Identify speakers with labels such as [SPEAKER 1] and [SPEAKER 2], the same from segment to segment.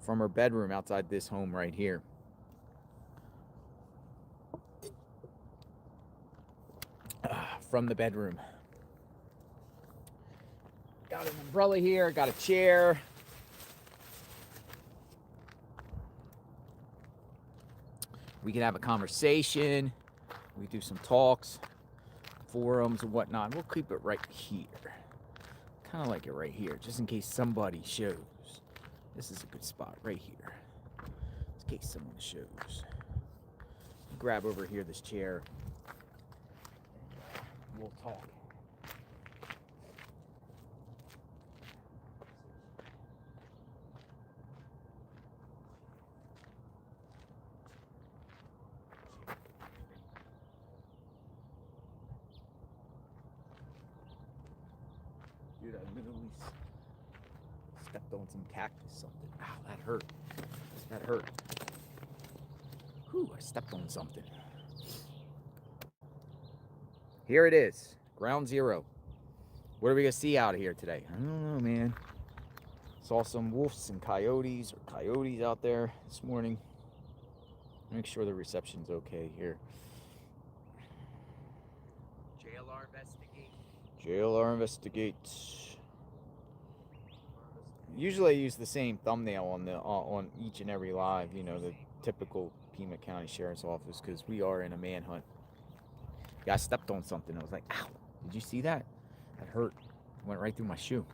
[SPEAKER 1] from her bedroom outside this home right here. From the bedroom. Got an umbrella here, got a chair. We can have a conversation. We do some talks, forums and whatnot. We'll keep it right here. Kind of like it right here, just in case somebody shows. This is a good spot right here. In case someone shows. Grab over here this chair. We'll talk. Dude, I literally stepped on some cactus something. Ow, that hurt. That hurt. Whew, I stepped on something. Here it is. Ground zero. What are we going to see out of here today? I don't know, man. Saw some wolves and coyotes out there this morning. Make sure the reception's okay here. JLR investigates. JLR investigates. Usually I use the same thumbnail on each and every live, you know, the typical Pima County Sheriff's Office, because we are in a manhunt. Yeah, I stepped on something. I was like, ow, did you see that? That hurt. Went right through my shoe.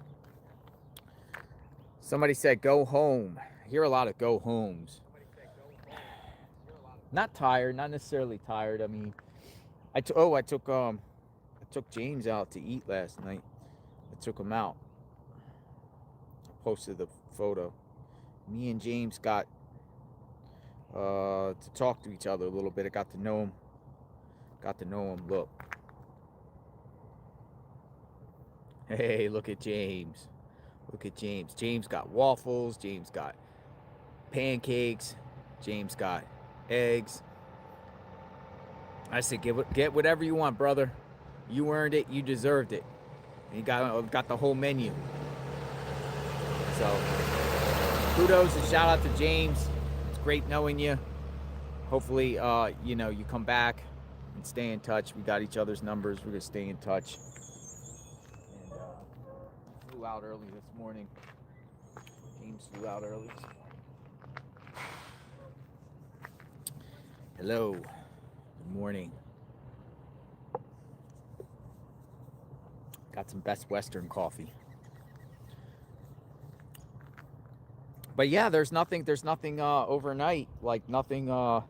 [SPEAKER 1] Somebody said go home. I hear a lot of go homes. Not tired, not necessarily tired. I mean, I took James out to eat last night. I took him out. I posted the photo. Me and James got to talk to each other a little bit. I got to know him. Look. Hey, look at James. James got waffles. James got pancakes. James got eggs. I said, get whatever you want, brother. You earned it. You deserved it. And you got the whole menu. So, kudos and shout out to James. It's great knowing you. Hopefully, you come back and stay in touch. We got each other's numbers. We're gonna stay in touch. And flew out early this morning. James flew out early this morning. Hello. Good morning. Got some Best Western coffee. But yeah, there's nothing overnight, like nothing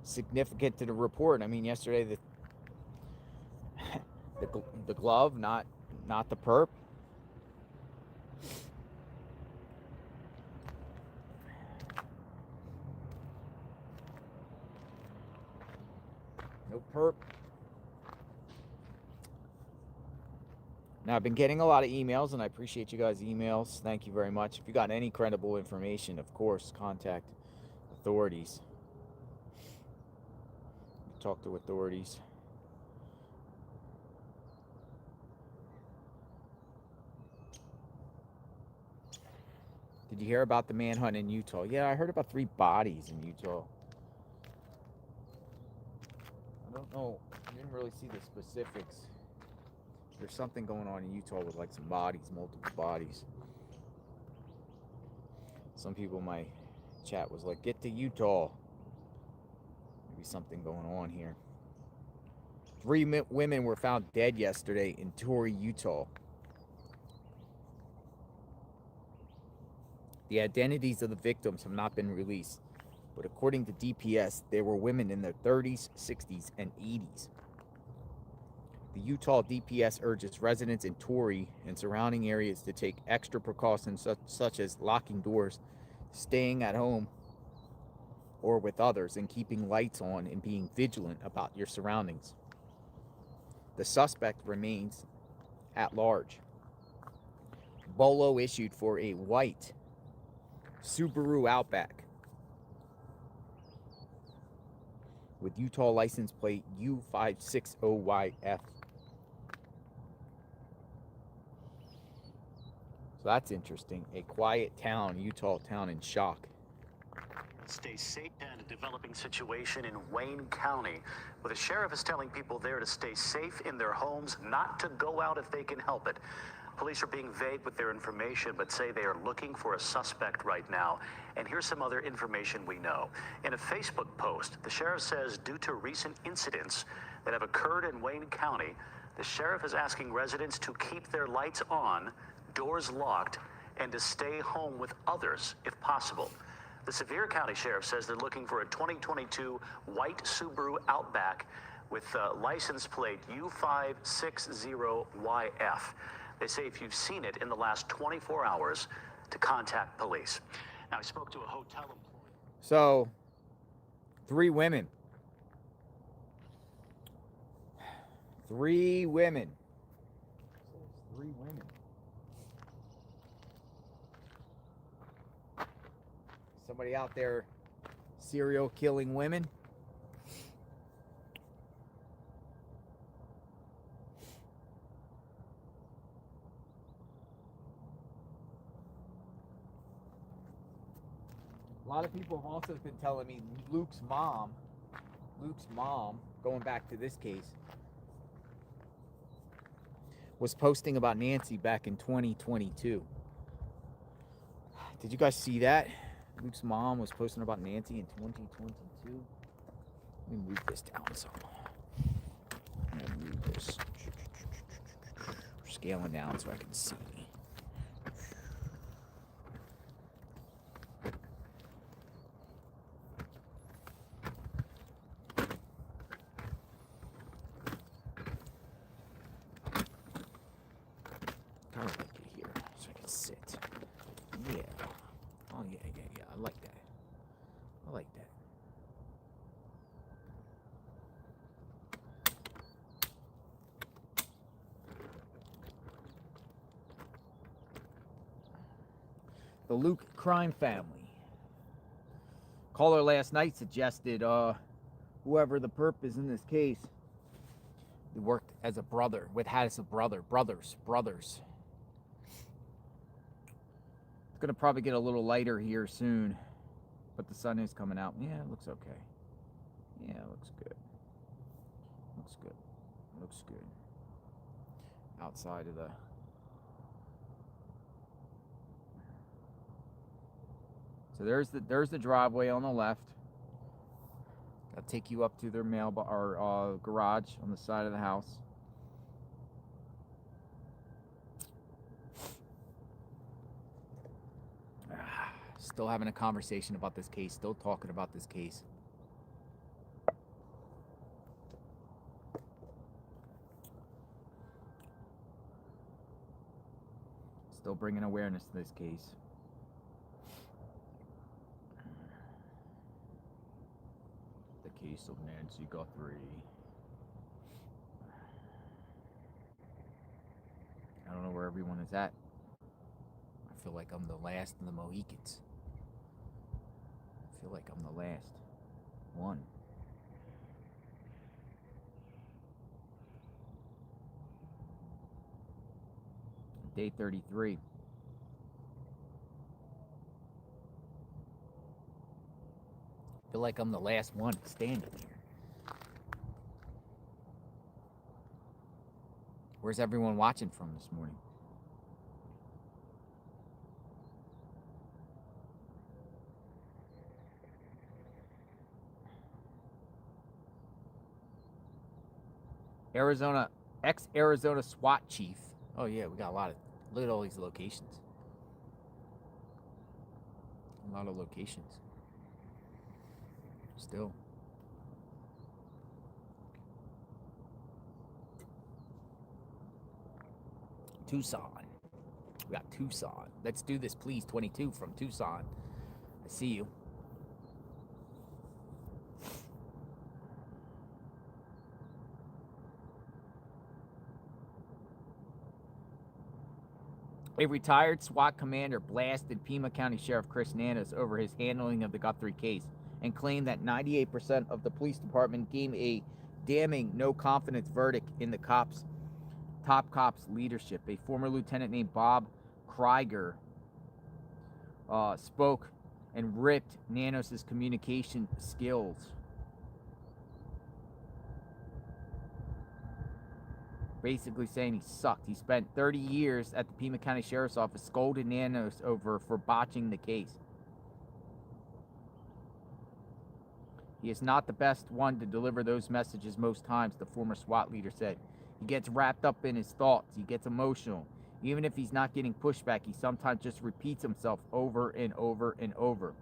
[SPEAKER 1] significant to the report. I mean, yesterday the glove, not the perp. No perp. Now, I've been getting a lot of emails, and I appreciate you guys' emails. Thank you very much. If you got any credible information, of course, contact authorities. Talk to authorities. Did you hear about the manhunt in Utah? Yeah, I heard about 3 bodies in Utah. I don't know. I didn't really see the specifics. There's something going on in Utah with like some bodies, multiple bodies. Some people in my chat was like, get to Utah. Maybe something going on here. 3 women were found dead yesterday in Torrey, Utah. The identities of the victims have not been released, but according to DPS, they were women in their 30s, 60s, and 80s. The Utah DPS urges residents in Torrey and surrounding areas to take extra precautions such as locking doors, staying at home or with others, and keeping lights on and being vigilant about your surroundings. The suspect remains at large. Bolo issued for a white Subaru Outback with Utah license plate U560YF. So that's interesting. A quiet town, Utah town in shock.
[SPEAKER 2] Stay safe. And a developing situation in Wayne County, where the sheriff is telling people there to stay safe in their homes, not to go out if they can help it. Police are being vague with their information, but say they are looking for a suspect right now. And here's some other information we know. In a Facebook post, the sheriff says due to recent incidents that have occurred in Wayne County, the sheriff is asking residents to keep their lights on, doors locked, and to stay home with others if possible. The Sevier County Sheriff says they're looking for a 2022 white Subaru Outback with license plate U560YF. They say if you've seen it in the last 24 hours, to contact police. Now, I spoke to a hotel employee.
[SPEAKER 1] So, 3 women. 3 women. 3 women. Somebody out there serial killing women. A lot of people have also been telling me Luke's mom, going back to this case, was posting about Nancy back in 2022. Did you guys see that? Luke's mom was posting about Nancy in 2022. Let me move this down some. Let me move this. We're scaling down so I can see. Kind of like it here so I can sit. Yeah. Oh, yeah. I like that. I like that. The Luke crime family. Caller last night suggested whoever the perp is in this case, he worked as a brother, brothers. It's gonna probably get a little lighter here soon, but the sun is coming out. Yeah, it looks okay. Yeah, it looks good. Looks good. Outside of the So there's the driveway on the left. That'll take you up to their garage on the side of the house. Still having a conversation about this case. Still talking about this case. Still bringing awareness to this case. The case of Nancy Guthrie. I don't know where everyone is at. I feel like I'm the last of the Mohicans. I feel like I'm the last one. Day 33. I feel like I'm the last one standing here. Where's everyone watching from this morning? Ex-Arizona SWAT chief. Oh yeah, we got look at all these locations. A lot of locations. Still. Tucson. We got Tucson. Let's do this, please. 22 from Tucson. I see you. A retired SWAT commander blasted Pima County Sheriff Chris Nanus over his handling of the Guthrie case and claimed that 98% of the police department gave a damning no-confidence verdict in the top cops' leadership. A former lieutenant named Bob Krieger spoke and ripped Nanos' communication skills. Basically saying he sucked. He spent 30 years at the Pima County Sheriff's Office, scolded Nanos over for botching the case. He is not the best one to deliver those messages most times, the former SWAT leader said. He gets wrapped up in his thoughts. He gets emotional. Even if he's not getting pushback, he sometimes just repeats himself over and over and over.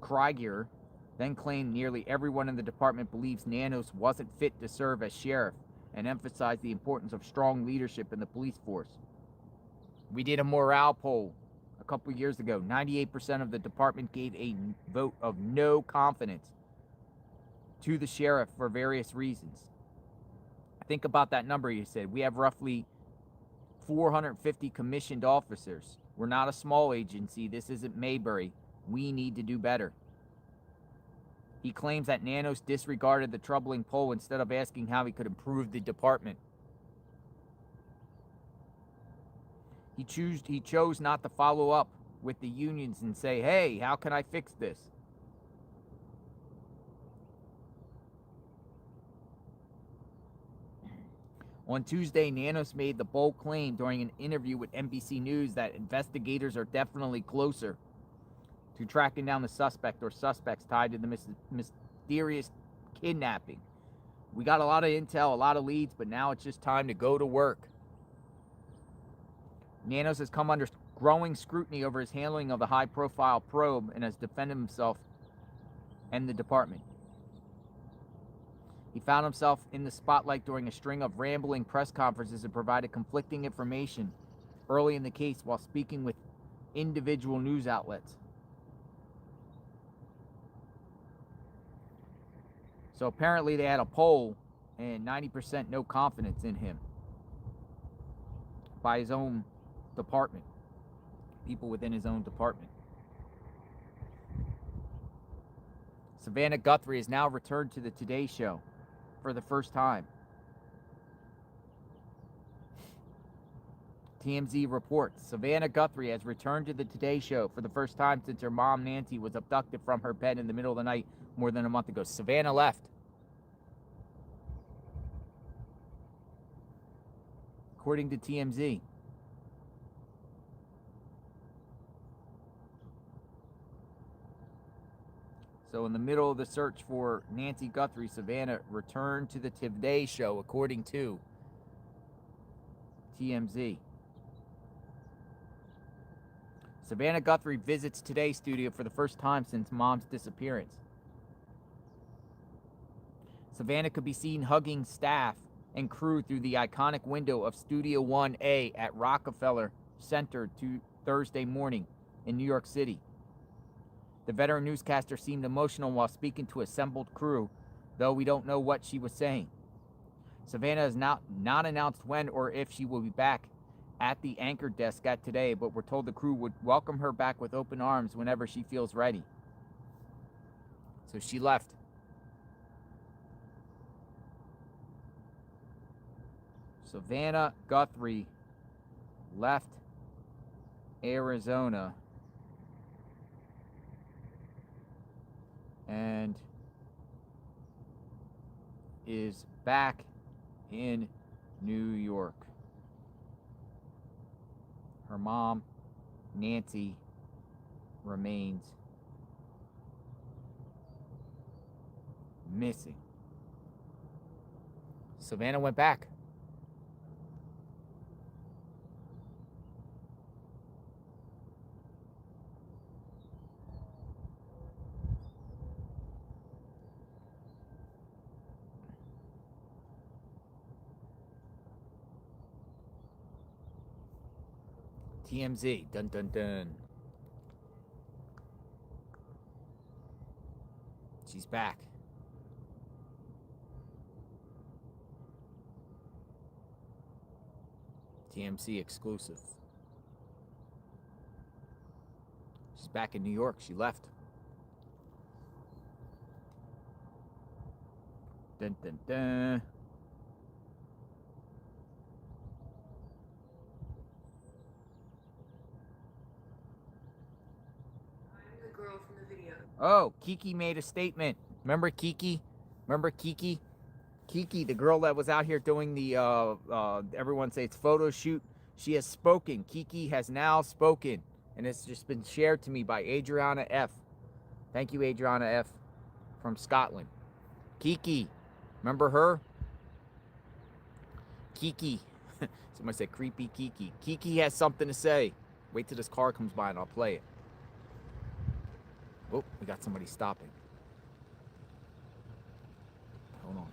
[SPEAKER 1] Krieger then claimed nearly everyone in the department believes Nanos wasn't fit to serve as sheriff and emphasized the importance of strong leadership in the police force. We did a morale poll a couple years ago. 98% of the department gave a vote of no confidence to the sheriff for various reasons. Think about that number you said. We have roughly 450 commissioned officers. We're not a small agency. This isn't Mayberry. We need to do better. He claims that Nanos disregarded the troubling poll instead of asking how he could improve the department. He chose not to follow up with the unions and say, hey, how can I fix this? On Tuesday, Nanos made the bold claim during an interview with NBC News that investigators are definitely closer to tracking down the suspect or suspects tied to the mysterious kidnapping. We got a lot of intel, a lot of leads, but now it's just time to go to work. Nanos has come under growing scrutiny over his handling of the high-profile probe and has defended himself and the department. He found himself in the spotlight during a string of rambling press conferences and provided conflicting information early in the case while speaking with individual news outlets. So apparently they had a poll and 90% no confidence in him by his own department, people within his own department. Savannah Guthrie has now returned to the Today Show for the first time. TMZ reports Savannah Guthrie has returned to the Today Show for the first time since her mom, Nancy, was abducted from her bed in the middle of the night more than a month ago. Savannah left. According to TMZ. So in the middle of the search for Nancy Guthrie, Savannah returned to the Today Show, according to TMZ. Savannah Guthrie visits Today's studio for the first time since mom's disappearance. Savannah could be seen hugging staff and crew through the iconic window of Studio 1A at Rockefeller Center Thursday morning in New York City. The veteran newscaster seemed emotional while speaking to assembled crew, though we don't know what she was saying. Savannah has not announced when or if she will be back at the anchor desk at Today, but we're told the crew would welcome her back with open arms whenever she feels ready. So she left. Savannah Guthrie left Arizona and is back in New York. Her mom, Nancy, remains missing. Savannah went back. TMZ, dun dun dun. She's back. TMZ exclusive. She's back in New York. She left. Dun dun dun.
[SPEAKER 3] girl from the video.
[SPEAKER 1] Oh, Kiki made a statement. Remember Kiki? Remember Kiki? Kiki, the girl that was out here doing the everyone say it's photo shoot. She has spoken. Kiki has now spoken, and it's just been shared to me by Adriana F. Thank you, Adriana F. from Scotland. Kiki, remember her? Kiki. Somebody said creepy Kiki. Kiki has something to say. Wait till this car comes by and I'll play it. Oh, we got somebody stopping. Hold on.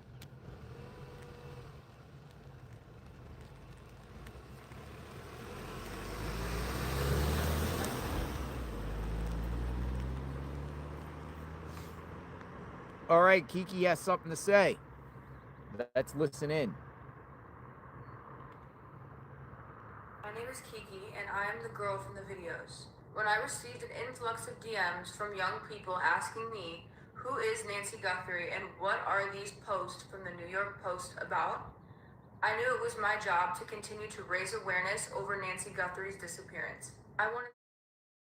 [SPEAKER 1] All right, Kiki has something to say. Let's listen in.
[SPEAKER 3] My name is Kiki, and I am the girl from the videos. When I received an influx of DMs from young people asking me, who is Nancy Guthrie and what are these posts from the New York Post about, I knew it was my job to continue to raise awareness over Nancy Guthrie's disappearance. I wanted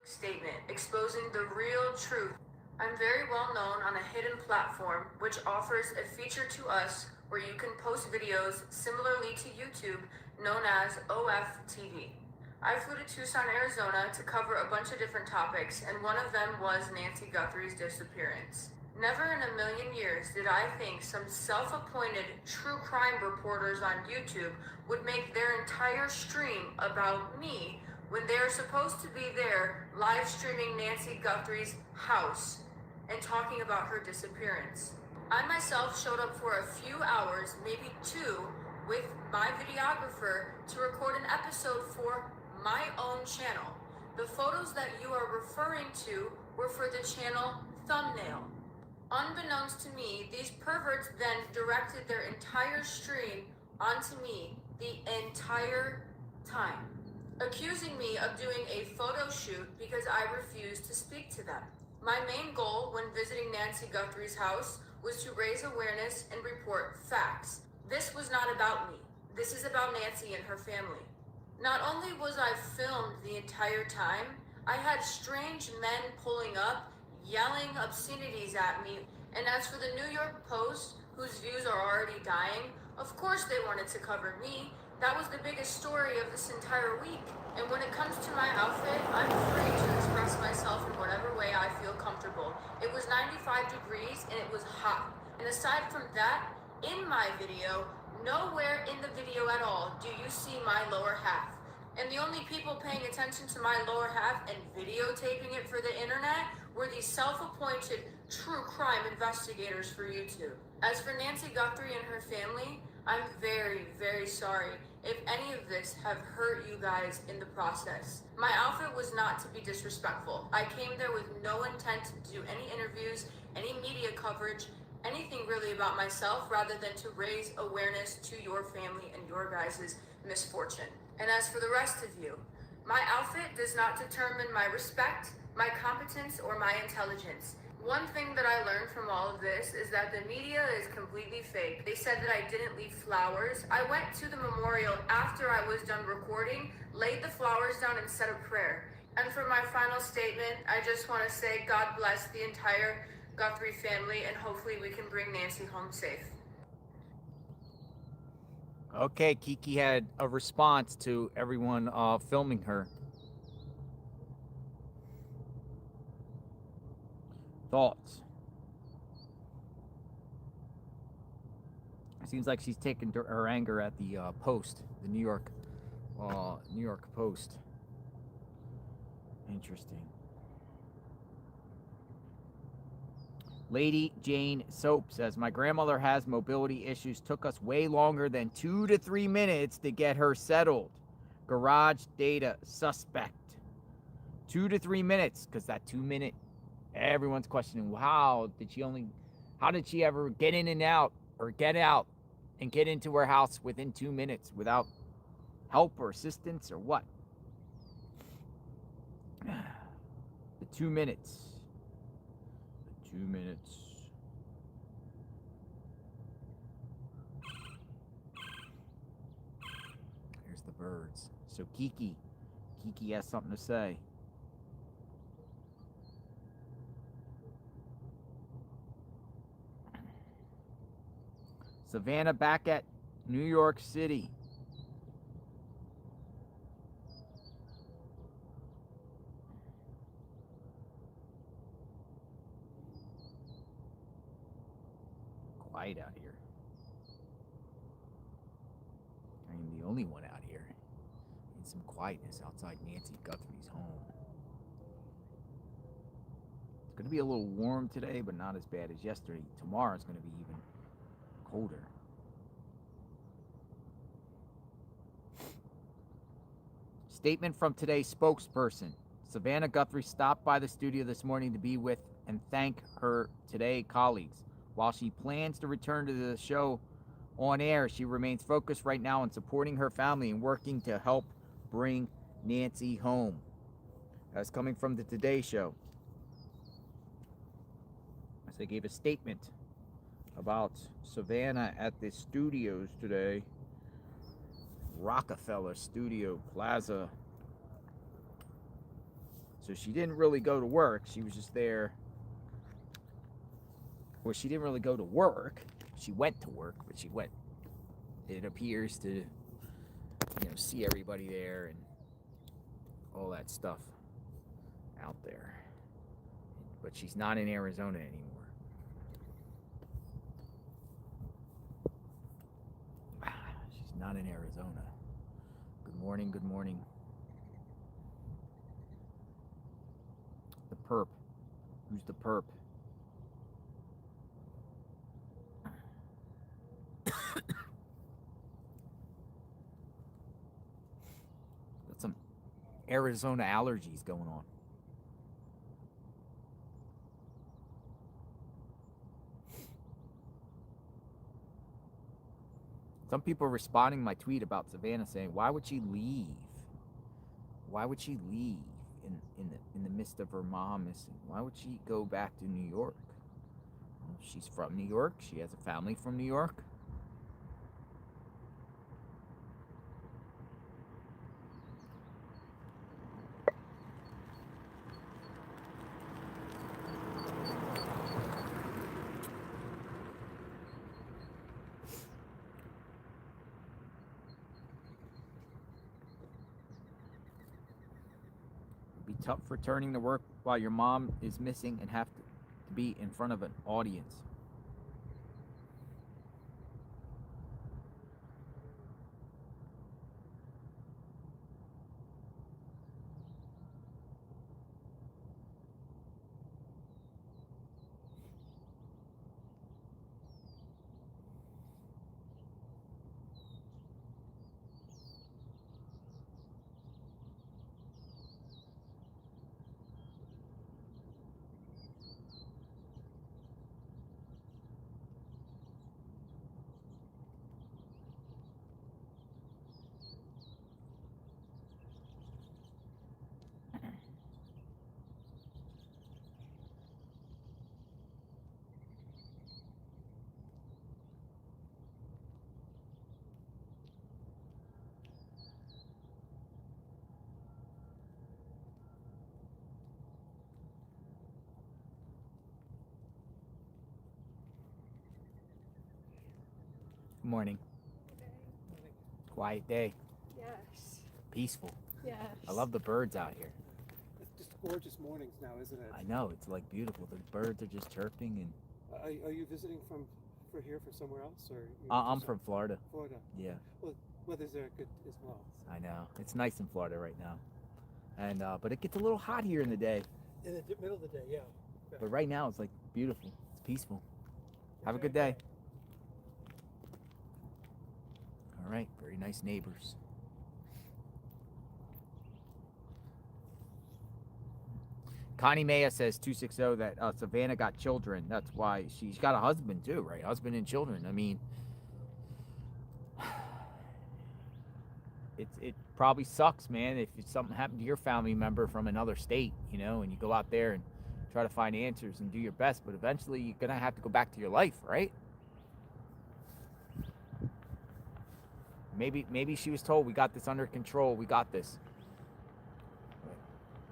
[SPEAKER 3] a statement exposing the real truth. I'm very well known on a hidden platform which offers a feature to us where you can post videos similarly to YouTube known as OFTV. I flew to Tucson, Arizona to cover a bunch of different topics, and one of them was Nancy Guthrie's disappearance. Never in a million years did I think some self-appointed true crime reporters on YouTube would make their entire stream about me when they're supposed to be there live streaming Nancy Guthrie's house and talking about her disappearance. I myself showed up for a few hours, maybe 2, with my videographer to record an episode for my own channel. The photos that you are referring to were for the channel thumbnail. Unbeknownst to me, these perverts then directed their entire stream onto me the entire time, accusing me of doing a photo shoot because I refused to speak to them. My main goal when visiting Nancy Guthrie's house was to raise awareness and report facts. This was not about me. This is about Nancy and her family. Not only was I filmed the entire time, I had strange men pulling up, yelling obscenities at me. And as for the New York Post, whose views are already dying, of course they wanted to cover me. That was the biggest story of this entire week. And when it comes to my outfit, I'm free to express myself in whatever way I feel comfortable. It was 95 degrees and it was hot. And aside from that, in my video, nowhere in the video at all do you see my lower half. And the only people paying attention to my lower half and videotaping it for the internet were these self-appointed true crime investigators for YouTube. As for Nancy Guthrie and her family, I'm very, very sorry if any of this have hurt you guys in the process. My outfit was not to be disrespectful. I came there with no intent to do any interviews, any media coverage, anything really about myself rather than to raise awareness to your family and your guys' misfortune. And as for the rest of you, my outfit does not determine my respect, my competence, or my intelligence. One thing that I learned from all of this is that the media is completely fake. They said that I didn't leave flowers. I went to the memorial after I was done recording, laid the flowers down and said a prayer. And for my final statement, I just want to say God bless the entire Guthrie family, and hopefully we can bring Nancy home safe.
[SPEAKER 1] Okay, Kiki had a response to everyone filming her. Thoughts? It seems like she's taking her anger at the Post, the New York Post. Interesting. Lady Jane Soap says, my grandmother has mobility issues. Took us way longer than 2 to 3 minutes to get her settled. Garage data suspect. 2 to 3 minutes, because that 2 minute, everyone's questioning, how did she ever get in and out or get out and get into her house within 2 minutes without help or assistance or what? The 2 minutes. 2 minutes. Here's the birds. So Kiki has something to say. Savannah back at New York City. Quiet out here. I am the only one out here. Need some quietness outside Nancy Guthrie's home. It's going to be a little warm today, but not as bad as yesterday. Tomorrow it's going to be even colder. Statement from today's spokesperson. Savannah Guthrie stopped by the studio this morning to be with and thank her today colleagues. While she plans to return to the show on air, she remains focused right now on supporting her family and working to help bring Nancy home. That's coming from the Today Show. As they gave a statement about Savannah at the studios today. Rockefeller Studio Plaza. So she didn't really go to work. She was just there. Well, she didn't really go to work. She went to work, but she went, it appears, to, see everybody there and all that stuff out there. But she's not in Arizona anymore. She's not in Arizona. Good morning, good morning. The perp. Who's the perp? Got some Arizona allergies going on. Some people are responding to my tweet about Savannah saying, why would she leave? Why would she leave in the midst of her mom missing? Why would she go back to New York? Well, she's from New York. She has a family from New York. Tough returning to work while your mom is missing and have to be in front of an audience. Good morning. Quiet day.
[SPEAKER 4] Yes.
[SPEAKER 1] Peaceful.
[SPEAKER 4] Yes.
[SPEAKER 1] I love the birds out here.
[SPEAKER 5] It's just gorgeous mornings now, isn't it?
[SPEAKER 1] I know, it's like beautiful. The birds are just chirping and
[SPEAKER 5] Are you visiting from somewhere else, or?
[SPEAKER 1] I'm from Florida.
[SPEAKER 5] Florida.
[SPEAKER 1] Yeah.
[SPEAKER 5] Well, weather's there good as well.
[SPEAKER 1] I know. It's nice in Florida right now. And but it gets a little hot here in the day.
[SPEAKER 5] In the middle of the day, yeah.
[SPEAKER 1] But right now it's like beautiful. It's peaceful. Have a good day. All right, very nice neighbors. Connie Maya says 260 that Savannah got children. That's why she's got a husband too, right? Husband and children. I mean, it probably sucks, man, if something happened to your family member from another state, and you go out there and try to find answers and do your best, but eventually you're gonna have to go back to your life, right? Maybe she was told, we got this under control, we got this.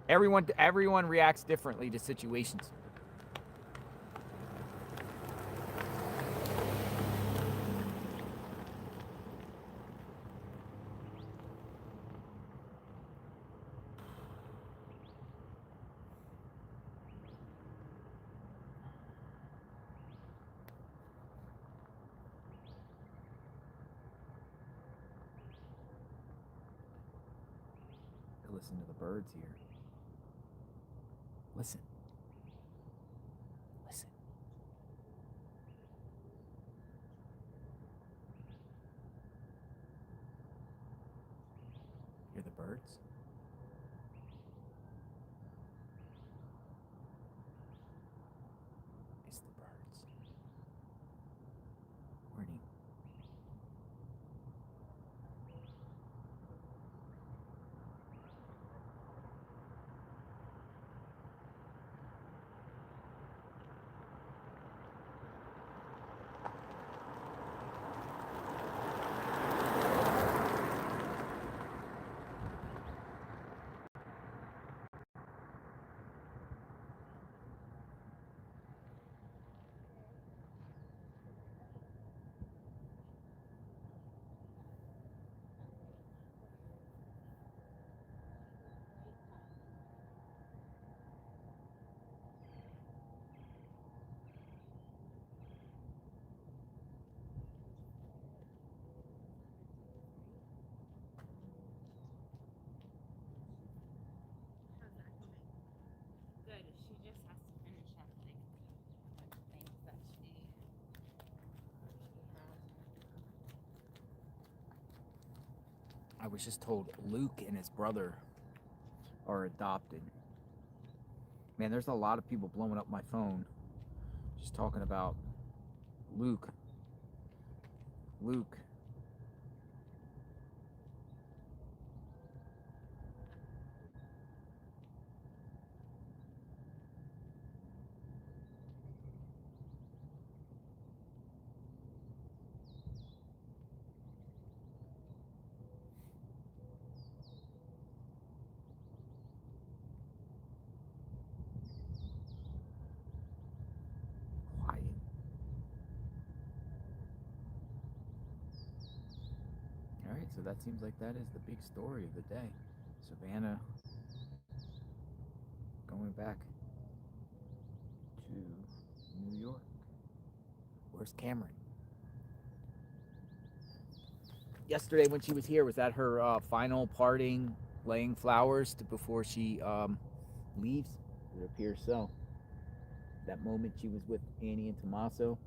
[SPEAKER 1] Everyone reacts differently to situations. listen to the birds here. Listen. Listen. Hear the birds? It's the birds. Morning.
[SPEAKER 4] How's that going? Good. She just has to finish up like a bunch of things that she has.
[SPEAKER 1] I was just told Luke and his brother are adopted. Man, there's a lot of people blowing up my phone just talking about Luke. Luke. Quiet. All right, so that seems like that is the big story of the day. Savannah going back to New York. Where's Cameron? Yesterday when she was here, was that her final parting, laying flowers before she leaves? It appears so. That moment she was with Annie and Tommaso.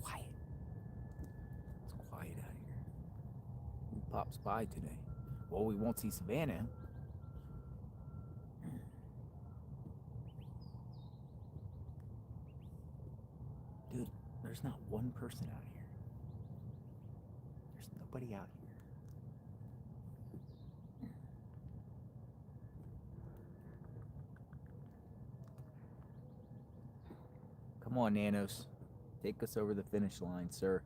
[SPEAKER 1] Quiet. It's quiet out here. Who pops by today? Well, we won't see Savannah. Dude, there's not one person out here. There's nobody out here. Come on, Nanos. Take us over the finish line, sir.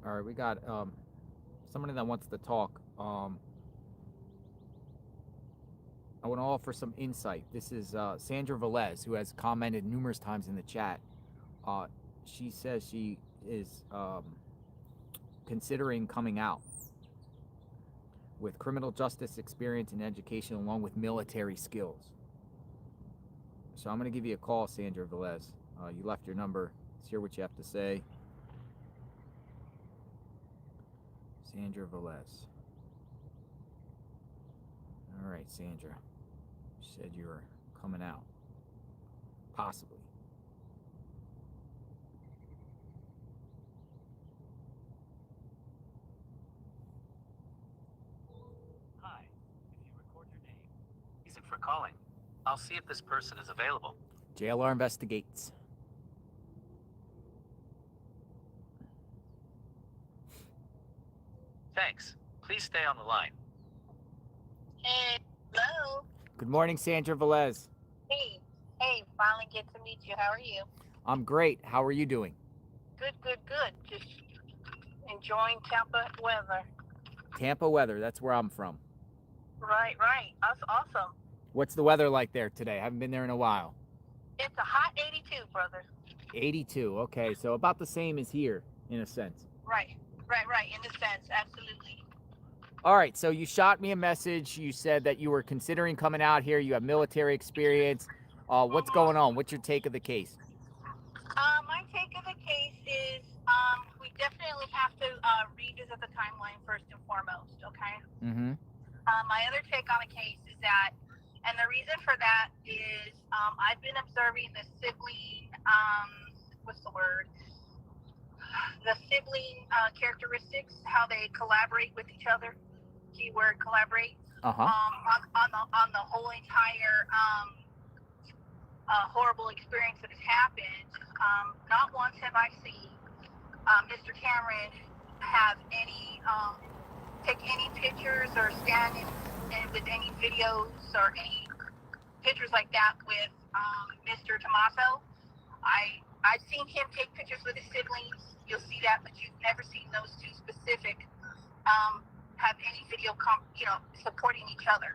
[SPEAKER 1] All right, we got somebody that wants to talk. I want to offer some insight. This is Sandra Velez, who has commented numerous times in the chat. She says she is considering coming out with criminal justice experience and education along with military skills. So I'm going to give you a call, Sandra Velez. You left your number. Let's hear what you have to say. Sandra Velez. All right, Sandra. You said you were coming out. Possibly.
[SPEAKER 2] Hi. If you record your name, reason for calling, I'll see if this person is available.
[SPEAKER 1] JLR investigates.
[SPEAKER 2] Thanks. Please stay on the line.
[SPEAKER 6] Hey, hello.
[SPEAKER 1] Good morning, Sandra Velez.
[SPEAKER 6] Hey, finally get to meet you. How are you?
[SPEAKER 1] I'm great. How are you doing?
[SPEAKER 6] Good. Just enjoying Tampa weather.
[SPEAKER 1] Tampa weather. That's where I'm from.
[SPEAKER 6] Right. That's awesome.
[SPEAKER 1] What's the weather like there today? I haven't been there in a while.
[SPEAKER 6] It's a hot 82, brother.
[SPEAKER 1] 82. Okay, so about the same as here, in a sense.
[SPEAKER 6] Right. In a sense, absolutely.
[SPEAKER 1] All right, so you shot me a message. You said that you were considering coming out here. You have military experience. What's going on? What's your take of the case?
[SPEAKER 6] My take of the case is we definitely have to revisit the timeline first and foremost, okay?
[SPEAKER 1] Mm-hmm.
[SPEAKER 6] My other take on the case is that, and the reason for that is I've been observing the sibling, what's the word? The sibling characteristics, how they collaborate with each other. Keyword collaborate.
[SPEAKER 1] Uh-huh.
[SPEAKER 6] On the whole entire horrible experience that has happened. Not once have I seen Mr. Cameron have any take any pictures or stand in with any videos or any pictures like that with Mr. Tommaso. I've seen him take pictures with his siblings. You'll see that, but you've never seen those two specific have any video supporting each other.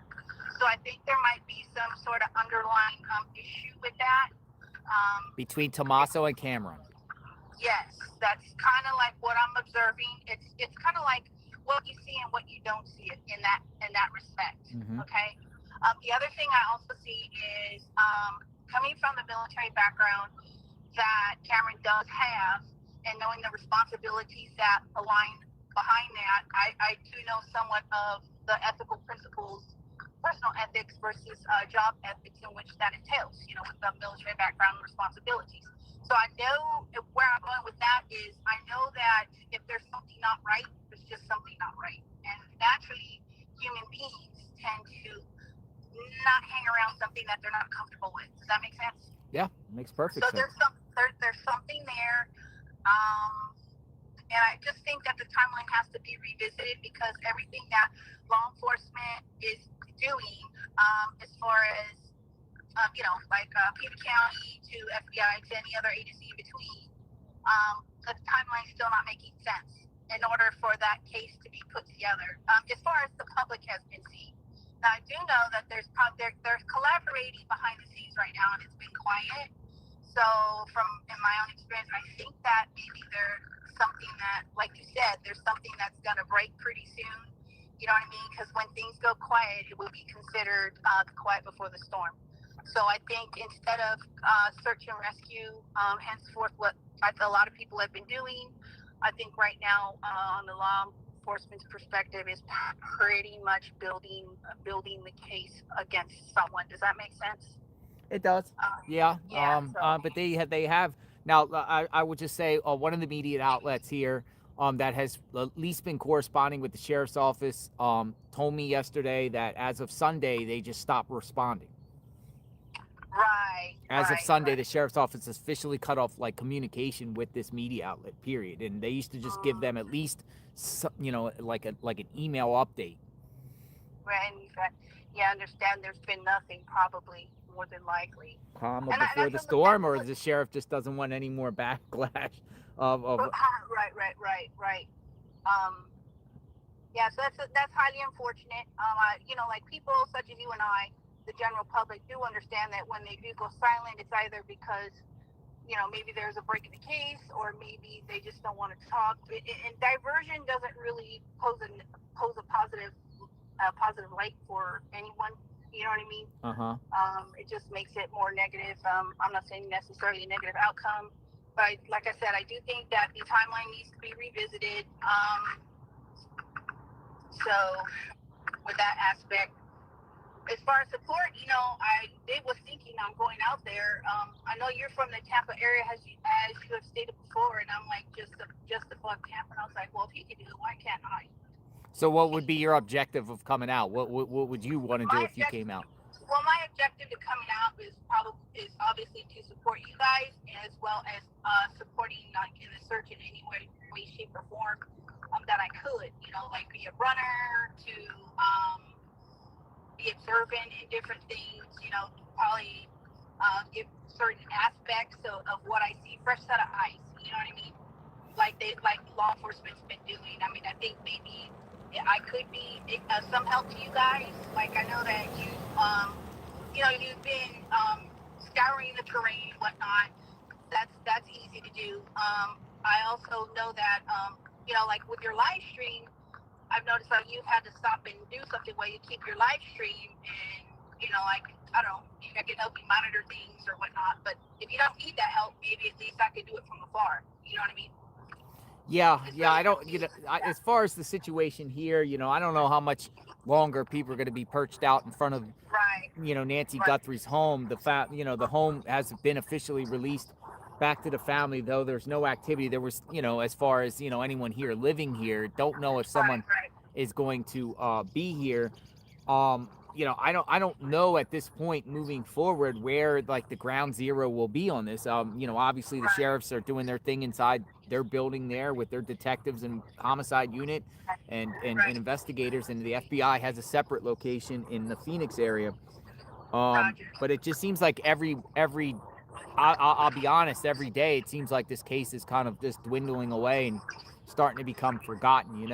[SPEAKER 6] So I think there might be some sort of underlying issue with that.
[SPEAKER 1] Between Tommaso and Cameron.
[SPEAKER 6] Yes, that's kind of like what I'm observing. It's kind of like what you see and what you don't see in that respect.
[SPEAKER 1] Mm-hmm.
[SPEAKER 6] Okay. The other thing I also see is coming from the military background that Cameron does have, and knowing the responsibilities that align behind that, I do know somewhat of the ethical principles, personal ethics versus job ethics, in which that entails, with the military background and responsibilities. So I know where I'm going with that is I know that if there's something not right, there's just something not right. And naturally, human beings tend to not hang around something that they're not comfortable with. Does that make sense?
[SPEAKER 1] Yeah, makes perfect sense.
[SPEAKER 6] So there's something there. And I just think that the timeline has to be revisited because everything that law enforcement is doing, as far as Pima County to FBI to any other agency in between, the timeline's still not making sense in order for that case to be put together. As far as the public has been seen. Now I do know that they're collaborating behind the scenes right now, and it's been quiet. So in my own experience, I think that maybe there's something that, like you said, there's something that's going to break pretty soon. You know what I mean? Because when things go quiet, it will be considered the quiet before the storm. So I think instead of search and rescue, henceforth, what a lot of people have been doing, I think right now on the law enforcement's perspective is pretty much building the case against someone. Does that make sense?
[SPEAKER 1] It does. Yeah.
[SPEAKER 6] So.
[SPEAKER 1] But they have now. I would just say one of the media outlets here that has at least been corresponding with the sheriff's office told me yesterday that as of Sunday they just stopped responding.
[SPEAKER 6] Right.
[SPEAKER 1] As of Sunday, the sheriff's office officially cut off communication with this media outlet. Period. And they used to just give them at least like an email update.
[SPEAKER 6] Right. Yeah, I understand. There's been nothing, probably more than likely.
[SPEAKER 1] Calm before the storm, or the sheriff just doesn't want any more backlash of.
[SPEAKER 6] Right. Yeah, so that's highly unfortunate. Like people such as you and I, the general public, do understand that when they do go silent, it's either because, maybe there's a break in the case, or maybe they just don't want to talk. And diversion doesn't really pose a positive light for anyone. You know what I mean? It just makes it more negative. I'm not saying necessarily a negative outcome, but like I said, I do think that the timeline needs to be revisited. So with that aspect, as far as support, I was thinking on going out there. I know you're from the Tampa area, as you have stated before, and I'm like, just above Tampa. And I was like, well, if he can do it, why can't I?
[SPEAKER 1] So what would be your objective of coming out? What would you want to do if you came out?
[SPEAKER 6] Well, my objective to coming out is obviously to support you guys, as well as supporting in the search in any way, shape, or form that I could. Like be a runner, to be observant in different things. Probably give certain aspects of what I see, fresh set of eyes. You know what I mean? Like law enforcement's been doing. I mean, I think maybe I could be some help to you guys. Like I know that you've been scouring the terrain, whatnot. That's easy to do. I also know that like with your live stream, I've noticed that you've had to stop and do something where you keep your live stream and like I don't know, maybe I can help you monitor things or whatnot. But if you don't need that help, maybe at least I can do it from afar. You know what I mean?
[SPEAKER 1] Yeah,
[SPEAKER 6] It's
[SPEAKER 1] yeah.
[SPEAKER 6] really
[SPEAKER 1] I don't.
[SPEAKER 6] easy.
[SPEAKER 1] As far as the situation here, I don't know how much longer people are going to be perched out in front of,
[SPEAKER 6] Right.
[SPEAKER 1] Nancy
[SPEAKER 6] Right.
[SPEAKER 1] Guthrie's home. The home has been officially released back to the family, though there's no activity. There was, as far as anyone here living here, don't know if someone
[SPEAKER 6] Right.
[SPEAKER 1] is going to be here. I don't know at this point moving forward where like the ground zero will be on this. Obviously the
[SPEAKER 6] Right.
[SPEAKER 1] sheriffs are doing their thing inside their building there with their detectives and homicide unit and
[SPEAKER 6] Right.
[SPEAKER 1] investigators, and the FBI has a separate location in the Phoenix area.
[SPEAKER 6] Roger.
[SPEAKER 1] But it just seems like I'll be honest, every day it seems like this case is kind of just dwindling away and starting to become forgotten.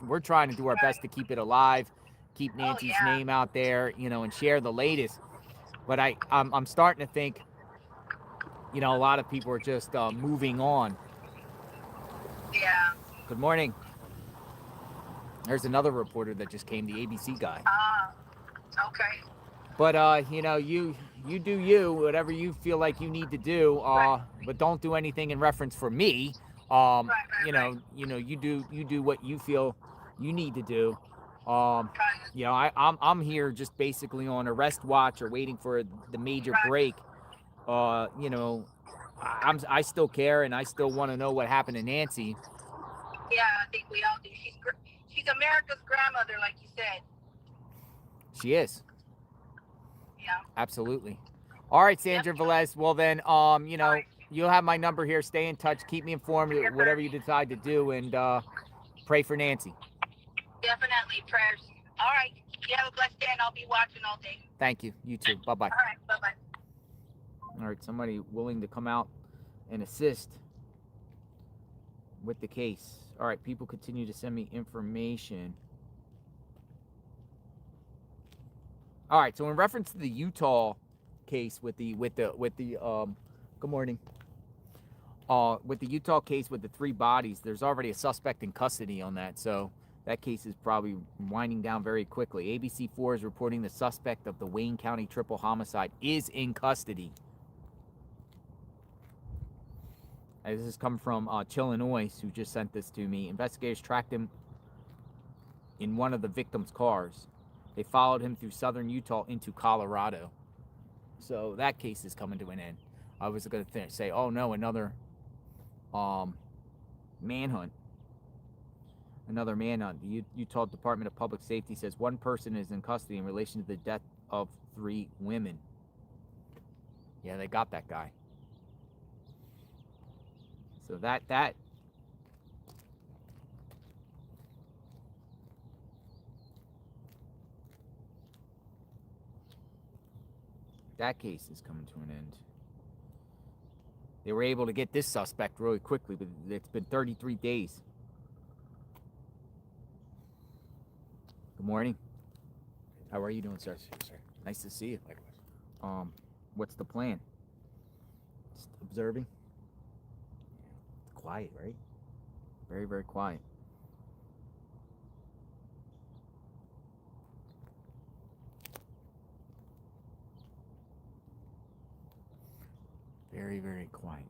[SPEAKER 1] We're trying to do our best to keep it alive, keep Nancy's name out there, and share the latest. But I'm starting to think, a lot of people are just moving on.
[SPEAKER 6] Yeah.
[SPEAKER 1] Good morning. There's another reporter that just came, the ABC guy.
[SPEAKER 6] Okay.
[SPEAKER 1] But you do you, whatever you feel like you need to do. But don't do anything in reference for me. You do what you feel you need to do. I'm here just basically on arrest watch or waiting for the major break. I still care and I still want to know what happened to Nancy.
[SPEAKER 6] Yeah, I think we all do. She's America's grandmother, like you said.
[SPEAKER 1] She is.
[SPEAKER 6] Yeah.
[SPEAKER 1] Absolutely. All right, Sandra Velez. Well then, you'll have my number here. Stay in touch. Keep me informed of whatever you decide to do, and pray for Nancy.
[SPEAKER 6] Definitely prayers. All right. You have a blessed day, and I'll be watching all day.
[SPEAKER 1] Thank you. You too. Bye-bye.
[SPEAKER 6] All right. Bye-bye.
[SPEAKER 1] All right, somebody willing to come out and assist with the case. All right, people continue to send me information. All right, so in reference to the Utah case with the good morning. With the Utah case with the 3 bodies, there's already a suspect in custody on that, so that case is probably winding down very quickly. ABC4 is reporting the suspect of the Wayne County triple homicide is in custody. This has come from Illinois, who just sent this to me. Investigators tracked him in one of the victim's cars. They followed him through southern Utah into Colorado. So that case is coming to an end. I was going to say, oh no, another manhunt. Another manhunt. The Utah Department of Public Safety says 1 person is in custody in relation to the death of 3 women. Yeah, they got that guy. So that case is coming to an end. They were able to get this suspect really quickly, but it's been 33 days. Good morning. How are you doing, sir? Nice to see you. Likewise. What's the plan? Just observing? Quiet, right? Very, very quiet. Very, very quiet.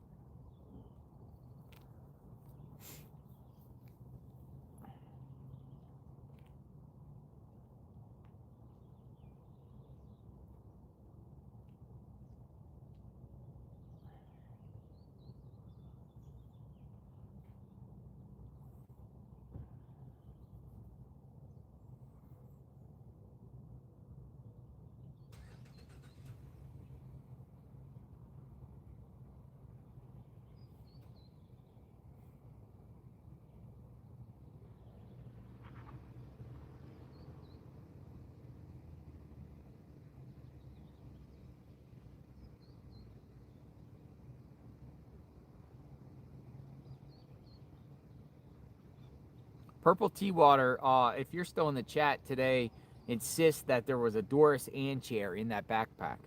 [SPEAKER 1] Purple Tea Water, if you're still in the chat today, insists that there was a Doris Ann chair in that backpack.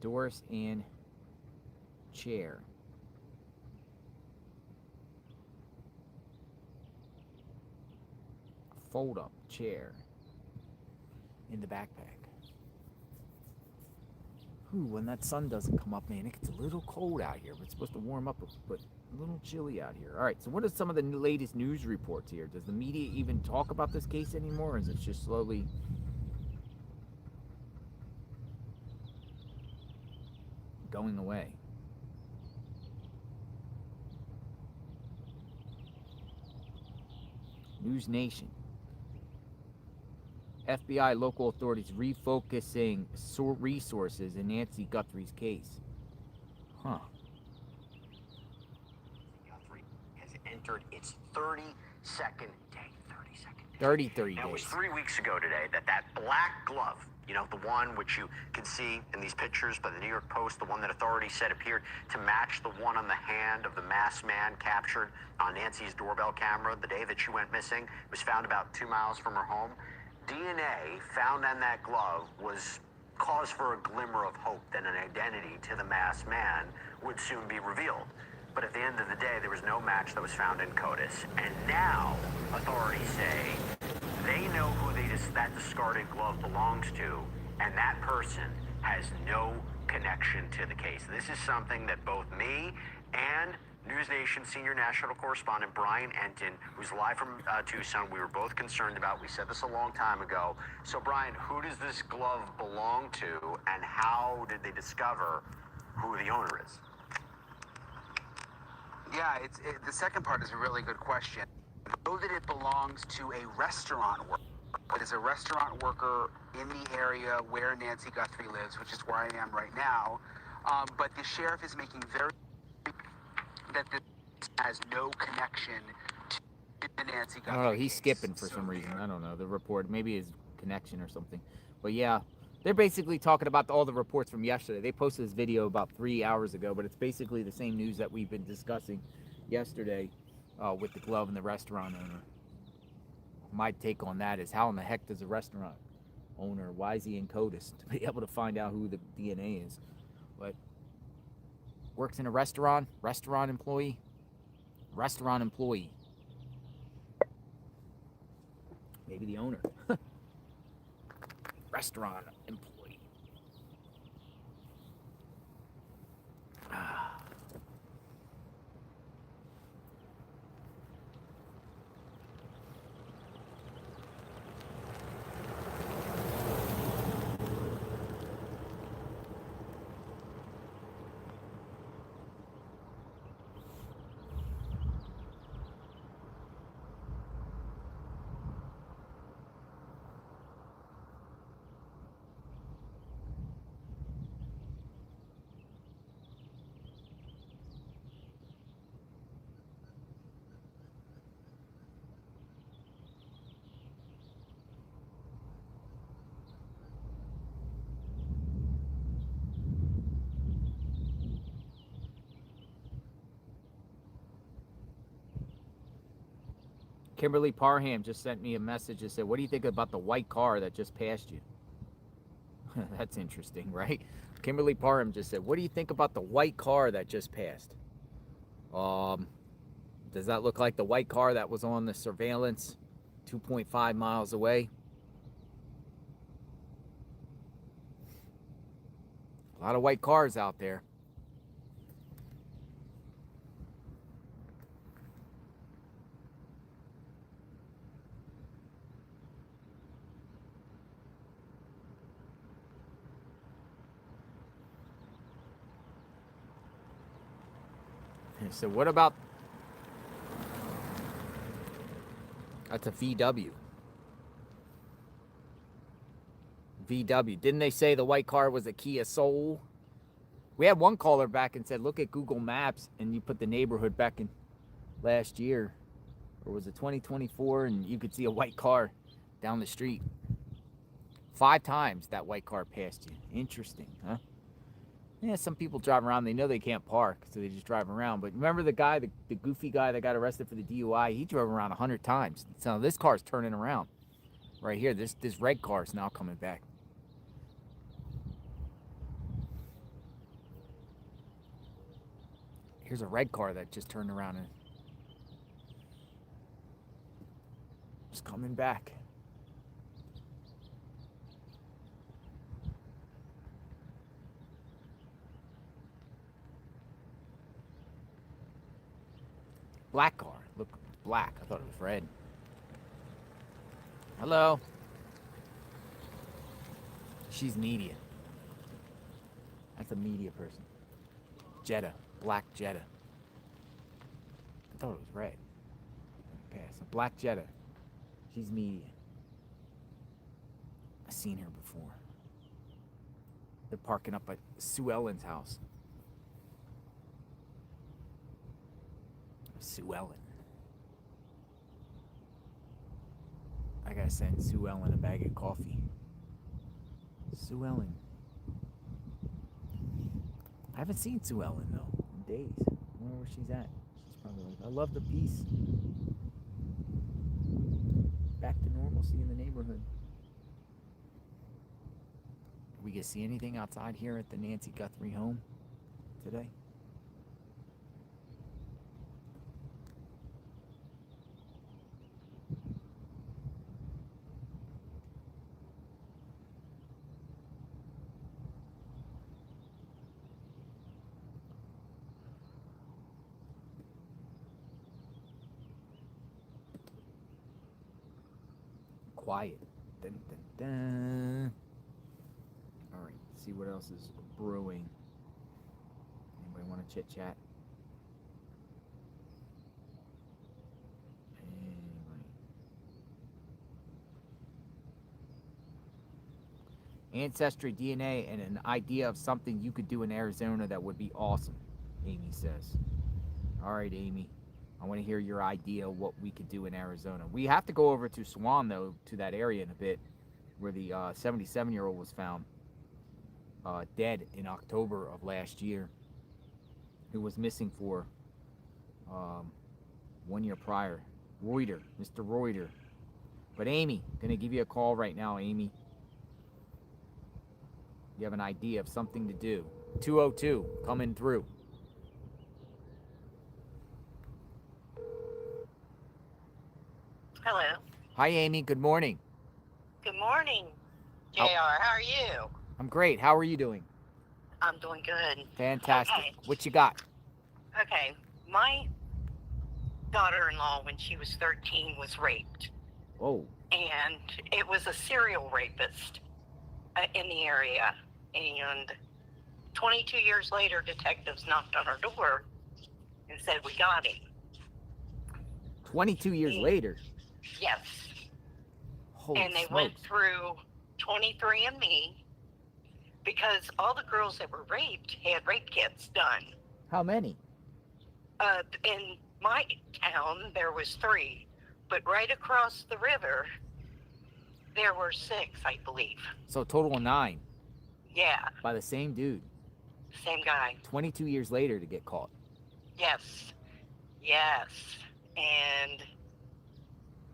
[SPEAKER 1] Doris Ann chair. Fold-up chair in the backpack. Ooh, when that sun doesn't come up, man, it gets a little cold out here. It's supposed to warm up, but a little chilly out here. All right, so what are some of the latest news reports here? Does the media even talk about this case anymore, or is it just slowly going away? News Nation. FBI local authorities refocusing resources in Nancy Guthrie's case. Huh.
[SPEAKER 7] Guthrie has entered its 32nd day.
[SPEAKER 1] 30
[SPEAKER 7] Now, it was
[SPEAKER 1] days.
[SPEAKER 7] 3 weeks ago today that black glove, the one which you can see in these pictures by the New York Post, the one that authorities said appeared to match the one on the hand of the masked man captured on Nancy's doorbell camera the day that she went missing, it was found about 2 miles from her home. DNA found on that glove was cause for a glimmer of hope that an identity to the masked man would soon be revealed. But at the end of the day, there was no match that was found in CODIS. And now authorities say they know who that discarded glove belongs to, and that person has no connection to the case. This is something that both me and News Nation senior national correspondent Brian Enton, who's live from Tucson, we were both concerned about. We said this a long time ago. So, Brian, who does this glove belong to, and how did they discover who the owner is?
[SPEAKER 8] Yeah, the second part is a really good question. I know that it belongs to a restaurant worker. It is a restaurant worker in the area where Nancy Guthrie lives, which is where I am right now. But the sheriff is making very that this has no connection to the Nancy Guthrie
[SPEAKER 1] I don't know. He's
[SPEAKER 8] case.
[SPEAKER 1] skipping for some reason. I don't know. The report, maybe his connection or something. But yeah, they're basically talking about all the reports from yesterday. They posted this video about 3 hours ago, but it's basically the same news that we've been discussing yesterday with the glove and the restaurant owner. My take on that is, how in the heck does a restaurant owner, why is he in CODIS to be able to find out who the DNA is? But works in a restaurant employee. Maybe the owner. Restaurant employee. Kimberly Parham just sent me a message that said, what do you think about the white car that just passed you? That's interesting, right? Kimberly Parham just said, what do you think about the white car that just passed? Does that look like the white car that was on the surveillance 2.5 miles away? A lot of white cars out there. So what about, that's a VW. Didn't they say the white car was a Kia Soul? We had one caller back and said, look at Google Maps, and you put the neighborhood back in last year, or was it 2024, and you could see a white car down the street. 5 times that white car passed you. Interesting, huh? Yeah, some people drive around, they know they can't park, so they just drive around. But remember the guy, the goofy guy that got arrested for the DUI? He drove around 100 times. So this car's turning around. Right here, this red car is now coming back. Here's a red car that just turned around and is coming back. Black car. Look, black. I thought it was red. Hello. She's media. That's a media person. Jetta. Black Jetta. I thought it was red. Okay, so black Jetta. She's media. I've seen her before. They're parking up at Sue Ellen's house. Sue Ellen. I gotta send Sue Ellen a bag of coffee. Sue Ellen. I haven't seen Sue Ellen though in days. I wonder where she's at. She's probably like, I love the peace. Back to normalcy in the neighborhood. Are we gonna see anything outside here at the Nancy Guthrie home today? Quiet. Dun, dun, dun. All right, see what else is brewing. Anybody want to chit chat? Anybody? Ancestry, DNA, and an idea of something you could do in Arizona that would be awesome, Amy says. All right, Amy. I want to hear your idea of what we could do in Arizona. We have to go over to Swan, though, to that area in a bit, where the 77-year-old was found dead in October of last year, who was missing for 1 year prior. Reuter, Mr. Reuter. But Amy, going to give you a call right now, Amy. You have an idea of something to do. 202, coming through.
[SPEAKER 9] Hello.
[SPEAKER 1] Hi, Amy. Good morning.
[SPEAKER 9] Good morning, JR. How are you?
[SPEAKER 1] I'm great. How are you doing?
[SPEAKER 9] I'm doing good.
[SPEAKER 1] Fantastic.
[SPEAKER 9] Okay.
[SPEAKER 1] What you got?
[SPEAKER 9] Okay. My daughter-in-law, when she was 13, was raped.
[SPEAKER 1] Whoa.
[SPEAKER 9] And it was a serial rapist in the area. And 22 years later, detectives knocked on her door and said, we got him.
[SPEAKER 1] 22 years later?
[SPEAKER 9] Yes.
[SPEAKER 1] Holy
[SPEAKER 9] and they
[SPEAKER 1] smokes.
[SPEAKER 9] went through 23andMe because all the girls that were raped had rape kits done.
[SPEAKER 1] How many?
[SPEAKER 9] In my town, there was 3, but right across the river, there were 6, I believe.
[SPEAKER 1] So a total of 9.
[SPEAKER 9] Yeah.
[SPEAKER 1] By the same dude.
[SPEAKER 9] Same guy.
[SPEAKER 1] 22 years later to get caught.
[SPEAKER 9] Yes. Yes. And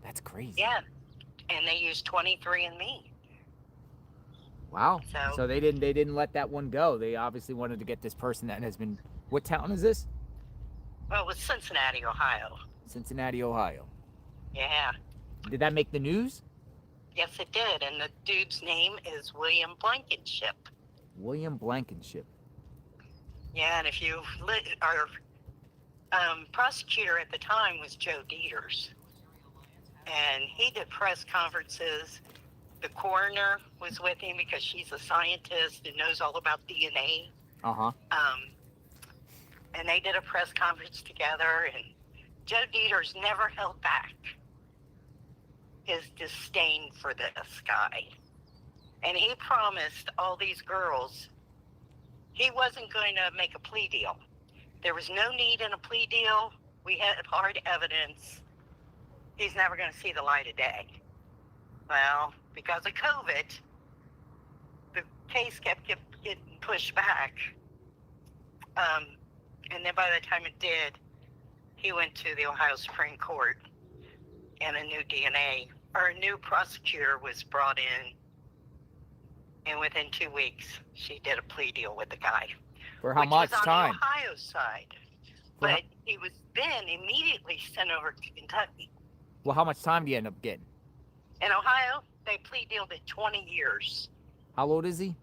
[SPEAKER 1] that's crazy.
[SPEAKER 9] yeah. And they used 23andMe.
[SPEAKER 1] Wow. So they didn't let that one go. They obviously wanted to get this person that has been. What town is this?
[SPEAKER 9] Well, it was Cincinnati, Ohio.
[SPEAKER 1] Cincinnati, Ohio.
[SPEAKER 9] Yeah.
[SPEAKER 1] Did that make the news?
[SPEAKER 9] Yes, it did. And the dude's name is William Blankenship.
[SPEAKER 1] William Blankenship.
[SPEAKER 9] Yeah, and if you our prosecutor at the time was Joe Dieters, and he did press conferences. The coroner was with him because she's a scientist and knows all about DNA. And they did a press conference together, and Joe Dieters never held back his disdain for this guy. And he promised all these girls he wasn't going to make a plea deal. There was no need in a plea deal. We had hard evidence. He's never going to see the light of day. Well, because of COVID, the case kept getting pushed back. And then by the time it did, he went to the Ohio Supreme Court, and a new prosecutor was brought in. And within 2 weeks, she did a plea deal with the guy.
[SPEAKER 1] For how much
[SPEAKER 9] was on
[SPEAKER 1] time?
[SPEAKER 9] the Ohio side.
[SPEAKER 1] Well,
[SPEAKER 9] But he was then immediately sent over to Kentucky.
[SPEAKER 1] well, how much time do you end up getting?
[SPEAKER 9] In Ohio, they plea dealed at 20 years.
[SPEAKER 1] How old is he?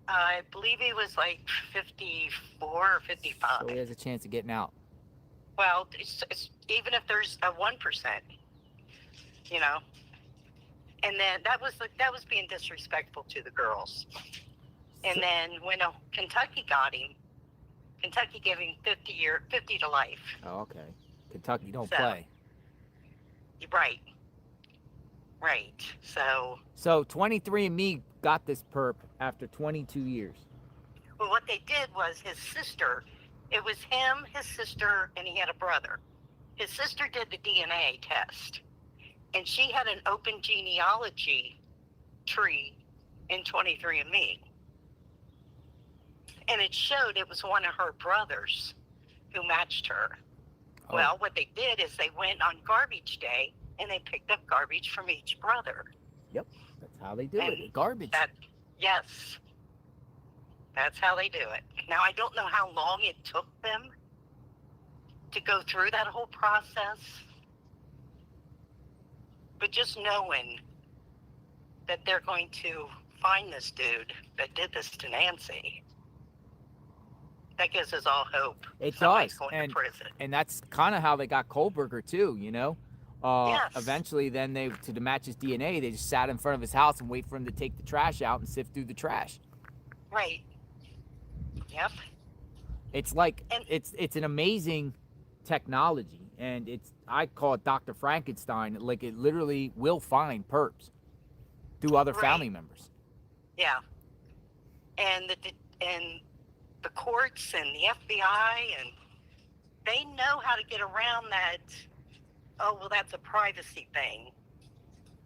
[SPEAKER 9] I believe he was like 54 or 55.
[SPEAKER 1] So he has a chance of getting out.
[SPEAKER 9] Well, it's, even if there's a 1%, you know. And then that was being disrespectful to the girls. And then when Kentucky got him, Kentucky gave him 50 to life.
[SPEAKER 1] Oh, okay. Kentucky don't play.
[SPEAKER 9] Right.
[SPEAKER 1] So 23andMe got this perp after 22 years.
[SPEAKER 9] Well, what they did was his sister, it was him, his sister, and he had a brother. His sister did the DNA test, and she had an open genealogy tree in 23andMe. And it showed it was one of her brothers who matched her.
[SPEAKER 1] Oh.
[SPEAKER 9] Well, what they did is they went on garbage day and they picked up garbage from each brother.
[SPEAKER 1] Yep, that's how they do it. Garbage.
[SPEAKER 9] Yes, that's how they do it. Now, I don't know how long it took them to go through that whole process, but just knowing that they're going to find this dude that did this to Nancy, that gives us all hope.
[SPEAKER 1] It
[SPEAKER 9] Somebody's
[SPEAKER 1] does,
[SPEAKER 9] going to prison.
[SPEAKER 1] and that's kind of how they got Kohlberger too. You know,
[SPEAKER 9] Yes.
[SPEAKER 1] eventually, then to match his DNA, they just sat in front of his house and wait for him to take the trash out and sift through the trash.
[SPEAKER 9] Right. Yep.
[SPEAKER 1] It's like it's an amazing technology, and I call it Dr. Frankenstein. Like, it literally will find perps through other family members.
[SPEAKER 9] Yeah. And the courts and the FBI, and they know how to get around that. Oh, well, that's a privacy thing.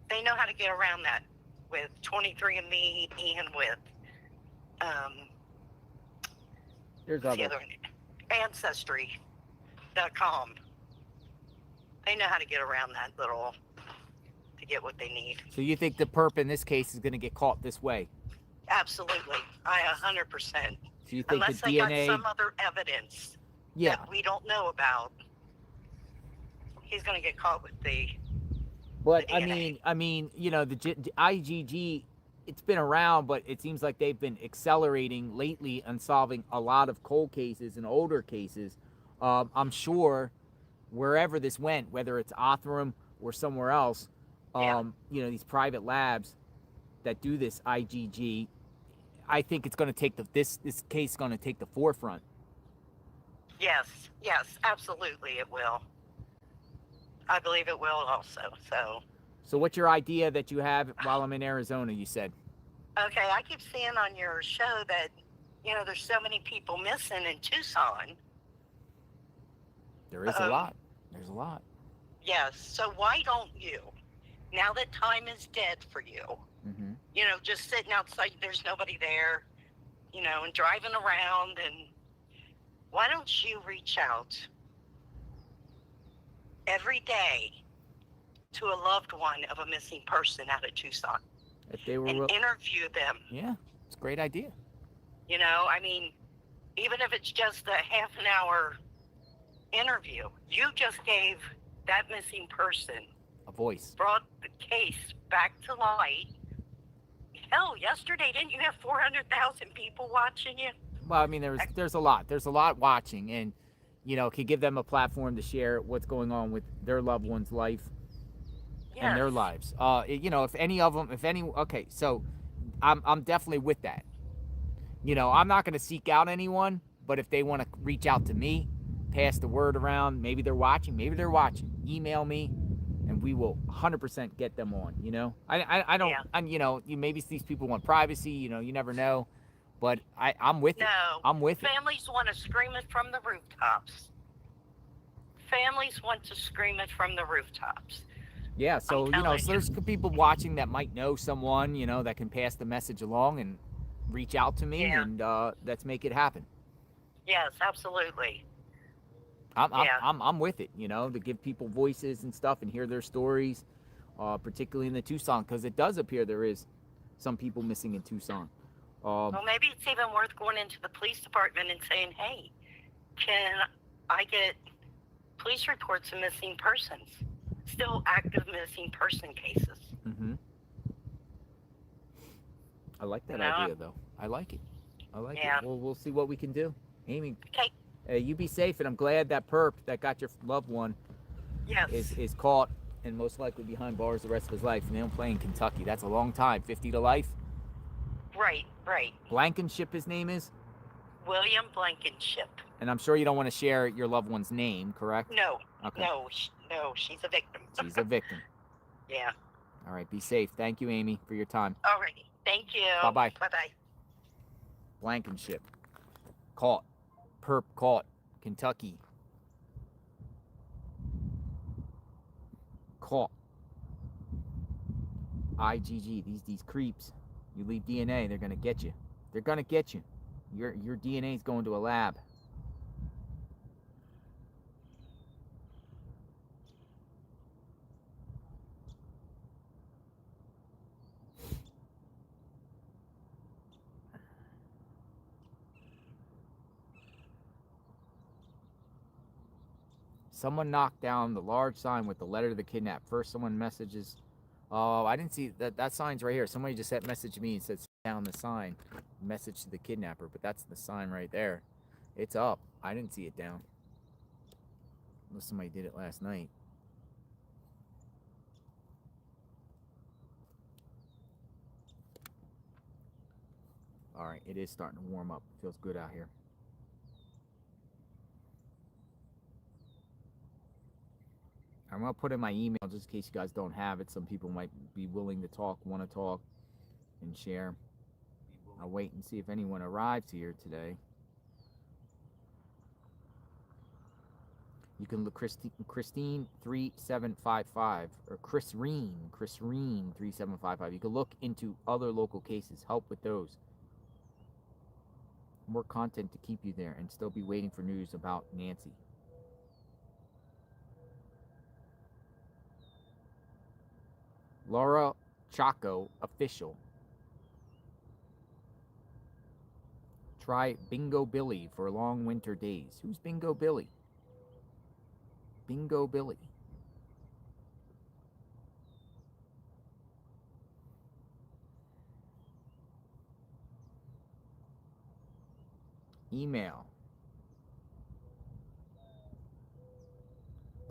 [SPEAKER 9] They know how to get around that with 23andMe and with
[SPEAKER 1] There's
[SPEAKER 9] the
[SPEAKER 1] other.
[SPEAKER 9] other one, Ancestry.com. They know how to get around that to get what they need.
[SPEAKER 1] So you think the perp in this case is going to get caught this way?
[SPEAKER 9] Absolutely. I 100%.
[SPEAKER 1] So you think
[SPEAKER 9] Unless
[SPEAKER 1] the
[SPEAKER 9] they
[SPEAKER 1] DNA?
[SPEAKER 9] got some other evidence that we don't know about, he's going to get caught with the.
[SPEAKER 1] But
[SPEAKER 9] the
[SPEAKER 1] I
[SPEAKER 9] DNA.
[SPEAKER 1] mean, you know, the IGG, it's been around, but it seems like they've been accelerating lately on solving a lot of cold cases and older cases. I'm sure wherever this went, whether it's Othram or somewhere else, you know, these private labs that do this IGG, I think it's going to take this case is going to take the forefront.
[SPEAKER 9] Yes, absolutely it will. I believe it will also.
[SPEAKER 1] So what's your idea that you have while I'm in Arizona, you said?
[SPEAKER 9] Okay, I keep seeing on your show that, you know, there's so many people missing in Tucson.
[SPEAKER 1] There is a lot. There's a lot.
[SPEAKER 9] Yes, so why don't you, now that time is dead for you, you know, just sitting outside, there's nobody there, you know, and driving around, and why don't you reach out every day to a loved one of a missing person out of Tucson
[SPEAKER 1] If they were
[SPEAKER 9] and interview them?
[SPEAKER 1] Yeah, it's a great idea.
[SPEAKER 9] You know, I mean, even if it's just a half an hour interview, you just gave that missing person
[SPEAKER 1] A voice.
[SPEAKER 9] brought the case back to light. Hell, yesterday, didn't you have 400,000 people watching you?
[SPEAKER 1] Well, I mean, there's a lot. There's a lot watching, and you know, could give them a platform to share what's going on with their loved one's life and their lives. You know, okay, so I'm definitely with that. You know, I'm not going to seek out anyone, but if they want to reach out to me, pass the word around, maybe they're watching, email me, and we will 100% get them on. You know, I don't, you know, maybe these people want privacy, you know, you never know, but I'm with it. I'm with it.
[SPEAKER 9] Families want to scream it from the rooftops. Families want to scream it from the rooftops.
[SPEAKER 1] Yeah, so, you know, so there's people watching that might know someone, you know, that can pass the message along and reach out to me, and let's make it happen.
[SPEAKER 9] Yes, absolutely.
[SPEAKER 1] I'm with it, you know, to give people voices and stuff and hear their stories, particularly in the Tucson, because it does appear there is some people missing in Tucson.
[SPEAKER 9] Well, maybe it's even worth going into the police department and saying, hey, can I get police reports of missing persons, still active missing person cases.
[SPEAKER 1] Mm-hmm. I like that
[SPEAKER 9] No.
[SPEAKER 1] idea, though. I like it. I like
[SPEAKER 9] Yeah.
[SPEAKER 1] it. Well, we'll see what we can do. Amy,
[SPEAKER 9] Okay.
[SPEAKER 1] you be safe, and I'm glad that perp that got your loved one
[SPEAKER 9] Yes.
[SPEAKER 1] is caught and most likely behind bars the rest of his life. And they don't play in Kentucky. That's a long time. 50 to life.
[SPEAKER 9] Right.
[SPEAKER 1] Blankenship, his name is?
[SPEAKER 9] William Blankenship.
[SPEAKER 1] And I'm sure you don't want to share your loved one's name, correct?
[SPEAKER 9] No.
[SPEAKER 1] Okay.
[SPEAKER 9] No, she's a victim.
[SPEAKER 1] She's a victim.
[SPEAKER 9] Yeah.
[SPEAKER 1] All right, be safe. Thank you, Amy, for your time.
[SPEAKER 9] All righty. Thank you.
[SPEAKER 1] Bye-bye.
[SPEAKER 9] Bye-bye.
[SPEAKER 1] Blankenship. Caught. Perp caught. Kentucky. Caught. IGG. These creeps. You leave DNA, they're gonna get you. They're gonna get you. Your DNA is going to a lab. Someone knocked down the large sign with the letter to the kidnap. First, someone messages. Oh, I didn't see that. That sign's right here. Somebody just sent message to me and said down the sign, message to the kidnapper. But that's the sign right there. It's up. I didn't see it down. Unless somebody did it last night. All right, it is starting to warm up. Feels good out here. I'm going to put in my email just in case you guys don't have it. Some people might be willing to talk, want to talk, and share. I'll wait and see if anyone arrives here today. You can look Christine 3755 or Chrisreen 3755. You can look into other local cases, help with those. More content to keep you there and still be waiting for news about Nancy. Laura Chaco official. Try Bingo Billy for long winter days. Who's Bingo Billy? Bingo Billy. Email.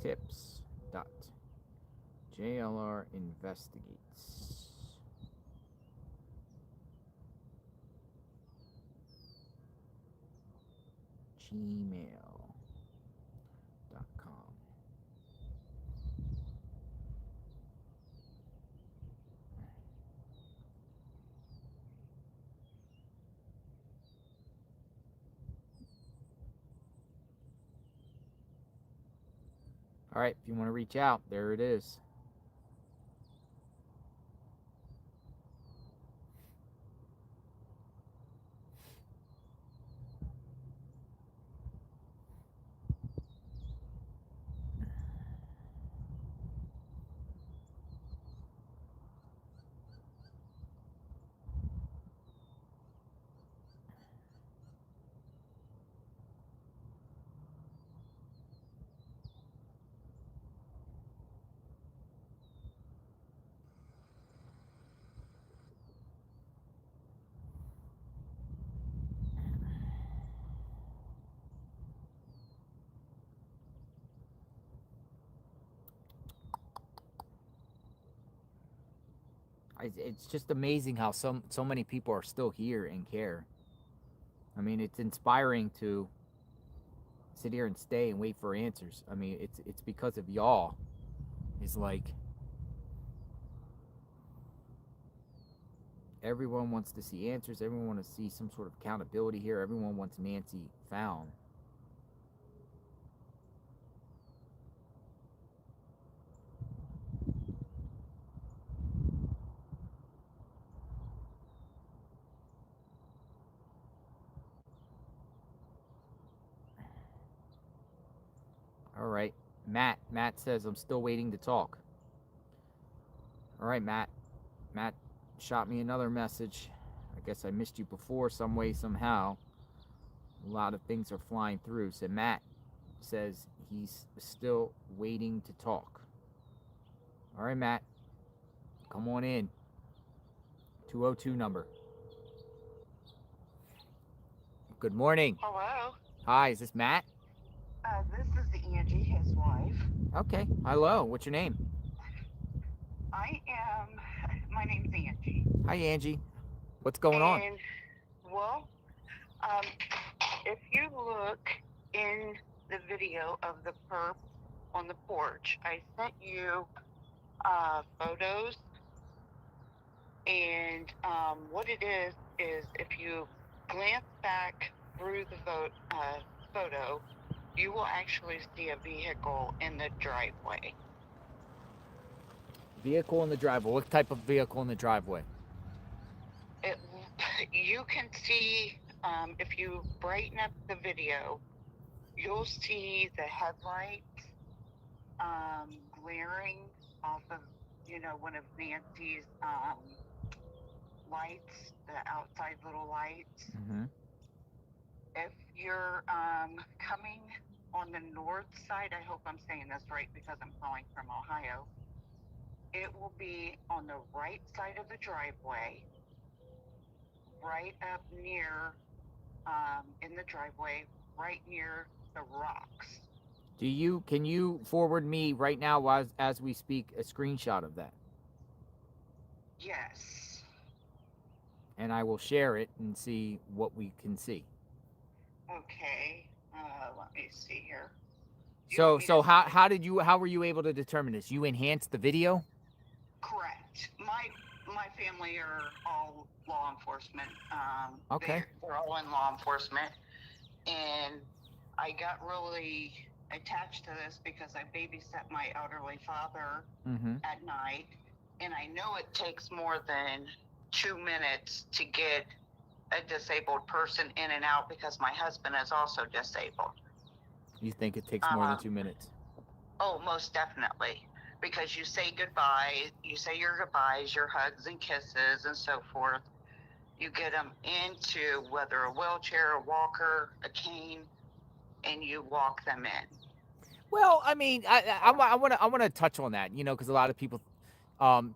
[SPEAKER 1] tips.jlrinvestigates. gmail.com. All right, if you want to reach out, there it is. It's just amazing how so many people are still here and care. I mean, it's inspiring to sit here and stay and wait for answers. I mean, it's because of y'all. It's like everyone wants to see answers. Everyone wants to see some sort of accountability here. Everyone wants Nancy found. All right, Matt says I'm still waiting to talk. All right, Matt shot me another message. I guess I missed you before some way, somehow. A lot of things are flying through. So Matt says he's still waiting to talk. All right, Matt. Come on in. 202 number. Good morning.
[SPEAKER 9] Hello.
[SPEAKER 1] Hi, is this Matt?
[SPEAKER 9] This is Angie, his wife.
[SPEAKER 1] Okay. Hello. What's your name?
[SPEAKER 9] My name's Angie.
[SPEAKER 1] Hi, Angie. What's going on?
[SPEAKER 9] And, well, if you look in the video of the perp on the porch, I sent you photos. And what it is if you glance back through the photo, you will actually see a vehicle in the driveway.
[SPEAKER 1] Vehicle in the driveway. What type of vehicle in the driveway?
[SPEAKER 9] You can see, if you brighten up the video, you'll see the headlights glaring off of, one of Nancy's lights, the outside little lights.
[SPEAKER 1] Mm-hmm.
[SPEAKER 9] If you're coming on the north side, I hope I'm saying this right because I'm calling from Ohio, it will be on the right side of the driveway, right up near, in the driveway, right near the rocks.
[SPEAKER 1] Can you forward me right now as we speak a screenshot of that?
[SPEAKER 9] Yes.
[SPEAKER 1] And I will share it and see what we can see.
[SPEAKER 9] Okay. Let me see here.
[SPEAKER 1] So how were you able to determine this? You enhanced the video?
[SPEAKER 9] Correct. My family are all law enforcement.
[SPEAKER 1] Okay.
[SPEAKER 9] They're all in law enforcement, and I got really attached to this because I babysat my elderly father at night, and I know it takes more than 2 minutes to get a disabled person in and out because my husband is also disabled.
[SPEAKER 1] You think it takes more than 2 minutes?
[SPEAKER 9] Oh, most definitely. Because you say goodbye, you say your goodbyes, your hugs and kisses and so forth. You get them into whether a wheelchair, a walker, a cane, and you walk them in.
[SPEAKER 1] Well, I mean, I want to touch on that, because a lot of people, some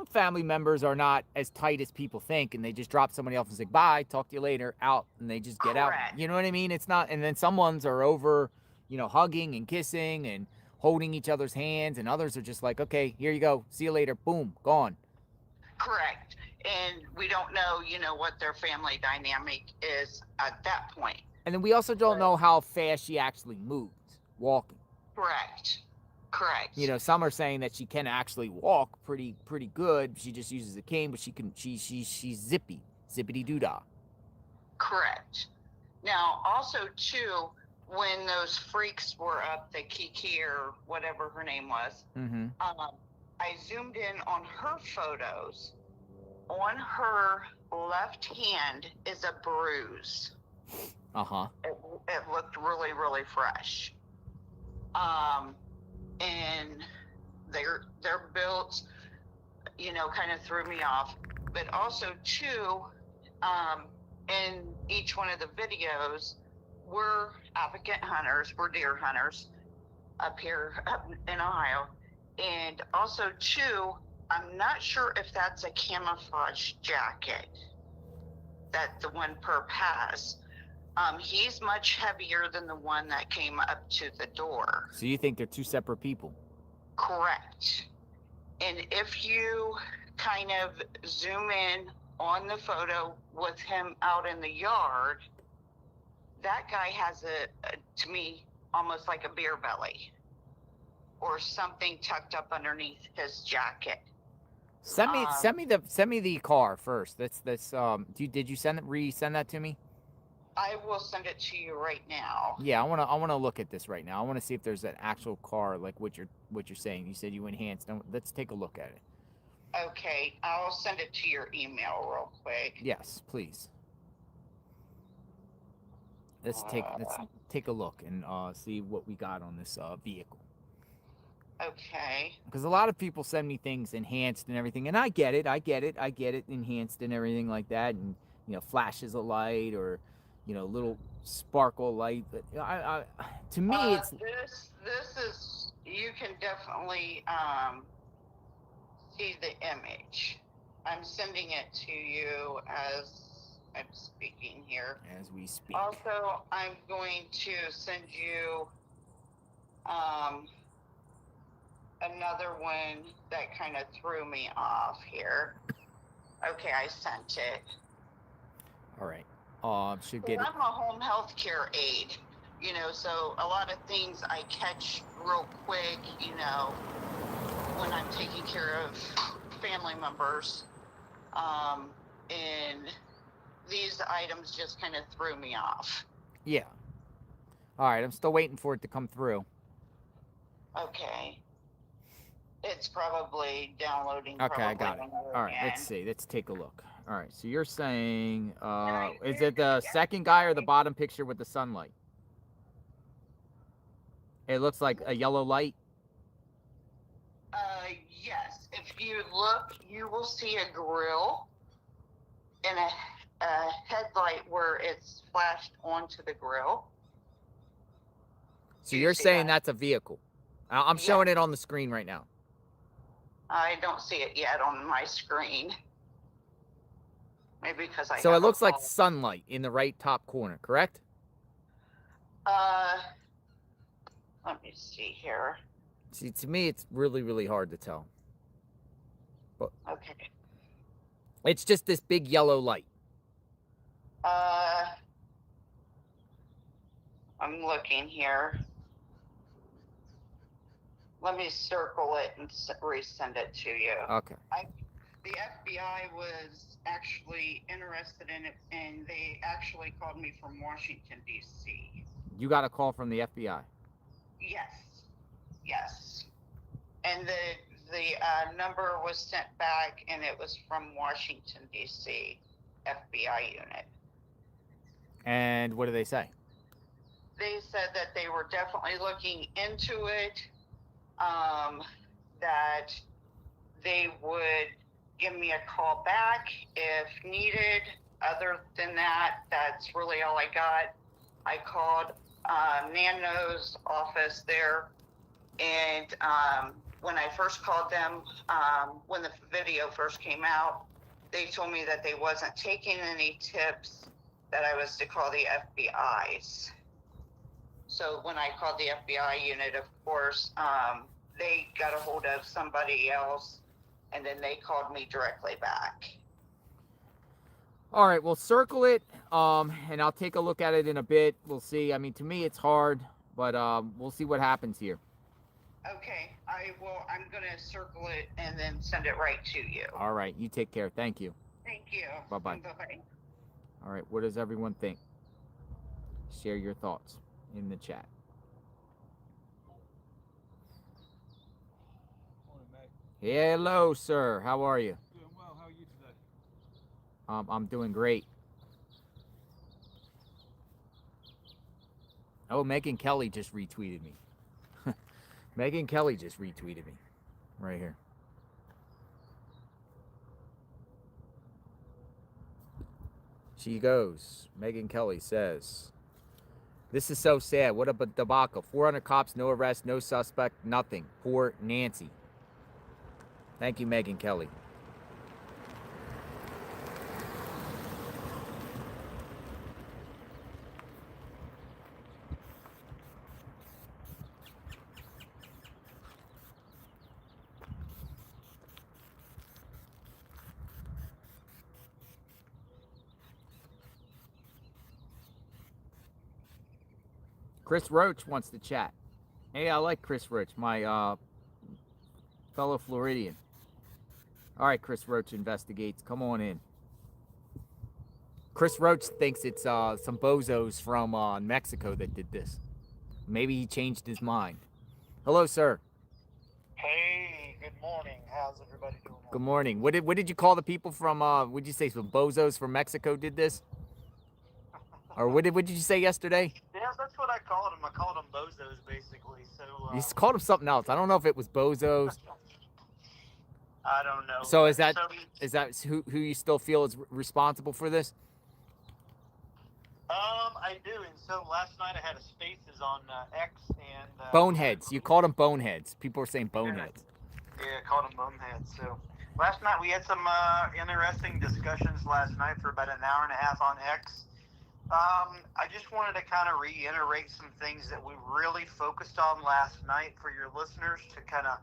[SPEAKER 1] family members are not as tight as people think, and they just drop somebody else and say bye, talk to you later, out, and they just get out. You know what I mean? It's not, and then some ones are over, hugging and kissing and holding each other's hands, and others are just like, okay, here you go, see you later, boom, gone.
[SPEAKER 9] Correct. And we don't know, what their family dynamic is at that point.
[SPEAKER 1] And then we also don't know how fast she actually moves walking.
[SPEAKER 9] Correct.
[SPEAKER 1] Some are saying that she can actually walk pretty good. She just uses a cane, but she's zippity doo-dah.
[SPEAKER 9] Correct. Now, also too, when those freaks were up, the Kiki or whatever her name was, I zoomed in on her photos. On her left hand is a bruise. It looked really, really fresh. And their built, kind of threw me off. But also too, in each one of the videos, we're advocate hunters, we're deer hunters up here in Ohio. And also too, I'm not sure if that's a camouflage jacket that the one perp has. He's much heavier than the one that came up to the door.
[SPEAKER 1] So you think they're two separate people?
[SPEAKER 9] Correct. And if you kind of zoom in on the photo with him out in the yard, that guy has to me, almost like a beer belly or something tucked up underneath his jacket.
[SPEAKER 1] Send me the car first. Did you resend that to me?
[SPEAKER 9] I will send it to you right now.
[SPEAKER 1] Yeah, I wanna look at this right now. I wanna see if there's an actual car like what you're saying. You said you enhanced. Let's take a look at it.
[SPEAKER 9] Okay, I'll send it to your email real quick.
[SPEAKER 1] Yes, please. Let's take a look and see what we got on this vehicle.
[SPEAKER 9] Okay.
[SPEAKER 1] Because a lot of people send me things enhanced and everything, and I get it, enhanced and everything like that, and flashes of light or little sparkle light. But to me, it's
[SPEAKER 9] This is, you can definitely see the image. I'm sending it to you as I'm speaking here.
[SPEAKER 1] as we speak.
[SPEAKER 9] Also, I'm going to send you another one that kind of threw me off here. Okay, I sent it.
[SPEAKER 1] All right. Should get it.
[SPEAKER 9] I'm a home health care aide, you know, so a lot of things I catch real quick, you know, when I'm taking care of family members. And these items just kind of threw me off.
[SPEAKER 1] Yeah. All right. I'm still waiting for it to come through.
[SPEAKER 9] Okay. It's probably downloading.
[SPEAKER 1] Okay, I got it. All right. Let's see. Let's take a look. All right. So you're saying, is it the second guy or the bottom picture with the sunlight? It looks like a yellow light.
[SPEAKER 9] Yes. If you look, you will see a grill and a headlight where it's flashed onto the grill.
[SPEAKER 1] So you're saying that's a vehicle. I'm showing it on the screen right now.
[SPEAKER 9] I don't see it yet on my screen. Maybe because I.
[SPEAKER 1] So it looks like sunlight in the right top corner, correct?
[SPEAKER 9] Let me see here.
[SPEAKER 1] See, to me, it's really, really hard to tell. But
[SPEAKER 9] okay.
[SPEAKER 1] It's just this big yellow light.
[SPEAKER 9] I'm looking here. Let me circle it and resend it to you.
[SPEAKER 1] Okay.
[SPEAKER 9] The FBI was actually interested in it, and they actually called me from Washington, D.C.
[SPEAKER 1] You got a call from the FBI?
[SPEAKER 9] Yes. And the number was sent back, and it was from Washington, D.C. FBI unit.
[SPEAKER 1] And what did they say?
[SPEAKER 9] They said that they were definitely looking into it, that they would give me a call back if needed. Other than that, that's really all I got. I called NANCYS office there, and when I first called them, when the video first came out, they told me that they wasn't taking any tips, that I was to call the FBI's. So when I called the FBI unit, of course, they got a hold of somebody else, and then they called me directly back.
[SPEAKER 1] All right, well, circle it, and I'll take a look at it in a bit. We'll see. I mean, to me, it's hard, but we'll see what happens here.
[SPEAKER 9] Okay, I will. I'm going to circle it and then send it right to you.
[SPEAKER 1] All right, you take care. Thank you.
[SPEAKER 9] Thank you.
[SPEAKER 1] Bye-bye.
[SPEAKER 9] Bye-bye.
[SPEAKER 1] All right, what does everyone think? Share your thoughts in the chat. Hello, sir. How are you?
[SPEAKER 5] Doing well. How are you today?
[SPEAKER 1] I'm doing great. Oh, Megan Kelly just retweeted me. Megan Kelly just retweeted me. Right here. She goes. Megan Kelly says, "This is so sad. What a debacle. 400 cops, no arrest, no suspect, nothing. Poor Nancy." Thank you, Megan Kelly. Chris Roach wants to chat. Hey, I like Chris Roach, my fellow Floridian. All right, Chris Roach investigates. Come on in. Chris Roach thinks it's some bozos from Mexico that did this. Maybe he changed his mind. Hello, sir.
[SPEAKER 10] Hey, good morning. How's everybody doing?
[SPEAKER 1] Good morning. What did you call the people from? What did you say? Some bozos from Mexico did this? Or what did you say yesterday?
[SPEAKER 10] Yeah, that's what I called them. I called them bozos, basically. So
[SPEAKER 1] You called them something else. I don't know if it was bozos.
[SPEAKER 10] I don't know.
[SPEAKER 1] So is that who you still feel is responsible for this?
[SPEAKER 10] I do. And so last night I had a Spaces on X and
[SPEAKER 1] Boneheads. You called them boneheads. People are saying boneheads.
[SPEAKER 10] Yeah, called them boneheads. So last night we had some interesting discussions last night for about an hour and a half on X. I just wanted to kind of reiterate some things that we really focused on last night for your listeners to kind of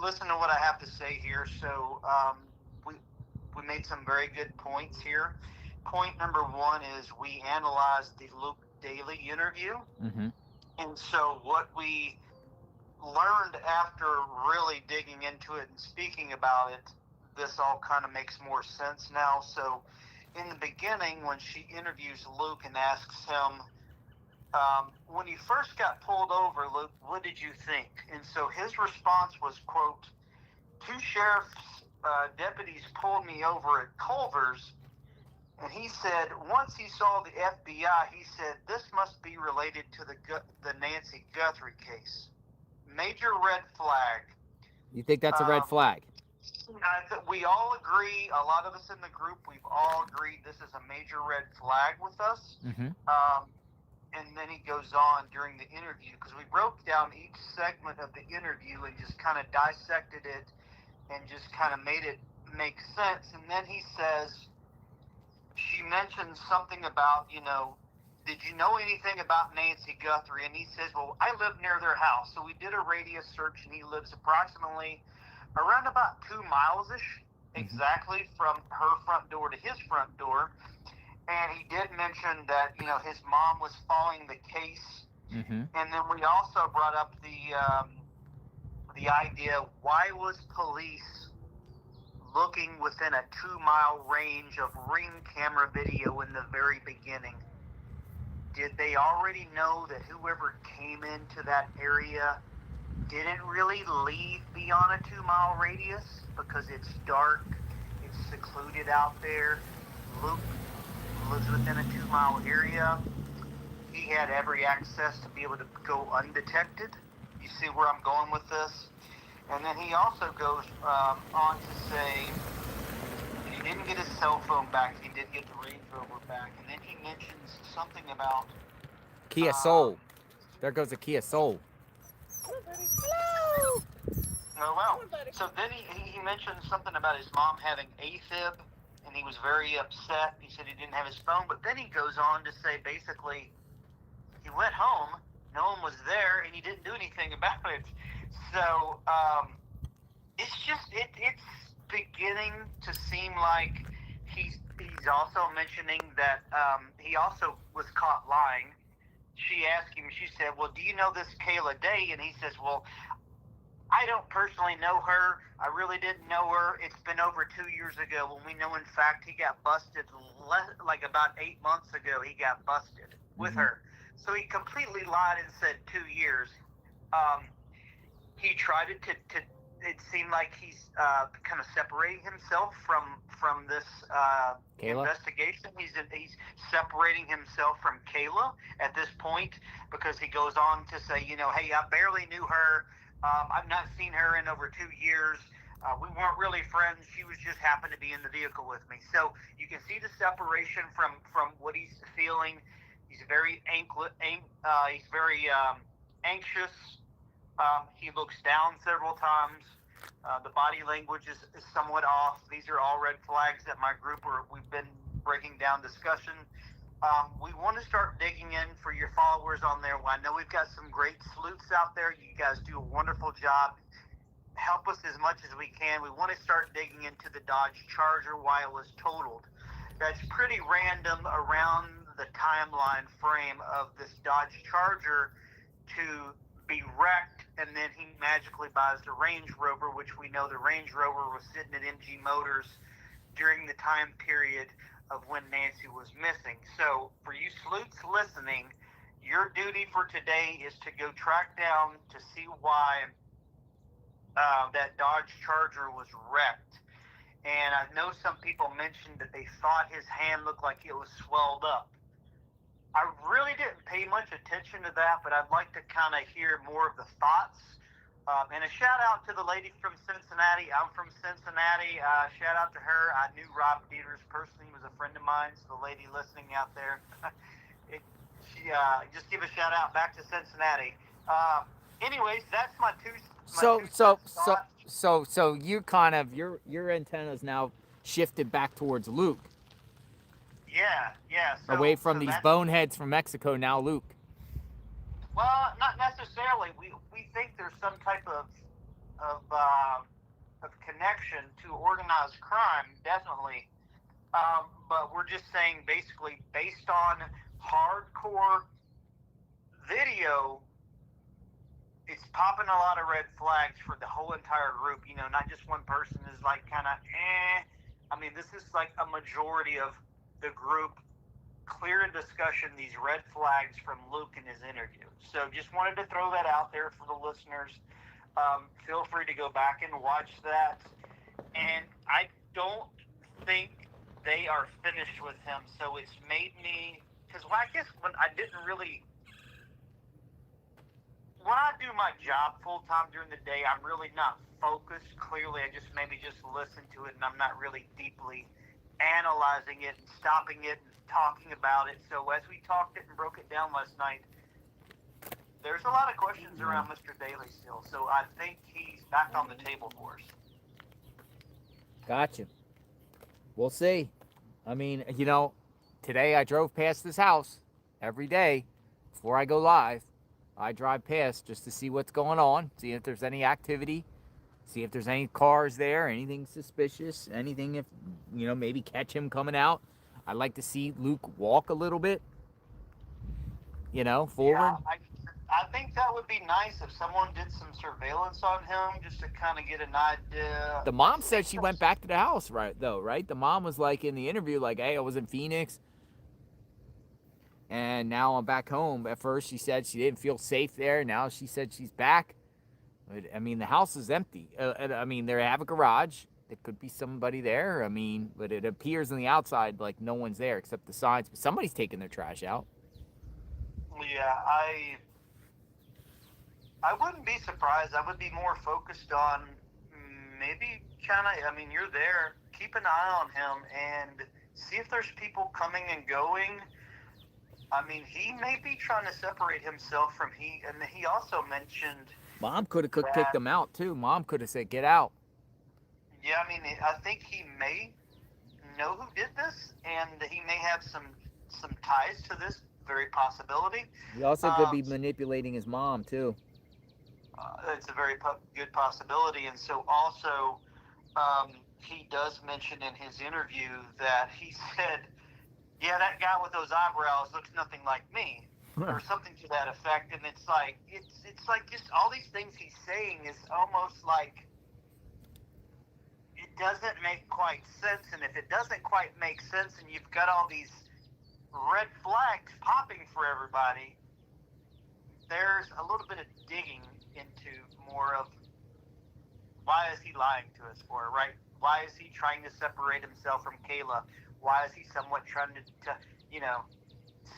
[SPEAKER 10] listen to what I have to say here. So we made some very good points here. Point number one is we analyzed the Luke Daly interview.
[SPEAKER 1] Mm-hmm.
[SPEAKER 10] And so what we learned after really digging into it and speaking about it, this all kind of makes more sense now. So in the beginning, when she interviews Luke and asks him, when you first got pulled over, Luke, what did you think? And so his response was, quote, two sheriff's deputies pulled me over at Culver's, and he said once he saw the FBI, he said this must be related to the Nancy Guthrie case. Major red flag.
[SPEAKER 1] You think that's a red flag?
[SPEAKER 10] We all agree, a lot of us in the group, we've all agreed this is a major red flag with us.
[SPEAKER 1] Mm-hmm.
[SPEAKER 10] And then he goes on during the interview, because we broke down each segment of the interview and just kind of dissected it and just kind of made it make sense. And then he says, she mentions something about, did you know anything about Nancy Guthrie? And he says, well, I live near their house. So we did a radius search, and he lives approximately around about 2 miles-ish, exactly from her front door to his front door. And he did mention that, his mom was following the case.
[SPEAKER 1] Mm-hmm.
[SPEAKER 10] And then we also brought up the idea, why was police looking within a 2-mile range of Ring camera video in the very beginning? Did they already know that whoever came into that area didn't really leave beyond a 2-mile radius because it's dark, it's secluded out there? Luke lives within a 2-mile area. He had every access to be able to go undetected. You see where I'm going with this? And then he also goes on to say he didn't get his cell phone back. He did get the Range Rover back. And then he mentions something about
[SPEAKER 1] Kia Soul. There goes a Kia Soul.
[SPEAKER 10] Hello. Oh, wow. So then he mentioned something about his mom having AFib, and he was very upset. He said he didn't have his phone. But then he goes on to say basically he went home, no one was there, and he didn't do anything about it. So it's just it's beginning to seem like he's also mentioning that he also was caught lying. She asked him, she said, well, do you know this Kayla Day? And he says, well, I don't personally know her. I really didn't know her. It's been over 2 years ago when we know, in fact, he got busted like about 8 months ago. He got busted with her. So he completely lied and said 2 years. He tried it to it seemed like he's kind of separating himself from this investigation. He's separating himself from Kayla at this point, because he goes on to say, hey, I barely knew her. I've not seen her in over 2 years. We weren't really friends. She was just happened to be in the vehicle with me. So you can see the separation from what he's feeling. He's very anxious. He looks down several times. The body language is somewhat off. These are all red flags that my group we've been breaking down discussion. We want to start digging in for your followers on there. I know we've got some great sleuths out there. You guys do a wonderful job. Help us as much as we can. We want to start digging into the Dodge Charger, why it was totaled. That's pretty random around the timeline frame of this Dodge Charger to be wrecked, and then he magically buys the Range Rover, which we know the Range Rover was sitting at MG Motors during the time period of when Nancy was missing. So for you sleuths listening, your duty for today is to go track down to see why that Dodge Charger was wrecked. And I know some people mentioned that they thought his hand looked like it was swelled up. I really didn't pay much attention to that, but I'd like to kind of hear more of the thoughts And a shout out to the lady from Cincinnati. I'm from Cincinnati. Shout out to her. I knew Rob Dieters personally. He was a friend of mine. So the lady listening out there, just give a shout out back to Cincinnati. Anyways, that's my two.
[SPEAKER 1] So you kind of your antenna's now shifted back towards Luke.
[SPEAKER 10] Yeah.
[SPEAKER 1] Away from these boneheads from Mexico, now Luke.
[SPEAKER 10] Well, not necessarily. We think there's some type of connection to organized crime, definitely. But we're just saying, basically, based on hardcore video, it's popping a lot of red flags for the whole entire group. You know, not just one person is like kind of I mean, this is like a majority of the group clear in discussion these red flags from Luke in his interview. So just wanted to throw that out there for the listeners. Feel free to go back and watch that. And I don't think they are finished with him. So it's made me, because I guess when I didn't really, when I do my job full time during the day, I'm really not focused clearly. I just maybe just listen to it, and I'm not really deeply analyzing it and stopping it and talking about it. So as we talked it and broke it down last night, there's a lot of questions around Mr. Daly still. So I think he's back on the table for us.
[SPEAKER 1] Gotcha. We'll see. I mean, you know, today I drove past this house every day before I go live. I drive past just to see what's going on, see if there's any activity, see if there's any cars there, anything suspicious, anything, if, you know, maybe catch him coming out. I'd like to see Luke walk a little bit, you know, forward.
[SPEAKER 10] Yeah, I think that would be nice if someone did some surveillance on him just to kind of get an idea.
[SPEAKER 1] The mom said she went back to the house, right? The mom was like in the interview, like, hey, I was in Phoenix, and now I'm back home. At first, she said she didn't feel safe there. Now she said she's back. I mean, the house is empty. I mean, they have a garage. There could be somebody there. I mean, but it appears on the outside like no one's there except the signs. But somebody's taking their trash out.
[SPEAKER 10] Yeah, I wouldn't be surprised. I would be more focused on maybe kind of, I mean, you're there. Keep an eye on him and see if there's people coming and going. I mean, he may be trying to separate himself from and he also mentioned...
[SPEAKER 1] Mom could have kicked him out, too. Mom could have said, get out.
[SPEAKER 10] Yeah, I mean, I think he may know who did this, and he may have some ties to this very possibility.
[SPEAKER 1] He also could be manipulating his mom, too.
[SPEAKER 10] It's a very good possibility. And so also, he does mention in his interview that he said, yeah, that guy with those eyebrows looks nothing like me, or something to that effect. And it's like just all these things he's saying is almost like it doesn't make quite sense. And if it doesn't quite make sense, and you've got all these red flags popping for everybody, there's a little bit of digging into more of why is he lying to us for, right? Why is he trying to separate himself from Kayla? Why is he somewhat trying to you know,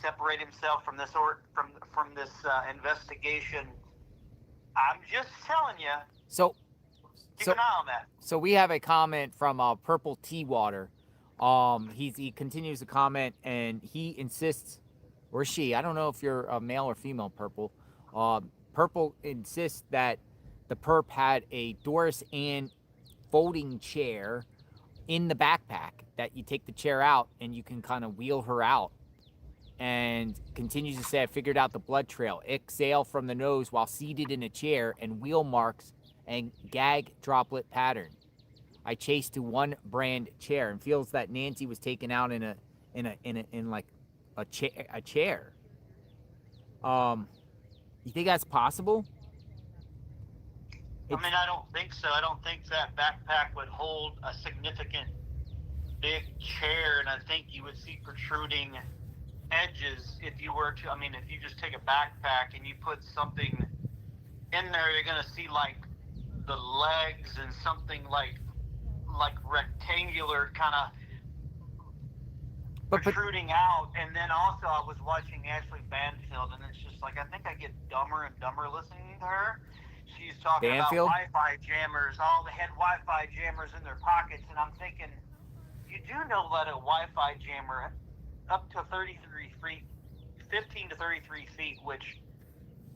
[SPEAKER 10] separate himself from this from this investigation? I'm just telling you.
[SPEAKER 1] So
[SPEAKER 10] keep an eye on that.
[SPEAKER 1] So we have a comment from Purple Tea Water. He continues to comment, and he insists, or she, I don't know if you're a male or female, Purple. Purple insists that the perp had a Doris Ann folding chair in the backpack, that you take the chair out and you can kind of wheel her out. And continues to say, I figured out the blood trail. Exhale from the nose while seated in a chair, and wheel marks and gag droplet pattern. I chased to one brand chair, and feels that Nancy was taken out in a chair. You think that's possible?
[SPEAKER 10] I mean, I don't think so. I don't think that backpack would hold a significant big chair, and I think you would see protruding edges if you were to, I mean, if you just take a backpack and you put something in there, you're going to see like the legs and something like rectangular kind of protruding out. And then also I was watching Ashley Banfield, and it's just like, I think I get dumber and dumber listening to her. she's talking
[SPEAKER 1] Banfield?
[SPEAKER 10] about Wi-Fi jammers. All they had Wi-Fi jammers in their pockets, and I'm thinking, you do know that a Wi-Fi jammer up to 33 feet, 15 to 33 feet, which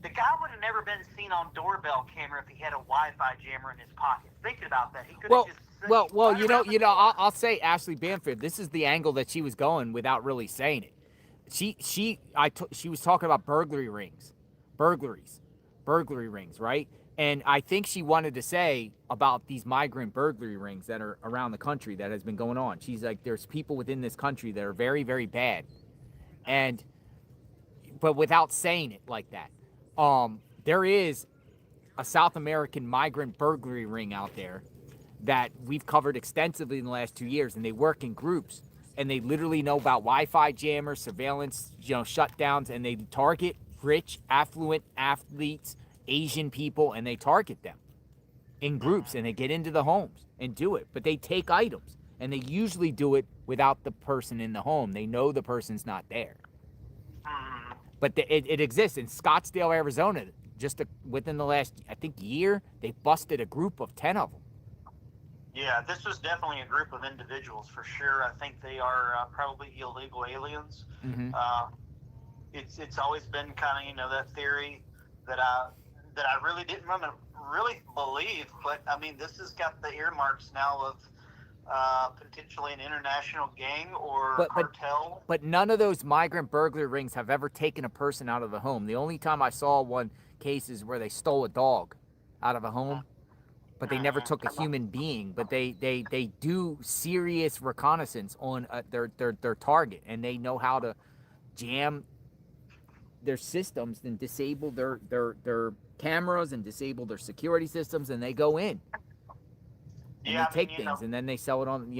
[SPEAKER 10] the guy would have never been seen on doorbell camera if he had a Wi-Fi jammer in his pocket. Thinking about that, he could have just
[SPEAKER 1] Well,
[SPEAKER 10] right around the door.
[SPEAKER 1] I'll say Ashley Banfield. This is the angle that she was going without really saying it. She was talking about burglary rings, burglary rings, right? And I think she wanted to say about these migrant burglary rings that are around the country that has been going on. She's like, there's people within this country that are very, very bad, but without saying it like that. There is a South American migrant burglary ring out there that we've covered extensively in the last 2 years, and they work in groups, and they literally know about Wi-Fi jammers, surveillance, shutdowns, and they target rich, affluent athletes, Asian people, and they target them in groups, and they get into the homes and do it. But they take items, and they usually do it without the person in the home. They know the person's not there. But it exists in Scottsdale, Arizona. Just within the last, I think, year, they busted a group of 10 of them.
[SPEAKER 10] Yeah, this was definitely a group of individuals for sure. I think they are probably illegal aliens.
[SPEAKER 1] Mm-hmm.
[SPEAKER 10] It's always been kind of that theory that I really didn't really believe, but I mean, this has got the earmarks now of potentially an international gang or cartel.
[SPEAKER 1] But none of those migrant burglary rings have ever taken a person out of the home. The only time I saw one case is where they stole a dog out of a home, but they never took a human being. But they do serious reconnaissance on their target, and they know how to jam their systems and disable their cameras and disable their security systems, and they go in. And they take things, and then they sell it on,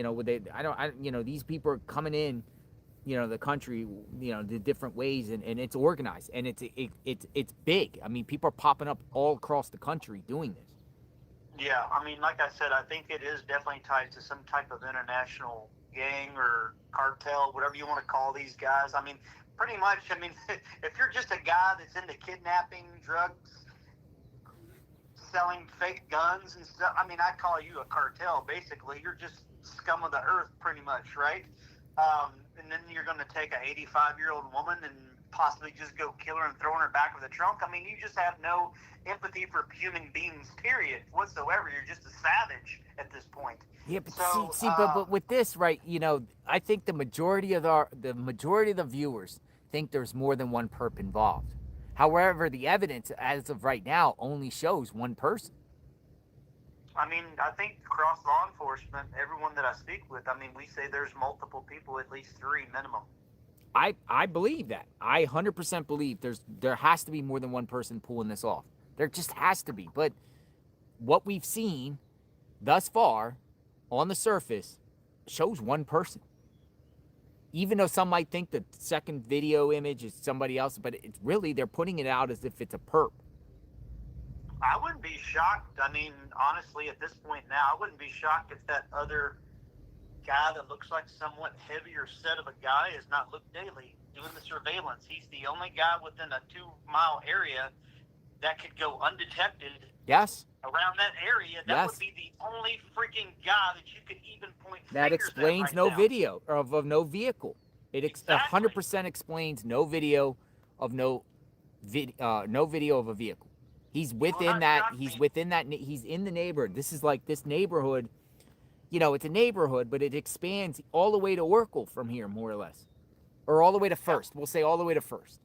[SPEAKER 1] these people are coming in, the country, the different ways, and it's organized, and it's big. I mean, people are popping up all across the country doing this.
[SPEAKER 10] Yeah, I mean, like I said, I think it is definitely tied to some type of international gang or cartel, whatever you want to call these guys. I mean, pretty much, if you're just a guy that's into kidnapping, drugs, selling fake guns and stuff, I call you a cartel, basically. You're just scum of the earth, pretty much, right? And then you're going to take a 85-year-old woman and possibly just go kill her and throw her in the back of the trunk. You just have no empathy for human beings, period, whatsoever. You're just a savage at this point.
[SPEAKER 1] Yeah, but but with this, right, I think the majority of the viewers think there's more than one perp involved. However, the evidence as of right now only shows one person.
[SPEAKER 10] I think across law enforcement, everyone that I speak with, we say there's multiple people, at least 3 minimum.
[SPEAKER 1] I believe that. I 100% believe there has to be more than one person pulling this off. There just has to be. But what we've seen thus far on the surface shows one person. Even though some might think the second video image is somebody else, but it's really, they're putting it out as if it's a perp.
[SPEAKER 10] I wouldn't be shocked. Honestly, at this point now, I wouldn't be shocked if that other guy that looks like somewhat heavier set of a guy is not Luke Daly doing the surveillance. He's the only guy within a 2-mile area that could go undetected.
[SPEAKER 1] Yes.
[SPEAKER 10] Around that area, that would be the only freaking guy that you could even point fingers
[SPEAKER 1] that explains
[SPEAKER 10] at
[SPEAKER 1] no
[SPEAKER 10] now.
[SPEAKER 1] video of no vehicle. It 100% explains no video of no video of a vehicle. He's within that. He's within that. He's in the neighborhood. This is like this neighborhood. It's a neighborhood, but it expands all the way to Oracle from here, more or less, or all the way to First. We'll say all the way to First,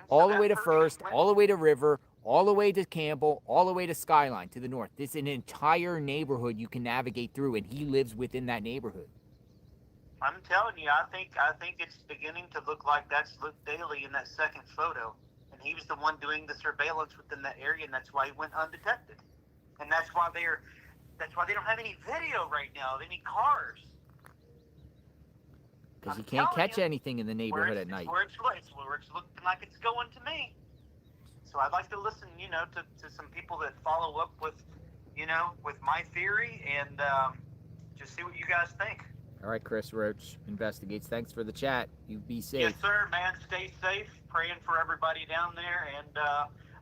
[SPEAKER 1] all the way to First, all the way to River, all the way to Campbell, all the way to Skyline to the north. This is an entire neighborhood you can navigate through, and he lives within that neighborhood.
[SPEAKER 10] I'm telling you, I think it's beginning to look like that's Luke Daly in that second photo, and he was the one doing the surveillance within that area, and that's why he went undetected, and that's why they don't have any video right now of any cars.
[SPEAKER 1] Because you can't catch anything in the neighborhood at night.
[SPEAKER 10] Where it's looking like it's going to me. So I'd like to listen, to some people that follow up with my theory and just see what you guys think.
[SPEAKER 1] All right, Chris Roach investigates. Thanks for the chat. You be safe.
[SPEAKER 10] Yes, sir, man. Stay safe. Praying for everybody down there. And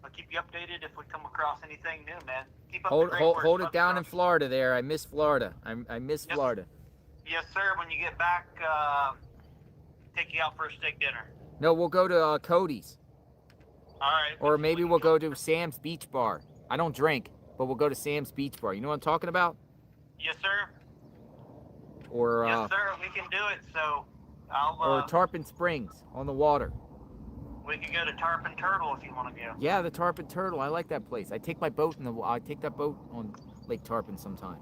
[SPEAKER 10] I'll keep you updated if we come across anything new, man. Keep up the great work.
[SPEAKER 1] Hold it
[SPEAKER 10] Love
[SPEAKER 1] down
[SPEAKER 10] you,
[SPEAKER 1] in Florida there. I miss Florida. I miss
[SPEAKER 10] Yes.
[SPEAKER 1] Florida.
[SPEAKER 10] Yes, sir. When you get back, take you out for a steak dinner.
[SPEAKER 1] No, we'll go to Cody's.
[SPEAKER 10] All right.
[SPEAKER 1] Or maybe we'll go to Sam's Beach Bar. I don't drink, but we'll go to Sam's Beach Bar. You know what I'm talking about?
[SPEAKER 10] Yes, sir.
[SPEAKER 1] Or
[SPEAKER 10] Yes, sir. We can do it. So I'll.
[SPEAKER 1] or Tarpon Springs on the water.
[SPEAKER 10] We can go to Tarpon Turtle if you want to go.
[SPEAKER 1] Yeah, the Tarpon Turtle. I like that place. I take that boat on Lake Tarpon sometime.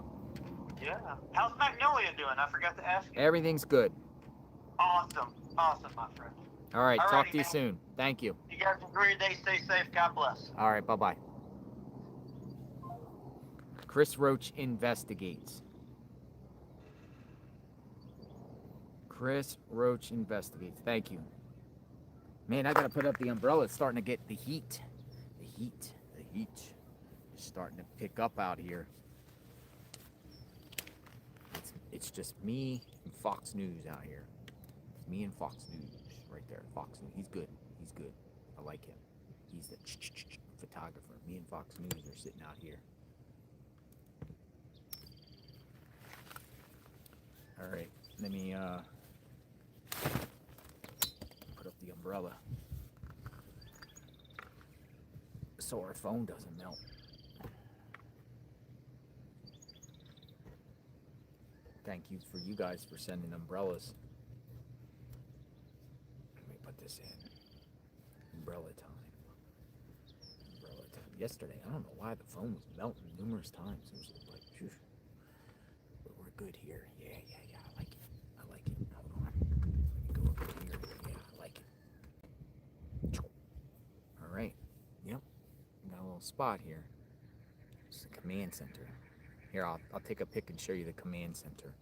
[SPEAKER 10] Yeah. How's Magnolia doing? I forgot to ask you.
[SPEAKER 1] Everything's good.
[SPEAKER 10] Awesome. Awesome, my friend.
[SPEAKER 1] All right,
[SPEAKER 10] Alrighty,
[SPEAKER 1] talk to you
[SPEAKER 10] man.
[SPEAKER 1] soon. Thank you.
[SPEAKER 10] You guys have a great day. Stay safe. God bless.
[SPEAKER 1] All right, bye-bye. Chris Roach investigates. Chris Roach investigates. Thank you. Man, I gotta put up the umbrella. It's starting to get the heat. The heat is starting to pick up out here. It's just me and Fox News out here. It's me and Fox News right there. Fox News. He's good. He's good. I like him. He's the photographer. Me and Fox News are sitting out here. All right, let me put up the umbrella so our phone doesn't melt. Thank you for you guys for sending umbrellas. Let me put this in. Umbrella time. Umbrella time. Yesterday, I don't know why the phone was melting numerous times. It was like, phew. But we're good here. Yeah. I like it. Hold on. Let me go over here. Yeah, I like it. All right. Yep. Got a little spot here. It's the command center. Here, I'll take a pic and show you the command center.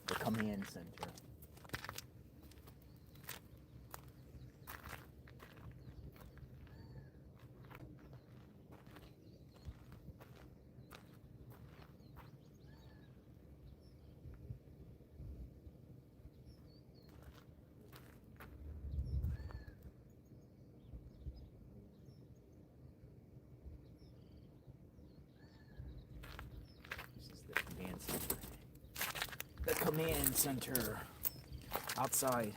[SPEAKER 1] The command center. The command center outside.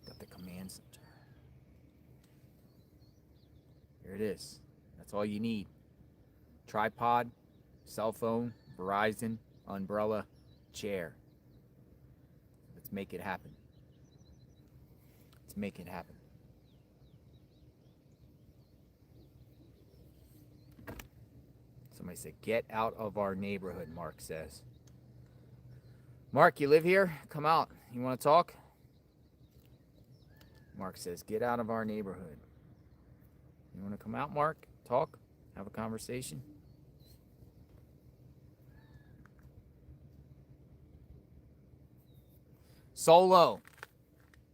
[SPEAKER 1] Got the command center. Here it is. That's all you need. Tripod, cell phone, Verizon, umbrella, chair. Let's make it happen. Let's make it happen. Somebody said, get out of our neighborhood, Mark says. Mark, you live here? Come out. You want to talk? Mark says, get out of our neighborhood. You want to come out, Mark? Talk? Have a conversation? Solo.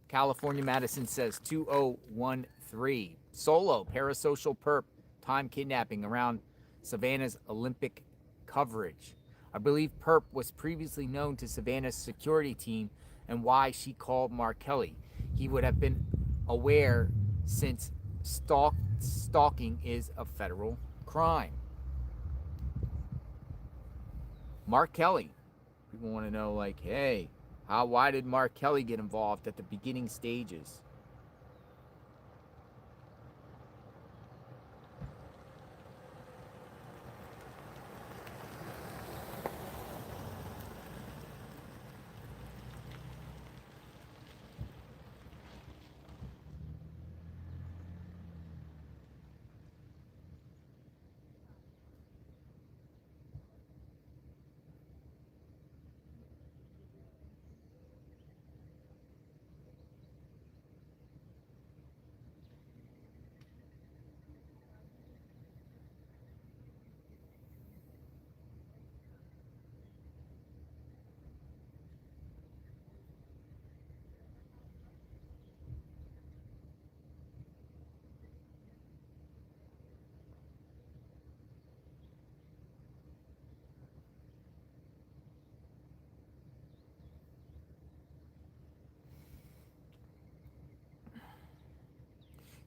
[SPEAKER 1] California Madison says 2013. Solo, parasocial perp, time kidnapping around Savannah's Olympic coverage. I believe Perp was previously known to Savannah's security team and why she called Mark Kelly. He would have been aware since stalking is a federal crime. Mark Kelly. People want to know, like, hey, why did Mark Kelly get involved at the beginning stages?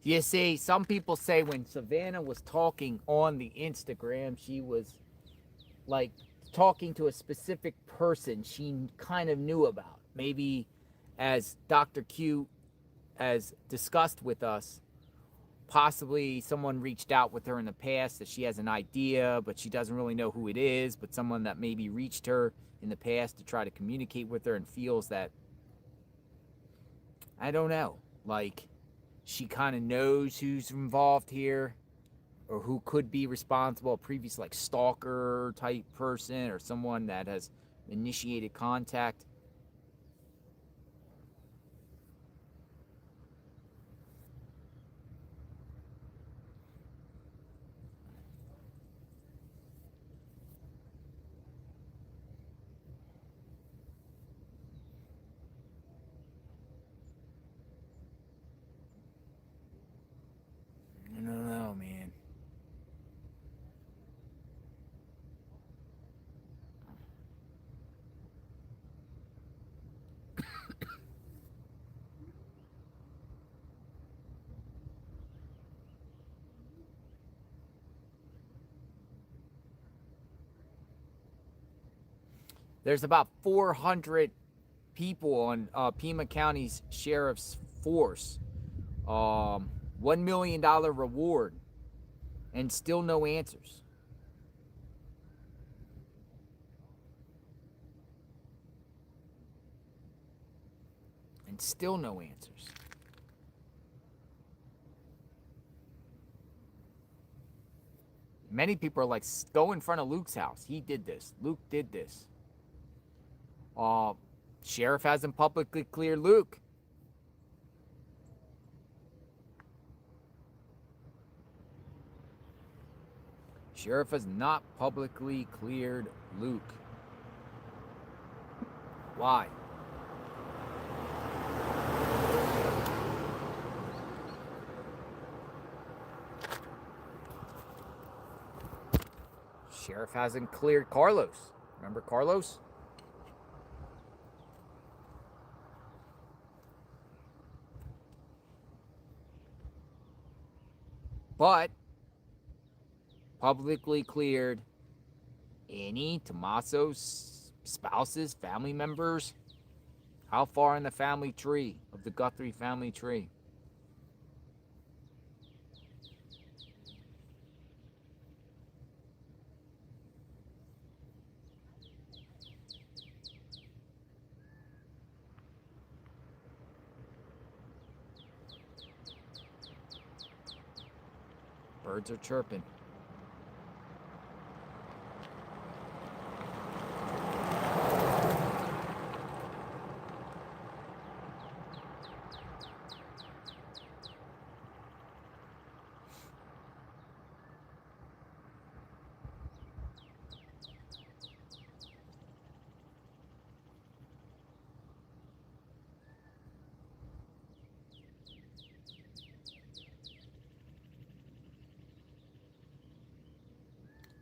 [SPEAKER 1] You see, some people say when Savannah was talking on the Instagram, she was like talking to a specific person she kind of knew about. Maybe as Dr. Q has discussed with us, possibly someone reached out with her in the past that she has an idea, but she doesn't really know who it is, but someone that maybe reached her in the past to try to communicate with her and feels that, I don't know, like she kind of knows who's involved here or who could be responsible, a previous like stalker type person or someone that has initiated contact. I don't know, man. There's about 400 people on Pima County's sheriff's force. $1 million reward, and still no answers. And still no answers. Many people are like, go in front of Luke's house. He did this. Luke did this. Sheriff hasn't publicly cleared Luke. Sheriff has not publicly cleared Luke. Why? Sheriff hasn't cleared Carlos. Remember Carlos? But publicly cleared Annie, Tommaso's spouses, family members. How far in the family tree of the Guthrie family tree? Birds are chirping.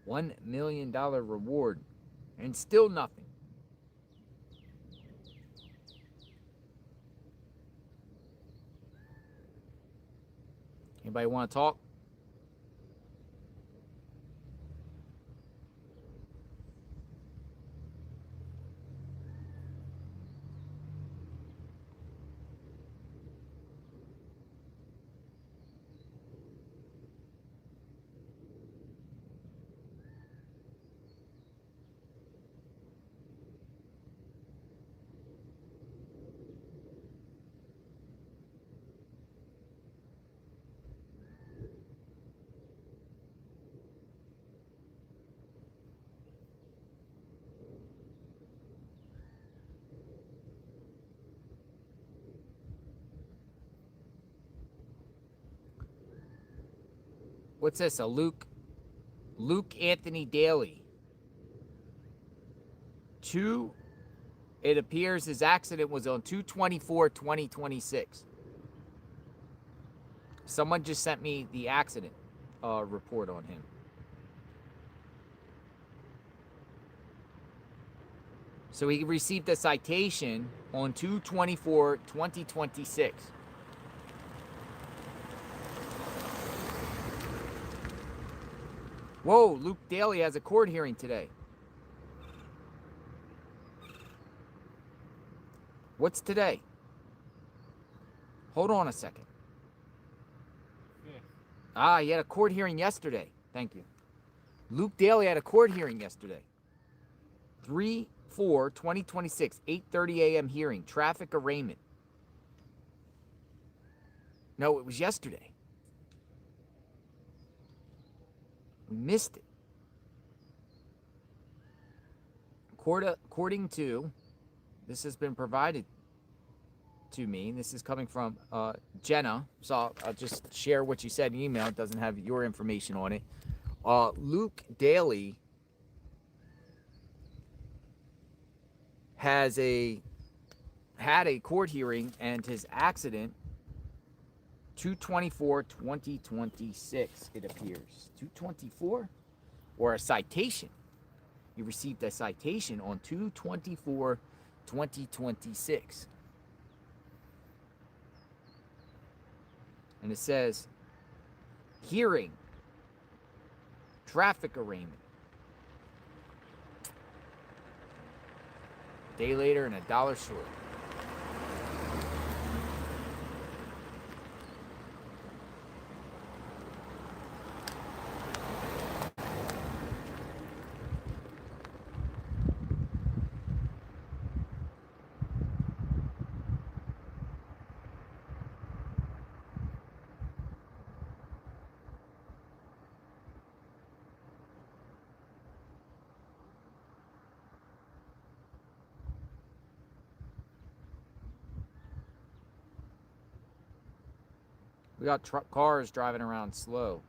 [SPEAKER 1] $1 million reward, and still nothing. Anybody want to talk? What's this? A Luke Anthony Daly. It appears his accident was on 2/24/2026. Someone just sent me the accident report on him. So he received a citation on 2/24/2026. Whoa, Luke Daly has a court hearing today. What's today? Hold on a second. Ah, he had a court hearing yesterday. Thank you. Luke Daly had a court hearing yesterday. 3/4/2026, 8:30 a.m. hearing, traffic arraignment. No, it was yesterday. We missed it. According to, this has been provided to me. This is coming from Jenna. So I'll just share what you said in email. It doesn't have your information on it. Luke Daly had a court hearing, and his accident 2/24/2026, it appears. 2/24? Or a citation. He received a citation on 2/24/2026. And it says, hearing, traffic arraignment. Day later and $1 short. We got cars driving around slow.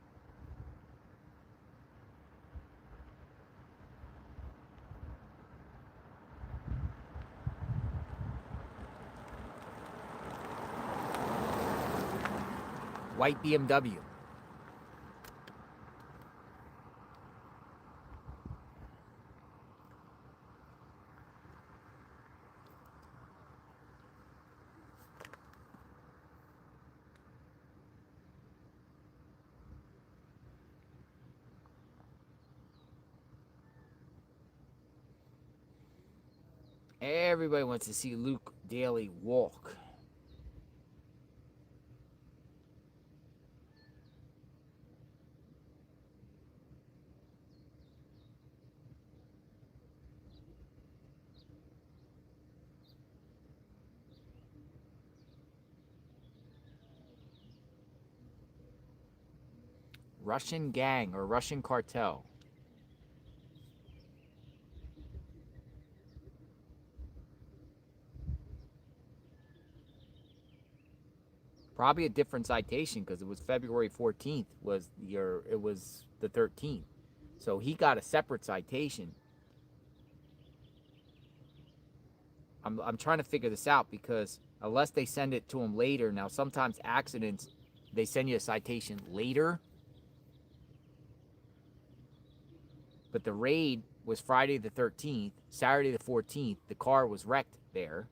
[SPEAKER 1] White BMW. Everybody wants to see Luke Daly walk. Russian gang or Russian cartel. Probably a different citation because it was February 14th it was the 13th. So he got a separate citation. I'm trying to figure this out because unless they send it to him later, now sometimes accidents, they send you a citation later. But the raid was Friday the 13th, Saturday the 14th, the car was wrecked there.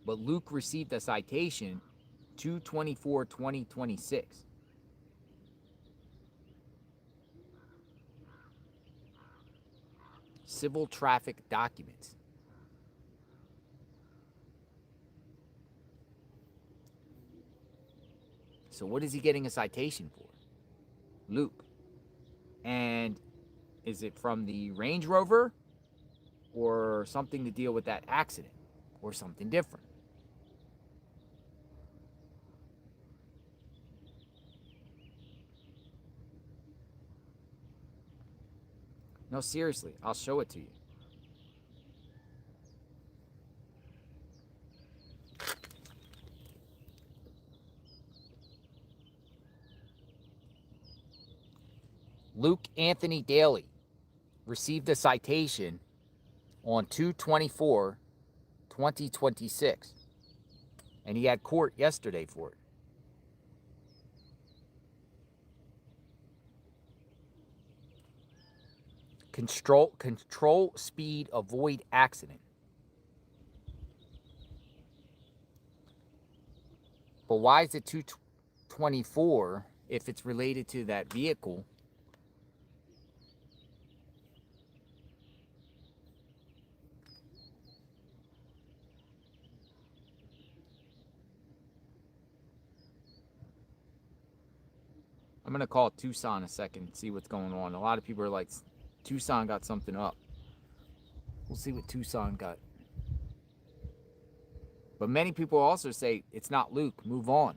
[SPEAKER 1] But Luke received a citation 2/24/2026. Civil traffic documents. So what is he getting a citation for? Luke. And is it from the Range Rover or something to deal with that accident or something different? No, seriously, I'll show it to you. Luke Anthony Daly received a citation on 2/24/2026, and he had court yesterday for it. Control speed, avoid accident. But why is it 2/24 if it's related to that vehicle? I'm gonna call Tucson a second, see what's going on. A lot of people are like, Tucson got something up. We'll see what Tucson got. But many people also say it's not Luke. Move on.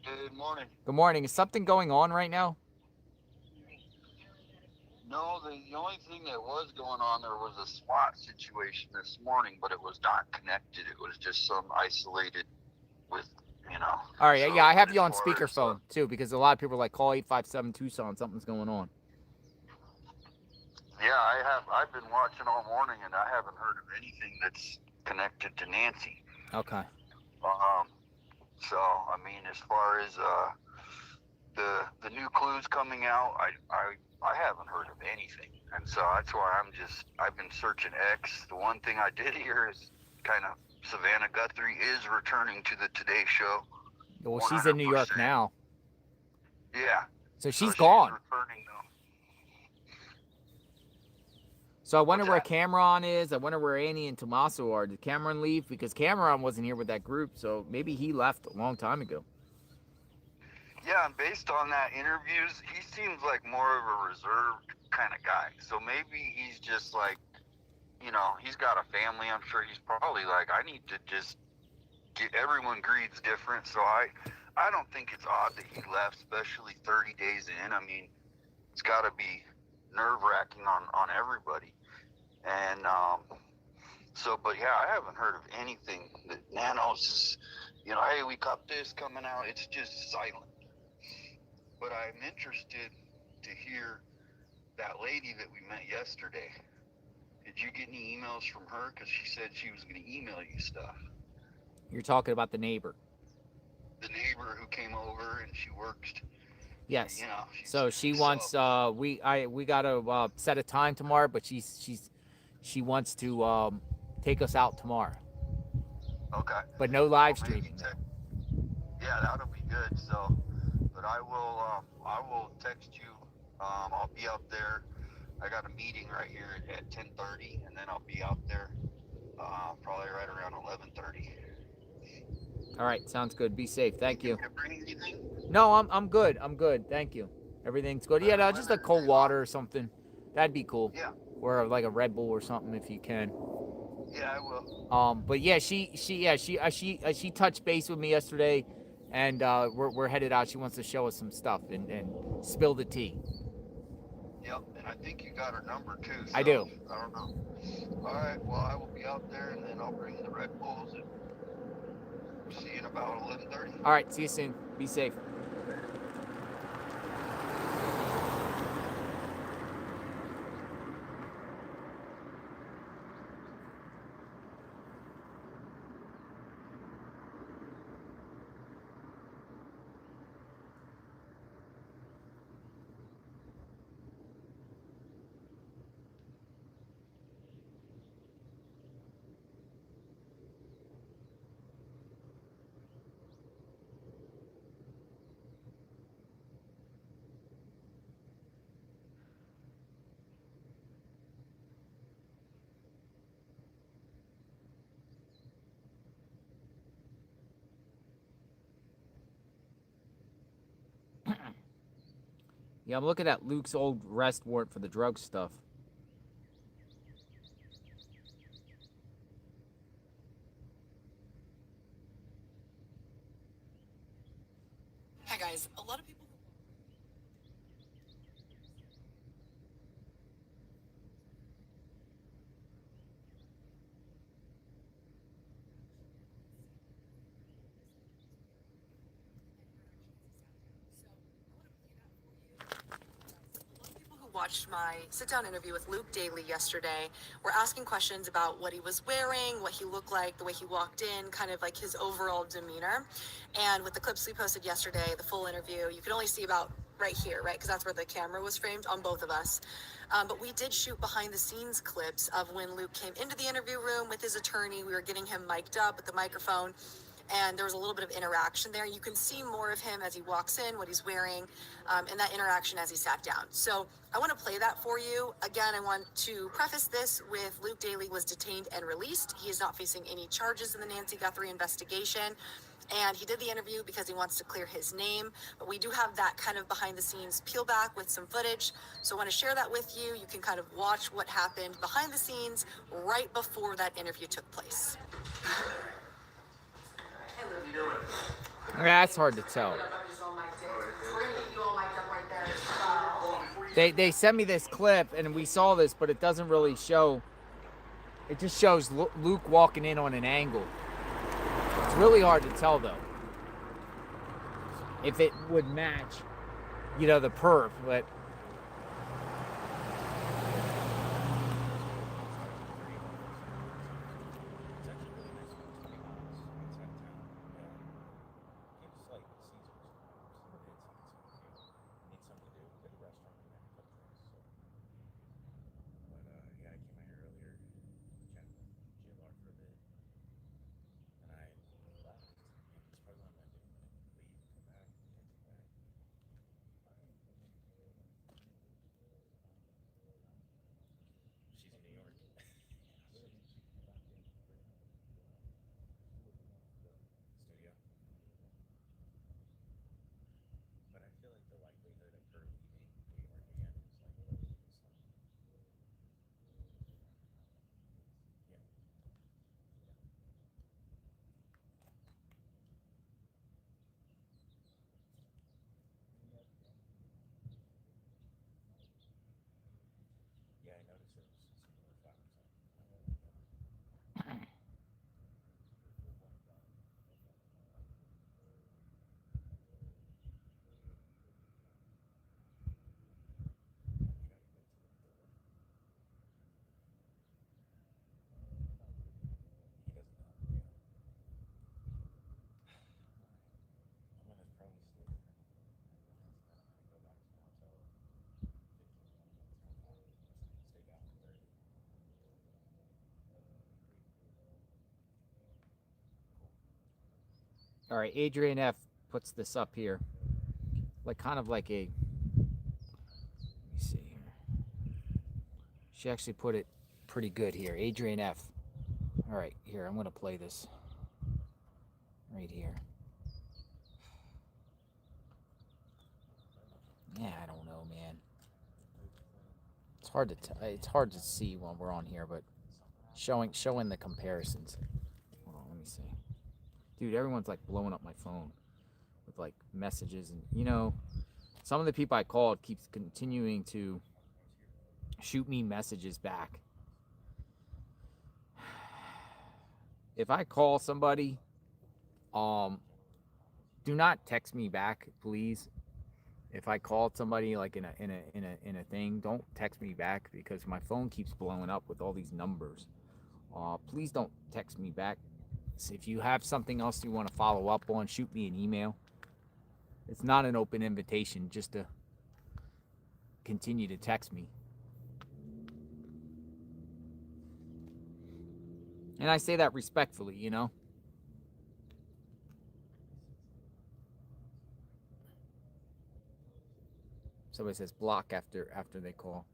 [SPEAKER 11] Good morning.
[SPEAKER 1] Good morning. Is something going on right now?
[SPEAKER 11] No, the only thing that was going on, there was a SWAT situation this morning, but it was not connected. It was just some isolated with, you know.
[SPEAKER 1] All right,
[SPEAKER 11] so
[SPEAKER 1] yeah, I have
[SPEAKER 11] as
[SPEAKER 1] you on
[SPEAKER 11] far as,
[SPEAKER 1] speakerphone too, because a lot of people are like, call 857 Tucson. Something's going on.
[SPEAKER 11] yeah, I've been watching all morning, and I haven't heard of anything that's connected to Nancy.
[SPEAKER 1] Okay.
[SPEAKER 11] So I mean, as far as the new clues coming out, I haven't heard of anything, and so that's why I've been searching X. The one thing I did hear is kind of Savannah Guthrie is returning to the Today Show.
[SPEAKER 1] Well, she's in New York
[SPEAKER 11] 100%.
[SPEAKER 1] now.
[SPEAKER 11] Yeah.
[SPEAKER 1] So she's gone.
[SPEAKER 11] Returning now.
[SPEAKER 1] So I wonder where Cameron is. I wonder where Annie and Tommaso are. Did Cameron leave? Because Cameron wasn't here with that group, so maybe he left a long time ago.
[SPEAKER 11] Yeah, and based on that interviews, he seems like more of a reserved kind of guy. So maybe he's just like, you know, he's got a family. I'm sure he's probably like, I need to just get, everyone grieves different. So I don't think it's odd that he left, especially 30 days in. I mean, it's got to be nerve-wracking on everybody. And but yeah, I haven't heard of anything that Nanos is, you know, hey, we got this coming out. It's just silent. But I'm interested to hear that lady that we met yesterday. Did you get any emails from her? Because she said she was going to email you stuff.
[SPEAKER 1] You're talking about the neighbor.
[SPEAKER 11] The neighbor who came over and she works.
[SPEAKER 1] Yes.
[SPEAKER 11] You know,
[SPEAKER 1] so she wants. We got to set a time tomorrow, but she wants to take us out tomorrow.
[SPEAKER 11] Okay.
[SPEAKER 1] But no live streaming.
[SPEAKER 11] Yeah, that'll be good. So, but I will text you. I'll be out there. I got a meeting right here at 10:30, and then I'll be out there probably right around 11:30.
[SPEAKER 1] All right, sounds good. Be safe. Thank you.
[SPEAKER 11] Can you bring anything?
[SPEAKER 1] No, I'm good. I'm good. Thank you. Everything's good. Yeah, no, just a cold water or something. That'd be cool.
[SPEAKER 11] Yeah.
[SPEAKER 1] Or like a Red Bull or something if you can.
[SPEAKER 11] Yeah, I will.
[SPEAKER 1] But yeah, she touched base with me yesterday, and we're headed out. She wants to show us some stuff and spill the tea.
[SPEAKER 11] Yep, and I think you got her number too. So
[SPEAKER 1] I do.
[SPEAKER 11] I don't know. All right, well, I will be out there, and then I'll bring the Red Bulls, and see you in about 11:30.
[SPEAKER 1] All right, see you soon. Be safe. Yeah, I'm looking at Luke's old arrest warrant for the drug stuff.
[SPEAKER 12] Hi guys, a lot of people watched my sit-down interview with Luke Daly yesterday. We're asking questions about what he was wearing, what he looked like, the way he walked in, kind of like his overall demeanor. And with the clips we posted yesterday, the full interview, you could only see about right here, right? Because that's where the camera was framed on both of us. But we did shoot behind-the-scenes clips of when Luke came into the interview room with his attorney. We were getting him mic'd up with the microphone, and there was a little bit of interaction there. You can see more of him as he walks in, what he's wearing, and that interaction as he sat down. So I want to play that for you. Again, I want to preface this with Luke Daly was detained and released. He is not facing any charges in the Nancy Guthrie investigation. And he did the interview because he wants to clear his name, but we do have that kind of behind the scenes peel back with some footage. So I want to share that with you. You can kind of watch what happened behind the scenes right before that interview took place.
[SPEAKER 1] That's hard to tell. They sent me this clip and we saw this, but it doesn't really show. It just shows Luke walking in on an angle. It's really hard to tell though if it would match, you know, the perp, but all right, Adrian F puts this up here. Like kind of like a, let me see here. She actually put it pretty good here. Adrian F. All right, here, I'm going to play this right here. Yeah, I don't know, man. It's hard to see when we're on here, but showing the comparisons. Hold on, let me see. Dude, everyone's like blowing up my phone with like messages, and you know, some of the people I called keeps continuing to shoot me messages back. If I call somebody, do not text me back, please. If I called somebody like in a thing, don't text me back because my phone keeps blowing up with all these numbers. Please don't text me back. So if you have something else you want to follow up on, shoot me an email. It's not an open invitation just to continue to text me. And I say that respectfully, you know. Somebody says block after they call.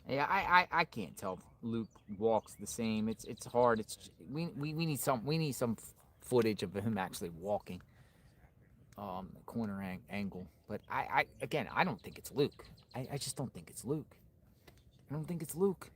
[SPEAKER 1] Yeah, I can't tell if Luke walks the same. It's hard. We need some footage of him actually walking. Corner angle. But I again, I don't think it's Luke. I just don't think it's Luke. I don't think it's Luke.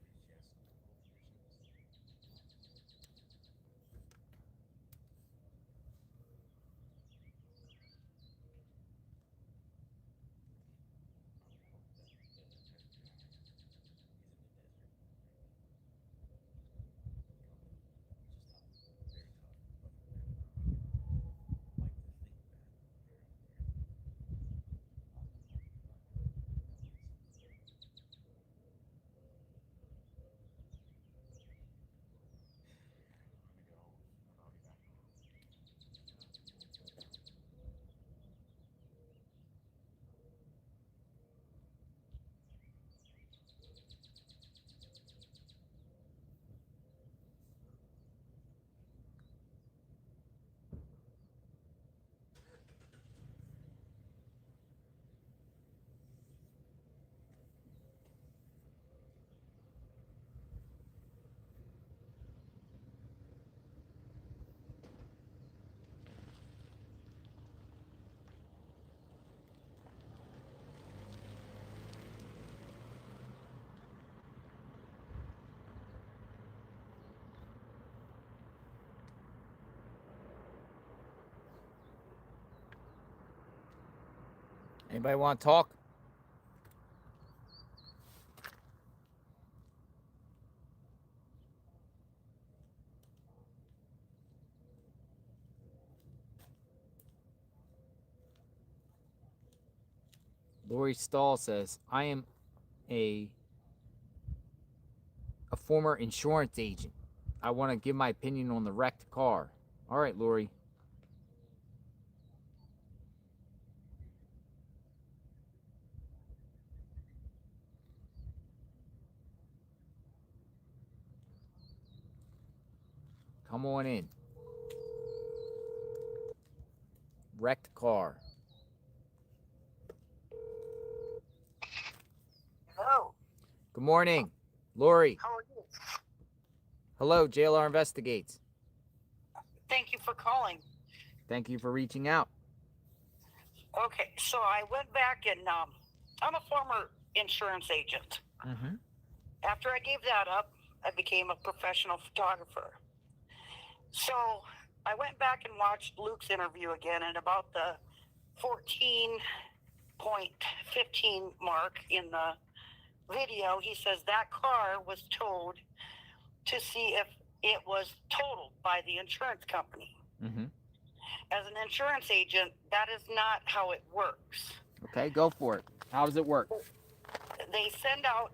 [SPEAKER 1] Anybody want to talk? Lori Stahl says, I am a former insurance agent. I want to give my opinion on the wrecked car. All right, Lori. Come on in. Wrecked car.
[SPEAKER 9] Hello.
[SPEAKER 1] Good morning, Lori.
[SPEAKER 9] How are you?
[SPEAKER 1] Hello, JLR Investigates.
[SPEAKER 9] Thank you for calling.
[SPEAKER 1] Thank you for reaching out.
[SPEAKER 9] Okay, so I went back and I'm a former insurance agent.
[SPEAKER 1] Mm-hmm.
[SPEAKER 9] After I gave that up, I became a professional photographer. So I went back and watched Luke's interview again, and about the 14.15 mark in the video, he says that car was towed to see if it was totaled by the insurance company.
[SPEAKER 1] Mm-hmm.
[SPEAKER 9] As an insurance agent, that is not how it works.
[SPEAKER 1] Okay, go for it. How does it work?
[SPEAKER 9] They send out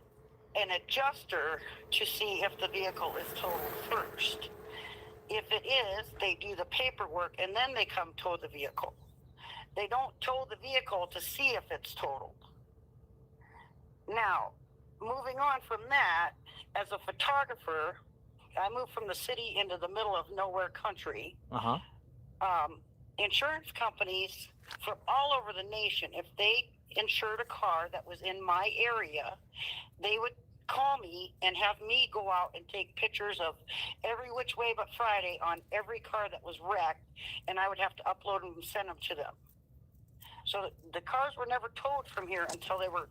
[SPEAKER 9] an adjuster to see if the vehicle is totaled first. If it is, they do the paperwork and then they come tow the vehicle. They don't tow the vehicle to see if it's totaled. Now, moving on from that, as a photographer, I moved from the city into the middle of nowhere country.
[SPEAKER 1] Uh-huh.
[SPEAKER 9] Insurance companies from all over the nation, if they insured a car that was in my area, they would call me and have me go out and take pictures of every which way but Friday on every car that was wrecked, and I would have to upload them and send them to them. So the cars were never towed from here until they were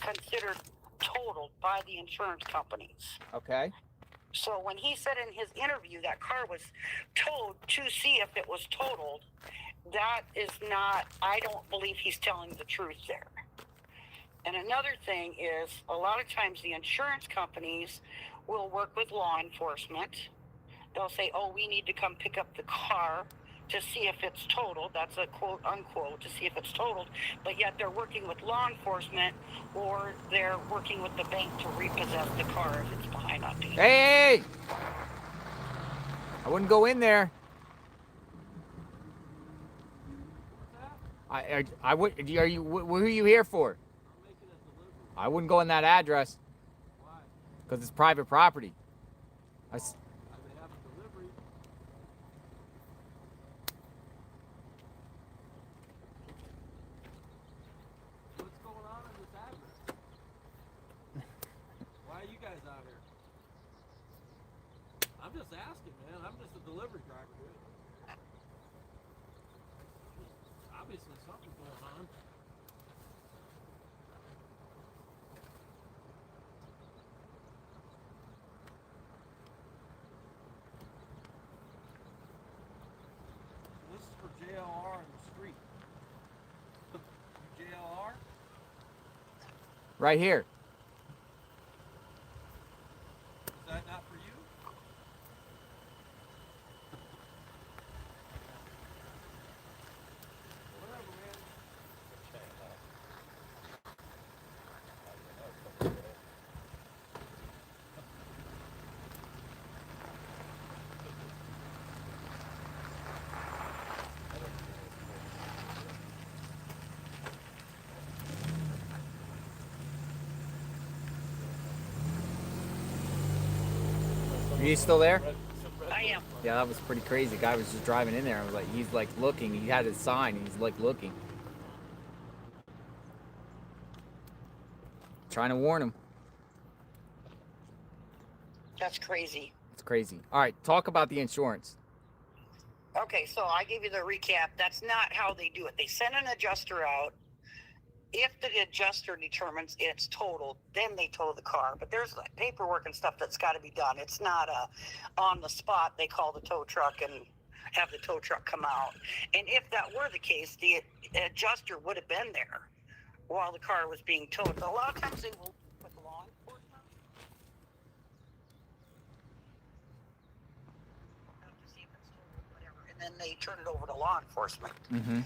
[SPEAKER 9] considered totaled by the insurance companies.
[SPEAKER 1] Okay.
[SPEAKER 9] So when he said in his interview that car was towed to see if it was totaled, that is not, I don't believe he's telling the truth there. And another thing is, a lot of times the insurance companies will work with law enforcement. They'll say, oh, we need to come pick up the car to see if it's totaled. That's a quote unquote, to see if it's totaled. But yet they're working with law enforcement, or they're working with the bank to repossess the car if it's behind on payment.
[SPEAKER 1] Hey! I wouldn't go in there. I would. Who are you here for? I wouldn't go in that address.
[SPEAKER 5] Why?
[SPEAKER 1] Because it's private property.
[SPEAKER 5] I may have a delivery. What's going on in this address? Why are you guys out here? I'm just asking, man. I'm just a delivery driver, dude. Obviously something's going on. This is for JLR in the street. JLR?
[SPEAKER 1] Right here.
[SPEAKER 5] Is that not for you? Whatever, man.
[SPEAKER 1] Are you still there?
[SPEAKER 9] I am.
[SPEAKER 1] Yeah, that was pretty crazy. The guy was just driving in there. I was like, he's like looking. He had his sign. He's like looking. Trying to warn him.
[SPEAKER 9] That's crazy.
[SPEAKER 1] It's crazy. All right, talk about the insurance.
[SPEAKER 9] Okay, so I gave you the recap. That's not how they do it. They send an adjuster out. If the adjuster determines it's totaled, then they tow the car. But there's like paperwork and stuff that's got to be done. It's not on the spot. They call the tow truck and have the tow truck come out. And if that were the case, the adjuster would have been there. while the car was being towed. But a lot of times they will with law enforcement to see if it's towed or whatever, and then they turn it over to law enforcement.
[SPEAKER 1] Mm-hmm.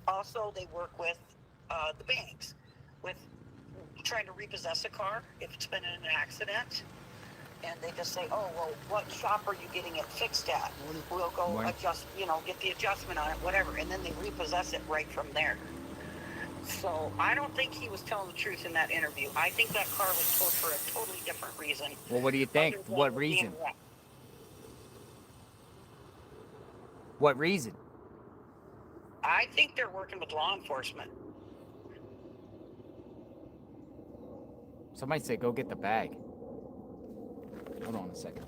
[SPEAKER 9] Also, they work with the banks with trying to repossess a car if it's been in an accident. And they just say, oh, well, what shop are you getting it fixed at? We'll go adjust, get the adjustment on it, whatever. And then they repossess it right from there. So I don't think he was telling the truth in that interview. I think that car was towed for a totally different reason.
[SPEAKER 1] Well, what do you think? What reason? What reason?
[SPEAKER 9] I think they're working with law enforcement.
[SPEAKER 1] Somebody say, go get the bag. Hold on a second.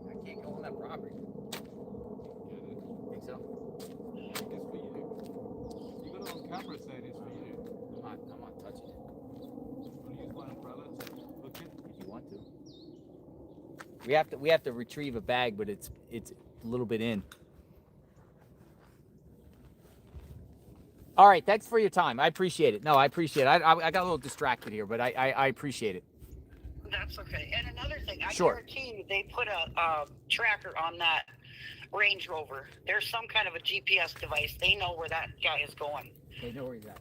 [SPEAKER 1] I can't go on that property. Think so?
[SPEAKER 5] It's for you. You got it on camera saying it's for you.
[SPEAKER 1] I'm not touching it.
[SPEAKER 5] Want to use my umbrella to hook it?
[SPEAKER 1] If you want to. We have to retrieve a bag, but it's a little bit in. All right, thanks for your time. I appreciate it. No, I appreciate it. I got a little distracted here, but I appreciate it.
[SPEAKER 9] That's okay. And another thing, I
[SPEAKER 1] Sure.
[SPEAKER 9] guarantee you they put a tracker on that Range Rover. There's some kind of a GPS device. They know where that guy is going.
[SPEAKER 1] They know where he's at.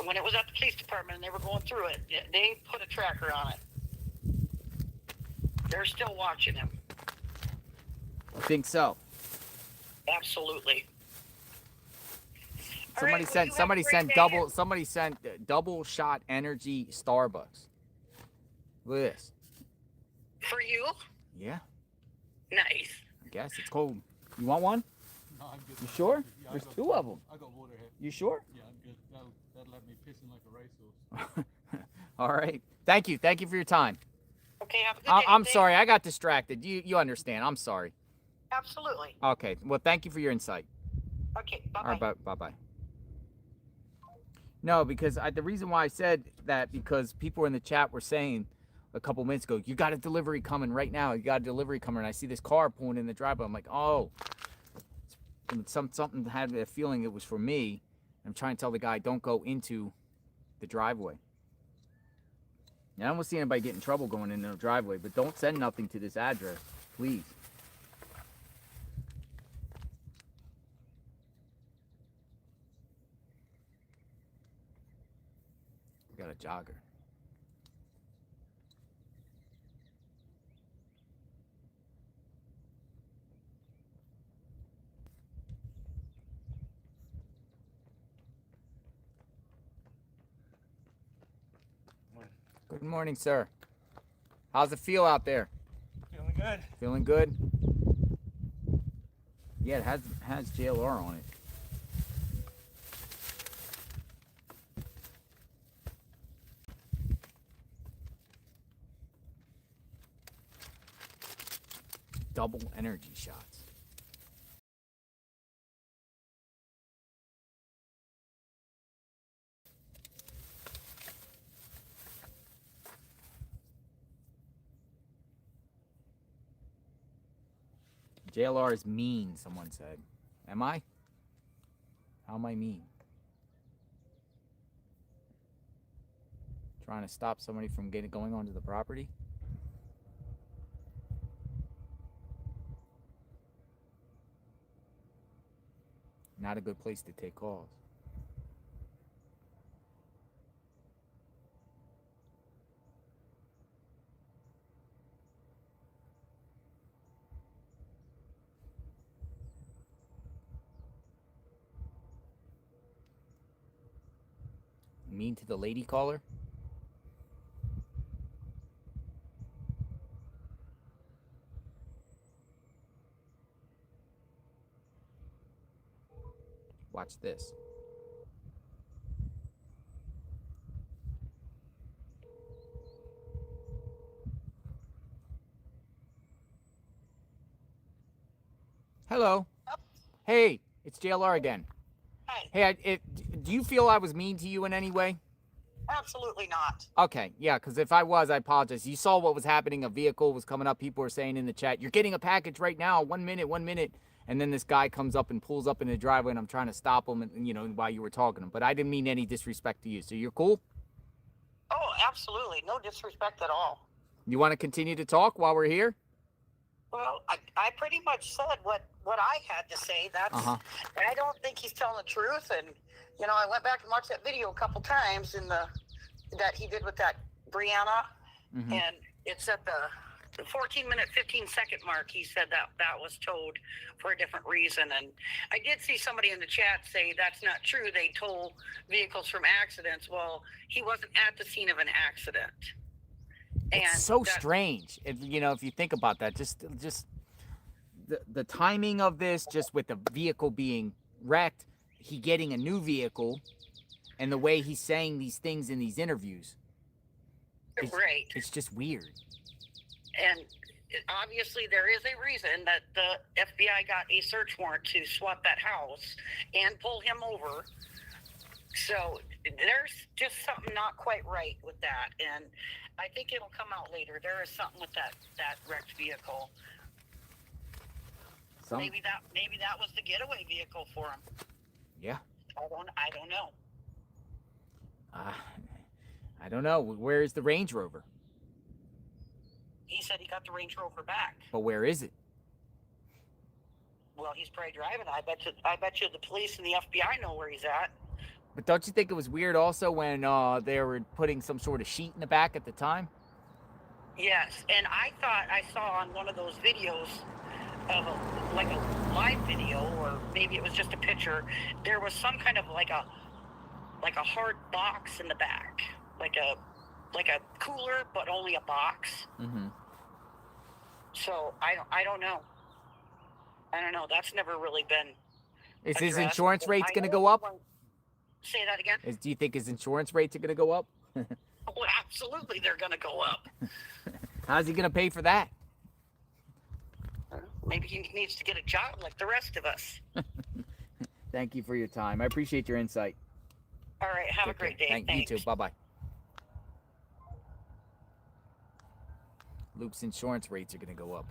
[SPEAKER 9] When it was at the police department and they were going through it, they put a tracker on it. They're still watching him.
[SPEAKER 1] I think so.
[SPEAKER 9] Absolutely.
[SPEAKER 1] Somebody sent double shot energy Starbucks. Look at this.
[SPEAKER 9] For you?
[SPEAKER 1] Yeah,
[SPEAKER 9] Nice.
[SPEAKER 1] I guess it's cold. You want one?
[SPEAKER 5] No, I'm good.
[SPEAKER 1] You sure?
[SPEAKER 5] Yeah,
[SPEAKER 1] There's two of them.
[SPEAKER 5] I got water here.
[SPEAKER 1] You sure?
[SPEAKER 5] Yeah, I'm good. That'll let me pissing like a racehorse.
[SPEAKER 1] All right. Thank you for your time.
[SPEAKER 9] Okay, have a good day.
[SPEAKER 1] I'm sorry, I got distracted. You understand? I'm sorry.
[SPEAKER 9] Absolutely.
[SPEAKER 1] Okay. Well, thank you for your insight.
[SPEAKER 9] Okay, bye-bye.
[SPEAKER 1] All right, bye-bye. No, because the reason why I said that, because people in the chat were saying a couple minutes ago, you got a delivery coming right now. You got a delivery coming. And I see this car pulling in the driveway. I'm like, oh, something had a feeling it was for me. I'm trying to tell the guy, don't go into the driveway. Now, I don't want to see anybody get in trouble going into the driveway, but don't send nothing to this address, please. We got a jogger. Good morning, sir. How's it feel out there?
[SPEAKER 5] Feeling good.
[SPEAKER 1] Feeling good? Yeah, it has JLR on it. Double energy shots. JLR is mean, someone said. Am I? How am I mean? Trying to stop somebody from going onto the property? Not a good place to take calls. Mean to the lady caller? Watch this. Hello. Hey, it's JLR again.
[SPEAKER 9] Hi.
[SPEAKER 1] Hey, do you feel I was mean to you in any way?
[SPEAKER 9] Absolutely not.
[SPEAKER 1] Okay, yeah, because if I was, I apologize. You saw what was happening. A vehicle was coming up. People were saying in the chat, "You're getting a package right now. 1 minute, 1 minute." And then this guy comes up and pulls up in the driveway, and I'm trying to stop him, and while you were talking to him. But I didn't mean any disrespect to you. So you're cool?
[SPEAKER 9] Oh, absolutely. No disrespect at all.
[SPEAKER 1] You want to continue to talk while we're here?
[SPEAKER 9] Well, I pretty much said what I had to say. That's I don't think he's telling the truth. And I went back and watched that video a couple times that he did with that Brianna, and it's at the 14-minute, 15-second mark. He said that was towed for a different reason. And I did see somebody in the chat say that's not true. They tow vehicles from accidents. Well, he wasn't at the scene of an accident.
[SPEAKER 1] It's so strange. If you think about that, just the timing of this, just with the vehicle being wrecked, he getting a new vehicle, and the way he's saying these things in these interviews.
[SPEAKER 9] Right.
[SPEAKER 1] It's just weird.
[SPEAKER 9] And obviously there is a reason that the FBI got a search warrant to swap that house and pull him over. So there's just something not quite right with that. And I think it'll come out later. There is something with that wrecked vehicle. Maybe that was the getaway vehicle for him.
[SPEAKER 1] Yeah.
[SPEAKER 9] I don't know.
[SPEAKER 1] I don't know. Where is the Range Rover?
[SPEAKER 9] He said he got the Range Rover back.
[SPEAKER 1] But where is it?
[SPEAKER 9] Well, he's probably driving. I bet you the police and the FBI know where he's at.
[SPEAKER 1] But don't you think it was weird also when they were putting some sort of sheet in the back at the time?
[SPEAKER 9] Yes, and I thought I saw on one of those videos of a live video, or maybe it was just a picture, there was some kind of like a hard box in the back, like a cooler, but only a box. So I don't know. That's never really been.
[SPEAKER 1] Is his insurance rates going to go up?
[SPEAKER 9] Say that again.
[SPEAKER 1] Do you think his insurance rates are going to go up?
[SPEAKER 9] Oh, absolutely, they're going to go up.
[SPEAKER 1] How's he going to pay for that?
[SPEAKER 9] Maybe he needs to get a job like the rest of us.
[SPEAKER 1] Thank you for your time. I appreciate your insight.
[SPEAKER 9] All right, have a great day.
[SPEAKER 1] Thanks. You too. Bye-bye. Luke's insurance rates are going to go up.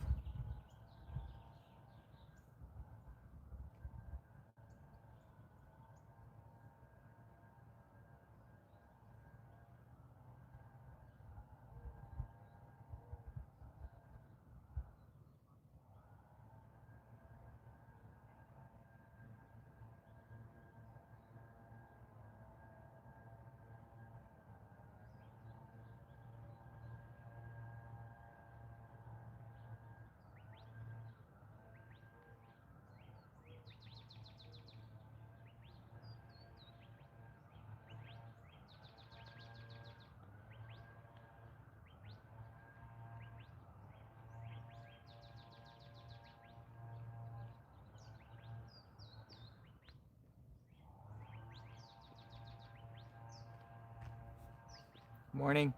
[SPEAKER 1] Morning.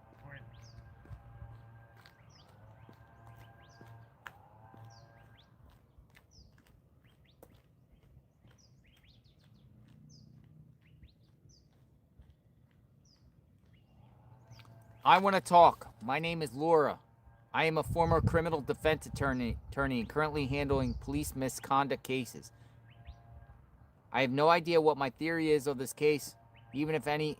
[SPEAKER 1] I want to talk. My name is Laura. I am a former criminal defense attorney and currently handling police misconduct cases. I have no idea what my theory is of this case, even if any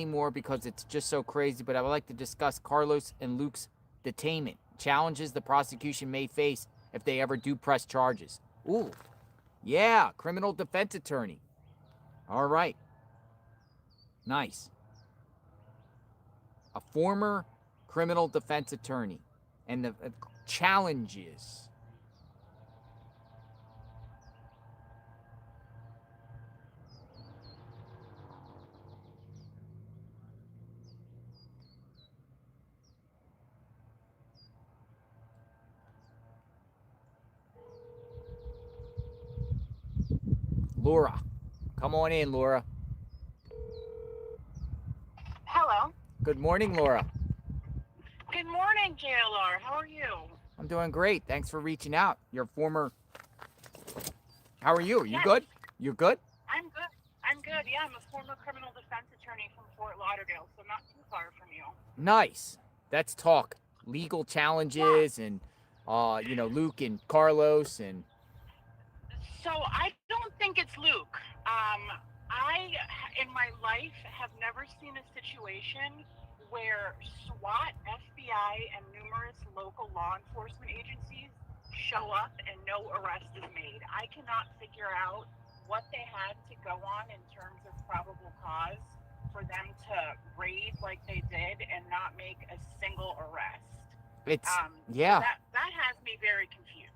[SPEAKER 1] more, because it's just so crazy, but I would like to discuss Carlos and Luke's detainment, challenges the prosecution may face if they ever do press charges. Ooh, yeah, criminal defense attorney. All right. Nice. A former criminal defense attorney. And the challenges. Laura. Come on in, Laura.
[SPEAKER 13] Hello.
[SPEAKER 1] Good morning, Laura.
[SPEAKER 13] Good morning, JLR. How are you?
[SPEAKER 1] I'm doing great. Thanks for reaching out. You're former... How are you? Are you
[SPEAKER 13] Yes.
[SPEAKER 1] good? You're good?
[SPEAKER 13] I'm good. I'm good. Yeah, I'm a former criminal defense attorney from Fort Lauderdale, so not too far from you.
[SPEAKER 1] Nice. Let's talk legal challenges and, Luke and Carlos and.
[SPEAKER 13] So I don't think it's Luke. I, in my life, have never seen a situation where SWAT, FBI, and numerous local law enforcement agencies show up and no arrest is made. I cannot figure out what they had to go on in terms of probable cause for them to raid like they did and not make a single arrest.
[SPEAKER 1] It's
[SPEAKER 13] So
[SPEAKER 1] yeah.
[SPEAKER 13] that has me very confused.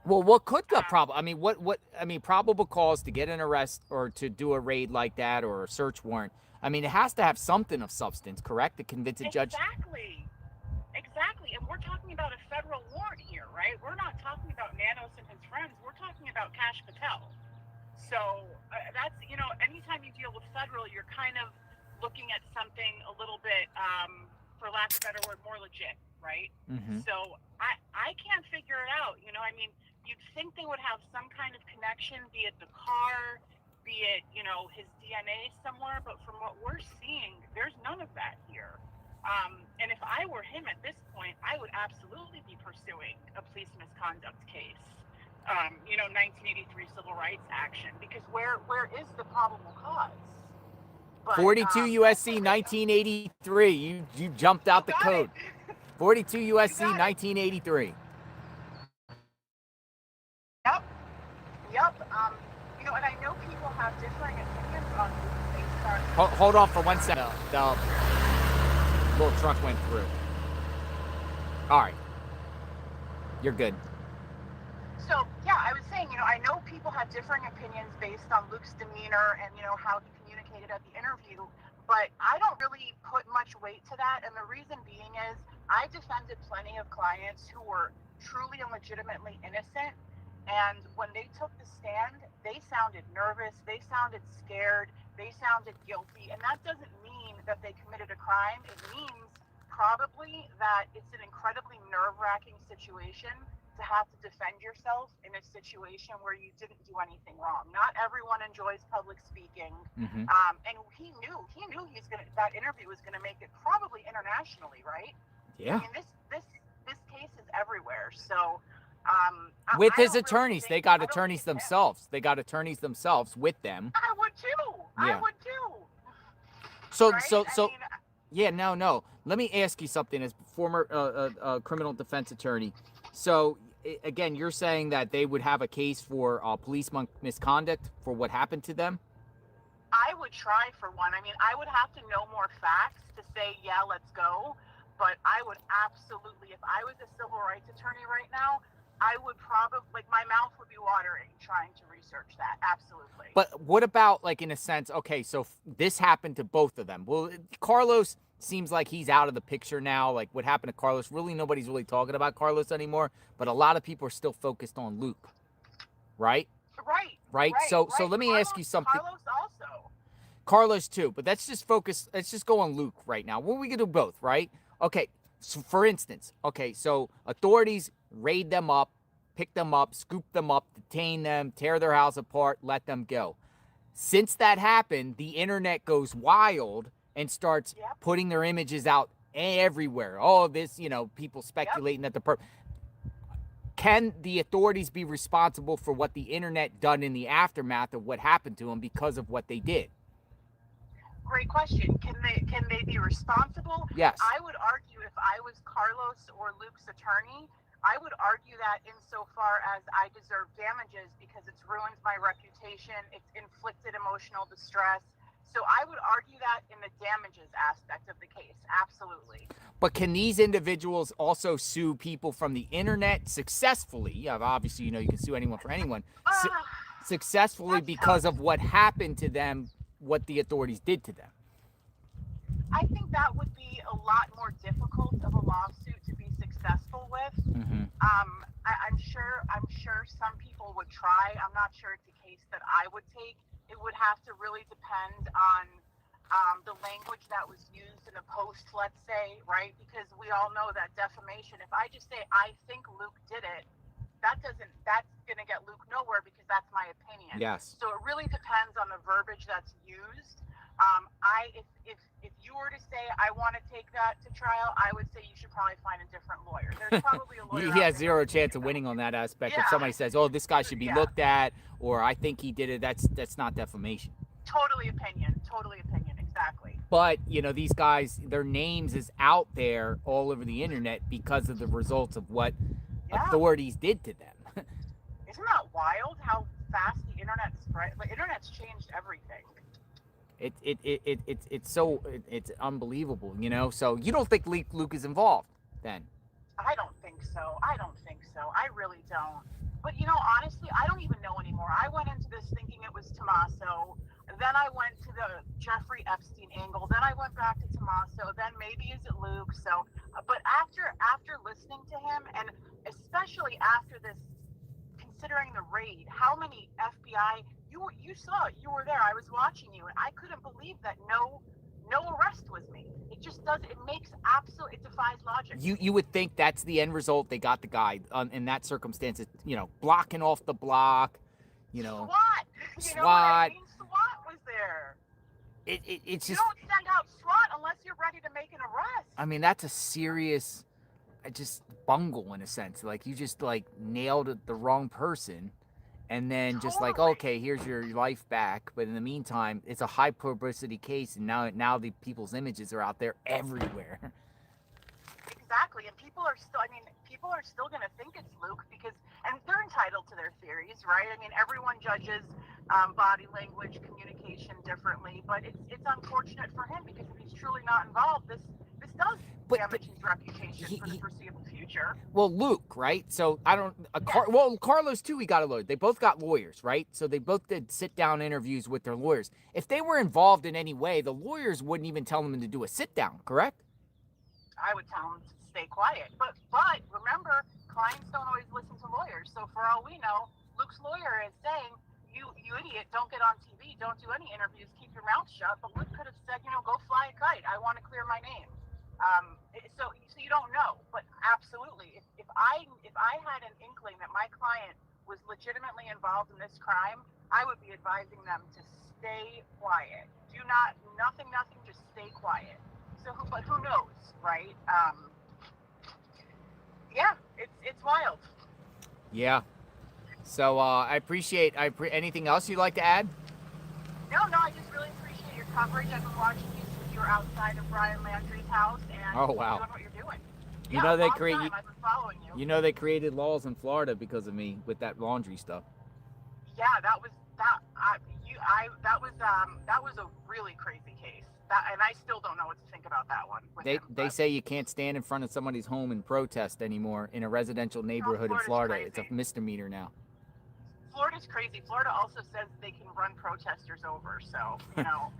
[SPEAKER 1] Well, what could the problem? I mean, probable cause to get an arrest or to do a raid like that or a search warrant. I mean, it has to have something of substance, correct? To convince a judge.
[SPEAKER 13] Exactly. And we're talking about a federal warrant here, right? We're not talking about Nanos and his friends. We're talking about Cash Patel. So that's, anytime you deal with federal, you're kind of looking at something a little bit, for lack of a better word, more legit, right?
[SPEAKER 1] Mm-hmm.
[SPEAKER 13] So I can't figure it out. You'd think they would have some kind of connection, be it the car, be it, his DNA somewhere. But from what we're seeing, there's none of that here. And if I were him at this point, I would absolutely be pursuing a police misconduct case. 1983 civil rights action, because where is the probable cause? But,
[SPEAKER 1] 42 USC 1983. You jumped out the code. 42 USC 1983.
[SPEAKER 13] Yep. And I know people have differing opinions on who they start.
[SPEAKER 1] Hold on for 1 second. The little truck went through. All right. You're good.
[SPEAKER 13] So, yeah, I was saying, I know people have differing opinions based on Luke's demeanor and, how he communicated at the interview, but I don't really put much weight to that. And the reason being is I defended plenty of clients who were truly and legitimately innocent. And when they took the stand, they sounded nervous, they sounded scared, they sounded guilty. And that doesn't mean that they committed a crime. It means probably that it's an incredibly nerve-wracking situation to have to defend yourself in a situation where you didn't do anything wrong. Not everyone enjoys public speaking.
[SPEAKER 1] Mm-hmm.
[SPEAKER 13] And he knew that interview was gonna make it probably internationally, right?
[SPEAKER 1] Yeah.
[SPEAKER 13] I mean, this case is everywhere. So
[SPEAKER 1] with his attorneys, they got attorneys themselves. They got attorneys themselves with them.
[SPEAKER 13] I would too.
[SPEAKER 1] Yeah.
[SPEAKER 13] I would too.
[SPEAKER 1] So
[SPEAKER 13] Right?
[SPEAKER 1] so
[SPEAKER 13] I mean,
[SPEAKER 1] yeah, no. Let me ask you something as former criminal defense attorney. So again, you're saying that they would have a case for police misconduct for what happened to them?
[SPEAKER 13] I would try for one. I mean, I would have to know more facts to say, yeah, let's go. But I would absolutely, if I was a civil rights attorney right now, I would probably, my mouth would be watering trying to research that. Absolutely.
[SPEAKER 1] But what about, in a sense, okay, so this happened to both of them. Well, Carlos seems like he's out of the picture now. Like what happened to Carlos, really nobody's really talking about Carlos anymore, but a lot of people are still focused on Luke, right? Right? So let me ask you something.
[SPEAKER 13] Carlos also.
[SPEAKER 1] Carlos too, but let's just go on Luke right now. Well, we can do both, right? Okay, so for instance, so authorities raid them up, pick them up, scoop them up, detain them, tear their house apart, let them go. Since that happened, the internet goes wild and starts putting their images out everywhere. Oh, this, people speculating that can the authorities be responsible for what the internet done in the aftermath of what happened to them because of what they did?
[SPEAKER 13] Great question. Can they be responsible?
[SPEAKER 1] Yes.
[SPEAKER 13] I would argue if I was Carlos or Luke's attorney, I would argue that insofar as I deserve damages because it's ruined my reputation, it's inflicted emotional distress. So I would argue that in the damages aspect of the case, absolutely.
[SPEAKER 1] But can these individuals also sue people from the internet successfully? Yeah, obviously, you can sue anyone for anyone. Successfully because of what happened to them, what the authorities did to them.
[SPEAKER 13] I think that would be a lot more difficult of a lawsuit to be successful with.
[SPEAKER 1] Mm-hmm.
[SPEAKER 13] I'm sure some people would try. I'm not sure it's a case that I would take. It would have to really depend on the language that was used in a post, let's say, right? Because we all know that defamation, if I just say, I think Luke did it, that's going to get Luke nowhere because that's my opinion.
[SPEAKER 1] Yes.
[SPEAKER 13] So it really depends on the verbiage that's used. If you were to say I want to take that to trial, I would say you should probably find a different lawyer. There's probably a lawyer.
[SPEAKER 1] He has zero chance of winning on that aspect.
[SPEAKER 13] Yeah.
[SPEAKER 1] If somebody says, "Oh, this guy should be
[SPEAKER 13] Yeah.
[SPEAKER 1] looked at," or "I think he did it," that's not defamation.
[SPEAKER 13] Totally opinion, exactly.
[SPEAKER 1] But, you know, these guys, their names is out there all over the internet because of the results of what authorities did to them.
[SPEAKER 13] Isn't that wild how fast the internet spread? Like, internet's changed everything.
[SPEAKER 1] It's unbelievable, you know? So you don't think Luke is involved then?
[SPEAKER 13] I don't think so. I really don't. But, you know, honestly, I don't even know anymore. I went into this thinking it was Tommaso. Then I went to the Jeffrey Epstein angle. Then I went back to Tommaso. Then maybe is it Luke? So, but after listening to him, and especially after this, considering the raid, how many FBI, you saw it, you were there, I was watching you, and I couldn't believe that no arrest was made. It just does, it makes it defies logic.
[SPEAKER 1] You would think that's the end result. They got the guy in that circumstance, you know, blocking off the block, you know.
[SPEAKER 13] SWAT. You know what I mean? SWAT was there.
[SPEAKER 1] It's just.
[SPEAKER 13] You don't send out SWAT unless you're ready to make an arrest.
[SPEAKER 1] I mean, that's a serious, just bungle in a sense. Like, you just like nailed the wrong person, and then just like, okay, here's your life back. But in the meantime, it's a high publicity case, and now the people's images are out there everywhere.
[SPEAKER 13] Exactly, and people are still going to think it's Luke and they're entitled to their theories, right? I mean, everyone judges body language, communication differently, but it's unfortunate for him because if he's truly not involved, this does damage his reputation for the foreseeable future.
[SPEAKER 1] Well, Luke, right? So I don't. Carlos too. He got a lawyer. They both got lawyers, right? So they both did sit-down interviews with their lawyers. If they were involved in any way, the lawyers wouldn't even tell them to do a sit-down, correct?
[SPEAKER 13] I would tell them to stay quiet. But remember, clients don't always listen to lawyers. So for all we know, Luke's lawyer is saying, you idiot, don't get on TV, don't do any interviews, keep your mouth shut. But Luke could have said, go fly a kite. I want to clear my name. So you don't know. But absolutely, if I had an inkling that my client was legitimately involved in this crime, I would be advising them to stay quiet. Nothing, just stay quiet. But who knows, right? Yeah, it's wild.
[SPEAKER 1] Yeah. So I appreciate. Anything else you'd like to add?
[SPEAKER 13] No, I just really appreciate your coverage. I've been watching you since you were outside of Brian Landry's house, and
[SPEAKER 1] oh wow,
[SPEAKER 13] doing what you're doing.
[SPEAKER 1] You know they
[SPEAKER 13] I've been following you.
[SPEAKER 1] You know they created laws in Florida because of me with that laundry stuff.
[SPEAKER 13] Yeah, that was a really crazy case. And I still don't know what to think about that one.
[SPEAKER 1] They say you can't stand in front of somebody's home and protest anymore in a residential neighborhood in Florida.
[SPEAKER 13] Crazy.
[SPEAKER 1] It's a misdemeanor now.
[SPEAKER 13] Florida's crazy. Florida also says they can run protesters over. So,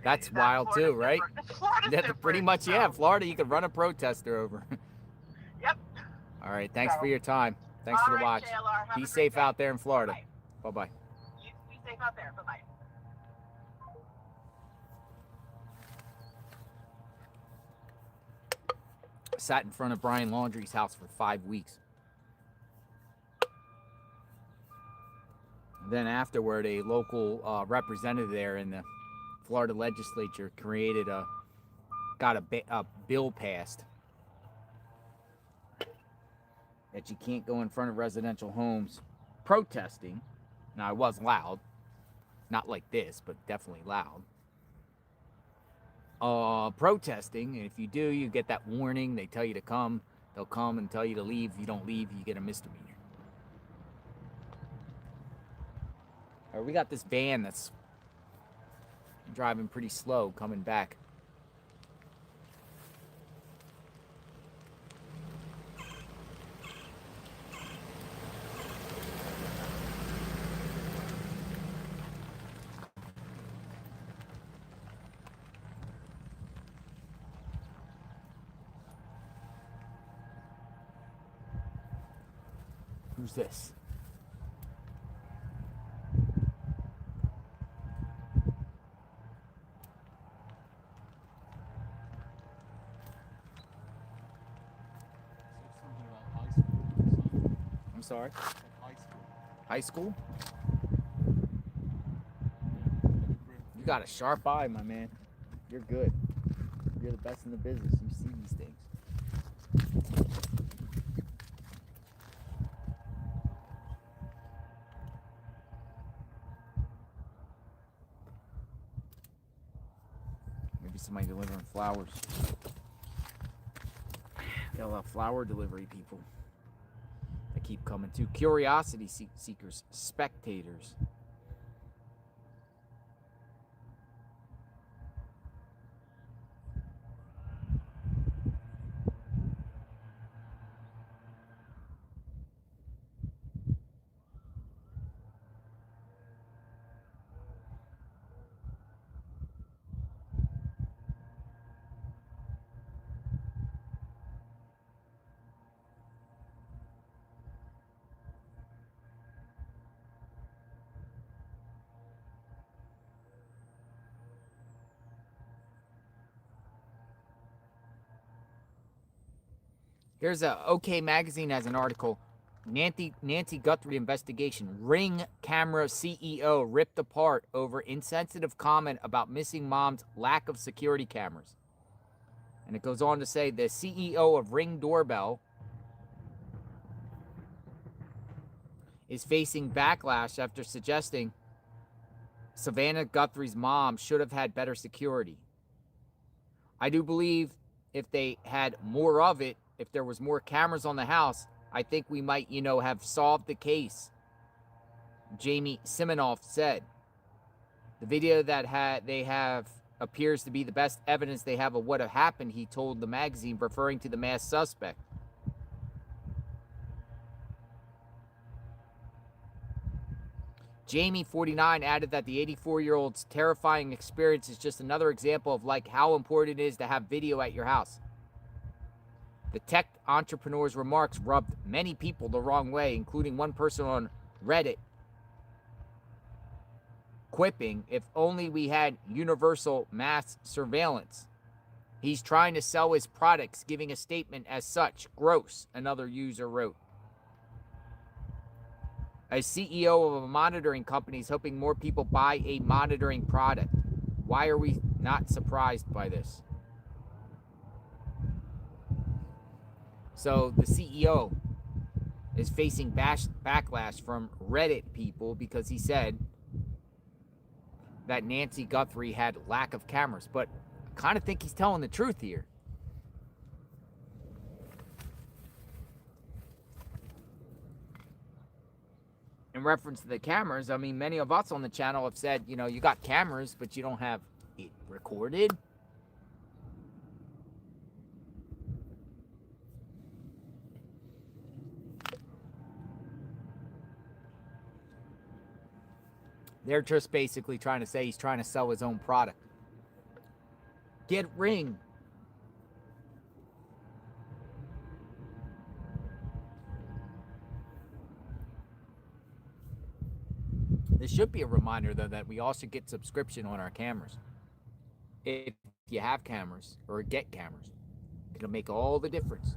[SPEAKER 1] That's wild too, right?
[SPEAKER 13] Florida's
[SPEAKER 1] pretty much, so. Yeah. Florida, you could run a protester over.
[SPEAKER 13] Yep.
[SPEAKER 1] All right. Thanks for your time. Thanks for the watch. Be safe out there in Florida. Bye-bye.
[SPEAKER 13] You be safe out there. Bye-bye.
[SPEAKER 1] Sat in front of Brian Laundrie's house for 5 weeks. Then afterward, a local representative there in the Florida legislature got a bill passed that you can't go in front of residential homes protesting. Now, it was loud. Not like this, but definitely loud. Protesting, and if you do, you get that warning. They tell you to come. They'll come and tell you to leave. If you don't leave, you get a misdemeanor. We got this van that's driving pretty slow coming back. Who's this? I'm sorry?
[SPEAKER 5] High school.
[SPEAKER 1] High school? got a sharp eye, my man. You're good. You're the best in the business. You see these things. Maybe somebody delivering flowers. Got a lot of flower delivery people that keep coming too. Curiosity seekers, spectators. Here's a OK Magazine has an article. Nancy Guthrie investigation. Ring camera CEO ripped apart over insensitive comment about missing mom's lack of security cameras. And it goes on to say the CEO of Ring Doorbell is facing backlash after suggesting Savannah Guthrie's mom should have had better security. I do believe if they had more of it, if there was more cameras on the house, I think we might, have solved the case, Jamie Siminoff said. The video that they have appears to be the best evidence they have of what happened, he told the magazine, referring to the masked suspect. Jamie, 49, added that the 84-year-old's terrifying experience is just another example of how important it is to have video at your house. The tech entrepreneur's remarks rubbed many people the wrong way, including one person on Reddit, quipping, if only we had universal mass surveillance. He's trying to sell his products, giving a statement as such. Gross, another user wrote. A CEO of a monitoring company is hoping more people buy a monitoring product. Why are we not surprised by this? So the CEO is facing backlash from Reddit people because he said that Nancy Guthrie had lack of cameras. But I kind of think he's telling the truth here. In reference to the cameras, I mean, many of us on the channel have said, you got cameras, but you don't have it recorded. They're just basically trying to say he's trying to sell his own product. Get Ring. This should be a reminder, though, that we all should get subscription on our cameras. If you have cameras or get cameras, it'll make all the difference.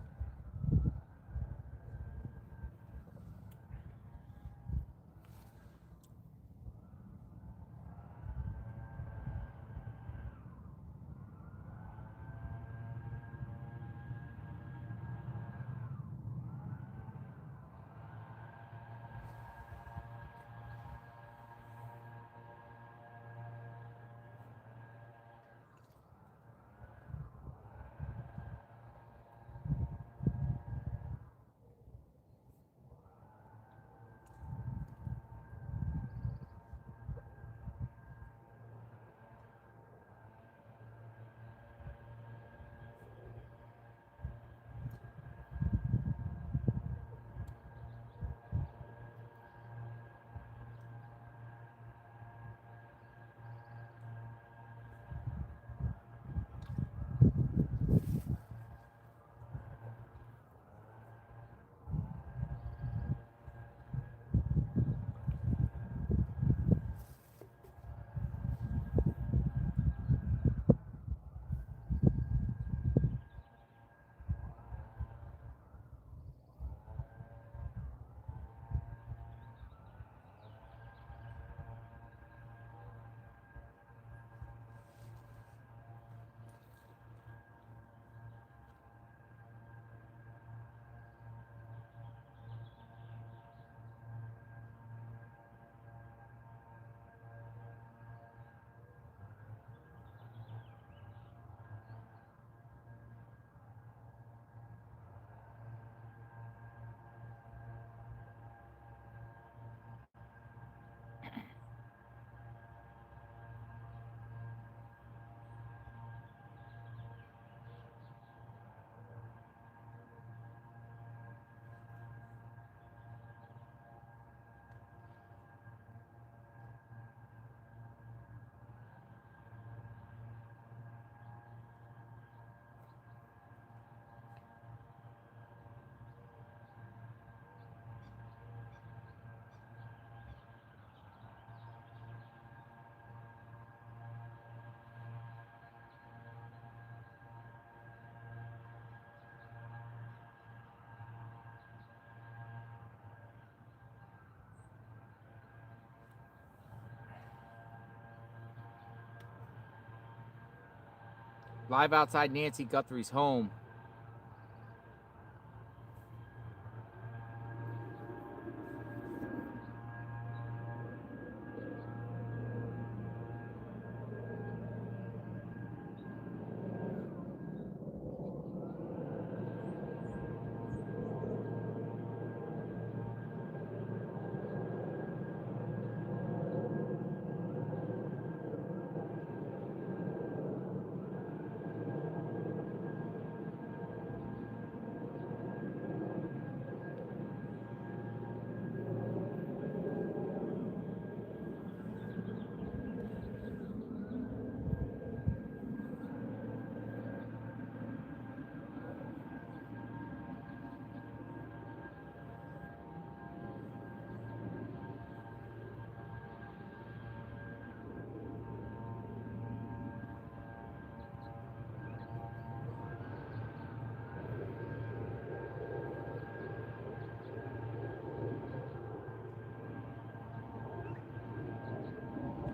[SPEAKER 1] Live outside Nancy Guthrie's home.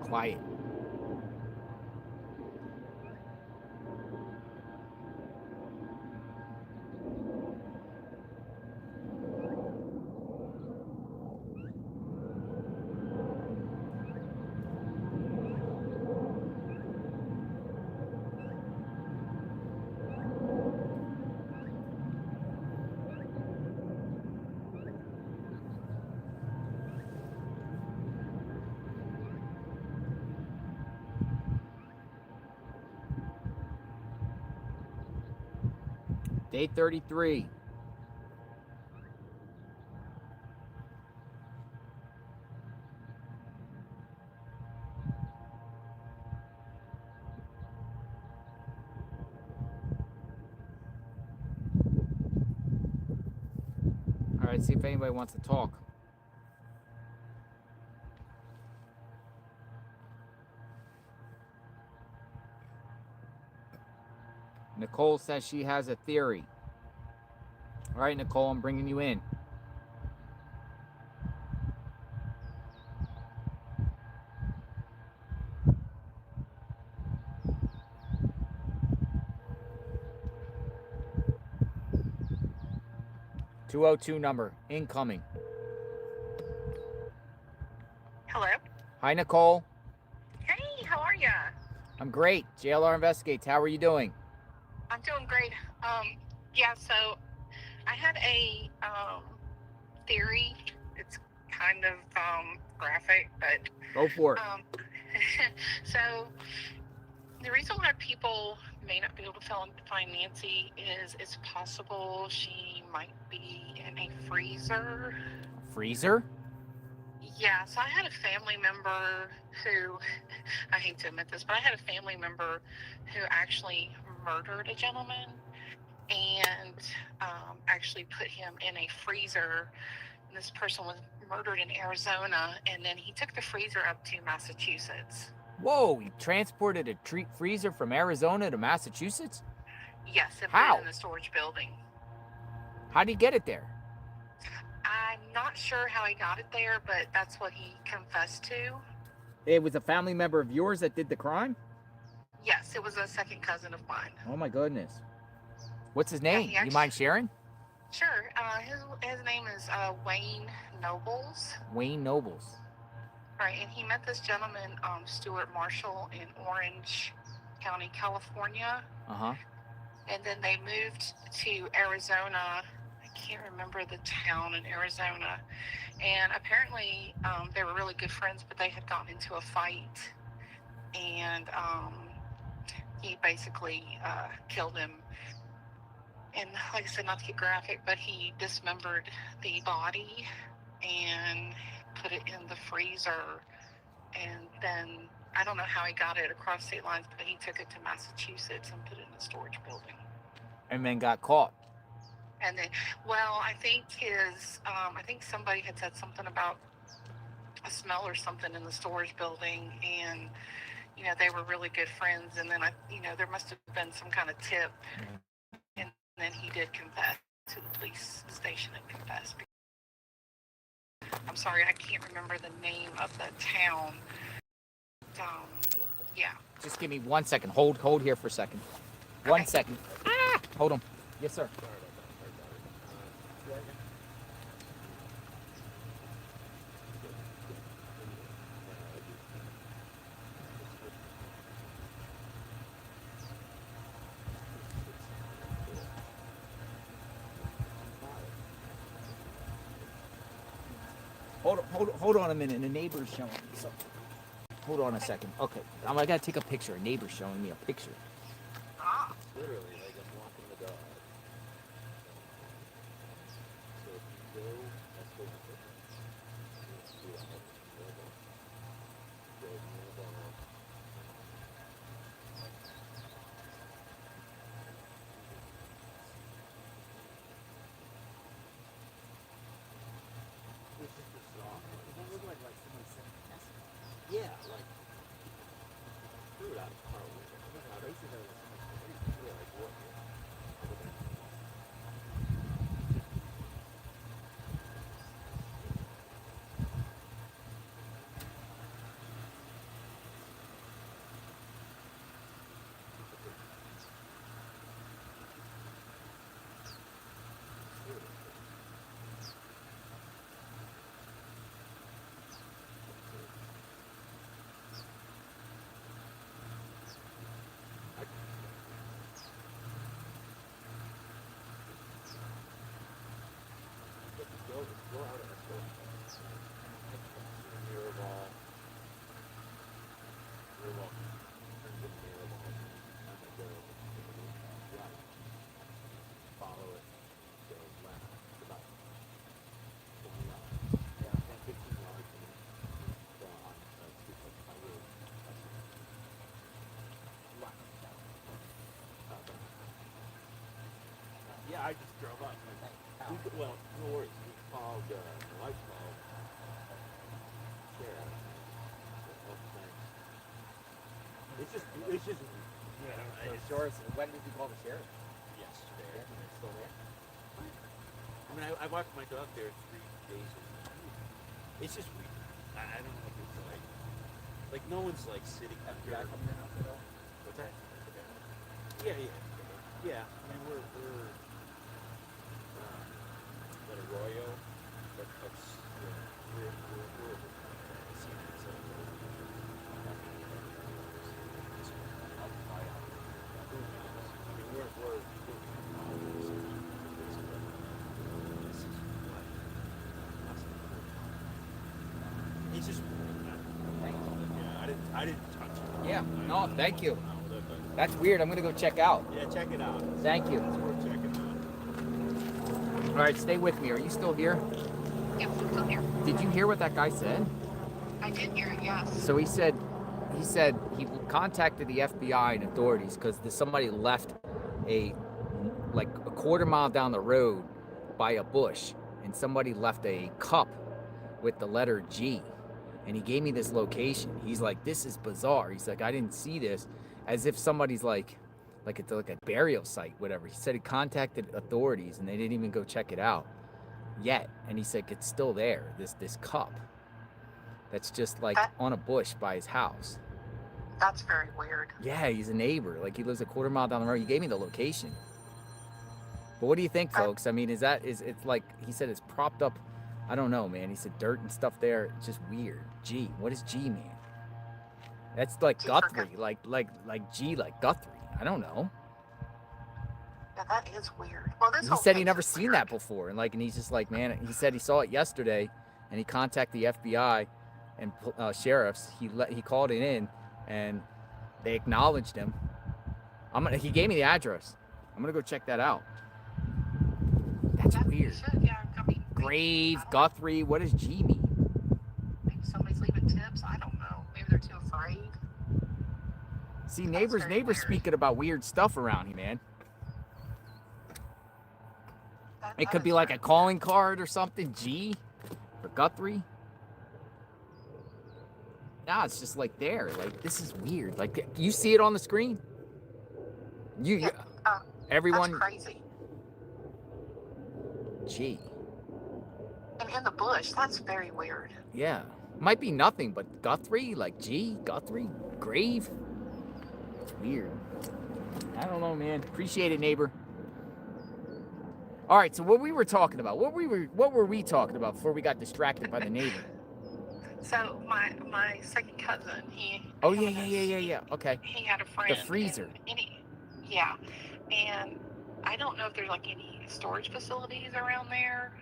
[SPEAKER 1] Quiet. Day 33. All right, see if anybody wants to talk. Nicole says she has a theory. All right, Nicole, I'm bringing you in. (202) number incoming.
[SPEAKER 14] Hello.
[SPEAKER 1] Hi, Nicole.
[SPEAKER 14] Hey, how are ya?
[SPEAKER 1] I'm great. JLR Investigates. How are you doing?
[SPEAKER 14] I'm doing great. Yeah, so I had a theory. It's kind of graphic, but
[SPEAKER 1] Go for it.
[SPEAKER 14] So the reason why people may not be able to find Nancy is it's possible she might be in a freezer.
[SPEAKER 1] Freezer?
[SPEAKER 14] Yeah, so I had a family member who, I hate to admit this, but I had a family member who actually murdered a gentleman and actually put him in a freezer. And this person was murdered in Arizona, and then he took the freezer up to Massachusetts.
[SPEAKER 1] Whoa, he transported a freezer from Arizona to Massachusetts?
[SPEAKER 14] Yes, and
[SPEAKER 1] How?
[SPEAKER 14] put it in the storage building.
[SPEAKER 1] How'd he get it there?
[SPEAKER 14] I'm not sure how he got it there, but that's what he confessed to.
[SPEAKER 1] It was a family member of yours that did the crime?
[SPEAKER 14] Yes, it was a second cousin of mine.
[SPEAKER 1] Oh my goodness. What's his name?
[SPEAKER 14] Yeah,
[SPEAKER 1] You mind sharing?
[SPEAKER 14] Sure. His name is Wayne Nobles.
[SPEAKER 1] Wayne Nobles.
[SPEAKER 14] Right, and he met this gentleman, Stuart Marshall, in Orange County, California.
[SPEAKER 1] Uh-huh.
[SPEAKER 14] And then they moved to Arizona. I can't remember the town in Arizona. And apparently they were really good friends, but they had gotten into a fight. And he basically killed him. And like I said, not to get graphic, but he dismembered the body and put it in the freezer. And then, I don't know how he got it across state lines, but he took it to Massachusetts and put it in the storage building.
[SPEAKER 1] And then got caught.
[SPEAKER 14] And then, well, I think I think somebody had said something about a smell or something in the storage building, and, you know, they were really good friends. And then, there must have been some kind of tip. And then he did confess to the police station and confess. I'm sorry, I can't remember the name of the town. Yeah.
[SPEAKER 1] Just give me 1 second. Hold here for a second. 1 second. Ah! Hold on. Yes, sir. Hold on a minute. The neighbor's showing me something. Hold on a second. Okay, I gotta take a picture. A neighbor's showing me a picture.
[SPEAKER 15] Literally, like I'm walking the dog. So if you go, that's what you do. Let's do that. Go near the dog. It's just a song. It doesn't look like somebody said yes. Yeah, like threw it out of the car window. They said that was yeah, like what? Go out and go. Mirror ball. Mirror ball. Turn to the mirror ball. And then go right. Follow it. Go left. About 20 yards. Yeah, 15 yards. And then go on. I will. Yeah, I just drove up. Well, no worries. We called, my wife called. Sheriff. It's just, yeah.
[SPEAKER 1] So sheriff, when did you call the sheriff?
[SPEAKER 15] Yesterday.
[SPEAKER 1] Yeah, and they're still there.
[SPEAKER 15] I mean, I walked my dog there 3 days ago. It's just weird. I don't know if it's like no one's like sitting up here.
[SPEAKER 1] FBI coming in out there?
[SPEAKER 15] What's that? Yeah. Yeah. I mean, we're at Arroyo, but that's we're It's just I didn't touch it.
[SPEAKER 1] Yeah. No, thank you. That's weird. I'm gonna go check out.
[SPEAKER 15] Yeah, check it out.
[SPEAKER 1] Thank you.
[SPEAKER 15] It's worth checking out.
[SPEAKER 1] All right, stay with me. Are you still here?
[SPEAKER 14] Yep, I'm still here.
[SPEAKER 1] Did you hear what that guy said?
[SPEAKER 14] I did hear it, yes.
[SPEAKER 1] So he said he contacted the FBI and authorities because somebody left a quarter-mile down the road by a bush, and somebody left a cup with the letter G, and he gave me this location. He's like, this is bizarre. He's like, I didn't see this, as if somebody's like it's like a burial site, whatever. He said he contacted authorities and they didn't even go check it out yet, and he said it's still there. This cup that's just like on a bush by his house.
[SPEAKER 14] That's very weird.
[SPEAKER 1] Yeah, he's a neighbor. Like, he lives a quarter-mile down the road. He gave me the location. But what do you think, folks? I mean, it's like, he said it's propped up. I don't know, man. He said dirt and stuff there. It's just weird. G. What is G, man? That's like Guthrie. Like G, like Guthrie. I don't know.
[SPEAKER 14] Yeah, that is weird. Well,
[SPEAKER 1] He said he never seen that before. And he's just like, man, he said he saw it yesterday, and he contacted the FBI and sheriffs. He called it in, and they acknowledged him. He gave me the address. I'm gonna go check that out. That's weird. Grave, Guthrie. What does G mean?
[SPEAKER 14] Maybe somebody's leaving tips. I don't know. Maybe they're too afraid.
[SPEAKER 1] See, neighbors speaking about weird stuff around here, man. It could be like a calling card or something. G for Guthrie. Nah, it's just like there. Like, this is weird. Like, you see it on the screen? Everyone.
[SPEAKER 14] That's crazy.
[SPEAKER 1] G.
[SPEAKER 14] And in the bush, that's very weird.
[SPEAKER 1] Yeah. Might be nothing, but Guthrie, like G, Guthrie, grave. It's weird. I don't know, man. Appreciate it, neighbor. All right, so what we were talking about, what were we talking about before we got distracted by the neighbor?
[SPEAKER 14] So my second cousin, he.
[SPEAKER 1] Oh yeah. Okay.
[SPEAKER 14] He had a friend.
[SPEAKER 1] The freezer.
[SPEAKER 14] Yeah, and I don't know if there's like any storage facilities around there.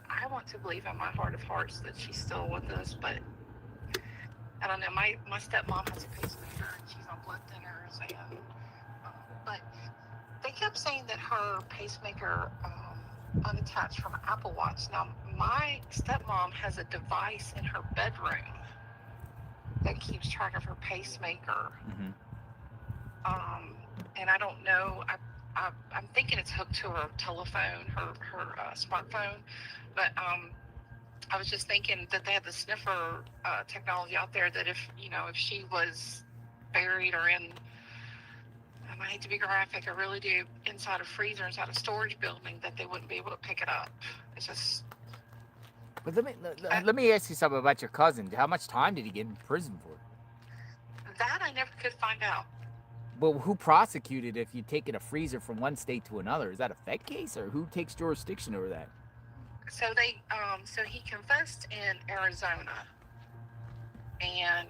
[SPEAKER 14] I want to believe in my heart of hearts that she's still with us, but I don't know. My stepmom has a pacemaker and she's on blood thinners, and but they kept saying that her pacemaker unattached from an Apple Watch. Now my stepmom has a device in her bedroom that keeps track of her pacemaker.
[SPEAKER 1] Mm-hmm.
[SPEAKER 14] And I don't know. I'm thinking it's hooked to her telephone, her smartphone. But I was just thinking that they had the sniffer technology out there that if she was buried or in, I hate to be graphic, I really do, inside a freezer, inside a storage building, that they wouldn't be able to pick it up. It's just.
[SPEAKER 1] But let me ask you something about your cousin. How much time did he get in prison for?
[SPEAKER 14] That I never could find out.
[SPEAKER 1] Well, who prosecuted if you'd taken a freezer from one state to another? Is that a Fed case, or who takes jurisdiction over that?
[SPEAKER 14] So so he confessed in Arizona, and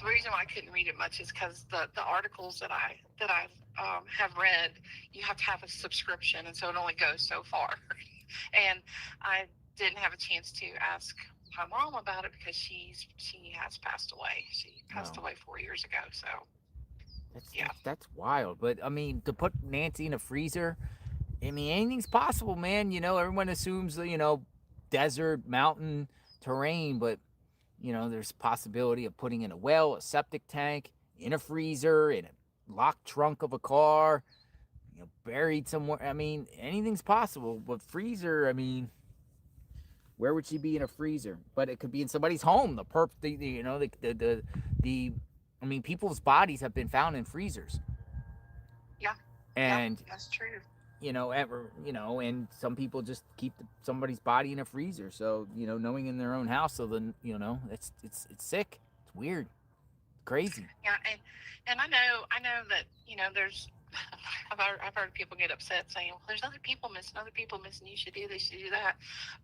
[SPEAKER 14] the reason why I couldn't read it much is because the articles that I have read, you have to have a subscription, and so it only goes so far. And I didn't have a chance to ask my mom about it because she has passed away. She passed away 4 years ago. So.
[SPEAKER 1] That's wild. But I mean, to put Nancy in a freezer, I mean, anything's possible, man. Everyone assumes desert, mountain terrain, but there's possibility of putting in a well, a septic tank, in a freezer, in a locked trunk of a car, buried somewhere. I mean, anything's possible. But freezer, I mean, where would she be in a freezer? But it could be in somebody's home. I mean, people's bodies have been found in freezers.
[SPEAKER 14] Yeah.
[SPEAKER 1] And
[SPEAKER 14] that's true.
[SPEAKER 1] And some people just keep somebody's body in a freezer. So, knowing in their own house, so then, it's sick. It's weird. It's crazy.
[SPEAKER 14] Yeah, and I know that, there's I've heard people get upset saying, well, there's other people missing, you should do this, you should do that.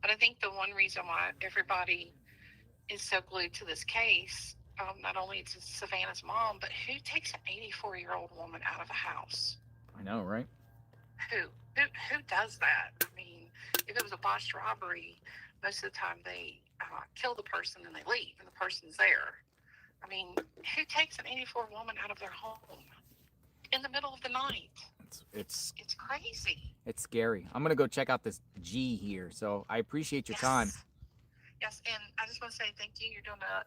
[SPEAKER 14] But I think the one reason why everybody is so glued to this case, not only to Savannah's mom, but who takes an 84-year-old woman out of a house?
[SPEAKER 1] I know, right?
[SPEAKER 14] Who does that? I mean, if it was a botched robbery, most of the time they kill the person and they leave, and the person's there. I mean, who takes an 84 woman out of their home in the middle of the night?
[SPEAKER 1] It's
[SPEAKER 14] crazy.
[SPEAKER 1] It's scary. I'm gonna go check out this G here. So I appreciate your time.
[SPEAKER 14] Yes, and I just want to say thank you. You're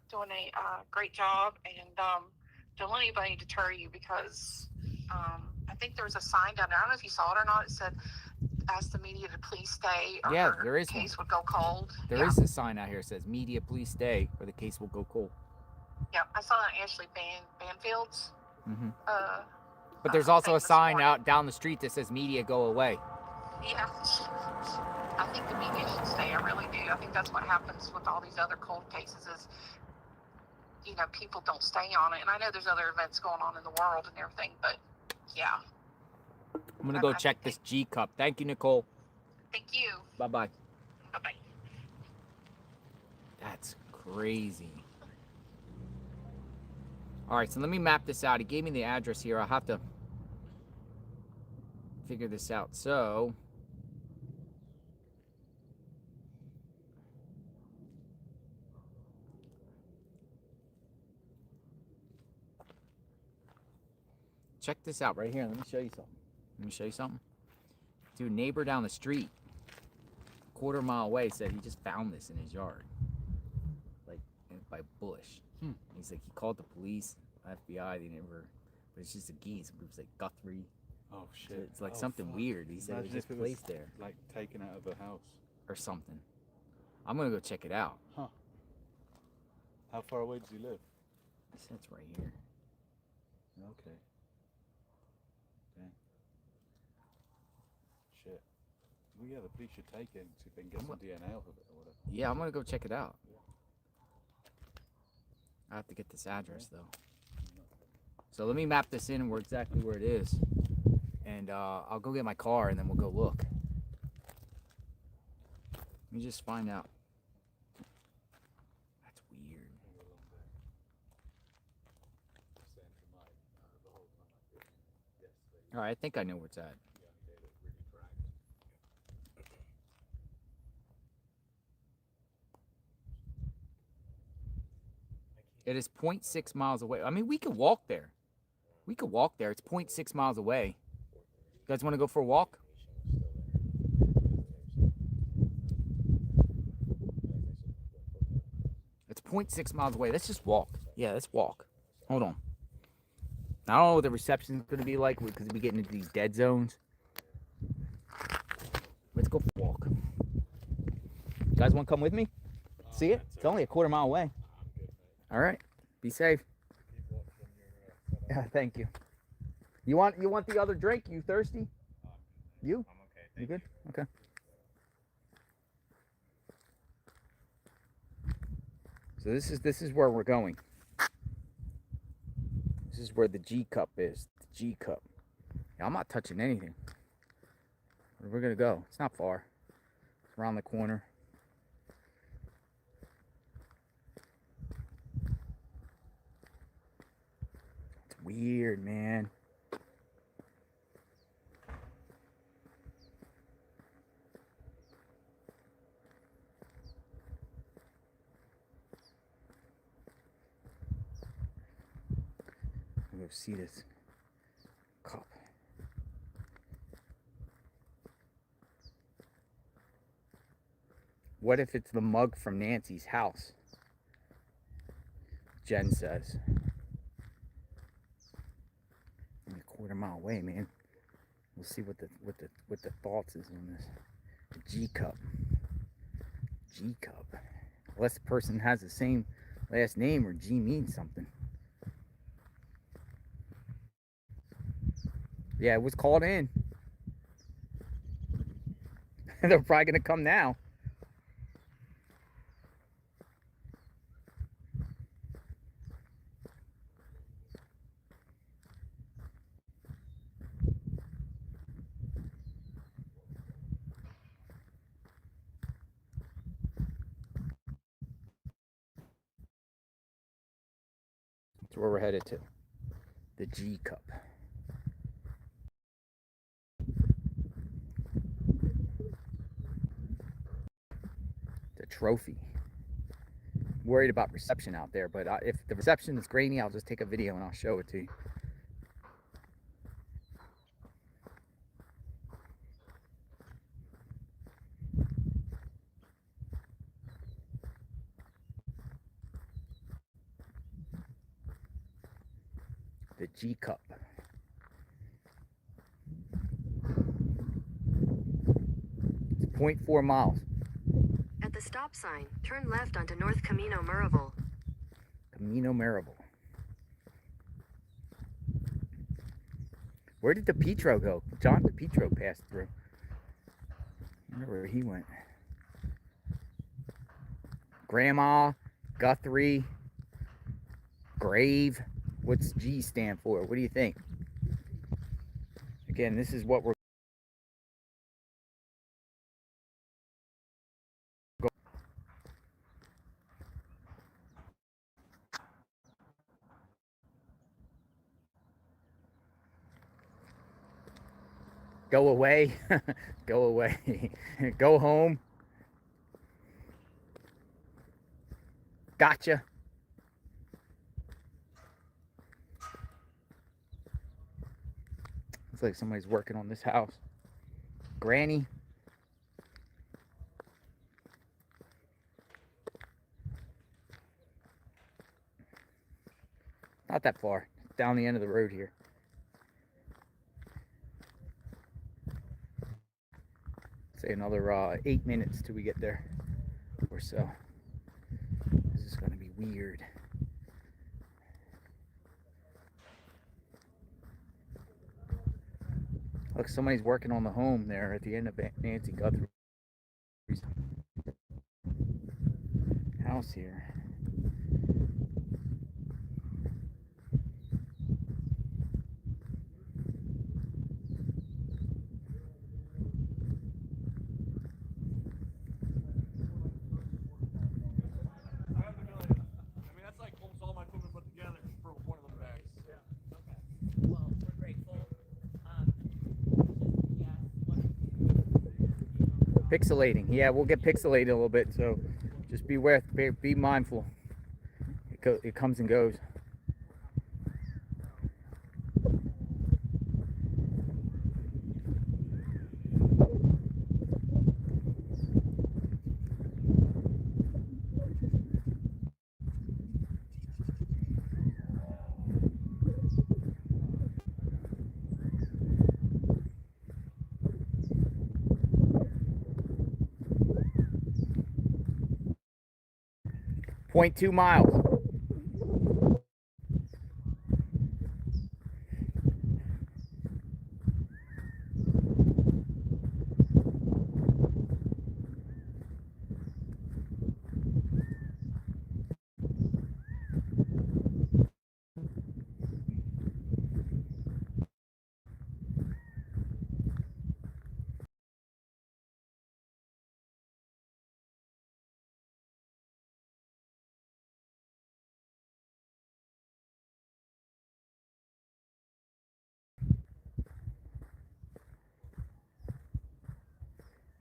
[SPEAKER 14] doing a great job, and don't let anybody deter you, because I think there was a sign down there. I don't know if you saw it or not. It said, "Ask the media to please stay, or
[SPEAKER 1] there is
[SPEAKER 14] the case
[SPEAKER 1] one.
[SPEAKER 14] would go cold."
[SPEAKER 1] There is a sign out here that says, "Media, please stay, or the case will go cold."
[SPEAKER 14] Yeah, I saw that Ashley Banfield's.
[SPEAKER 1] Mm-hmm. But there's also a sign out down the street that says, "Media, go away."
[SPEAKER 14] Yeah, I think the media should stay. I really do. I think that's what happens with all these other cold cases is, people don't stay on it. And I know there's other events going on in the world and everything, but yeah.
[SPEAKER 1] I'm going to go check this G cup. Thank you, Nicole.
[SPEAKER 14] Thank you.
[SPEAKER 1] Bye-bye.
[SPEAKER 14] Bye-bye.
[SPEAKER 1] That's crazy. All right, so let me map this out. He gave me the address here. I'll have to figure this out. So check this out right here. Let me show you something. Dude, neighbor down the street, quarter-mile away, said he just found this in his yard, like by bush. He's like, he called the police, FBI. They never, but it's just a geese. Groups like Guthrie.
[SPEAKER 5] Oh shit!
[SPEAKER 1] It's like something weird. He said it was just placed there,
[SPEAKER 5] like taken out of a house
[SPEAKER 1] or something. I'm gonna go check it out.
[SPEAKER 5] Huh? How far away does he live?
[SPEAKER 1] It's right here.
[SPEAKER 5] Okay. Dang. Shit. Well, yeah, the police should take it and see if they can get some DNA off of it or whatever.
[SPEAKER 1] Yeah, I'm gonna go check it out. I have to get this address though. So let me map this in where exactly where it is. And I'll go get my car and then we'll go look. Let me just find out. That's weird. All right, I think I know where it's at. It is 0.6 miles away. I mean, we could walk there. We could walk there. It's 0.6 miles away. You guys want to go for a walk? It's 0.6 miles away. Let's just walk. Yeah, let's walk. Hold on. I don't know what the reception's going to be like because we get into these dead zones. Let's go for a walk. You guys want to come with me? See it? It's only a quarter mile away. All right. Be safe. Yeah, thank you. You want the other drink? You thirsty? You? I'm okay. You good? Okay. So this is where we're going. This is where the G cup is. The G cup. Yeah, I'm not touching anything. Where we're gonna go? It's not far. It's around the corner. It's weird, man. Go see this cup. What if it's the mug from Nancy's house? Jen says. I'm a quarter mile away, man. We'll see what the thoughts is on this. The G cup. G cup. Unless the person has the same last name or G means something. Yeah, it was called in. They're probably going to come now. That's where we're headed to. The G cup. The trophy. Worried about reception out there, but if the reception is grainy, I'll just take a video and I'll show it to you. The G cup. It's 0.4 miles.
[SPEAKER 16] At the stop sign, turn left onto North Camino Murrible.
[SPEAKER 1] Camino Murrible. Where did DePietro go? John DePietro passed through. I wonder where he went. Grandma, Guthrie, Grave. What's G stand for? What do you think? Again, this is what we're go away. Go away. Go home. Gotcha. Looks like somebody's working on this house. Granny. Not that far. Down the end of the road here. Say another 8 minutes till we get there or so. This is going to be weird. Look, somebody's working on the home there at the end of Nancy Guthrie's house here. Pixelating. Yeah, we'll get pixelated a little bit, so just beware, be mindful. It comes and goes. .2 miles.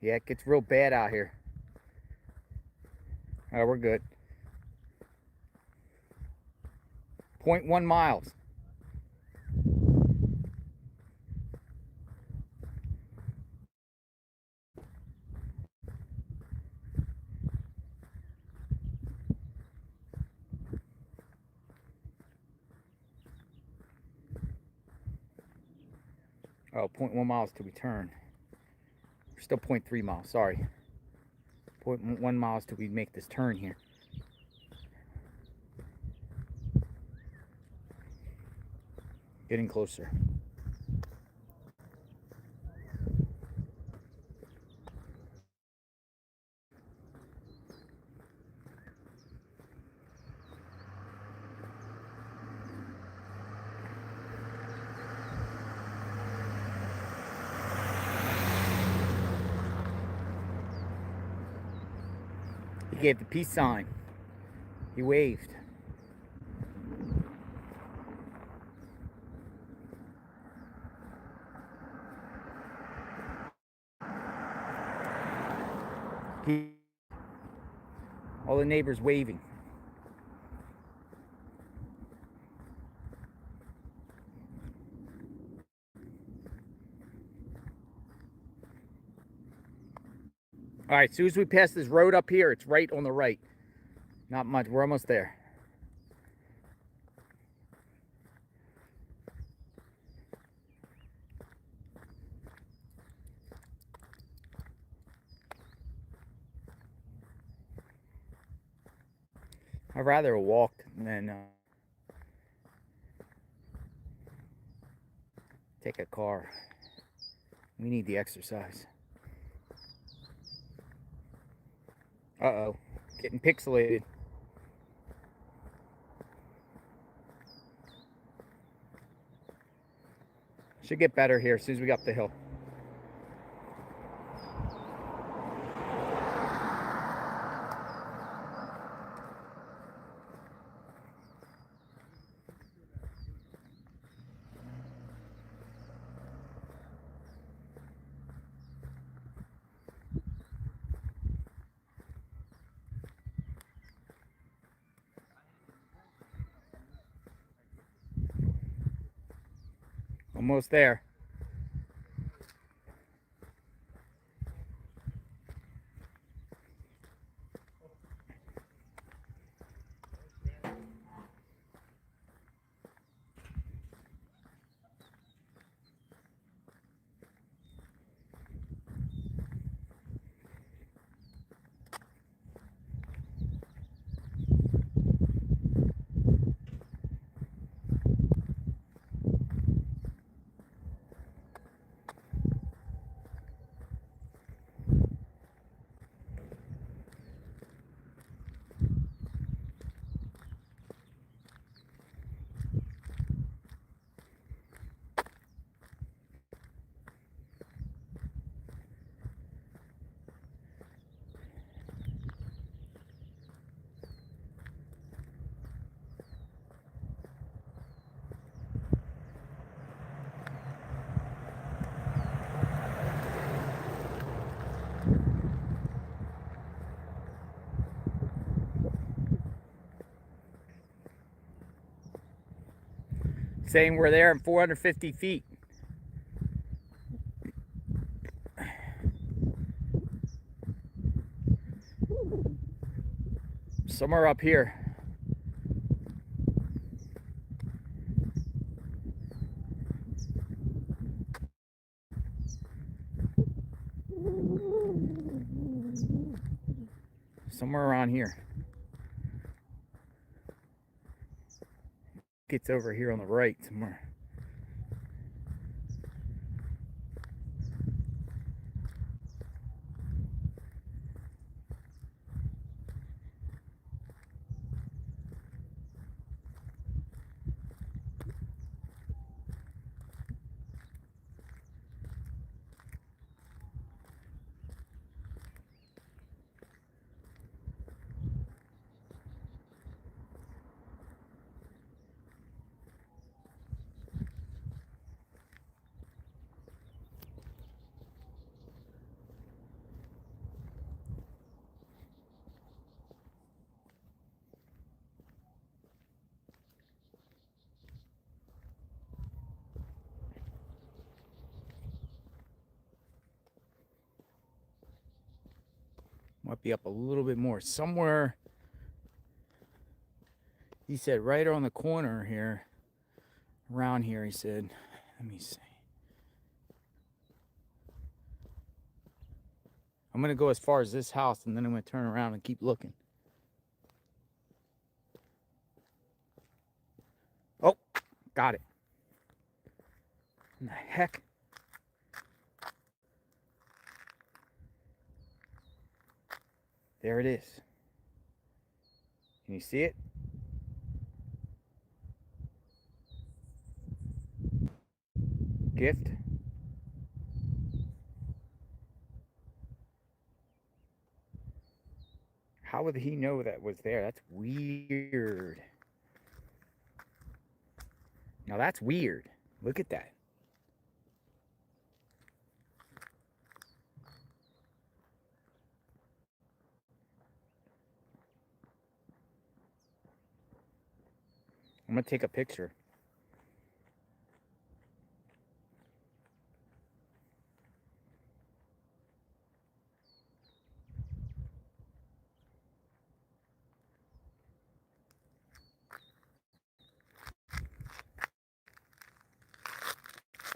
[SPEAKER 1] Yeah, it gets real bad out here. Oh, we're good. 0.1 miles. Oh, 0.1 miles till we turn. We're still 0.3 miles, sorry. 0.1 miles till we make this turn here. Getting closer. He gave the peace sign. He waved. All the neighbors waving. All right, as soon as we pass this road up here, it's right on the right. Not much, we're almost there. I'd rather have walked than take a car. We need the exercise. Uh-oh, getting pixelated. Should get better here as soon as we get up the hill. Almost there. saying we're there in 450 feet. Somewhere up here. Somewhere around here. It's over here on the right somewhere. Might be up a little bit more. Somewhere, he said right on the corner here, around here, he said, let me see. I'm going to go as far as this house, and then I'm going to turn around and keep looking. Oh, got it. What the heck? There it is. Can you see it? Gift. How would he know that was there? That's weird. Now that's weird. Look at that. I'm going to take a picture.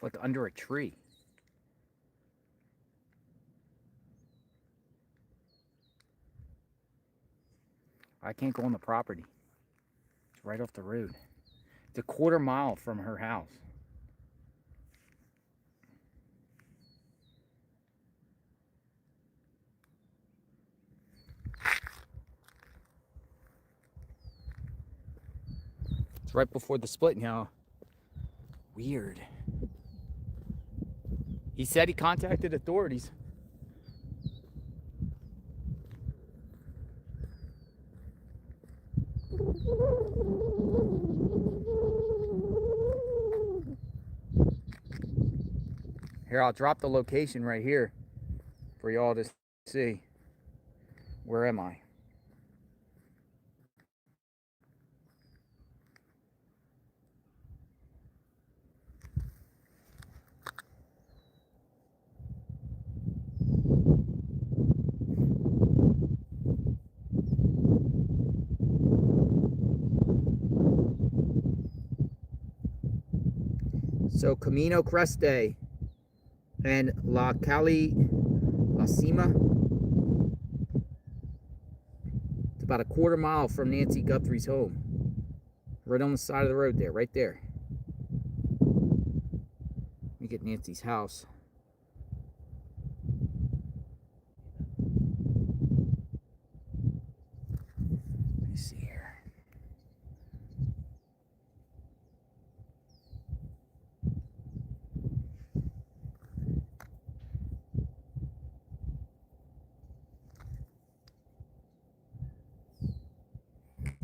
[SPEAKER 1] Like under a tree. I can't go on the property. It's right off the road. It's a quarter mile from her house. It's right before the split now. Weird. He said he contacted authorities. Here, I'll drop the location right here for y'all to see. Where am I? So Camino Creste and La Cali La Cima. It's about a quarter mile from Nancy Guthrie's home. Right on the side of the road there, right there. Let me get Nancy's house. Let me see here.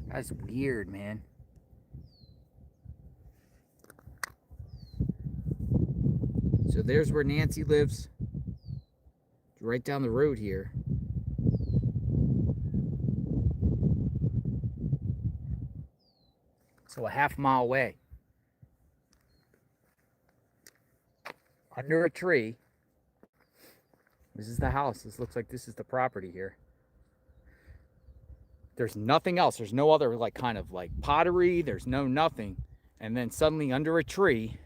[SPEAKER 1] That's weird, man. So there's where Nancy lives. It's right down the road here. So a half mile away. under a tree. This is the house. This looks like this is the property here. There's nothing else. There's no other like kind of like pottery. There's no nothing. And then suddenly under a tree,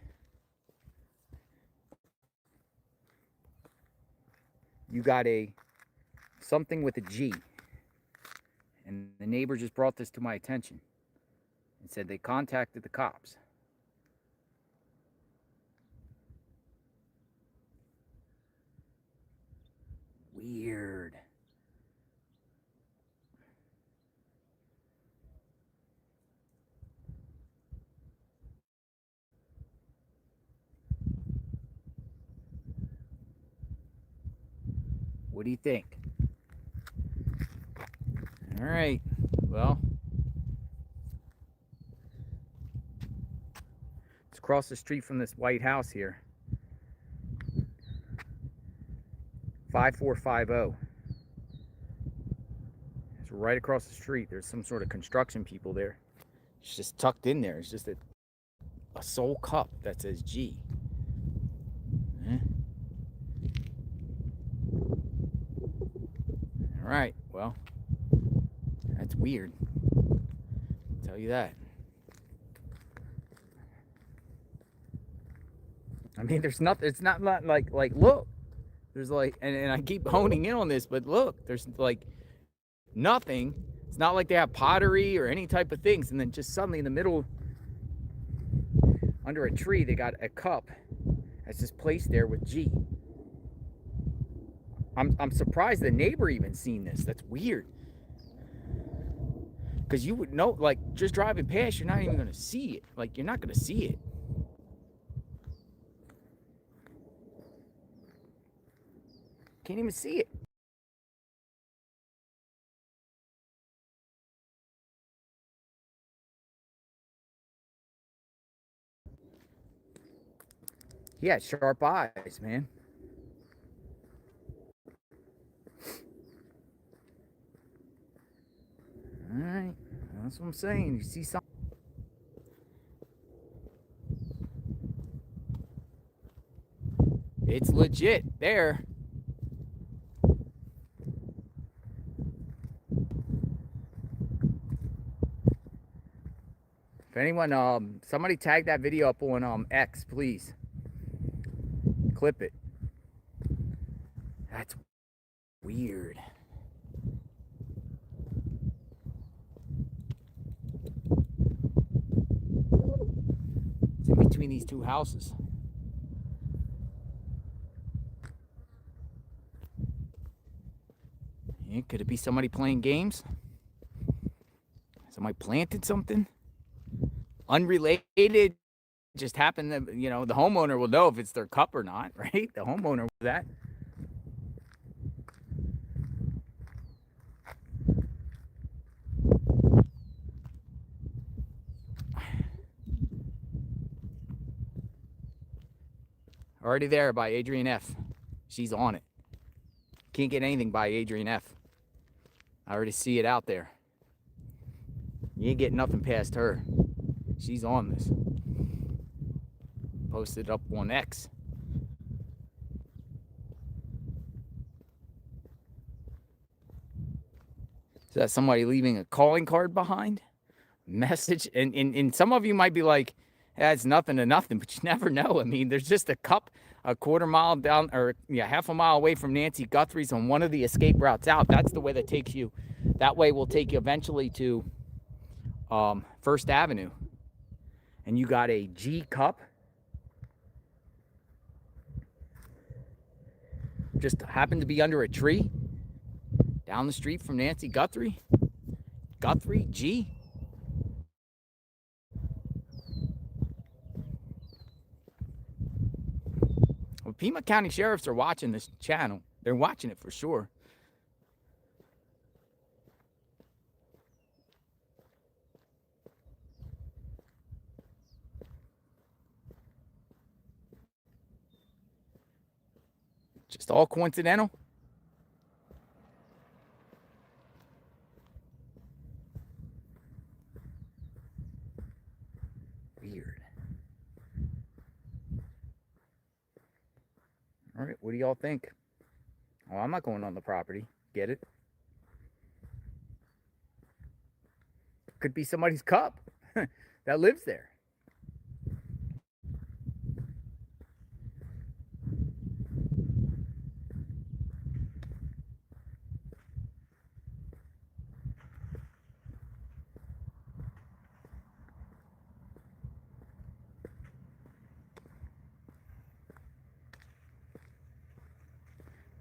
[SPEAKER 1] you got a something with a G. And the neighbor just brought this to my attention and said they contacted the cops. Weird. What do you think? All right. Well, it's across the street from this white house here. 5450. It's right across the street. There's some sort of construction people there. It's just tucked in there. It's just a sole cup that says G. All right. Well, that's weird. I'll tell you that. I mean, there's nothing. It's not like look. There's like, and I keep honing in on this, but look, there's like nothing. It's not like they have pottery or any type of things. And then just suddenly in the middle, under a tree, they got a cup that's just placed there with G. I'm surprised the neighbor even seen this. That's weird. Because you would know, like, just driving past, you're not even going to see it. Like, you're not going to see it. Can't even see it. He had sharp eyes, man. All right, that's what I'm saying. You see something? It's legit there. If anyone, somebody tag that video up on X, please. Clip it. That's weird. It's in between these two houses. Yeah, could it be somebody playing games? Somebody planted something? Unrelated? Just happened that, you know, the homeowner will know if it's their cup or not, right? The homeowner will that. Already there by Adrian F. She's on it. Can't get anything by Adrian F. I already see it out there. You ain't getting nothing past her. She's on this. Posted up on X. Is that somebody leaving a calling card behind? Message? And some of you might be like, it's nothing to nothing, but you never know. I mean, there's just a cup a quarter mile down, or yeah, half a mile away from Nancy Guthrie's on one of the escape routes out. That's the way that takes you. That way will take you eventually to First Avenue. And you got a G cup. Just happened to be under a tree down the street from Nancy Guthrie. Guthrie, G. Well, Pima County sheriffs are watching this channel. They're watching it for sure. Just all coincidental? Weird. do y'all think? Oh, I'm not going on the property. Get it? Could be somebody's cup that lives there.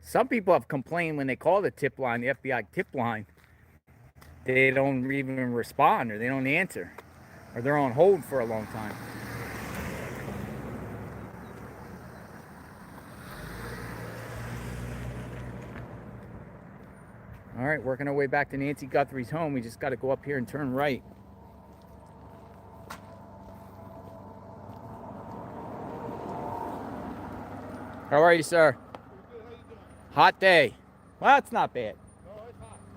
[SPEAKER 1] Some people have complained when they call the tip line, the FBI tip line, they don't even respond or they don't answer or they're on hold for a long time. All right, working our way back to Nancy Guthrie's home. We just got to go up here and turn right. How are you, sir? Hot day. Well, it's not bad.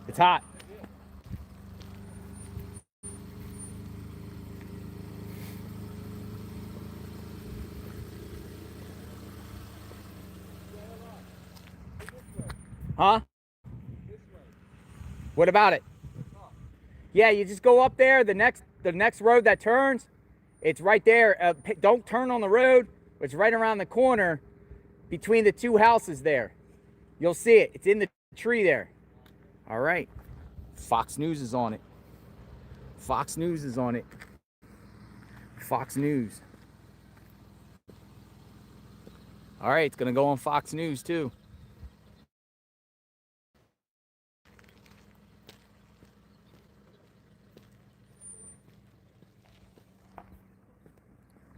[SPEAKER 1] It's hot. Huh? What about it? Yeah, you just go up there. The next road that turns, it's right there. Don't turn on the road. It's right around the corner between the two houses there. You'll see it. It's in the tree there. All right. Fox News is on it. Fox News is on it. Fox News. All right, it's going to go on Fox News too.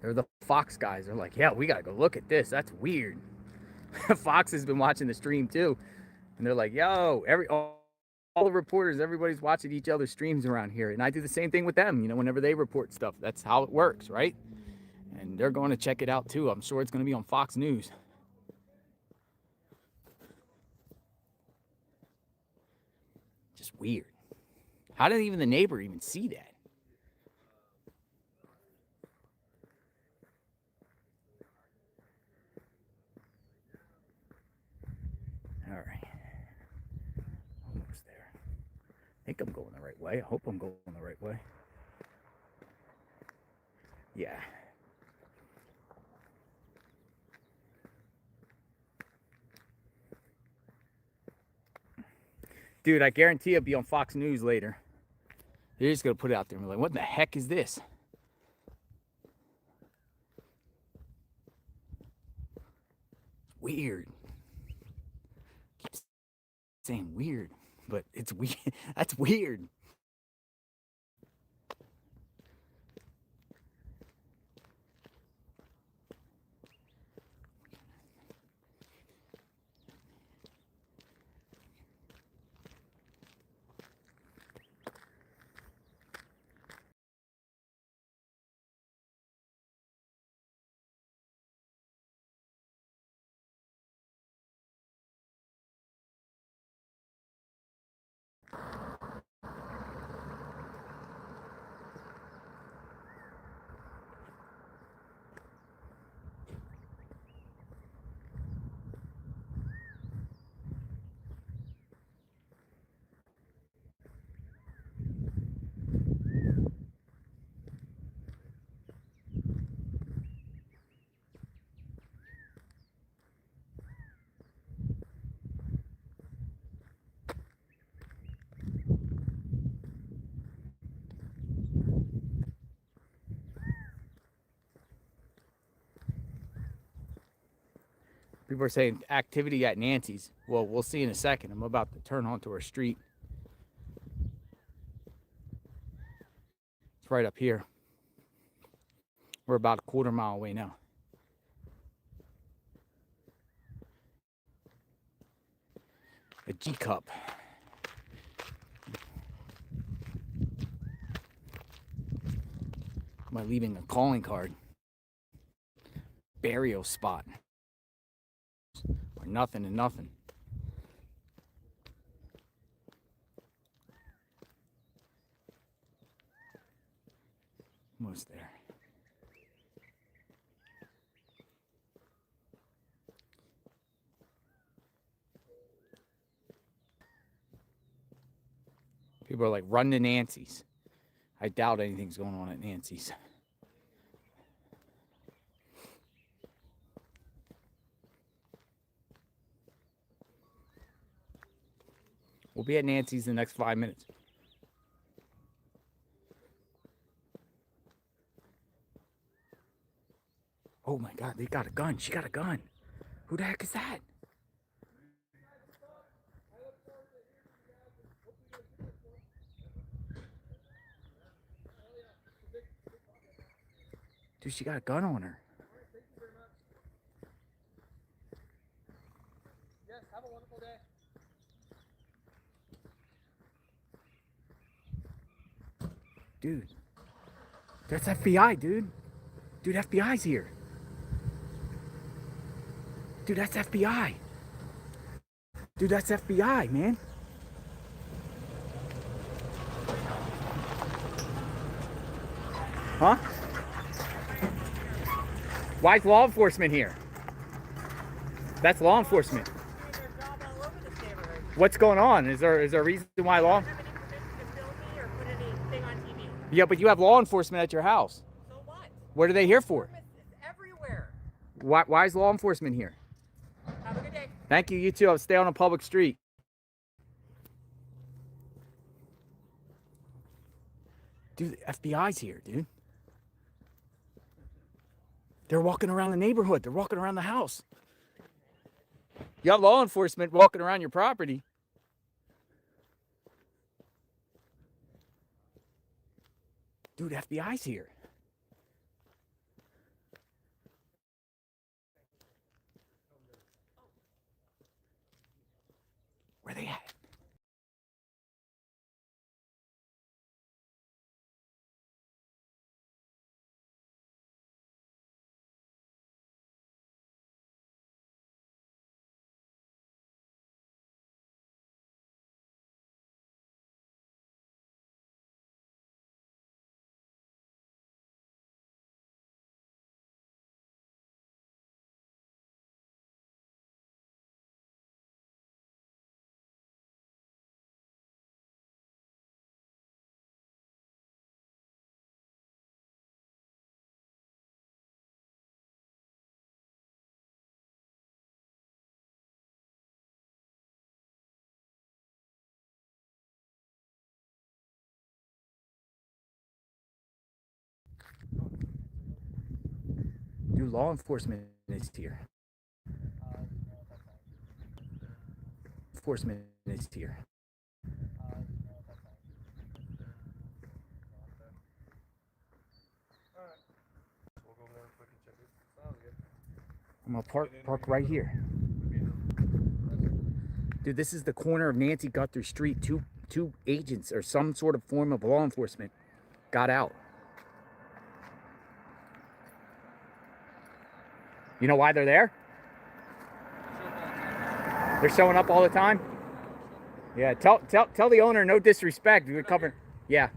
[SPEAKER 1] They're the Fox guys. They're like, yeah, we got to go look at this. That's weird. Fox has been watching the stream too. And they're like, yo, all the reporters, everybody's watching each other's streams around here. And I do the same thing with them, whenever they report stuff. That's how it works, right? And they're going to check it out too. I'm sure it's going to be on Fox News. Just weird. How did even the neighbor even see that? All right. Almost there. I think I'm going the right way. I hope I'm going the right way. Yeah. Dude, I guarantee it'll be on Fox News later. They're just going to put it out there and be like, what the heck is this? Weird. Keep saying weird, but it's weird. That's weird. People are saying activity at Nancy's. Well, we'll see in a second. I'm about to turn onto our street. It's right up here. We're about a quarter mile away now. A G cup. Am I leaving a calling card? Burial spot. Or nothing and nothing. Almost there. People are like, run to Nancy's. I doubt anything's going on at Nancy's. We'll be at Nancy's in the next 5 minutes. Oh my God, they got a gun. She got a gun. Who the heck is that? Dude, she got a gun on her.
[SPEAKER 5] Yes, have a wonderful day.
[SPEAKER 1] Dude, that's FBI, dude. Dude, FBI's here. Dude, that's FBI. Dude, that's FBI, man. Huh? Why is law enforcement here? That's law enforcement. What's going on? Is there a reason why law? Yeah, but you have law enforcement at your house.
[SPEAKER 17] So what?
[SPEAKER 1] What are they here for?
[SPEAKER 17] It's everywhere.
[SPEAKER 1] Why is law enforcement here?
[SPEAKER 17] Have a good day.
[SPEAKER 1] Thank you. You too. I'll stay on a public street. Dude, the FBI's here, dude. They're walking around the neighborhood. They're walking around the house. You have law enforcement walking around your property. Dude, FBI's here. Where they at? Dude, law enforcement is here. Enforcement is here. I'm gonna park right here. Dude, this is the corner of Nancy Guthrie Street. Two agents or some sort of form of law enforcement got out. You know why they're there? They're showing up all the time? Yeah, tell the owner no disrespect. We would cover. Yeah.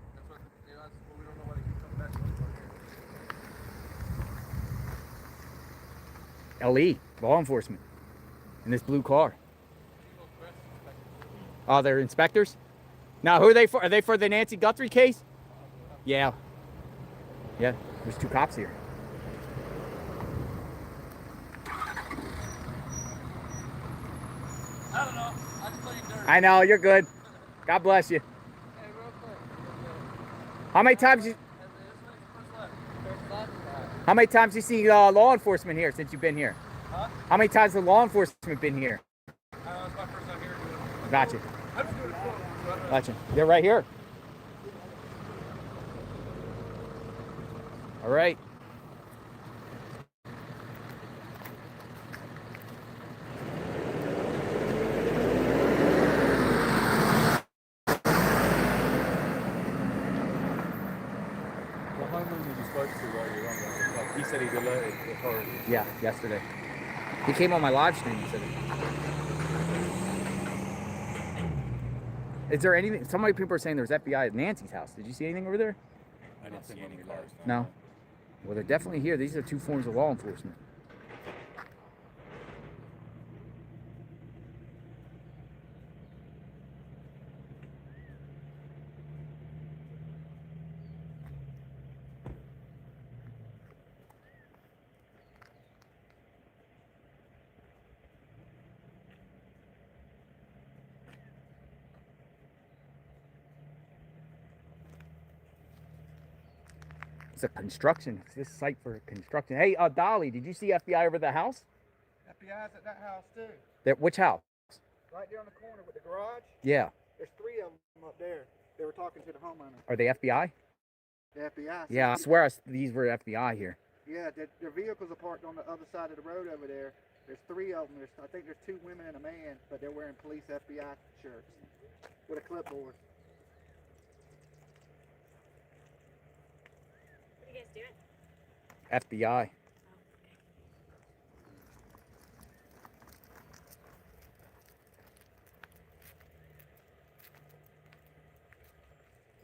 [SPEAKER 1] LE, law enforcement, in this blue car. Oh, they're inspectors? Now, who are they for? Are they for the Nancy Guthrie case? Yeah. Yeah, there's two cops here.
[SPEAKER 5] I don't know. I just playing dirt.
[SPEAKER 1] I know, you're good. God bless you.
[SPEAKER 5] Hey, real quick.
[SPEAKER 1] How many times you see law enforcement here since you've been here?
[SPEAKER 5] Huh?
[SPEAKER 1] How many times has law enforcement been here?
[SPEAKER 5] It's my first time here doing it.
[SPEAKER 1] Gotcha.
[SPEAKER 5] I'm just doing it for
[SPEAKER 1] Gotcha. They're right here. All right.
[SPEAKER 5] The homeowner you spoke to while you were on that, he said he'd alerted the authorities.
[SPEAKER 1] Yeah, yesterday. He came on my live stream and said it. Is there anything? So many people are saying there's FBI at Nancy's house. Did you see anything over there?
[SPEAKER 5] I didn't see any cars.
[SPEAKER 1] No. Well, they're definitely here. These are two forms of law enforcement. It's a construction. It's this site for construction. Hey, Dolly, did you see FBI over the house?
[SPEAKER 18] FBI's at that house too.
[SPEAKER 1] Which house?
[SPEAKER 18] Right there on the corner with the garage.
[SPEAKER 1] Yeah.
[SPEAKER 18] There's 3 of them up there. They were talking to the homeowner.
[SPEAKER 1] Are they FBI?
[SPEAKER 18] The FBI.
[SPEAKER 1] Yeah, I swear these were FBI here.
[SPEAKER 18] Yeah, their vehicles are parked on the other side of the road over there. There's 3 of them. I think there's 2 women and a man, but they're wearing police FBI shirts with a clipboard.
[SPEAKER 4] What are you guys doing?
[SPEAKER 1] FBI.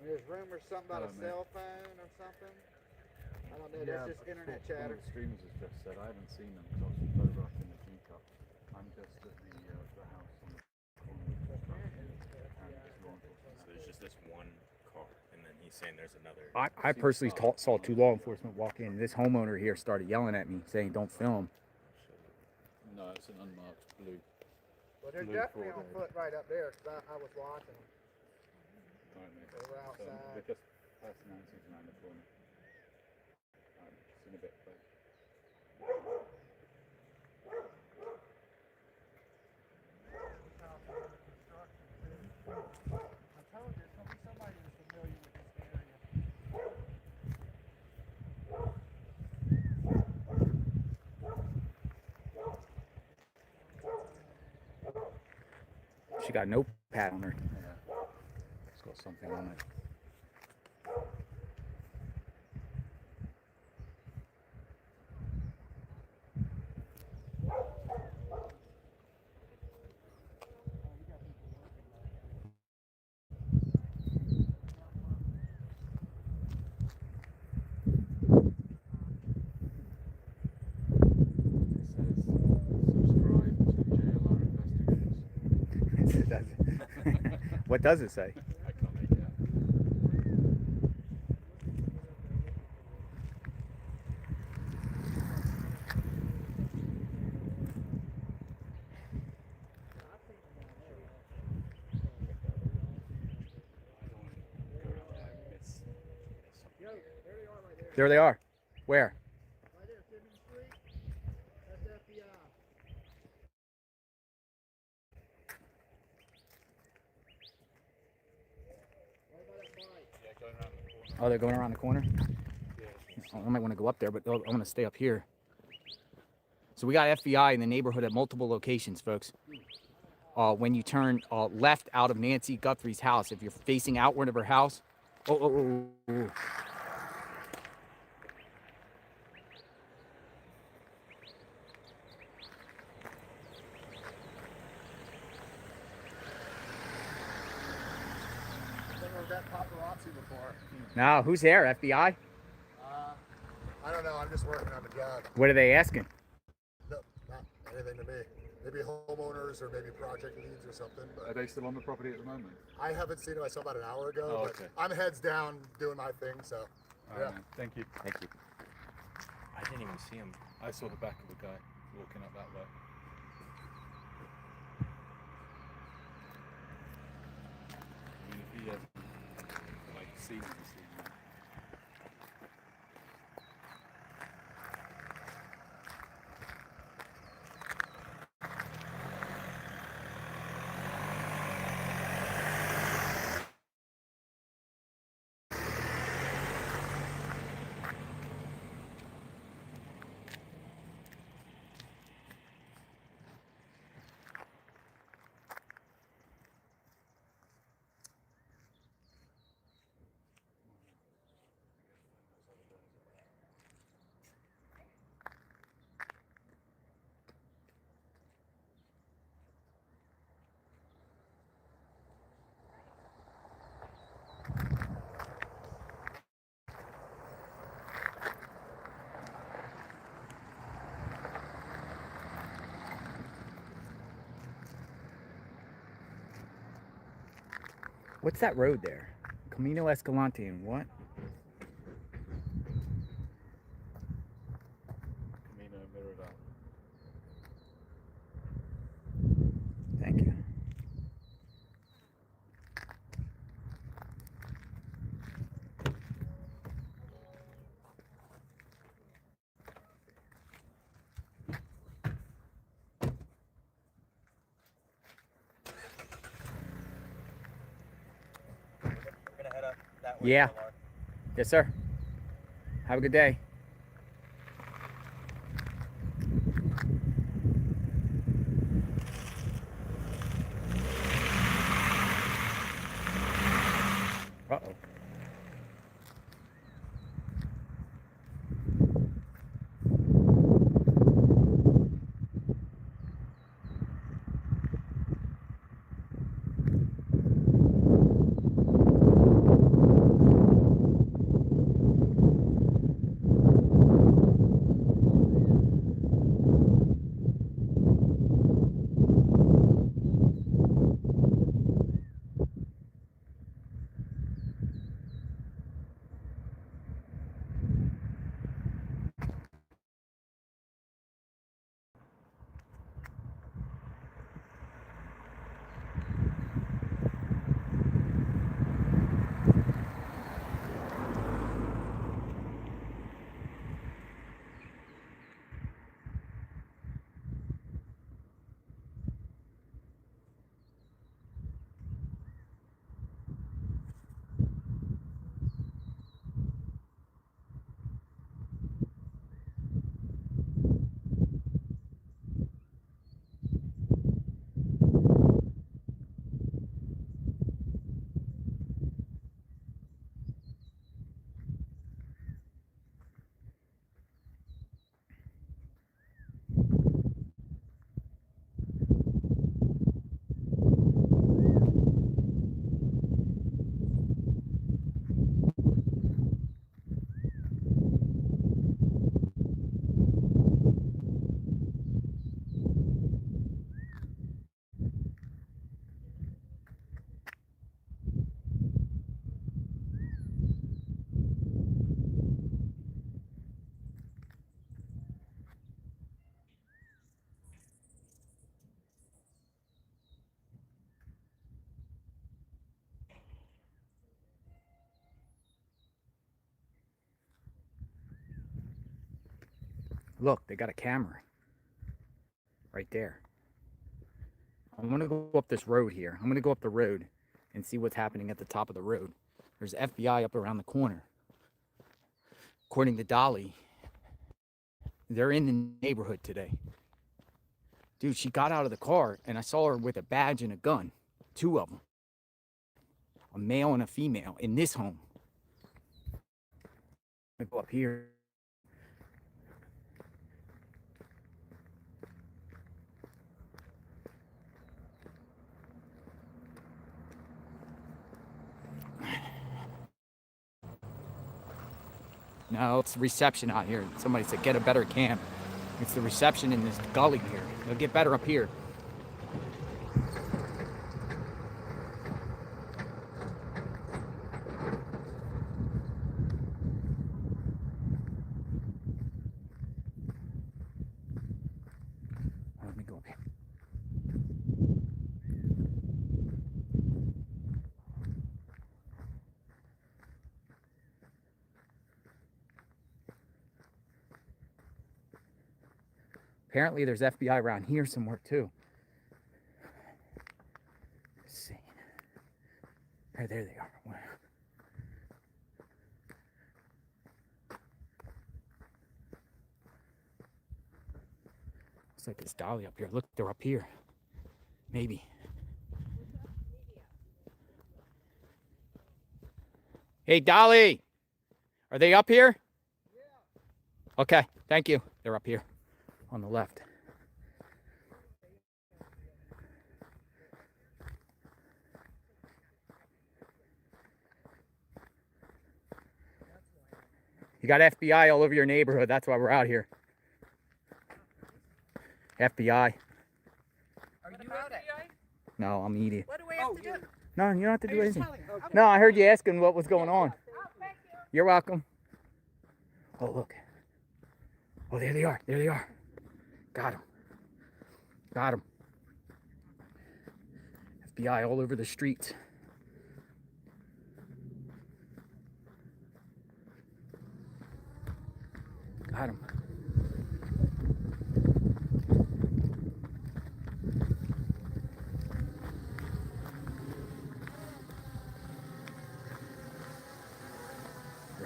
[SPEAKER 18] There's rumors something about a cell phone or something. I don't know.
[SPEAKER 5] Yeah,
[SPEAKER 18] That's just internet
[SPEAKER 5] one
[SPEAKER 18] chatter.
[SPEAKER 5] of the streamers has just said, I haven't seen them because I was photographing the teacup. I'm just at the house on the corner of the and it's law enforcement.
[SPEAKER 19] So there's just this one car, and then he's saying there's another.
[SPEAKER 1] I personally saw 2 law enforcement walk in. This homeowner here started yelling at me, saying, "Don't film."
[SPEAKER 5] No, it's an unmarked blue.
[SPEAKER 18] Well, they're
[SPEAKER 5] blue
[SPEAKER 18] definitely on
[SPEAKER 5] Ford
[SPEAKER 18] foot right up there because I was watching them.
[SPEAKER 5] Right, mate.
[SPEAKER 18] They were outside.
[SPEAKER 5] They're just past NANCYS around the corner. In a bit, but
[SPEAKER 18] I told you, it's going to be somebody who's familiar with this area.
[SPEAKER 1] She got a notepad on her. Yeah. It's got something on it. What does it say?
[SPEAKER 5] I can't make it out.
[SPEAKER 1] There they are. Where?
[SPEAKER 18] Right there, 7th Street. That's FBI.
[SPEAKER 1] Oh, they're going around the corner? I might want to go up there, but I'm going to stay up here. So we got FBI in the neighborhood at multiple locations, folks. When you turn left out of Nancy Guthrie's house, if you're facing outward of her house. Oh.
[SPEAKER 18] Never met paparazzi before.
[SPEAKER 1] Now, who's there? FBI?
[SPEAKER 18] I don't know. I'm just working on the job.
[SPEAKER 1] What are they asking?
[SPEAKER 18] No, not anything to me. Maybe homeowners or maybe project leads or something. But
[SPEAKER 5] Are they still on the property at the moment?
[SPEAKER 18] I haven't seen them. I saw about an hour ago.
[SPEAKER 5] Oh,
[SPEAKER 18] but
[SPEAKER 5] okay.
[SPEAKER 18] I'm heads down doing my thing. So,
[SPEAKER 5] All
[SPEAKER 18] yeah.
[SPEAKER 5] right, man. Thank you.
[SPEAKER 1] Thank you.
[SPEAKER 19] I didn't even see him.
[SPEAKER 5] I saw the back of a guy walking up that way. I mean, if he hasn't seen him, he's seen him.
[SPEAKER 1] What's that road there? Camino Escalante and what?
[SPEAKER 5] Camino Mirador.
[SPEAKER 1] Thank you. Yeah. Yes, sir. Have a good day. Uh-oh. Look, they got a camera right there. I'm gonna go up this road here. I'm gonna go up the road and see what's happening at the top of the road. There's FBI up around the corner. According to Dolly, they're in the neighborhood today. Dude, she got out of the car and I saw her with a badge and a gun. 2 of them. A male and a female in this home. I'm gonna go up here. No, it's reception out here. Somebody said get a better cam. It's the reception in this gully here. It'll get better up here. Let me go up here. Apparently there's FBI around here somewhere too. Let's see. There they are. Looks like it's Dolly up here. Look, they're up here. Maybe. Hey, Dolly! Are they up here? Yeah. Okay, thank you. They're up here on the left. You got FBI all over your neighborhood. That's why we're out here. FBI.
[SPEAKER 17] Are you FBI?
[SPEAKER 1] No, I'm media.
[SPEAKER 17] What do we have to do?
[SPEAKER 1] No, you don't have to do anything.
[SPEAKER 17] Okay.
[SPEAKER 1] No, I heard you asking what was going on. You're welcome. Oh, look. Oh, there they are. There they are. Got them. Got them. FBI all over the streets. Got him.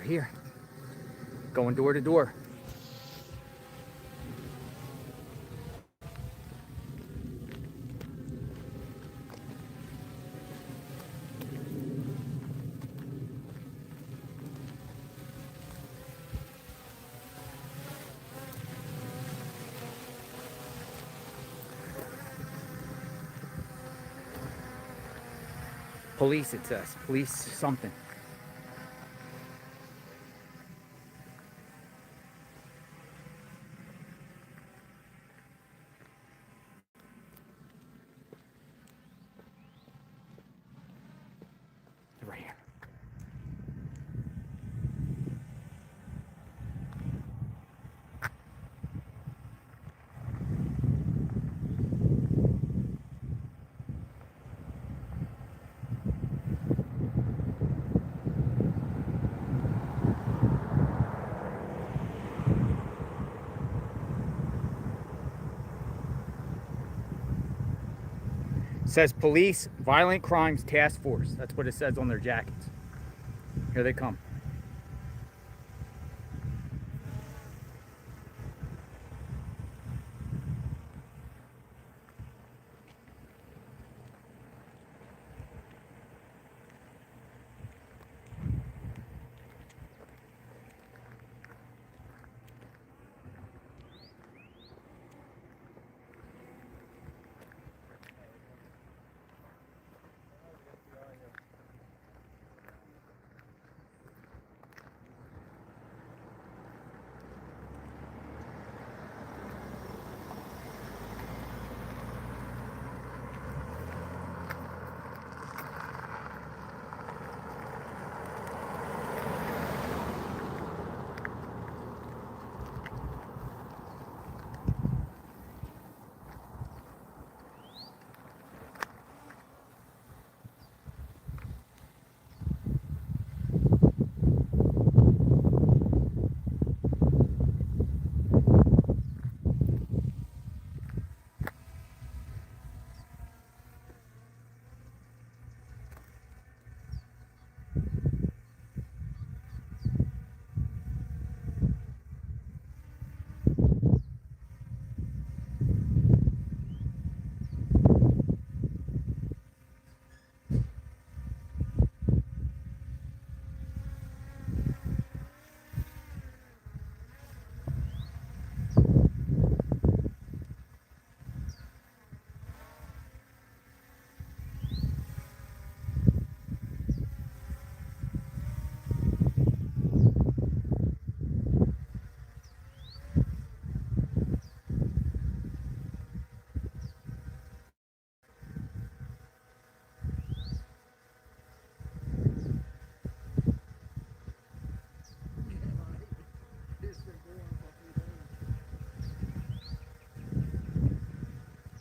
[SPEAKER 1] here. Going door to door. Police, it says. Police something. Right here. Says Police Violent Crimes Task Force. That's what it says on their jackets. Here they come.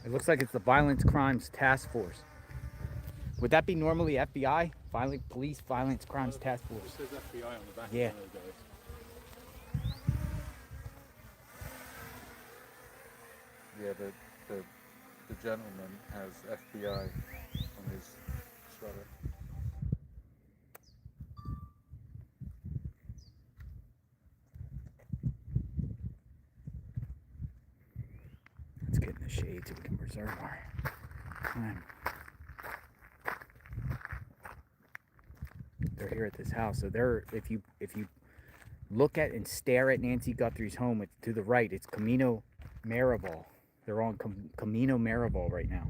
[SPEAKER 1] It looks like it's the Violent Crimes Task Force. Would that be normally FBI? Police Violent Crimes Task Force.
[SPEAKER 5] It says FBI on the back.
[SPEAKER 1] Yeah.
[SPEAKER 5] Of those guys. Yeah, the gentleman has FBI on his sweater.
[SPEAKER 1] Let's get in the shade so we can preserve our time. They're here at this house. So they're if you look at and stare at Nancy Guthrie's home, to the right, it's Camino Maribel. They're on Camino Maribel right now.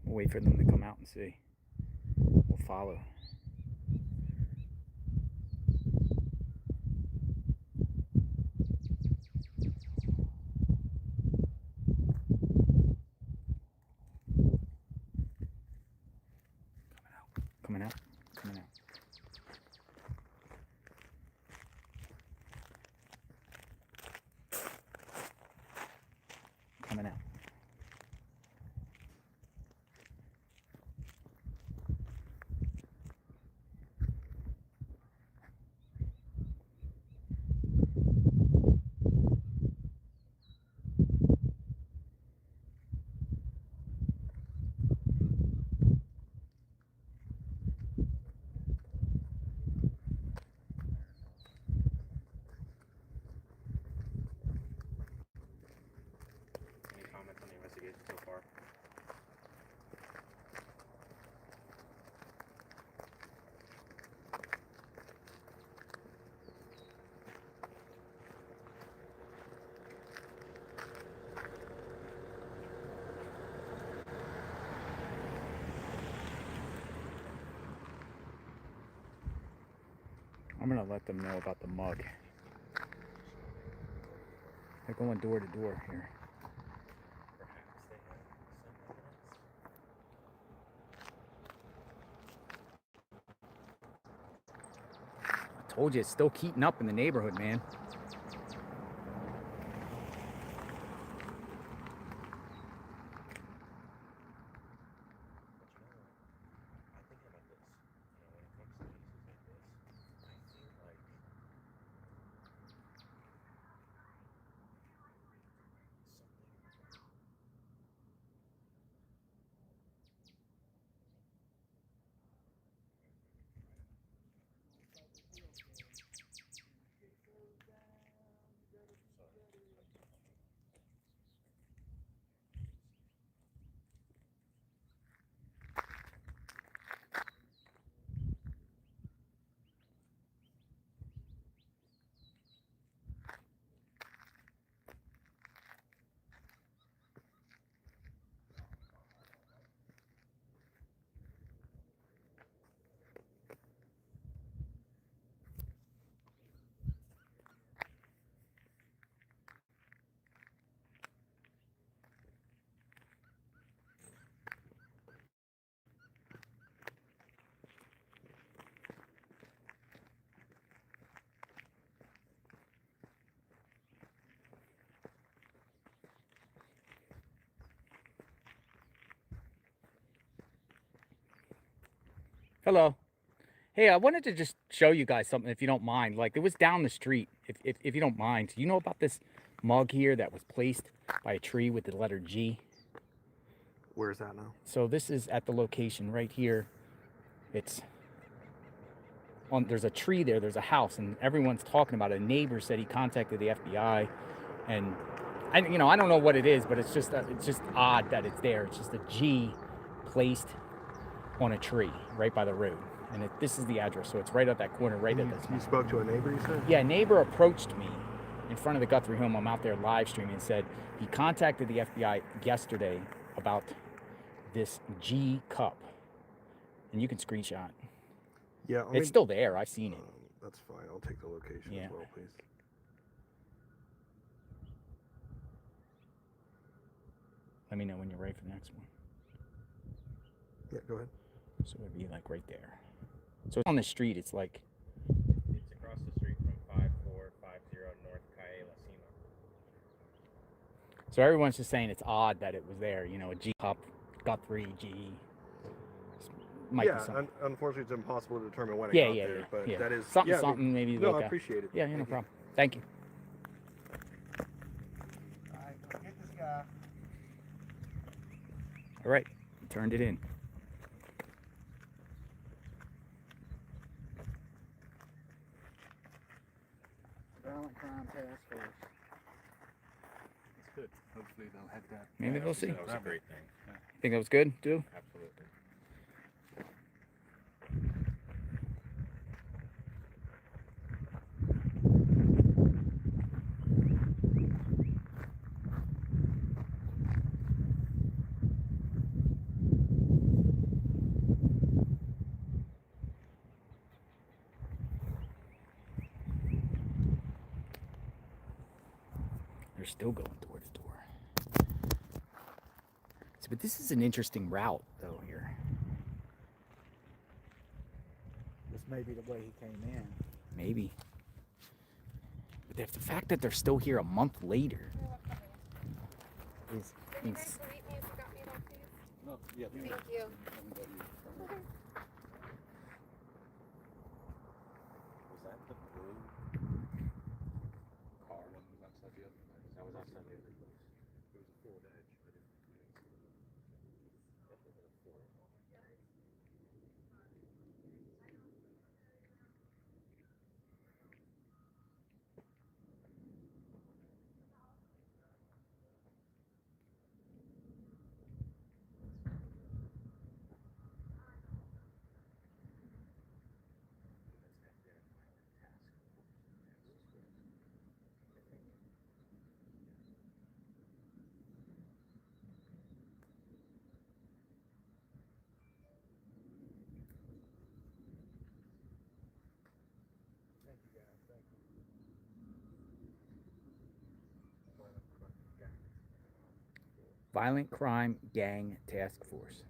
[SPEAKER 1] We'll wait for them to come out and see. We'll follow. Coming out. Coming out. I'm gonna let them know about the mug. They're going door to door here. I told you, it's still heating up in the neighborhood, man. Hello. Hey, I wanted to just show you guys something, if you don't mind. Like, it was down the street, if you don't mind. You know about this mug here that was placed by a tree with the letter G?
[SPEAKER 20] Where's that now?
[SPEAKER 1] So this is at the location right here. It's on, there's a tree there, there's a house, and everyone's talking about it. A neighbor said he contacted the FBI, and I don't know what it is, but it's just odd that it's there. It's just a G placed on a tree right by the road. And this is the address, so it's right at that corner, right at that spot.
[SPEAKER 20] You spoke to a neighbor, you said?
[SPEAKER 1] Yeah, a neighbor approached me in front of the Guthrie home. I'm out there live streaming, and said he contacted the FBI yesterday about this G cup. And you can screenshot.
[SPEAKER 20] Yeah,
[SPEAKER 1] it's still there. I've seen it.
[SPEAKER 20] That's fine. I'll take the location as well, please.
[SPEAKER 1] Let me know when you're ready for the next one.
[SPEAKER 20] Yeah, go ahead.
[SPEAKER 1] So it would be like right there. So it's on the street. It's like...
[SPEAKER 19] It's across the street from 5450 North Calle La Cima.
[SPEAKER 1] So everyone's just saying it's odd that it was there. You know, a G cup, Guthrie, G. Might be something.
[SPEAKER 20] Unfortunately, it's impossible to determine when it got there. But that is
[SPEAKER 1] something maybe.
[SPEAKER 20] No,
[SPEAKER 1] look
[SPEAKER 20] I appreciate it.
[SPEAKER 1] Yeah, no problem. Thank you.
[SPEAKER 18] All right, get this guy.
[SPEAKER 1] All right, turned it in.
[SPEAKER 18] Violent crime task force.
[SPEAKER 5] That's good. Hopefully they'll head that.
[SPEAKER 1] Maybe they'll see.
[SPEAKER 19] That was a great thing.
[SPEAKER 1] You think that was good, too?
[SPEAKER 19] Absolutely.
[SPEAKER 1] They're still going door to door. So, but this is an interesting route, though, here.
[SPEAKER 18] This may be the way he came in.
[SPEAKER 1] Maybe. But the fact that they're still here a month later is...
[SPEAKER 17] Would you guys delete me if you got me back, please?
[SPEAKER 5] No, yeah.
[SPEAKER 17] Thank you.
[SPEAKER 19] Was that the blue car?
[SPEAKER 5] One was outside the other place.
[SPEAKER 19] That was outside the other place.
[SPEAKER 5] It was a Ford Edge, but it
[SPEAKER 19] Definitely a Ford.
[SPEAKER 1] Violent Crime Gang Task Force.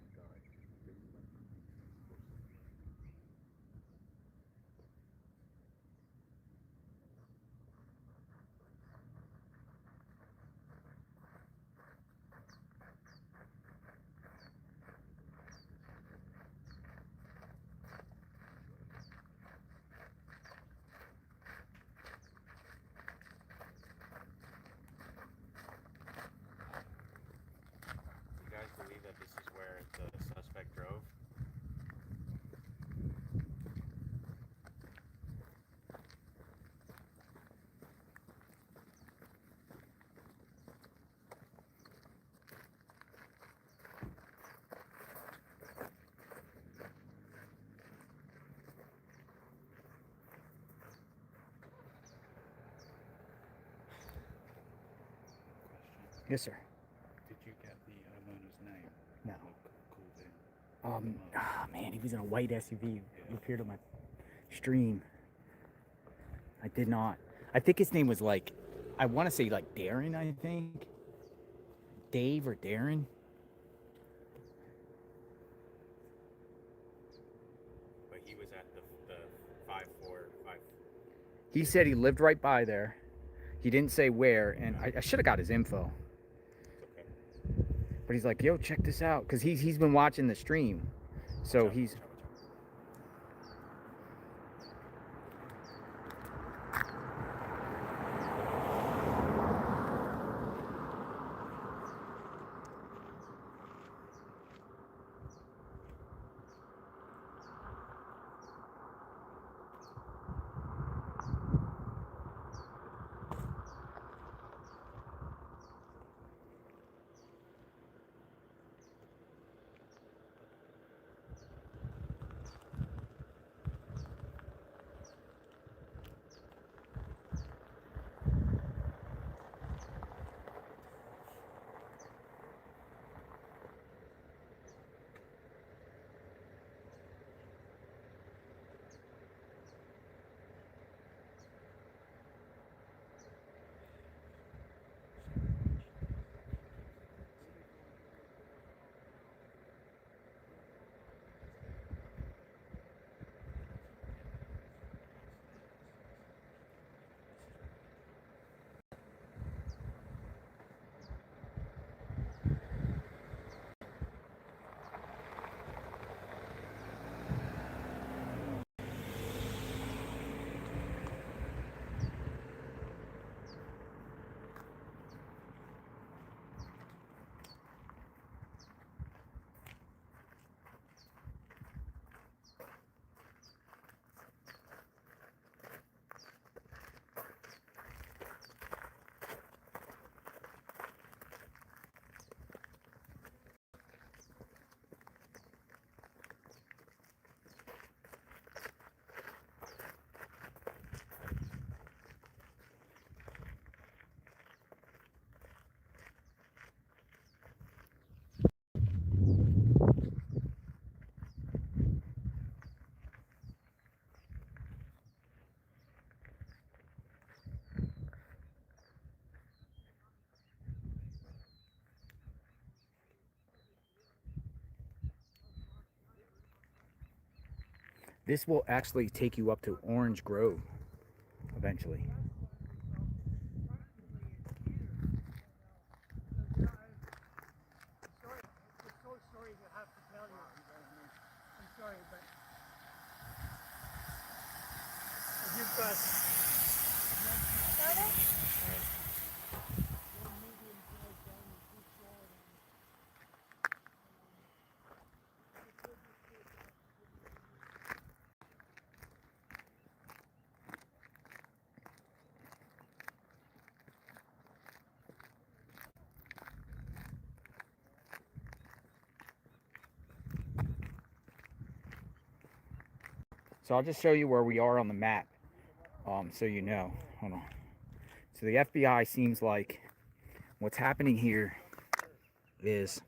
[SPEAKER 19] You guys believe that this is where the suspect drove?
[SPEAKER 1] Yes, sir.
[SPEAKER 5] Did you get the owner's name?
[SPEAKER 1] No.
[SPEAKER 5] Called in.
[SPEAKER 1] Man, he was in a white SUV. He appeared on my stream. I did not. I think his name was like, I want to say like Darren, I think. Dave or Darren.
[SPEAKER 19] But he was at the 545.
[SPEAKER 1] He said he lived right by there. He didn't say where, and I should have got his info.
[SPEAKER 19] Okay.
[SPEAKER 1] But he's like, yo, check this out. Because he's been watching the stream. So he's... This will actually take you up to Orange Grove eventually. So I'll just show you where we are on the map, so you know. Hold on. So the FBI seems like what's happening here is,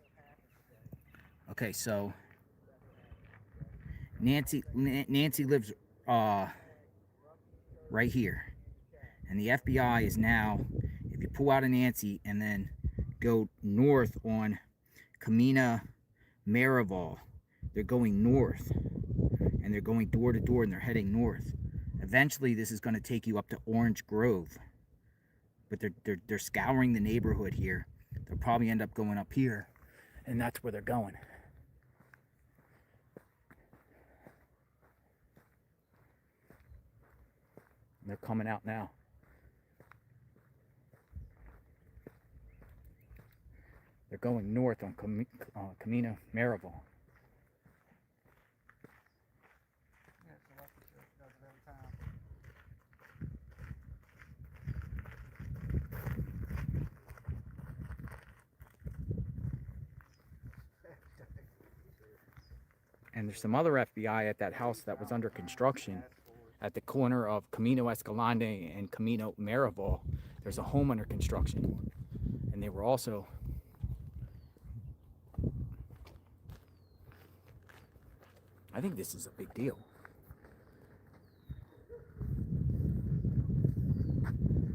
[SPEAKER 1] okay, so Nancy lives right here, and the FBI is now, if you pull out a Nancy and then go north on Pima Marival. They're going north, and they're going door to door, and they're heading north. Eventually, this is going to take you up to Orange Grove, but they're scouring the neighborhood here. They'll probably end up going up here, and that's where they're going. They're coming out now. They're going north on Pima Marival. And there's some other FBI at that house that was under construction at the corner of Camino Escalante and Camino Marival. There's a home under construction, and they were also I think this is a big deal.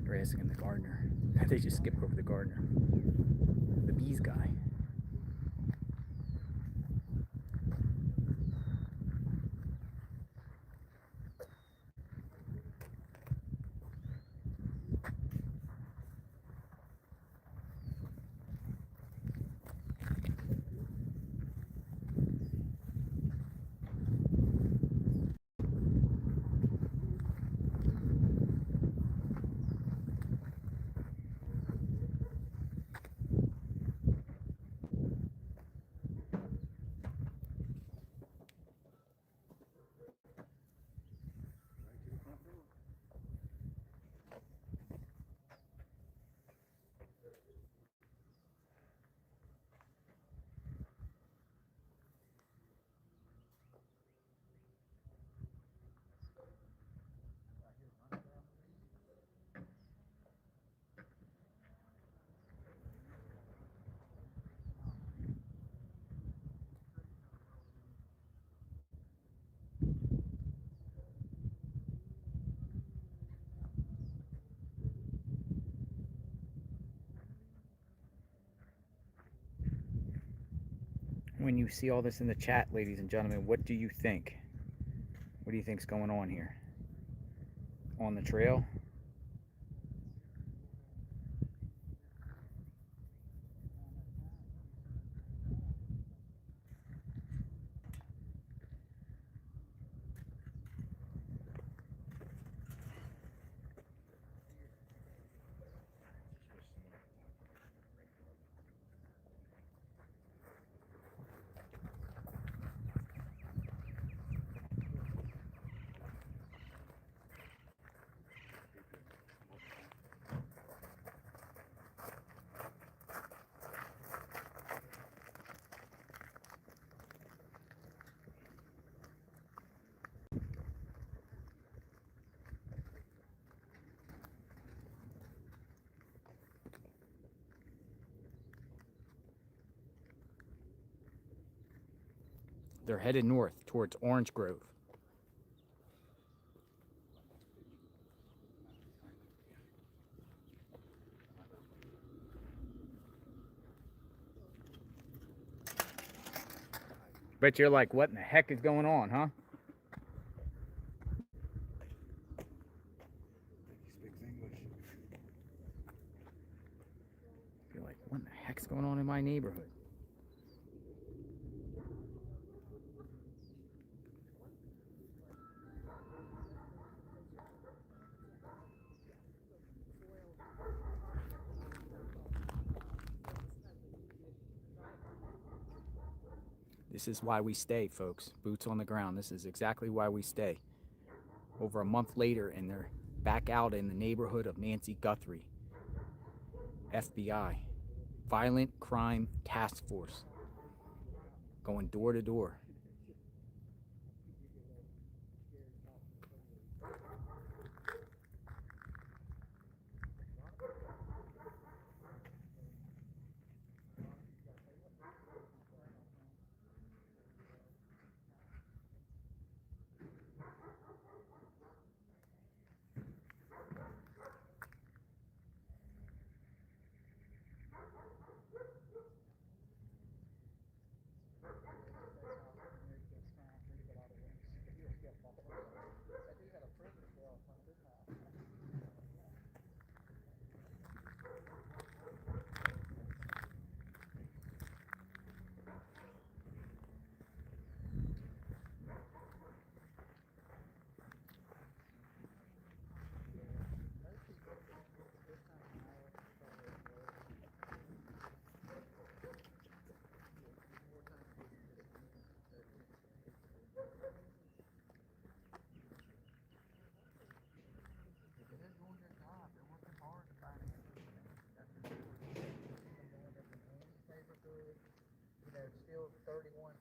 [SPEAKER 1] They're asking the gardener. They just skipped over the gardener. The bees guy. When you see all this in the chat, ladies and gentlemen, what do you think? What do you think's going on here? On the trail? They're headed north towards Orange Grove. Bet you're like, what in the heck is going on, huh? You're like, what in the heck's going on in my neighborhood? This is why we stay, folks. Boots on the ground. This is exactly why we stay. Over a month later, and they're back out in the neighborhood of Nancy Guthrie. FBI. Violent Crime Task Force. Going door to door.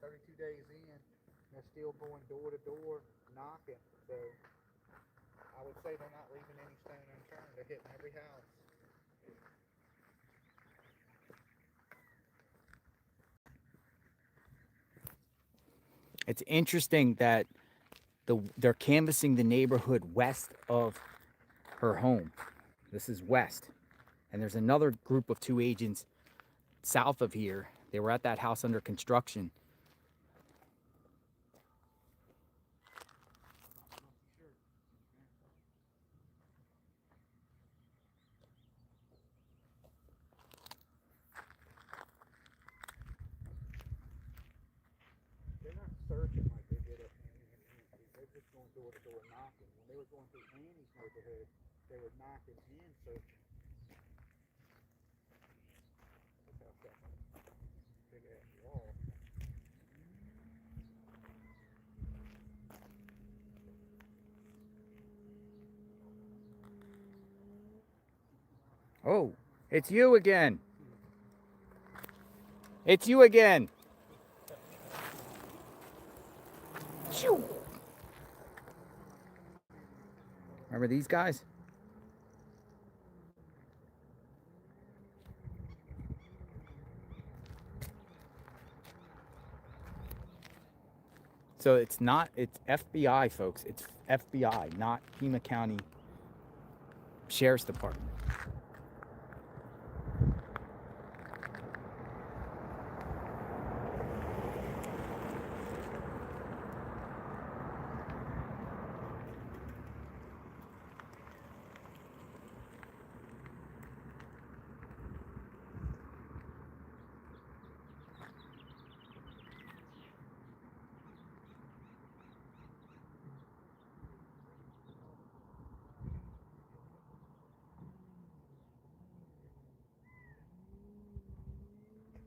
[SPEAKER 18] 32 days in, they're still going door to door knocking. So I would say they're not leaving any stone unturned. They're hitting every house.
[SPEAKER 1] It's interesting that they're canvassing the neighborhood west of her home. This is west. And there's another group of 2 agents south of here. They were at that house under construction.
[SPEAKER 18] They're not searching like they did at Nancy. They're just going door to door knocking. When they were going through Annie's neighborhood, they were knocking and searching. Look how that big ass wall.
[SPEAKER 1] Oh, it's you again. It's you again. Shoo. Remember these guys? So it's FBI, folks. It's FBI, not Pima County Sheriff's Department.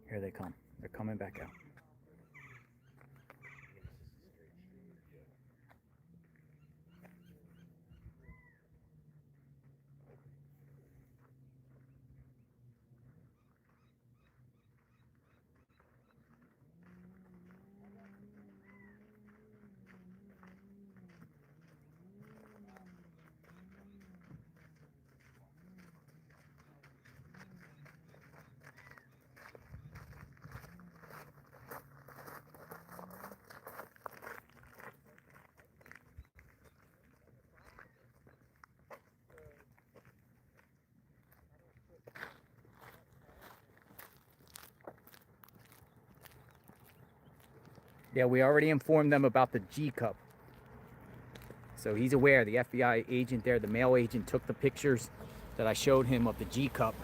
[SPEAKER 1] Here they come. They're coming back out. Yeah, we already informed them about the G cup. So he's aware. The FBI agent there, the male agent, took the pictures that I showed him of the G cup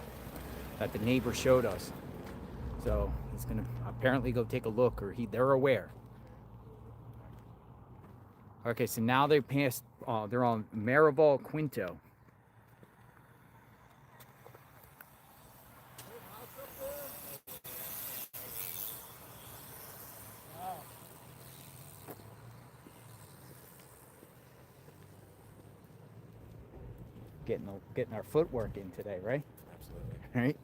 [SPEAKER 1] that the neighbor showed us. So he's gonna apparently go take a look, or they're aware. Okay, so now they passed. They're on Marival Quinto. Getting our footwork in today, right?
[SPEAKER 20] Absolutely.
[SPEAKER 1] Right.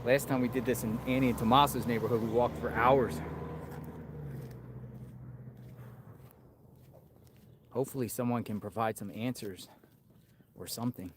[SPEAKER 1] Last time we did this in Annie and Tomaso's neighborhood, we walked for hours. Hopefully someone can provide some answers or something.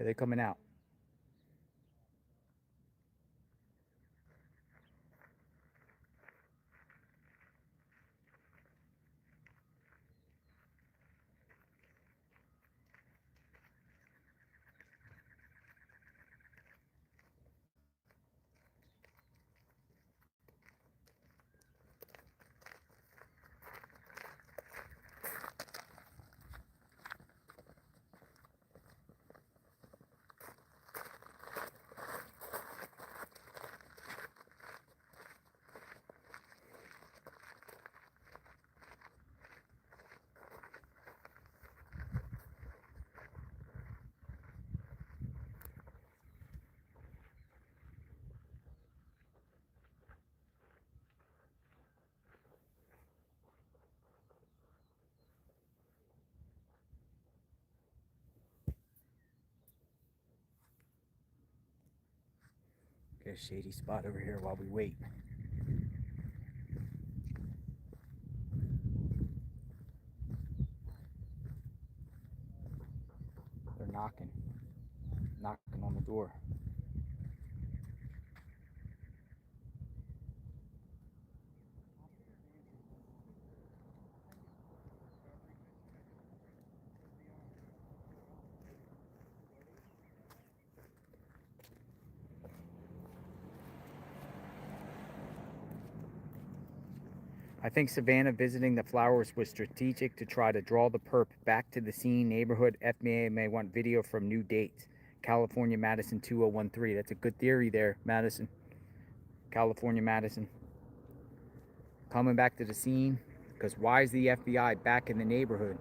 [SPEAKER 1] Okay, they're coming out. Get a shady spot over here while we wait. They're knocking on the door. I think Savannah visiting the flowers was strategic to try to draw the perp back to the scene neighborhood. FBI may want video from new dates. California, Madison 2013. That's a good theory there, Madison. California, Madison. Coming back to the scene, because why is the FBI back in the neighborhood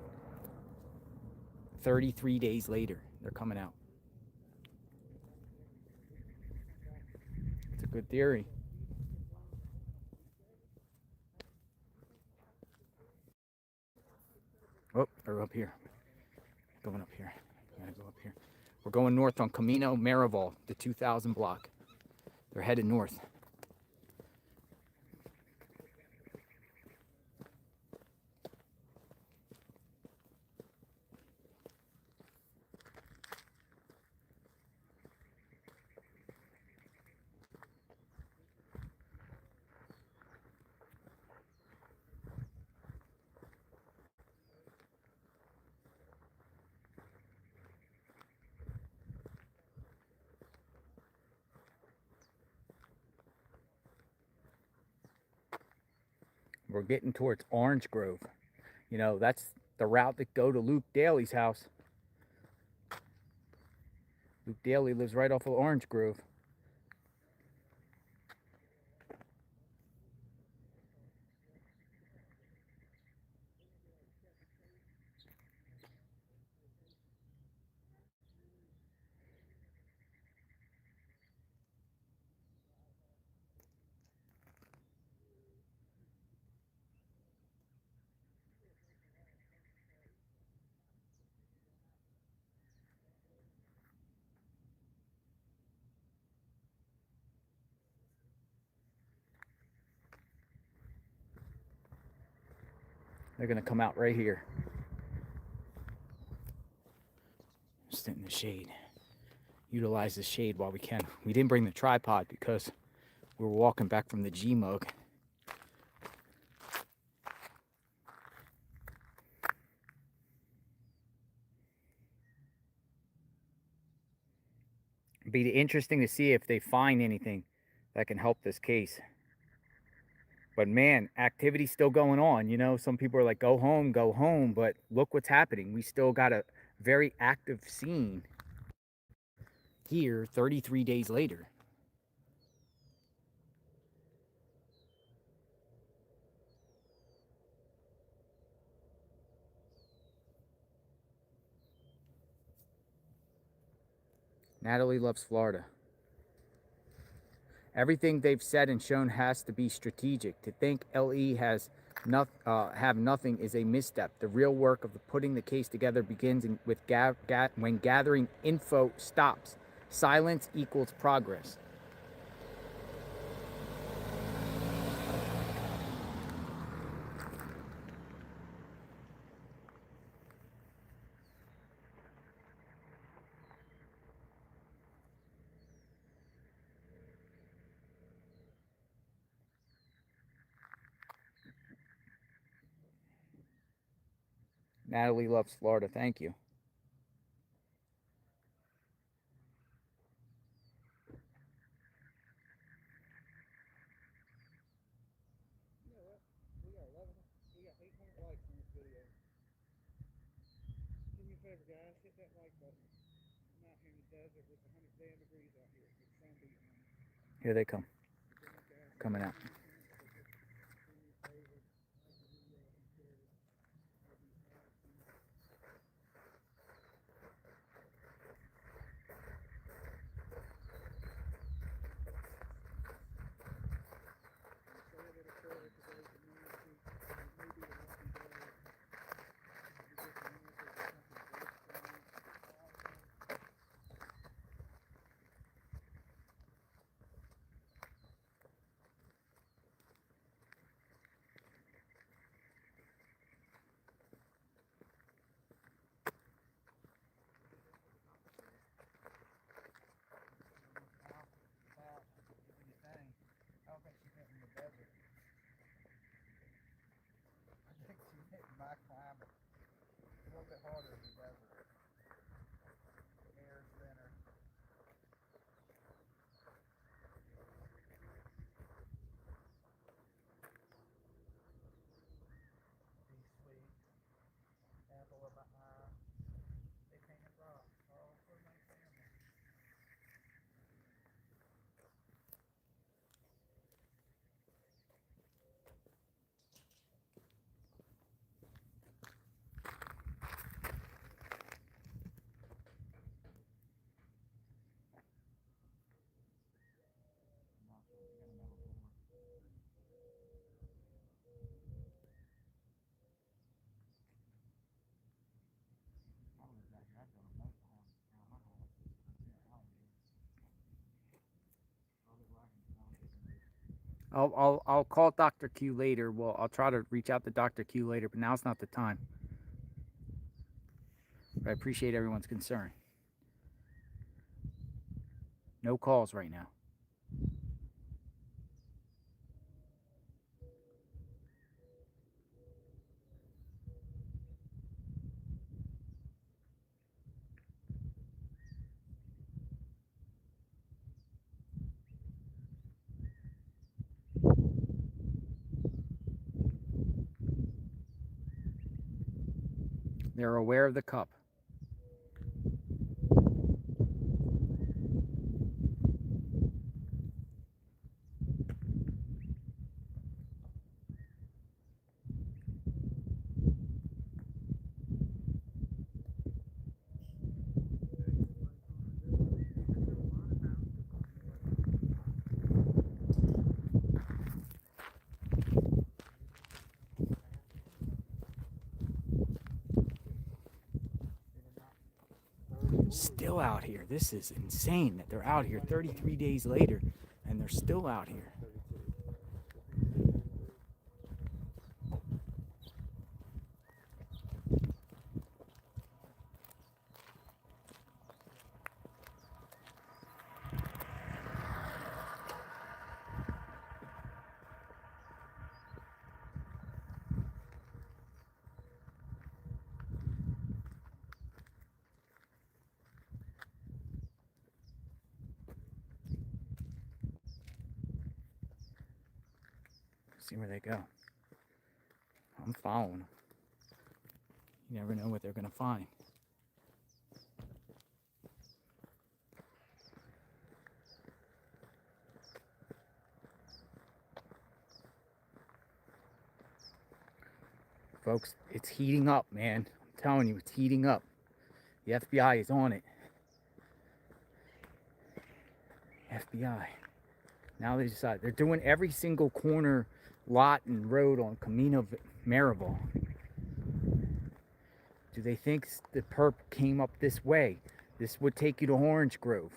[SPEAKER 1] 33 days later? They're coming out. It's a good theory. Oh, they're up here. Going up here. Gotta go up here. We're going north on Camino Marival, the 2000 block. They're headed north. We're getting towards Orange Grove. You know, that's the route that go to Luke Daly's house. Luke Daly lives right off of Orange Grove. They're gonna come out right here. Sit in the shade. Utilize the shade while we can. We didn't bring the tripod because we were walking back from the G-Mug. It'd be interesting to see if they find anything that can help this case. But man, activity's still going on. You know, some people are like, go home, but look what's happening. We still got a very active scene here 33 days later. Natalie loves Florida. Everything they've said and shown has to be strategic. To think LE has have nothing is a misstep. The real work of putting the case together begins with when gathering info stops. Silence equals progress. Natalie loves Florida. Thank you.
[SPEAKER 18] We got 800 likes on this video. Do me a favor, guys. Hit that like button. I'm out here in the desert with 100 damn degrees out here. It's sun beating on me.
[SPEAKER 1] Here they come. Coming out.
[SPEAKER 18] I don't think she's hitting the desert. I think she's hitting my climate. It's a little bit harder in the desert. Air is thinner. Be sweet. Apple of my eye. They painted rocks all for my family. I'll call Dr. Q later. Well, I'll try to reach out to Dr. Q later, but now's not the time. But I appreciate everyone's concern. No calls right now. They're aware of the cup. Still out here. This is insane that they're out here 33 days later and they're still out here. See where they go. I'm following them. You never know what they're going to find. Folks, it's heating up, man. I'm telling you, it's heating up. The FBI is on it. FBI. Now they decide they're doing every single corner, lot, and road on Camino Maribel. Do they think the perp came up this way? This would take you to Orange Grove.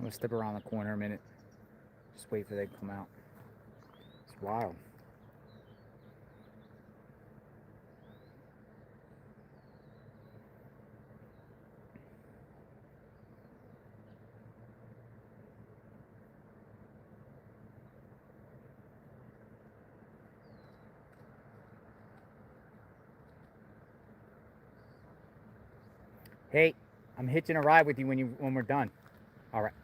[SPEAKER 1] I'm gonna step around the corner a minute. Just wait for them to come out. It's wild. Hey, I'm hitching a ride with you when we're done. All right.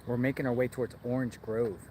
[SPEAKER 1] We're making our way towards Orange Grove.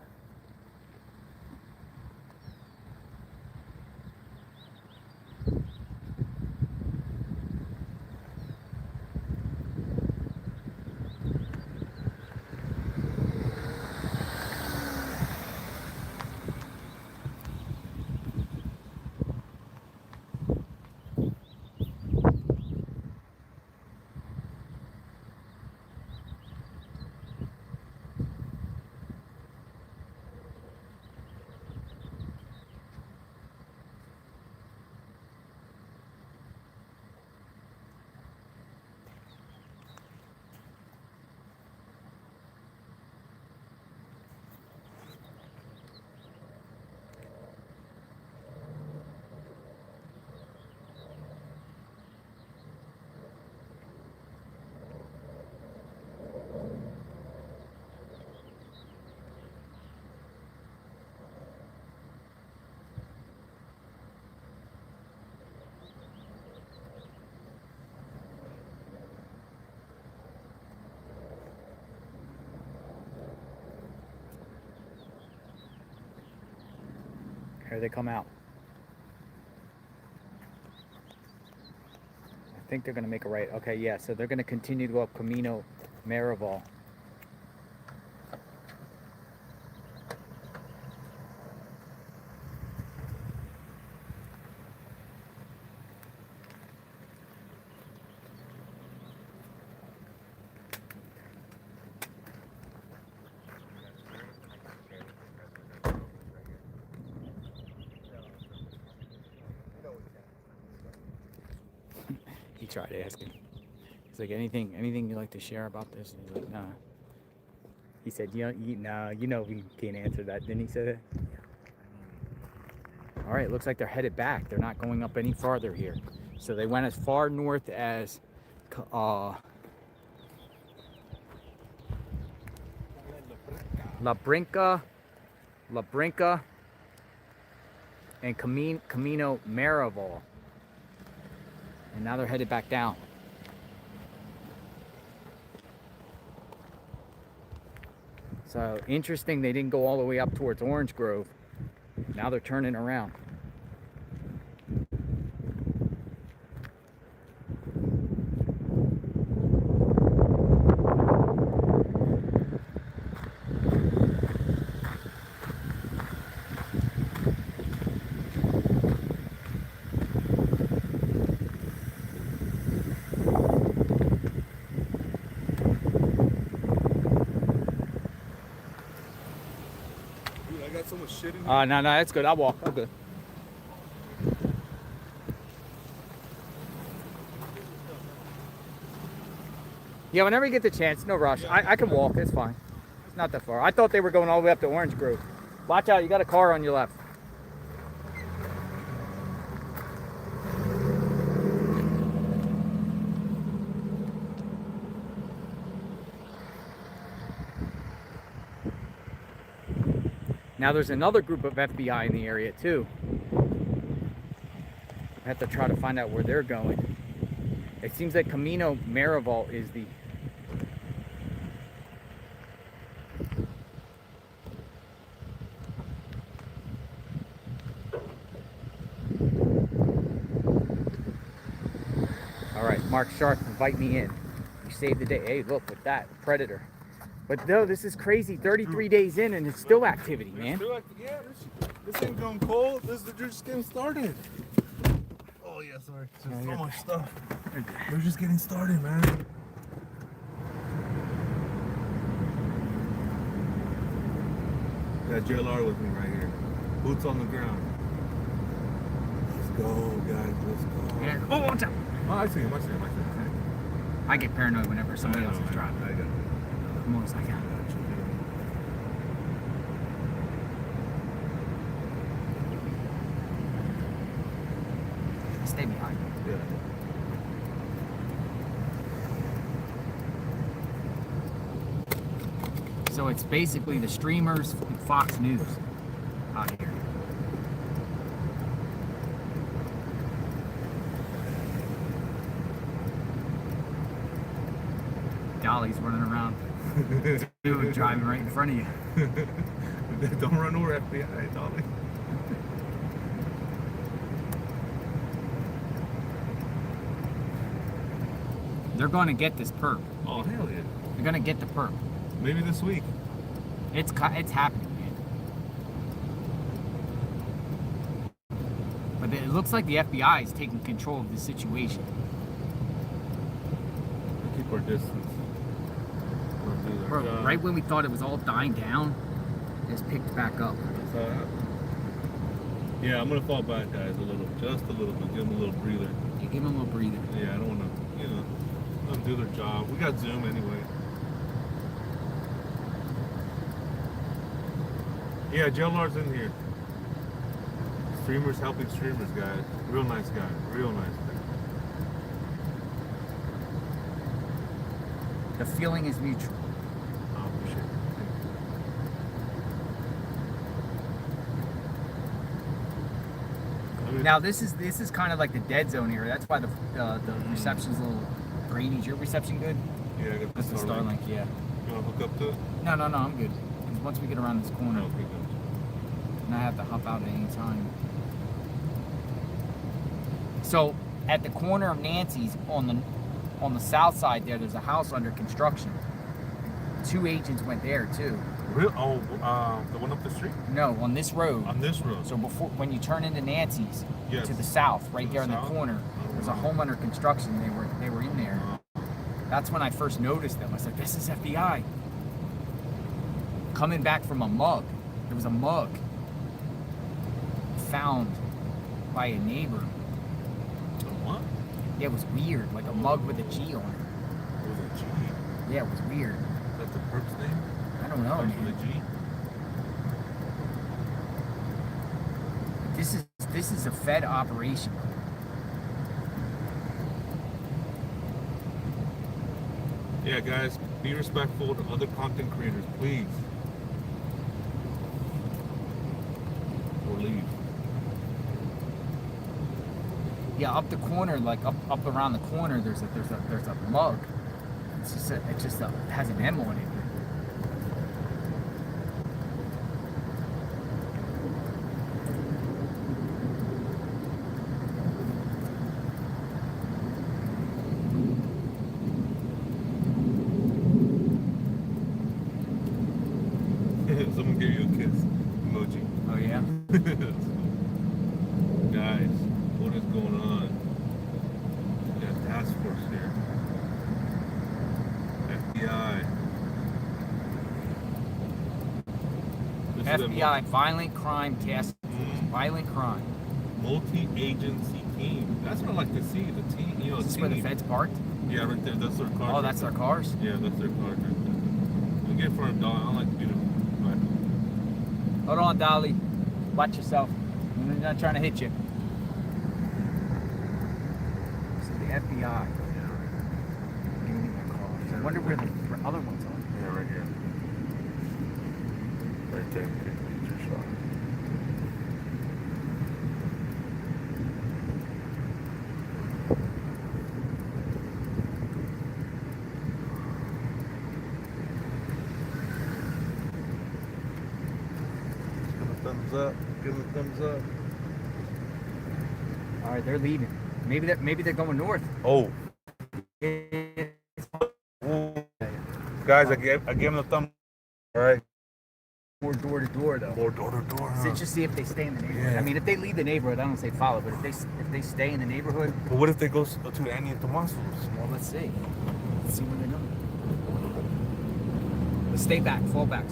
[SPEAKER 1] Here they come out. I think they're going to make a right. Okay, yeah, so they're going to continue to go up Camino Marival. He tried asking. He's like, anything you'd like to share about this? And he's like, nah. He said, you know we can't answer that. Didn't he say that? All right, looks like they're headed back. They're not going up any farther here. So they went as far north as La Brinca, and Camino Marival. And now they're headed back down. So interesting, they didn't go all the way up towards Orange Grove. Now they're turning around.
[SPEAKER 20] Dude, I got so much shit in here.
[SPEAKER 1] No, that's good. I'll walk. I'm good. Yeah, whenever you get the chance, no rush. I can walk. It's fine. It's not that far. I thought they were going all the way up to Orange Grove. Watch out. You got a car on your left. Now there's another group of FBI in the area too. I have to try to find out where they're going. It seems that Camino Marival is the Alright, Mark Sharp, invite me in. You saved the day. Hey, look at that predator. But no, this is crazy. 33 days in and it's still activity, man.
[SPEAKER 20] Yeah, this ain't going cold. They're just getting started. Oh yeah, sorry. There's so much stuff. They're just getting started, man. Got JLR with me right here. Boots on the ground. Let's go, guys. Let's go.
[SPEAKER 1] Yeah. Oh, watch out.
[SPEAKER 20] Oh, I see him.
[SPEAKER 1] I get paranoid whenever somebody else is driving.
[SPEAKER 20] I got it.
[SPEAKER 1] The most I can. Stay behind.
[SPEAKER 20] Yeah.
[SPEAKER 1] So it's basically the streamers and Fox News out here. Dolly's running around. Dude driving right in front of you.
[SPEAKER 20] Don't run over FBI, Dolly.
[SPEAKER 1] They're going to get this perp.
[SPEAKER 20] Oh, hell yeah.
[SPEAKER 1] They're going to get the perp.
[SPEAKER 20] Maybe this week.
[SPEAKER 1] It's happening, man. But it looks like the FBI is taking control of the situation.
[SPEAKER 20] We'll keep our distance.
[SPEAKER 1] Bro, right when we thought it was all dying down, it's picked back up.
[SPEAKER 20] Yeah, I'm gonna fall back, guys, just a little bit. Give them a little breather.
[SPEAKER 1] Yeah, give them a little breather.
[SPEAKER 20] Yeah, I don't want to, let them do their job. We got Zoom anyway. Yeah, JLR's in here. Streamers helping streamers, guys. Real nice guy. Real nice guy.
[SPEAKER 1] The feeling is mutual.
[SPEAKER 20] Oh, shit.
[SPEAKER 1] Now this is kind of like the dead zone area. That's why the reception's a little grainy. Is your reception good?
[SPEAKER 20] Yeah, I got the
[SPEAKER 1] Starlink. Yeah.
[SPEAKER 20] You want to hook up to it?
[SPEAKER 1] No, I'm good. Because once we get around this corner,
[SPEAKER 20] Okay, good.
[SPEAKER 1] and I have to hop out at any time. So at the corner of Nancy's on the south side there's a house under construction. 2 agents went there too.
[SPEAKER 20] Real? Oh, the one up the street?
[SPEAKER 1] No, on this road.
[SPEAKER 20] On this road.
[SPEAKER 1] So when you turn into Nancy's,
[SPEAKER 20] Yes.
[SPEAKER 1] to the south, right there in the
[SPEAKER 20] south?
[SPEAKER 1] corner, there's a home under construction. They were in there. That's when I first noticed them. I said, "This is FBI." Coming back from a mug. There was a mug found by a neighbor.
[SPEAKER 20] What?
[SPEAKER 1] Yeah, it was weird, like a mug with a G on it.
[SPEAKER 20] What was it, G?
[SPEAKER 1] Yeah, it was weird.
[SPEAKER 20] Is that the perp's name?
[SPEAKER 1] I don't know,
[SPEAKER 20] Starts
[SPEAKER 1] man.
[SPEAKER 20] with a G?
[SPEAKER 1] This is a Fed operation.
[SPEAKER 20] Yeah, guys, be respectful to other content creators, please. Or leave.
[SPEAKER 1] Yeah, up the corner, like up around the corner, there's a mug. It has an M on it.
[SPEAKER 20] Someone gave you a kiss emoji.
[SPEAKER 1] Oh yeah.
[SPEAKER 20] Guys, what is going on? We got a task force here. FBI. This is a
[SPEAKER 1] FBI, Violent Crime Task Force. Violent crime.
[SPEAKER 20] multi-agency team. That's what I like to see. The team, you know,
[SPEAKER 1] Is this
[SPEAKER 20] team.
[SPEAKER 1] where the feds parked?
[SPEAKER 20] Yeah, right there. That's their car.
[SPEAKER 1] Oh, that's their cars?
[SPEAKER 20] Yeah, that's their car. Right there. We get in front of Don. I don't like to be the. Right.
[SPEAKER 1] Hold on, Dolly. Watch yourself. I'm not trying to hit you. So the FBI. Getting in their cars. I wonder where the other ones are.
[SPEAKER 20] Yeah, right here. Right there. Get your shot. Give them a thumbs up. Give them a thumbs up.
[SPEAKER 1] All right, they're leaving. Maybe they're going north.
[SPEAKER 20] Oh. Guys, I gave them the thumb. All right.
[SPEAKER 1] More door to door though.
[SPEAKER 20] More door to door.
[SPEAKER 1] So just see if they stay in the neighborhood.
[SPEAKER 20] Yeah.
[SPEAKER 1] I mean, if they leave the neighborhood, I don't say follow, but if they stay in the neighborhood.
[SPEAKER 20] But what if they go to Annie and Tomaso's?
[SPEAKER 1] Well, let's see. Let's see where they're going. Let's stay back. Fall back.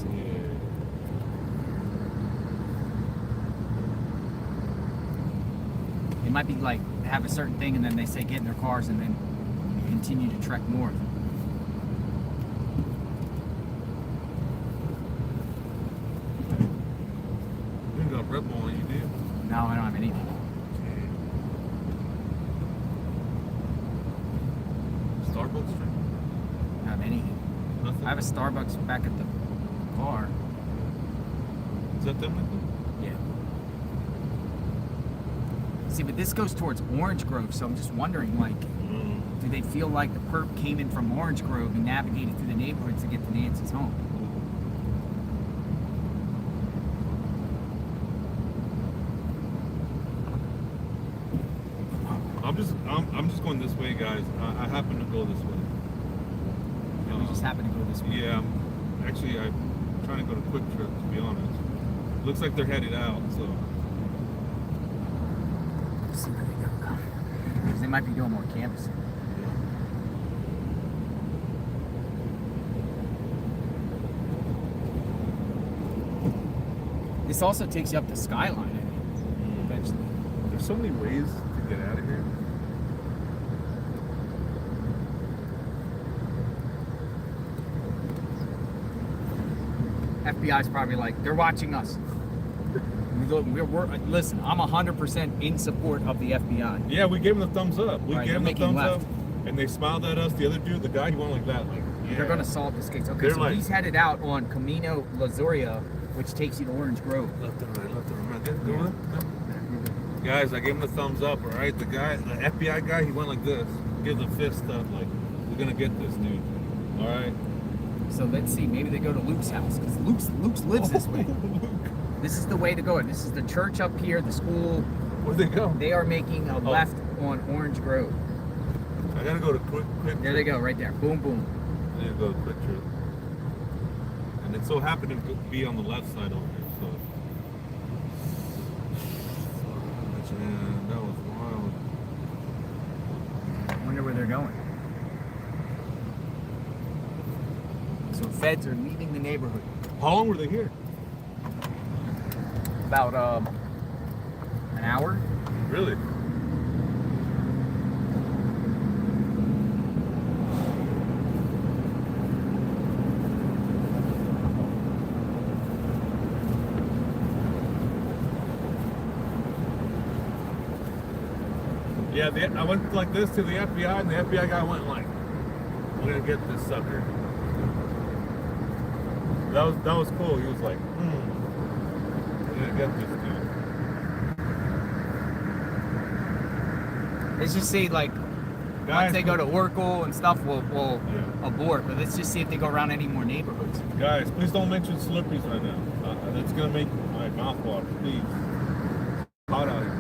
[SPEAKER 1] They might be like have a certain thing, and then they say get in their cars, and then continue to trek north.
[SPEAKER 20] You ain't got Red Bull on you, do you?
[SPEAKER 1] No, I don't have anything.
[SPEAKER 20] Starbucks drink?
[SPEAKER 1] I don't have anything.
[SPEAKER 20] Nothing?
[SPEAKER 1] I have a Starbucks back at the bar.
[SPEAKER 20] Is that them like that?
[SPEAKER 1] Yeah. See, but this goes towards Orange Grove, so I'm just wondering, like, do they feel like the perp came in from Orange Grove and navigated through the neighborhood to get to Nancy's home?
[SPEAKER 20] I'm just going this way, guys. I happen to go this way.
[SPEAKER 1] We just happen to go this way.
[SPEAKER 20] Yeah, actually, I'm trying to go to Quick Trip, to be honest. Looks like they're headed out, so.
[SPEAKER 1] Let's see where they go. Because they might be doing more canvassing. This also takes you up the skyline, I think, eventually.
[SPEAKER 20] There's so many ways to get out of here.
[SPEAKER 1] FBI's probably like, they're watching us. Listen, I'm 100% in support of the FBI.
[SPEAKER 20] Yeah, we gave them the thumbs up. We
[SPEAKER 1] Right,
[SPEAKER 20] gave them the
[SPEAKER 1] they're
[SPEAKER 20] thumbs
[SPEAKER 1] making
[SPEAKER 20] up, and they smiled at us. The other dude, the guy, he went like that. Like, yeah.
[SPEAKER 1] They're going to solve this case. Okay,
[SPEAKER 20] They're
[SPEAKER 1] so
[SPEAKER 20] like-
[SPEAKER 1] he's headed out on Camino La Zoria, which takes you to Orange Grove.
[SPEAKER 20] Left and right, left and right. Go on. Guys, I gave him the thumbs up, all right? The guy, the FBI guy, he went like this. Give the fist up, like, we're going to get this dude. All right?
[SPEAKER 1] So let's see, maybe they go to Luke's house, because Luke's lives this way. This is the way to go. This is the church up here, the school.
[SPEAKER 20] Where'd they go?
[SPEAKER 1] They are making a left on Orange Grove.
[SPEAKER 20] I got to go to Quick
[SPEAKER 1] There they go, right there. Boom, boom.
[SPEAKER 20] I need to go to Quick Trip. And it so happened to be on the left side over here, so. Man, that was wild.
[SPEAKER 1] I wonder where they're going. So feds are leaving the neighborhood.
[SPEAKER 20] How long were they here?
[SPEAKER 1] About an hour.
[SPEAKER 20] Really? Yeah, I went like this to the FBI, and the FBI guy went like, "We're gonna get this sucker." That was cool. He was like, "We're gonna get this dude."
[SPEAKER 1] Let's just see, like, once they go to Oracle and stuff, we'll abort. But let's just see if they go around any more neighborhoods.
[SPEAKER 20] Guys, please don't mention Slippery's right now. That's gonna make my mouth water. Please. Hot out here.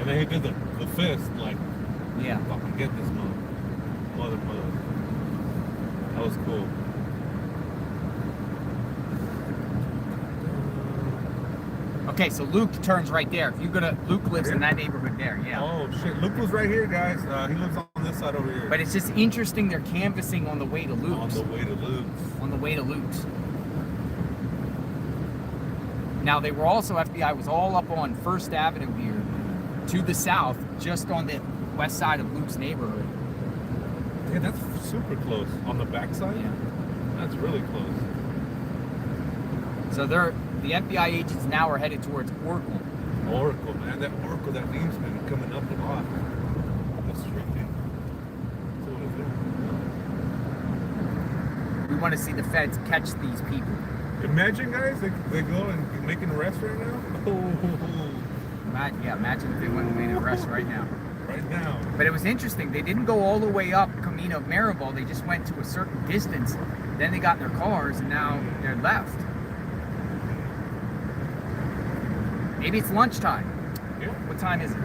[SPEAKER 20] And then he did the fist, like,
[SPEAKER 1] yeah,
[SPEAKER 20] fucking get this mother. That was cool.
[SPEAKER 1] Okay, so Luke turns right there. If you go to Luke lives in that neighborhood there, yeah.
[SPEAKER 20] Oh shit, Luke was right here, guys. He lives on this side over here.
[SPEAKER 1] But it's just interesting they're canvassing on the way to Luke's.
[SPEAKER 20] On the way to Luke's.
[SPEAKER 1] On the way to Luke's. Now they were also, FBI was all up on First Avenue here to the south, just on the west side of Luke's neighborhood.
[SPEAKER 20] Yeah, that's super close. On the backside?
[SPEAKER 1] Yeah.
[SPEAKER 20] That's really close.
[SPEAKER 1] So the FBI agents now are headed towards Oracle.
[SPEAKER 20] Oracle, man. That Oracle, that name's been coming up a lot. That's tricky. So what is
[SPEAKER 1] We want to see the feds catch these people.
[SPEAKER 20] it? Imagine, guys, they go and make an arrest right now.
[SPEAKER 1] Imagine if they went and made an arrest right now.
[SPEAKER 20] Right now.
[SPEAKER 1] But it was interesting. They didn't go all the way up Camino Maribel. They just went to a certain distance. Then they got in their cars and now they're left. Maybe it's lunchtime.
[SPEAKER 20] Yeah.
[SPEAKER 1] What time is it?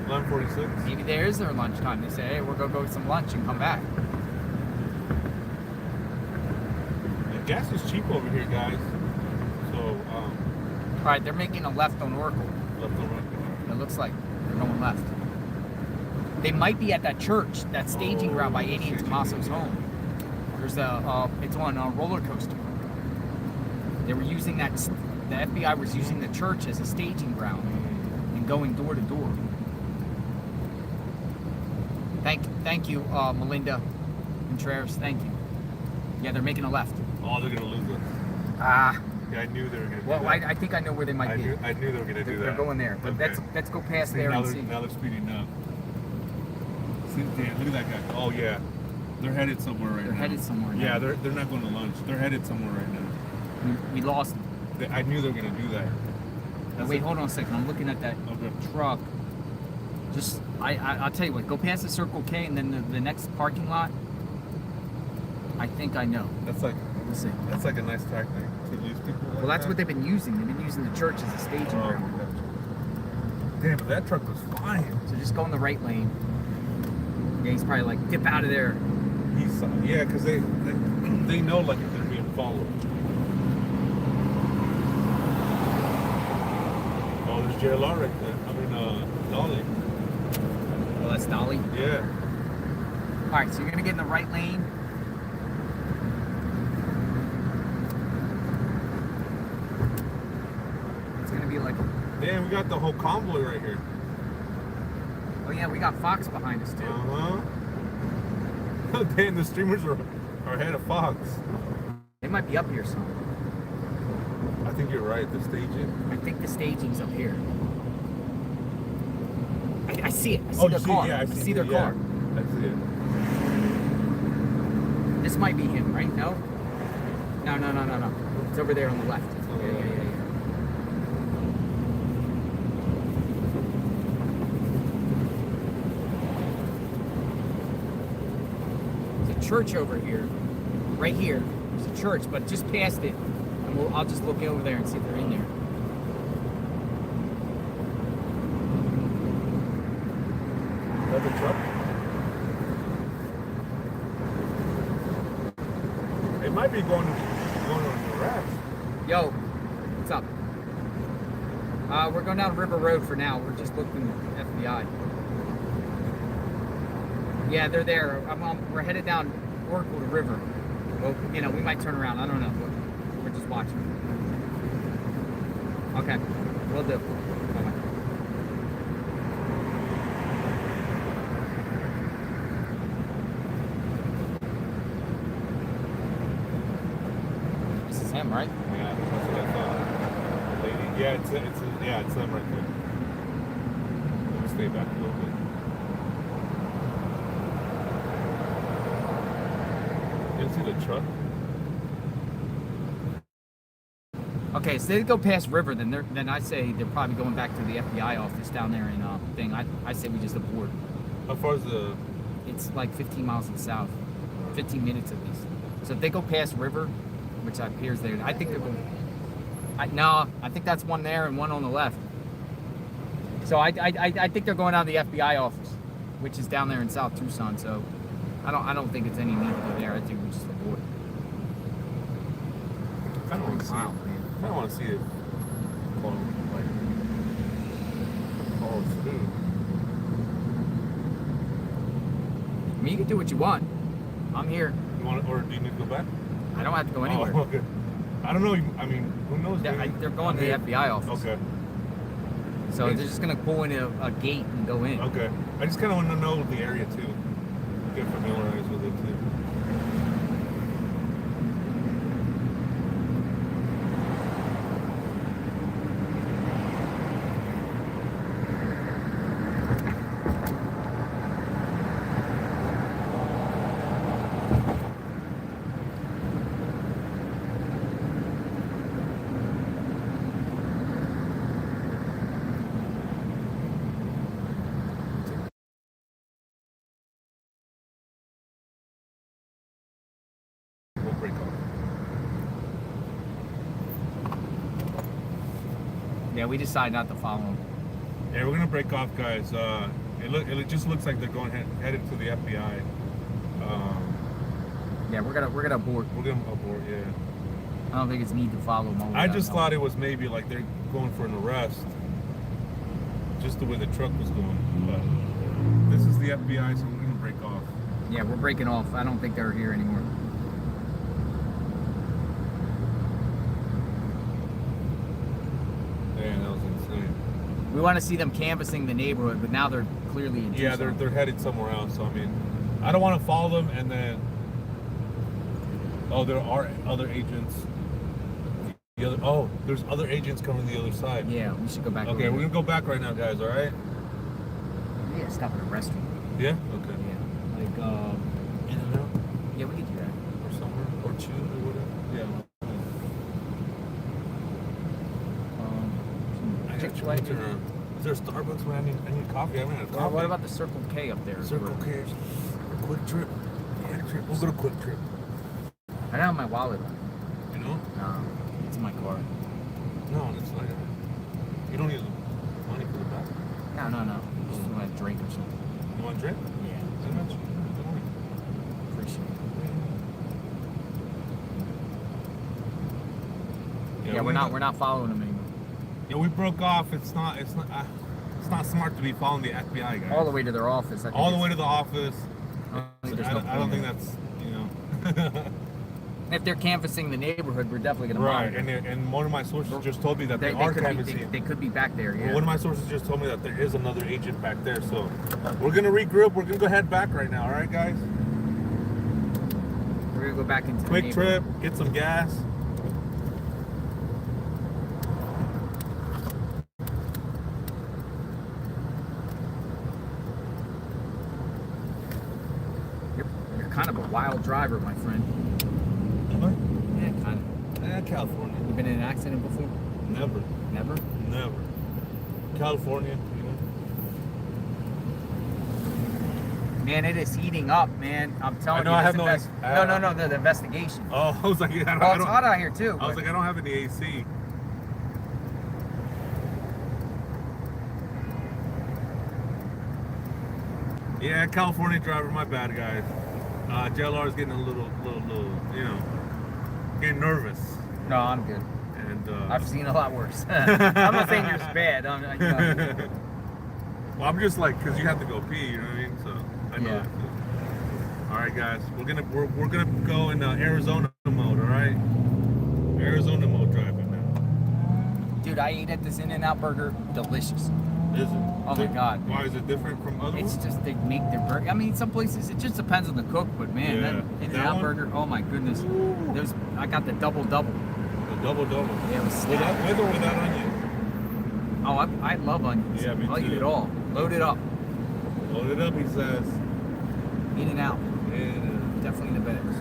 [SPEAKER 20] 11:46.
[SPEAKER 1] Maybe there is their lunchtime. They say, hey, we're going to go get some lunch and come back.
[SPEAKER 20] And gas is cheap over here, guys. So,
[SPEAKER 1] All right, they're making a left on Oracle.
[SPEAKER 20] left on right.
[SPEAKER 1] It looks like they're going left. They might be at that church, that staging ground by 80 and Tommaso's home. There's it's on a roller coaster. They were using that, the FBI was using the church as a staging ground and going door to door. Thank you, Melinda Contreras, thank you. Yeah, they're making a left.
[SPEAKER 20] Oh, they're going to lose us.
[SPEAKER 1] Ah.
[SPEAKER 20] Yeah, I knew they were going to do
[SPEAKER 1] Well,
[SPEAKER 20] that.
[SPEAKER 1] I think I know where they might be.
[SPEAKER 20] I knew they were going to do that.
[SPEAKER 1] They're going there. But
[SPEAKER 20] Okay.
[SPEAKER 1] let's go past there
[SPEAKER 20] now
[SPEAKER 1] and
[SPEAKER 20] they're,
[SPEAKER 1] see.
[SPEAKER 20] Now they're speeding up. See, damn, look at that guy. Oh, yeah. They're headed somewhere right now.
[SPEAKER 1] They're headed somewhere now.
[SPEAKER 20] Yeah, they're not going to lunch. They're headed somewhere right now.
[SPEAKER 1] We lost them.
[SPEAKER 20] I knew they were going to do that.
[SPEAKER 1] Now, wait, hold on a second. I'm looking at that truck. Just, I'll tell you what. Go past the Circle K and then the next parking lot. I think I know.
[SPEAKER 20] That's like,
[SPEAKER 1] let's see.
[SPEAKER 20] That's like a nice tactic to lose people.
[SPEAKER 1] Well, that's what they've been using. They've been using the church as a staging ground.
[SPEAKER 20] Damn, but that truck was flying.
[SPEAKER 1] So just go in the right lane. Yeah, he's probably like, dip out of there.
[SPEAKER 20] Yeah, because they know like if they're being followed. Oh, there's JLR right there. I mean, Dolly.
[SPEAKER 1] Oh, that's Dolly?
[SPEAKER 20] Yeah.
[SPEAKER 1] All right, so you're gonna get in the right lane. It's gonna be like.
[SPEAKER 20] Damn, we got the whole convoy right here.
[SPEAKER 1] Oh yeah, we got Fox behind us too.
[SPEAKER 20] Damn, the streamers are ahead of Fox.
[SPEAKER 1] They might be up here somewhere.
[SPEAKER 20] I think you're right. The staging.
[SPEAKER 1] I think the staging's up here. I see it. I see
[SPEAKER 20] Oh,
[SPEAKER 1] their
[SPEAKER 20] you see
[SPEAKER 1] car.
[SPEAKER 20] it? Yeah,
[SPEAKER 1] I see their car.
[SPEAKER 20] I see it.
[SPEAKER 1] This might be him, right? No? No. It's over there on the left. Yeah. There's a church over here. Right here. There's a church, but just past it. And I'll just look over there and see if they're in there.
[SPEAKER 20] Another truck. It might be going on the rafts.
[SPEAKER 1] Yo, what's up? We're going down River Road for now. We're just looking at FBI. Yeah, they're there. We're headed down Oracle to River. Well, we might turn around. I don't know. We're just watching. Okay, we'll do. Bye-bye. This is him, right?
[SPEAKER 20] Yeah, that's what I thought. Lady. Yeah, it's them right there. Let me stay back a little bit. You see the truck?
[SPEAKER 1] Okay, so they go past River, then I say they're probably going back to the FBI office down there in thing. I say we just abort.
[SPEAKER 20] How far is the?
[SPEAKER 1] It's like 15 miles to the south, 15 minutes at least. So if they go past River, which appears there, I think they're going. No, I think that's one there and one on the left. So I think they're going out of the FBI office, which is down there in South Tucson. So I don't think it's any need to go there. I think we just avoid it.
[SPEAKER 20] I don't want to see it. I don't want to see it fall through.
[SPEAKER 1] I mean, you can do what you want. I'm here.
[SPEAKER 20] You want, or do you need to go back?
[SPEAKER 1] I don't have to go anywhere.
[SPEAKER 20] Oh, okay. I don't know. I mean, who knows?
[SPEAKER 1] They're going to the FBI office.
[SPEAKER 20] Okay.
[SPEAKER 1] So they're just gonna pull in a gate and go in.
[SPEAKER 20] Okay. I just kind of want to know the area too. Get familiarized with it too. We'll break off.
[SPEAKER 1] Yeah, we decided not to follow them.
[SPEAKER 20] Yeah, we're gonna break off, guys. It just looks like they're going headed to the FBI.
[SPEAKER 1] Yeah, we're gonna abort.
[SPEAKER 20] We're gonna abort. Yeah.
[SPEAKER 1] I don't think it's need to follow them.
[SPEAKER 20] I just thought it was maybe like they're going for an arrest, just the way the truck was going. But this is the FBI, so we're gonna break off.
[SPEAKER 1] Yeah, we're breaking off. I don't think they're here anymore.
[SPEAKER 20] Yeah, that was insane.
[SPEAKER 1] We want to see them canvassing the neighborhood, but now they're clearly in
[SPEAKER 20] Yeah,
[SPEAKER 1] Tucson.
[SPEAKER 20] they're headed somewhere else. So I mean, I don't want to follow them and then. Oh, there are other agents. There's other agents coming the other side.
[SPEAKER 1] Yeah, we should go back.
[SPEAKER 20] Okay, we're gonna go back right now, guys. All right.
[SPEAKER 1] Yeah, stop at a restaurant.
[SPEAKER 20] Yeah. Okay.
[SPEAKER 1] Yeah, like
[SPEAKER 20] In and out
[SPEAKER 1] yeah, we could do that.
[SPEAKER 20] or somewhere or two or whatever. Yeah.
[SPEAKER 1] Chick-fil-A.
[SPEAKER 20] Is there a Starbucks when I need coffee? I haven't had coffee.
[SPEAKER 1] What about the Circle K up there?
[SPEAKER 20] Circle K? A Quick Trip. Yeah, trip. We'll go to Quick Trip.
[SPEAKER 1] I don't have my wallet on.
[SPEAKER 20] You know?
[SPEAKER 1] No, it's in my car.
[SPEAKER 20] No, it's like you don't need money for the back.
[SPEAKER 1] No. Just want a drink or something.
[SPEAKER 20] You want a drink?
[SPEAKER 1] Yeah.
[SPEAKER 20] How much?
[SPEAKER 1] Appreciate it.
[SPEAKER 20] Yeah,
[SPEAKER 1] Yeah, we're not following them anymore.
[SPEAKER 20] Yeah, we broke off. It's not smart to be following the FBI guys.
[SPEAKER 1] All the way to their office.
[SPEAKER 20] All the way to the office.
[SPEAKER 1] I
[SPEAKER 20] don't think that's, you know.
[SPEAKER 1] If they're canvassing the neighborhood, we're definitely going to
[SPEAKER 20] Right,
[SPEAKER 1] monitor.
[SPEAKER 20] and one of my sources just told me that they are canvassing.
[SPEAKER 1] They could be back there, yeah.
[SPEAKER 20] Well, one of my sources just told me that there is another agent back there, so we're going to regroup. We're going to go head back right now, all right, guys?
[SPEAKER 1] We're going to go back into
[SPEAKER 20] Quick
[SPEAKER 1] the
[SPEAKER 20] trip, get some gas.
[SPEAKER 1] You're kind of a wild driver, my friend.
[SPEAKER 20] Am I?
[SPEAKER 1] Yeah, kind of.
[SPEAKER 20] California.
[SPEAKER 1] You been in an accident before?
[SPEAKER 20] Never.
[SPEAKER 1] Never?
[SPEAKER 20] Never. California, you know.
[SPEAKER 1] Man, it is heating up, man. I'm telling you.
[SPEAKER 20] I have no.
[SPEAKER 1] No, the investigation.
[SPEAKER 20] Oh, I was like, I don't.
[SPEAKER 1] It's hot out here too.
[SPEAKER 20] I was like, I don't have any AC. Yeah, California driver, my bad, guys. JLR is getting a little, you know, getting nervous.
[SPEAKER 1] No, I'm good.
[SPEAKER 20] And
[SPEAKER 1] I've seen a lot worse. I'm not saying yours is bad.
[SPEAKER 20] Well, I'm just like, cause you have to go pee, you know what I mean? So I know.
[SPEAKER 1] Yeah.
[SPEAKER 20] That. All right, guys, we're gonna go in Arizona mode. All right, Arizona mode driving now.
[SPEAKER 1] Dude, I ate at this In-N-Out burger. Delicious.
[SPEAKER 20] Is it?
[SPEAKER 1] Oh my God.
[SPEAKER 20] Why is it different from other
[SPEAKER 1] It's
[SPEAKER 20] ones?
[SPEAKER 1] just they make their burger. I mean, some places it just depends on the cook, but man,
[SPEAKER 20] Yeah.
[SPEAKER 1] that
[SPEAKER 20] That
[SPEAKER 1] In-N-Out
[SPEAKER 20] one?
[SPEAKER 1] burger. Oh my goodness. I got the double.
[SPEAKER 20] The double.
[SPEAKER 1] Yeah, it was
[SPEAKER 20] With or without onion?
[SPEAKER 1] Oh, I love onions.
[SPEAKER 20] Yeah, me
[SPEAKER 1] I'll eat
[SPEAKER 20] too.
[SPEAKER 1] it all. Load it up.
[SPEAKER 20] Load it up, he says.
[SPEAKER 1] In-N-Out.
[SPEAKER 20] Yeah.
[SPEAKER 1] Definitely the best.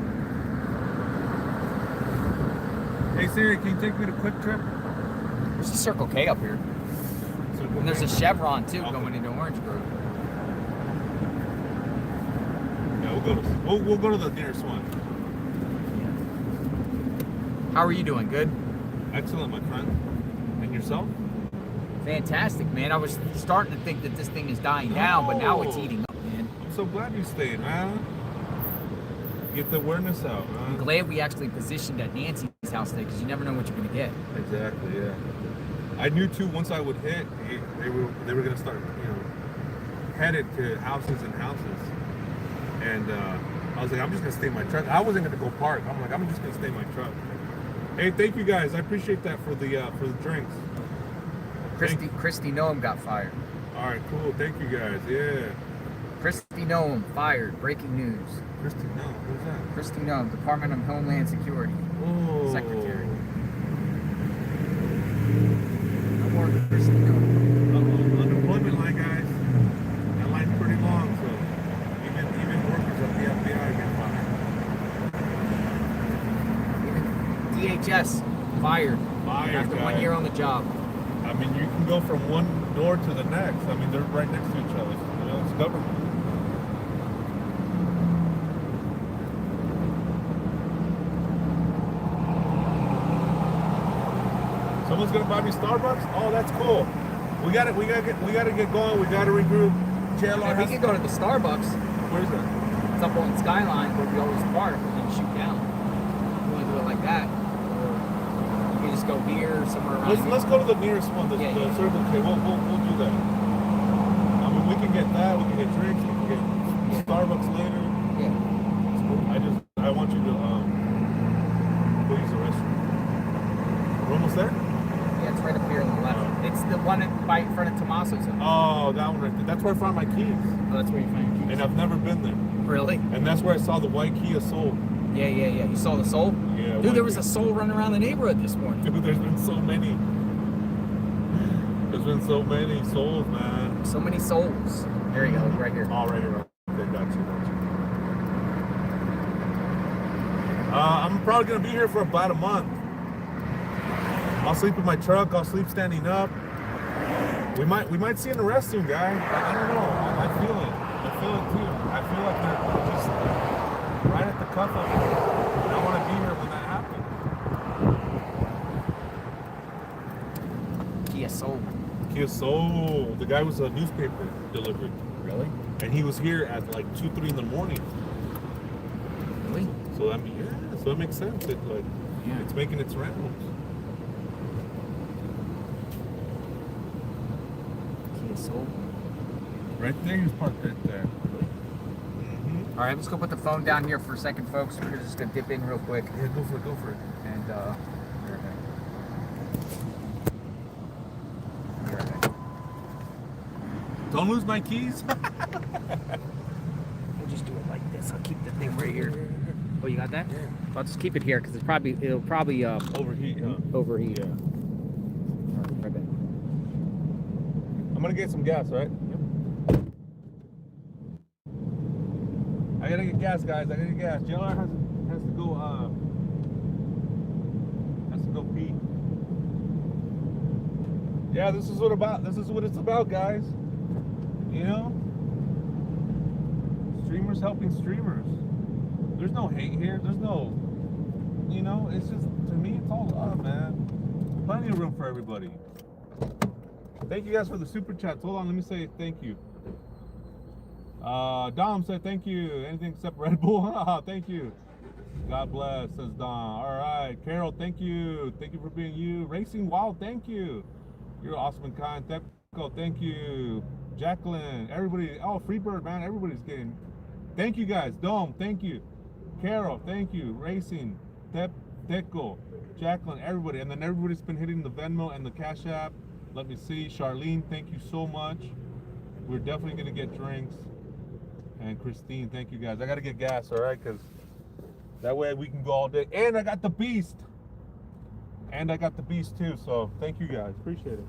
[SPEAKER 20] Hey Siri, can you take me to Quick Trip?
[SPEAKER 1] There's a Circle K up here. And there's a Chevron too going into Orange Grove.
[SPEAKER 20] Yeah, we'll go to the nearest one.
[SPEAKER 1] How are you doing? Good?
[SPEAKER 20] Excellent, my friend. And yourself?
[SPEAKER 1] Fantastic, man. I was starting to think that this thing is dying down, but now it's
[SPEAKER 20] No.
[SPEAKER 1] heating up, man.
[SPEAKER 20] I'm so glad you stayed, man. get the awareness out,
[SPEAKER 1] I'm
[SPEAKER 20] man.
[SPEAKER 1] glad we actually positioned at Nancy's house today because you never know what you're gonna get.
[SPEAKER 20] Exactly, yeah. I knew too. Once I would hit, they were gonna start, headed to houses and houses, and I was like, I'm just gonna stay in my truck. I wasn't gonna go park. I'm like, I'm just gonna stay in my truck. Hey, thank you guys. I appreciate that for the drinks.
[SPEAKER 1] Christy Noam got fired.
[SPEAKER 20] All right, cool. Thank you guys. Yeah.
[SPEAKER 1] Christy Noam fired. Breaking news.
[SPEAKER 20] Christy Noam. Who's that?
[SPEAKER 1] Christy Noam, Department of Homeland Security.
[SPEAKER 20] Oh.
[SPEAKER 1] Secretary. No more Christy Noam.
[SPEAKER 20] Unemployment line, guys. That line's pretty long, so even workers of the FBI get fired.
[SPEAKER 1] Even DHS fired. After
[SPEAKER 20] guys.
[SPEAKER 1] 1 year on the job.
[SPEAKER 20] I mean, you can go from one door to the next. I mean, they're right next to each other. It's government. Someone's gonna buy me Starbucks. Oh, that's cool. We gotta get going. We gotta regroup.
[SPEAKER 1] Yeah, we can go to the Starbucks.
[SPEAKER 20] Where's that?
[SPEAKER 1] It's up on Skyline where we always park and shoot down. You want to do it like that, or you can just go here somewhere around.
[SPEAKER 20] Let's go to the nearest one. The Circle K. We'll do that. I mean, we can get that. We can get drinks. We can get Starbucks later.
[SPEAKER 1] Yeah.
[SPEAKER 20] I want you to go use the restroom. We're almost there.
[SPEAKER 1] Yeah, it's right up here on the left. It's the one right in front of Tommaso's.
[SPEAKER 20] Oh, that one right there. That's where I found my keys.
[SPEAKER 1] Oh, that's where you found your keys.
[SPEAKER 20] And I've never been there.
[SPEAKER 1] Really?
[SPEAKER 20] And that's where I saw the white Kia Soul.
[SPEAKER 1] Yeah. You saw the Soul?
[SPEAKER 20] Yeah.
[SPEAKER 1] Dude, there was a Soul running around the neighborhood this morning.
[SPEAKER 20] Dude, there's been so many. There's been so many souls, man.
[SPEAKER 1] So many souls. There you go, right here.
[SPEAKER 20] Oh, right here. Okay, got you. I'm probably gonna be here for about a month. I'll sleep in my truck. I'll sleep standing up. We might see an arrest soon, guy. I don't know. I feel it. I feel it too. I feel like they're just right at the cuff of it. And I want to be here when that happens.
[SPEAKER 1] Kia Soul.
[SPEAKER 20] Kia Soul. The guy was a newspaper delivery.
[SPEAKER 1] Really?
[SPEAKER 20] And he was here at like 2-3 in the morning.
[SPEAKER 1] Really?
[SPEAKER 20] So I mean, yeah. So it makes sense. It's making its rounds.
[SPEAKER 1] Soul.
[SPEAKER 20] Right there, he was parked right there.
[SPEAKER 1] All right, let's go put the phone down here for a second, folks. We're just gonna dip in real quick.
[SPEAKER 20] Yeah, go for it.
[SPEAKER 1] And
[SPEAKER 20] don't lose my keys.
[SPEAKER 1] We'll just do it like this. I'll keep the thing right here. Oh, you got that? Yeah. I'll just keep it here because it'll probably
[SPEAKER 20] overheat.
[SPEAKER 1] Overheat.
[SPEAKER 20] Yeah.
[SPEAKER 1] All right, right back.
[SPEAKER 20] I'm gonna get some gas, right? Yep. I gotta get gas, guys. I gotta get gas. JLR has to go pee. Yeah, this is what it's about, guys. You know? Streamers helping streamers. There's no hate here. There's no, it's just, to me, it's all love, man. Plenty of room for everybody. Thank you guys for the super chats. Hold on, let me say thank you. Dom said thank you. Anything except Red Bull? Thank you. God bless, says Dom. All right. Carol, thank you. Thank you for being you. Racing Wild, thank you. You're awesome and kind. Thepco, thank you. Jacqueline, everybody. Oh, Freebird, man. Everybody's getting. Thank you guys. Dome, thank you. Carol, thank you. Racing, Thepco, Jacqueline, everybody. And then everybody's been hitting the Venmo and the Cash App. Let me see. Charlene, thank you so much. We're definitely going to get drinks. And Christine, thank you guys. I got to get gas, all right? Because that way we can go all day. And I got the Beast. And I got the Beast too. So thank you guys. Appreciate it.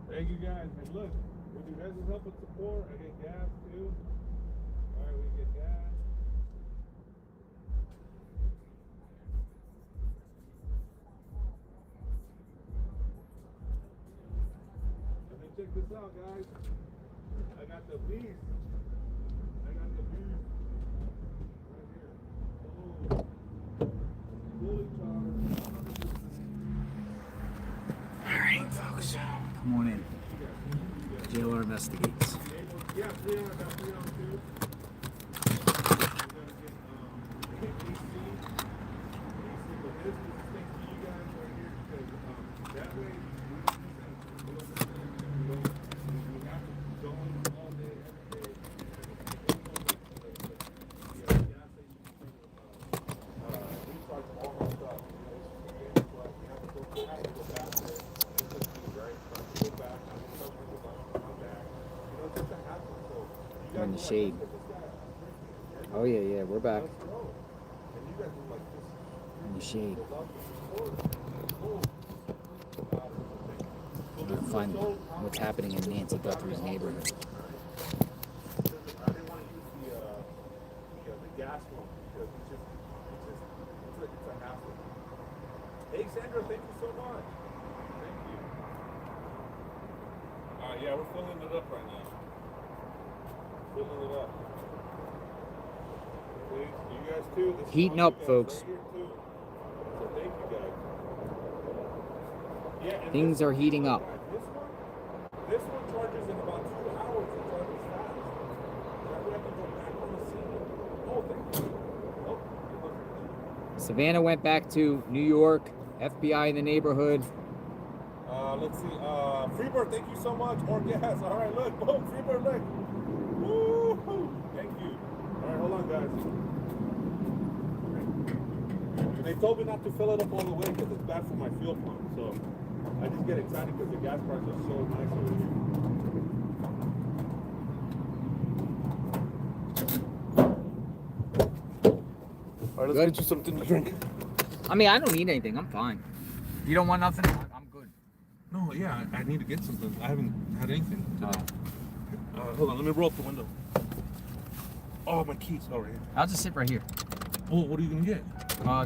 [SPEAKER 20] Thank you guys. And look, you guys' help and support. I get gas too. Alright, we get gas. And then check this out, guys. I got the beast. I got the beast. Right here. Oh. Fully charged.
[SPEAKER 1] Alright, folks. Come on in. JLR investigates.
[SPEAKER 20] Yeah, 3 on, I got 3 on 2.
[SPEAKER 1] We're in the shade. Oh yeah, yeah, we're back. In the shade. We're gonna find what's happening in Nancy Guthrie's neighborhood.
[SPEAKER 20] Hey Sandra, thank you so much. Thank you. Yeah, we're filling it up right now. Filling it up. Please, you guys too. This
[SPEAKER 1] Heating up, folks.
[SPEAKER 20] right here too. So thank you guys. Yeah, and
[SPEAKER 1] Things are heating up.
[SPEAKER 20] This one charges in about 2 hours. It charges fast. That way I can go back on the scene. Oh, thank you. Oh,
[SPEAKER 1] Savannah went back to New York. FBI in the neighborhood.
[SPEAKER 20] Let's see. Freebird, thank you so much. More gas. All right, look, boom, Freebird, look. Woo! Thank you. All right, hold on, guys. And they told me not to fill it up all the way because it's bad for my fuel pump. So I just get excited because the gas prices are so nice over here. All right, let's get you something to drink.
[SPEAKER 1] I mean, I don't need anything. I'm fine. You don't want nothing? I'm good.
[SPEAKER 20] No, yeah, I need to get something. I haven't had anything today. Hold on, let me roll up the window. Oh, my keys. Oh, right here.
[SPEAKER 1] I'll just sit right here.
[SPEAKER 20] Oh, what are you gonna get?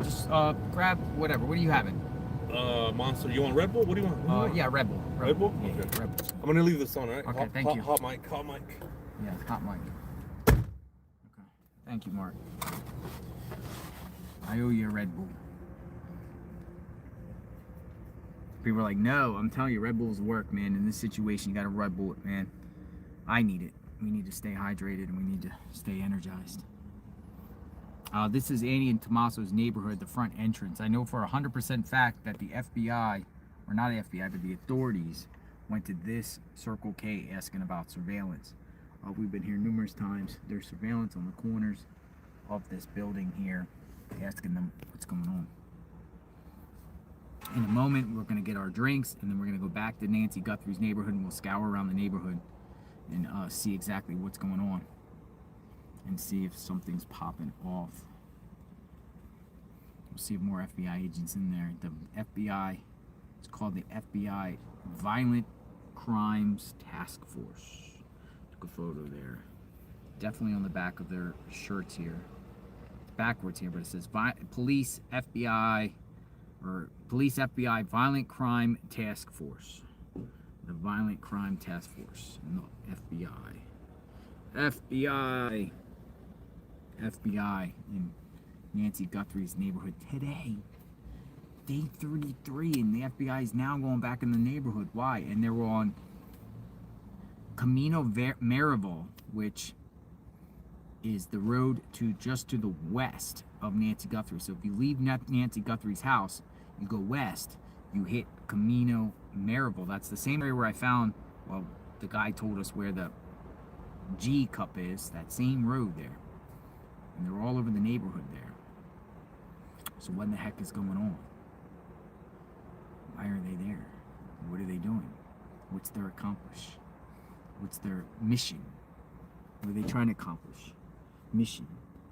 [SPEAKER 1] Just grab whatever. What are you having?
[SPEAKER 20] Monster. You want Red Bull? What do you want?
[SPEAKER 1] Yeah, Red Bull.
[SPEAKER 20] Red Bull?
[SPEAKER 1] Yeah,
[SPEAKER 20] Okay.
[SPEAKER 1] Red Bull.
[SPEAKER 20] I'm gonna leave this on, all right?
[SPEAKER 1] Okay, thank you.
[SPEAKER 20] Hot mic, hot mic.
[SPEAKER 1] Yeah, hot mic. Okay. Thank you, Mark. I owe you a Red Bull. People are like, no, I'm telling you, Red Bulls work, man. In this situation, you got to Red Bull it, man. I need it. We need to stay hydrated and we need to stay energized. This is Annie and Tommaso's neighborhood, the front entrance. I know for 100% fact that the FBI, or not the FBI, but the authorities went to this Circle K asking about surveillance. We've been here numerous times. There's surveillance on the corners of this building here, asking them what's going on. In a moment, we're going to get our drinks, and then we're going to go back to Nancy Guthrie's neighborhood, and we'll scour around the neighborhood and see exactly what's going on and see if something's popping off. We'll see if more FBI agents in there. The FBI, it's called the FBI Violent Crimes Task Force. Took a photo there. Definitely on the back of their shirts here. It's backwards here, but it says Police FBI, or Police FBI Violent Crime Task Force. The Violent Crime Task Force. No, FBI. FBI. FBI in Nancy Guthrie's neighborhood today. Day 33, and the FBI is now going back in the neighborhood. Why? And they were on Camino Marival, which is the road to just to the west of Nancy Guthrie. So if you leave Nancy Guthrie's house, you go west, you hit Camino Marival. That's the same area where I found, well, the guy told us where the G cup is, that same road there. And they're all over the neighborhood there. So what in the heck is going on? Why are they there? What are they doing? What's their accomplish? What's their mission? What are they trying to accomplish? Mission,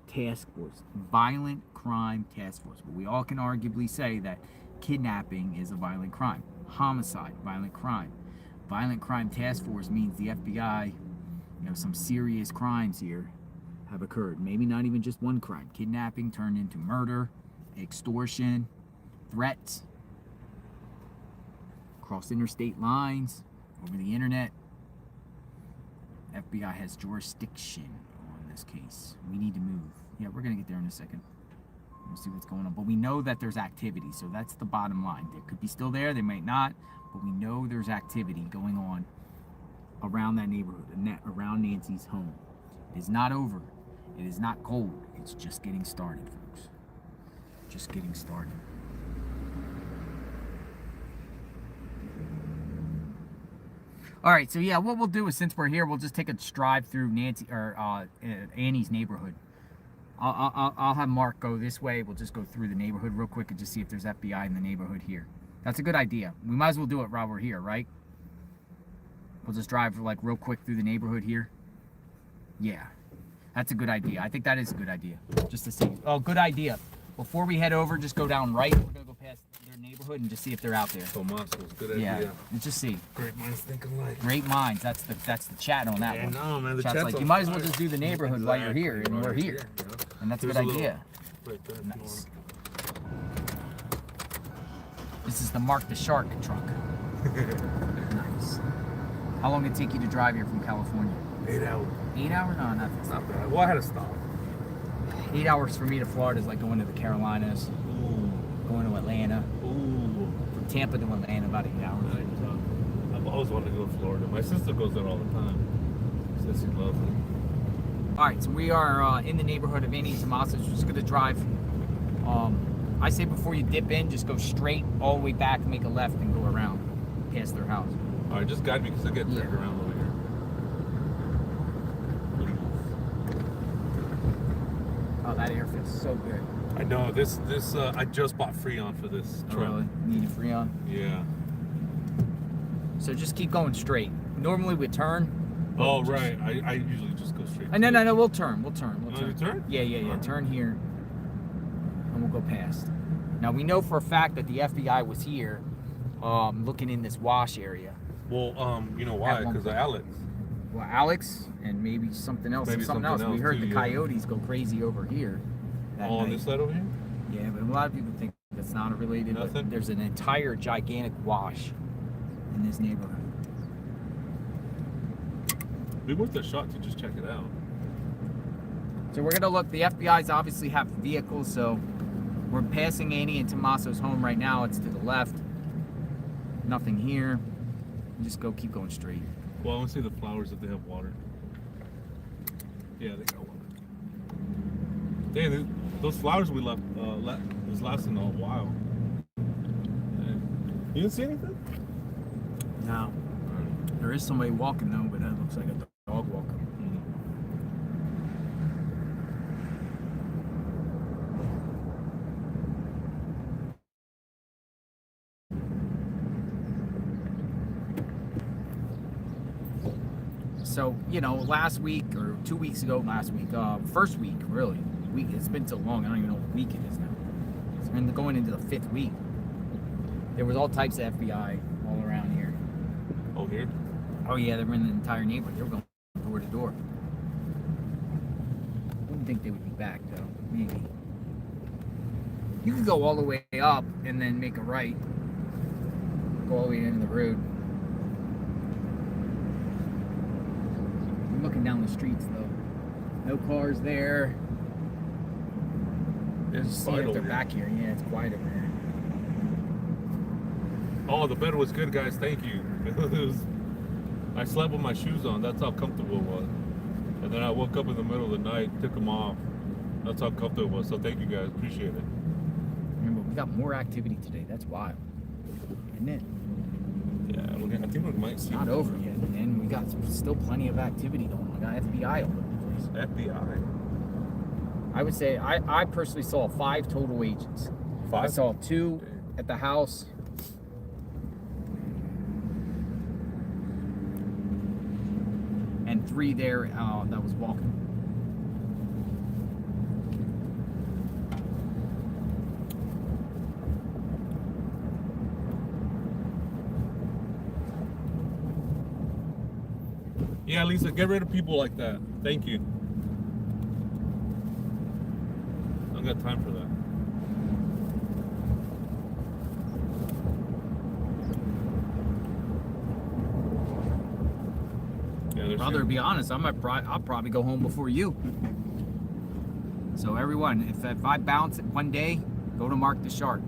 [SPEAKER 1] task force, violent crime task force. But we all can arguably say that kidnapping is a violent crime. Homicide, violent crime. Violent Crime Task Force means the FBI, some serious crimes here have occurred. Maybe not even just one crime. Kidnapping turned into murder, extortion, threats, cross interstate lines, over the internet. FBI has jurisdiction on this case. We need to move. Yeah, we're gonna get there in a second. We'll see what's going on. But we know that there's activity, so that's the bottom line. They could be still there, they might not, but we know there's activity going on around that neighborhood, around Nancy's home. It is not over. It is not cold. It's just getting started, folks. Just getting started. All right, so yeah, what we'll do is, since we're here, we'll just take a drive through Annie's neighborhood. I'll have Mark go this way. We'll just go through the neighborhood real quick and just see if there's FBI in the neighborhood here. That's a good idea. We might as well do it while we're here, right? We'll just drive like real quick through the neighborhood here. Yeah, that's a good idea. I think that is a good idea. Just to see. Oh, good idea. Before we head over, just go down right. We're gonna go past their neighborhood and just see if they're out there.
[SPEAKER 20] Tomaso's, good idea.
[SPEAKER 1] Yeah, and just see.
[SPEAKER 20] Great minds think alike.
[SPEAKER 1] Great minds. That's the chat on that one.
[SPEAKER 20] No, man, the
[SPEAKER 1] chat's like, you might as well just do the neighborhood while you're here, and we're here. And that's a good idea. Nice. This is the Mark the Shark truck. Nice. How long did it take you to drive here from California?
[SPEAKER 20] 8 hours.
[SPEAKER 1] 8 hours? No, nothing.
[SPEAKER 20] Not bad. Well, I had to stop.
[SPEAKER 1] 8 hours for me to Florida is like going to the Carolinas.
[SPEAKER 20] Ooh.
[SPEAKER 1] Going to Atlanta.
[SPEAKER 20] Ooh.
[SPEAKER 1] From Tampa to Atlanta, about 8 hours.
[SPEAKER 20] I've always wanted to go to Florida. My sister goes there all the time. Says she loves it.
[SPEAKER 1] All right, so we are in the neighborhood of Annie and Tomaso's. We're just going to drive. I say before you dip in, just go straight all the way back, make a left, and go around past their house.
[SPEAKER 20] All right, just guide me because I get turned around over here.
[SPEAKER 1] Oh, that air feels so good.
[SPEAKER 20] I know this. I just bought Freon for this truck.
[SPEAKER 1] Oh, really? Need a Freon?
[SPEAKER 20] Yeah.
[SPEAKER 1] So just keep going straight. Normally we turn.
[SPEAKER 20] Oh, right. I usually just go straight.
[SPEAKER 1] No. We'll turn. We'll turn.
[SPEAKER 20] You turn?
[SPEAKER 1] Yeah. Right. Turn here, and we'll go past. Now we know for a fact that the FBI was here, looking in this wash area.
[SPEAKER 20] Well, you know why? Because of Alex.
[SPEAKER 1] Well, Alex and maybe something else.
[SPEAKER 20] Maybe something else.
[SPEAKER 1] We heard
[SPEAKER 20] too,
[SPEAKER 1] the coyotes go crazy over here.
[SPEAKER 20] On this side over here?
[SPEAKER 1] Yeah, but a lot of people think that's not related. But there's an entire gigantic wash in this neighborhood.
[SPEAKER 20] It'd be worth a shot to just check it out.
[SPEAKER 1] So we're gonna look. The FBI's obviously have vehicles, so we're passing Annie and Tomaso's home right now. It's to the left. Nothing here. Just keep going straight.
[SPEAKER 20] Well, I want to see the flowers if they have water. Yeah, they got water. Dang, those flowers we left was lasting a while. Dang. You didn't see anything?
[SPEAKER 1] No. There is somebody walking though, but that looks like a dog walker. So, last week or 2 weeks ago, first week, really, it's been so long, I don't even know what week it is now. It's been going into the 5th week. There was all types of FBI all around here.
[SPEAKER 20] Oh, here?
[SPEAKER 1] Oh, yeah, they were in the entire neighborhood. They were going door to door. I wouldn't think they would be back, though. Maybe. You could go all the way up and then make a right. Go all the way into the road. I'm looking down the streets, though. No cars there. Just see if they're back here. Yeah, it's quiet over here.
[SPEAKER 20] Oh, the bed was good, guys. Thank you. I slept with my shoes on. That's how comfortable it was. And then I woke up in the middle of the night, took them off. That's how comfortable it was. So thank you, guys. Appreciate it.
[SPEAKER 1] Remember, we got more activity today. That's wild. Isn't it?
[SPEAKER 20] Yeah, I think we might see.
[SPEAKER 1] Not over yet. And we got still plenty of activity going on. We got FBI all over the place.
[SPEAKER 20] FBI?
[SPEAKER 1] I would say, I personally saw 5 total agents.
[SPEAKER 20] 5?
[SPEAKER 1] I saw 2 at the house. And 3 there that was walking.
[SPEAKER 20] Yeah, Lisa, get rid of people like that. Thank you. I don't got time for that. Yeah,
[SPEAKER 1] Brother, to be honest, I'll probably go home before you. So everyone, if I bounce it one day, go to Mark the Shark.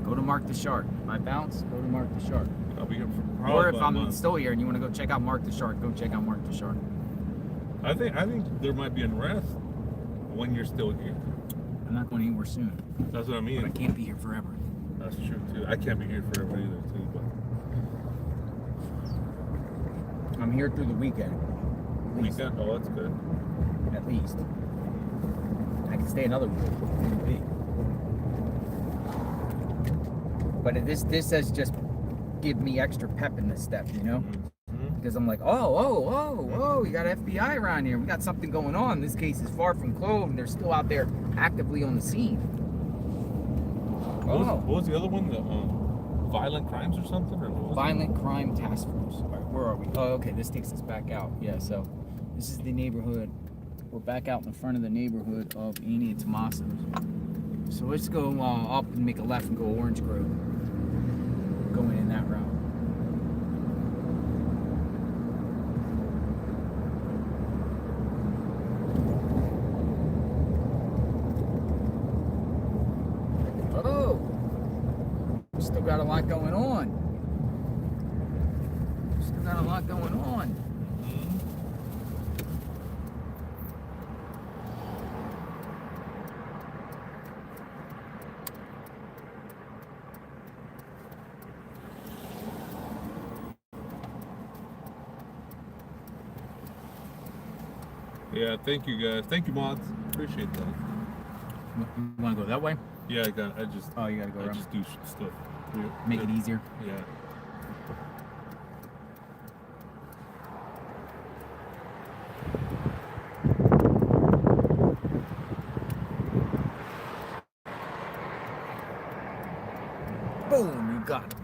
[SPEAKER 1] Go to Mark the Shark. If I bounce, go to Mark the Shark.
[SPEAKER 20] I'll be here for
[SPEAKER 1] Or if
[SPEAKER 20] about a
[SPEAKER 1] I'm
[SPEAKER 20] month.
[SPEAKER 1] still here and you want to go check out Mark the Shark, go check out Mark the Shark.
[SPEAKER 20] I think there might be an arrest when you're still here.
[SPEAKER 1] I'm not going anywhere soon.
[SPEAKER 20] That's what I mean.
[SPEAKER 1] But I can't be here forever.
[SPEAKER 20] That's true too. I can't be here forever either too. But
[SPEAKER 1] I'm here through the weekend. At least.
[SPEAKER 20] weekend? Oh, that's good.
[SPEAKER 1] At least. I can stay another week. But this has just give me extra pep in this step, you know?
[SPEAKER 20] Mm-hmm.
[SPEAKER 1] Because I'm like, oh, we got FBI around here. We got something going on. This case is far from closed, and they're still out there actively on the scene.
[SPEAKER 20] What was the other one? The violent crimes or something? Or what was
[SPEAKER 1] Violent Crime Task Force. All right, where are we? Oh, okay, this takes us back out. Yeah, so this is the neighborhood. We're back out in the front of the neighborhood of Annie and Tommaso's. So let's go up and make a left and go Orange Grove. Going in that route. Oh, still got a lot going on. Still got a lot going on.
[SPEAKER 20] Yeah, thank you guys. Thank you, mods. Appreciate that.
[SPEAKER 1] You want to go that way?
[SPEAKER 20] Yeah, I just.
[SPEAKER 1] Oh, you gotta go
[SPEAKER 20] I
[SPEAKER 1] around.
[SPEAKER 20] just do stuff.
[SPEAKER 1] Make it easier.
[SPEAKER 20] Yeah.
[SPEAKER 1] Boom, you got it.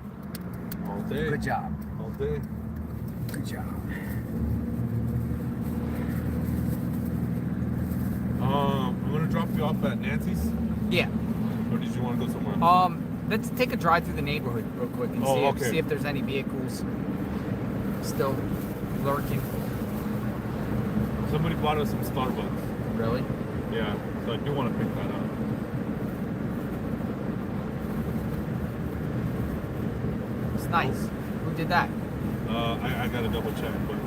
[SPEAKER 20] All day.
[SPEAKER 1] Good job.
[SPEAKER 20] All day.
[SPEAKER 1] Good job.
[SPEAKER 20] I'm gonna drop you off at Nancy's.
[SPEAKER 1] Yeah.
[SPEAKER 20] Or did you want to go somewhere else?
[SPEAKER 1] Let's take a drive through the neighborhood real quick and see if there's any vehicles still lurking.
[SPEAKER 20] Somebody bought us some Starbucks.
[SPEAKER 1] Really?
[SPEAKER 20] Yeah, so I do want to pick that up.
[SPEAKER 1] It's nice. Who did that?
[SPEAKER 20] I gotta double check, but.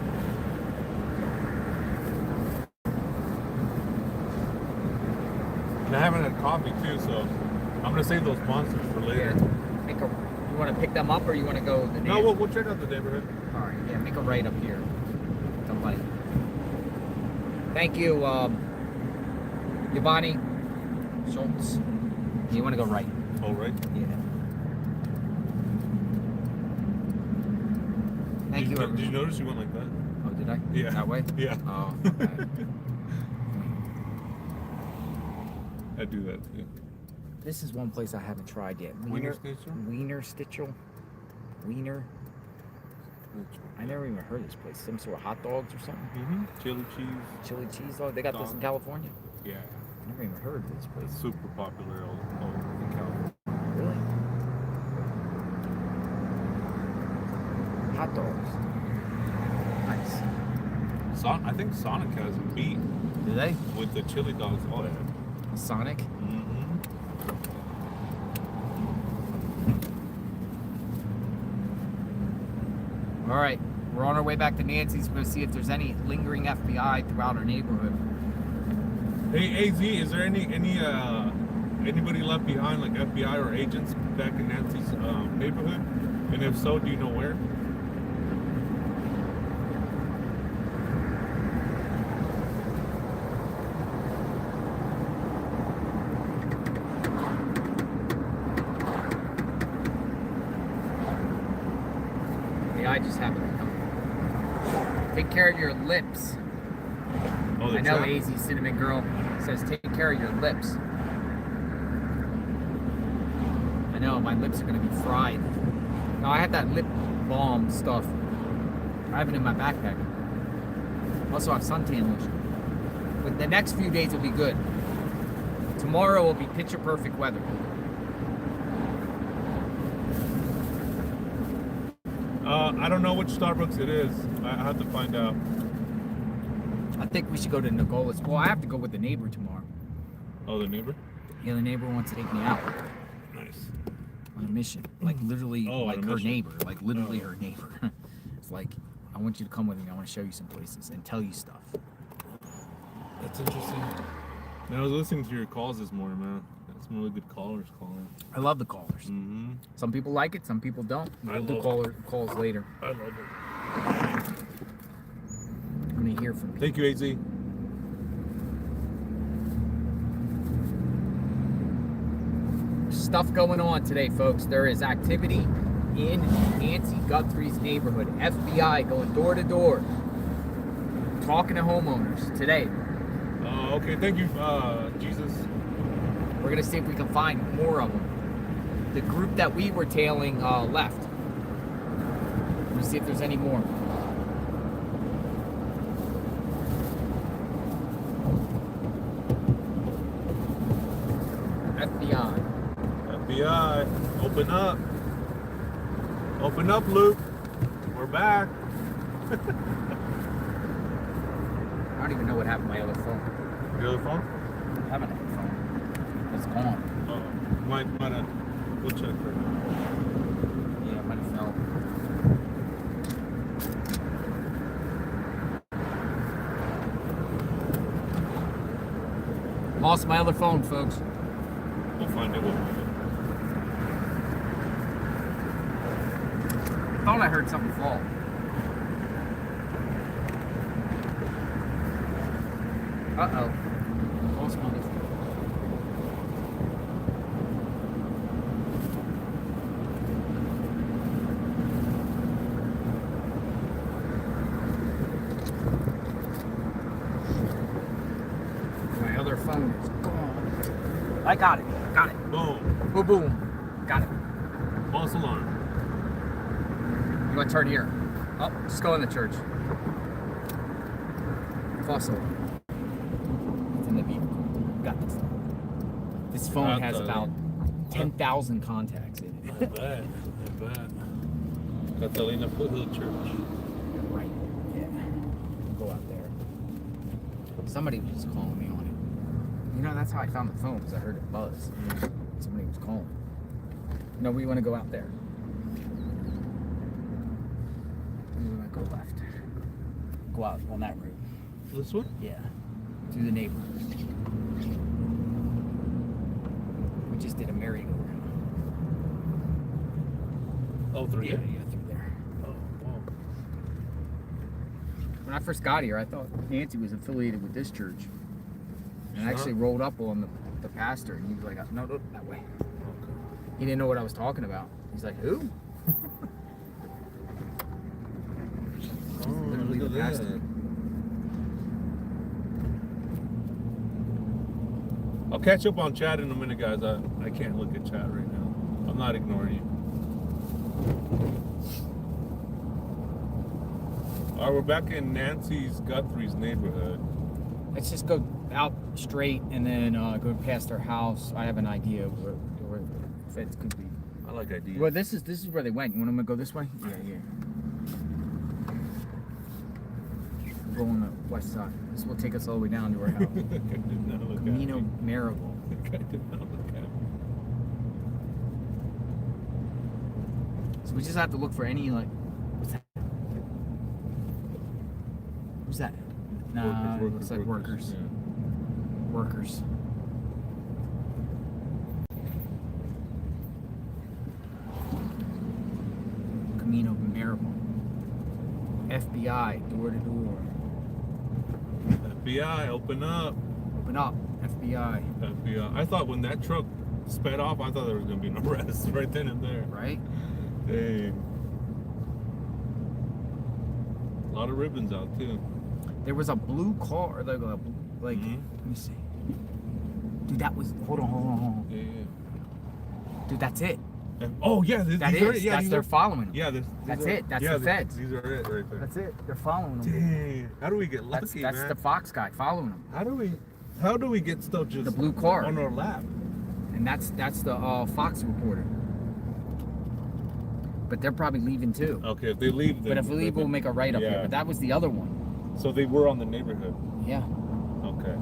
[SPEAKER 20] And I haven't had coffee too, so I'm gonna save those monsters for later.
[SPEAKER 1] Yeah. You want to pick them up or you want to go the
[SPEAKER 20] No, we'll check out the neighborhood.
[SPEAKER 1] All right, yeah, make a right up here. Don't like. Thank you, Giovanni Schultz. You want to go right?
[SPEAKER 20] Oh, right?
[SPEAKER 1] Yeah. Thank you.
[SPEAKER 20] Did you notice you went like that?
[SPEAKER 1] Oh, did I?
[SPEAKER 20] Yeah.
[SPEAKER 1] That way?
[SPEAKER 20] Yeah.
[SPEAKER 1] Oh, okay.
[SPEAKER 20] I do that too.
[SPEAKER 1] This is one place I haven't tried yet.
[SPEAKER 20] Wiener Schnitzel?
[SPEAKER 1] Wiener Schnitzel? Wiener? I never even heard of this place. Some sort of hot dogs or something?
[SPEAKER 20] Mm-hmm. Chili cheese.
[SPEAKER 1] Chili cheese dog? They got this in California?
[SPEAKER 20] Yeah.
[SPEAKER 1] I never even heard of this place.
[SPEAKER 20] It's super popular all in California.
[SPEAKER 1] Really? Hot dogs. Nice.
[SPEAKER 20] I think Sonic has them beat.
[SPEAKER 1] Do they?
[SPEAKER 20] With the chili dogs. Oh, yeah.
[SPEAKER 1] Sonic?
[SPEAKER 20] Mm-hmm.
[SPEAKER 1] All right, we're on our way back to Nancy's. We're going to see if there's any lingering FBI throughout our neighborhood.
[SPEAKER 20] Hey, AZ, is there anybody left behind, like FBI or agents back in Nancy's neighborhood? And if so, do you know where?
[SPEAKER 1] I just happened to come. Take care of your lips.
[SPEAKER 20] Oh,
[SPEAKER 1] I know AZ Cinnamon Girl says take care of your lips. I know, my lips are going to be fried. No, I had that lip balm stuff. I have it in my backpack. Also, I have suntan lotion. But the next few days will be good. Tomorrow will be picture perfect weather.
[SPEAKER 20] I don't know which Starbucks it is. I have to find out.
[SPEAKER 1] I think we should go to Nicolas. Well, I have to go with the neighbor tomorrow.
[SPEAKER 20] Oh, the neighbor?
[SPEAKER 1] Yeah, the neighbor wants to take me out.
[SPEAKER 20] Nice.
[SPEAKER 1] On a mission. Like literally like her
[SPEAKER 20] mission.
[SPEAKER 1] neighbor. Like literally her neighbor. It's like, I want you to come with me. I want to show you some places and tell you stuff.
[SPEAKER 20] That's interesting. Man, I was listening to your calls this morning, man. Got some really good callers calling.
[SPEAKER 1] I love the callers.
[SPEAKER 20] Mm-hmm.
[SPEAKER 1] Some people like it, some people don't. We'll do calls later.
[SPEAKER 20] I love it.
[SPEAKER 1] I'm gonna hear from people.
[SPEAKER 20] Thank you, AZ.
[SPEAKER 1] Stuff going on today, folks. There is activity in Nancy Guthrie's neighborhood. FBI going door to door, talking to homeowners today.
[SPEAKER 20] Okay, thank you, Jesus.
[SPEAKER 1] We're gonna see if we can find more of them. The group that we were tailing left. We're gonna see if there's any more.
[SPEAKER 20] FBI, open up. Open up, Luke. We're back.
[SPEAKER 1] I don't even know what happened to my other phone.
[SPEAKER 20] Your other phone?
[SPEAKER 1] I have another phone. It's gone.
[SPEAKER 20] Oh, might have. We'll check right now.
[SPEAKER 1] Yeah, it might have fell. Lost my other phone, folks.
[SPEAKER 20] We'll find it.
[SPEAKER 1] I thought I heard something fall. Uh-oh. Lost my other phone. My other phone is gone. I got it. Got it.
[SPEAKER 20] Boom.
[SPEAKER 1] Boom, boom. Got it.
[SPEAKER 20] False alarm.
[SPEAKER 1] You want to turn here? Oh, just go in the church. False alarm. It's in the vehicle. Got this. This phone has about 10,000 contacts in it.
[SPEAKER 20] I bet. Catalina Foothill Church.
[SPEAKER 1] Right. Yeah. Go out there. Somebody was just calling me on it. You know, that's how I found the phone, because I heard it buzz. Somebody was calling. No, we want to go out there. We want to go left. Go out on that route.
[SPEAKER 20] This one?
[SPEAKER 1] Yeah. Through the neighborhood. We just did a merry-go-round.
[SPEAKER 20] Oh, through
[SPEAKER 1] here?
[SPEAKER 20] here?
[SPEAKER 1] Yeah, through there.
[SPEAKER 20] Oh, wow.
[SPEAKER 1] When I first got here, I thought Nancy was affiliated with this church. And I actually rolled up on the pastor, and he was like, no, that way. He didn't know what I was talking about. He's like, who? Literally the pastor.
[SPEAKER 20] I'll catch up on chat in a minute, guys. I can't look at chat right now. I'm not ignoring you. All right, we're back in Nancy Guthrie's neighborhood.
[SPEAKER 1] Let's just go out straight and then go past their house. I have an idea of where the feds could be.
[SPEAKER 20] I like ideas.
[SPEAKER 1] Well, this is where they went. You want them to go this way? Yeah. We'll go on the west side. This will take us all the way down to our house. Camino Marable. So we just have to look for any, like, what's that? Who's that? Nah, it looks like workers.
[SPEAKER 20] Yeah.
[SPEAKER 1] Workers. Camino Marable. FBI, door to door.
[SPEAKER 20] FBI, open up.
[SPEAKER 1] Open up, FBI.
[SPEAKER 20] FBI. I thought when that truck sped off, I thought there was going to be an arrest right then and there.
[SPEAKER 1] Right?
[SPEAKER 20] Dang. A lot of ribbons out, too.
[SPEAKER 1] There was a blue car, like let me see. Dude, that was, hold on.
[SPEAKER 20] Yeah.
[SPEAKER 1] Dude, that's it.
[SPEAKER 20] And, oh yeah,
[SPEAKER 1] That
[SPEAKER 20] these
[SPEAKER 1] is.
[SPEAKER 20] are it. Yeah,
[SPEAKER 1] That's
[SPEAKER 20] these
[SPEAKER 1] they're
[SPEAKER 20] are,
[SPEAKER 1] following them.
[SPEAKER 20] Yeah,
[SPEAKER 1] That's it. That's the feds.
[SPEAKER 20] These are it right there.
[SPEAKER 1] That's it. They're following them.
[SPEAKER 20] Dang, how do we get lucky,
[SPEAKER 1] That's
[SPEAKER 20] man?
[SPEAKER 1] the Fox guy following them.
[SPEAKER 20] How do we get stuff just
[SPEAKER 1] the blue car
[SPEAKER 20] on our lap?
[SPEAKER 1] And that's the Fox reporter. But they're probably leaving too.
[SPEAKER 20] Okay, if they leave, then
[SPEAKER 1] but if we leave, we'll make a right up here.
[SPEAKER 20] yeah.
[SPEAKER 1] But that was the other one.
[SPEAKER 20] So they were on the neighborhood.
[SPEAKER 1] Yeah.
[SPEAKER 20] Okay.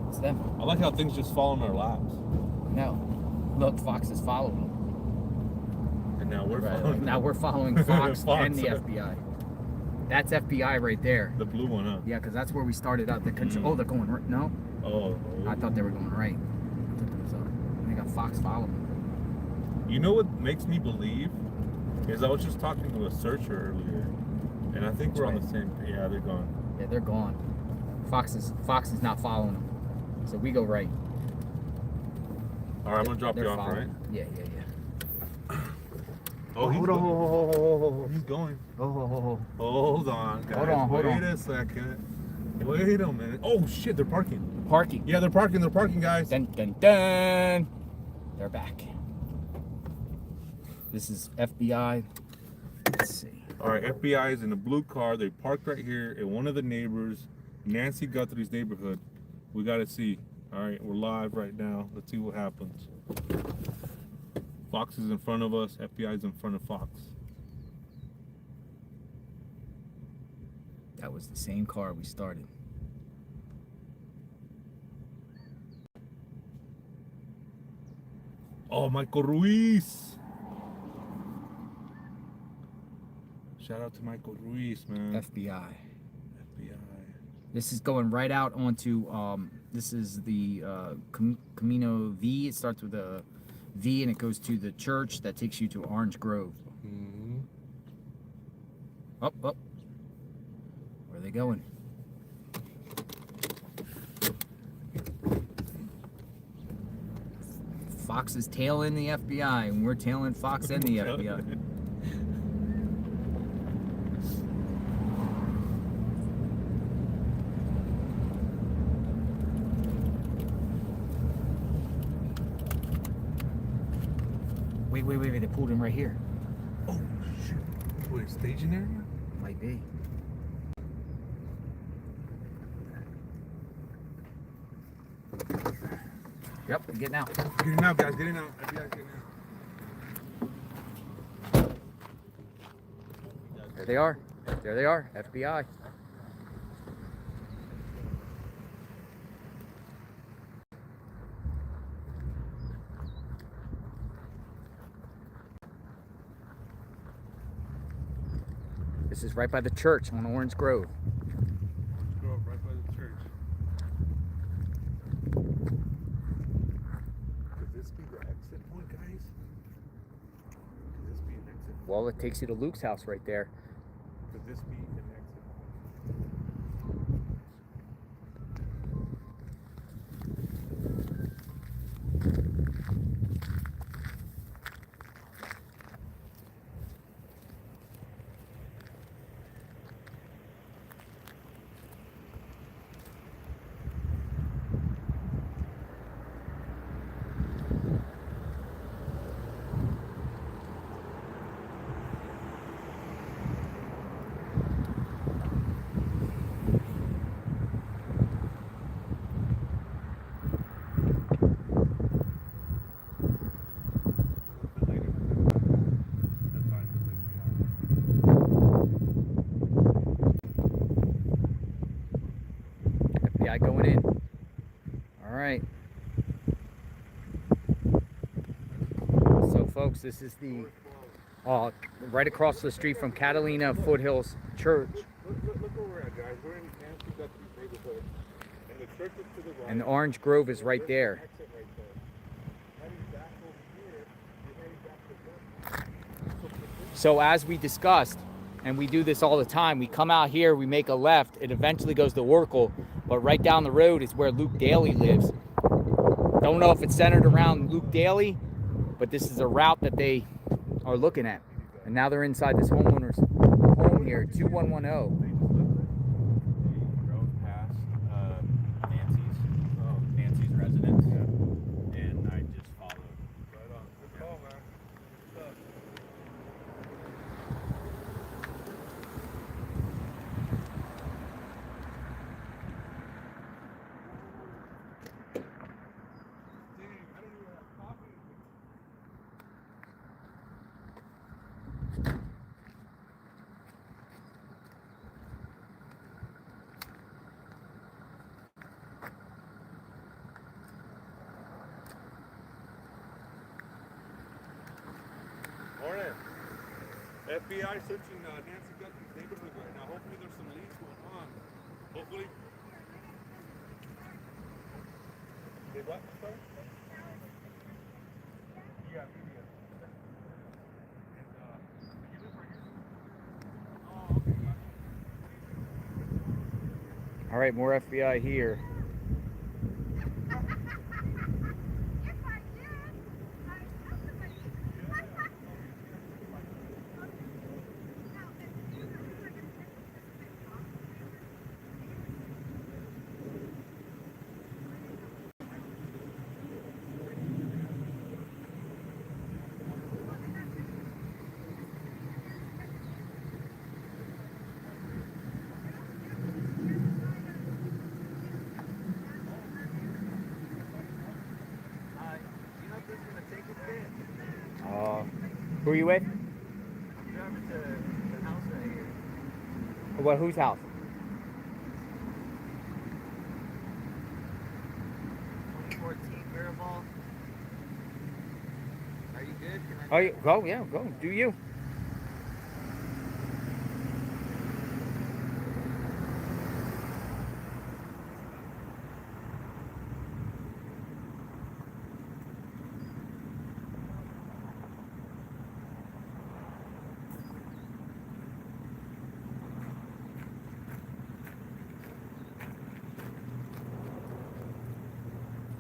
[SPEAKER 1] It's them.
[SPEAKER 20] I like how things just fall in our laps.
[SPEAKER 1] No. Look, Fox is following them.
[SPEAKER 20] And now we're following.
[SPEAKER 1] Now we're following Fox and the FBI. That's FBI right there.
[SPEAKER 20] The blue one, huh?
[SPEAKER 1] Yeah, because that's where we started out. Oh, they're going right. No.
[SPEAKER 20] Oh.
[SPEAKER 1] I thought they were going right. I thought there was they got Fox following them.
[SPEAKER 20] You know what makes me believe is I was just talking to a searcher earlier, and I think we're on the same. Yeah, they're gone.
[SPEAKER 1] Yeah, they're gone. Fox is not following them, so we go right.
[SPEAKER 20] All right, I'm gonna drop you off,
[SPEAKER 1] following.
[SPEAKER 20] right?
[SPEAKER 1] Yeah.
[SPEAKER 20] Oh, he's going. He's going. Hold on, guys.
[SPEAKER 1] Hold on.
[SPEAKER 20] Wait a second. Wait a minute. Oh shit, they're parking. Yeah, they're parking. They're parking, guys.
[SPEAKER 1] Dun dun dun. They're back. This is FBI. Let's see.
[SPEAKER 20] All right, FBI is in a blue car. They parked right here in one of the neighbors, Nancy Guthrie's neighborhood. We got to see. All right, we're live right now. Let's see what happens. Fox is in front of us. FBI is in front of Fox.
[SPEAKER 1] That was the same car we started.
[SPEAKER 20] Oh, Michael Ruiz. Shout out to Michael Ruiz, man.
[SPEAKER 1] FBI. This is going right out onto, this is the Camino V. It starts with a V and it goes to the church that takes you to Orange Grove.
[SPEAKER 20] Mm-hmm.
[SPEAKER 1] Up. Where are they going? Fox is tailing the FBI and we're tailing Fox and the FBI. Wait, they pulled him right here.
[SPEAKER 20] Oh, shit. Wait, staging area?
[SPEAKER 1] Might be. Yep, getting out.
[SPEAKER 20] Getting out, guys, getting out. FBI, getting out.
[SPEAKER 1] There they are. There they are, FBI. This is right by the church on Orange Grove.
[SPEAKER 20] Right by the church. Could this be the exit point, guys? Could this be an exit?
[SPEAKER 1] Well, it takes you to Luke's house right there.
[SPEAKER 20] Could this be an exit?
[SPEAKER 1] FBI going in. All right. So, folks, this is the right across the street from Catalina Foothills Church.
[SPEAKER 20] Look where we're at, guys. We're in Nancy Guthrie's neighborhood. And the church is to the right.
[SPEAKER 1] And the Orange Grove is right there.
[SPEAKER 20] Exit right there. Heading back over here, you're heading back to left.
[SPEAKER 1] So as we discussed, and we do this all the time, we come out here, we make a left, it eventually goes to Workle, but right down the road is where Luke Daly lives. Don't know if it's centered around Luke Daly, but this is a route that they are looking at. And now they're inside this homeowner's home here, 2110.
[SPEAKER 19] Drove past NANCYS residence, and I just followed
[SPEAKER 20] FBI searching Nancy Guthrie's neighborhood right now. Hopefully there's some leads going on. Hopefully. Hey, what? Sorry? Yeah, media. And you live right here? Oh, okay.
[SPEAKER 1] All right, more FBI here. Who are you with?
[SPEAKER 21] I'm driving to the house right here.
[SPEAKER 1] What? Whose house?
[SPEAKER 21] 2014 Mirabal. Are you good? Can I?
[SPEAKER 1] Oh, yeah, go, yeah, go. Do you?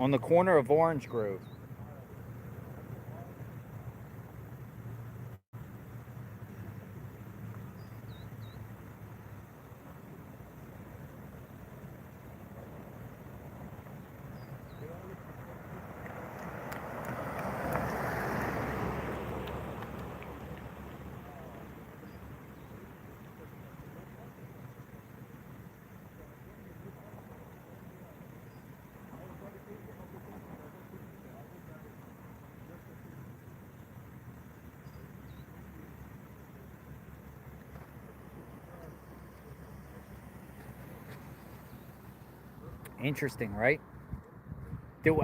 [SPEAKER 1] On the corner of Orange Grove. Interesting, right? Did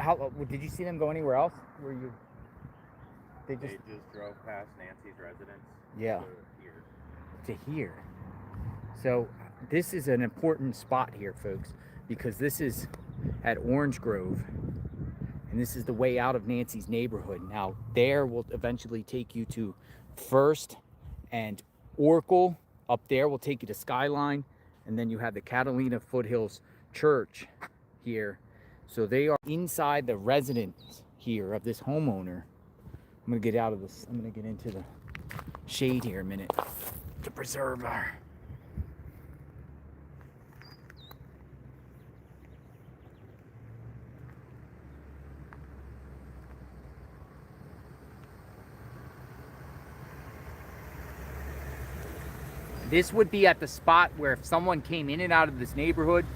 [SPEAKER 1] you see them go anywhere else? Were you?
[SPEAKER 19] They just drove past Nancy's residence.
[SPEAKER 1] Yeah.
[SPEAKER 19] To here.
[SPEAKER 1] To here. So this is an important spot here, folks, because this is at Orange Grove, and this is the way out of Nancy's neighborhood. Now, there will eventually take you to First and Oracle. Up there will take you to Skyline, and then you have the Catalina Foothills Church here. So they are inside the residence here of this homeowner. I'm gonna get out of this. I'm gonna get into the shade here a minute to preserve our. This would be at the spot where if someone came in and out of this neighborhood,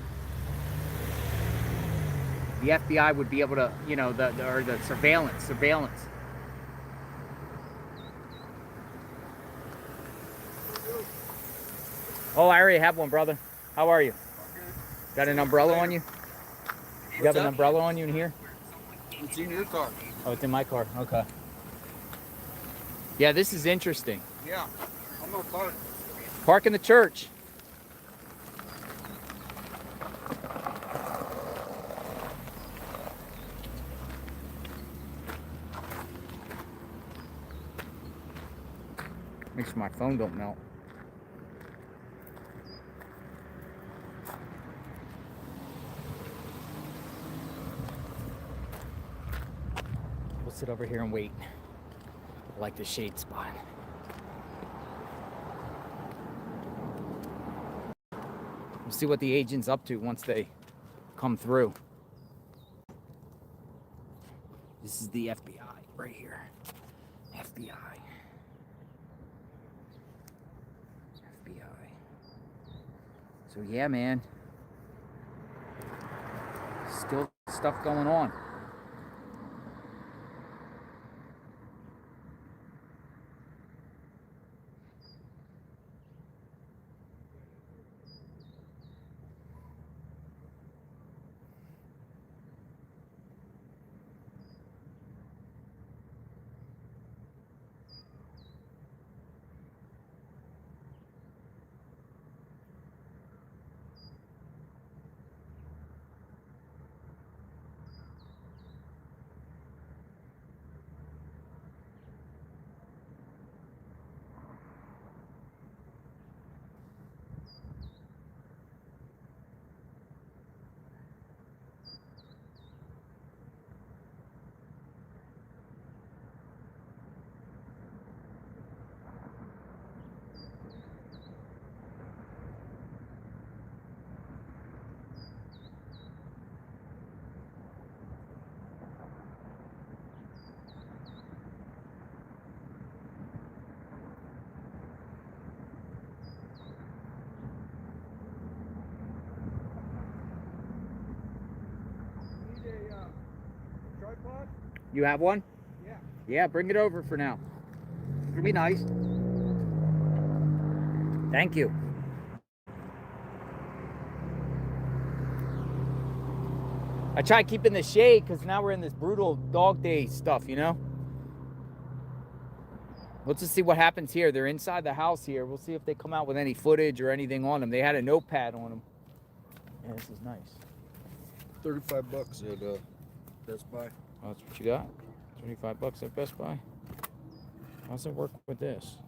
[SPEAKER 1] the FBI would be able to, you know, the surveillance. Oh, I already have one, brother. How are you? Got an umbrella on you? You have an umbrella on you in here?
[SPEAKER 21] It's in your car.
[SPEAKER 1] Oh, it's in my car. Okay. Yeah, this is interesting.
[SPEAKER 21] Yeah, I'm gonna park.
[SPEAKER 1] Park in the church. Make sure my phone don't melt. We'll sit over here and wait. I like the shade spot. We'll see what the agent's up to once they come through. This is the FBI right here. FBI. So yeah, man. Still stuff going on. You have one?
[SPEAKER 18] Yeah.
[SPEAKER 1] Yeah, bring it over for now. It'll be nice. Thank you. I try keeping the shade because now we're in this brutal dog day stuff, you know? Let's just see what happens here. They're inside the house here. We'll see if they come out with any footage or anything on them. They had a notepad on them. Yeah, this is nice.
[SPEAKER 21] $35 at Best Buy.
[SPEAKER 1] Oh, that's what you got? $25 at Best Buy? How's it work with this?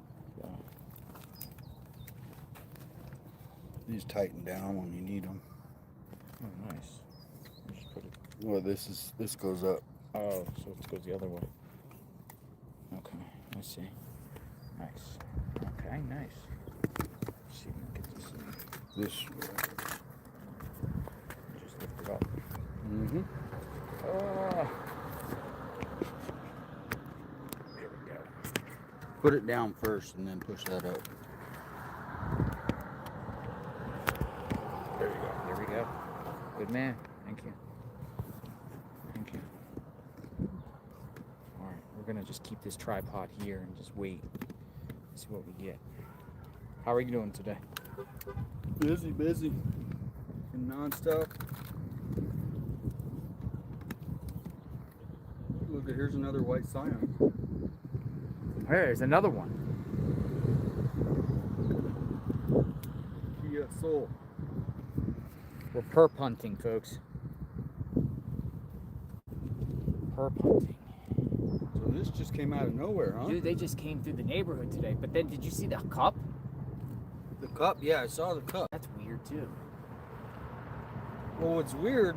[SPEAKER 21] These tighten down when you need them.
[SPEAKER 1] Oh, nice. Just put it.
[SPEAKER 21] Well, this goes up.
[SPEAKER 1] Oh, so it goes the other way. Okay, I see. Nice. Okay, nice. Let's see if we can get this in.
[SPEAKER 21] This way.
[SPEAKER 1] Just lift it up.
[SPEAKER 21] Mm-hmm.
[SPEAKER 1] There we go.
[SPEAKER 21] Put it down first and then push that up.
[SPEAKER 1] There you go. There we go. Good man. Thank you. Thank you. All right, we're gonna just keep this tripod here and just wait. See what we get. How are you doing today?
[SPEAKER 21] Busy. And non-stop. Look, here's another white Scion.
[SPEAKER 1] There's another one.
[SPEAKER 21] Kia Soul.
[SPEAKER 1] We're perp hunting, folks. Perp hunting.
[SPEAKER 21] So this just came out of nowhere, huh?
[SPEAKER 1] Dude, they just came through the neighborhood today. But then, did you see the cup?
[SPEAKER 21] The cup? Yeah, I saw the cup.
[SPEAKER 1] That's weird, too.
[SPEAKER 21] Well, what's weird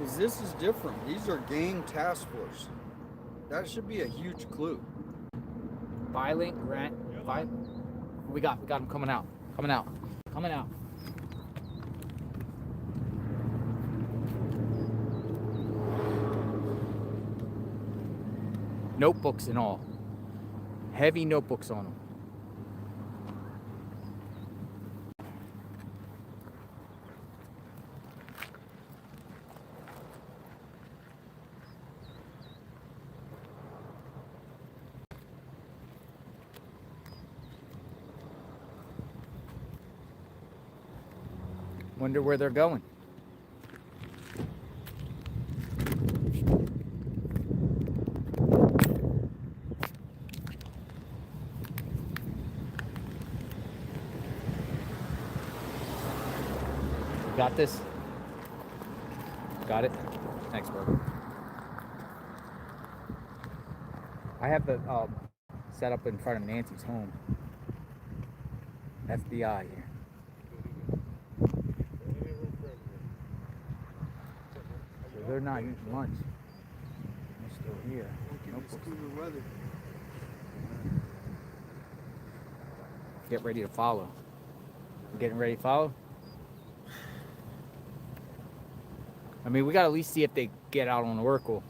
[SPEAKER 21] is this is different. These are gang task force. That should be a huge clue.
[SPEAKER 1] Violent grant. We got them coming out. Coming out. Notebooks and all. Heavy notebooks on them. Wonder where they're going. Got this? Got it? Thanks, bro. I have the set up in front of Nancy's home. FBI here. So they're not eating lunch. They're still here.
[SPEAKER 21] Weather.
[SPEAKER 1] Get ready to follow. Getting ready to follow? I mean, we gotta at least see if they get out on Oracle.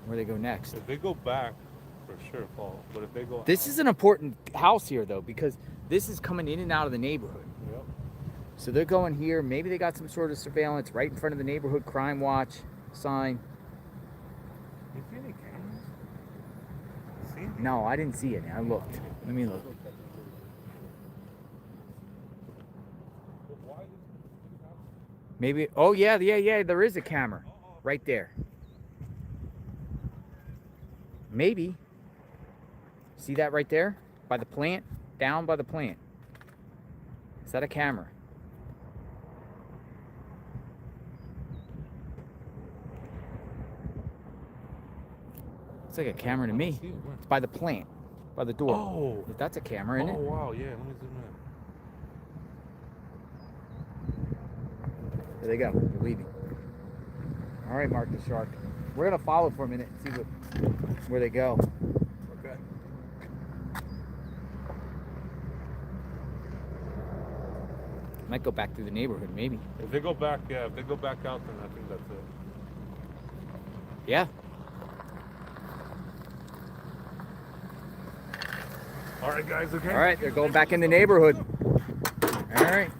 [SPEAKER 1] Where they go next.
[SPEAKER 20] If they go back, for sure fall. But if they go
[SPEAKER 1] This is an important house here, though, because this is coming in and out of the neighborhood.
[SPEAKER 20] Yep.
[SPEAKER 1] So they're going here. Maybe they got some sort of surveillance right in front of the neighborhood crime watch sign.
[SPEAKER 20] You see any cameras?
[SPEAKER 1] No, I didn't see it. I looked. Let me look. Maybe. Oh yeah. There is a camera right there. Maybe. See that right there? By the plant? Down by the plant. Is that a camera? It's like a camera to me. It's by the plant. By the door.
[SPEAKER 20] Oh.
[SPEAKER 1] That's a camera, isn't it?
[SPEAKER 20] Oh, wow. Yeah, let me zoom in.
[SPEAKER 1] There they go. They're leaving. All right, Mark the Shark. We're going to follow for a minute and see where they go.
[SPEAKER 21] Okay.
[SPEAKER 1] Might go back through the neighborhood, maybe.
[SPEAKER 20] If they go back, yeah, if they go back out, then I think that's it.
[SPEAKER 1] Yeah.
[SPEAKER 20] All right, guys, okay?
[SPEAKER 1] All right, they're going back in the neighborhood. All right.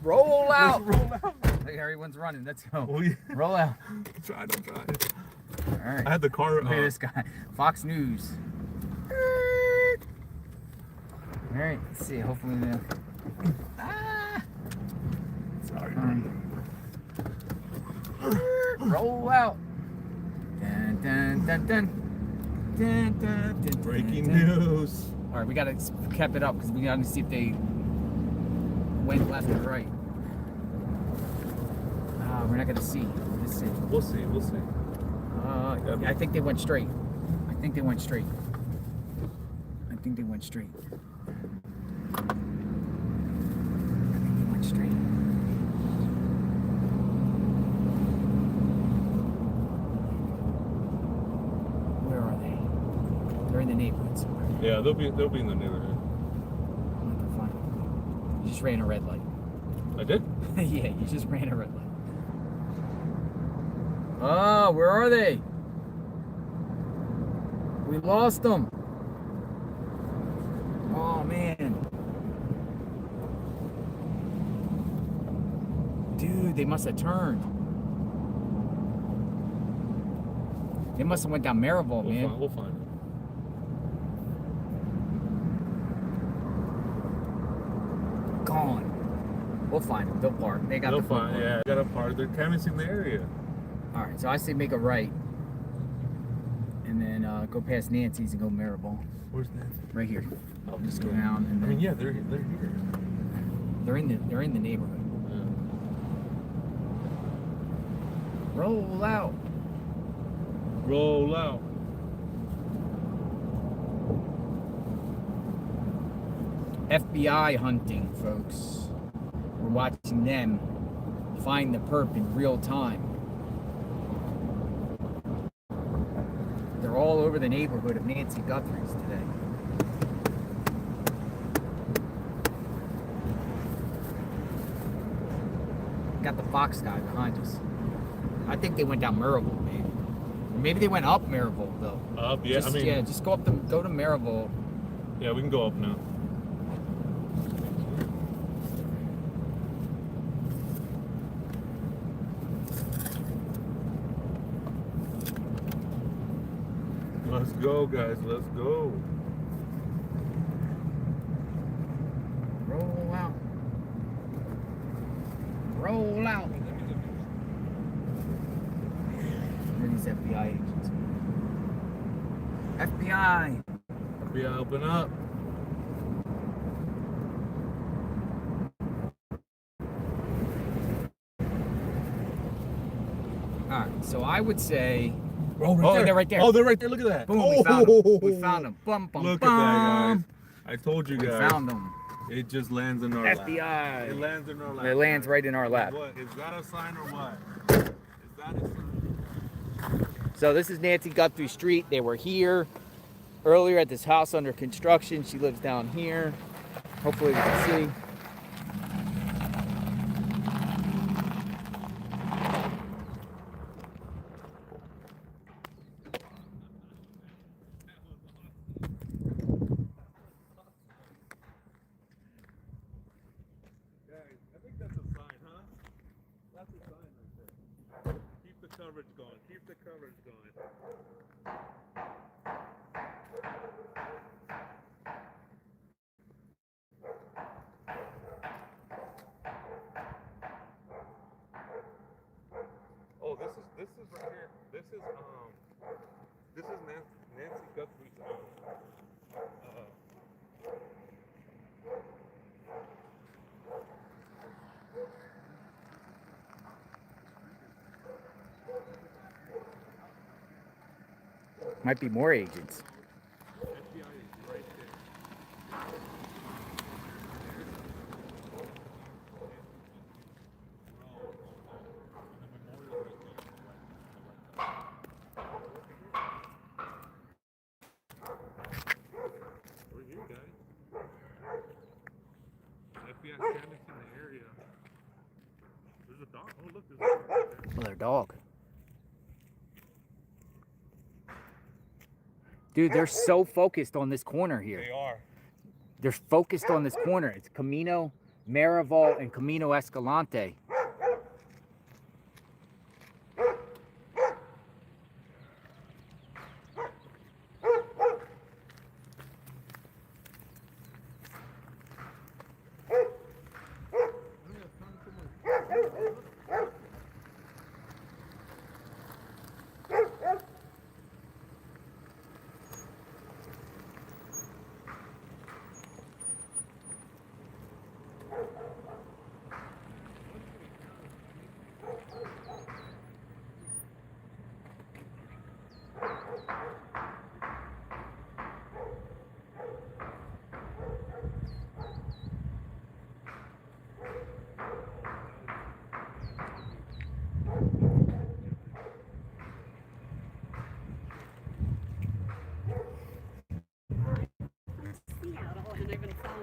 [SPEAKER 1] Roll out. Look, everyone's running. Let's go.
[SPEAKER 20] Oh, yeah.
[SPEAKER 1] Roll out.
[SPEAKER 20] I'm trying.
[SPEAKER 1] All right.
[SPEAKER 20] I had the car.
[SPEAKER 1] Look at this guy. Fox News. All right. Let's see. Hopefully the.
[SPEAKER 20] Sorry.
[SPEAKER 1] Roll out. Dun, dun, dun, dun. Dun, dun, dun,
[SPEAKER 20] Breaking
[SPEAKER 1] dun, dun.
[SPEAKER 20] news.
[SPEAKER 1] All right, we gotta keep it up because we gotta see if they went left or right. We're not gonna see. Let's see.
[SPEAKER 20] We'll see. We'll see.
[SPEAKER 1] I think they went straight. I think they went straight. I think they went straight. Where are they? They're in the neighborhood somewhere.
[SPEAKER 20] Yeah, they'll be in the neighborhood.
[SPEAKER 1] I'm not gonna find them. You just ran a red light.
[SPEAKER 20] I did?
[SPEAKER 1] Yeah, you just ran a red light. Oh, where are they? We lost them. Oh, man. Dude, they must have turned. They must have went down Maribel, man.
[SPEAKER 20] We'll find them.
[SPEAKER 1] Gone. We'll find them. They'll park. They got
[SPEAKER 20] They'll
[SPEAKER 1] the
[SPEAKER 20] find.
[SPEAKER 1] food.
[SPEAKER 20] Yeah, they got a park. They're canvassing the area.
[SPEAKER 1] All right, so I say make a right, and then go past Nancy's and go Maribel.
[SPEAKER 20] Where's Nancy?
[SPEAKER 1] Right here.
[SPEAKER 20] Oh,
[SPEAKER 1] Just go down and
[SPEAKER 20] I
[SPEAKER 1] then
[SPEAKER 20] mean, yeah, they're here.
[SPEAKER 1] they're in the neighborhood.
[SPEAKER 20] Yeah.
[SPEAKER 1] Roll out.
[SPEAKER 20] Roll out.
[SPEAKER 1] FBI hunting, folks. We're watching them find the perp in real time. They're all over the neighborhood of Nancy Guthrie's today. Got the Fox guy behind us. I think they went down Maribel, maybe. Or maybe they went up Maribel, though.
[SPEAKER 20] Up, yeah.
[SPEAKER 1] Just,
[SPEAKER 20] I mean,
[SPEAKER 1] yeah, just go to Maribel.
[SPEAKER 20] Yeah, we can go up now. Let's go, guys. Let's go.
[SPEAKER 1] Roll out. Roll out. Where are these FBI agents? FBI.
[SPEAKER 20] FBI, open up.
[SPEAKER 1] All right, so I would say.
[SPEAKER 20] Oh,
[SPEAKER 1] they're right there.
[SPEAKER 20] Oh, they're right there. Look at that.
[SPEAKER 1] Boom, we found them. We found them. Bum, bum,
[SPEAKER 20] Look
[SPEAKER 1] bum.
[SPEAKER 20] at that, guys. I told you
[SPEAKER 1] We
[SPEAKER 20] guys.
[SPEAKER 1] found them.
[SPEAKER 20] It just lands in our
[SPEAKER 1] FBI.
[SPEAKER 20] lap. It lands in our lap.
[SPEAKER 1] It lands right in our lap.
[SPEAKER 20] What? Is that a sign or what? Is that a sign?
[SPEAKER 1] So this is Nancy Guthrie Street. They were here earlier at this house under construction. She lives down here. Hopefully we can see.
[SPEAKER 20] Guys, I think that's a sign, huh? That's a sign right there. Keep the coverage going. Keep the coverage going. Oh, this is right here. This is Nancy Guthrie's
[SPEAKER 1] Might be more agents.
[SPEAKER 20] FBI is right there. We're here, guys. FBI canvassing the area. There's a dog. Oh, look, there's a dog right there.
[SPEAKER 1] Oh, their dog. Dude, they're so focused on this corner here.
[SPEAKER 20] They are.
[SPEAKER 1] They're focused on this corner. It's Camino, Maribel, and Camino Escalante.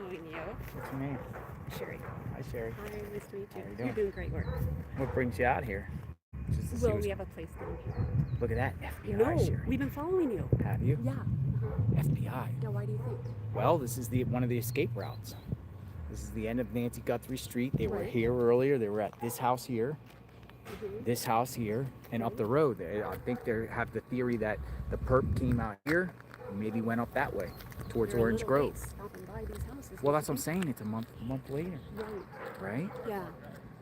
[SPEAKER 3] following you.
[SPEAKER 1] What's your name?
[SPEAKER 3] Sherry.
[SPEAKER 1] Hi, Sherry.
[SPEAKER 3] Hi, nice to meet you.
[SPEAKER 1] How you
[SPEAKER 3] You're
[SPEAKER 1] doing?
[SPEAKER 3] doing great work.
[SPEAKER 1] What brings you out here? Just to see
[SPEAKER 3] Well,
[SPEAKER 1] what's-
[SPEAKER 3] we have a place down here.
[SPEAKER 1] Look at that, FBI,
[SPEAKER 3] No,
[SPEAKER 1] Sherry.
[SPEAKER 3] we've been following you.
[SPEAKER 1] Have you?
[SPEAKER 3] Yeah.
[SPEAKER 1] FBI.
[SPEAKER 3] Yeah, why do you think?
[SPEAKER 1] Well, this is one of the escape routes. This is the end of Nancy Guthrie Street. They were
[SPEAKER 3] Right.
[SPEAKER 1] here earlier. They were at this house here, this house here, and up the road. I think they have the theory that the perp came out here and maybe went up that way towards
[SPEAKER 3] They're a
[SPEAKER 1] Orange
[SPEAKER 3] little
[SPEAKER 1] Grove.
[SPEAKER 3] late stopping by these houses,
[SPEAKER 1] Well,
[SPEAKER 3] don't
[SPEAKER 1] that's what I'm
[SPEAKER 3] you
[SPEAKER 1] saying. It's a month later,
[SPEAKER 3] think?
[SPEAKER 1] right?
[SPEAKER 3] Yeah.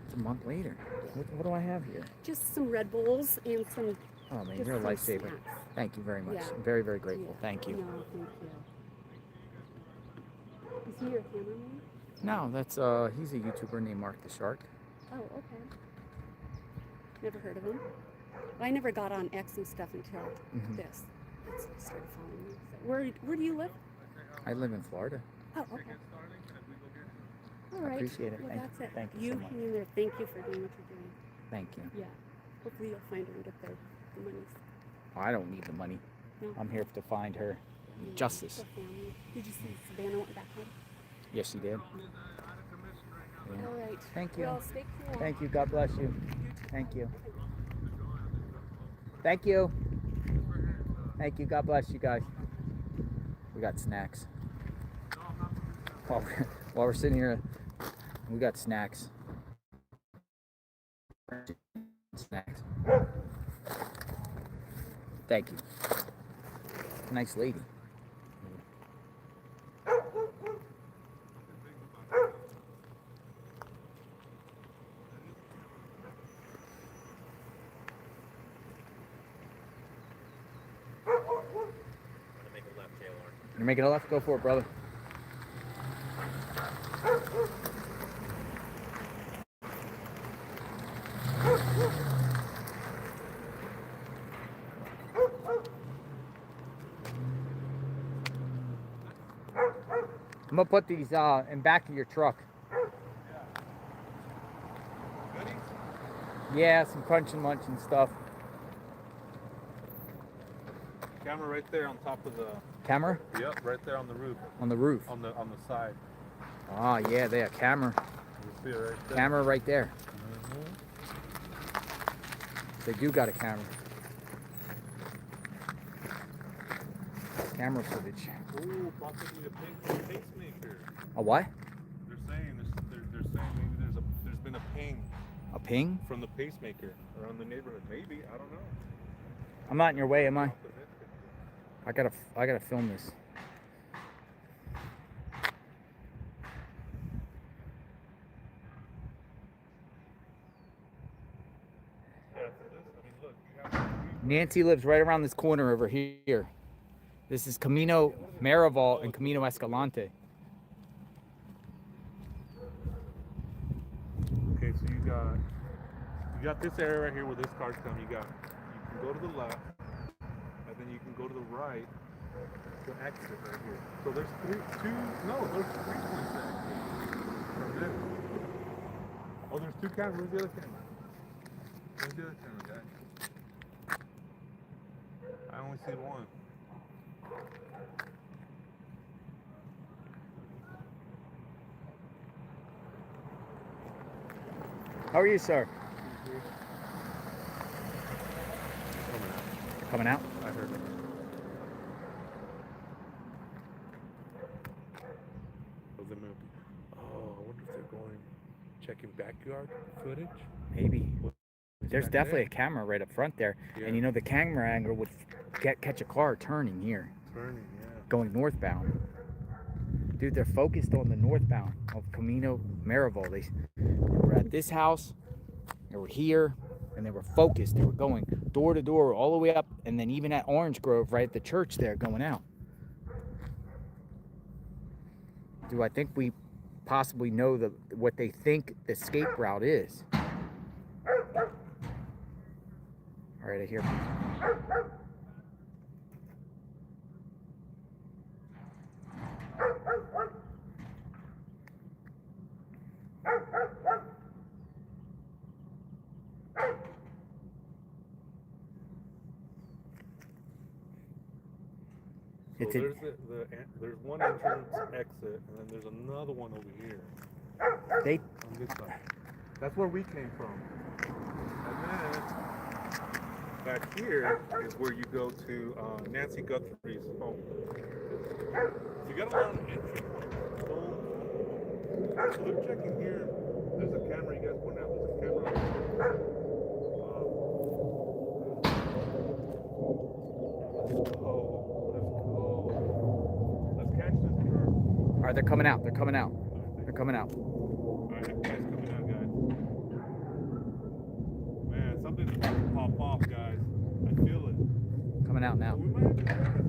[SPEAKER 1] It's a month later. What do I have here?
[SPEAKER 3] Just some Red Bulls and some.
[SPEAKER 1] Oh man,
[SPEAKER 3] just
[SPEAKER 1] you're a
[SPEAKER 3] some
[SPEAKER 1] lifesaver.
[SPEAKER 3] snacks.
[SPEAKER 1] Thank you very much.
[SPEAKER 3] Yeah.
[SPEAKER 1] I'm very, very grateful.
[SPEAKER 3] Yeah.
[SPEAKER 1] Thank you.
[SPEAKER 3] No, thank you. Is he your cameraman?
[SPEAKER 1] No, that's he's a YouTuber named Mark the Shark.
[SPEAKER 3] Oh, okay. Never heard of him. I never got on X and stuff until this. That's when I started following you. So where do you live?
[SPEAKER 1] I live in Florida.
[SPEAKER 3] Oh, okay. All
[SPEAKER 1] I
[SPEAKER 3] right.
[SPEAKER 1] appreciate it.
[SPEAKER 3] Well,
[SPEAKER 1] Thank
[SPEAKER 3] that's
[SPEAKER 1] you.
[SPEAKER 3] it.
[SPEAKER 1] Thank you so much.
[SPEAKER 3] hang in there. Thank you for doing what you're doing.
[SPEAKER 1] Thank you.
[SPEAKER 3] Yeah. Hopefully you'll find her and get the monies.
[SPEAKER 1] I don't need the money.
[SPEAKER 3] No.
[SPEAKER 1] I'm here to find her
[SPEAKER 3] Yeah,
[SPEAKER 1] justice.
[SPEAKER 3] the family. Did you see Savannah went back home?
[SPEAKER 1] Yes, she did. Yeah.
[SPEAKER 3] All right.
[SPEAKER 1] Thank you.
[SPEAKER 3] Well, stay cool.
[SPEAKER 1] Thank you. God bless you. Thank you. Thank you. Thank you. God bless you guys. We got snacks. While we're sitting here, we got snacks. Snacks. Thank you. Nice lady. You're making a left? Go for it, brother. I'm gonna put these in back of your truck. Yeah, some crunch and munch and stuff.
[SPEAKER 20] Camera right there on top of the.
[SPEAKER 1] Camera?
[SPEAKER 20] Yep, right there on the roof.
[SPEAKER 1] On the roof.
[SPEAKER 20] On the side.
[SPEAKER 1] Ah, yeah, they have camera.
[SPEAKER 20] You see it right there.
[SPEAKER 1] Camera right there. They do got a camera. Camera footage.
[SPEAKER 20] Ooh, possibly a pacemaker.
[SPEAKER 1] A what?
[SPEAKER 20] They're saying maybe there's been a ping.
[SPEAKER 1] A ping?
[SPEAKER 20] From the pacemaker around the neighborhood. Maybe, I don't know.
[SPEAKER 1] I'm not in your way, am I? I gotta film this. Nancy lives right around this corner over here. This is Camino Marival and Camino Escalante.
[SPEAKER 20] Okay, so you got this area right here where this car's come. You can go to the left, and then you can go to the right to exit right here. So there's three points there. Oh, there's two cameras. Where's the other camera? Where's the other camera, guy? I only see one.
[SPEAKER 1] How are you, sir? Coming out?
[SPEAKER 20] I heard it. Oh, I wonder if they're going checking backyard footage.
[SPEAKER 1] Maybe. There's
[SPEAKER 20] back
[SPEAKER 1] definitely
[SPEAKER 20] there?
[SPEAKER 1] a camera right up front there.
[SPEAKER 20] Yeah.
[SPEAKER 1] And you know, the camera angle would catch a car turning here.
[SPEAKER 20] Turning, yeah.
[SPEAKER 1] Going northbound. Dude, they're focused on the northbound of Camino Marival. They were at this house, they were here, and they were focused. They were going door to door all the way up, and then even at Orange Grove, right at the church there, going out. Do I think we possibly know what they think the escape route is? All right, I hear people.
[SPEAKER 20] So
[SPEAKER 1] It's a-
[SPEAKER 20] there's one entrance exit, and then there's another one over here.
[SPEAKER 1] They
[SPEAKER 20] On this side. That's where we came from. And then back here is where you go to Nancy Guthrie's home. You got a lot of entry points. So they're checking here. There's a camera. You guys point out. There's a camera. Let's catch this turn.
[SPEAKER 1] All right, they're coming out. They're coming out. They're coming out.
[SPEAKER 20] All right, that guy's coming out, guys. Man, something's about to pop off, guys. I feel it.
[SPEAKER 1] Coming out now.
[SPEAKER 20] We might have to pass.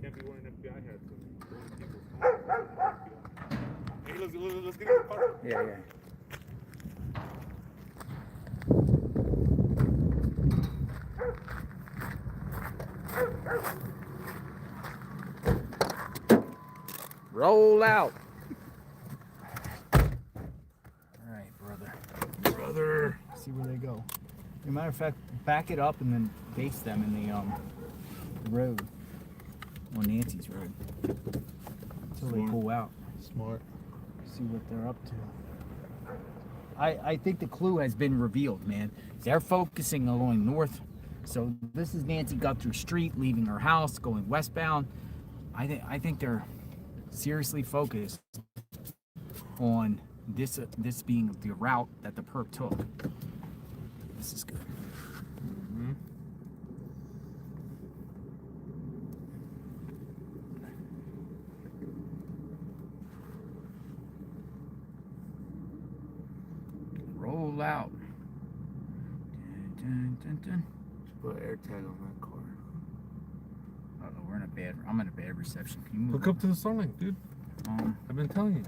[SPEAKER 20] Can't be wearing FBI hats and going to people's homes. Hey, let's get in the car.
[SPEAKER 1] Yeah, yeah. Roll out. All right, brother.
[SPEAKER 20] Brother.
[SPEAKER 1] See where they go. As a matter of fact, back it up and then face them in the road. On Nancy's road. Until they pull out.
[SPEAKER 20] Smart.
[SPEAKER 1] See what they're up to. I think the clue has been revealed, man. They're focusing along north. So this is Nancy Guthrie Street, leaving her house, going westbound. I think they're seriously focused on this being the route that the perp took. This is good.
[SPEAKER 20] Mm-hmm.
[SPEAKER 1] Roll out. Dun, dun, dun, dun.
[SPEAKER 20] Put air tag on that car.
[SPEAKER 1] Uh-oh, I'm in a bad reception. Can you move
[SPEAKER 20] Look up to the Starlink, dude. I've been telling you.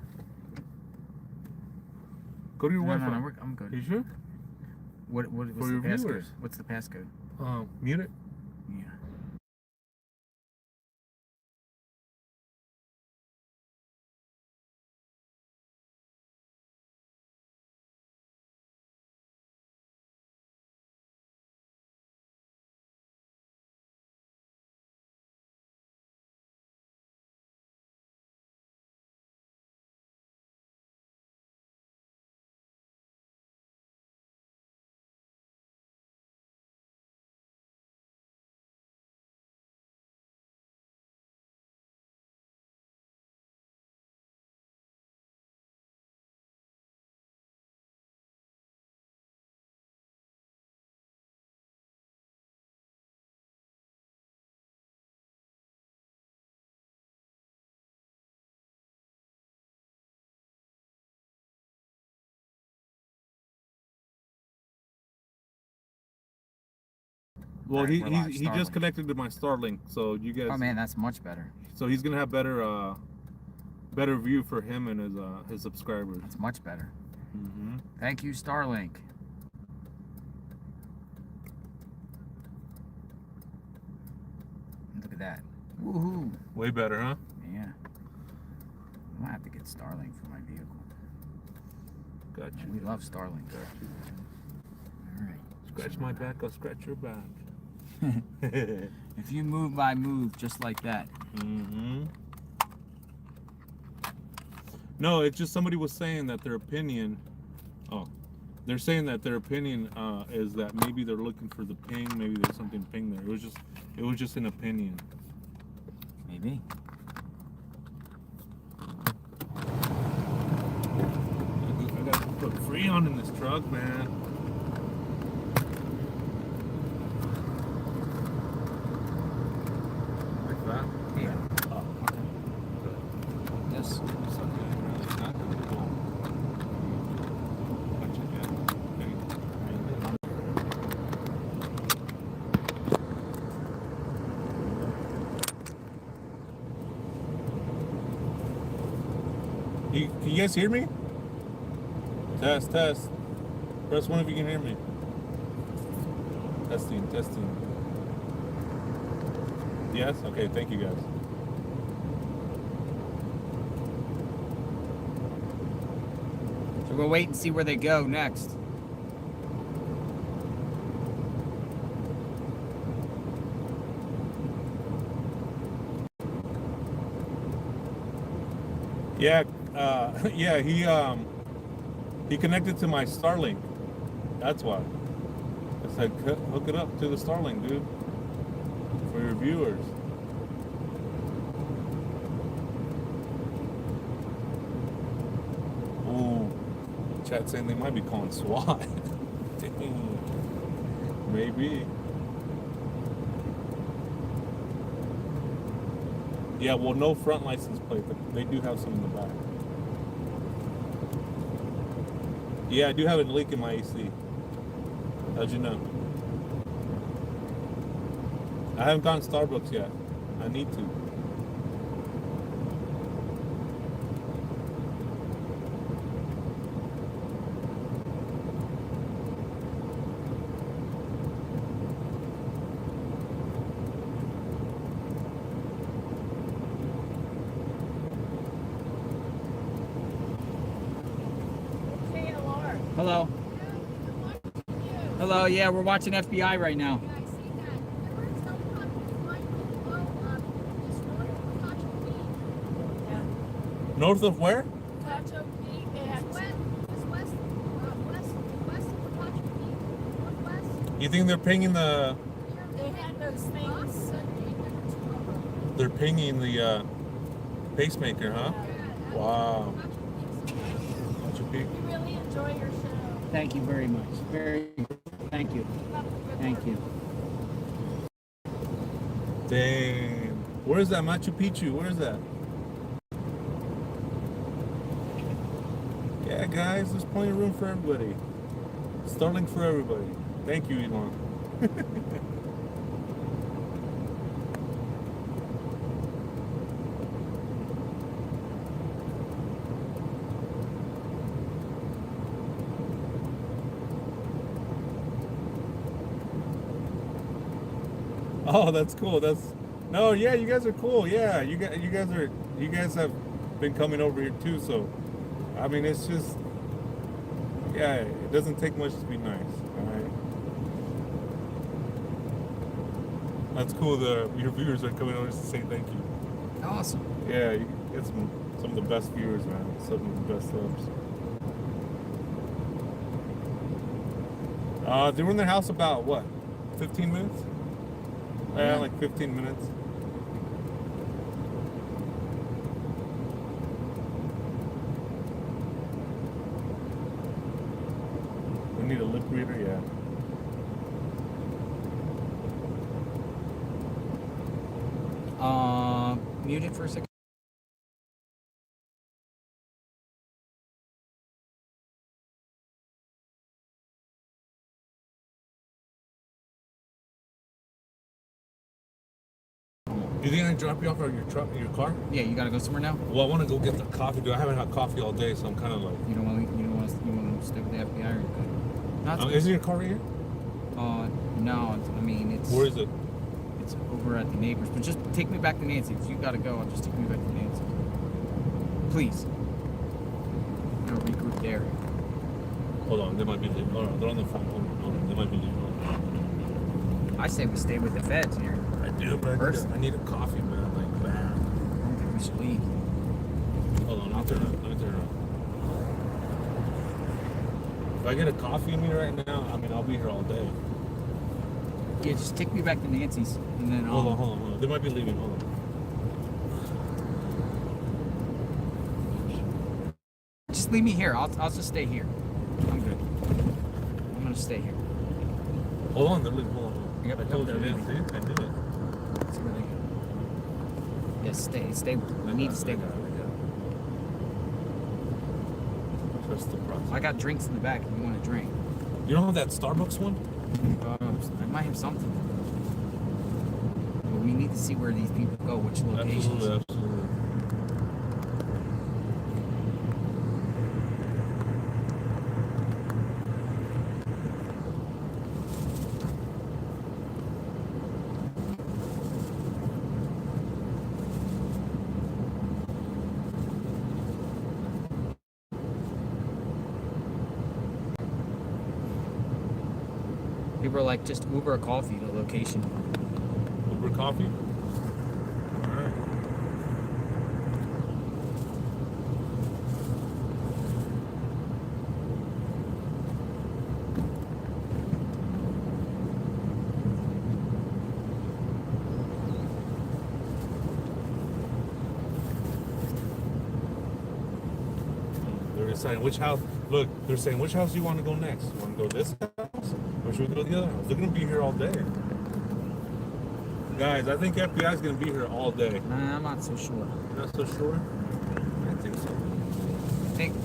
[SPEAKER 20] Go to your Wi-Fi.
[SPEAKER 1] No, I'm good.
[SPEAKER 20] You sure?
[SPEAKER 1] What's
[SPEAKER 20] For
[SPEAKER 1] the
[SPEAKER 20] your
[SPEAKER 1] passcode?
[SPEAKER 20] viewers.
[SPEAKER 1] What's the passcode?
[SPEAKER 20] Mute it.
[SPEAKER 1] Yeah.
[SPEAKER 20] Well,
[SPEAKER 1] Alright, we're live.
[SPEAKER 20] he just
[SPEAKER 1] Starlink.
[SPEAKER 20] connected to my Starlink, so you guys.
[SPEAKER 1] Oh man, that's much better.
[SPEAKER 20] So he's gonna have better view for him and his subscribers.
[SPEAKER 1] That's much better.
[SPEAKER 20] Mm-hmm.
[SPEAKER 1] Thank you, Starlink. Look at that. Woohoo!
[SPEAKER 20] Way better, huh?
[SPEAKER 1] Yeah. I might have to get Starlink for my vehicle.
[SPEAKER 20] Gotcha.
[SPEAKER 1] We love Starlink.
[SPEAKER 20] Gotcha.
[SPEAKER 1] All right.
[SPEAKER 20] Scratch my back, I'll scratch your back.
[SPEAKER 1] If you move, I move, just like that.
[SPEAKER 20] Mm-hmm. No, it's just somebody was saying that their opinion. Oh, they're saying that their opinion is that maybe they're looking for the ping. Maybe there's something ping there. It was just an opinion.
[SPEAKER 1] Maybe.
[SPEAKER 20] I got to put Freon in this truck, man. Like that?
[SPEAKER 1] Yeah.
[SPEAKER 20] Oh,
[SPEAKER 1] Yes.
[SPEAKER 20] it's okay. It's not gonna go. Gotcha, yeah. Okay. Can you guys hear me? Test. Press 1 if you can hear me. Testing. Yes? Okay, thank you guys.
[SPEAKER 1] So we'll wait and see where they go next.
[SPEAKER 20] Yeah, yeah, he connected to my Starlink. That's why. I said, hook it up to the Starlink, dude, for your viewers. Ooh, chat saying they might be calling SWAT. Maybe. Yeah, well, no front license plate, but they do have some in the back. Yeah, I do have a leak in my AC. How'd you know? I haven't gone to Starbucks yet. I need to.
[SPEAKER 1] Hello. Hello, yeah, we're watching FBI right now.
[SPEAKER 20] North of where? You think they're pinging the...
[SPEAKER 17] They had those things.
[SPEAKER 20] They're pinging the pacemaker, huh? Wow.
[SPEAKER 17] We really enjoy your show.
[SPEAKER 1] Thank you very much. Thank you. Thank you.
[SPEAKER 20] Dang. Where is that Machu Picchu? Where is that? Yeah, guys, there's plenty of room for everybody. Starlink for everybody. Thank you, Elon. Oh, that's cool. Yeah, you guys are cool. Yeah, you guys have been coming over here too. So, I mean, it's just, yeah, it doesn't take much to be nice. All right. That's cool. Your viewers are coming over to say thank you.
[SPEAKER 1] Awesome.
[SPEAKER 20] Yeah, you get some of the best viewers, man. Some of the best subs. They were in their house about what? 15 minutes? Yeah, like 15 minutes. We need a lip reader, yeah.
[SPEAKER 1] Mute it for a second.
[SPEAKER 20] Do you think I can drop you off at your car?
[SPEAKER 1] Yeah, you gotta go somewhere now.
[SPEAKER 20] Well, I want to go get the coffee. Dude, I haven't had coffee all day, so I'm kind of like.
[SPEAKER 1] You don't want to stay with the FBI or good?
[SPEAKER 20] Isn't your car right here?
[SPEAKER 1] No. I mean, it's.
[SPEAKER 20] Where is it?
[SPEAKER 1] It's over at the neighbors. But just take me back to Nancy. If you gotta go, I'll just take me back to Nancy. Please. I'm gonna regroup there.
[SPEAKER 20] Hold on, they might be leaving. Hold on, they're on the phone. Hold on, they might be leaving.
[SPEAKER 1] I say we stay with the feds here.
[SPEAKER 20] I do, but I need a coffee, man. Like bad.
[SPEAKER 1] I don't think we should leave.
[SPEAKER 20] Hold on, let me turn it on. If I get a coffee in me right now, I mean, I'll be here all day.
[SPEAKER 1] Yeah, just take me back to Nancy's, and then
[SPEAKER 20] Hold on. They might be leaving. Hold on.
[SPEAKER 1] Just leave me here. I'll just stay here. I'm good. I'm gonna stay here.
[SPEAKER 20] Hold on, they're leaving. Hold on.
[SPEAKER 1] I
[SPEAKER 20] told you, I did it.
[SPEAKER 1] Let's see where they go. Yes, stay. I need to stay with them.
[SPEAKER 20] Trust the process.
[SPEAKER 1] I got drinks in the back if you want a drink.
[SPEAKER 20] You don't have that Starbucks one?
[SPEAKER 1] I might have something. But we need to see where these people go, which locations.
[SPEAKER 20] Absolutely.
[SPEAKER 1] People are like, just Uber a coffee to location.
[SPEAKER 20] Uber coffee? Alright. They're deciding which house. Look, they're saying which house do you want to go next? You want to go this house, or should we go to the other house? They're gonna be here all day, guys. I think FBI is gonna be here all day.
[SPEAKER 1] Nah, I'm not so sure.
[SPEAKER 20] You're not so sure? I think so.
[SPEAKER 1] I think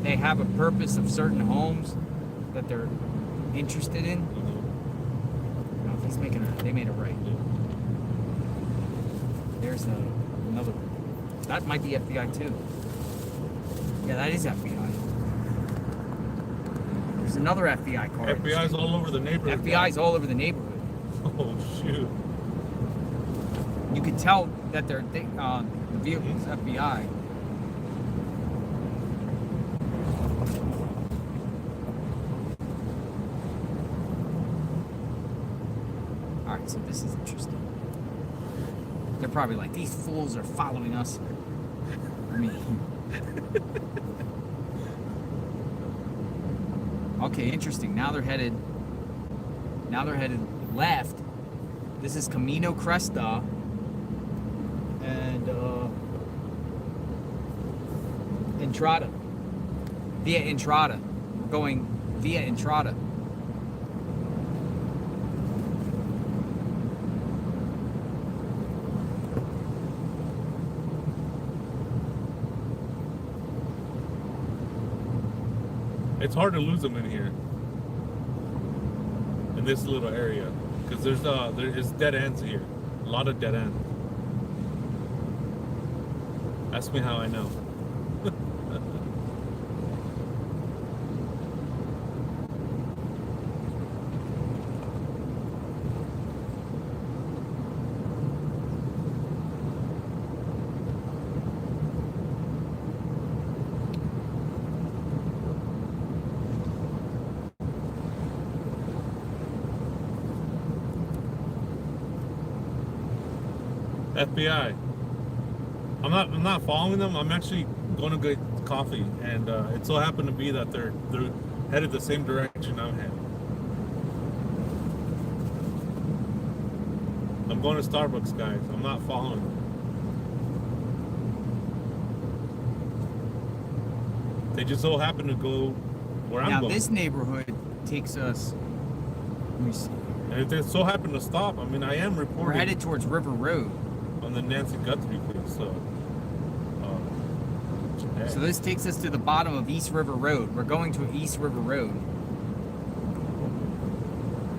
[SPEAKER 1] they have a purpose of certain homes that they're interested in. No, he's making a. They made it right. There's another. That might be FBI too. Yeah, that is FBI. There's another FBI car.
[SPEAKER 20] FBI's all over the neighborhood.
[SPEAKER 1] FBI's all over the neighborhood.
[SPEAKER 20] Oh shoot!
[SPEAKER 1] You could tell that the vehicle's FBI. All right, so this is interesting. They're probably like, these fools are following us. I mean. Okay, interesting. Now they're headed left. This is Camino Cresta and Entrada. Via Entrada. We're going via Entrada.
[SPEAKER 20] It's hard to lose them in here, in this little area, because there is dead ends here, a lot of dead ends. Ask me how I know. FBI. I'm not following them. I'm actually going to get coffee, and it so happened to be that they're headed the same direction I'm headed. I'm going to Starbucks, guys. I'm not following them. They just so happen to go where I'm going.
[SPEAKER 1] Now this neighborhood takes us. Let me see.
[SPEAKER 20] And if they so happen to stop, I mean, I am reporting.
[SPEAKER 1] We're headed towards River Road.
[SPEAKER 20] On the Nancy Guthrie thing, so. Hey.
[SPEAKER 1] So this takes us to the bottom of East River Road. We're going to East River Road.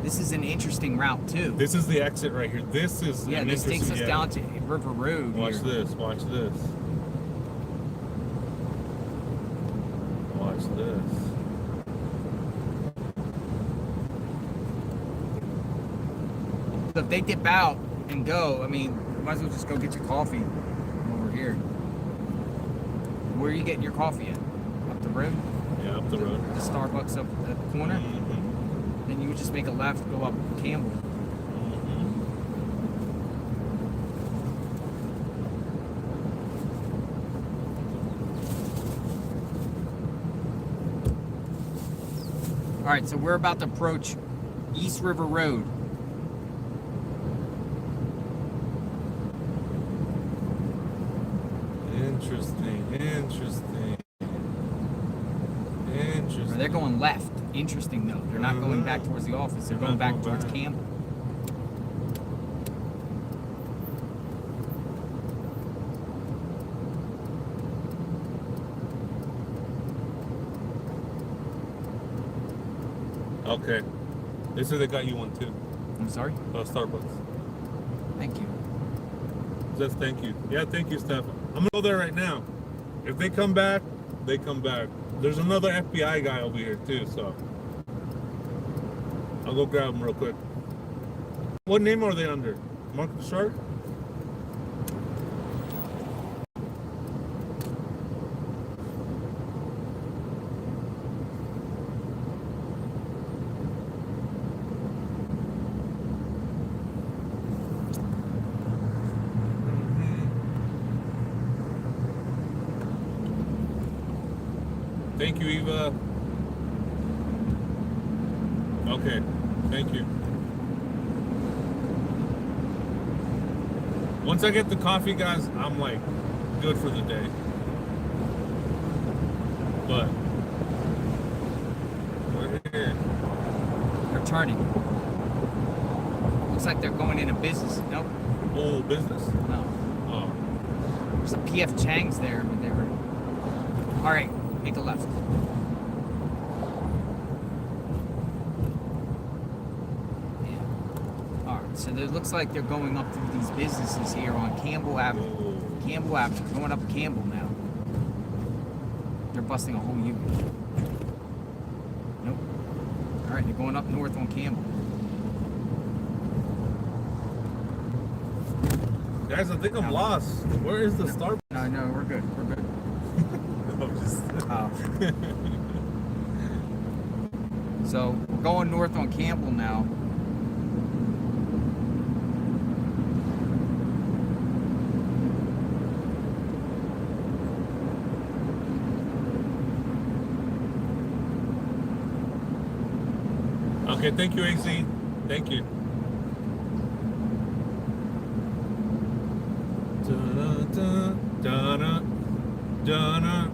[SPEAKER 1] This is an interesting route too.
[SPEAKER 20] This is the exit right here. This is
[SPEAKER 1] this takes us down to River Road.
[SPEAKER 20] Watch this. Watch this. Watch this.
[SPEAKER 1] So if they dip out and go, I mean, might as well just go get your coffee over here. Where are you getting your coffee at? Up the road?
[SPEAKER 20] Yeah, up the road.
[SPEAKER 1] The Starbucks up at the corner?
[SPEAKER 20] Mm-hmm.
[SPEAKER 1] Then you would just make a left, go up Campbell. All right, so we're about to approach East River Road. Interesting. They're going left. Interesting, though. They're not going back towards the office. They're going back towards Campbell.
[SPEAKER 20] Okay. They said they got you one too.
[SPEAKER 1] I'm sorry?
[SPEAKER 20] Starbucks.
[SPEAKER 1] Thank you.
[SPEAKER 20] Says thank you. Yeah, thank you, Steph. I'm gonna go there right now. If they come back, they come back. There's another FBI guy over here too, so I'll go grab him real quick. What name are they under? Mark the Shark? Thank you, Eva. Okay, thank you. Once I get the coffee, guys, I'm like good for the day. But we're here.
[SPEAKER 1] They're turning. Looks like they're going into business. Nope.
[SPEAKER 20] Oh, business?
[SPEAKER 1] No.
[SPEAKER 20] Oh.
[SPEAKER 1] There's a PF Chang's there, but they were. All right, make a left. Yeah. All right, so it looks like they're going up through these businesses here on Campbell Avenue.
[SPEAKER 20] Oh.
[SPEAKER 1] Campbell Avenue, going up Campbell now. They're busting a whole unit. Nope. All right, they're going up north on Campbell.
[SPEAKER 20] Guys, I think I'm lost. Where is the Starbucks?
[SPEAKER 1] No, we're good. We're good.
[SPEAKER 20] I'm just...
[SPEAKER 1] So we're going north on Campbell now.
[SPEAKER 20] Okay, thank you, AZ. Thank you. Da-da, da-da, da-da, da-da.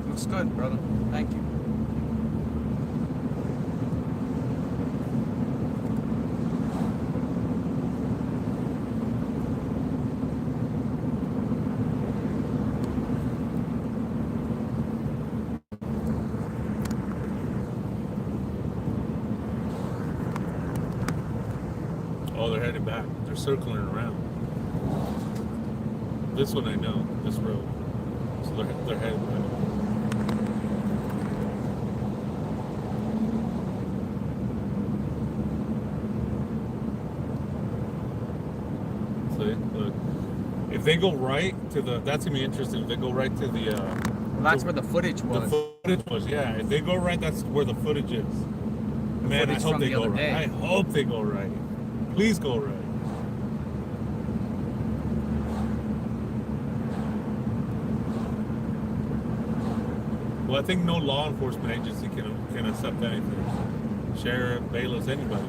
[SPEAKER 1] Looks good, brother. Thank you.
[SPEAKER 20] Oh, they're heading back. They're circling around. This one I know, this road. So they're heading back. See, look. If they go right to the, that's gonna be interesting. If they go right to the,
[SPEAKER 1] well, that's where the footage was.
[SPEAKER 20] The footage was, yeah. If they go right, that's where the footage is. Man, I hope they go right. I hope they go right. Please go right. Well, I think no law enforcement agency can accept anything. Sheriff, bailiffs, anybody.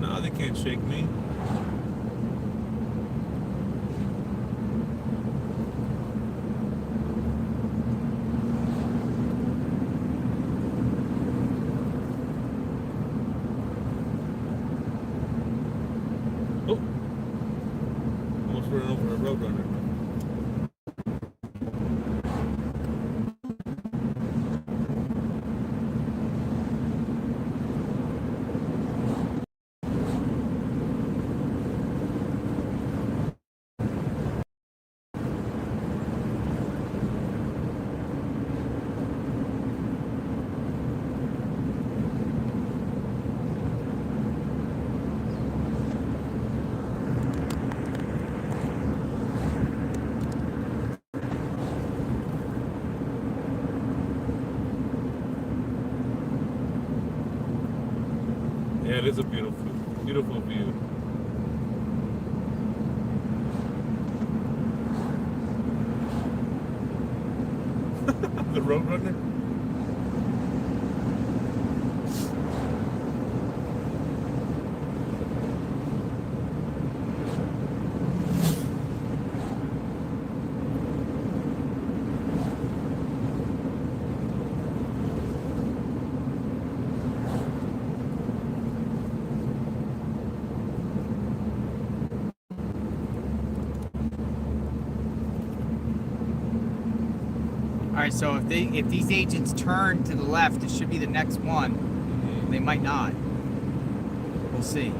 [SPEAKER 20] No, they can't shake me. Oh, almost running over a roadrunner. Yeah, it is a beautiful, beautiful view. The Roadrunner?
[SPEAKER 1] All right, so if these agents turn to the left, it should be the next one. They might not. We'll see.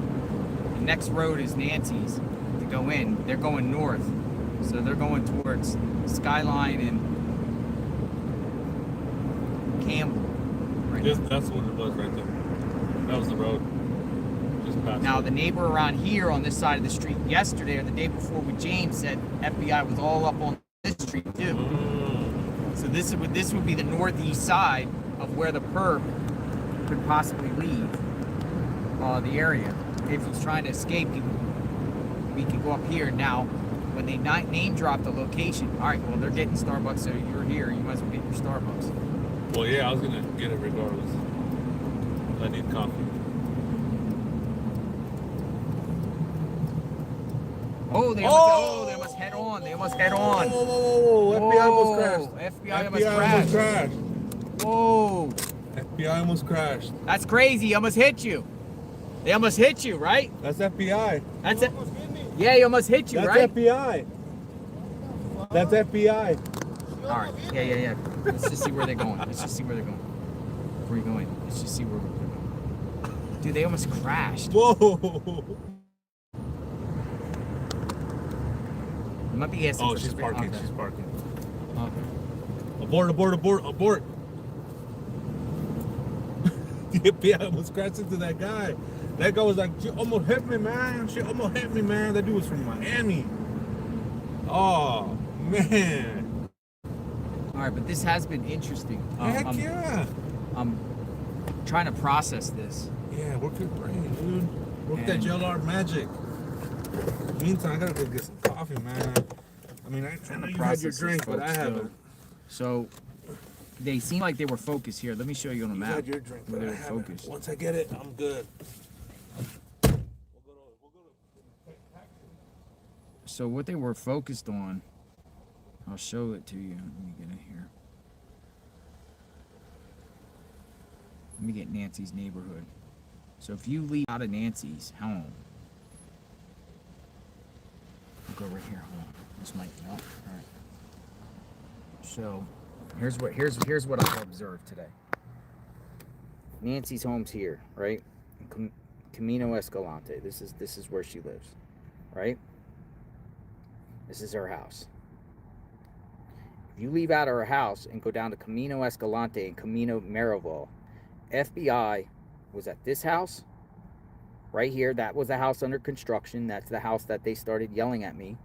[SPEAKER 1] The next road is Nancy's to go in. They're going north, so they're going towards Skyline and Campbell. Right
[SPEAKER 20] That's what it was right there. That was the road. Just password.
[SPEAKER 1] Now, the neighbor around here on this side of the street yesterday or the day before with James said FBI was all up on this street too. So this would be the northeast side of where the perp could possibly leave the area. If he's trying to escape, we could go up here. Now, when they name drop the location, all right, well, they're getting Starbucks, so you're here. You might as well get your Starbucks.
[SPEAKER 20] Well, yeah, I was gonna get it regardless. I need coffee.
[SPEAKER 1] Oh, they must head on. They must head on.
[SPEAKER 20] Whoa, FBI almost crashed.
[SPEAKER 1] FBI almost crashed. Whoa.
[SPEAKER 20] FBI almost crashed.
[SPEAKER 1] That's crazy. He almost hit you. They almost hit you, right?
[SPEAKER 20] That's FBI.
[SPEAKER 1] That's it. Yeah, he almost hit you, right?
[SPEAKER 20] That's FBI. That's FBI.
[SPEAKER 1] All right. Yeah. Let's just see where they're going. Let's just see where they're going. Where are you going? Let's just see where they're going. Dude, they almost crashed.
[SPEAKER 20] Whoa.
[SPEAKER 1] You might be asking
[SPEAKER 20] Oh,
[SPEAKER 1] for
[SPEAKER 20] she's parking.
[SPEAKER 1] Okay.
[SPEAKER 20] She's parking.
[SPEAKER 1] Okay.
[SPEAKER 20] Abort. The FBI almost crashed into that guy. That guy was like, she almost hit me, man. That dude was from Miami. Oh, man.
[SPEAKER 1] All right, but this has been interesting.
[SPEAKER 20] Heck yeah.
[SPEAKER 1] I'm trying to process this.
[SPEAKER 20] Yeah, work your brain, dude. Work that JLR magic. Meantime, I gotta go get some coffee, man. I mean, I know you had your drink, but I haven't.
[SPEAKER 1] So, they seem like they were focused here. Let me show you on the map.
[SPEAKER 20] You had your drink,
[SPEAKER 1] where
[SPEAKER 20] but
[SPEAKER 1] they
[SPEAKER 20] I
[SPEAKER 1] were
[SPEAKER 20] haven't.
[SPEAKER 1] focused.
[SPEAKER 20] Once I get it, I'm good.
[SPEAKER 1] So what they were focused on, I'll show it to you. Let me get it here. Let me get Nancy's neighborhood. So if you leave out of Nancy's home, I'll go right here. Hold on. This might be up. All right. So here's what I've observed today. Nancy's home's here, right? Camino Escalante. This is where she lives, right? This is her house. If you leave out of her house and go down to Camino Escalante and Camino Merival, FBI was at this house right here. That was the house under construction. That's the house that they started yelling at me,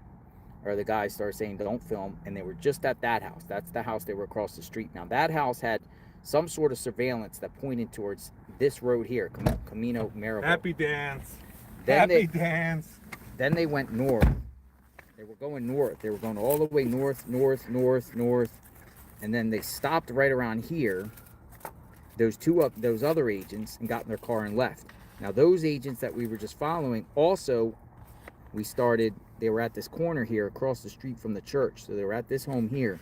[SPEAKER 1] or the guys started saying don't film, and they were just at that house. That's the house they were across the street. Now that house had some sort of surveillance that pointed towards this road here, Camino Merival.
[SPEAKER 20] Happy dance.
[SPEAKER 1] Then
[SPEAKER 20] dance.
[SPEAKER 1] Then they went north. They were going north. They were going all the way north, and then they stopped right around here. Those other agents, and got in their car and left. Now those agents that we were just following, also, they were at this corner here across the street from the church. So they were at this home here.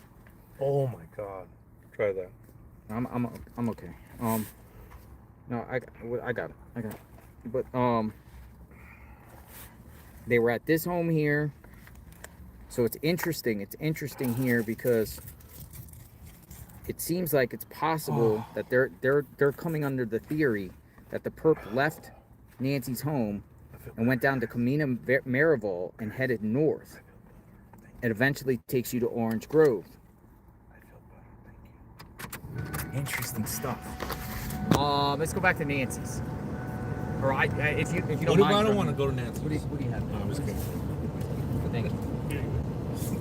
[SPEAKER 20] Oh my God. Try that.
[SPEAKER 1] I'm okay. No, I got it. But they were at this home here. So it's interesting. It's interesting here because it seems like it's possible that they're coming under the theory that the perp left Nancy's home and went down to Camino Merival and headed north. It eventually takes you to Orange Grove. Interesting stuff. Let's go back to Nancy's. Or if you don't mind.
[SPEAKER 20] I don't want to go to Nancy's.
[SPEAKER 1] What do you have?
[SPEAKER 20] No, I'm just kidding.
[SPEAKER 1] Thank you.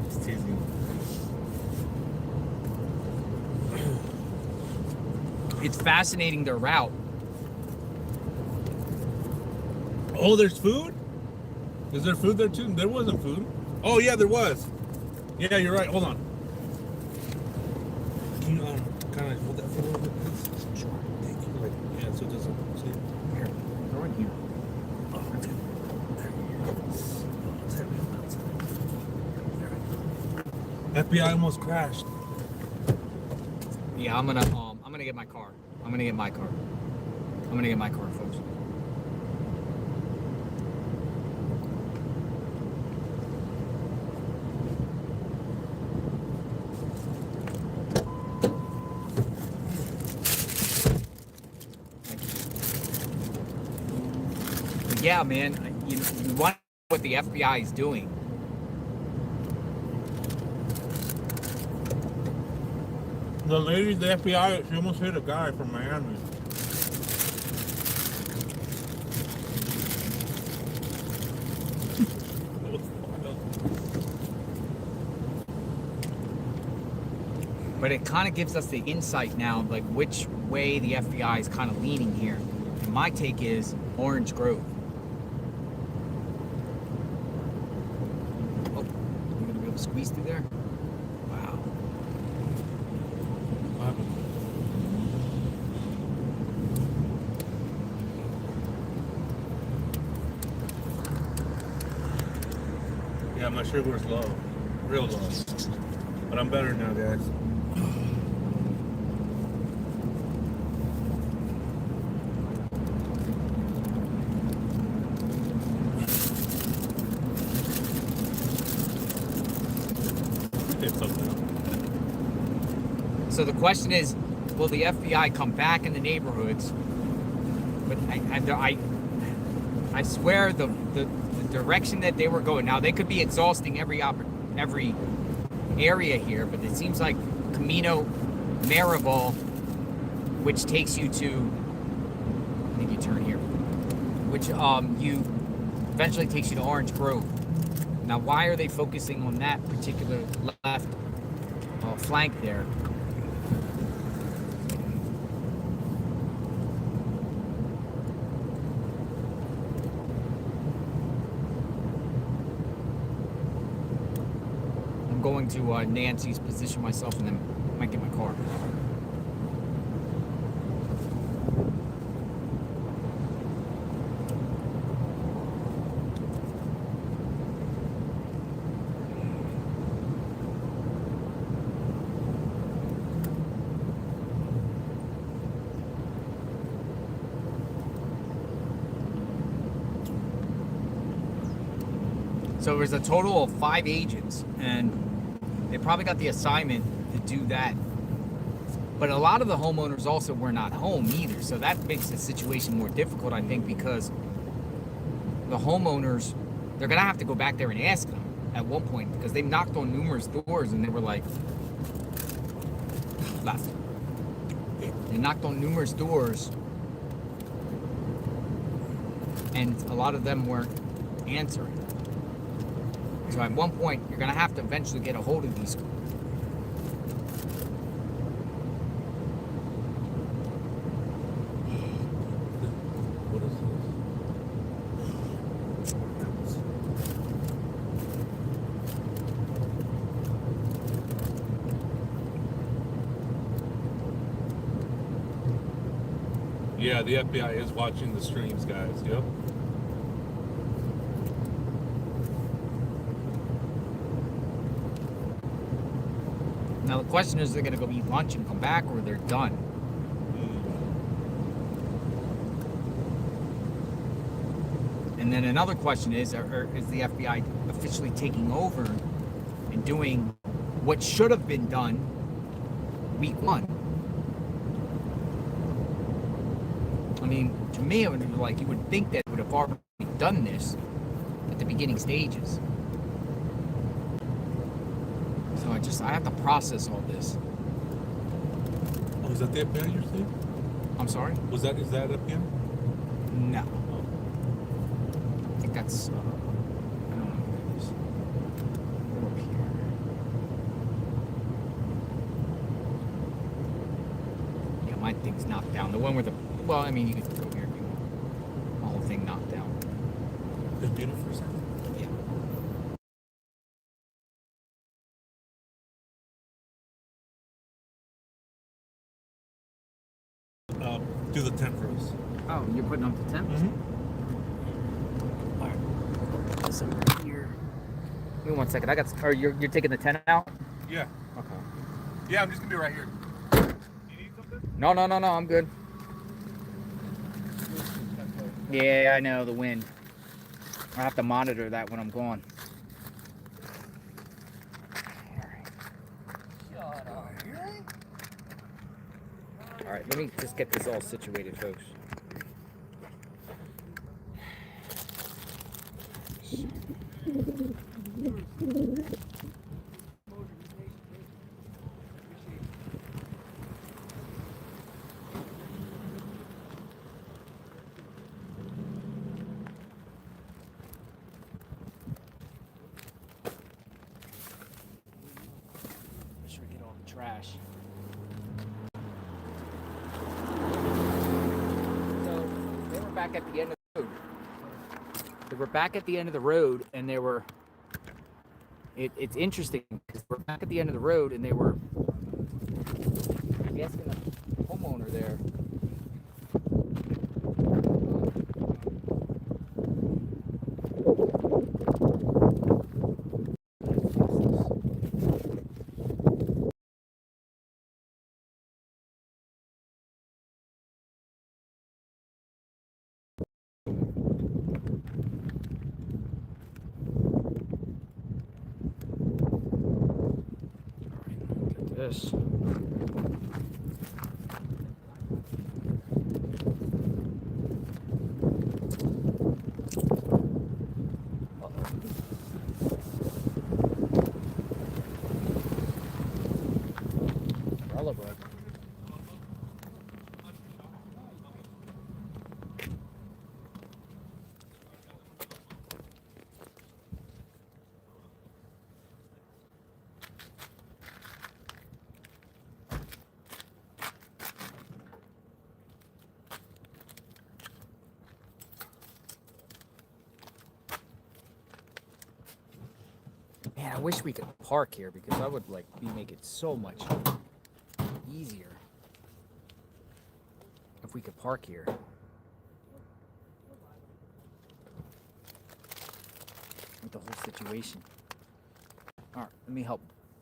[SPEAKER 20] Just teasing.
[SPEAKER 1] It's fascinating, their route.
[SPEAKER 20] Oh, there's food? Is there food there too? There wasn't food. Oh yeah, there was. Yeah, you're right. Hold on. Can you kind of hold that for a little bit, please? Sure. Thank you. Like, yeah, so it doesn't see.
[SPEAKER 1] Here, throw it here.
[SPEAKER 20] Oh, that's good. There you go. It's heavy on that side. FBI almost crashed.
[SPEAKER 1] Yeah, I'm gonna get my car. I'm gonna get my car, folks. But yeah, man, you want what the FBI is doing.
[SPEAKER 20] The lady, the FBI, she almost hit a guy from Miami.
[SPEAKER 1] but it kind of gives us the insight now, like which way the FBI is kind of leaning here. And my take is Orange Grove. Oh, you're gonna be able to squeeze through there? Wow.
[SPEAKER 20] What happened? Yeah, my sugar's low. Real low. But I'm better now, guys. It's okay.
[SPEAKER 1] So the question is, will the FBI come back in the neighborhoods? But I swear the direction that they were going. Now they could be exhausting every area here, but it seems like Camino Maribel, which takes you to, I think you turn here, which you eventually takes you to Orange Grove. Now, why are they focusing on that particular left flank there? I'm going to Nancy's, position myself, and then might get my car. So there's a total of 5 agents, and they probably got the assignment to do that. But a lot of the homeowners also were not home either, so that makes the situation more difficult, I think, because the homeowners, they're gonna have to go back there and ask them at one point, because they knocked on numerous doors and they were like, left. They knocked on numerous doors, and a lot of them weren't answering. So at one point, you're going to have to eventually get a hold of these.
[SPEAKER 20] What is this? Yeah, the FBI is watching the streams, guys. Yep.
[SPEAKER 1] Now the question is, they're going to go eat lunch and come back, or they're done. And then another question is the FBI officially taking over and doing what should have been done week 1? I mean, to me, it would be like, you would think that it would have already done this at the beginning stages. So I have to process all this.
[SPEAKER 20] Oh, is that the FBI you're saying?
[SPEAKER 1] I'm sorry?
[SPEAKER 20] Is that FBI?
[SPEAKER 1] No. I think that's, I don't know what it is. Go up here. Yeah, my thing's knocked down. The one with the, well, I mean, you could go here if you want. The whole thing knocked down.
[SPEAKER 20] The beautiful for a second?
[SPEAKER 1] Yeah.
[SPEAKER 20] Do the tent for us.
[SPEAKER 1] Oh, you're putting up the tent?
[SPEAKER 20] Mm-hmm.
[SPEAKER 1] All right. This over here. Give me 1 second. Or you're taking the tent out?
[SPEAKER 20] Yeah.
[SPEAKER 1] Okay.
[SPEAKER 20] Yeah, I'm just gonna be right here.
[SPEAKER 1] No, I'm good. Yeah, I know, the wind. I have to monitor that when I'm gone. All right, let me just get this all situated, folks. Make sure I get all the trash. back at the end of the road. They were back at the end of the road, and they were. It's interesting because we're back at the end of the road, and they were asking the homeowner there. This. Relevant. Man, I wish we could park here because I would make it so much easier if we could park here. With the whole situation. All right, let me help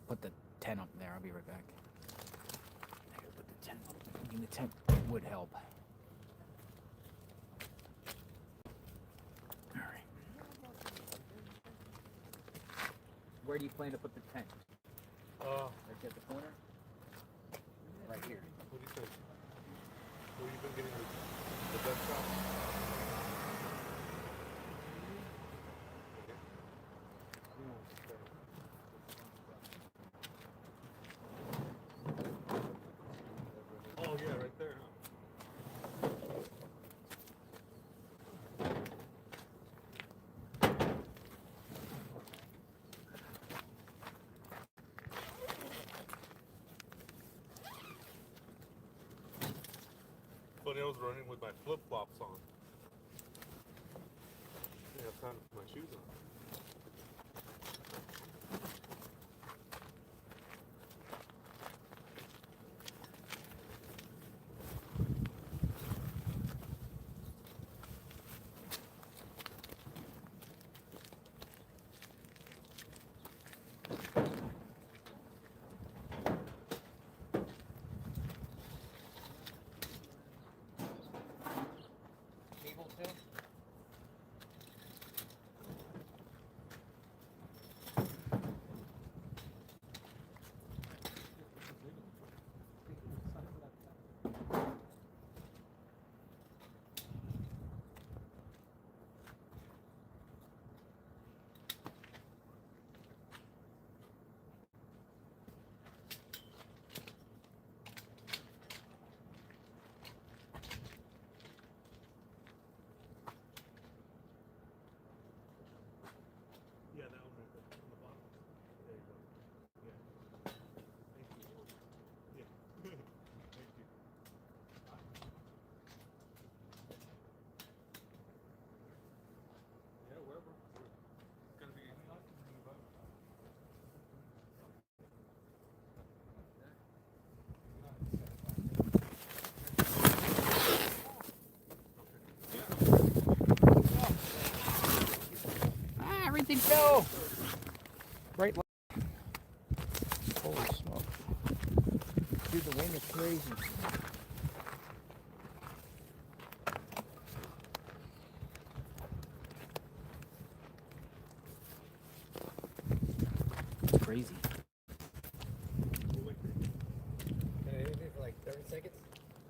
[SPEAKER 1] put the tent up there. I'll be right back. I gotta put the tent up. I mean, the tent would help. Where do you plan to put the tent? Right at the corner? Right here.
[SPEAKER 20] What do you think? Where you been getting the best shot? Oh yeah, right there, huh? Funny, I was running with my flip-flops on. I didn't have time to put my shoes on. Yeah, that one right there, on the bottom. There you go. Yeah. Thank you. Yeah. Thank you. Yeah, wherever. It's gonna be.
[SPEAKER 1] Everything fell. Right. Holy smoke. Dude, the wind is crazy. It's crazy.
[SPEAKER 2] Can I interview for like 30 seconds?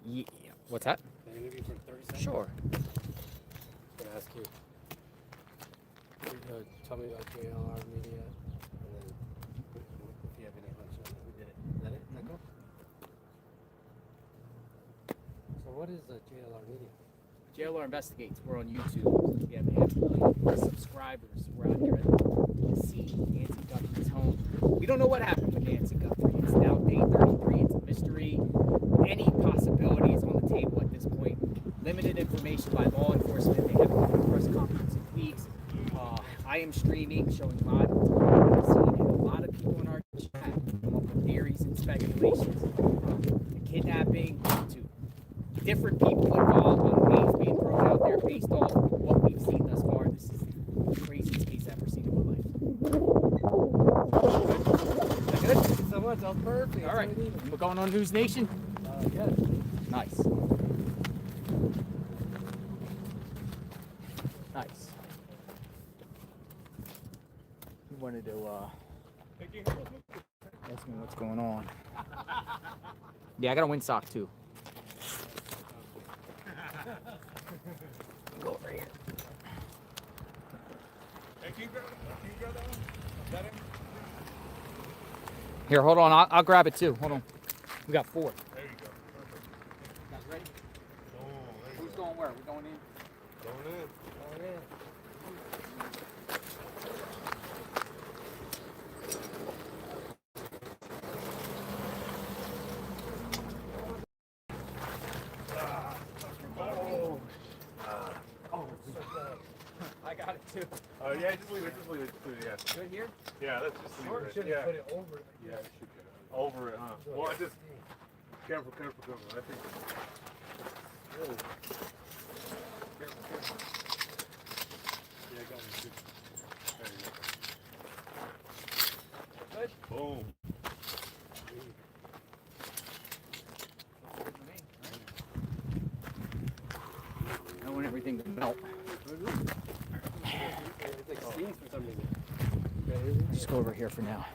[SPEAKER 1] Yeah. What's that?
[SPEAKER 2] Can I interview for 30 seconds?
[SPEAKER 1] Sure.
[SPEAKER 2] I'm gonna ask you. Tell me about JLR Media, and then if you have any hunch on who did it. Is that it? Is that cool? So what is JLR Media?
[SPEAKER 1] JLR Investigates. We're on YouTube. We have 500,000 plus subscribers. We're out here at the scene, Nancy Guthrie's home. We don't know what happened with Nancy Guthrie. It's now day 33. It's a mystery. Any possibility is on the table at this point. limited information by law enforcement. They haven't given a press conference in weeks. I am streaming, showing live on the scene, and a lot of people in our chat come up with theories and speculations. The kidnapping to different people involved on names being thrown out there based off what we've seen thus far. This is the craziest case I've ever seen in my life. Is that good?
[SPEAKER 2] So much. That was perfect.
[SPEAKER 1] All right. We're going on News Nation?
[SPEAKER 2] Yeah.
[SPEAKER 1] Nice. Nice. You wanted to ask me what's going on. Yeah, I got a windsock too. Go over here.
[SPEAKER 20] Hey, can you grab that one? Is that it?
[SPEAKER 1] Here, hold on. I'll grab it too. Hold on. We got 4.
[SPEAKER 20] There you go. Perfect.
[SPEAKER 1] You guys ready?
[SPEAKER 20] Oh, there you
[SPEAKER 1] Who's
[SPEAKER 20] go.
[SPEAKER 1] going where? We going in?
[SPEAKER 20] Going in.
[SPEAKER 2] Oh, yeah.
[SPEAKER 1] I got it too.
[SPEAKER 20] Yeah, just leave it. Just leave it. Yeah.
[SPEAKER 1] Good here?
[SPEAKER 20] Yeah, let's just leave it.
[SPEAKER 2] Should
[SPEAKER 20] Yeah.
[SPEAKER 2] put it over it.
[SPEAKER 20] Yeah, it should get it. Over it, huh? Well, I just careful. I think. Whoa. Careful. Yeah, I got it too. There you
[SPEAKER 1] Good.
[SPEAKER 20] go. Boom.
[SPEAKER 1] I want everything to melt.
[SPEAKER 2] It's like steams for some reason.
[SPEAKER 1] Just go over here for now.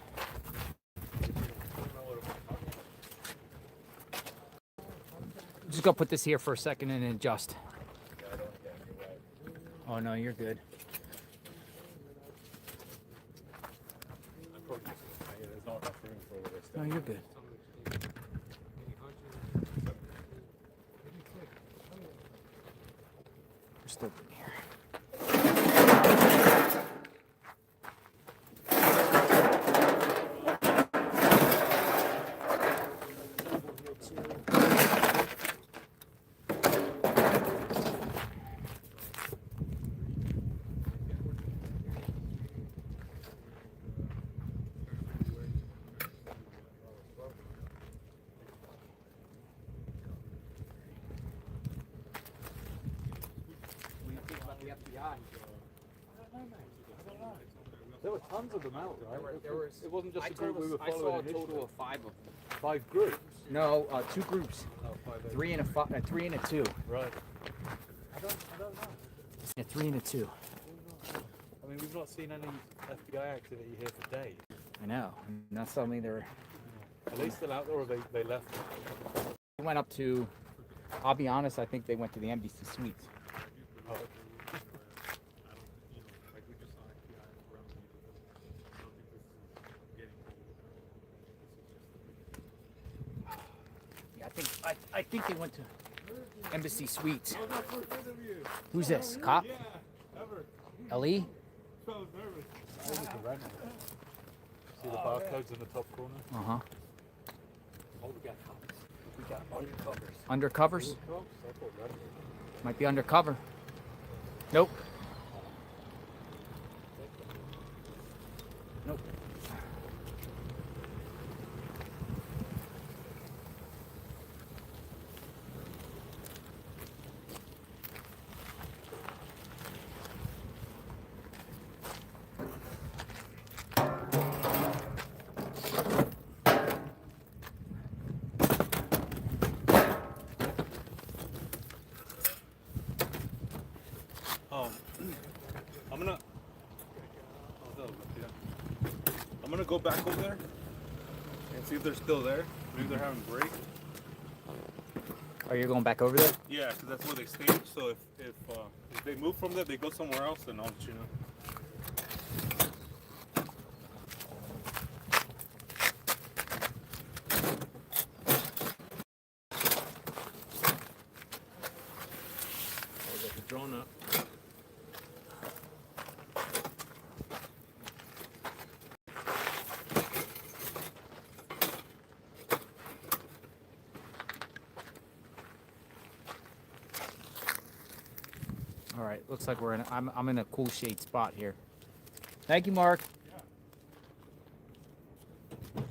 [SPEAKER 1] Just go put this here for a second and then adjust. Oh no, you're good.
[SPEAKER 20] There's not enough room for all this stuff.
[SPEAKER 1] No, you're good. Just open here.
[SPEAKER 5] There were tons of them out, right?
[SPEAKER 1] There was.
[SPEAKER 5] It wasn't just
[SPEAKER 1] I
[SPEAKER 5] a group we were
[SPEAKER 1] I saw
[SPEAKER 5] following
[SPEAKER 1] a
[SPEAKER 5] initially.
[SPEAKER 1] total of 5 of them.
[SPEAKER 5] 5 groups?
[SPEAKER 1] No, 2 groups.
[SPEAKER 5] Oh, 5
[SPEAKER 1] 3 and a 3 and a 2.
[SPEAKER 5] Right. I don't know.
[SPEAKER 1] Yeah, 3 and a 2.
[SPEAKER 5] I mean, we've not seen any FBI activity here for days.
[SPEAKER 1] I know. And that's something they're.
[SPEAKER 5] Are they still out there or they left?
[SPEAKER 1] They went up to. I'll be honest. I think they went to the Embassy Suites.
[SPEAKER 5] Oh.
[SPEAKER 1] Yeah, I think they went to Embassy Suites. Who's this? Cop?
[SPEAKER 5] Yeah, ever.
[SPEAKER 1] Ali?
[SPEAKER 5] So nervous. See the barcodes in the top corner?
[SPEAKER 1] Uh-huh.
[SPEAKER 5] Oh, we got cops. We got undercovers.
[SPEAKER 1] Undercovers?
[SPEAKER 5] Cops? I thought that was.
[SPEAKER 1] Might be undercover. Nope. Nope.
[SPEAKER 20] I'm gonna go back over there and see if they're still there. Maybe they're having a break.
[SPEAKER 1] Are you going back over there?
[SPEAKER 20] Yeah, because that's where they stayed. So if they move from there, they go somewhere else, then I'll let you know. I'll get the drone up.
[SPEAKER 1] All right, looks like we're in. I'm in a cool shade spot here. Thank you, Mark. All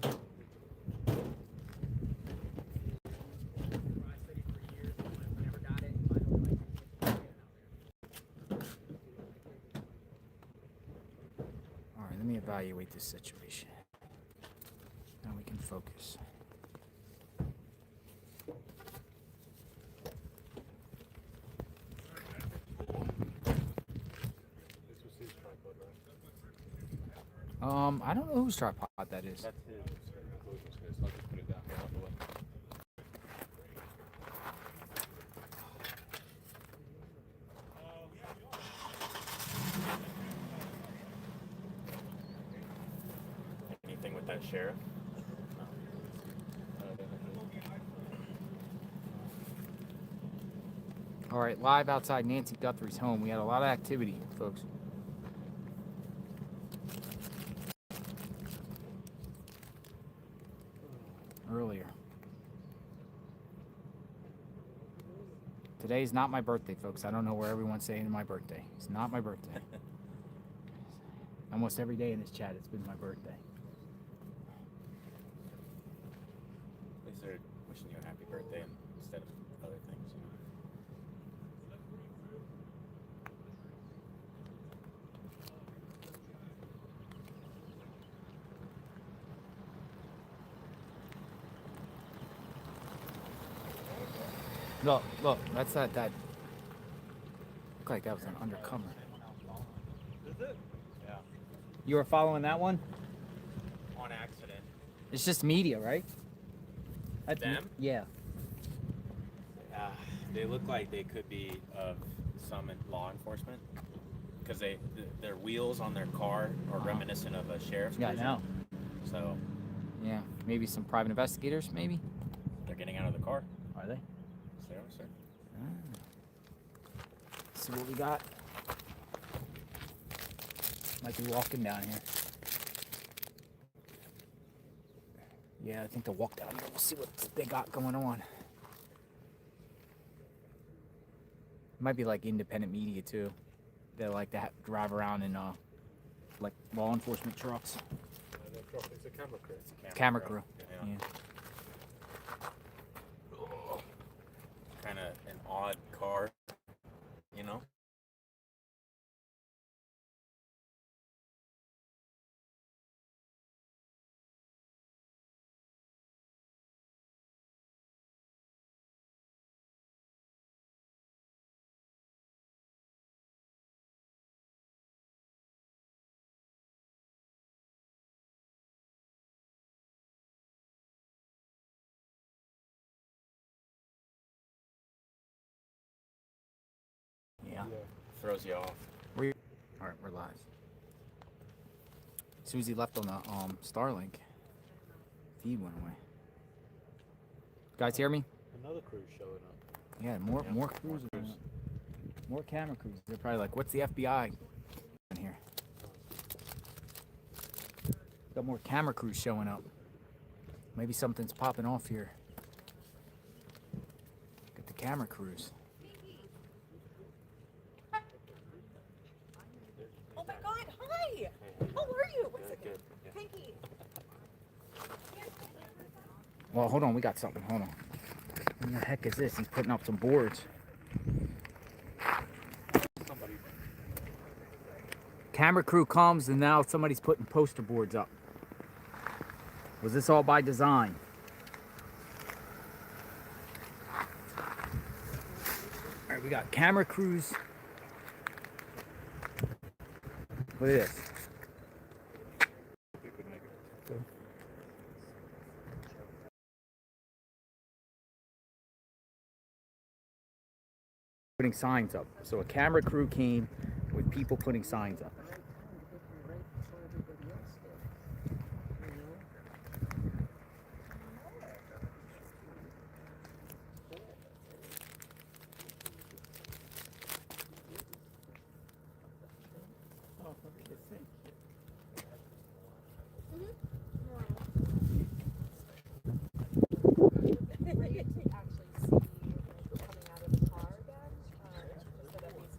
[SPEAKER 1] right, let me evaluate this situation. Now we can focus. I don't know whose tripod that is.
[SPEAKER 19] That's his. So I'll just put it down here on the way. Anything with that sheriff?
[SPEAKER 1] All right, live outside Nancy Guthrie's home. We had a lot of activity, folks. Earlier. Today's not my birthday, folks. I don't know where everyone's saying my birthday. It's not my birthday. Almost every day in this chat, it's been my birthday.
[SPEAKER 19] At least they're wishing you a happy birthday instead of other things.
[SPEAKER 1] Look, that's that. Looked like that was an undercover.
[SPEAKER 19] Is it? Yeah.
[SPEAKER 1] You were following that one?
[SPEAKER 19] On accident.
[SPEAKER 1] It's just media, right?
[SPEAKER 19] Them?
[SPEAKER 1] Yeah.
[SPEAKER 19] They look like they could be of some law enforcement because their wheels on their car are reminiscent of a sheriff's
[SPEAKER 1] Yeah, I
[SPEAKER 19] cruiser.
[SPEAKER 1] know.
[SPEAKER 19] So
[SPEAKER 1] Yeah, maybe some private investigators, maybe?
[SPEAKER 19] they're getting out of the car.
[SPEAKER 1] Are they?
[SPEAKER 19] Sir.
[SPEAKER 1] See what we got. Might be walking down here. Yeah, I think they'll walk down here. We'll see what they got going on. Might be like independent media too. They like to drive around in like law enforcement trucks.
[SPEAKER 19] It's a camera crew.
[SPEAKER 1] Camera crew. Yeah.
[SPEAKER 19] Kind of an odd car, you know?
[SPEAKER 1] Yeah.
[SPEAKER 19] Throws you off.
[SPEAKER 1] All right, we're live. As soon as he left on the Starlink, feed went away. Guys, hear me?
[SPEAKER 15] Another crew's showing up.
[SPEAKER 1] Yeah, more crews. More camera crews. They're probably like, "What's the FBI in here?" Got more camera crews showing up. Maybe something's popping off here. Got the camera crews.
[SPEAKER 6] Oh my God! Hi. How are you? What's it? Pinky.
[SPEAKER 1] Well, hold on. We got something. Hold on. What the heck is this? He's putting up some boards. Camera crew comes and now somebody's putting poster boards up. Was this all by design? All right, we got camera crews. Look at this. Putting signs up. So a camera crew came with people putting signs up.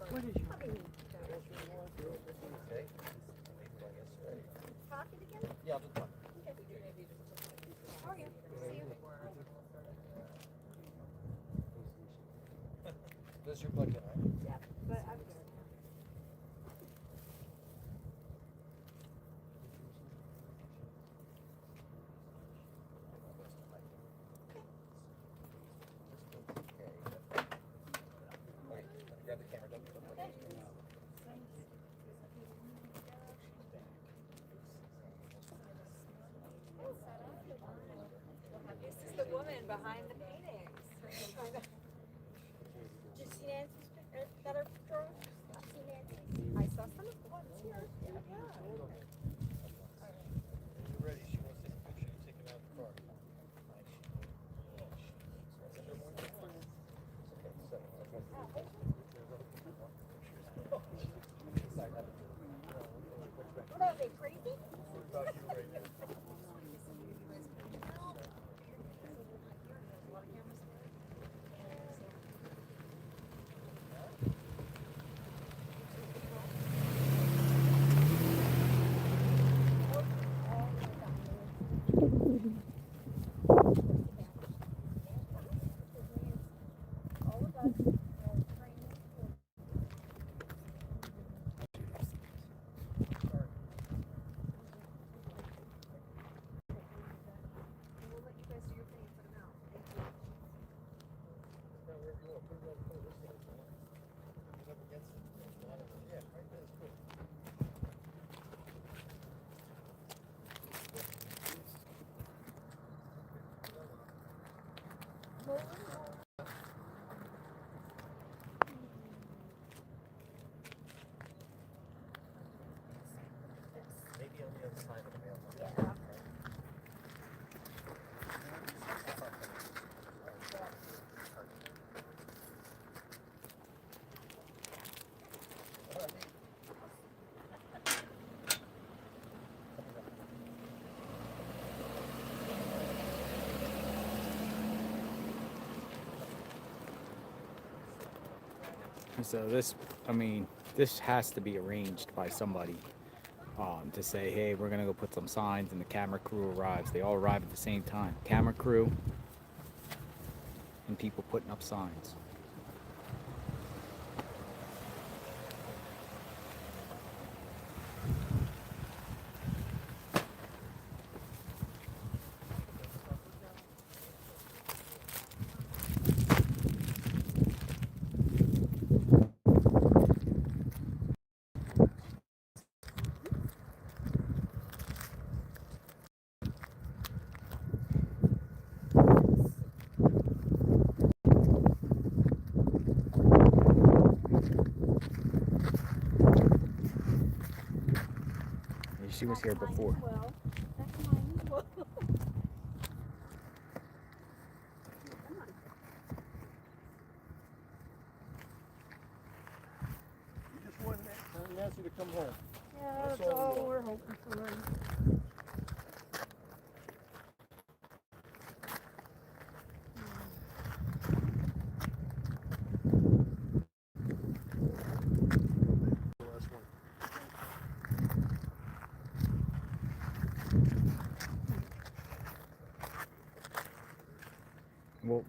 [SPEAKER 6] What is your
[SPEAKER 2] This is your plug-in, right?
[SPEAKER 6] Yeah, but I'm good.
[SPEAKER 2] Grab the camera. Don't
[SPEAKER 6] This is the woman behind the paintings. Did you see Nancy's better picture? Did you see Nancy's? I saw some of the ones here. Yeah.
[SPEAKER 2] You're ready. She wants to take a picture. You take it out of the car.
[SPEAKER 6] What are they, crazy?
[SPEAKER 2] Maybe on the other side of the mail.
[SPEAKER 1] So this, I mean, this has to be arranged by somebody to say, hey, we're gonna go put some signs, and the camera crew arrives. They all arrive at the same time. Camera crew and people putting up signs. She was here before.
[SPEAKER 6] Well, that's mine as well.
[SPEAKER 2] You just want Nancy to come home.
[SPEAKER 6] Yeah, that's all we're hoping for.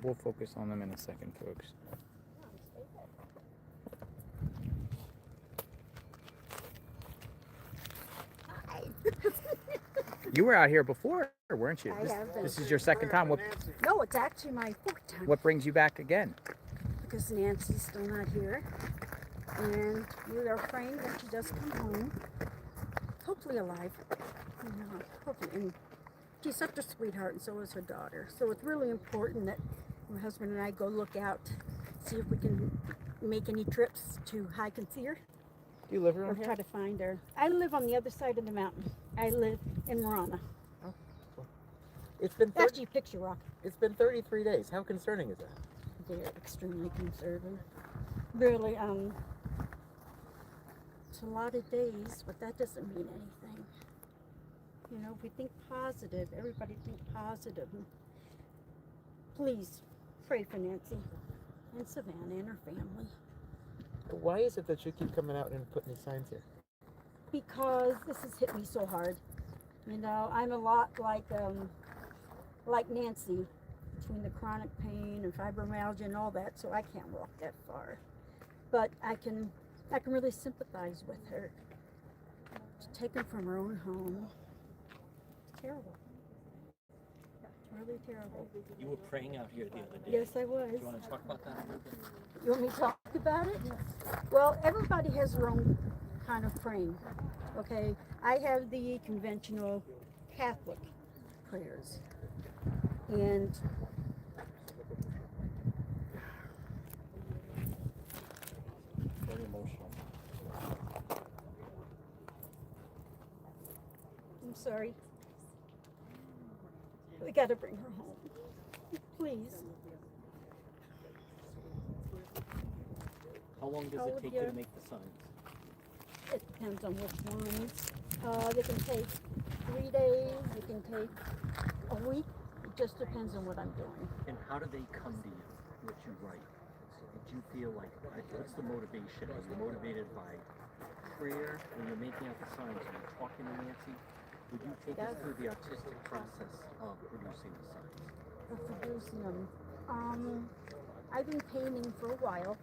[SPEAKER 1] We'll focus on them in a second, folks.
[SPEAKER 6] Hi.
[SPEAKER 1] You were out here before, weren't you?
[SPEAKER 6] I have been.
[SPEAKER 1] This is your second time.
[SPEAKER 6] No, it's actually my fourth time.
[SPEAKER 1] What brings you back again?
[SPEAKER 6] Because Nancy's still not here. And we are praying that she does come home. Hopefully alive. You know, hopefully. And she's such a sweetheart, and so is her daughter. So it's really important that my husband and I go look out, see if we can make any trips to hike and see her.
[SPEAKER 1] Do you live
[SPEAKER 6] Or
[SPEAKER 1] around
[SPEAKER 6] try
[SPEAKER 1] here?
[SPEAKER 6] to find her. I live on the other side of the mountain. I live in Marana.
[SPEAKER 7] It's been
[SPEAKER 6] Actually, Picture Rock.
[SPEAKER 7] It's been 33 days. How concerning is that?
[SPEAKER 6] They're extremely conservative. Really, it's a lot of days, but that doesn't mean anything. You know, if we think positive, everybody think positive. Please pray for Nancy and Savannah and her family.
[SPEAKER 7] Why is it that you keep coming out and putting these signs here?
[SPEAKER 6] Because this has hit me so hard. You know, I'm a lot like Nancy. between the chronic pain and fibromyalgia and all that, so I can't walk that far. But I can really sympathize with her. Taken from her own home. It's terrible. It's really terrible.
[SPEAKER 15] You were praying out here the other day.
[SPEAKER 6] Yes, I was.
[SPEAKER 15] Do you want to talk about that a little bit?
[SPEAKER 6] You want me to talk about it? Well, everybody has their own kind of praying. Okay, I have the conventional Catholic prayers, and
[SPEAKER 15] Very emotional.
[SPEAKER 6] I'm sorry. We got to bring her home, please.
[SPEAKER 15] How long does
[SPEAKER 6] How
[SPEAKER 15] it
[SPEAKER 6] would
[SPEAKER 15] take
[SPEAKER 6] you-
[SPEAKER 15] you to make the signs?
[SPEAKER 6] It depends on which ones. They can take 3 days. They can take a week. It just depends on what I'm doing.
[SPEAKER 15] And how do they come to you, what you write? Did you feel like, what's the motivation? Are you motivated by prayer when you're making out the signs? Are you talking to Nancy? Would you take us through the artistic process of producing the signs?
[SPEAKER 6] For producing them. I've been painting for a while.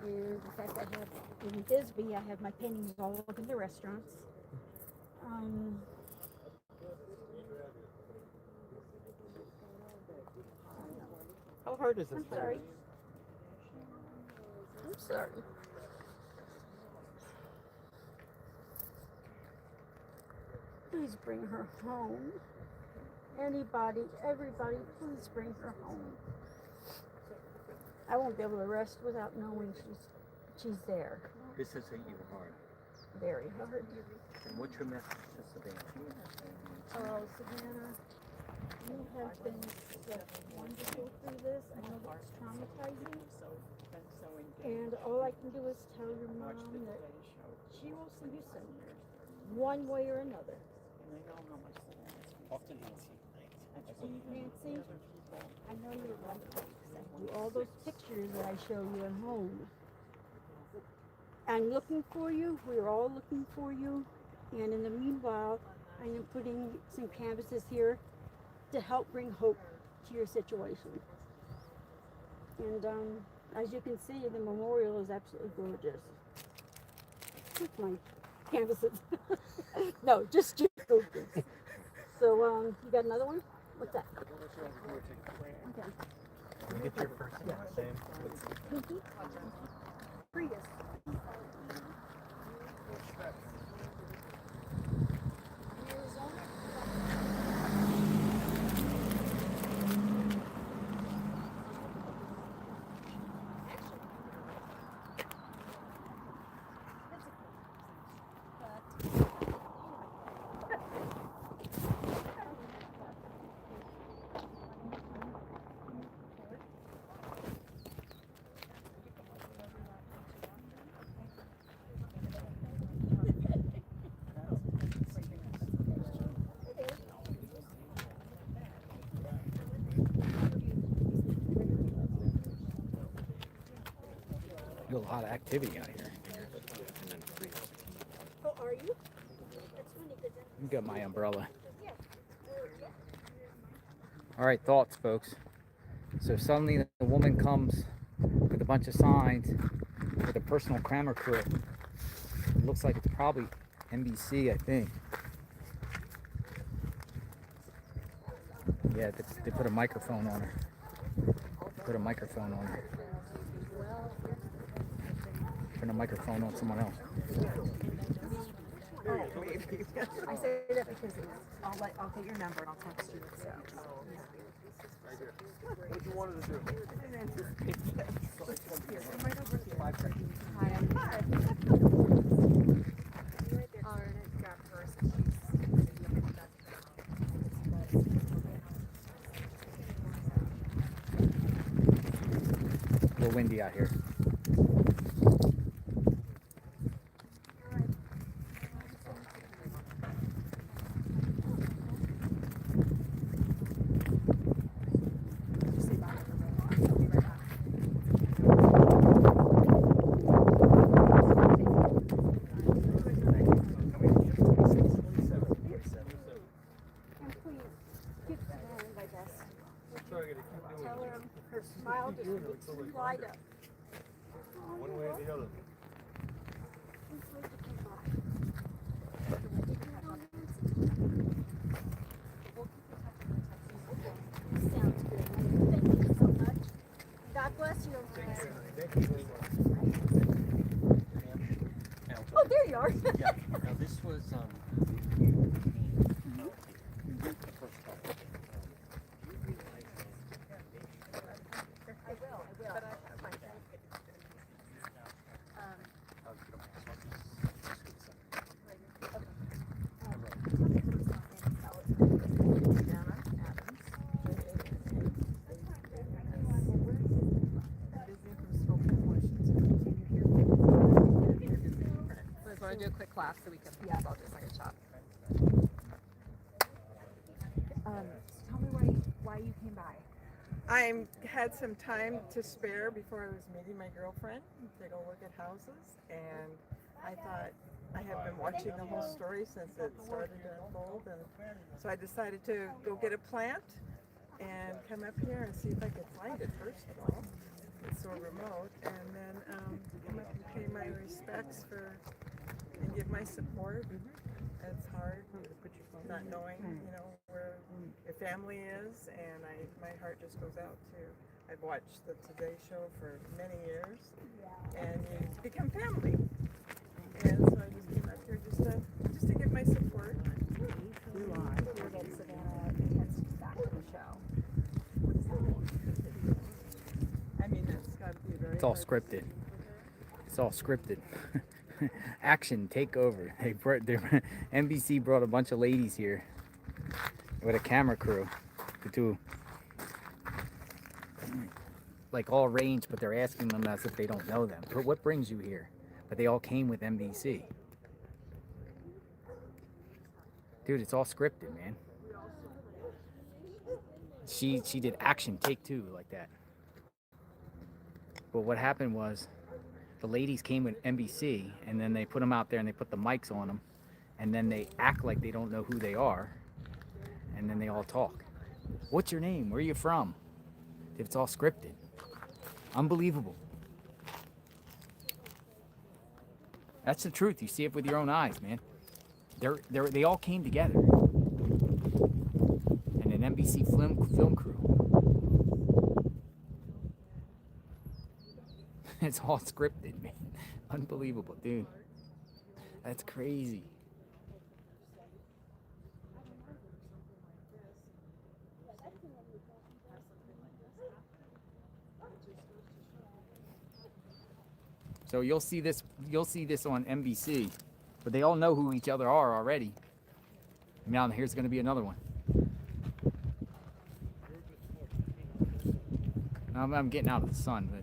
[SPEAKER 6] In fact, I have in Bisbee, I have my paintings all over the restaurants.
[SPEAKER 7] How hard is this?
[SPEAKER 6] I'm sorry. I'm sorry. Please bring her home. Anybody, everybody, please bring her home. I won't be able to rest without knowing she's there.
[SPEAKER 15] This has hit you hard.
[SPEAKER 6] Very hard.
[SPEAKER 15] And what's your message to Savannah?
[SPEAKER 6] Oh, Savannah, you have been so wonderful through this. I know that it's traumatizing. And all I can do is tell your mom that she will see you somewhere, one way or another.
[SPEAKER 15] Talk to Nancy.
[SPEAKER 6] Nancy, I know you're right. All those pictures that I show you at home. I'm looking for you. We're all looking for you. And in the meanwhile, I am putting some canvases here to help bring hope to your situation. And as you can see, the memorial is absolutely gorgeous. With my canvases. No, just your focus. So, you got another one? What's that? Okay.
[SPEAKER 15] Can you get your first and last name?
[SPEAKER 6] Pinky? Prius.
[SPEAKER 1] A lot of activity out here.
[SPEAKER 6] Oh, are you? That's funny because
[SPEAKER 1] You got my umbrella. All right, thoughts, folks. So suddenly the woman comes with a bunch of signs with a personal camera crew. It looks like it's probably NBC, I think. Yeah, they put a microphone on her. Put a microphone on her. Put a microphone on someone else.
[SPEAKER 8] Oh, maybe. I say that because I'll get your number and I'll text you. So.
[SPEAKER 18] What you wanted to do?
[SPEAKER 8] Hi, I'm hi. All right, grab her so
[SPEAKER 1] A little windy out here.
[SPEAKER 6] And please, give Savannah my best.
[SPEAKER 18] Sorry, I gotta
[SPEAKER 6] I'll just slide up.
[SPEAKER 20] One way or the other.
[SPEAKER 6] Let's wait to come by. Sounds good. Thank you so much. God bless you. Oh, there you are.
[SPEAKER 15] Yeah. Now this was the first time.
[SPEAKER 8] I will. But I might Want to do a quick class so we can all just like a shot. Tell me why you came by.
[SPEAKER 10] I had some time to spare before I was meeting my girlfriend to go look at houses, and I thought I have been watching the whole story since it started to unfold, and so I decided to go get a plant and come up here and see if I could find it first of all. It's so remote, and then come up and pay my respects and give my support. It's hard not knowing, where your family is, and my heart just goes out to. I've watched the Today Show for many years, and you become family. And so I just came up here just to give my support.
[SPEAKER 8] Here that Savannah intends to be back on the show. What does that mean?
[SPEAKER 10] I mean, that's got to be very.
[SPEAKER 1] It's all scripted. It's all scripted. Action, take over. NBC brought a bunch of ladies here with a camera crew to do like all range, but they're asking them as if they don't know them. But what brings you here? But they all came with NBC. Dude, it's all scripted, man. She did action, take two, like that. But what happened was, the ladies came with NBC, and then they put them out there and they put the mics on them, and then they act like they don't know who they are, and then they all talk. What's your name? Where are you from? It's all scripted. Unbelievable. That's the truth. You see it with your own eyes, man. They all came together. And an NBC film crew. It's all scripted, man. Unbelievable, dude. That's crazy. So you'll see this on NBC, but they all know who each other are already. Now here's going to be another one. I'm getting out of the sun, but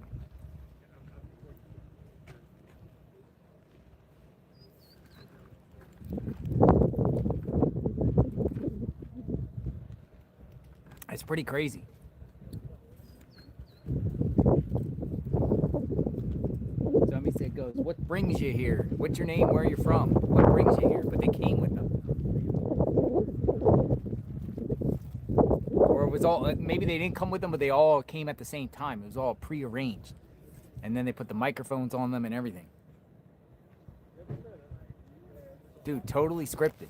[SPEAKER 1] it's pretty crazy. Somebody said, goes, what brings you here? What's your name? Where are you from? What brings you here? But they came with them. Or it was all, maybe they didn't come with them, but they all came at the same time. It was all prearranged. And then they put the microphones on them and everything. Dude, totally scripted.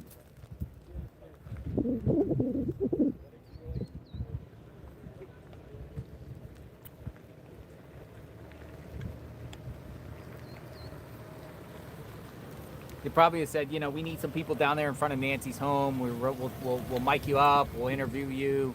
[SPEAKER 1] They probably have said, we need some people down there in front of Nancy's home. We'll mic you up. We'll interview you.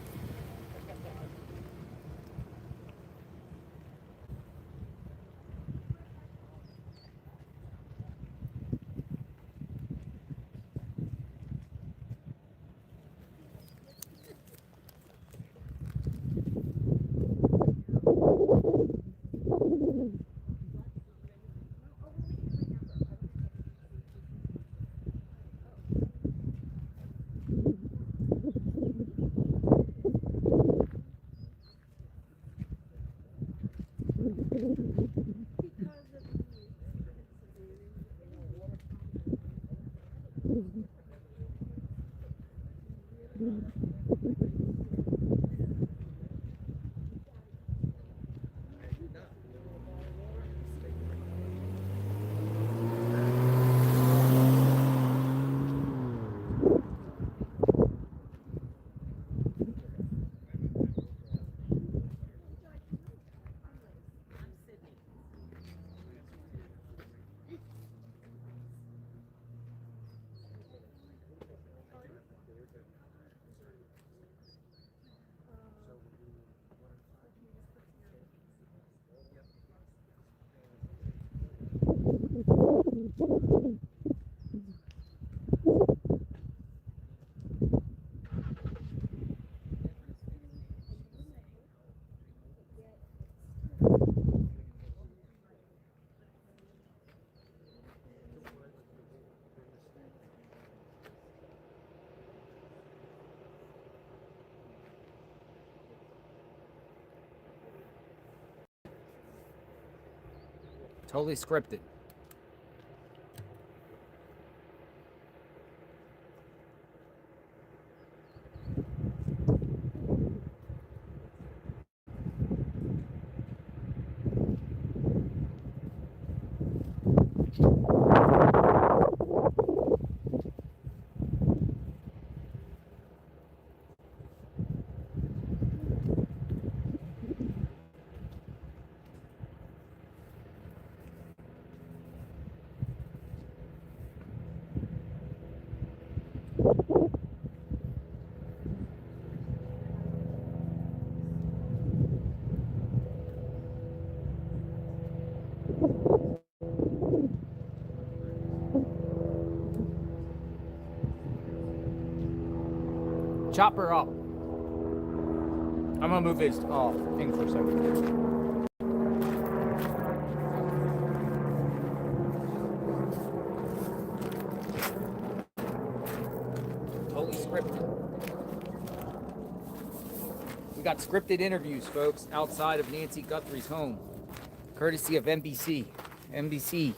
[SPEAKER 1] Totally scripted. Chop her up. I'm gonna move his thing for a second. Totally scripted. We got scripted interviews, folks, outside of Nancy Guthrie's home, courtesy of NBC. NBC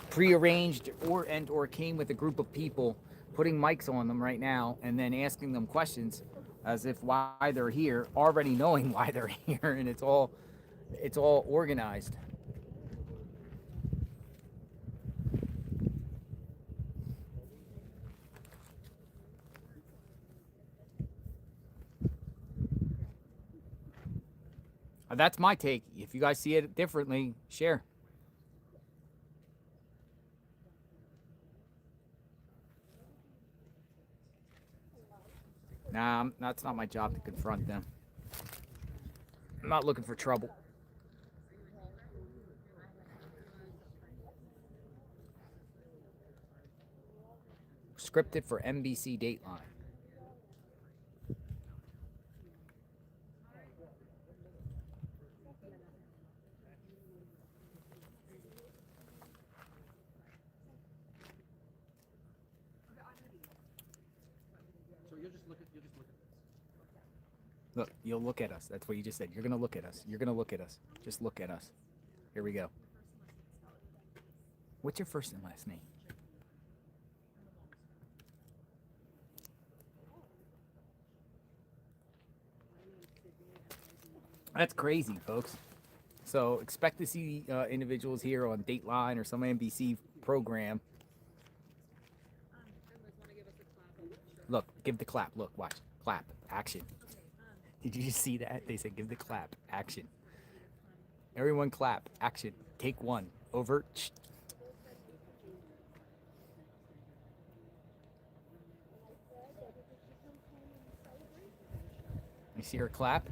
[SPEAKER 1] prearranged or came with a group of people, putting mics on them right now, and then asking them questions as if why they're here, already knowing why they're here, and it's all organized. That's my take. If you guys see it differently, share. Nah, that's not my job to confront them. I'm not looking for trouble. Scripted for NBC Dateline.
[SPEAKER 15] So you'll just look at this.
[SPEAKER 1] Look, you'll look at us. That's what you just said. You're gonna look at us. You're gonna look at us. Just look at us. Here we go. What's your first and last name? That's crazy, folks. So expect to see individuals here on Dateline or some NBC program. Look, give the clap. Look, watch. Clap. Action. Did you just see that? They said give the clap. Action. Everyone clap. Action. Take one. Over. You see her clap?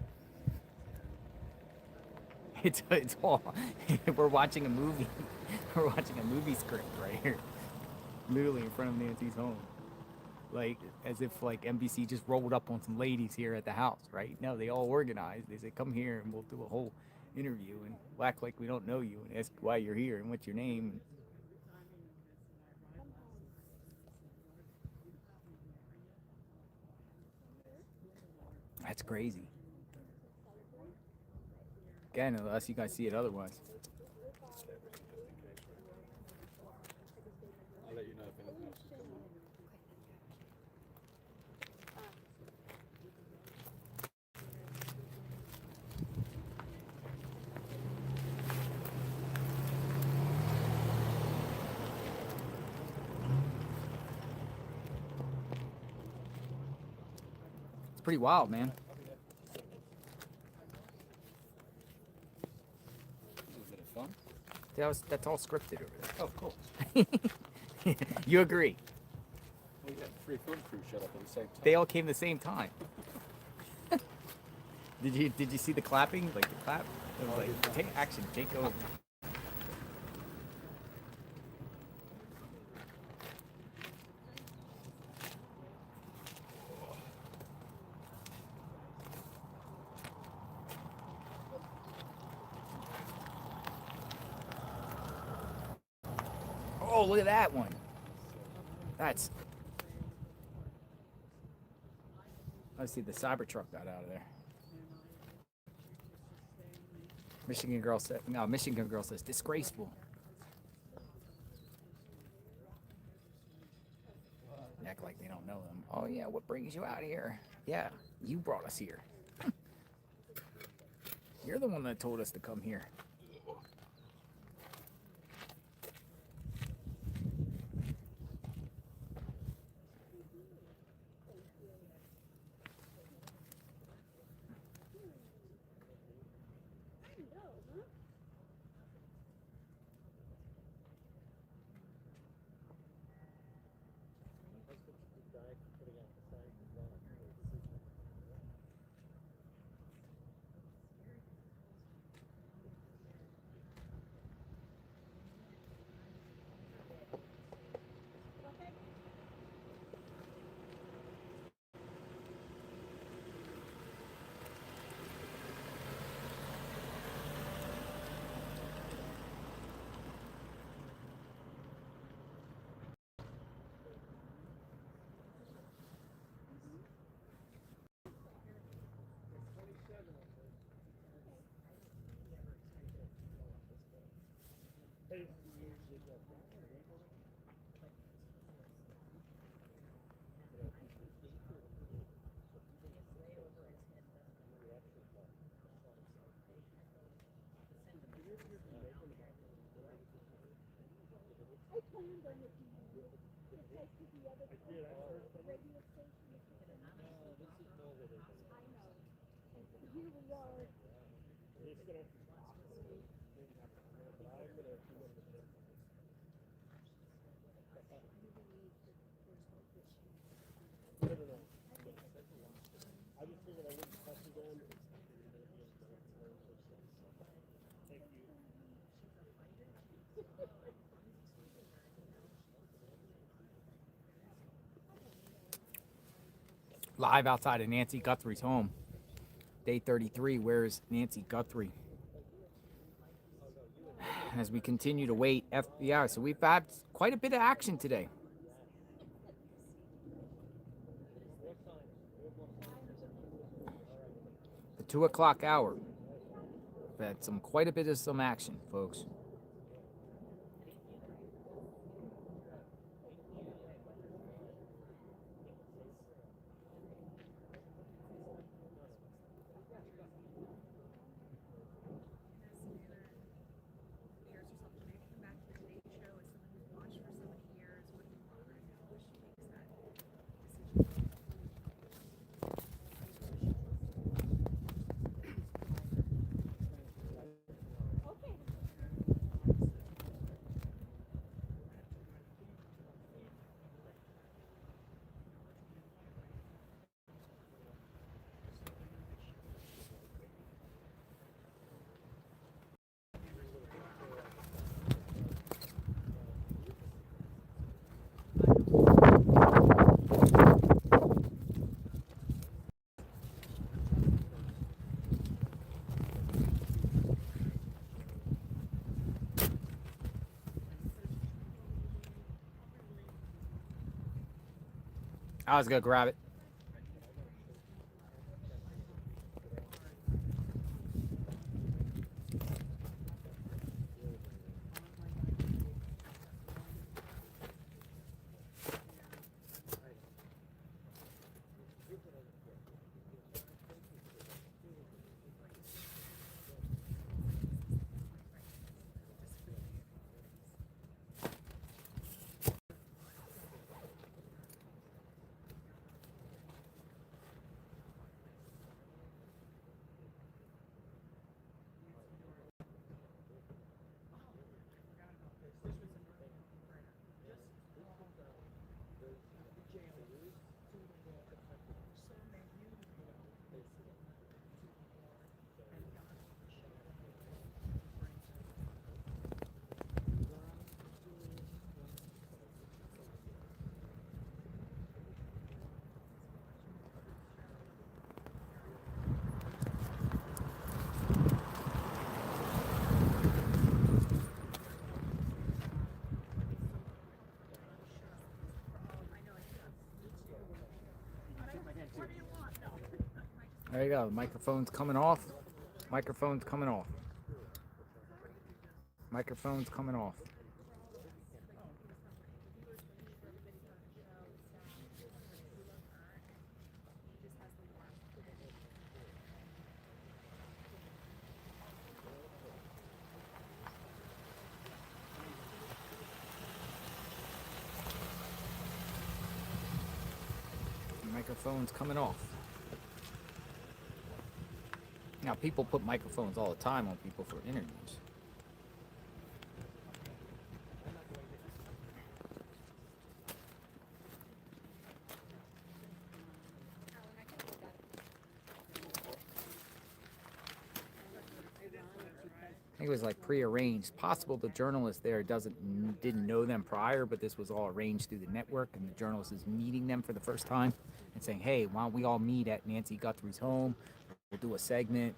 [SPEAKER 1] It's all. We're watching a movie. We're watching a movie script right here, literally in front of Nancy's home, like as if like NBC just rolled up on some ladies here at the house, right? No, they all organized. They said, "Come here, and we'll do a whole interview and act like we don't know you and ask why you're here and what's your name." That's crazy. Again, unless you guys see it otherwise.
[SPEAKER 15] I'll let you know if anything else is coming on.
[SPEAKER 1] It's pretty wild, man.
[SPEAKER 15] Fun?
[SPEAKER 1] That's all scripted over there.
[SPEAKER 15] Oh, of course.
[SPEAKER 1] You agree?
[SPEAKER 15] We had 3 film crews showed up at the same time.
[SPEAKER 1] They all came the same time. Did you see the clapping? Like the clap? It was like, take action, take over. Oh, look at that one. That's... Let's see, the Cybertruck got out of there. Michigan girl says, disgraceful. yeah, what brings you out here? Yeah, you brought us here. You're the one that told us to come here. Live outside of Nancy Guthrie's home. Day 33, where's Nancy Guthrie? As we continue to wait, FBI. So we've had quite a bit of action today. The 2 o'clock hour. We've had quite a bit of some action, folks. I was gonna grab it. There you go. The microphone's coming off. Microphone's coming off. Microphone's coming off. microphone's coming off. Now, people put microphones all the time on people for interviews. I think it was like prearranged. Possible the journalist there didn't know them prior, but this was all arranged through the network, and the journalist is meeting them for the first time and saying, "Hey, why don't we all meet at Nancy Guthrie's home? We'll do a segment."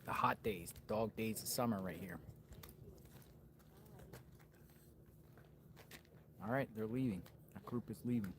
[SPEAKER 1] The hot days, the dog days of summer right here. All right, they're leaving. That group is leaving.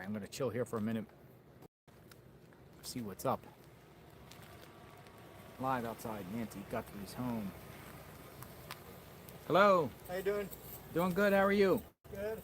[SPEAKER 1] I'm gonna chill here for a minute. See what's up. Live outside Nancy Guthrie's home. Hello.
[SPEAKER 18] How you doing?
[SPEAKER 1] Doing good. How are you?
[SPEAKER 18] Good.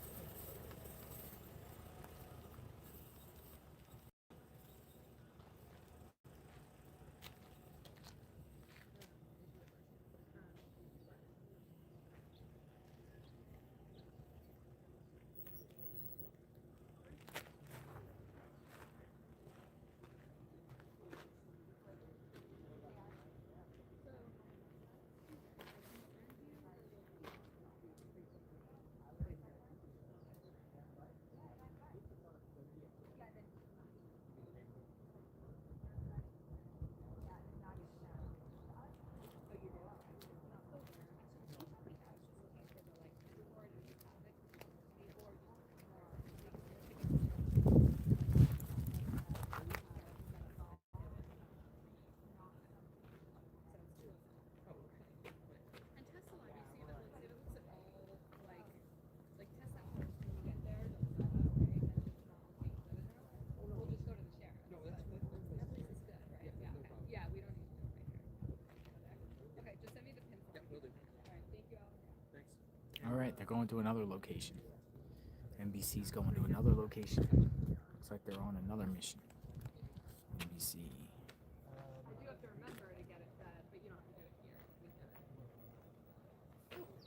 [SPEAKER 1] All right, they're going to another location. NBC's going to another location. Looks like they're on another mission. NBC.
[SPEAKER 11] You have to remember to get it fed, but you don't have to do it here. We did it.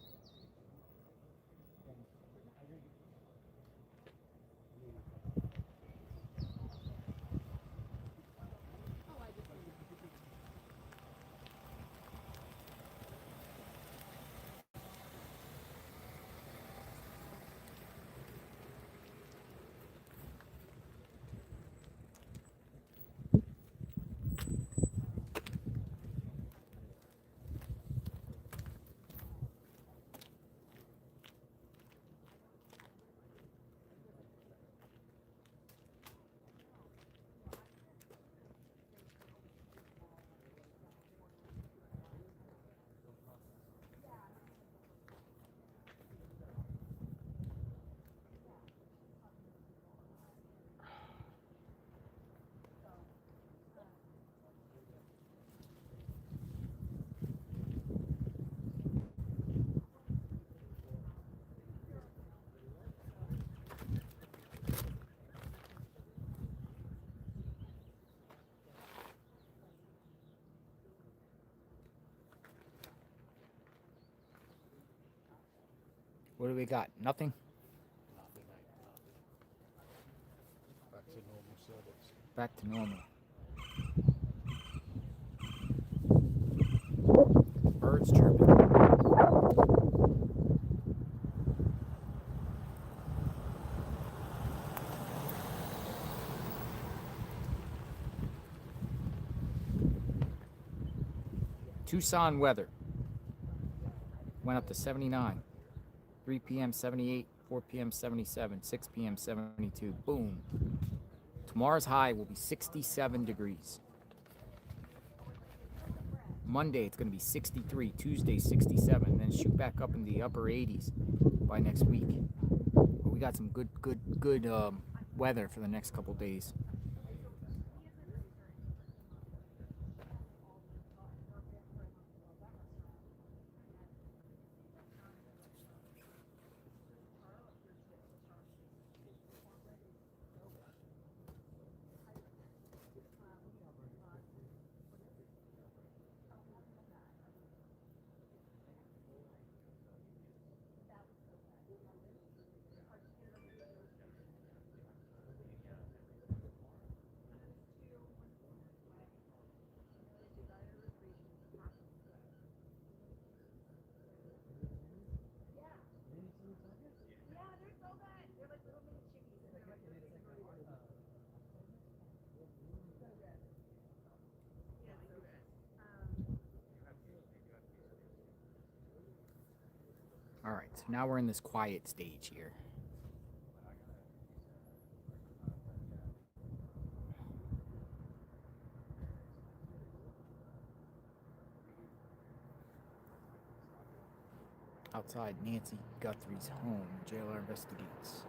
[SPEAKER 1] What do we got? Nothing?
[SPEAKER 5] Back to normal service.
[SPEAKER 1] Back to normal. Birds chirping. Tucson weather. Went up to 79. 3 p.m. 78, 4 p.m. 77, 6 p.m. 72. Boom. Tomorrow's high will be 67 degrees. Monday it's going to be 63, Tuesday 67, and then shoot back up in the upper 80s by next week. But we got some good weather for the next couple days. All right, so now we're in this quiet stage here. Outside Nancy Guthrie's home, JLR investigates.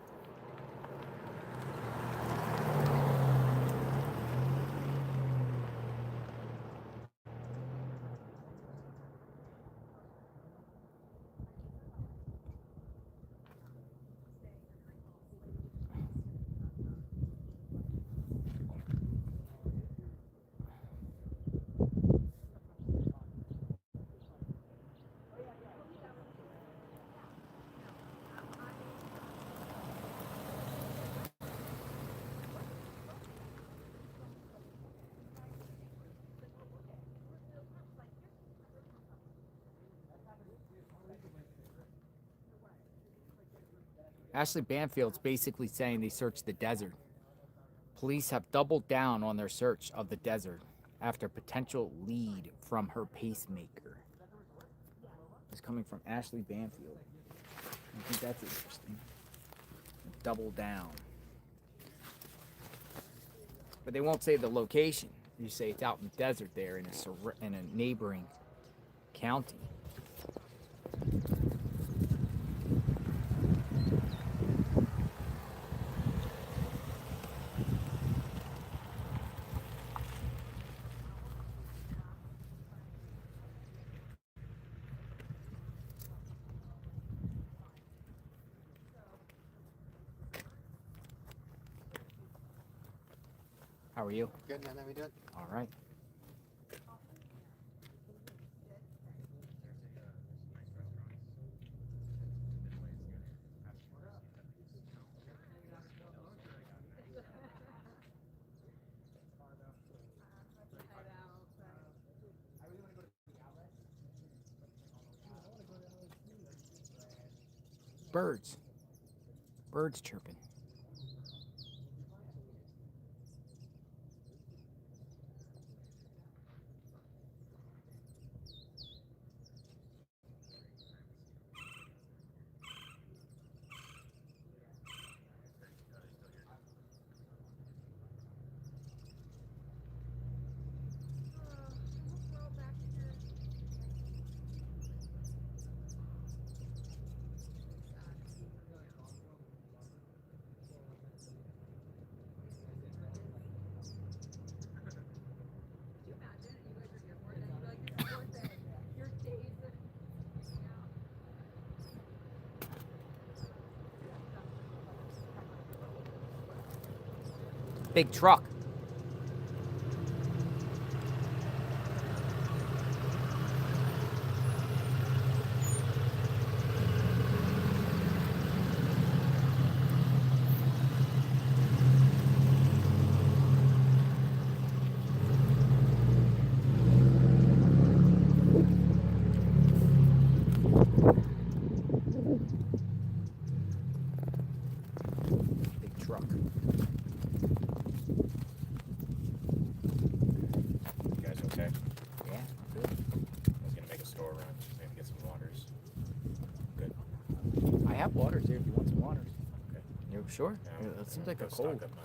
[SPEAKER 1] Ashley Banfield's basically saying they searched the desert. Police have doubled down on their search of the desert after potential lead from her pacemaker. It's coming from Ashley Banfield. I think that's interesting. Double down. But they won't say the location. You say it's out in the desert there in a neighboring county. How are you?
[SPEAKER 2] Good, man. How we doing?
[SPEAKER 1] All right. Birds. Birds chirping. Big truck. Big truck.
[SPEAKER 19] You guys okay?
[SPEAKER 1] Yeah, good.
[SPEAKER 19] I was gonna make a store run, maybe get some waters. Good.
[SPEAKER 1] I have waters here if you want some waters.
[SPEAKER 19] Okay.
[SPEAKER 1] You sure?
[SPEAKER 19] Yeah,
[SPEAKER 1] It seems like
[SPEAKER 19] go
[SPEAKER 1] a cold.
[SPEAKER 19] stock up my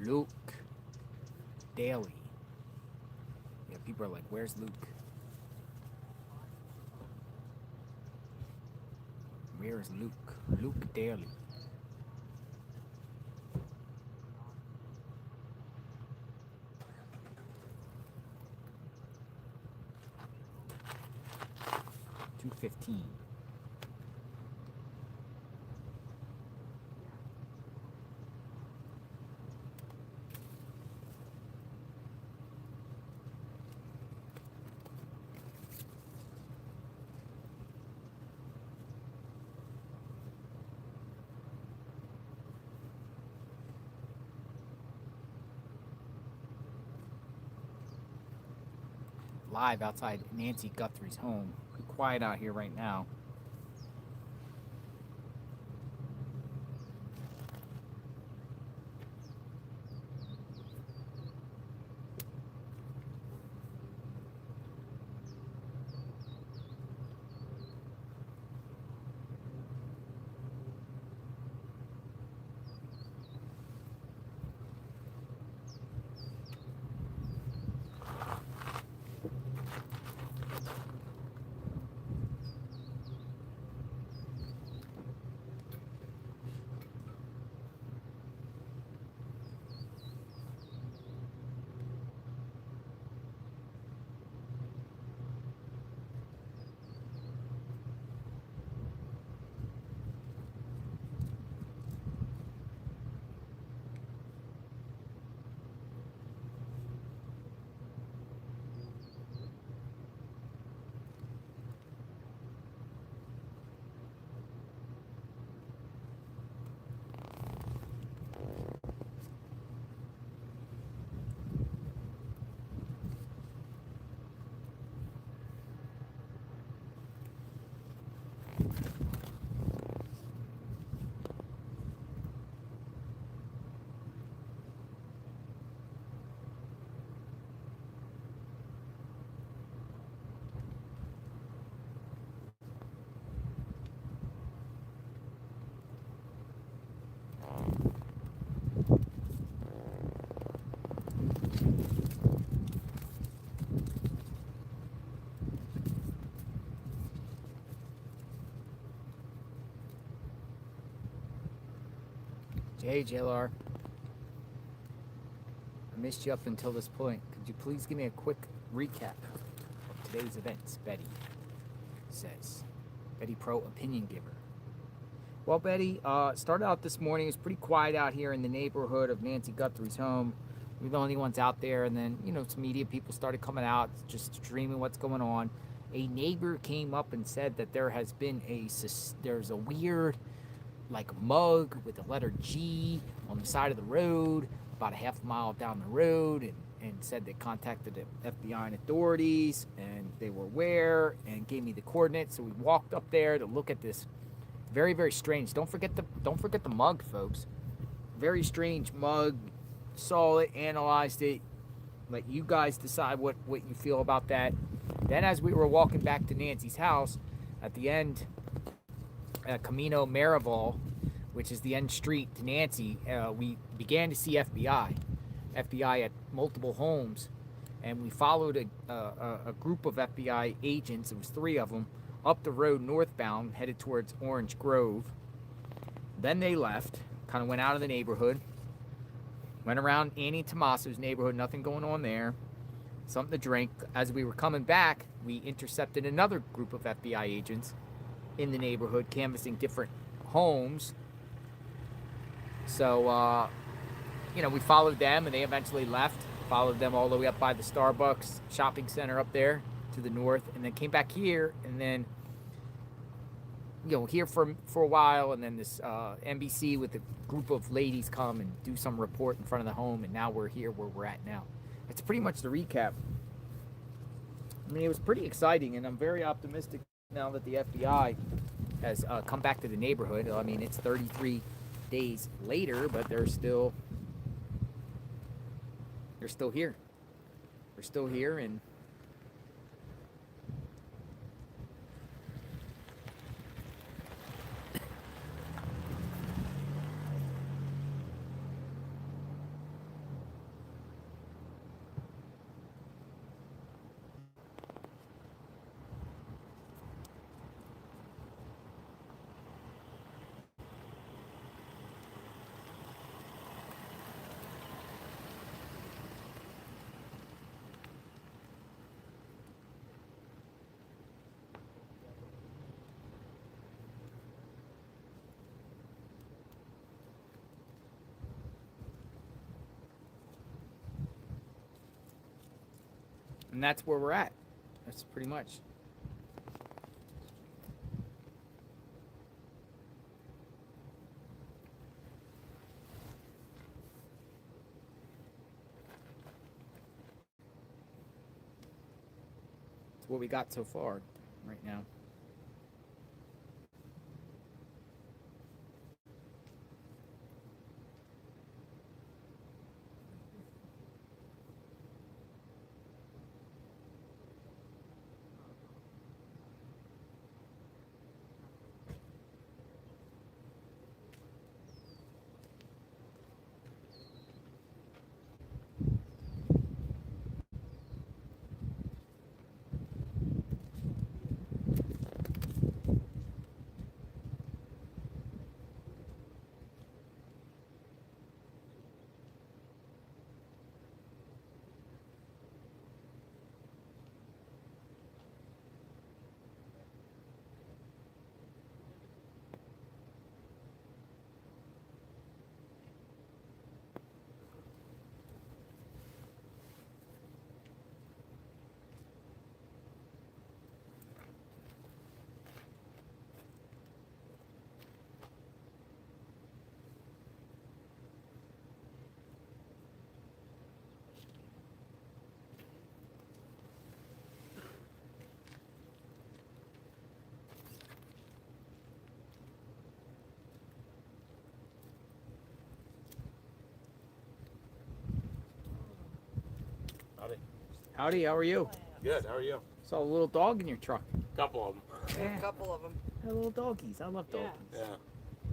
[SPEAKER 1] Luke Daly. Yeah, people are like, where's Luke? Where is Luke? Luke Daly. $2.15. Live outside Nancy Guthrie's home. Pretty quiet out here right now. Hey, JLR. I missed you up until this point. Could you please give me a quick recap of today's events, Betty says. Betty Pro, opinion giver. Well, Betty, started out this morning. It was pretty quiet out here in the neighborhood of Nancy Guthrie's home. We were the only ones out there, and then, some media people started coming out, just streaming what's going on. A neighbor came up and said that there has been there's a weird, mug with the letter G on the side of the road, about a half mile down the road, and said they contacted the FBI and authorities, and they were aware, and gave me the coordinates. So we walked up there to look at this. Very, very strange. Don't forget the mug, folks. Very strange mug. Saw it, analyzed it. Let you guys decide what you feel about that. Then, as we were walking back to Nancy's house, at the end, Camino Marival, which is the end street to Nancy, we began to see FBI at multiple homes, and we followed a group of FBI agents. It was 3 of them up the road northbound, headed towards Orange Grove. Then they left, kind of went out of the neighborhood, went around Annie Tomaso's neighborhood. Nothing going on there. Something to drink. As we were coming back, we intercepted another group of FBI agents in the neighborhood, canvassing different homes. So, we followed them, and they eventually left. Followed them all the way up by the Starbucks shopping center up there to the north, and then came back here, and then, here for a while, and then this NBC with a group of ladies come and do some report in front of the home, and now we're here where we're at now. That's pretty much the recap. I mean, it was pretty exciting, and I'm very optimistic now that the FBI has come back to the neighborhood. I mean, it's 33 days later, but they're still here. They're still here, and that's where we're at. That's pretty much. It's what we got so far right now. Howdy, how are you?
[SPEAKER 12] Good, how are you?
[SPEAKER 1] Saw a little dog in your truck.
[SPEAKER 12] Couple of them.
[SPEAKER 1] Yeah.
[SPEAKER 8] A couple of them.
[SPEAKER 1] They're little doggies. I love doggies.
[SPEAKER 12] Yeah.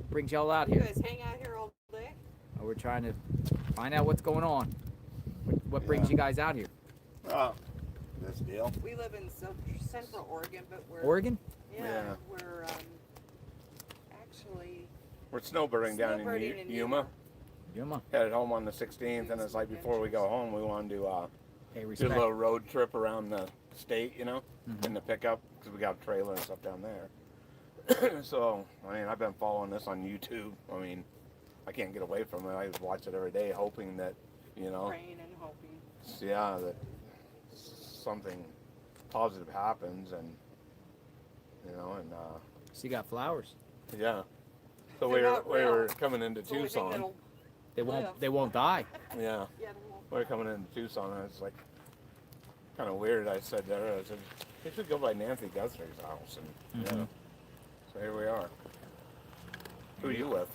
[SPEAKER 1] Brings y'all out
[SPEAKER 8] You
[SPEAKER 1] here.
[SPEAKER 8] guys hang out here all day?
[SPEAKER 1] We're trying to find out what's going on. What brings you guys out here?
[SPEAKER 12] This deal.
[SPEAKER 8] We live in Central Oregon, but we're
[SPEAKER 1] Oregon?
[SPEAKER 8] Yeah, we're actually
[SPEAKER 12] We're snowbirding down
[SPEAKER 8] snowbirding
[SPEAKER 12] in Yuma.
[SPEAKER 1] Yuma.
[SPEAKER 12] Headed home on the 16th, and it's like before we go home, we want to do a little road trip around the state, you know, in the pickup, because we got a trailer and stuff down there. So, I mean, I've been following this on YouTube. I mean, I can't get away from it. I watch it every day, hoping that, you know,
[SPEAKER 8] praying and hoping.
[SPEAKER 12] Yeah, that something positive happens, and you know, and
[SPEAKER 1] So you got flowers.
[SPEAKER 12] yeah. So
[SPEAKER 8] They're
[SPEAKER 12] we
[SPEAKER 8] not
[SPEAKER 12] were
[SPEAKER 8] real.
[SPEAKER 12] coming into
[SPEAKER 8] So we think
[SPEAKER 12] Tucson.
[SPEAKER 8] that'll
[SPEAKER 1] They won't die.
[SPEAKER 12] Yeah.
[SPEAKER 8] Yeah, they won't.
[SPEAKER 12] We were coming into Tucson, and it's like kind of weird. I said there, I said, we should go by Nancy Guthrie's house, and yeah. So here we are. Who are you with?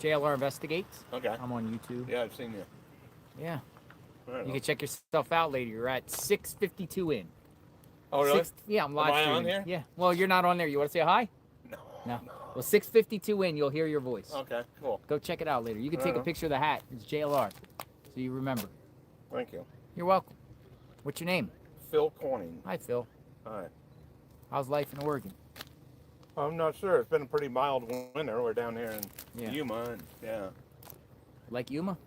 [SPEAKER 1] JLR Investigates.
[SPEAKER 12] Okay.
[SPEAKER 1] I'm on YouTube.
[SPEAKER 12] Yeah, I've seen you.
[SPEAKER 1] Yeah.
[SPEAKER 12] Right
[SPEAKER 1] You
[SPEAKER 12] on.
[SPEAKER 1] can check yourself out later. You're at 6:52 in.
[SPEAKER 12] Oh, really?
[SPEAKER 1] Yeah, I'm live
[SPEAKER 12] Am I
[SPEAKER 1] streaming.
[SPEAKER 12] on here?
[SPEAKER 1] Yeah. Well, you're not on there. You want to say hi?
[SPEAKER 12] No.
[SPEAKER 1] No. Well, 6:52 in, you'll hear your voice.
[SPEAKER 12] Okay, cool.
[SPEAKER 1] Go check it out later. You can
[SPEAKER 12] Right
[SPEAKER 1] take a
[SPEAKER 12] on.
[SPEAKER 1] picture of the hat. It's JLR, so you remember.
[SPEAKER 12] Thank you.
[SPEAKER 1] You're welcome. What's your name?
[SPEAKER 12] Phil Corning.
[SPEAKER 1] Hi, Phil.
[SPEAKER 12] Hi.
[SPEAKER 1] How's life in Oregon?
[SPEAKER 12] I'm not sure. It's been a pretty mild winter. We're down here in
[SPEAKER 1] Yeah.
[SPEAKER 12] Yuma, and yeah.
[SPEAKER 1] Like Yuma?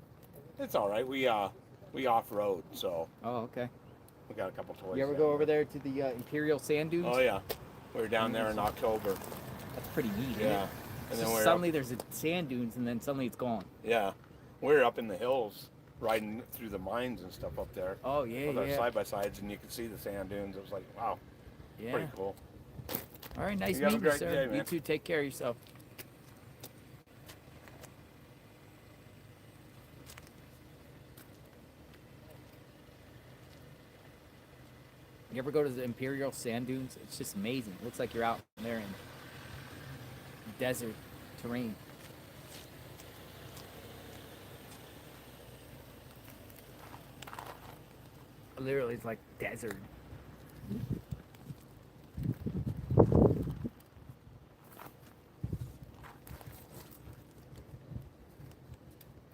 [SPEAKER 12] It's all right. We off-road, so
[SPEAKER 1] Oh, okay.
[SPEAKER 12] we got a couple toys.
[SPEAKER 1] You ever
[SPEAKER 12] down
[SPEAKER 1] go over there to the Imperial Sand Dunes?
[SPEAKER 12] Oh yeah, we were down there in October.
[SPEAKER 1] That's pretty neat. isn't
[SPEAKER 12] Yeah,
[SPEAKER 1] it?
[SPEAKER 12] and
[SPEAKER 1] So
[SPEAKER 12] then we're
[SPEAKER 1] suddenly there's a sand dunes, and then suddenly it's gone.
[SPEAKER 12] Yeah, we're up in the hills, riding through the mines and stuff up there.
[SPEAKER 1] Oh yeah,
[SPEAKER 12] with our
[SPEAKER 1] yeah.
[SPEAKER 12] side by sides, and you could see the sand dunes. It was like, wow,
[SPEAKER 1] Yeah.
[SPEAKER 12] pretty cool.
[SPEAKER 1] All right, nice
[SPEAKER 12] You have a
[SPEAKER 1] meeting you,
[SPEAKER 12] great
[SPEAKER 1] sir.
[SPEAKER 12] day,
[SPEAKER 1] You
[SPEAKER 12] man.
[SPEAKER 1] too. Take care of yourself. You ever go to the Imperial Sand Dunes? It's just amazing. It looks like you're out there in desert terrain. Literally, it's like desert.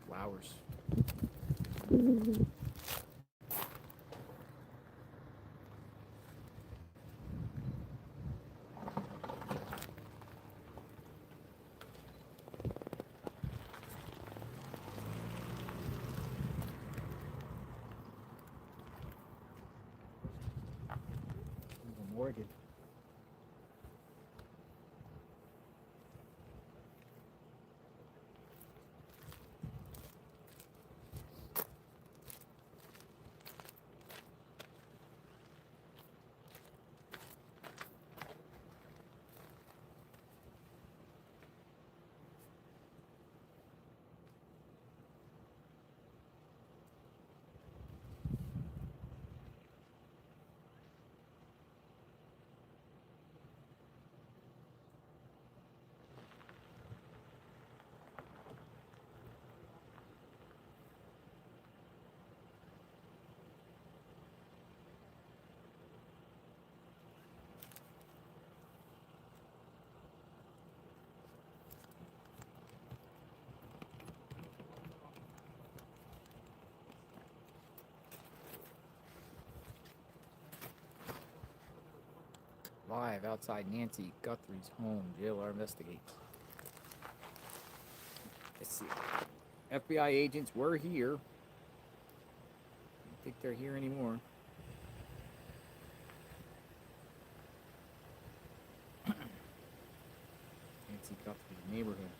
[SPEAKER 1] Flowers. Morgan. Live outside Nancy Guthrie's home, JLR Investigates. Let's see. FBI agents were here. I don't think they're here anymore. Nancy Guthrie's neighborhood.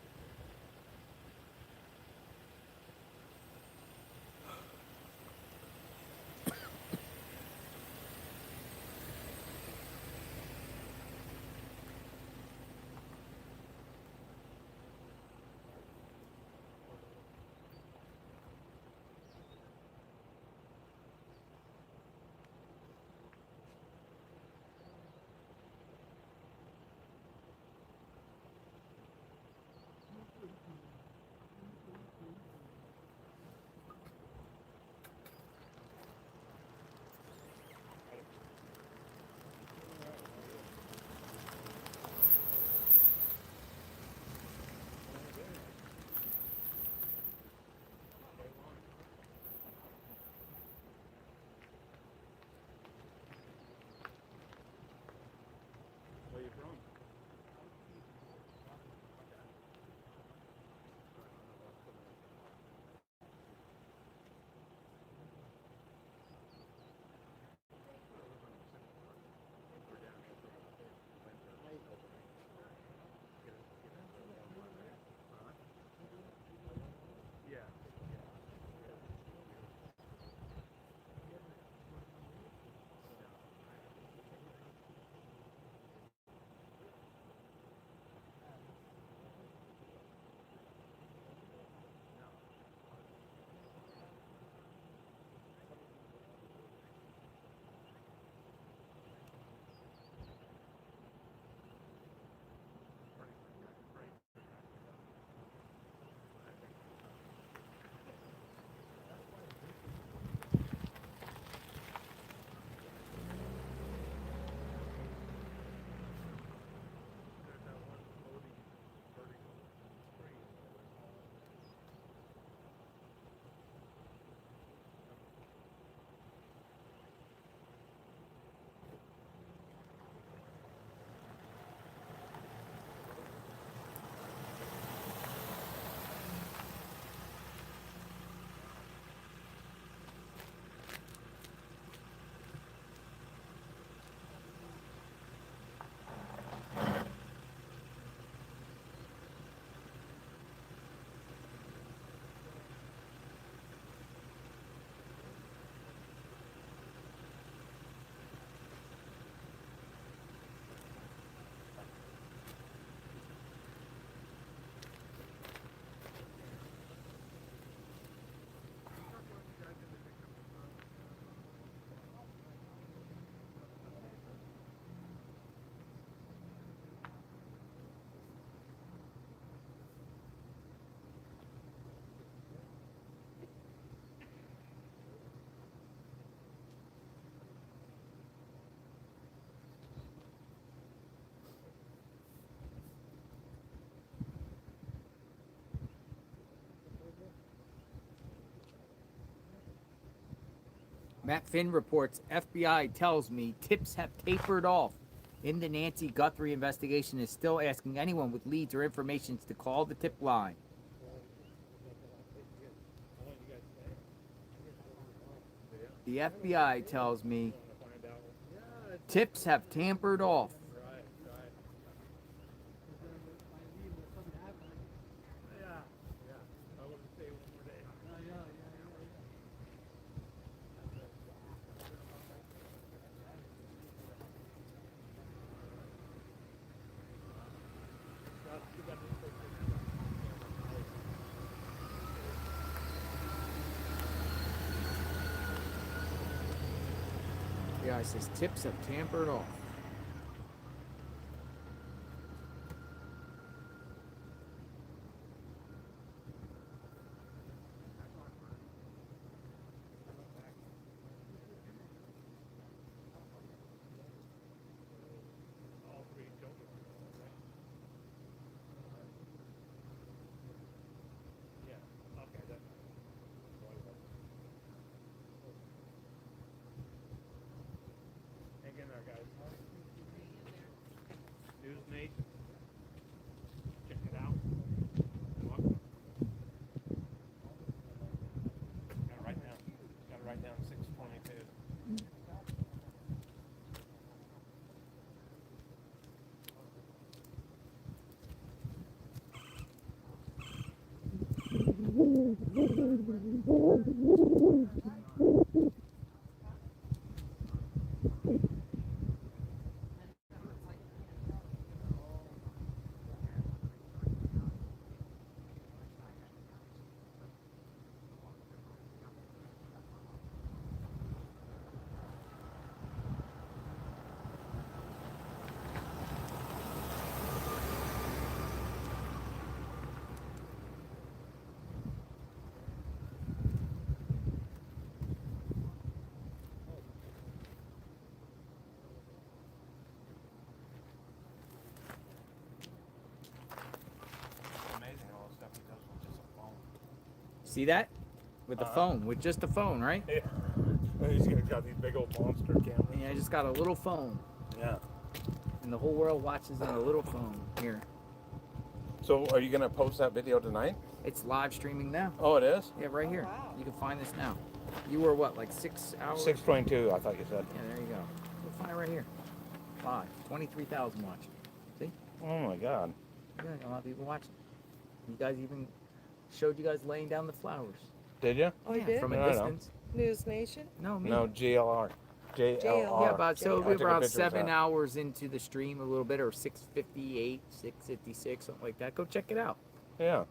[SPEAKER 1] Matt Finn reports FBI tells me tips have tapered off in the Nancy Guthrie investigation, is still asking anyone with leads or information to call the tip line. The FBI tells me tips have tampered off. Yeah, it says tips have tampered off.
[SPEAKER 19] News Nate. Check it out. Gotta write down 622.
[SPEAKER 1] See that? With the phone, with just the phone, right?
[SPEAKER 20] Yeah. He's got these big old monster cameras.
[SPEAKER 1] Yeah, I just got a little phone.
[SPEAKER 20] Yeah.
[SPEAKER 1] And the whole world watches on a little phone here.
[SPEAKER 12] So are you gonna post that video tonight?
[SPEAKER 1] It's live streaming now.
[SPEAKER 12] Oh, it is?
[SPEAKER 1] Yeah, right here. You can find this now. You were what, like 6 hours?
[SPEAKER 12] 622, I thought you said.
[SPEAKER 1] Yeah, there you go. You'll find it right here. Live. 23,000 watching. See?
[SPEAKER 12] Oh my God.
[SPEAKER 1] Yeah, a lot of people watching. You guys even showed you guys laying down the flowers.
[SPEAKER 12] Did you?
[SPEAKER 10] Oh,
[SPEAKER 1] yeah,
[SPEAKER 10] you did?
[SPEAKER 1] From a
[SPEAKER 12] No, no.
[SPEAKER 1] distance.
[SPEAKER 10] News Nation?
[SPEAKER 1] No, me.
[SPEAKER 12] No, GLR. JLR.
[SPEAKER 1] Yeah, about so
[SPEAKER 12] I
[SPEAKER 1] we're
[SPEAKER 12] took a
[SPEAKER 1] about
[SPEAKER 12] picture of
[SPEAKER 1] 7
[SPEAKER 12] that.
[SPEAKER 1] hours into the stream, a little bit, or 6:58, 6:56, something like that. Go check it out.
[SPEAKER 12] Yeah.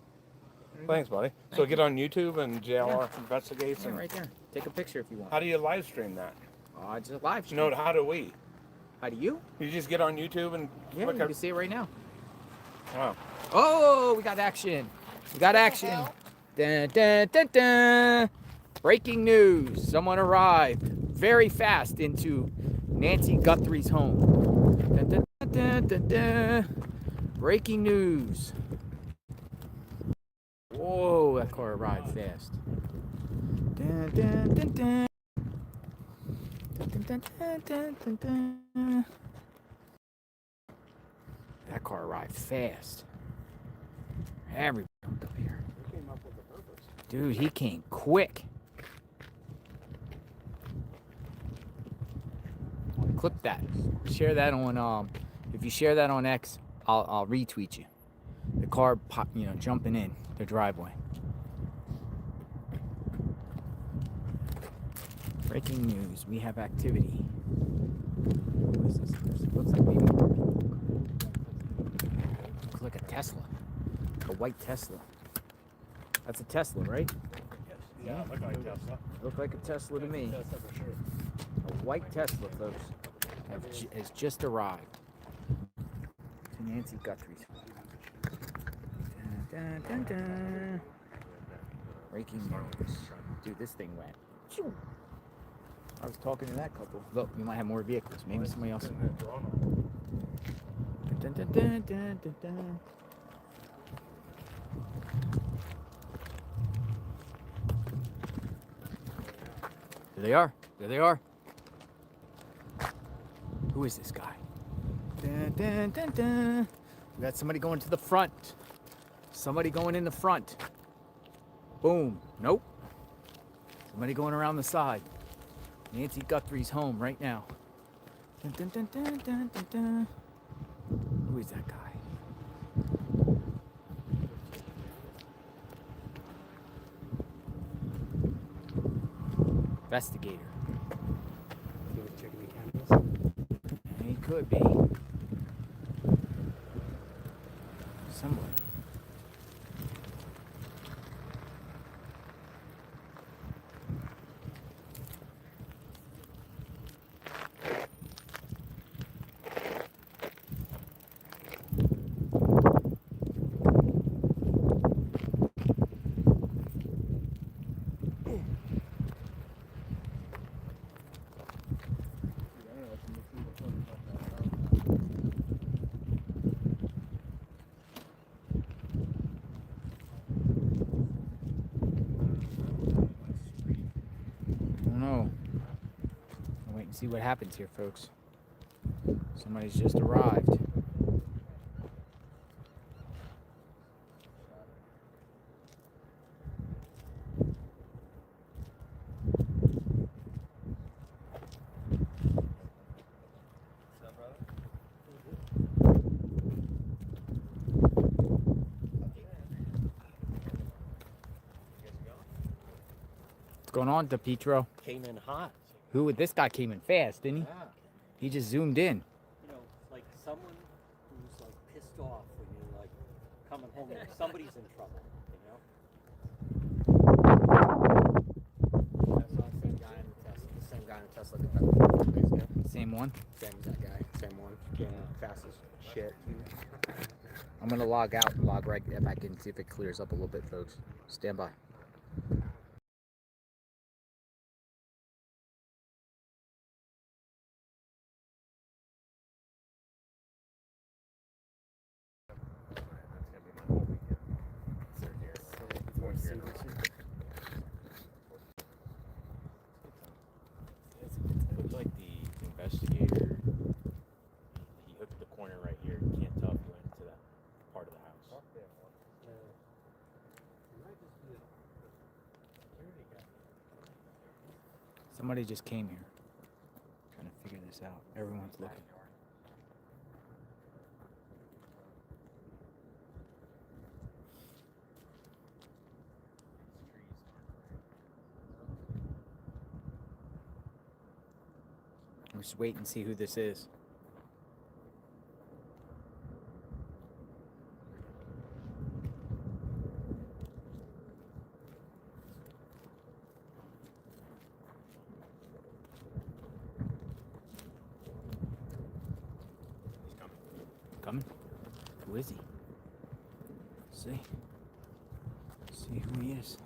[SPEAKER 1] There you
[SPEAKER 12] Thanks,
[SPEAKER 1] go.
[SPEAKER 12] buddy.
[SPEAKER 1] Thank
[SPEAKER 12] So
[SPEAKER 1] you.
[SPEAKER 12] get on YouTube and JLR
[SPEAKER 1] Yeah.
[SPEAKER 12] investigates.
[SPEAKER 1] Yeah,
[SPEAKER 12] and
[SPEAKER 1] right there. Take a picture if you want.
[SPEAKER 12] How do you live stream that?
[SPEAKER 1] Oh, just live stream.
[SPEAKER 12] No, how do we?
[SPEAKER 1] How do you?
[SPEAKER 12] You just get on YouTube and
[SPEAKER 1] Yeah,
[SPEAKER 12] click
[SPEAKER 1] you can see it right now.
[SPEAKER 12] Wow.
[SPEAKER 1] Oh, we got action. We got action. Dun, dun, dun, dun. Breaking news. Someone arrived very fast into Nancy Guthrie's home. Dun, dun, dun, dun, dun. Breaking news. Whoa, that car arrived fast. Dun, dun, dun, dun. Dun, dun, dun, dun, dun, dun. That car arrived fast. Everybody up here. Dude, he came quick. Clip that. Share that on if you share that on X, I'll retweet you. The car jumping in the driveway. Breaking news. We have activity. What is this? Looks like maybe looks like a Tesla. A white Tesla. That's a Tesla, right?
[SPEAKER 20] Yeah, look like Tesla.
[SPEAKER 1] Looked like a Tesla to me.
[SPEAKER 20] Tesla for sure.
[SPEAKER 1] A white Tesla, folks, has just arrived to Nancy Guthrie's home. Dun, dun, dun, dun. Breaking news. Dude, this thing went. Phew. I was talking to that couple. Look, we might have more vehicles. Maybe somebody else. Dun, dun, dun, dun, dun, dun. There they are. There they are. Who is this guy? Dun, dun, dun, dun. We got somebody going to the front. Somebody going in the front. Boom. Nope. Somebody going around the side. Nancy Guthrie's home right now. Dun, dun, dun, dun, dun, dun, dun. Who is that guy? Investigator.
[SPEAKER 2] He was checking the cameras.
[SPEAKER 1] He could be. Somebody. See what happens here, folks. Somebody's just arrived. What's going on, DePietro?
[SPEAKER 9] Came in hot.
[SPEAKER 1] This guy came in fast, didn't he?
[SPEAKER 9] Yeah.
[SPEAKER 1] He just zoomed in.
[SPEAKER 9] You know, like someone who's like pissed off when you're like coming home and somebody's in trouble, you know?
[SPEAKER 2] That's not the same guy in the Tesla. The same guy in the Tesla detective.
[SPEAKER 1] Same one?
[SPEAKER 2] Same as that guy. Same one. Came in fast as shit.
[SPEAKER 1] I'm gonna log out and log right back in and see if it clears up a little bit, folks. Stand by.
[SPEAKER 19] It looks like the investigator, he hooked the corner right here. Can't tell if he went into that part of the house.
[SPEAKER 1] Somebody just came here. Trying to figure this out. Everyone's looking. I'm just waiting to see who this is. Coming? Who is he? See who he is.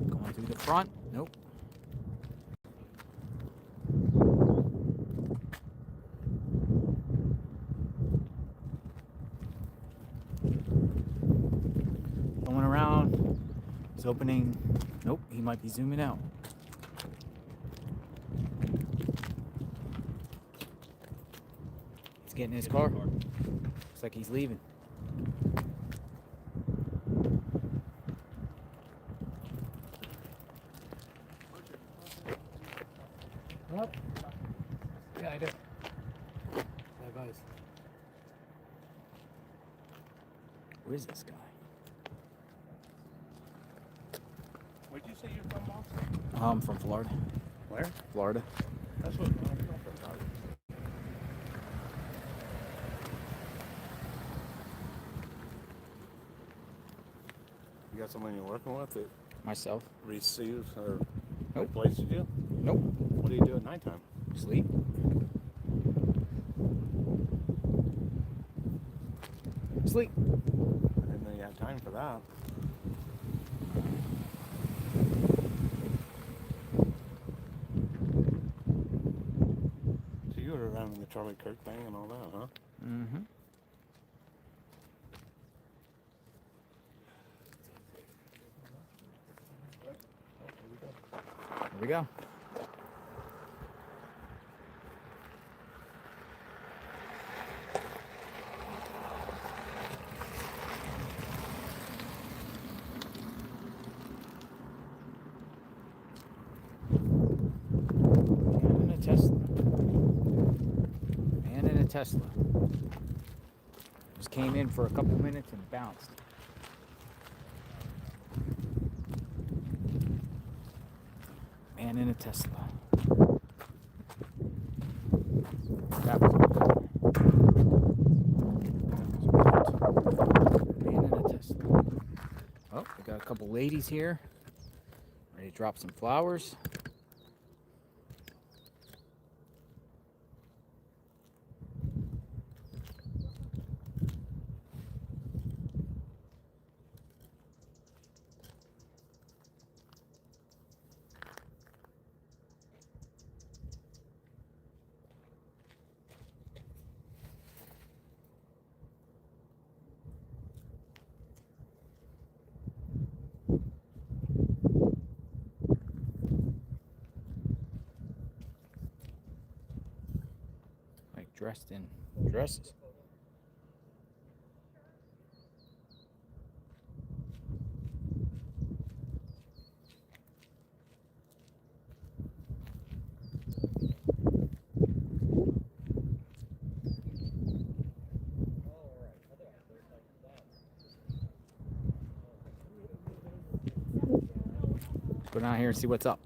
[SPEAKER 1] Going through the front? Nope. Going around. He's opening. Nope, he might be zooming out. He's getting in his car. Looks like he's leaving.
[SPEAKER 2] What? Yeah, I do. Bye-bye.
[SPEAKER 1] Who is this guy?
[SPEAKER 5] Where'd you say you're from, Boss?
[SPEAKER 1] I'm from Florida.
[SPEAKER 5] Where?
[SPEAKER 1] Florida.
[SPEAKER 5] That's what I'm from.
[SPEAKER 12] You got someone you're working with that
[SPEAKER 1] Myself.
[SPEAKER 12] receives or
[SPEAKER 1] Nope.
[SPEAKER 12] replaces you?
[SPEAKER 1] Nope.
[SPEAKER 12] What do you do at nighttime?
[SPEAKER 1] Sleep. Sleep.
[SPEAKER 12] I didn't know you had time for that. So you were around the Charlie Kirk thing and all that, huh?
[SPEAKER 1] Mm-hmm. we go. Man in a Tesla. Just came in for a couple minutes and bounced. Man in a Tesla. That was man in a Tesla. Oh, we got a couple ladies here. Ready to drop some flowers. Dressed in dresses. Let's go down here and see what's up.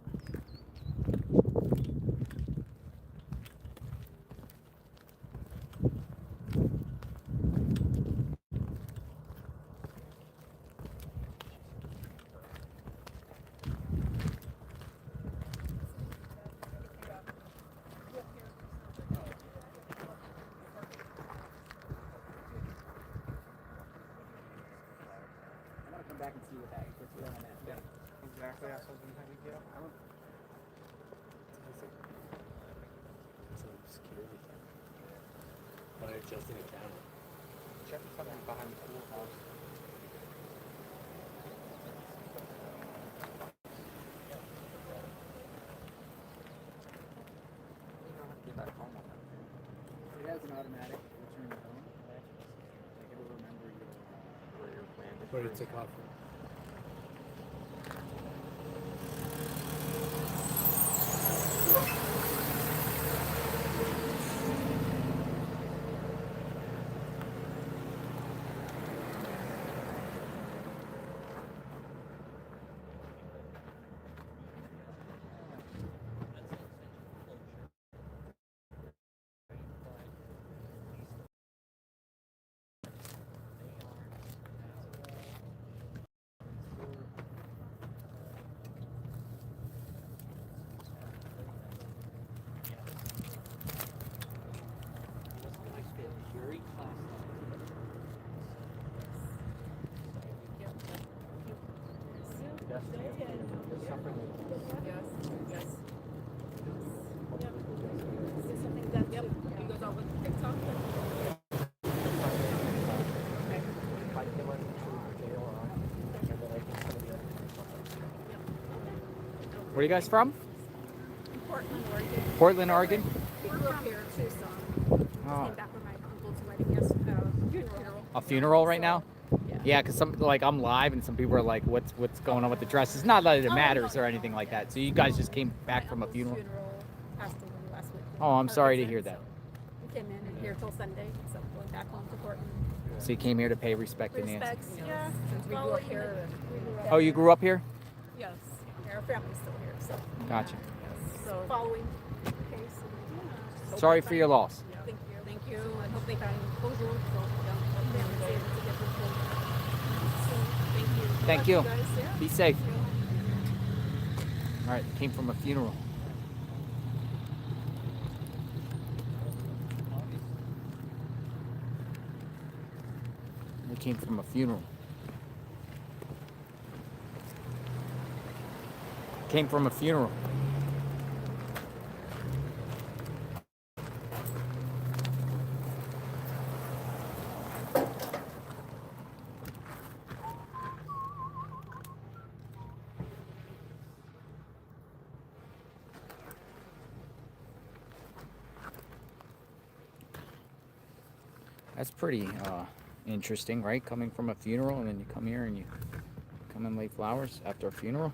[SPEAKER 2] Back and see what that what's going on. Yeah, exactly. That's what I was trying to get. It's a security thing. But it's just in a camera. Check something behind the pool house. Get back home on that. It has an automatic return to home. Like it'll remember where your plan is. Where you took off from.
[SPEAKER 1] Where are you guys from?
[SPEAKER 8] Portland, Oregon.
[SPEAKER 1] Portland, Oregon?
[SPEAKER 8] We grew up here in Tucson.
[SPEAKER 1] Oh.
[SPEAKER 8] Came back for my uncle's wedding, funeral.
[SPEAKER 1] A funeral right now?
[SPEAKER 8] Yeah.
[SPEAKER 1] Yeah, because some like I'm live and some people are like, "What's going on with the dresses?" Not that it matters or anything like that. So you guys just came back from a funeral?
[SPEAKER 8] Passed away last week.
[SPEAKER 1] Oh, I'm sorry to hear that.
[SPEAKER 8] We came in here till Sunday, so going back home to Portland.
[SPEAKER 1] So you came here to pay respect to Nancy?
[SPEAKER 8] Respects, yeah. Since we grew up here.
[SPEAKER 1] Oh, you grew up here?
[SPEAKER 8] Yes. Our family's still here, so.
[SPEAKER 1] Gotcha.
[SPEAKER 8] So following the case. Yeah.
[SPEAKER 1] Sorry for your loss.
[SPEAKER 8] Yeah, thank you. I hope they find closure, so the family's able to get this done. So, thank you.
[SPEAKER 1] Thank you.
[SPEAKER 8] Guys, yeah.
[SPEAKER 1] Be safe. All right, came from a funeral. We came from a funeral. Came from a funeral. That's pretty interesting, right? Coming from a funeral and then you come here and you come and lay flowers after a funeral.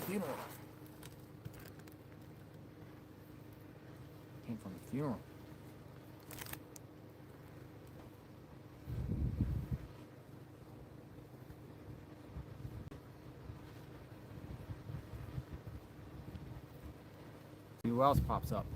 [SPEAKER 1] Funeral. Came from a funeral. See who else pops up.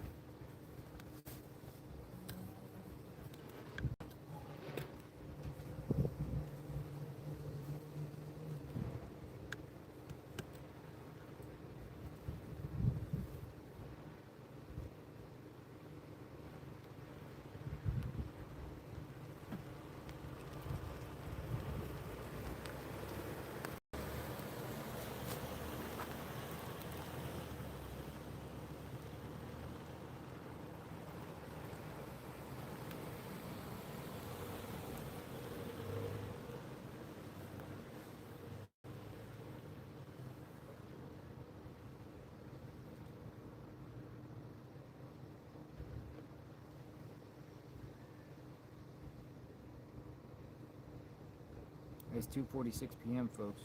[SPEAKER 1] It's 2:46 p.m., folks.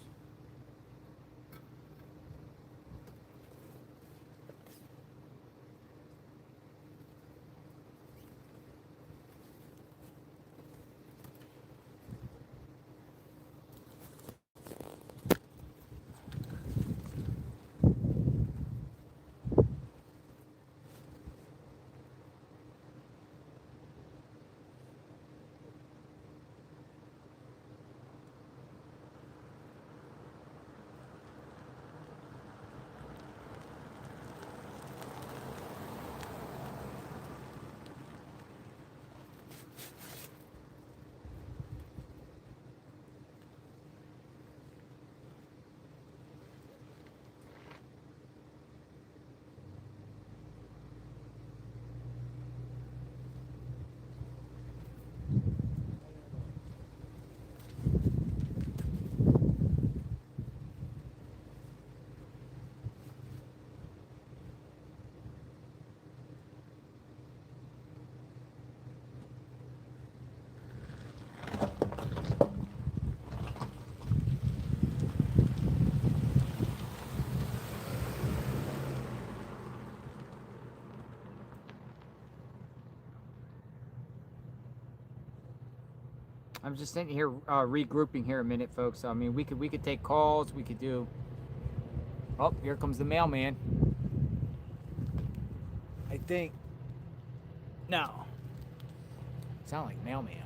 [SPEAKER 1] I'm just sitting here regrouping here a minute, folks. I mean, we could take calls. We could do. Oh, here comes the mailman. I think. No. Sound like mailman.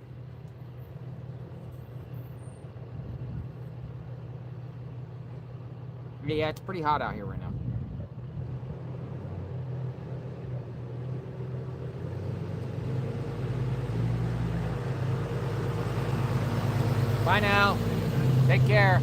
[SPEAKER 1] Yeah, it's pretty hot out here right now. Bye now. Take care.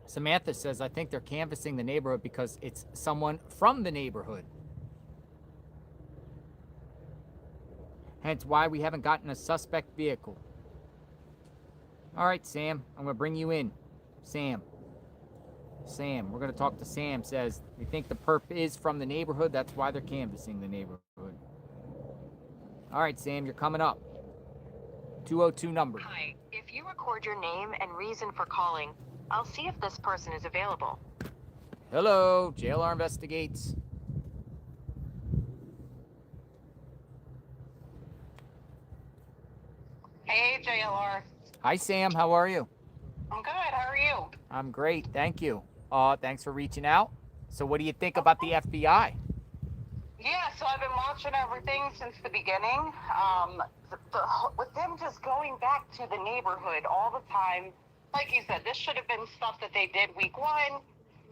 [SPEAKER 1] Samantha says, I think they're canvassing the neighborhood because it's someone from the neighborhood. Hence why we haven't gotten a suspect vehicle. All right, Sam, I'm going to bring you in. Sam, we're going to talk to Sam. Says, we think the perp is from the neighborhood. That's why they're canvassing the neighborhood. All right, Sam, you're coming up. 202 number.
[SPEAKER 16] Hi. If you record your name and reason for calling, I'll see if this person is available.
[SPEAKER 1] Hello, JLR Investigates.
[SPEAKER 14] Hey, JLR.
[SPEAKER 1] Hi, Sam. How are you?
[SPEAKER 14] I'm good. How are you?
[SPEAKER 1] I'm great. Thank you. Thanks for reaching out. So what do you think about the FBI?
[SPEAKER 14] Yeah, so I've been watching everything since the beginning. With them just going back to the neighborhood all the time, like you said, this should have been stuff that they did week one.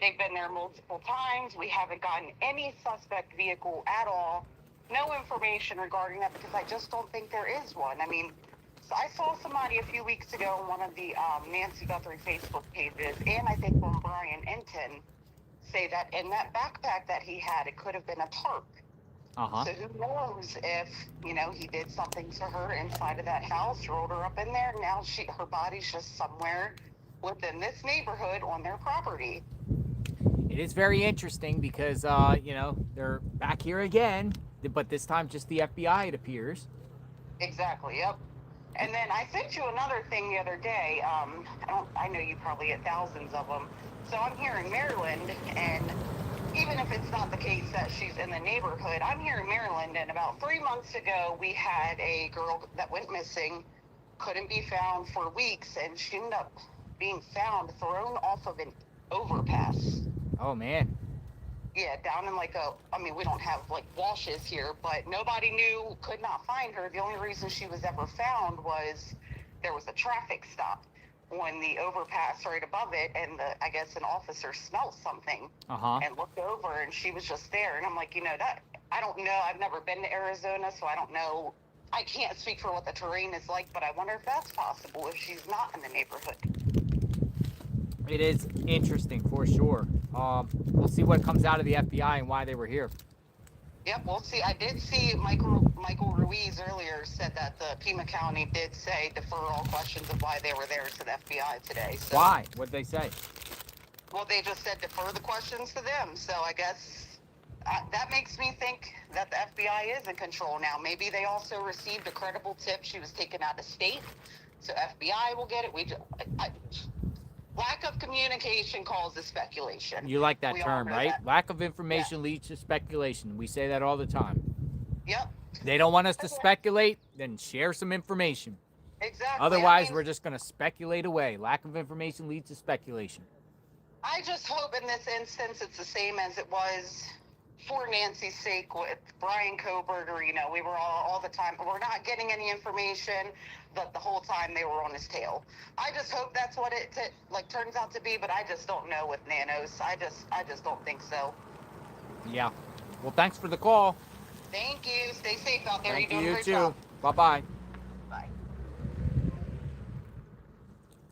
[SPEAKER 14] They've been there multiple times. We haven't gotten any suspect vehicle at all. No information regarding that because I just don't think there is one. I mean, so I saw somebody a few weeks ago on one of the Nancy Guthrie Facebook pages, and I think from Brian Enton, say that in that backpack that he had, it could have been a tarp.
[SPEAKER 1] Uh-huh.
[SPEAKER 14] So who knows if, he did something to her inside of that house, rolled her up in there, and now her body's just somewhere within this neighborhood on their property.
[SPEAKER 1] It is very interesting because, they're back here again, but this time just the FBI, it appears.
[SPEAKER 14] Exactly, yep. And then I sent you another thing the other day. I know you probably get thousands of them. So I'm here in Maryland, and even if it's not the case that she's in the neighborhood, I'm here in Maryland, and about 3 months ago, we had a girl that went missing, couldn't be found for weeks, and she ended up being found thrown off of an overpass.
[SPEAKER 1] Oh, man.
[SPEAKER 14] Yeah, down in we don't have washes here, but nobody knew, could not find her. The only reason she was ever found was there was a traffic stop on the overpass right above it, and I guess an officer smelled something and looked over, and she was just there. And I'm like, that, I don't know. I've never been to Arizona, so I don't know. I can't speak for what the terrain is like, but I wonder if that's possible if she's not in the neighborhood.
[SPEAKER 1] It is interesting for sure. We'll see what comes out of the FBI and why they were here.
[SPEAKER 14] Yep, we'll see. I did see Michael Ruiz earlier said that the Pima County did say defer all questions of why they were there to the FBI today. So,
[SPEAKER 1] why? What'd they say?
[SPEAKER 14] Well, they just said defer the questions to them. So I guess that makes me think that the FBI is in control now. Maybe they also received a credible tip she was taken out of state, so FBI will get it. Lack of communication causes speculation.
[SPEAKER 1] You like that
[SPEAKER 14] We all
[SPEAKER 1] term,
[SPEAKER 14] know
[SPEAKER 1] right?
[SPEAKER 14] that.
[SPEAKER 1] Lack of information leads to speculation. We say that all the time.
[SPEAKER 14] Yep.
[SPEAKER 1] They don't want us to speculate, then share some information.
[SPEAKER 14] Exactly.
[SPEAKER 1] Otherwise, we're just going to speculate away. Lack of information leads to speculation.
[SPEAKER 14] I just hope in this instance it's the same as it was for Nancy's sake with Brian Koberger. We were all the time, we're not getting any information, but the whole time they were on his tail. I just hope that's what it turns out to be, but I just don't know with Nanos. I just don't think so.
[SPEAKER 1] Yeah. Well, thanks for the call.
[SPEAKER 14] Thank you. Stay safe out there.
[SPEAKER 1] Thank
[SPEAKER 14] You're doing
[SPEAKER 1] you,
[SPEAKER 14] a great
[SPEAKER 1] too.
[SPEAKER 14] job.
[SPEAKER 1] Bye-bye.
[SPEAKER 14] Bye.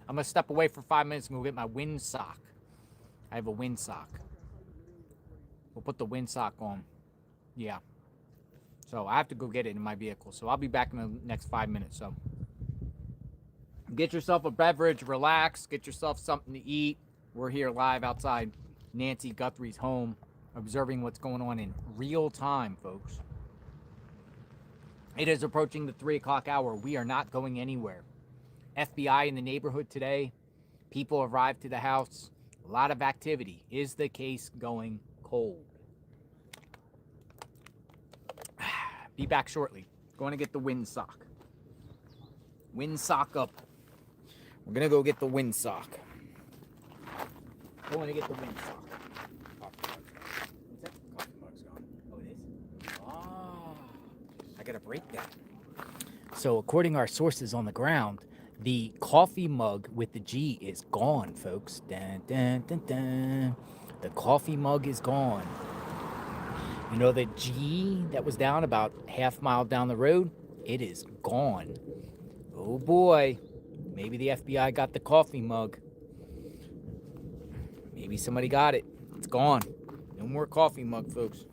[SPEAKER 1] I'm going to step away for 5 minutes and go get my windsock. I have a windsock. We'll put the windsock on. Yeah. So I have to go get it in my vehicle. So I'll be back in the next 5 minutes. So get yourself a beverage, relax, get yourself something to eat. We're here live outside Nancy Guthrie's home, observing what's going on in real time, folks. It is approaching the 3 o'clock hour. We are not going anywhere. FBI in the neighborhood today. People arrived to the house. A lot of activity. Is the case going cold? Be back shortly. Going to get the windsock. Windsock up. We're going to go get the windsock. Going to get the windsock. What's that? Coffee mug's gone. Oh, it is? Ah. I got to break that. So according to our sources on the ground, the coffee mug with the G is gone, folks. Dun, dun, dun, dun. The coffee mug is gone. You know the G that was down about half mile down the road? It is gone. Oh boy. Maybe the FBI got the coffee mug. Maybe somebody got it. It's gone. No more coffee mug, folks.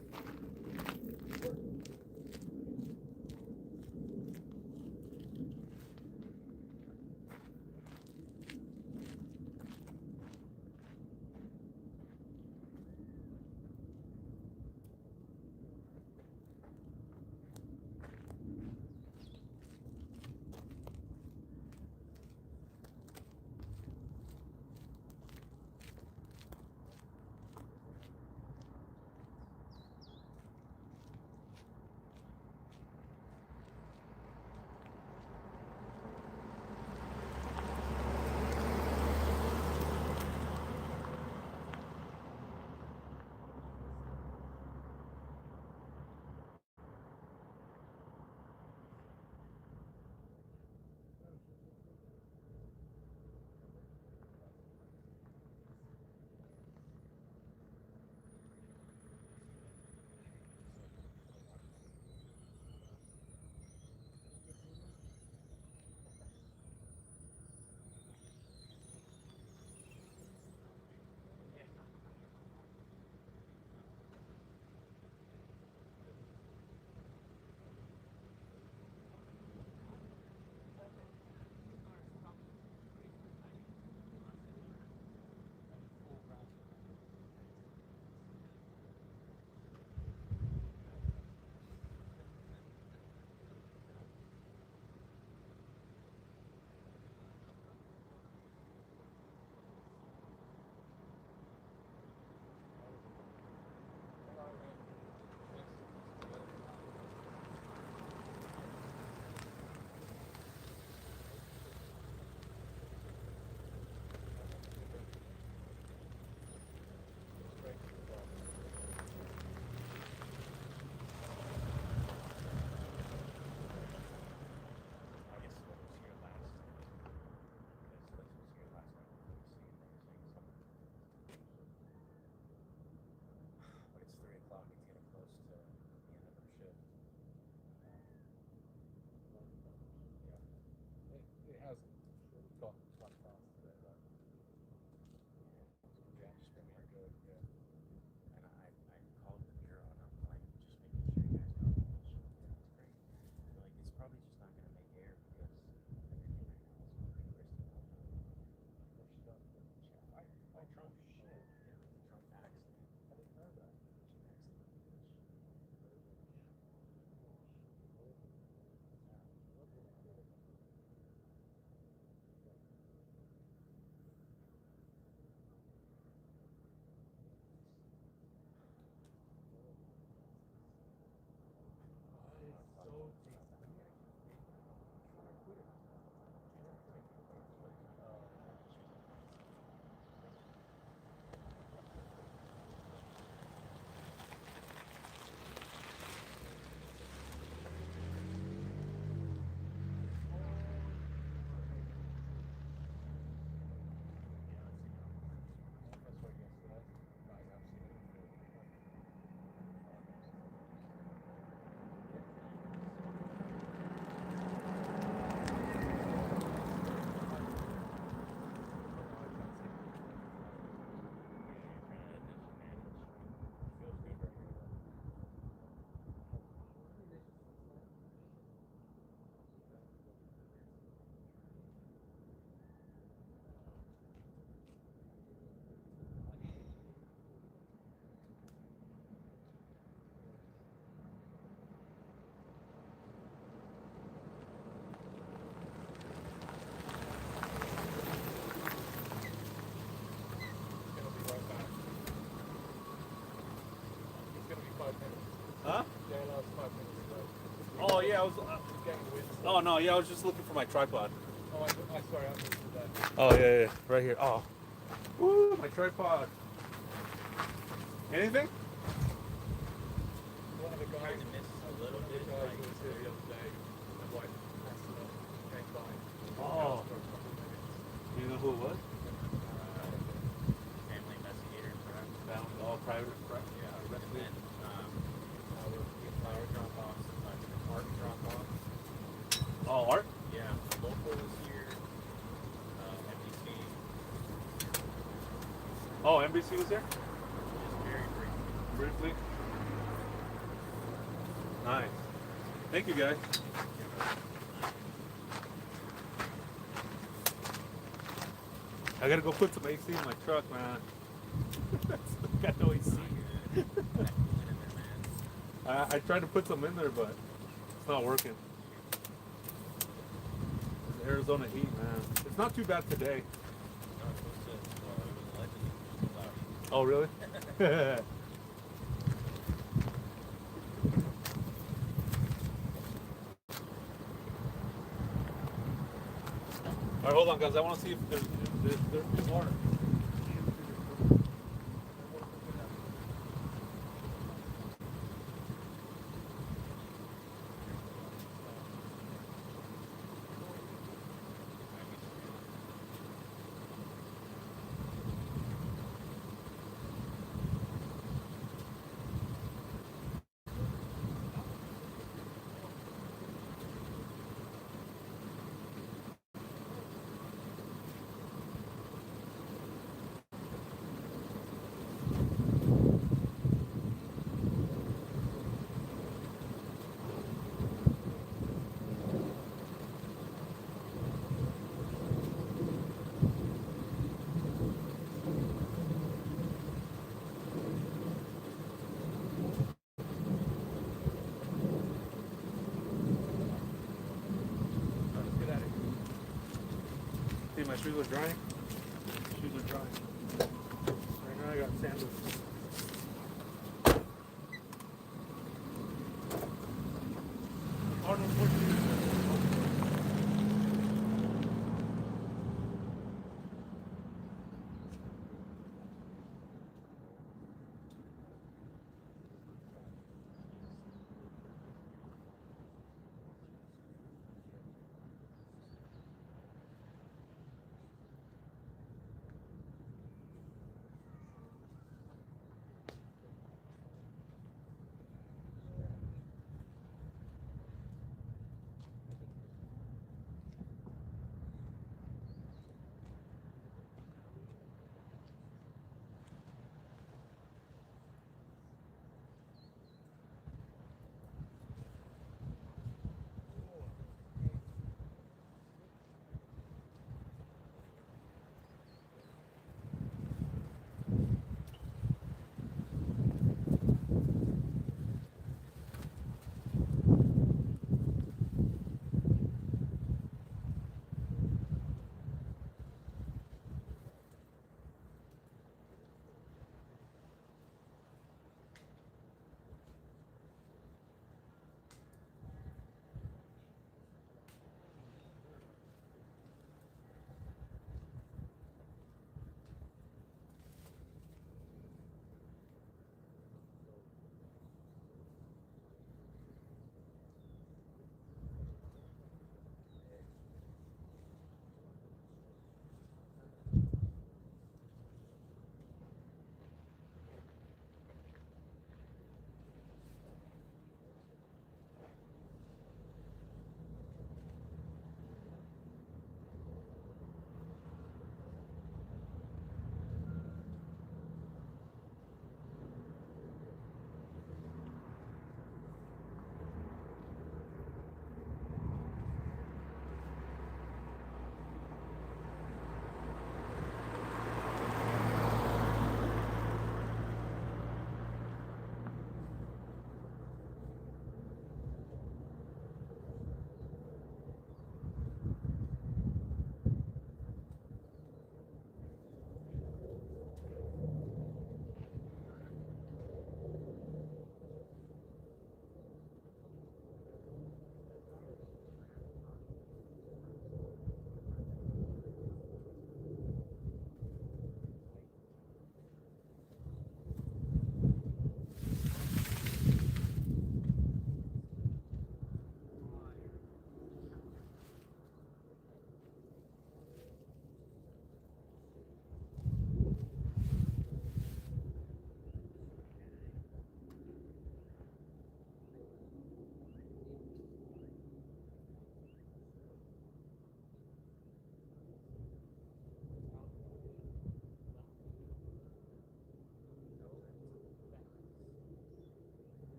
[SPEAKER 20] Huh? Oh yeah, I was. Oh no, yeah, I was just looking for my tripod.
[SPEAKER 5] Oh, I'm sorry, I missed that.
[SPEAKER 20] Oh yeah, yeah, right here. Oh, woo, my tripod. Anything?
[SPEAKER 5] One of the guys missed a little bit. The other day, my wife passed it up, came by.
[SPEAKER 20] Oh. Do you know who it was?
[SPEAKER 19] Family investigator, correct?
[SPEAKER 20] Found all private, correct?
[SPEAKER 19] Yeah, and then flower drop-offs, art drop-offs.
[SPEAKER 20] Oh, art?
[SPEAKER 19] Yeah, local is here. NBC.
[SPEAKER 20] Oh, NBC was there?
[SPEAKER 19] Just very
[SPEAKER 20] Briefly? Nice. Thank you, guys. I gotta go put some AC in my truck, man. Got no AC. I tried to put some in there, but it's not working. It's Arizona heat, man. It's not too bad today. Oh, really? Alright, hold on, guys. I want to see if there's more. See, my shoes are drying. Shoes are drying. Right now I got sandals. Oh, no,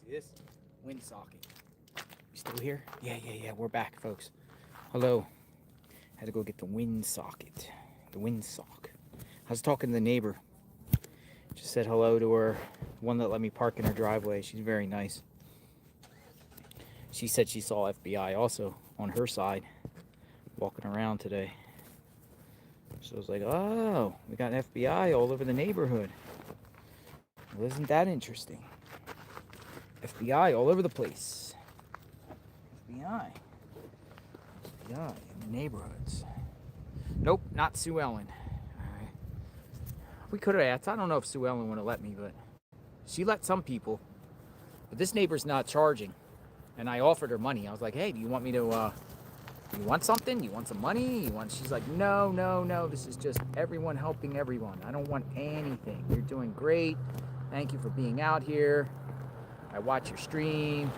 [SPEAKER 1] See this? Wind socket. You still here? Yeah. We're back, folks. Hello. Had to go get the wind socket. The wind sock. I was talking to the neighbor. Just said hello to her. One that let me park in her driveway. She's very nice. She said she saw FBI also on her side walking around today. So I was like, oh, we got FBI all over the neighborhood. Well, isn't that interesting? FBI all over the place. FBI in the neighborhoods. Nope, not Sue Ellen. All right. We could have asked. I don't know if Sue Ellen would have let me, but she let some people. But this neighbor's not charging. And I offered her money. I was like, hey, do you want me to, you want something? You want some money? She's like, no. This is just everyone helping everyone. I don't want anything. You're doing great. Thank you for being out here. I watch your stream.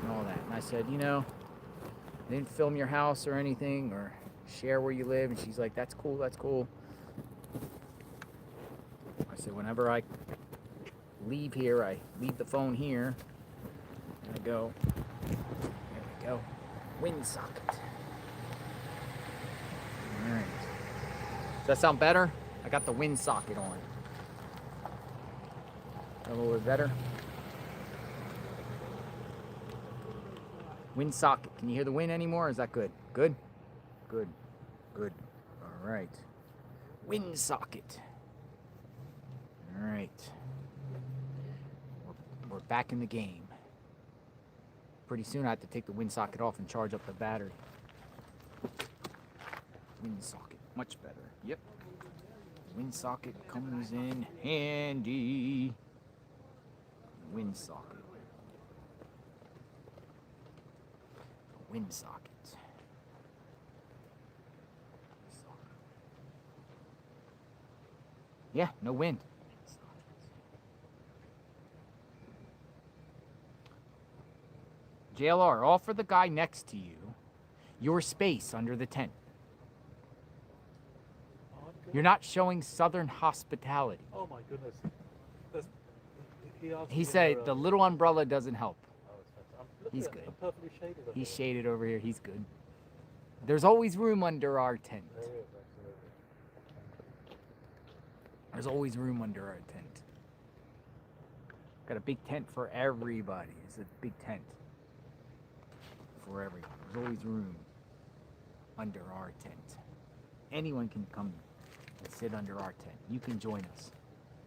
[SPEAKER 1] And all that. And I said, I didn't film your house or anything or share where you live. And she's like, that's cool. I said, whenever I leave here, I leave the phone here. And I go, there we go. Wind socket. All right. Does that sound better? I got the wind socket on. A little bit better. Wind socket. Can you hear the wind anymore? Is that good? Good? Good. All right. Wind socket. All right. We're back in the game. Pretty soon I have to take the wind socket off and charge up the battery. Wind socket. Much better. Yep. Wind socket comes in handy. Wind socket. Wind socket. Yeah, no wind. JLR, offer the guy next to you your space under the tent. You're not showing Southern hospitality.
[SPEAKER 5] Oh my goodness.
[SPEAKER 1] He said the little umbrella doesn't help.
[SPEAKER 5] Look
[SPEAKER 1] He's
[SPEAKER 5] at
[SPEAKER 1] good.
[SPEAKER 5] I'm perfectly shaded over
[SPEAKER 1] He's
[SPEAKER 5] here.
[SPEAKER 1] shaded over here. He's good. There's always room under our tent.
[SPEAKER 5] There is, absolutely.
[SPEAKER 1] There's always room under our tent. Got a big tent for everybody. It's a big tent for everyone. There's always room under our tent. Anyone can come and sit under our tent. You can join us.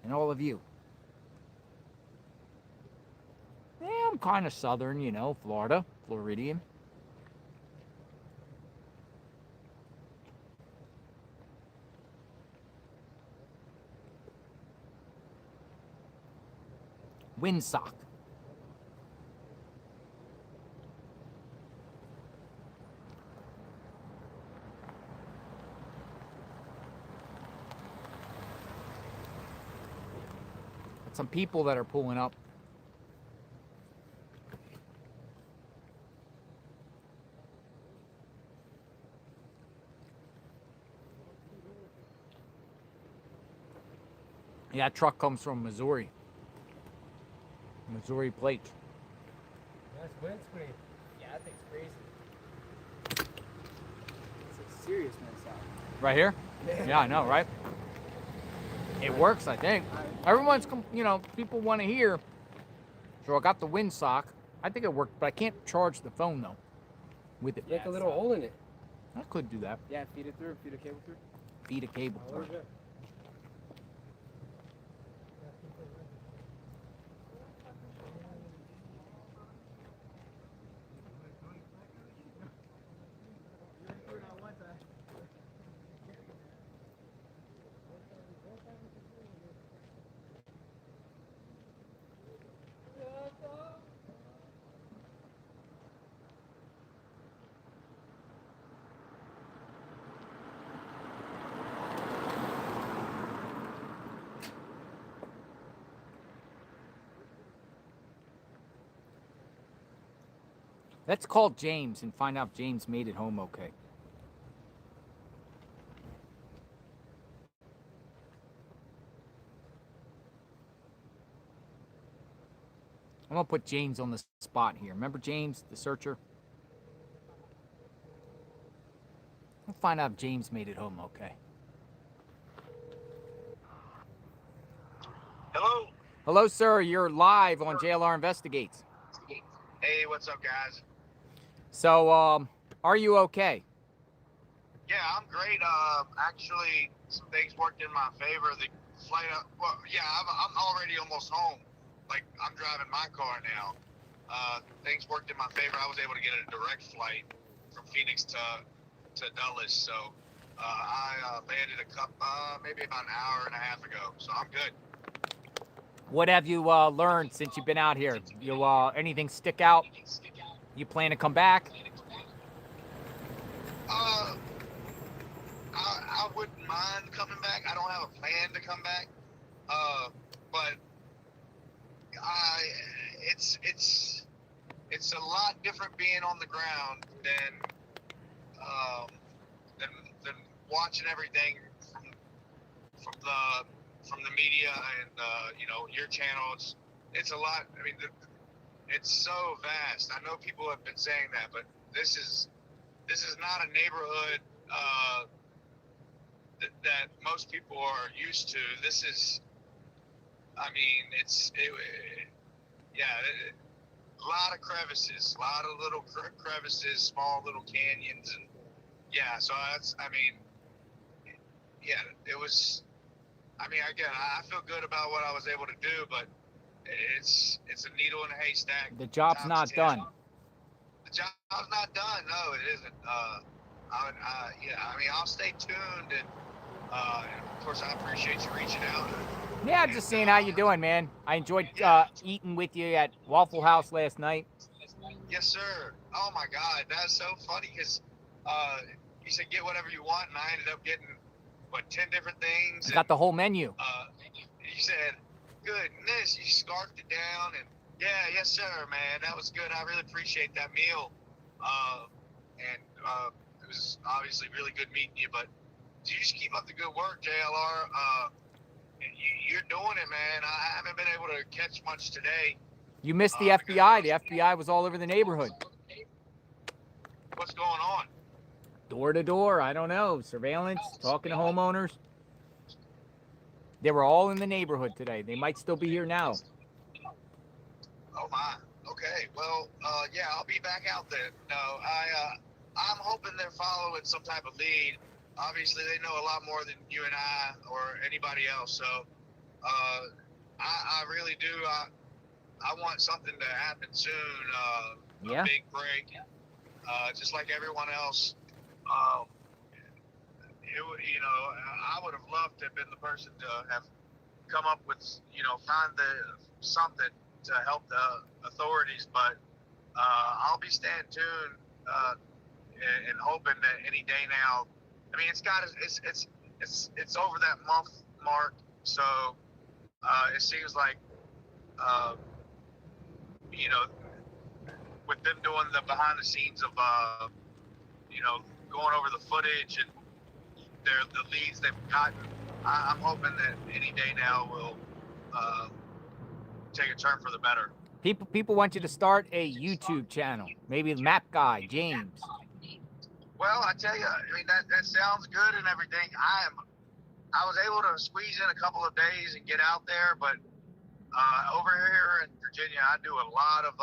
[SPEAKER 1] And all of you. Yeah, I'm kind of southern, Florida, Floridian. Windsock. Got some people that are pulling up. Yeah, that truck comes from Missouri. Missouri plate.
[SPEAKER 2] Nice windscreen. Yeah, that thing's crazy. It's a serious windsock.
[SPEAKER 1] Right here? Yeah, I know, right? It works, I think. Everyone's, people want to hear So I got the windsock. I think it worked, but I can't charge the phone though with it.
[SPEAKER 2] Make a little hole in it.
[SPEAKER 1] I could do that.
[SPEAKER 2] Yeah, feed it through. Feed a cable through.
[SPEAKER 1] Feed a cable through. Let's call James and find out if James made it home okay. I'm gonna put James on the spot here. Remember James, the searcher? We'll find out if James made it home okay.
[SPEAKER 13] Hello?
[SPEAKER 1] Hello, sir. You're live on JLR Investigates.
[SPEAKER 13] Hey, what's up, guys?
[SPEAKER 1] So, are you okay?
[SPEAKER 13] Yeah, I'm great. Actually, some things worked in my favor. The flight, I'm already almost home. Like, I'm driving my car now. Things worked in my favor. I was able to get a direct flight from Phoenix to Dulles. So, I landed maybe about an hour and a half ago. So, I'm good.
[SPEAKER 1] What have you learned since you've been out here? You anything stick out? You plan to come back?
[SPEAKER 13] I wouldn't mind coming back. I don't have a plan to come back. But it's a lot different being on the ground than watching everything from the media and your channel. It's a lot. I mean, it's so vast. I know people have been saying that, but this is not a neighborhood that most people are used to. This is, I mean, a lot of crevices, a lot of little crevices, small little canyons, and so that's, I mean, it was. I mean, again, I feel good about what I was able to do, but it's a needle in a haystack.
[SPEAKER 1] The job's not done.
[SPEAKER 13] The job's not done. No, it isn't. I mean, I'll stay tuned, and of course, I appreciate you reaching out.
[SPEAKER 1] Yeah, just seeing how you doing, man. I enjoyed eating with you at Waffle House last night.
[SPEAKER 13] Yes, sir. Oh my God, that's so funny because you said get whatever you want, and I ended up getting 10 different things.
[SPEAKER 1] I got the whole menu.
[SPEAKER 13] You said, goodness, you scarfed it down, and yes, sir, man, that was good. I really appreciate that meal. And it was obviously really good meeting you, but you just keep up the good work, JLR. You're doing it, man. I haven't been able to catch much today.
[SPEAKER 1] You missed the FBI. The FBI was all over the neighborhood.
[SPEAKER 13] What's going on?
[SPEAKER 1] Door to door, I don't know. Surveillance, talking to homeowners. They were all in the neighborhood today. They might still be here now.
[SPEAKER 13] Oh my. Okay. Well, I'll be back out there. No, I'm hoping they're following some type of lead. Obviously, they know a lot more than you and I or anybody else. So, I really do. I want something to happen soon. A big break. Just like everyone else. I would have loved to have been the person to have come up with, find something to help the authorities, but I'll be staying tuned and hoping that any day now. I mean, it's over that month mark, so it seems like with them doing the behind the scenes of going over the footage and the leads they've gotten, I'm hoping that any day now will take a turn for the better.
[SPEAKER 1] People want you to start a YouTube channel. Maybe the map guy, James.
[SPEAKER 13] Well, I tell you, I mean, that sounds good and everything. I was able to squeeze in a couple of days and get out there, but over here in Virginia, I do a lot of.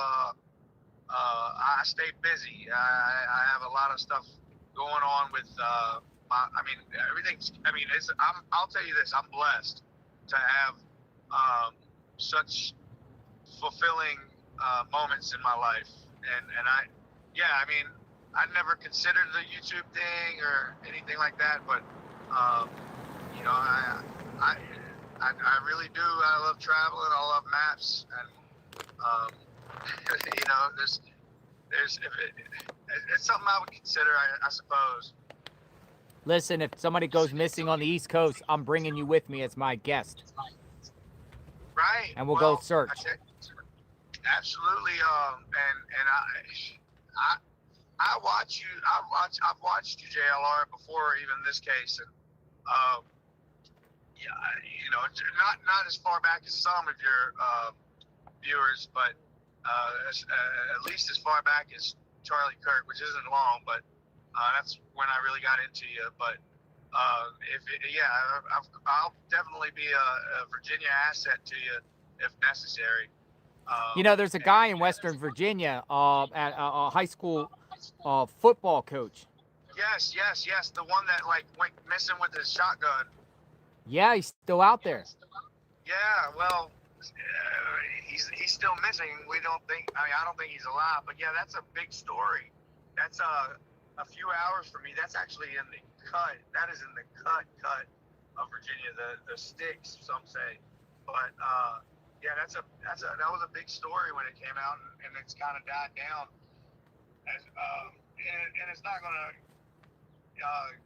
[SPEAKER 13] I stay busy. I have a lot of stuff going on with. I mean, everything's. I mean, I'll tell you this. I'm blessed to have such fulfilling moments in my life, and I mean, I never considered the YouTube thing or anything like that, but you know, I really do. I love traveling. I love maps, and you know, it's something I would consider, I suppose.
[SPEAKER 1] Listen, if somebody goes missing on the East Coast, I'm bringing you with me as my guest.
[SPEAKER 13] Right.
[SPEAKER 1] And we'll go search.
[SPEAKER 13] Absolutely. And I watch you. I've watched you, JLR, before even this case, and yeah, you know, not as far back as some of your viewers, but at least as far back as Charlie Kirk, which isn't long, but that's when I really got into you. But I'll definitely be a Virginia asset to you if necessary.
[SPEAKER 1] You know, there's a guy in Western Virginia at a high school football coach.
[SPEAKER 13] Yes, the one that like went missing with his shotgun.
[SPEAKER 1] Yeah, he's still out there.
[SPEAKER 13] Yeah, well, he's still missing. We don't think. I mean, I don't think he's alive. But yeah, that's a big story. That's a few hours from me. That's actually in the cut. That is in the cut of Virginia. The sticks, some say. But yeah, that was a big story when it came out, and it's kind of died down. And it's not gonna.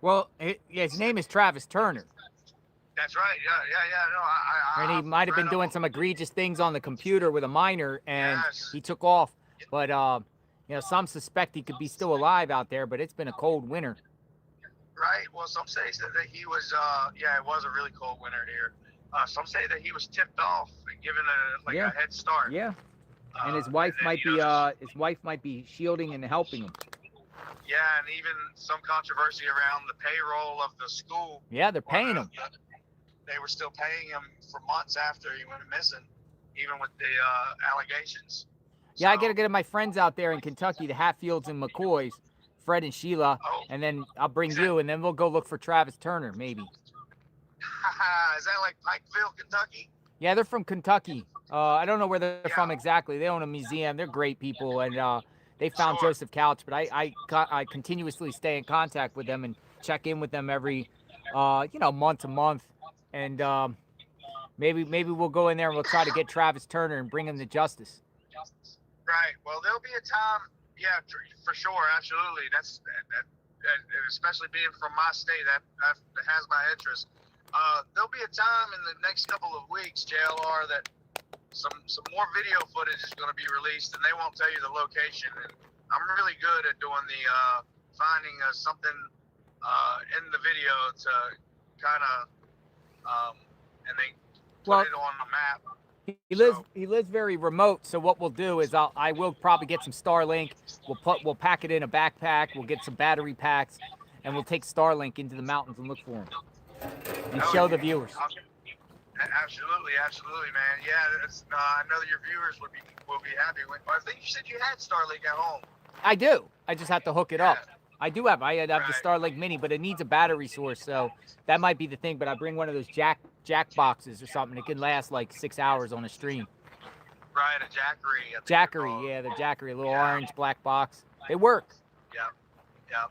[SPEAKER 1] Well, his name is Travis Turner.
[SPEAKER 13] That's right. Yeah. No,
[SPEAKER 1] and he might have been doing some egregious things on the computer with a minor, and he took off. But you know, some suspect he could be still alive out there. But it's been a cold winter.
[SPEAKER 13] Right. Well, some say that he was. It was a really cold winter here. Some say that he was tipped off and given a head start.
[SPEAKER 1] Yeah. And his wife might be shielding and helping him.
[SPEAKER 13] Yeah, and even some controversy around the payroll of the school.
[SPEAKER 1] Yeah, they're paying him.
[SPEAKER 13] They were still paying him for months after he went missing, even with the allegations.
[SPEAKER 1] Yeah, I got to get my friends out there in Kentucky, the Hatfields and McCoys, Fred and Sheila, and then I'll bring you, and then we'll go look for Travis Turner, maybe.
[SPEAKER 13] Is that like Pikeville, Kentucky?
[SPEAKER 1] Yeah, they're from Kentucky. I don't know where they're from exactly. They own a museum. They're great people, and they found Joseph Couch. But I continuously stay in contact with them and check in with them every, month to month. And maybe we'll go in there and we'll try to get Travis Turner and bring him to justice.
[SPEAKER 13] Right. Well, there'll be a time. Yeah, for sure. Absolutely. That's especially being from my state, that has my interest. There'll be a time in the next couple of weeks, JLR, that some more video footage is going to be released, and they won't tell you the location. And I'm really good at doing the finding something in the video to kind of and then put it on the map.
[SPEAKER 1] He lives very remote, so what we'll do is I will probably get some Starlink. We'll pack it in a backpack. We'll get some battery packs, and we'll take Starlink into the mountains and look for him and show the viewers.
[SPEAKER 13] Absolutely, man. Yeah, I know that your viewers will be happy. I think you said you had Starlink at home.
[SPEAKER 1] I do. I just have to hook it up. I have the Starlink Mini, but it needs a battery source, so that might be the thing. But I bring one of those jack boxes or something. It can last like 6 hours on a stream.
[SPEAKER 13] Right, a Jackery.
[SPEAKER 1] Jackery, yeah, the Jackery, a little orange black box. They work.
[SPEAKER 13] Yeah.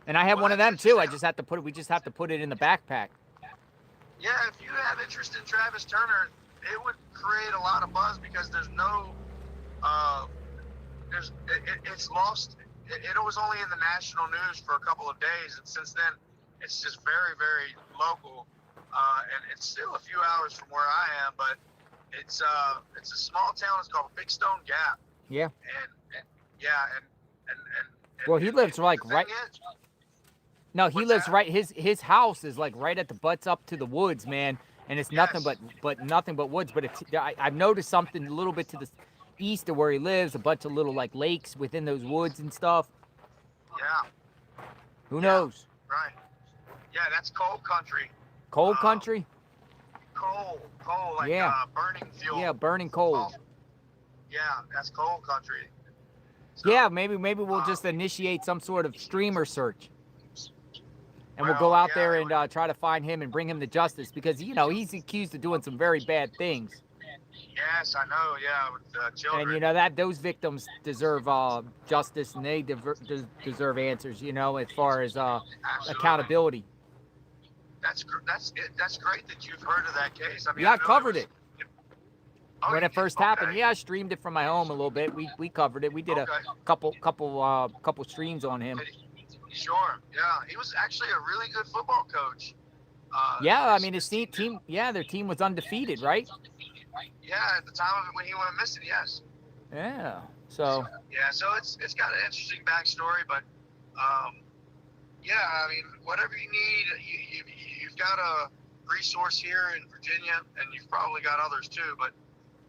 [SPEAKER 1] And I have one of them too. We just have to put it in the backpack.
[SPEAKER 13] Yeah, if you have interest in Travis Turner, it would create a lot of buzz because there's no, it's lost. It was only in the national news for a couple of days, and since then, it's just very, very local. And it's still a few hours from where I am, but it's a small town. It's called Big Stone Gap.
[SPEAKER 1] Yeah.
[SPEAKER 13] And
[SPEAKER 1] well, he lives like right. No, he lives right. His house is like right at the butts up to the woods, man, and it's nothing but woods. But I've noticed something a little bit to the east of where he lives, a bunch of little like lakes within those woods and stuff.
[SPEAKER 13] Yeah.
[SPEAKER 1] Who knows?
[SPEAKER 13] Right. Yeah, that's cold country.
[SPEAKER 1] Cold country.
[SPEAKER 13] coal, like
[SPEAKER 1] Yeah.
[SPEAKER 13] burning fuel.
[SPEAKER 1] Yeah, burning coal.
[SPEAKER 13] Oh, yeah, that's coal country.
[SPEAKER 1] Yeah, maybe we'll just initiate some sort of streamer search. And we'll go out there and try to find him and bring him to justice because, you know, he's accused of doing some very bad things.
[SPEAKER 13] Yes, I know. Yeah, with children.
[SPEAKER 1] And, you know, that those victims deserve justice and they deserve answers, you know, as far as accountability.
[SPEAKER 13] That's great that you've heard of that case. I mean,
[SPEAKER 1] Yeah,
[SPEAKER 13] I
[SPEAKER 1] I
[SPEAKER 13] know
[SPEAKER 1] covered
[SPEAKER 13] it.
[SPEAKER 1] When it first happened, yeah, I streamed it from my home a little bit. We covered it. We did a couple streams on him.
[SPEAKER 13] Sure, yeah, he was actually a really good football coach.
[SPEAKER 1] Yeah, I mean his team, yeah, their team was undefeated, right?
[SPEAKER 13] Yeah, at the time of it when he went missing, yes.
[SPEAKER 1] Yeah. So.
[SPEAKER 13] Yeah, so it's got an interesting backstory, but yeah, I mean, whatever you need, you've got a resource here in Virginia, and you've probably got others too. But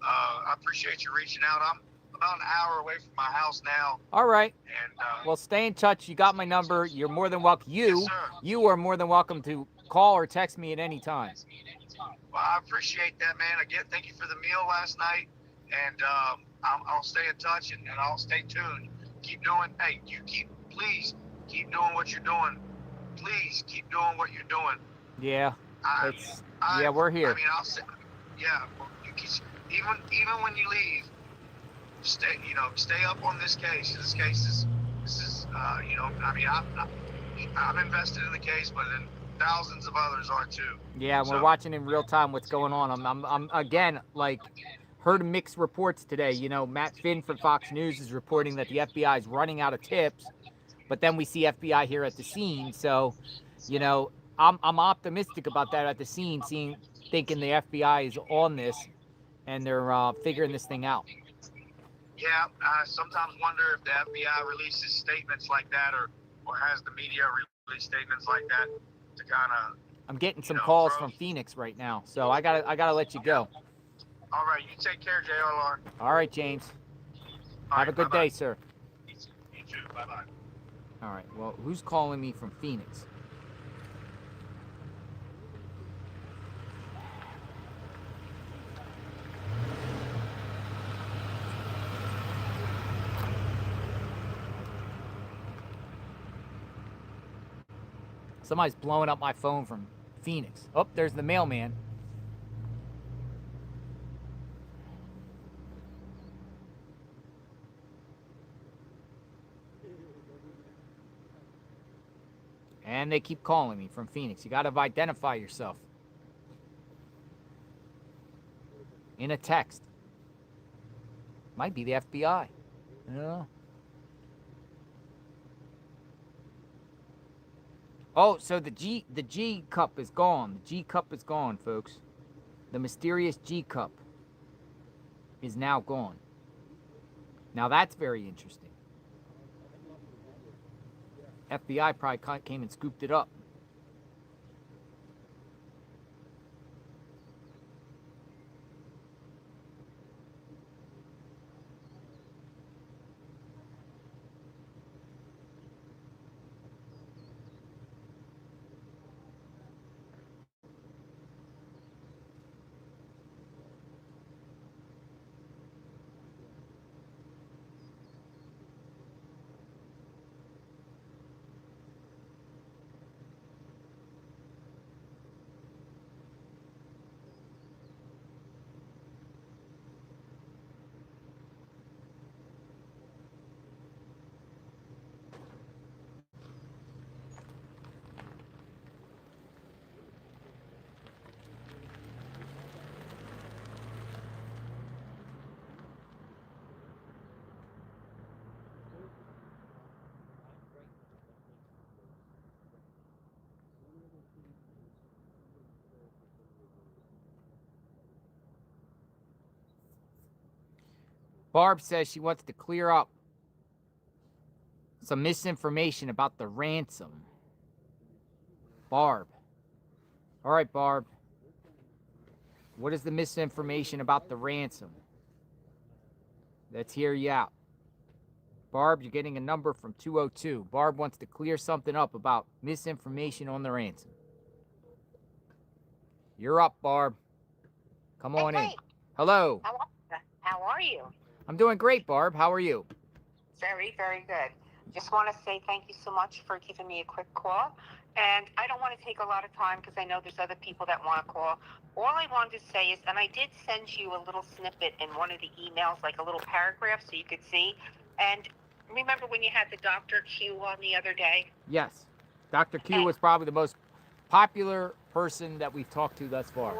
[SPEAKER 13] I appreciate you reaching out. I'm about an hour away from my house now.
[SPEAKER 1] All right.
[SPEAKER 13] And
[SPEAKER 1] well, stay in touch. You got my number. You're more than welcome.
[SPEAKER 13] Yes,
[SPEAKER 1] You are more than welcome to call or text me at any time.
[SPEAKER 13] Well, I appreciate that, man. Again, thank you for the meal last night, and I'll stay in touch and I'll stay tuned. Keep doing. Hey, please keep doing what you're doing. Please keep doing what you're doing.
[SPEAKER 1] Yeah. We're here.
[SPEAKER 13] I mean, I'll say, yeah. Even when you leave, stay up on this case. This is you know, I mean, I'm invested in the case, but then thousands of others are too.
[SPEAKER 1] Yeah, we're watching in real time what's going on. I'm again, like, heard mixed reports today. You know, Matt Finn from Fox News is reporting that the FBI is running out of tips, but then we see FBI here at the scene. So, you know, I'm optimistic about that at the scene, thinking the FBI is on this and they're figuring this thing out.
[SPEAKER 13] Yeah, I sometimes wonder if the FBI releases statements like that, or has the media release statements like that to kind of.
[SPEAKER 1] I'm getting some calls from Phoenix right now, so I gotta let you go.
[SPEAKER 13] All right, you take care, JLR.
[SPEAKER 1] All right, James. Have a good day, sir.
[SPEAKER 13] You too. Bye-bye.
[SPEAKER 1] All right. Well, who's calling me from Phoenix? Somebody's blowing up my phone from Phoenix. Oh, there's the mailman. And they keep calling me from Phoenix. You got to identify yourself. In a text. Might be the FBI. I don't know. Oh, so the G cup is gone. The G cup is gone, folks. The mysterious G cup is now gone. Now that's very interesting. FBI probably came and scooped it up. Barb says she wants to clear up some misinformation about the ransom. Barb. All right, Barb. What is the misinformation about the ransom? Let's hear you out. Barb, you're getting a number from 202. Barb wants to clear something up about misinformation on the ransom. You're up, Barb. Come on in. Hello.
[SPEAKER 16] How are you?
[SPEAKER 1] I'm doing great, Barb. How are you?
[SPEAKER 16] Very, very good. Just want to say thank you so much for giving me a quick call. And I don't want to take a lot of time because I know there's other people that want to call. All I wanted to say is, and I did send you a little snippet in one of the emails, like a little paragraph so you could see. And remember when you had the Dr. Q on the other day?
[SPEAKER 1] Yes. Dr. Q was probably the most popular person that we've talked to thus far.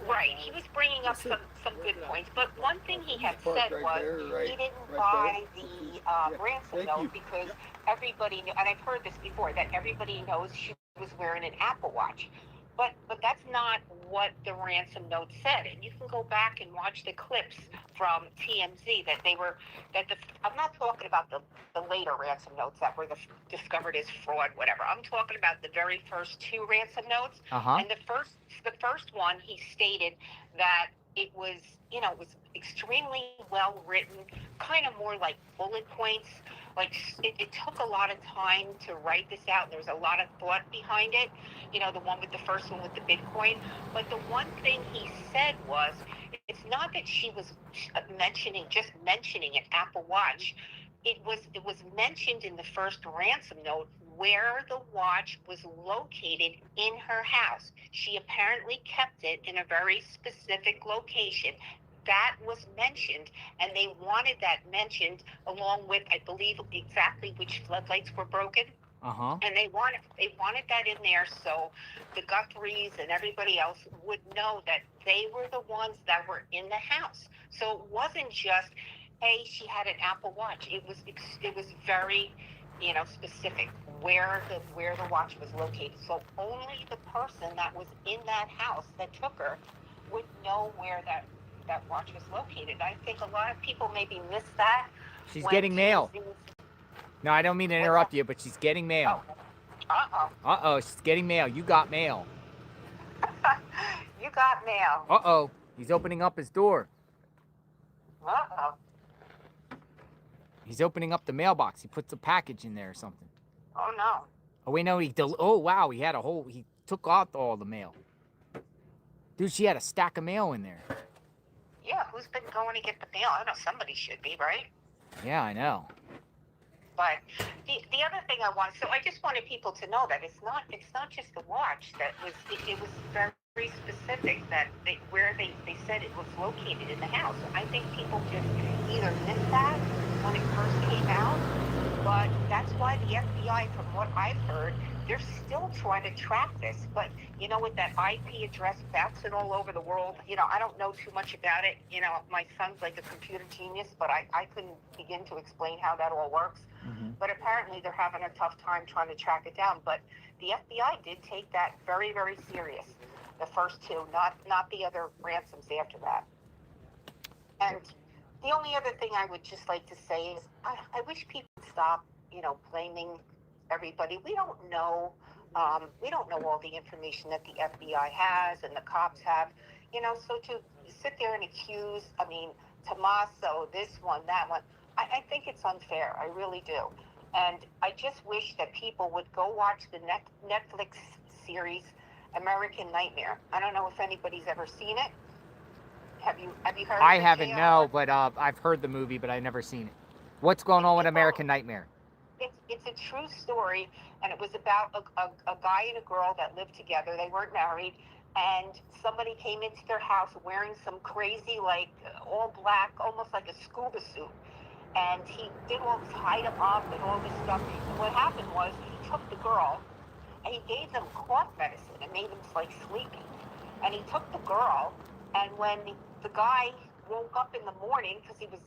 [SPEAKER 16] Right. He was bringing up some good points. But one thing he had said was he didn't buy the ransom note because everybody knew, and I've heard this before, that everybody knows she was wearing an Apple Watch. But that's not what the ransom note said. And you can go back and watch the clips from TMZ that I'm not talking about the later ransom notes that were discovered as fraud, whatever. I'm talking about the very first two ransom notes. And the first one, he stated that it was extremely well written, kind of more like bullet points. Like it took a lot of time to write this out. There was a lot of thought behind it. The one with the first one with the Bitcoin. But the one thing he said was, it's not that she was just mentioning an Apple Watch. It was mentioned in the first ransom note where the watch was located in her house. She apparently kept it in a very specific location. That was mentioned, and they wanted that mentioned along with, I believe, exactly which floodlights were broken. And they wanted that in there so the Guthries and everybody else would know that they were the ones that were in the house. So it wasn't just, hey, she had an Apple Watch. It was very, specific where the watch was located. So only the person that was in that house that took her would know where that watch was located. I think a lot of people maybe miss that.
[SPEAKER 1] She's getting mail. No, I don't mean to interrupt you, but she's getting mail. Uh-oh, she's getting mail. You got mail.
[SPEAKER 16] You got mail.
[SPEAKER 1] Uh-oh, he's opening up his door.
[SPEAKER 16] Uh-oh.
[SPEAKER 1] He's opening up the mailbox. He puts a package in there or something.
[SPEAKER 16] Oh, no.
[SPEAKER 1] Oh, wait, no, oh, wow, he took out all the mail. Dude, she had a stack of mail in there.
[SPEAKER 16] Yeah, who's been going to get the mail? I don't know, somebody should be, right?
[SPEAKER 1] Yeah, I know.
[SPEAKER 16] But the other thing so I just wanted people to know that it's not just the watch that was, it was very specific that where they said it was located in the house. I think people just either missed that when it first came out, but that's why the FBI, from what I've heard, they're still trying to track this. But, with that IP address bouncing all over the world, I don't know too much about it. My son's like a computer genius, but I couldn't begin to explain how that all works. But apparently they're having a tough time trying to track it down. But the FBI did take that very, very serious. The first two, not the other ransoms after that. And the only other thing I would just like to say is I wish people would stop, blaming everybody. We don't know all the information that the FBI has and the cops have. So to sit there and accuse, Tommaso, this one, that one, I think it's unfair. I really do. And I just wish that people would go watch the Netflix series American Nightmare. I don't know if anybody's ever seen it. Have you heard of it?
[SPEAKER 1] I haven't, no, but I've heard the movie, but I've never seen it. What's going on with American Nightmare?
[SPEAKER 16] It's a true story, and it was about a guy and a girl that lived together. They weren't married, and somebody came into their house wearing some crazy, like, all black, almost like a scuba suit. And he did all this, hide him up and all this stuff. And what happened was he took the girl, and he gave them cough medicine and made them, like, sleepy. And he took the girl, and when the guy woke up in the morning, because he was,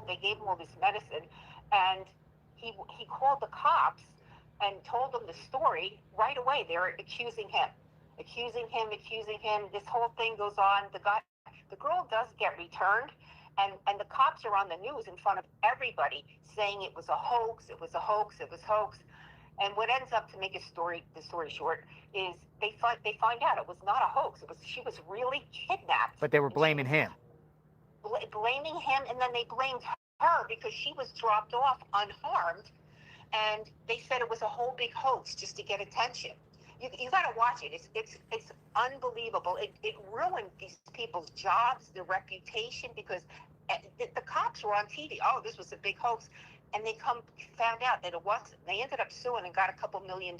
[SPEAKER 16] they gave him all this medicine, and he called the cops and told them the story right away. They were accusing him. This whole thing goes on. The girl does get returned, and the cops are on the news in front of everybody saying it was a hoax. And what ends up, to make the story short, is they find out it was not a hoax. She was really kidnapped.
[SPEAKER 1] But they were blaming him.
[SPEAKER 16] Blaming him, and then they blamed her because she was dropped off unharmed, and they said it was a whole big hoax just to get attention. You got to watch it. It's unbelievable. It ruined these people's jobs, their reputation, because the cops were on TV. Oh, this was a big hoax, and they found out that it wasn't. They ended up suing and got a couple $1 million,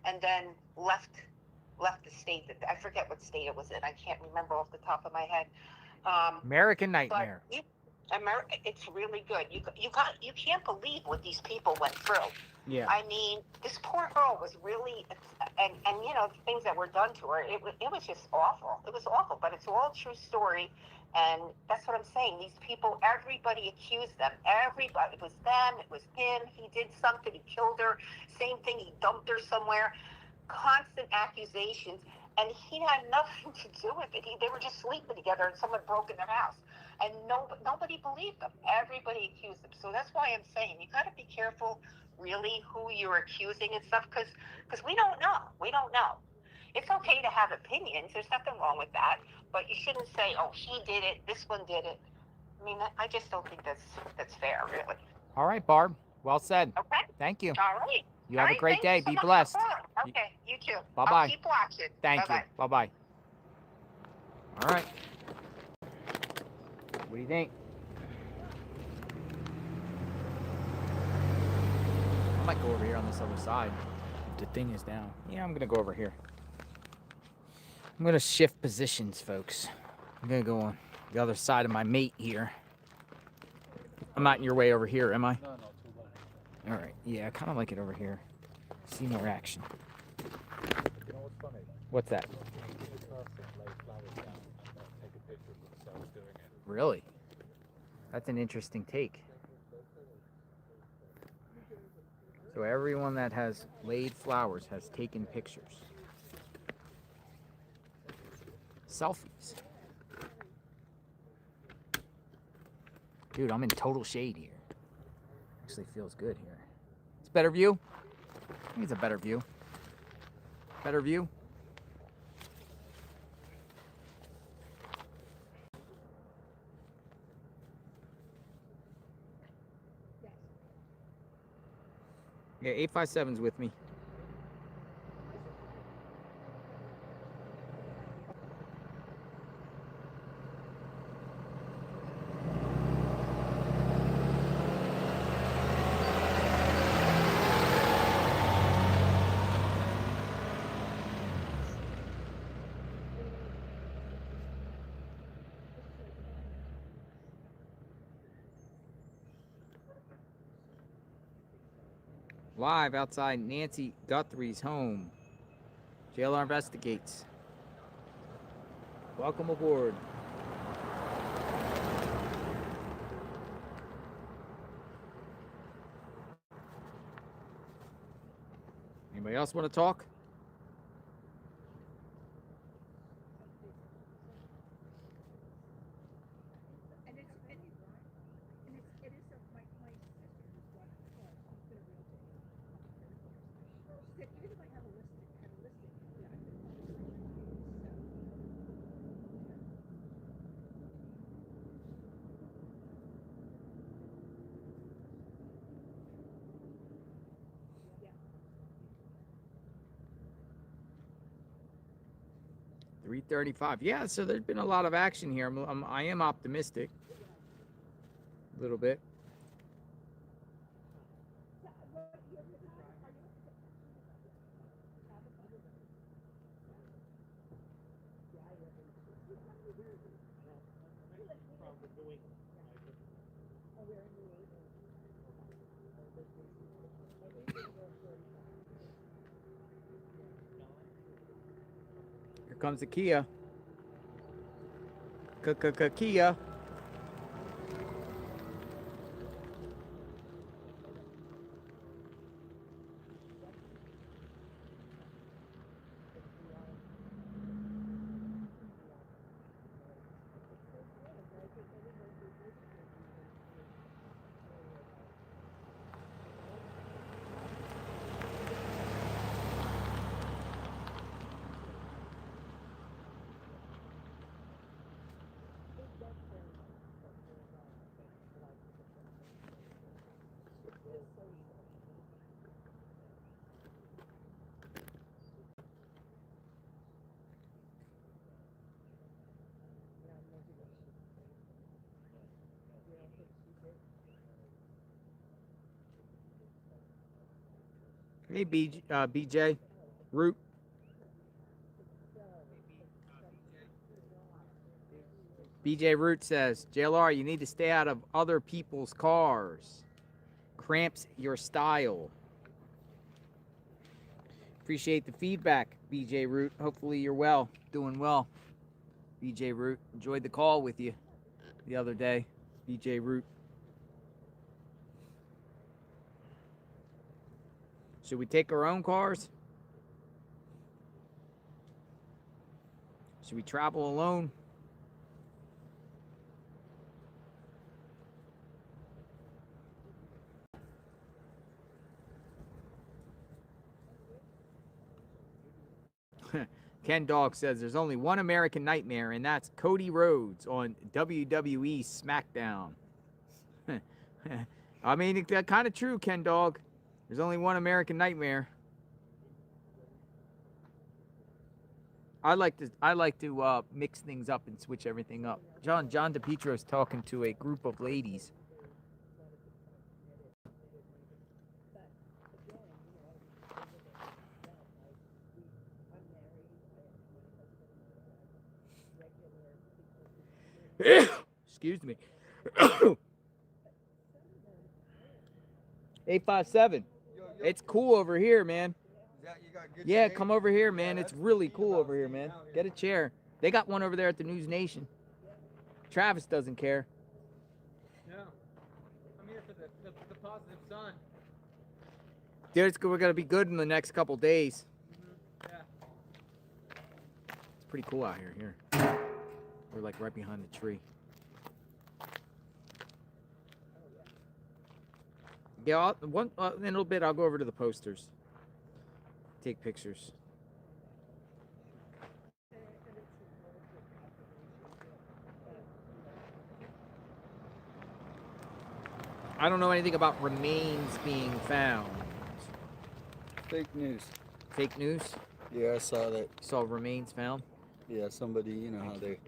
[SPEAKER 16] and then left the state. I forget what state it was in. I can't remember off the top of my head.
[SPEAKER 1] American Nightmare.
[SPEAKER 16] It's really good. You can't believe what these people went through.
[SPEAKER 1] Yeah.
[SPEAKER 16] I mean, this poor girl was really, and you know, the things that were done to her, it was just awful. It was awful, but it's all true story, and that's what I'm saying. These people, everybody accused them. Everybody, it was them, it was him. He did something. He killed her. Same thing. He dumped her somewhere. Constant accusations, and he had nothing to do with it. They were just sleeping together, and someone broke in their house, and nobody believed them. Everybody accused them. So that's why I'm saying you got to be careful, really, who you're accusing and stuff, because we don't know. We don't know. It's okay to have opinions. There's nothing wrong with that, but you shouldn't say, "Oh, he did it. This one did it." I mean, I just don't think that's fair, really.
[SPEAKER 1] All right, Barb. Well said.
[SPEAKER 16] Okay.
[SPEAKER 1] Thank you.
[SPEAKER 16] All right.
[SPEAKER 1] You have a great day. Be blessed.
[SPEAKER 16] Okay, you too.
[SPEAKER 1] Bye-bye.
[SPEAKER 16] I'll keep watching.
[SPEAKER 1] Thank you.
[SPEAKER 16] Bye-bye.
[SPEAKER 1] Bye-bye. All right. What do you think? I might go over here on this other side. The thing is down. Yeah, I'm going to go over here. I'm going to shift positions, folks. I'm going to go on the other side of my mate here. I'm not in your way over here, am I?
[SPEAKER 5] No, too bad.
[SPEAKER 1] All right. Yeah, I kind of like it over here. See more action.
[SPEAKER 5] You know what's funny?
[SPEAKER 1] What's that?
[SPEAKER 5] The person laid flowers down and not take a picture of themselves doing it.
[SPEAKER 1] Really? That's an interesting take. So everyone that has laid flowers has taken pictures. Selfies. Dude, I'm in total shade here. Actually feels good here. It's a better view? I think it's a better view. Better view? Yeah, 857's with me. Live outside Nancy Guthrie's home. JLR investigates. Welcome aboard. Anybody else want to talk? $335. Yeah, so there's been a lot of action here. I am optimistic. A little bit. Here comes the Kia. Kia. Hey, BJ, Root. BJ Root says, JLR, you need to stay out of other people's cars. Cramps your style. Appreciate the feedback, BJ Root. Hopefully you're well, doing well. BJ Root, enjoyed the call with you the other day, BJ Root. Should we take our own cars? Should we travel alone? Ken Dog says there's only one American Nightmare, and that's Cody Rhodes on WWE SmackDown. I mean, that's kind of true, Ken Dog. There's only one American Nightmare. I like to mix things up and switch everything up. John DePietro's talking to a group of ladies. Excuse me. 857. It's cool over here, man. Yeah, come over here, man. It's really cool over here, man. Get a chair. They got one over there at the News Nation. Travis doesn't care.
[SPEAKER 2] No. I'm here for the positive sun.
[SPEAKER 1] Dude, we're gonna be good in the next couple days.
[SPEAKER 2] Yeah.
[SPEAKER 1] It's pretty cool out here. We're like right behind the tree. Yeah, in a little bit I'll go over to the posters. Take pictures. I don't know anything about remains being found.
[SPEAKER 21] Fake news.
[SPEAKER 1] Fake news?
[SPEAKER 21] Yeah, I saw that.
[SPEAKER 1] Saw remains found?
[SPEAKER 21] Yeah, somebody, you know how they...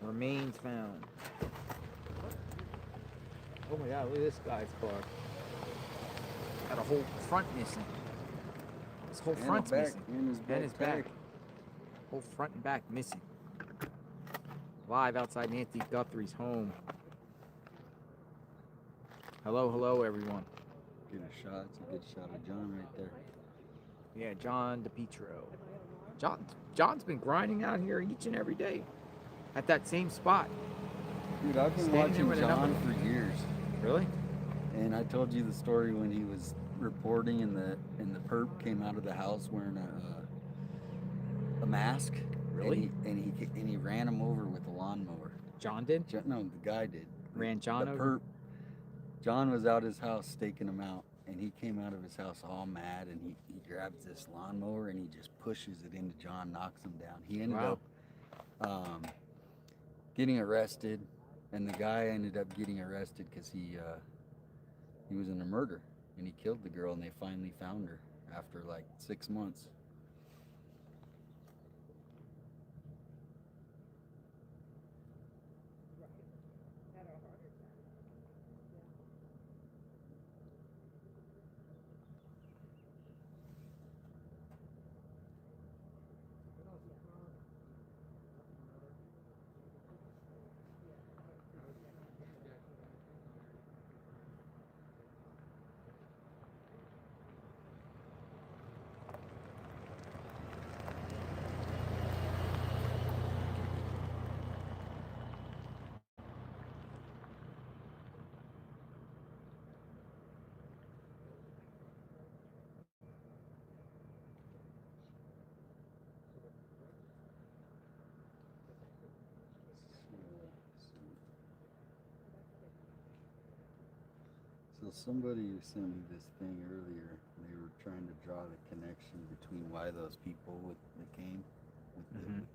[SPEAKER 1] Remains found. Oh my god, look at this guy's car. Got a whole front missing. His whole front's missing. And his back. Whole front and back missing. Live outside Nancy Guthrie's home. Hello, everyone.
[SPEAKER 21] Get a shot. It's a good shot of John right there.
[SPEAKER 1] Yeah, John DePietro. John's been grinding out here each and every day at that same spot.
[SPEAKER 21] Dude, I've been
[SPEAKER 1] Standing
[SPEAKER 21] watching John for years.
[SPEAKER 1] Really?
[SPEAKER 21] And I told you the story when he was reporting and the perp came out of the house wearing a mask.
[SPEAKER 1] Really?
[SPEAKER 21] And he ran him over with a lawnmower.
[SPEAKER 1] John did?
[SPEAKER 21] No, the guy did.
[SPEAKER 1] Ran John
[SPEAKER 21] the
[SPEAKER 1] over?
[SPEAKER 21] Perp. John was out his house staking him out, and he came out of his house all mad, and he grabs this lawnmower and he just pushes it into John, knocks him down. He ended up getting arrested, and the guy ended up getting arrested because he was in a murder, and he killed the girl, and they finally found her after like 6 months. So somebody sent me this thing earlier. They were trying to draw the connection between why those people that came with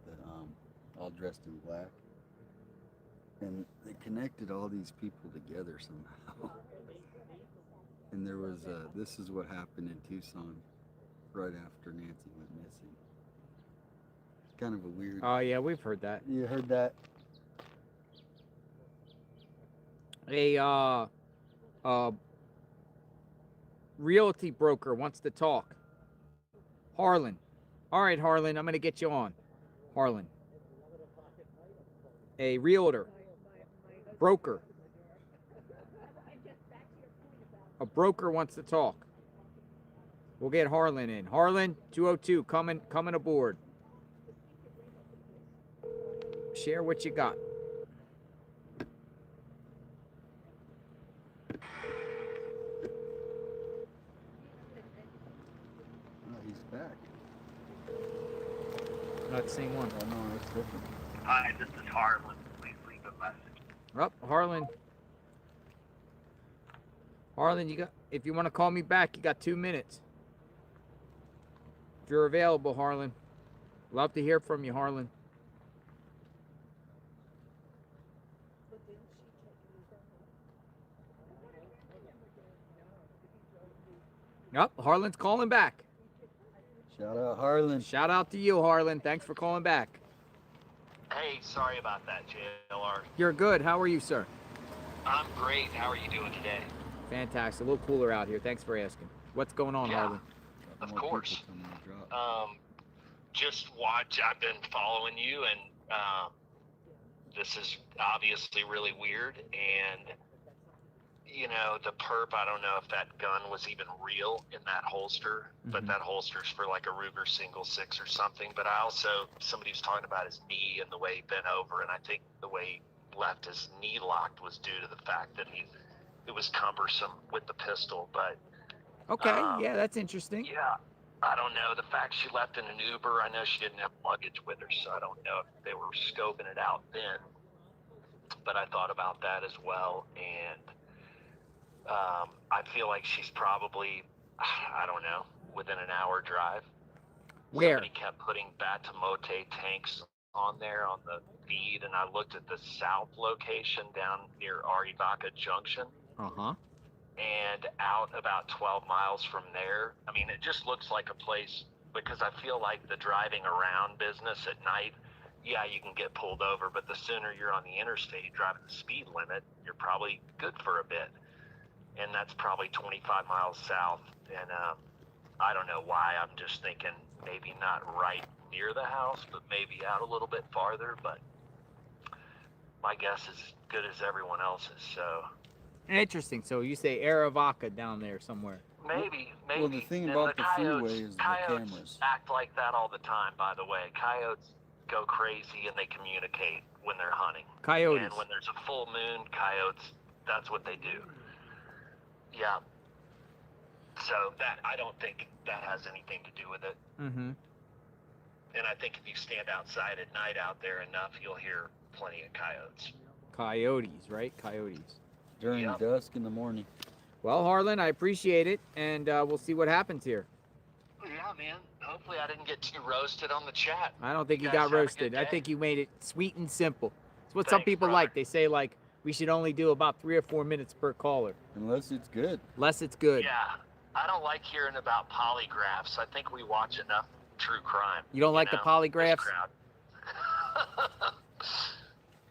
[SPEAKER 21] the all dressed in black, and they connected all these people together somehow. And there was this is what happened in Tucson right after Nancy went missing. Kind of a weird.
[SPEAKER 1] Oh yeah, we've heard that.
[SPEAKER 21] You heard that?
[SPEAKER 1] a realty broker wants to talk. Harlan. All right, Harlan, I'm going to get you on. Harlan. A realtor. Broker. A broker wants to talk. We'll get Harlan in. Harlan, 202, coming aboard. Share what you got.
[SPEAKER 21] Oh, he's back.
[SPEAKER 1] Not the same one.
[SPEAKER 21] Oh, no, it's different.
[SPEAKER 13] Hi, this is Harlan. Please leave a message.
[SPEAKER 1] Oh, Harlan. Harlan, if you want to call me back, you got 2 minutes. If you're available, Harlan. Love to hear from you, Harlan. Yep, Harlan's calling back.
[SPEAKER 21] Shout out, Harlan.
[SPEAKER 1] Shout out to you, Harlan. Thanks for calling back.
[SPEAKER 4] Hey, sorry about that, JLR.
[SPEAKER 1] You're good. How are you, sir?
[SPEAKER 4] I'm great. How are you doing today?
[SPEAKER 1] Fantastic. A little cooler out here. Thanks for asking. What's going on, Harlan?
[SPEAKER 4] Of course. Just watch. I've been following you, and this is obviously really weird. And you know, the perp. I don't know if that gun was even real in that holster, but that holster's for like a Ruger single 6 or something. But I also, somebody was talking about his knee and the way he bent over, and I think the way he left his knee locked was due to the fact that it was cumbersome with the pistol. But
[SPEAKER 1] Okay, yeah, that's interesting.
[SPEAKER 4] yeah, I don't know. The fact she left in an Uber, I know she didn't have luggage with her, so I don't know if they were scoping it out then. But I thought about that as well, and I feel like she's probably, I don't know, within an hour drive.
[SPEAKER 1] Where?
[SPEAKER 4] Somebody kept putting Batamote tanks on there on the feed, and I looked at the south location down near Arivaca Junction.
[SPEAKER 1] Uh-huh.
[SPEAKER 4] And out about 12 miles from there, I mean, it just looks like a place, because I feel like the driving around business at night, yeah, you can get pulled over, but the sooner you're on the interstate driving the speed limit, you're probably good for a bit. And that's probably 25 miles south. And I don't know why. I'm just thinking maybe not right near the house, but maybe out a little bit farther. But my guess is as good as everyone else's. So
[SPEAKER 1] Interesting. So you say Arivaca down there somewhere.
[SPEAKER 4] maybe.
[SPEAKER 21] Well, the thing
[SPEAKER 4] And
[SPEAKER 21] about the
[SPEAKER 4] coyotes,
[SPEAKER 21] freeway is the
[SPEAKER 4] coyotes
[SPEAKER 21] cameras.
[SPEAKER 4] act like that all the time, by the way. Coyotes go crazy and they communicate when they're hunting.
[SPEAKER 1] Coyotes.
[SPEAKER 4] And when there's a full moon, coyotes, that's what they do. Yeah. So that, I don't think that has anything to do with it.
[SPEAKER 1] Mm-hmm.
[SPEAKER 4] And I think if you stand outside at night out there enough, you'll hear plenty of coyotes.
[SPEAKER 1] Coyotes, right? Coyotes.
[SPEAKER 21] During dusk in the morning.
[SPEAKER 1] Well, Harlan, I appreciate it, and we'll see what happens here.
[SPEAKER 4] Yeah, man. Hopefully I didn't get too roasted on the chat.
[SPEAKER 1] I don't think you
[SPEAKER 4] guys
[SPEAKER 1] got
[SPEAKER 4] have a good
[SPEAKER 1] roasted. I
[SPEAKER 4] day.
[SPEAKER 1] think you made it sweet and simple. It's what some
[SPEAKER 4] Thanks,
[SPEAKER 1] people
[SPEAKER 4] brother.
[SPEAKER 1] like. They say, like, we should only do about 3 or 4 minutes per caller.
[SPEAKER 21] Unless it's good.
[SPEAKER 1] Unless it's good.
[SPEAKER 4] Yeah. I don't like hearing about polygraphs. I think we watch enough true crime.
[SPEAKER 1] You don't like the
[SPEAKER 4] know,
[SPEAKER 1] polygraphs?
[SPEAKER 4] this crowd.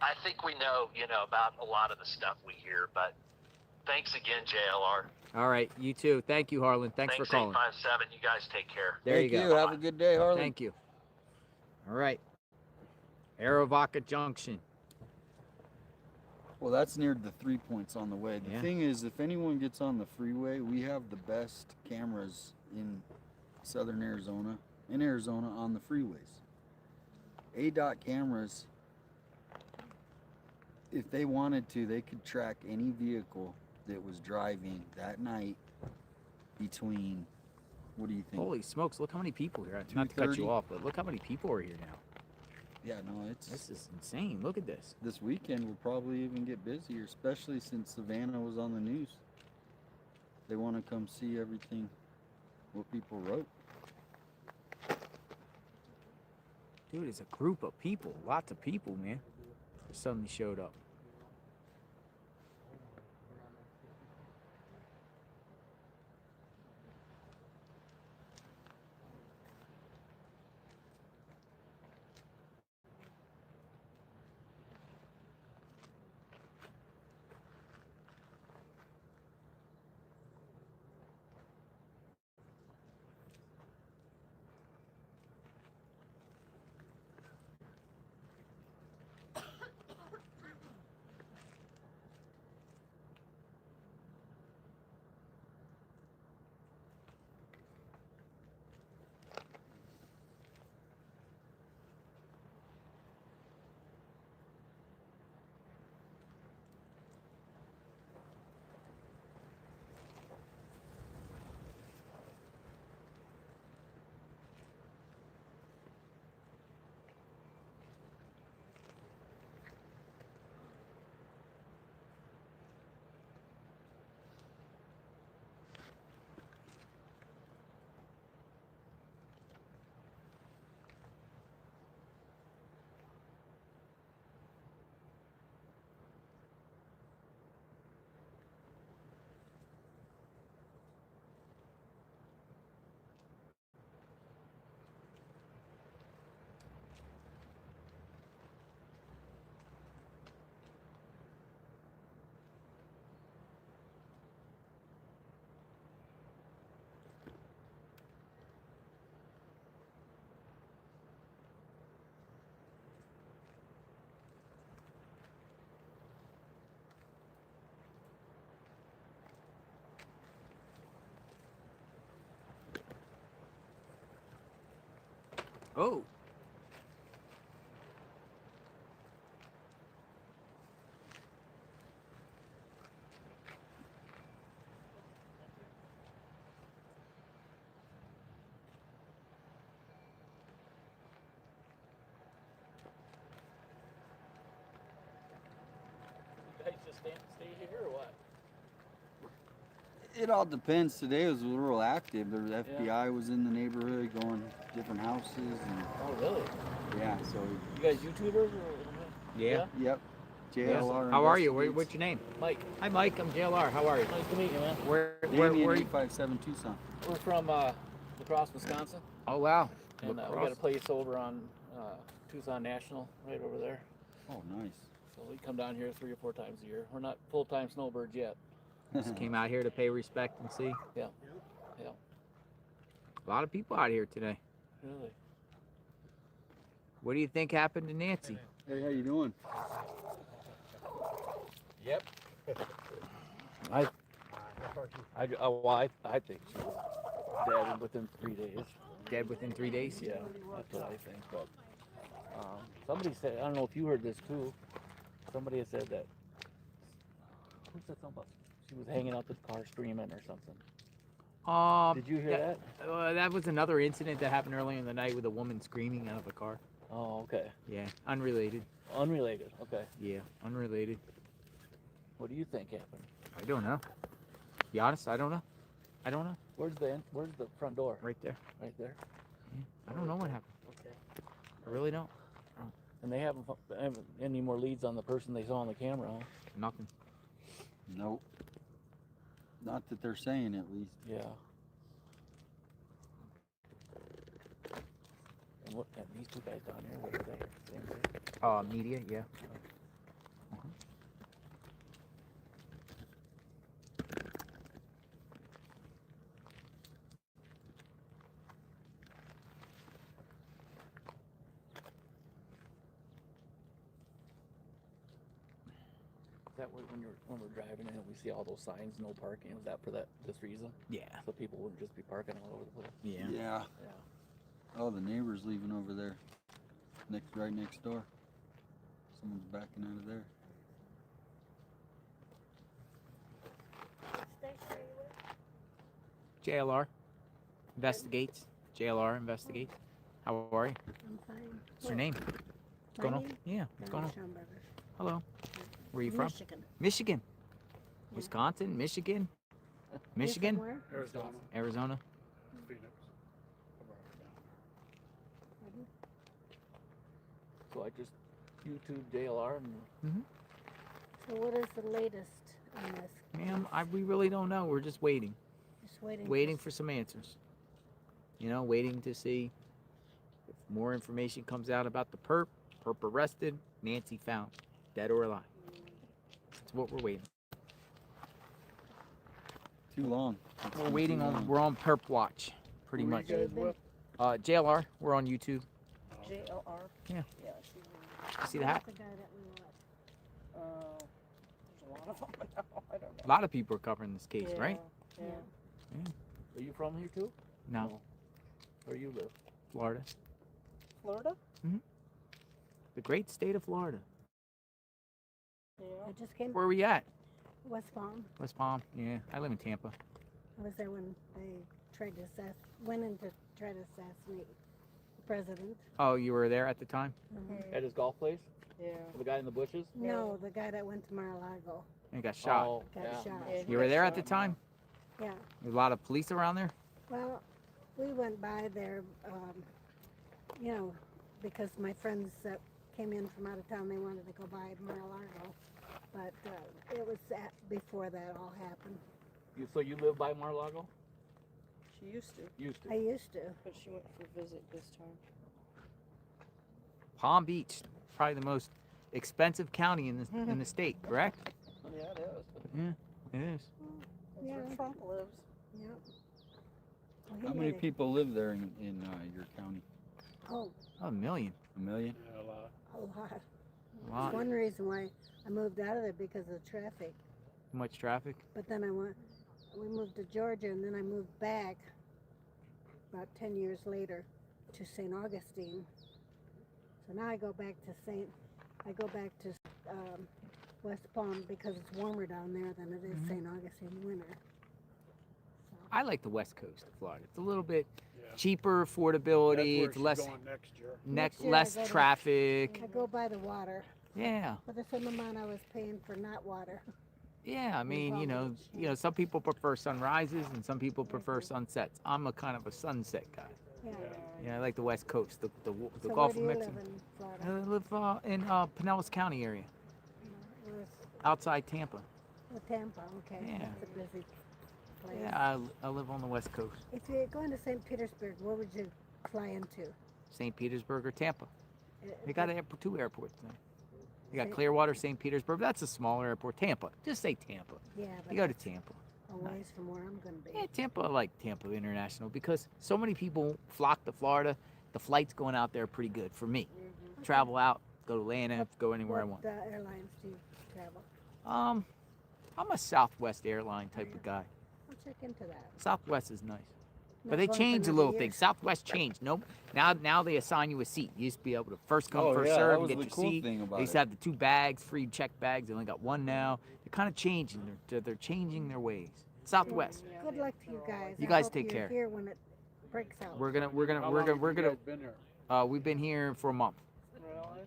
[SPEAKER 4] I think we know, about a lot of the stuff we hear, but thanks again, JLR.
[SPEAKER 1] All right, you too. Thank you, Harlan. Thanks for calling.
[SPEAKER 4] 857. You guys take care.
[SPEAKER 1] There
[SPEAKER 21] Thank
[SPEAKER 1] you
[SPEAKER 21] you.
[SPEAKER 1] go.
[SPEAKER 21] Have a good day, Harlan.
[SPEAKER 1] Thank you. All right. Arivaca Junction.
[SPEAKER 21] Well, that's near the 3 points on the way. The
[SPEAKER 1] Yeah.
[SPEAKER 21] thing is, if anyone gets on the freeway, we have the best cameras in southern Arizona, on the freeways. ADOT cameras, if they wanted to, they could track any vehicle that was driving that night between, what do you think?
[SPEAKER 1] Holy smokes, look how many people here. Not to cut
[SPEAKER 21] 2:30.
[SPEAKER 1] you off, but look how many people are here now.
[SPEAKER 21] Yeah, no,
[SPEAKER 1] This is insane. Look at this.
[SPEAKER 21] This weekend will probably even get busier, especially since Savannah was on the news. They want to come see everything, what people wrote.
[SPEAKER 1] Dude, it's a group of people. Lots of people, man. Just suddenly showed up. Oh.
[SPEAKER 9] You guys just stay here or what?
[SPEAKER 21] It all depends. Today was a little active. The FBI was in the neighborhood, going to different houses, and
[SPEAKER 9] Oh, really?
[SPEAKER 21] yeah. So
[SPEAKER 9] You guys YouTubers or?
[SPEAKER 1] Yeah.
[SPEAKER 21] Yep. JLR.
[SPEAKER 1] How are you?
[SPEAKER 21] investigates.
[SPEAKER 1] What's your name?
[SPEAKER 9] Mike.
[SPEAKER 1] Hi, Mike. I'm JLR. How are you?
[SPEAKER 9] Nice to meet you, man.
[SPEAKER 1] Where
[SPEAKER 21] Damien,
[SPEAKER 1] are you?
[SPEAKER 21] 857 Tucson.
[SPEAKER 9] We're from La Crosse, Wisconsin.
[SPEAKER 1] Oh, wow.
[SPEAKER 9] And
[SPEAKER 1] La
[SPEAKER 9] we got
[SPEAKER 1] Crosse.
[SPEAKER 9] a place over on Tucson National, right over there.
[SPEAKER 21] Oh, nice.
[SPEAKER 9] So we come down here 3 or 4 times a year. We're not full-time snowbirds yet.
[SPEAKER 1] Just came out here to pay respect and see.
[SPEAKER 9] Yeah. Yeah.
[SPEAKER 1] A lot of people out here today.
[SPEAKER 9] Really?
[SPEAKER 1] What do you think happened to Nancy?
[SPEAKER 21] Hey, how you doing?
[SPEAKER 9] Yep. I think she was dead within 3 days.
[SPEAKER 1] Dead within 3 days?
[SPEAKER 9] Yeah, that's what I think. But somebody said, I don't know if you heard this too. Somebody had said that. Who said something about she was hanging out the car screaming or something? Did you hear that?
[SPEAKER 1] That was another incident that happened earlier in the night with a woman screaming out of a car.
[SPEAKER 9] Oh, okay.
[SPEAKER 1] Yeah, unrelated.
[SPEAKER 9] Unrelated. Okay.
[SPEAKER 1] Yeah, unrelated.
[SPEAKER 9] What do you think happened?
[SPEAKER 1] I don't know. Be honest, I don't know. I don't know.
[SPEAKER 9] Where's the front door?
[SPEAKER 1] Right there.
[SPEAKER 9] Right there.
[SPEAKER 1] Yeah, I don't know what happened.
[SPEAKER 9] Okay.
[SPEAKER 1] I really don't.
[SPEAKER 9] And they haven't any more leads on the person they saw on the camera, huh?
[SPEAKER 1] Nothing.
[SPEAKER 21] Nope. Not that they're saying, at least.
[SPEAKER 9] Yeah. And what? And these two guys down here, what are they? Same thing?
[SPEAKER 1] Media, yeah.
[SPEAKER 9] Is that when we're driving and we see all those signs, no parking? Is that for this reason?
[SPEAKER 1] Yeah.
[SPEAKER 9] So people wouldn't just be parking all over the place.
[SPEAKER 1] Yeah.
[SPEAKER 21] Yeah.
[SPEAKER 9] Yeah.
[SPEAKER 21] Oh, the neighbor's leaving over there. Right next door. Someone's backing out of there.
[SPEAKER 1] JLR investigates. JLR investigates. How are you?
[SPEAKER 6] I'm fine.
[SPEAKER 1] What's your name? What's going on? Yeah. What's going on? Hello. Where are you from?
[SPEAKER 6] Michigan.
[SPEAKER 1] Michigan. Wisconsin, Michigan. Michigan.
[SPEAKER 6] Where?
[SPEAKER 5] Arizona.
[SPEAKER 1] Arizona.
[SPEAKER 5] Phoenix.
[SPEAKER 9] So I just YouTube JLR and.
[SPEAKER 6] So what is the latest on this?
[SPEAKER 1] Ma'am, we really don't know. We're just waiting.
[SPEAKER 6] Just waiting.
[SPEAKER 1] Waiting for some answers. You know, waiting to see if more information comes out about the perp. Perp arrested. Nancy found. Dead or alive. That's what we're waiting.
[SPEAKER 21] Too long.
[SPEAKER 1] We're waiting on. We're on perp watch, pretty
[SPEAKER 10] Who are
[SPEAKER 1] much.
[SPEAKER 10] you guys with?
[SPEAKER 1] JLR. We're on YouTube.
[SPEAKER 10] JLR?
[SPEAKER 1] Yeah.
[SPEAKER 10] Yeah,
[SPEAKER 1] You see the hat?
[SPEAKER 6] The guy that we watched.
[SPEAKER 10] there's a lot of them now. I don't know.
[SPEAKER 1] A lot of people are covering this case, right?
[SPEAKER 10] Yeah.
[SPEAKER 9] Are you from here too?
[SPEAKER 1] No.
[SPEAKER 9] Where you live?
[SPEAKER 1] Florida.
[SPEAKER 10] Florida?
[SPEAKER 1] The great state of Florida.
[SPEAKER 6] I just came.
[SPEAKER 1] Where are we at?
[SPEAKER 6] West Palm.
[SPEAKER 1] West Palm. Yeah, I live in Tampa.
[SPEAKER 6] I was there when they went in to try to assassinate the president.
[SPEAKER 1] Oh, you were there at the time?
[SPEAKER 9] At his golf place?
[SPEAKER 10] Yeah.
[SPEAKER 9] The guy in the bushes?
[SPEAKER 6] No, the guy that went to Mar-a-Lago.
[SPEAKER 1] And got shot.
[SPEAKER 9] Oh,
[SPEAKER 6] Got
[SPEAKER 9] yeah.
[SPEAKER 6] shot.
[SPEAKER 1] You were there at the time?
[SPEAKER 6] Yeah.
[SPEAKER 1] There's a lot of police around there?
[SPEAKER 6] Well, we went by there, you know, because my friends that came in from out of town, they wanted to go by Mar-a-Lago. But it was before that all happened.
[SPEAKER 9] So you live by Mar-a-Lago?
[SPEAKER 10] She used to.
[SPEAKER 9] Used to.
[SPEAKER 6] I used to.
[SPEAKER 10] But she went for a visit this time.
[SPEAKER 1] Palm Beach, probably the most expensive county in the state, correct?
[SPEAKER 10] Yeah, it is.
[SPEAKER 1] Yeah, it is.
[SPEAKER 10] That's where Trump lives.
[SPEAKER 6] Yep.
[SPEAKER 21] How many people live there in your county?
[SPEAKER 6] Oh,
[SPEAKER 1] A million.
[SPEAKER 21] A million?
[SPEAKER 5] Yeah, a lot.
[SPEAKER 6] a lot.
[SPEAKER 1] A lot.
[SPEAKER 6] That's one reason why I moved out of there, because of traffic.
[SPEAKER 1] Too much traffic.
[SPEAKER 6] But then we moved to Georgia, and then I moved back about 10 years later. to St. Augustine. So now I go back to West Palm because it's warmer down there than it is St. Augustine in winter.
[SPEAKER 1] I like the west coast of Florida. It's a little bit cheaper, affordability. It's less
[SPEAKER 6] Next year
[SPEAKER 1] less
[SPEAKER 6] I go to-
[SPEAKER 1] traffic.
[SPEAKER 6] I go by the water.
[SPEAKER 1] Yeah.
[SPEAKER 6] For the same amount I was paying for not water.
[SPEAKER 1] Yeah, I mean, you know, some people prefer sunrises and some people prefer sunsets. I'm a kind of a sunset guy.
[SPEAKER 6] Yeah.
[SPEAKER 1] Yeah, I like the west coast, the
[SPEAKER 6] So
[SPEAKER 1] Gulf
[SPEAKER 6] where
[SPEAKER 1] of
[SPEAKER 6] do you
[SPEAKER 1] Mexico.
[SPEAKER 6] live in Florida?
[SPEAKER 1] I live in Pinellas County area,
[SPEAKER 6] Where's
[SPEAKER 1] outside Tampa.
[SPEAKER 6] Tampa? Okay.
[SPEAKER 1] Yeah.
[SPEAKER 6] That's a busy place.
[SPEAKER 1] Yeah, I live on the west coast.
[SPEAKER 6] If you're going to St. Petersburg, where would you fly into?
[SPEAKER 1] St. Petersburg or Tampa. They got two airports there. You got
[SPEAKER 6] St.
[SPEAKER 1] Clearwater, St. Petersburg. That's a smaller airport. Tampa. Just say Tampa.
[SPEAKER 6] Yeah, but
[SPEAKER 1] You go to
[SPEAKER 6] that's
[SPEAKER 1] Tampa.
[SPEAKER 6] a ways from where I'm going to be.
[SPEAKER 1] Yeah, Tampa, I like Tampa International because so many people flock to Florida. The flights going out there are pretty good for me. Travel out, go to Atlanta, go anywhere I want.
[SPEAKER 6] What airlines do you travel?
[SPEAKER 1] I'm a Southwest airline type of guy.
[SPEAKER 6] I'll check into that.
[SPEAKER 1] Southwest is nice.
[SPEAKER 6] Not
[SPEAKER 1] But they
[SPEAKER 6] going for
[SPEAKER 1] changed a
[SPEAKER 6] another
[SPEAKER 1] little
[SPEAKER 6] year.
[SPEAKER 1] things. Southwest changed. Nope. Now they assign you a seat. You used to be able to first come,
[SPEAKER 21] Oh,
[SPEAKER 1] first
[SPEAKER 21] yeah,
[SPEAKER 1] serve,
[SPEAKER 21] that
[SPEAKER 1] and
[SPEAKER 21] was
[SPEAKER 1] get
[SPEAKER 21] the
[SPEAKER 1] your
[SPEAKER 21] cool
[SPEAKER 1] seat.
[SPEAKER 21] thing about
[SPEAKER 1] They used
[SPEAKER 21] it.
[SPEAKER 1] to have the 2 bags, free check bags. They only got 1 now. They're kind of changing. They're changing their ways. Southwest.
[SPEAKER 6] Good luck to you guys.
[SPEAKER 1] You
[SPEAKER 6] I
[SPEAKER 1] guys
[SPEAKER 6] hope
[SPEAKER 1] take
[SPEAKER 6] you're
[SPEAKER 1] care.
[SPEAKER 6] Here when it breaks out.
[SPEAKER 1] We're gonna.
[SPEAKER 5] been here?
[SPEAKER 1] We've been here for a month.
[SPEAKER 5] Really?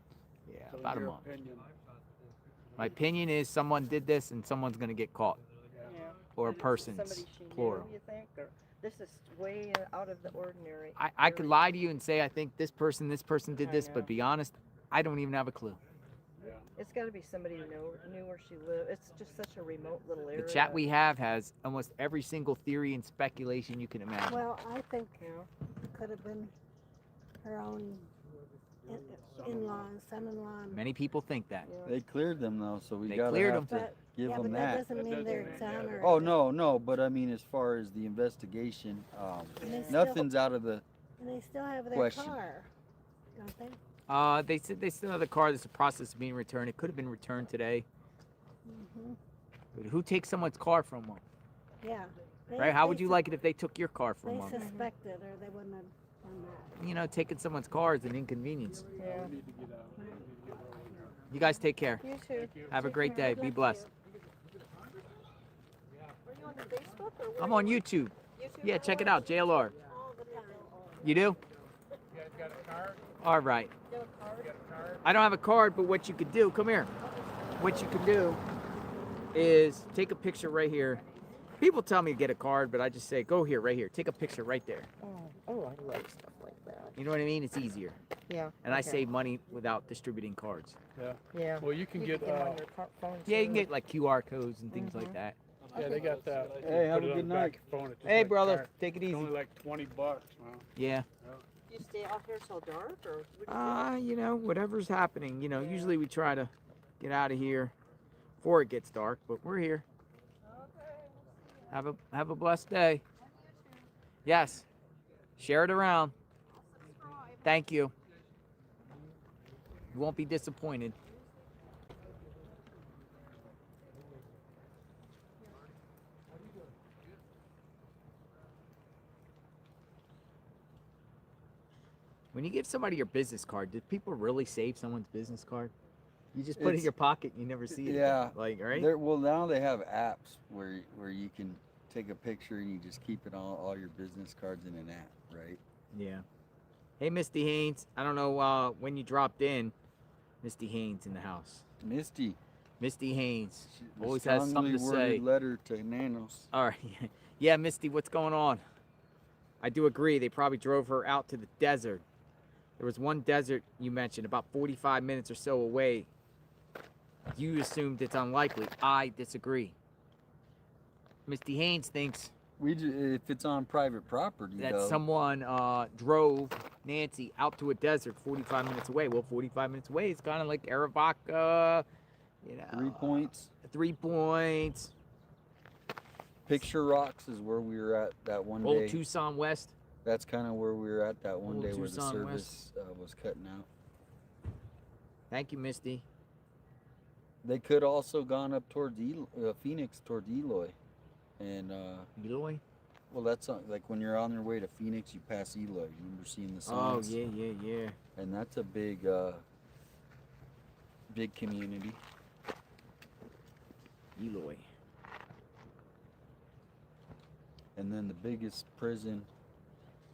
[SPEAKER 1] Yeah,
[SPEAKER 5] So
[SPEAKER 1] about a
[SPEAKER 5] your
[SPEAKER 1] month.
[SPEAKER 5] opinion?
[SPEAKER 1] My opinion is someone did this and someone's gonna get caught.
[SPEAKER 3] Yeah.
[SPEAKER 1] Or a
[SPEAKER 3] But is this
[SPEAKER 1] person's
[SPEAKER 3] somebody she
[SPEAKER 1] plural.
[SPEAKER 3] Knew, you think, or this is way out of the ordinary?
[SPEAKER 1] I could lie to you and say I think this person did
[SPEAKER 3] I
[SPEAKER 1] this,
[SPEAKER 3] know.
[SPEAKER 1] but be honest, I don't even have a clue.
[SPEAKER 3] It's got to be somebody who knew where she lived. It's just such a remote little area.
[SPEAKER 1] The chat we have has almost every single theory and speculation you can imagine.
[SPEAKER 6] Well, I think it could have been her own in-laws, son-in-law.
[SPEAKER 1] Many people think that.
[SPEAKER 21] They cleared them though, so we
[SPEAKER 1] They
[SPEAKER 21] gotta
[SPEAKER 1] cleared
[SPEAKER 21] have
[SPEAKER 1] them.
[SPEAKER 21] to
[SPEAKER 6] But-
[SPEAKER 21] give
[SPEAKER 6] yeah,
[SPEAKER 21] them
[SPEAKER 6] but that doesn't mean they're exonerated.
[SPEAKER 21] Oh no, but I mean, as far as the investigation,
[SPEAKER 6] And they still-
[SPEAKER 21] nothing's out of the.
[SPEAKER 6] And they still have their
[SPEAKER 21] question.
[SPEAKER 6] car, don't they?
[SPEAKER 1] They said they still have the car that's in the process of being returned. It could have been returned today.
[SPEAKER 6] Mm-hmm.
[SPEAKER 1] But who takes someone's car from them?
[SPEAKER 6] Yeah.
[SPEAKER 1] Right? How would you like it if they took your car from
[SPEAKER 6] They
[SPEAKER 1] them?
[SPEAKER 6] suspected, or they wouldn't have done that.
[SPEAKER 1] You know, taking someone's car is an inconvenience.
[SPEAKER 3] Yeah.
[SPEAKER 1] You guys take care.
[SPEAKER 3] You too.
[SPEAKER 1] Have a great day. Be blessed.
[SPEAKER 3] Are you on the Facebook or where
[SPEAKER 1] I'm
[SPEAKER 3] are
[SPEAKER 1] on
[SPEAKER 3] you?
[SPEAKER 1] YouTube. Yeah, check it out. JLR. You do?
[SPEAKER 5] You guys got a card?
[SPEAKER 1] All right.
[SPEAKER 3] You have a card?
[SPEAKER 1] I don't have a card, but what you could do, come here. What you can do is take a picture right here. People tell me to get a card, but I just say, go here, right here. Take a picture right there.
[SPEAKER 3] Oh, I love stuff like that.
[SPEAKER 1] You know what I mean? It's easier.
[SPEAKER 3] Yeah.
[SPEAKER 1] And I
[SPEAKER 3] okay.
[SPEAKER 1] save money without distributing cards.
[SPEAKER 5] Yeah.
[SPEAKER 3] Yeah.
[SPEAKER 5] Well, you can get.
[SPEAKER 3] them on your phone
[SPEAKER 1] Yeah, you
[SPEAKER 3] too.
[SPEAKER 1] can get like QR codes and things like that.
[SPEAKER 5] Yeah, they got that. You
[SPEAKER 21] Hey, have
[SPEAKER 5] put
[SPEAKER 21] a
[SPEAKER 5] it on
[SPEAKER 21] good
[SPEAKER 5] the back
[SPEAKER 21] night.
[SPEAKER 5] of your phone, it's just
[SPEAKER 1] Hey,
[SPEAKER 5] like
[SPEAKER 1] brother,
[SPEAKER 5] card.
[SPEAKER 1] take it
[SPEAKER 5] It's
[SPEAKER 1] easy.
[SPEAKER 5] only like $20, man.
[SPEAKER 1] Yeah.
[SPEAKER 3] Do you stay out here till dark or? what do you do?
[SPEAKER 1] You know, whatever's happening. You know, usually we try to get out of here before it gets dark, but we're here. Have a blessed day. Yes. Share it around. Thank you. You won't be disappointed. When you give somebody your business card, do people really save someone's business card? You just put it in
[SPEAKER 21] It's-
[SPEAKER 1] your pocket and you never see it.
[SPEAKER 21] Yeah.
[SPEAKER 1] Like, right?
[SPEAKER 21] Well, now they have apps where you can take a picture and you just keep it all your business cards in an app, right?
[SPEAKER 1] Yeah. Hey, Misty Haynes. I don't know when you dropped in. Misty Haynes in the house.
[SPEAKER 21] Misty.
[SPEAKER 1] Misty Haynes.
[SPEAKER 21] The
[SPEAKER 1] Always has something to
[SPEAKER 21] strongly
[SPEAKER 1] say.
[SPEAKER 21] worded letter to Nanos.
[SPEAKER 1] All right. Yeah, Misty, what's going on? I do agree. They probably drove her out to the desert. There was one desert you mentioned about 45 minutes or so away. You assumed it's unlikely. I disagree. Misty Haynes thinks
[SPEAKER 21] If it's on private property,
[SPEAKER 1] that
[SPEAKER 21] though,
[SPEAKER 1] someone drove Nancy out to a desert 45 minutes away. Well, 45 minutes away is kind of like Arivaca, you know.
[SPEAKER 21] 3 points.
[SPEAKER 1] 3 points.
[SPEAKER 21] Picture Rocks is where we were at that one
[SPEAKER 1] Old
[SPEAKER 21] day.
[SPEAKER 1] Tucson West.
[SPEAKER 21] That's kind of where we were at that one
[SPEAKER 1] Old
[SPEAKER 21] day where the
[SPEAKER 1] Tucson
[SPEAKER 21] service was cutting out.
[SPEAKER 1] Thank you, Misty.
[SPEAKER 21] They could also gone up towards Phoenix, towards Eloy, and
[SPEAKER 1] Eloy?
[SPEAKER 21] Well, that's like when you're on your way to Phoenix, you pass Eloy. You remember seeing the
[SPEAKER 1] Oh,
[SPEAKER 21] signs?
[SPEAKER 1] yeah.
[SPEAKER 21] And that's a big, big community.
[SPEAKER 1] Eloy.
[SPEAKER 21] And then the biggest prison,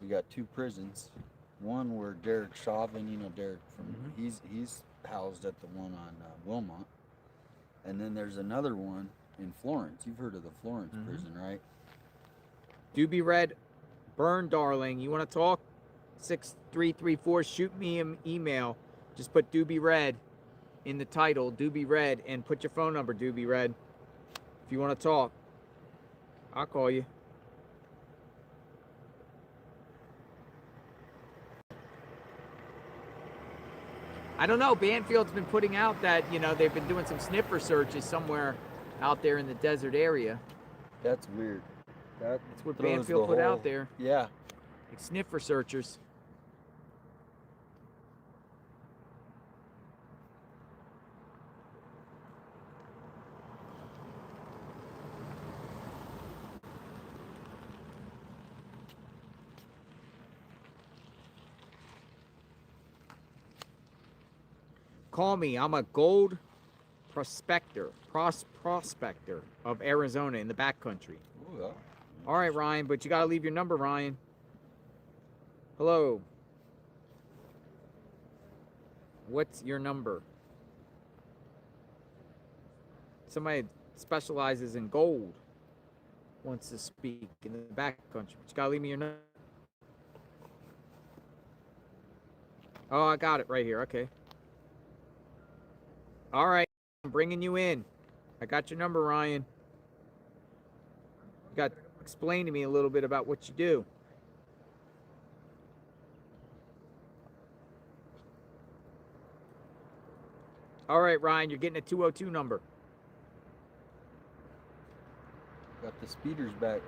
[SPEAKER 21] we got 2 prisons. One where Derek Chauvin, you know Derek from, he's housed at the one on Wilmot. And then there's another one in Florence. You've heard of the Florence prison, right?
[SPEAKER 1] Doobie Red, Burn Darling. You want to talk? 6334. Shoot me an email. Just put Doobie Red in the title, Doobie Red, and put your phone number, Doobie Red. If you want to talk, I'll call you. I don't know. Banfield's been putting out that, you know, they've been doing some sniffer searches somewhere out there in the desert area.
[SPEAKER 21] That's weird. That's
[SPEAKER 1] what Banfield put out there.
[SPEAKER 21] Yeah.
[SPEAKER 1] Like sniffer searchers. Call me. I'm a gold prospector of Arizona in the backcountry.
[SPEAKER 21] Ooh, yeah.
[SPEAKER 1] All right, Ryan, but you got to leave your number, Ryan. Hello. What's your number? Somebody that specializes in gold wants to speak in the backcountry, but you got to leave me your number. Oh, I got it right here. Okay. All right, I'm bringing you in. I got your number, Ryan. You got to explain to me a little bit about what you do. All right, Ryan, you're getting a 202 number.
[SPEAKER 21] Got the speeders back.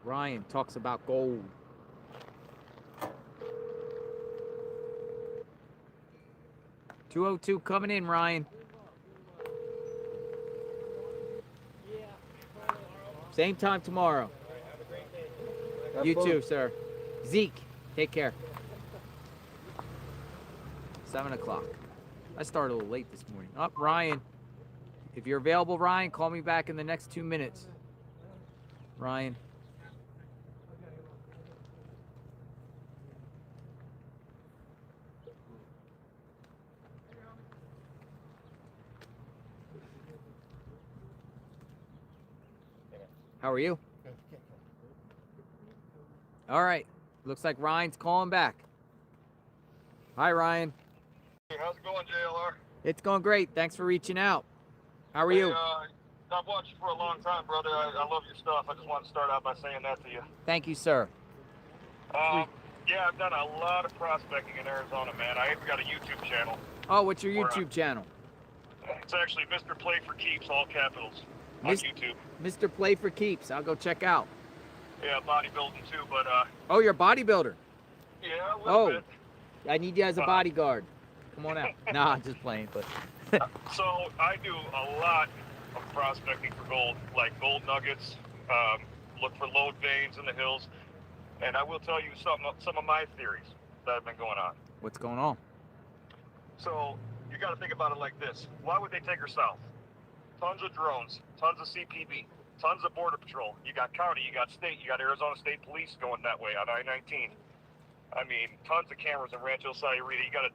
[SPEAKER 1] Ryan talks about gold. $202 coming in, Ryan. Same time tomorrow. You too, sir. Zeke, take care. 7 o'clock. I started a little late this morning. Oh, Ryan. If you're available, Ryan, call me back in the next 2 minutes. Ryan. How are you? All right. Looks like Ryan's calling back. Hi, Ryan.
[SPEAKER 17] Hey, how's it going, JLR?
[SPEAKER 1] It's going great. Thanks for reaching out. How are you?
[SPEAKER 17] I've watched you for a long time, brother. I love your stuff. I just want to start out by saying that to you.
[SPEAKER 1] Thank you, sir.
[SPEAKER 17] Yeah, I've done a lot of prospecting in Arizona, man. I even got a YouTube channel.
[SPEAKER 1] Oh, what's your YouTube channel?
[SPEAKER 17] It's actually Mr. Play for Keeps, all capitals, on YouTube.
[SPEAKER 1] Mr. Play for Keeps. I'll go check out.
[SPEAKER 17] Yeah, bodybuilding too, but
[SPEAKER 1] Oh, you're a bodybuilder.
[SPEAKER 17] yeah, a little bit.
[SPEAKER 1] I need you as a bodyguard. Come on out. Nah, I'm just playing, but
[SPEAKER 17] So I do a lot of prospecting for gold, like gold nuggets, look for lode veins in the hills, and I will tell you some of my theories that have been going on.
[SPEAKER 1] What's going on?
[SPEAKER 17] So you got to think about it like this. Why would they take her south? Tons of drones, tons of CPB, tons of border patrol. You got county, you got state, you got Arizona State Police going that way on I-19. I mean, tons of cameras in Rancho Sayurita. You got a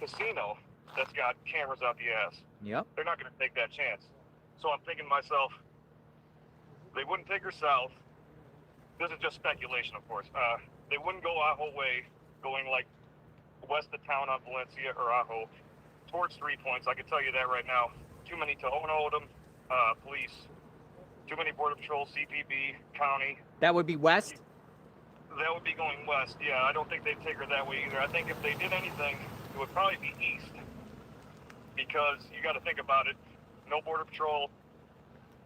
[SPEAKER 17] casino that's got cameras out the ass.
[SPEAKER 1] Yep.
[SPEAKER 17] They're not going to take that chance. So I'm thinking to myself, they wouldn't take her south. This is just speculation, of course. They wouldn't go Ajo way, going like west of town on Valencia or Ajo towards 3 Points. I can tell you that right now. Too many Tohono O'odham police. Too many border patrol, CPB, county.
[SPEAKER 1] That would be west?
[SPEAKER 17] That would be going west. Yeah, I don't think they'd take her that way either. I think if they did anything, it would probably be east. Because you got to think about it. No border patrol.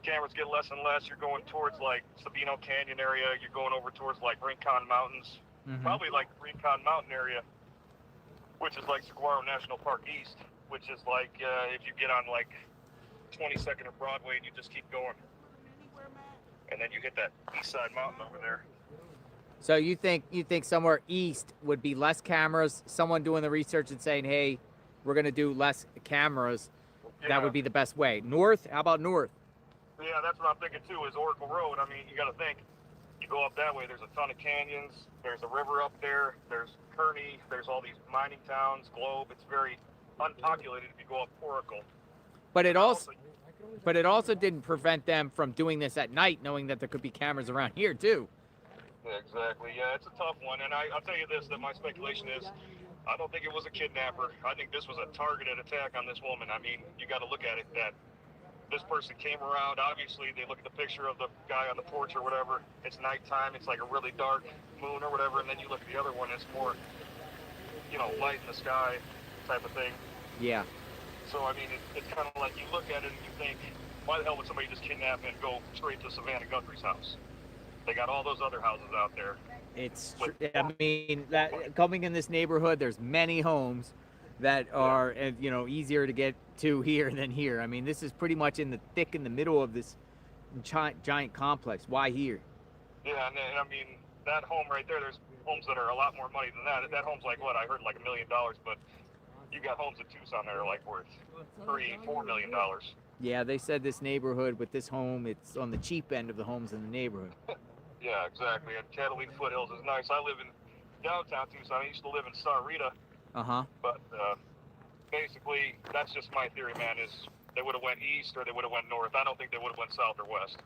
[SPEAKER 17] Cameras get less and less. You're going towards like Sabino Canyon area. You're going over towards like Rincon Mountains.
[SPEAKER 1] Mm-hmm.
[SPEAKER 17] Probably like Rincon Mountain area, which is like Saguaro National Park East. which is like if you get on like 22nd or Broadway and you just keep going, and then you hit that east side mountain over there.
[SPEAKER 1] So you think somewhere east would be less cameras? Someone doing the research and saying, "Hey, we're gonna do less cameras."
[SPEAKER 17] Yeah.
[SPEAKER 1] That would be the best way. North? How about north?
[SPEAKER 17] Yeah, that's what I'm thinking too. Is Oracle Road? I mean, you got to think. You go up that way. There's a ton of canyons. There's a river up there. There's Kearney. There's all these mining towns. Globe. It's very unpopulated if you go up Oracle.
[SPEAKER 1] But it also didn't prevent them from doing this at night, knowing that there could be cameras around here too.
[SPEAKER 17] Yeah, exactly. Yeah, it's a tough one. And I'll tell you this, that my speculation is, I don't think it was a kidnapper. I think this was a targeted attack on this woman. I mean, you got to look at it that this person came around. Obviously, they look at the picture of the guy on the porch or whatever. It's nighttime. It's like a really dark moon or whatever. And then you look at the other one. It's more, light in the sky type of thing.
[SPEAKER 1] Yeah.
[SPEAKER 17] So, I mean, it's kind of like you look at it and you think, why the hell would somebody just kidnap and go straight to Savannah Guthrie's house? They got all those other houses out there.
[SPEAKER 1] I mean, that coming in this neighborhood, there's many homes that are, easier to get to here than here. I mean, this is pretty much in the middle of this giant complex. Why here?
[SPEAKER 17] Yeah, and I mean, that home right there, there's homes that are a lot more money than that. That home's like, what, I heard like $1 million, but you got homes in Tucson that are like worth $3-4 million.
[SPEAKER 1] Yeah, they said this neighborhood with this home, it's on the cheap end of the homes in the neighborhood.
[SPEAKER 17] Yeah, exactly. And Catalina Foothills is nice. I live in downtown Tucson. I used to live in Sarita.
[SPEAKER 1] Uh-huh.
[SPEAKER 17] But basically, that's just my theory, man, is they would have went east or they would have went north. I don't think they would have went south or west.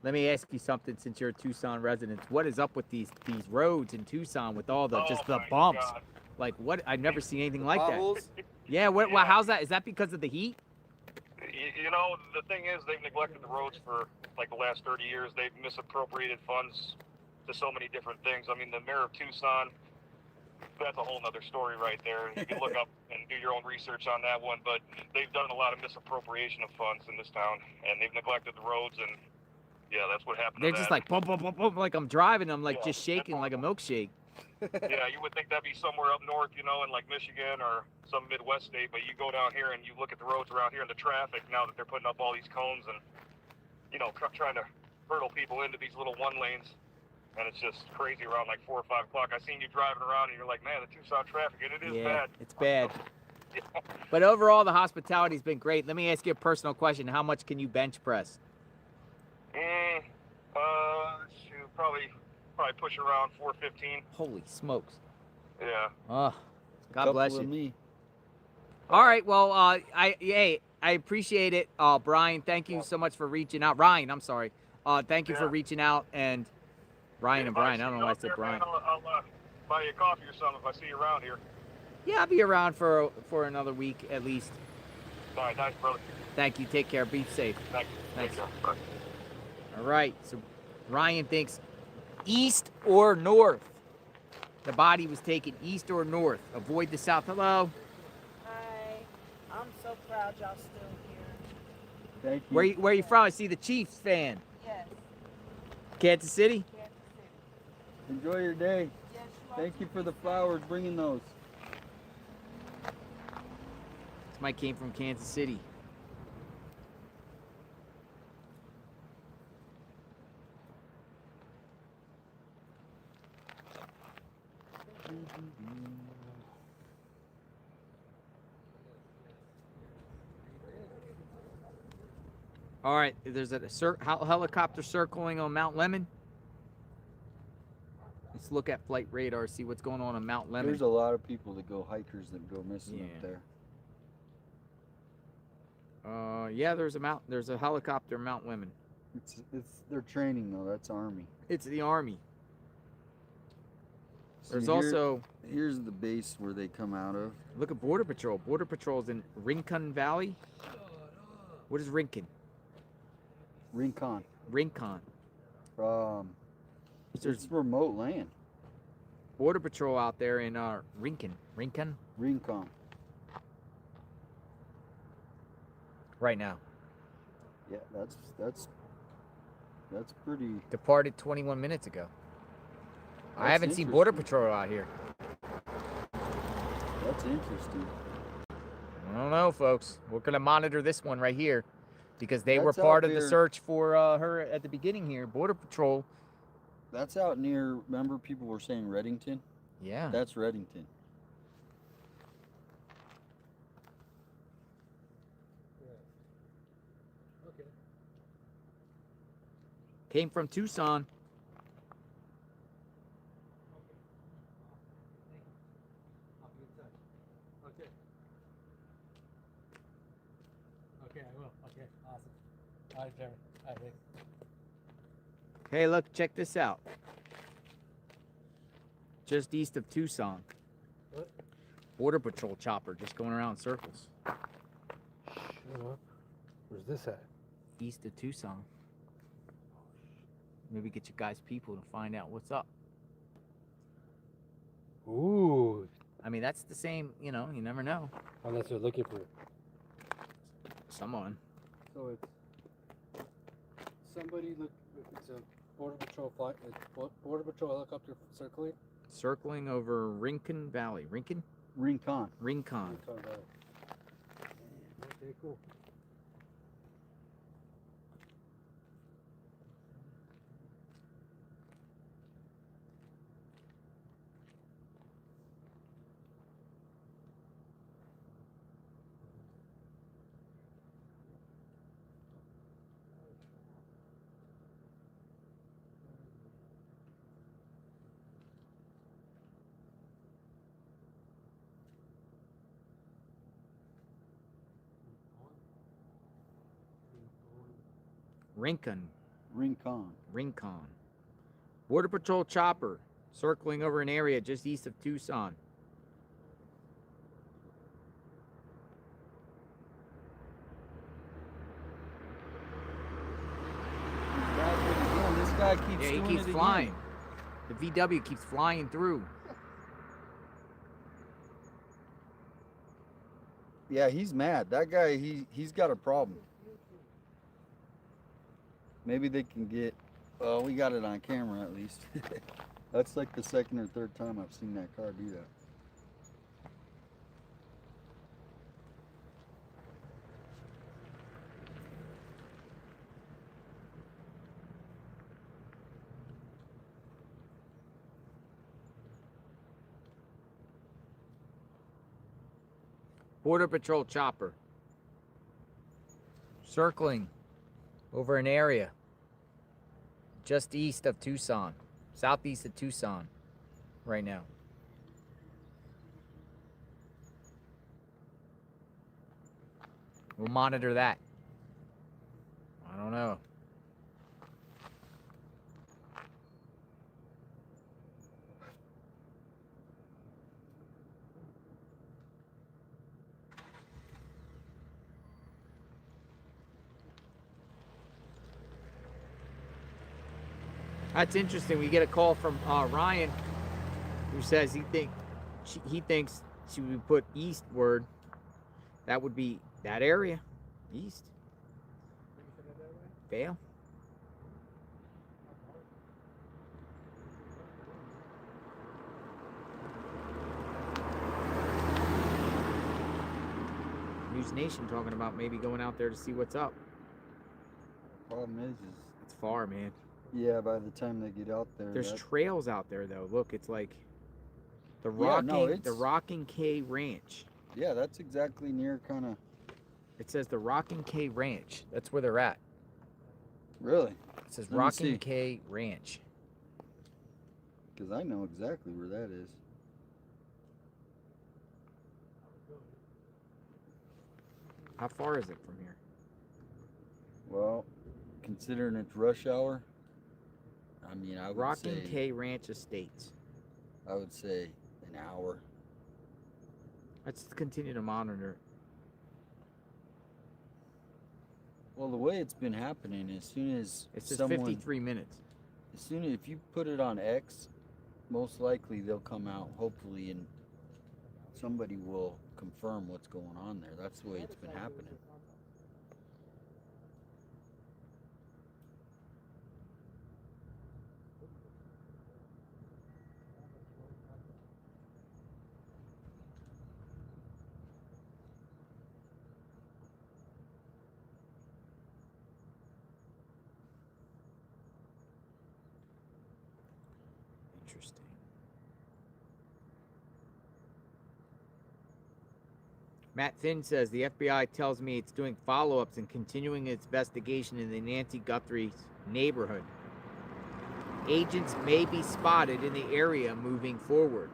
[SPEAKER 1] Let me ask you something, since you're a Tucson resident. What is up with these roads in Tucson with all the the bumps?
[SPEAKER 17] God.
[SPEAKER 1] Like, what? I've never seen anything like
[SPEAKER 2] Potholes?
[SPEAKER 1] that. Yeah, well, how's that? Is that because of the heat?
[SPEAKER 17] The thing is, they've neglected the roads for like the last 30 years. They've misappropriated funds to so many different things. I mean, the mayor of Tucson, that's a whole nother story right there. You can look up and do your own research on that one, but they've done a lot of misappropriation of funds in this town, and they've neglected the roads, and yeah, that's what happened.
[SPEAKER 1] They're just like, boom, boom, boom, boom, like I'm driving. I'm like just shaking like a milkshake.
[SPEAKER 17] Yeah, you would think that'd be somewhere up north, in like Michigan or some Midwest state, but you go down here and you look at the roads around here and the traffic now that they're putting up all these cones and, trying to hurdle people into these little one lanes. And it's just crazy around like 4 or 5 o'clock. I seen you driving around and you're like, man, the Tucson traffic, and it is bad.
[SPEAKER 1] It's bad. But overall, the hospitality's been great. Let me ask you a personal question. How much can you bench press?
[SPEAKER 17] Probably push around 415.
[SPEAKER 1] Holy smokes.
[SPEAKER 17] Yeah.
[SPEAKER 1] Oh, God bless you.
[SPEAKER 21] Me.
[SPEAKER 1] All right. Well, I appreciate it. Brian, thank you so much for reaching out. Ryan, I'm sorry. Thank you for reaching out. And Ryan and Brian. I don't know why I said Brian.
[SPEAKER 17] Man, I'll buy you a coffee or something if I see you around here.
[SPEAKER 1] Yeah, I'll be around for another week at least.
[SPEAKER 17] All right. Nice, brother.
[SPEAKER 1] Thank you. Take care. Be safe.
[SPEAKER 17] Thank you.
[SPEAKER 1] Thanks.
[SPEAKER 17] Take care. Bye.
[SPEAKER 1] All right. So Ryan thinks east or north. The body was taken east or north. Avoid the south. Hello.
[SPEAKER 3] Hi. I'm so proud y'all still here.
[SPEAKER 21] Thank you.
[SPEAKER 1] Where you from? I see the Chiefs fan.
[SPEAKER 3] Yes.
[SPEAKER 1] Kansas City?
[SPEAKER 21] Enjoy your day.
[SPEAKER 3] Yes,
[SPEAKER 21] Thank you for the flowers, bringing those.
[SPEAKER 1] This mic came from Kansas City. All right, there's a helicopter circling on Mount Lemon. Let's look at flight radar, see what's going on Mount Lemon.
[SPEAKER 21] There's a lot of people that go hikers that go missing up there.
[SPEAKER 1] Yeah, there's a helicopter in Mount Lemon.
[SPEAKER 21] It's their training though. That's Army.
[SPEAKER 1] It's the Army.
[SPEAKER 21] See,
[SPEAKER 1] There's also
[SPEAKER 21] here's the base where they come out of.
[SPEAKER 1] Look at Border Patrol. Border Patrol's in Rincon Valley. What is Rincon?
[SPEAKER 21] Rincon.
[SPEAKER 1] Rincon.
[SPEAKER 21] It's remote land.
[SPEAKER 1] Border Patrol out there in Rincon. Rincon?
[SPEAKER 21] Rincon.
[SPEAKER 1] Right now.
[SPEAKER 21] Yeah, that's pretty.
[SPEAKER 1] Departed 21 minutes ago. I
[SPEAKER 21] That's
[SPEAKER 1] haven't seen Border
[SPEAKER 21] interesting.
[SPEAKER 1] Patrol out here.
[SPEAKER 21] That's interesting.
[SPEAKER 1] I don't know, folks. We're going to monitor this one right here because they were
[SPEAKER 21] That's out
[SPEAKER 1] part of the
[SPEAKER 21] there.
[SPEAKER 1] search for her at the beginning here. Border Patrol.
[SPEAKER 21] That's out near, remember people were saying Reddington?
[SPEAKER 1] Yeah.
[SPEAKER 21] That's Reddington.
[SPEAKER 2] Okay.
[SPEAKER 1] Came from Tucson.
[SPEAKER 2] I'll be in touch. Okay. Okay, I will. Okay, awesome. All right, Jeremy. All right, thanks.
[SPEAKER 1] Hey, look, check this out. Just east of Tucson.
[SPEAKER 2] What?
[SPEAKER 1] Border Patrol chopper just going around in circles.
[SPEAKER 2] Shut up. Where's this at?
[SPEAKER 1] East of Tucson. Maybe get you guys people to find out what's up.
[SPEAKER 2] Ooh.
[SPEAKER 1] I mean, that's the same, you know, you never know.
[SPEAKER 2] Unless they're looking for
[SPEAKER 1] Someone.
[SPEAKER 2] So it's somebody look. It's a border patrol flight. Border patrol helicopter circling.
[SPEAKER 1] Circling over Rincon Valley. Rincon?
[SPEAKER 21] Rincon.
[SPEAKER 1] Rincon.
[SPEAKER 2] Okay, cool.
[SPEAKER 1] Rincon.
[SPEAKER 21] Rincon.
[SPEAKER 1] Rincon. Border Patrol chopper circling over an area just east of Tucson.
[SPEAKER 21] This guy keeps
[SPEAKER 1] Yeah, he
[SPEAKER 21] doing
[SPEAKER 1] keeps
[SPEAKER 21] it
[SPEAKER 1] flying.
[SPEAKER 21] again.
[SPEAKER 1] The VW keeps flying through.
[SPEAKER 21] Yeah, he's mad. That guy, he's got a problem. Maybe they can get, well, we got it on camera at least. That's like the second or third time I've seen that car do that.
[SPEAKER 1] Border Patrol chopper circling over an area just east of Tucson, southeast of Tucson right now. We'll monitor that. I don't know. That's interesting. We get a call from Ryan, who says he thinks she would put eastward. That would be that area, east. Vale. News Nation talking about maybe going out there to see what's up.
[SPEAKER 21] Problem is
[SPEAKER 1] it's far, man.
[SPEAKER 21] Yeah, by the time they get out there,
[SPEAKER 1] There's trails out there though. Look, it's like the
[SPEAKER 21] it's-
[SPEAKER 1] Rocking K Ranch.
[SPEAKER 21] Yeah, that's exactly near kind of.
[SPEAKER 1] It says the Rocking K Ranch. That's where they're at.
[SPEAKER 21] Really?
[SPEAKER 1] It says
[SPEAKER 21] Let me
[SPEAKER 1] Rocking
[SPEAKER 21] see.
[SPEAKER 1] K Ranch.
[SPEAKER 21] Because I know exactly where that is.
[SPEAKER 1] How far is it from here?
[SPEAKER 21] Well, considering it's rush hour, I mean, I would
[SPEAKER 1] Rocking
[SPEAKER 21] say
[SPEAKER 1] K Ranch Estates.
[SPEAKER 21] I would say an hour.
[SPEAKER 1] Let's continue to monitor.
[SPEAKER 21] Well, the way it's been happening, as soon as
[SPEAKER 1] It says
[SPEAKER 21] someone,
[SPEAKER 1] 53 minutes.
[SPEAKER 21] as soon as if you put it on X, most likely they'll come out, hopefully, and somebody will confirm what's going on there. That's the way it's been happening.
[SPEAKER 1] Interesting. Matt Finn says the FBI tells me it's doing follow-ups and continuing its investigation in the Nancy Guthrie neighborhood. Agents may be spotted in the area moving forward.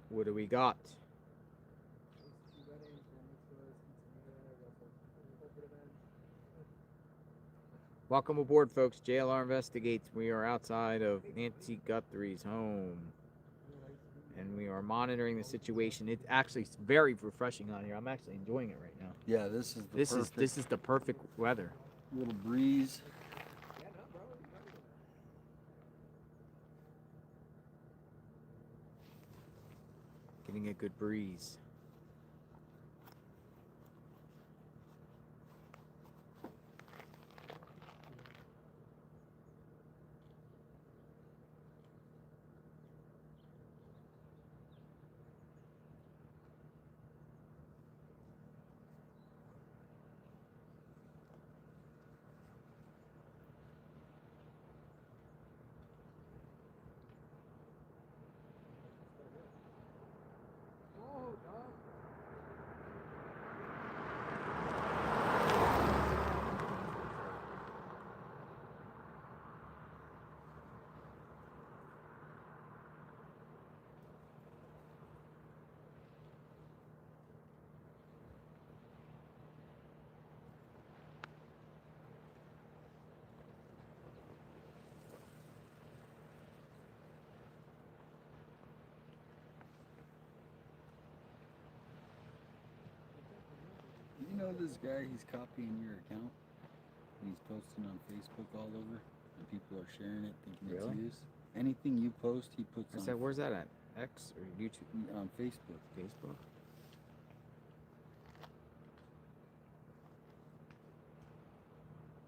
[SPEAKER 1] What do we got? Welcome aboard, folks. JLR Investigates. We are outside of Nancy Guthrie's home, and we are monitoring the situation. It's actually very refreshing on here. I'm actually enjoying it right now.
[SPEAKER 21] Yeah, this
[SPEAKER 1] is the perfect weather.
[SPEAKER 21] Little breeze.
[SPEAKER 1] Getting a good breeze.
[SPEAKER 21] You know this guy, he's copying your account. He's posting on Facebook all over, and people are sharing it, thinking
[SPEAKER 1] Really?
[SPEAKER 21] it's used. Anything you post, he puts
[SPEAKER 1] I
[SPEAKER 21] on.
[SPEAKER 1] said, where's that at? X or YouTube?
[SPEAKER 21] On Facebook.
[SPEAKER 1] Facebook?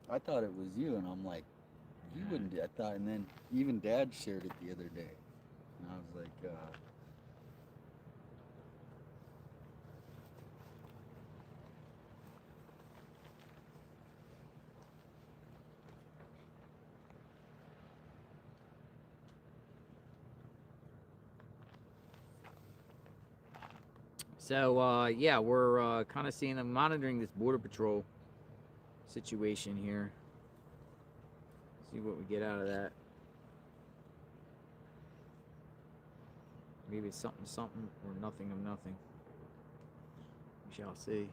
[SPEAKER 21] I thought it was you, and I'm like, you wouldn't do. I thought, and then even Dad shared it the other day, and I was like,
[SPEAKER 1] So, yeah, we're kind of seeing them monitoring this Border Patrol situation here. See what we get out of that. Maybe something, something, or nothing of nothing. We shall see.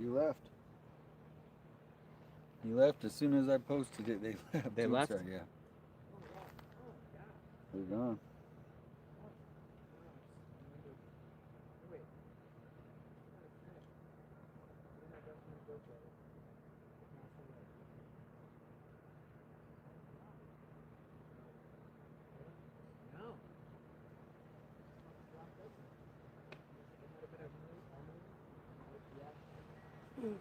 [SPEAKER 21] you left. You left as soon as I posted it. They left.
[SPEAKER 1] They
[SPEAKER 21] I'm
[SPEAKER 1] left?
[SPEAKER 21] sorry, yeah. They're gone.
[SPEAKER 2] Did you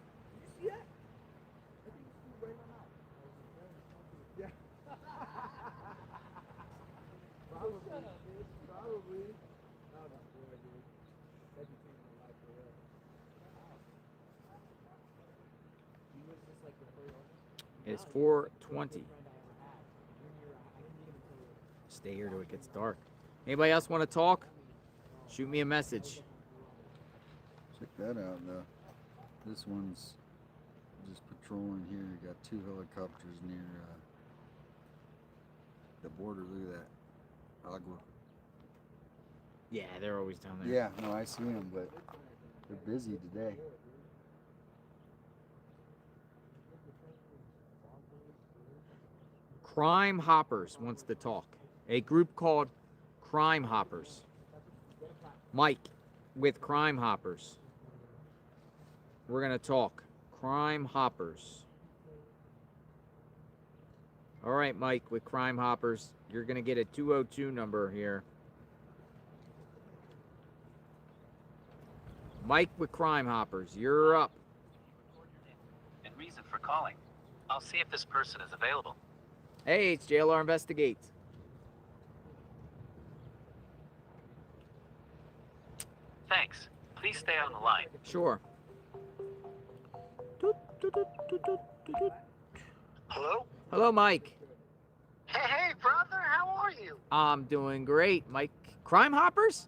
[SPEAKER 2] see that? I think it's right in my mouth. Yeah. Probably. Probably. Oh, my boy, dude. That'd be changing my life for real. He was just like the third one.
[SPEAKER 1] It's 4:20. Stay here till it gets dark. Anybody else want to talk? Shoot me a message.
[SPEAKER 21] Check that out, though. This one's just patrolling here. Got 2 helicopters near the border. Look at that. Agua.
[SPEAKER 1] Yeah, they're always down there.
[SPEAKER 21] Yeah, no, I see them, but they're busy today.
[SPEAKER 1] Crime Hoppers wants to talk. A group called Crime Hoppers. Mike with Crime Hoppers. We're going to talk. Crime Hoppers. All right, Mike with Crime Hoppers. You're going to get a 202 number here. Mike with Crime Hoppers, you're up.
[SPEAKER 7] And reason for calling. I'll see if this person is available.
[SPEAKER 1] Hey, it's JLR Investigates.
[SPEAKER 7] Thanks. Please stay on the line.
[SPEAKER 1] Sure.
[SPEAKER 22] Hello?
[SPEAKER 1] Hello, Mike.
[SPEAKER 22] Hey, brother, how are you?
[SPEAKER 1] I'm doing great, Mike. Crime Hoppers?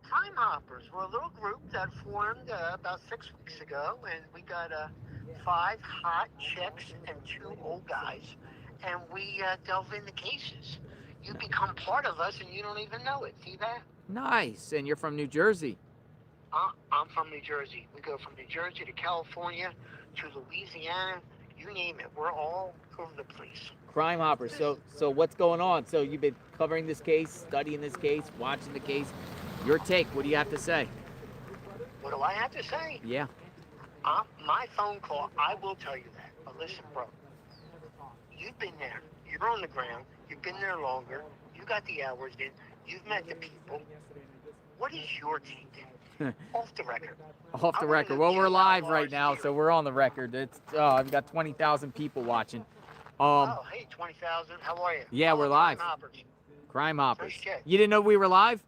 [SPEAKER 22] Crime Hoppers. We're a little group that formed about 6 weeks ago, and we got 5 hot chicks and 2 old guys, and we delve into cases. You become part of us, and you don't even know it. See that?
[SPEAKER 1] Nice. And you're from New Jersey.
[SPEAKER 22] I'm from New Jersey. We go from New Jersey to California to Louisiana. You name it. We're all over the place.
[SPEAKER 1] Crime Hoppers. So what's going on? So you've been covering this case, studying this case, watching the case. Your take. What do you have to say?
[SPEAKER 22] What do I have to say?
[SPEAKER 1] Yeah.
[SPEAKER 22] My phone call, I will tell you that. But listen, bro. You've been there. You're on the ground. You've been there longer. You got the hours in. You've met the people. What is your take? Off the record.
[SPEAKER 1] Off the record. Well, we're live right now, so we're on the record. It's I've got 20,000 people watching.
[SPEAKER 22] Oh, hey, 20,000. How are you?
[SPEAKER 1] Yeah, we're live.
[SPEAKER 22] Crime Hoppers.
[SPEAKER 1] Crime Hoppers.
[SPEAKER 22] First check.
[SPEAKER 1] You didn't know we were live?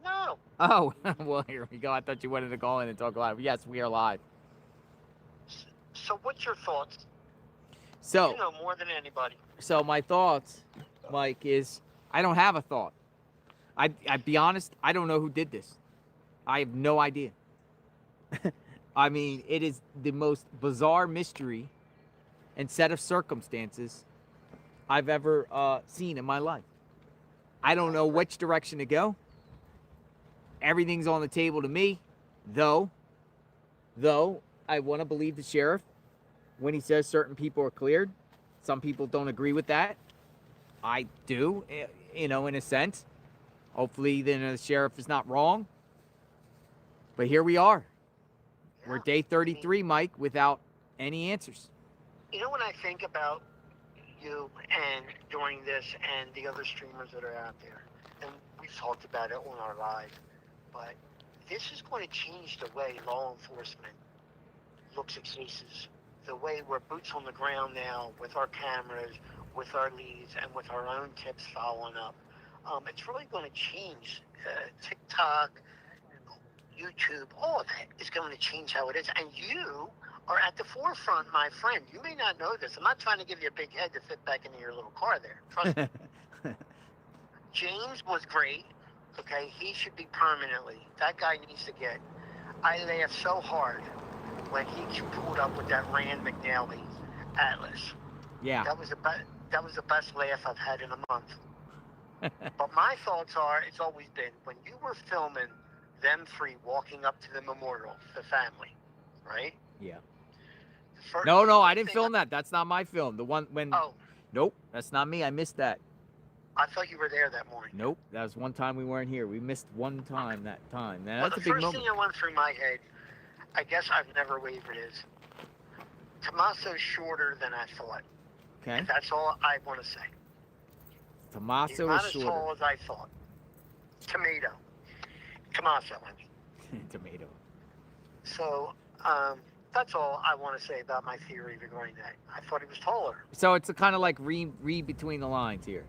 [SPEAKER 22] No.
[SPEAKER 1] Oh, well, here we go. I thought you wanted to call in and talk live. Yes, we are live.
[SPEAKER 22] So what's your thoughts?
[SPEAKER 1] So,
[SPEAKER 22] you know more than anybody.
[SPEAKER 1] So my thoughts, Mike, is I don't have a thought. I'd be honest, I don't know who did this. I have no idea. I mean, it is the most bizarre mystery and set of circumstances I've ever seen in my life. I don't know which direction to go. Everything's on the table to me, though I want to believe the sheriff when he says certain people are cleared. Some people don't agree with that. I do, in a sense. Hopefully, then the sheriff is not wrong. But here we are. Yeah. We're day 33, Mike, without any answers.
[SPEAKER 22] You know, when I think about you and doing this and the other streamers that are out there, and we've talked about it on our live, but this is going to change the way law enforcement looks at cases. The way we're boots on the ground now with our cameras, with our leads, and with our own tips following up. It's really going to change. TikTok, YouTube, all of that is going to change how it is. And you are at the forefront, my friend. You may not know this. I'm not trying to give you a big head to fit back into your little car there. Trust me. James was great. Okay, he should be permanently. That guy needs to get. I laughed so hard when he pulled up with that Rand McNally Atlas.
[SPEAKER 1] Yeah.
[SPEAKER 22] That was the best laugh I've had in a month. But my thoughts are, it's always been, when you were filming them 3 walking up to the memorial, the family, right?
[SPEAKER 1] Yeah. No, I didn't film that. That's not my film. The one when...
[SPEAKER 22] Oh.
[SPEAKER 1] Nope, that's not me. I missed that.
[SPEAKER 22] I thought you were there that morning.
[SPEAKER 1] Nope, that was one time we weren't here. We missed one time that time. Now,
[SPEAKER 22] Well,
[SPEAKER 1] that's
[SPEAKER 22] the
[SPEAKER 1] a big
[SPEAKER 22] first
[SPEAKER 1] moment.
[SPEAKER 22] thing that went through my head, I guess I've never wavered, is Tommaso's shorter than I thought.
[SPEAKER 1] Okay.
[SPEAKER 22] And that's all I want to say. He's
[SPEAKER 1] Tommaso
[SPEAKER 22] not
[SPEAKER 1] is
[SPEAKER 22] as
[SPEAKER 1] shorter.
[SPEAKER 22] tall as I thought. Tommaso, I mean.
[SPEAKER 1] Tomato.
[SPEAKER 22] So, that's all I want to say about my theory regarding that. I thought he was taller.
[SPEAKER 1] So it's a kind of like read between the lines here.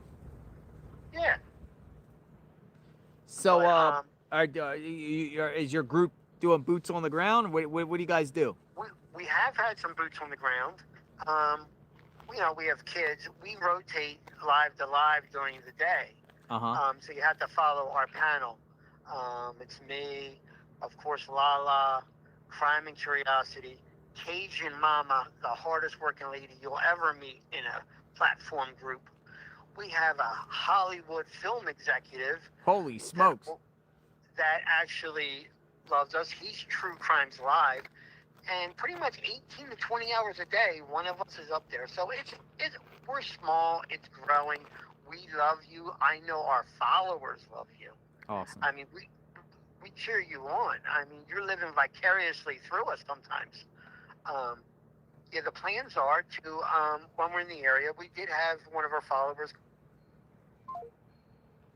[SPEAKER 22] Yeah.
[SPEAKER 1] So, is your group doing boots on the ground? What do you guys do?
[SPEAKER 22] We have had some boots on the ground. We have kids. We rotate live to live during the day. So you have to follow our panel. It's me, of course, Lala, Crime and Curiosity, Cajun Mama, the hardest working lady you'll ever meet in a platform group. We have a Hollywood film executive.
[SPEAKER 1] Holy smokes.
[SPEAKER 22] that actually loves us. He's True Crimes Live, and pretty much 18 to 20 hours a day, one of us is up there. So we're small. It's growing. We love you. I know our followers love you.
[SPEAKER 1] Awesome.
[SPEAKER 22] I mean, we cheer you on. I mean, you're living vicariously through us sometimes. Yeah, the plans are to, when we're in the area, we did have one of our followers.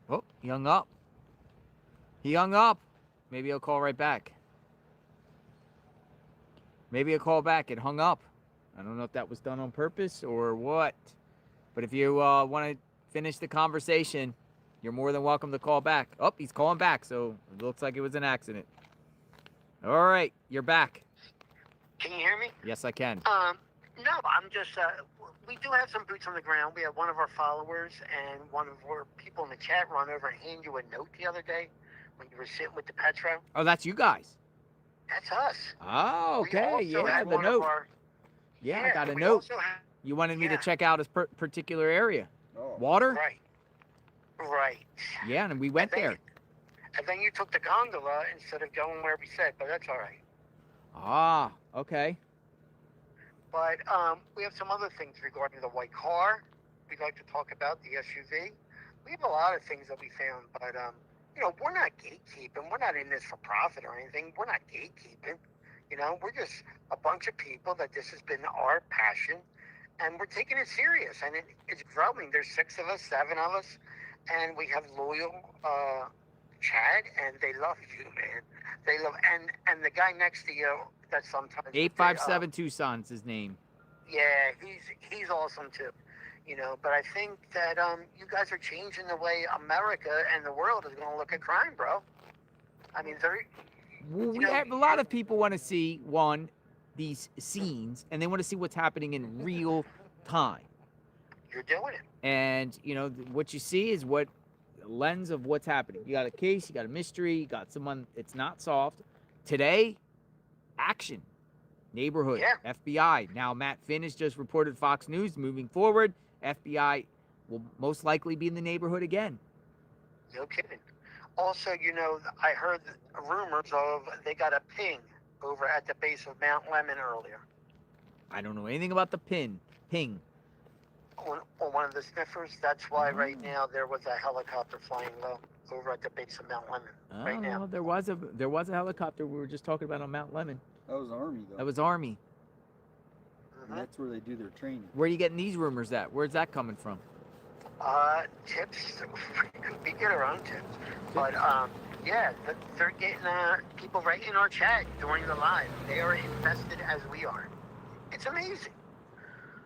[SPEAKER 1] Oh, he hung up. He hung up. Maybe he'll call right back. Maybe he'll call back. It hung up. I don't know if that was done on purpose or what. But if you want to finish the conversation, you're more than welcome to call back. Oh, he's calling back, so it looks like it was an accident. All right, you're back.
[SPEAKER 22] Can you hear me?
[SPEAKER 1] Yes, I can.
[SPEAKER 22] No, I'm just, we do have some boots on the ground. We had one of our followers and one of our people in the chat run over and hand you a note the other day when you were sitting with the Petro.
[SPEAKER 1] Oh, that's you guys.
[SPEAKER 22] That's us.
[SPEAKER 1] Oh, okay. Yeah, the note. Yeah, I got a note. You wanted me to check out his particular area.
[SPEAKER 22] Oh.
[SPEAKER 1] Water?
[SPEAKER 22] Right. Right.
[SPEAKER 1] Yeah, and we went there.
[SPEAKER 22] And then you took the gondola instead of going where we said, but that's all right.
[SPEAKER 1] Ah, okay.
[SPEAKER 22] But we have some other things regarding the white car. We'd like to talk about the SUV. We have a lot of things that we found, but you know, we're not gatekeeping. We're not in this for profit or anything. We're not gatekeeping. You know, we're just a bunch of people that this has been our passion, and we're taking it serious. And it's growing. There's 6 of us, 7 of us, and we have loyal Chad, and they love you, man. They love and the guy next to you that sometimes
[SPEAKER 1] 857 Tucson's his name.
[SPEAKER 22] Yeah, he's awesome too. You know, but I think that you guys are changing the way America and the world is going to look at crime, bro. I mean,
[SPEAKER 1] We have a lot of people want to see these scenes, and they want to see what's happening in real time.
[SPEAKER 22] You're doing it. And
[SPEAKER 1] you know what you see is what lens of what's happening. You got a case, you got a mystery, you got someone it's not solved. Today, action, neighborhood, FBI. Now Matt Finn has just reported Fox News. Moving forward, FBI will most likely be in the neighborhood again.
[SPEAKER 22] No kidding. Also, you know, I heard rumors of they got a ping over at the base of Mount Lemon earlier.
[SPEAKER 1] I don't know anything about the ping.
[SPEAKER 22] On one of the sniffers. That's why right now there was a helicopter flying low over at the base of Mount Lemon. Right now.
[SPEAKER 1] There was a helicopter we were just talking about on Mount Lemon.
[SPEAKER 21] That was Army, though.
[SPEAKER 1] That was Army.
[SPEAKER 21] And that's where they do their training.
[SPEAKER 1] Where are you getting these rumors at? Where's that coming from?
[SPEAKER 22] Tips. We get our own tips. But, yeah, they're getting people right in our chat during the live. They are invested as we are. It's amazing.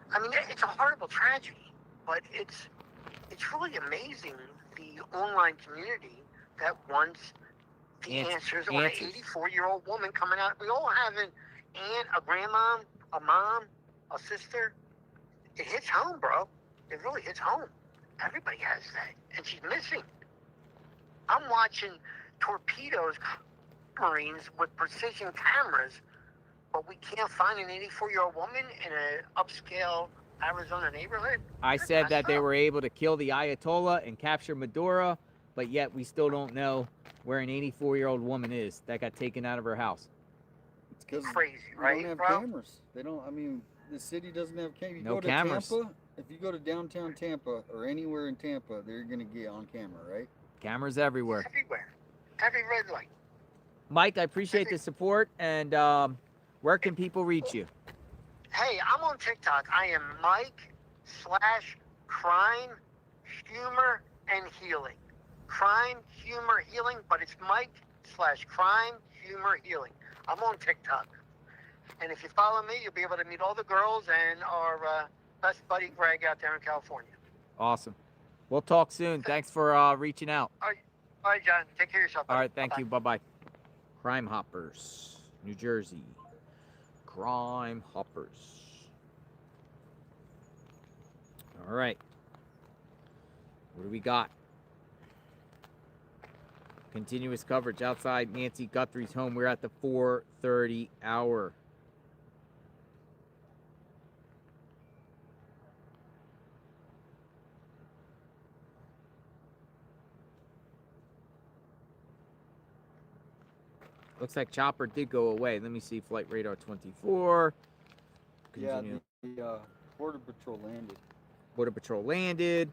[SPEAKER 22] I mean, it's a horrible tragedy, but it's really amazing the online community that wants the answers on an 84-year-old woman coming out. We all have an aunt, a grandma, a mom, a sister. It hits home, bro. It really hits home. Everybody has that, and she's missing. I'm watching torpedoes, Marines with precision cameras, but we can't find an 84-year-old woman in an upscale Arizona neighborhood.
[SPEAKER 1] I said that they were able to kill the Ayatollah and capture Maduro, but yet we still don't know where an 84-year-old woman is that got taken out of her house.
[SPEAKER 21] It's because
[SPEAKER 22] crazy,
[SPEAKER 21] right? They don't have cameras. They don't. I mean, the city doesn't have cameras.
[SPEAKER 1] No cameras.
[SPEAKER 21] Tampa, if you go to downtown Tampa or anywhere in Tampa, they're gonna get on camera, right?
[SPEAKER 1] Cameras everywhere.
[SPEAKER 22] Everywhere. Every red light.
[SPEAKER 1] Mike, I appreciate the support, and where can people reach you?
[SPEAKER 22] Hey, I'm on TikTok. I am Mike/crime, humor, and healing. Crime, humor, healing, but it's Mike/crime, humor, healing. I'm on TikTok. And if you follow me, you'll be able to meet all the girls and our best buddy Greg out there in California.
[SPEAKER 1] Awesome. We'll talk soon. Thanks for reaching out.
[SPEAKER 22] All right, John. Take care of yourself.
[SPEAKER 1] All right, thank you. Bye-bye. Crime Hoppers, New Jersey. Crime Hoppers. All right. What do we got? Continuous coverage outside Nancy Guthrie's home. We're at the 4:30 hour. Looks like chopper did go away. Let me see flight radar 24. Continue.
[SPEAKER 21] Yeah, the Border Patrol landed.
[SPEAKER 1] Border Patrol landed.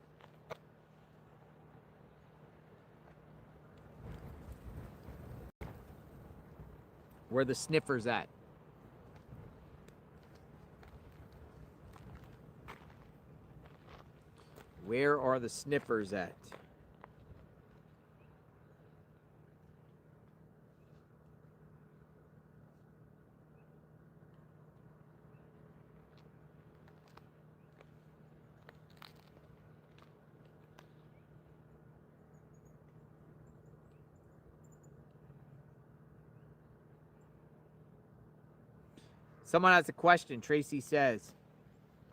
[SPEAKER 1] Where are the sniffers at? Where are the sniffers at? Someone has a question. Tracy says,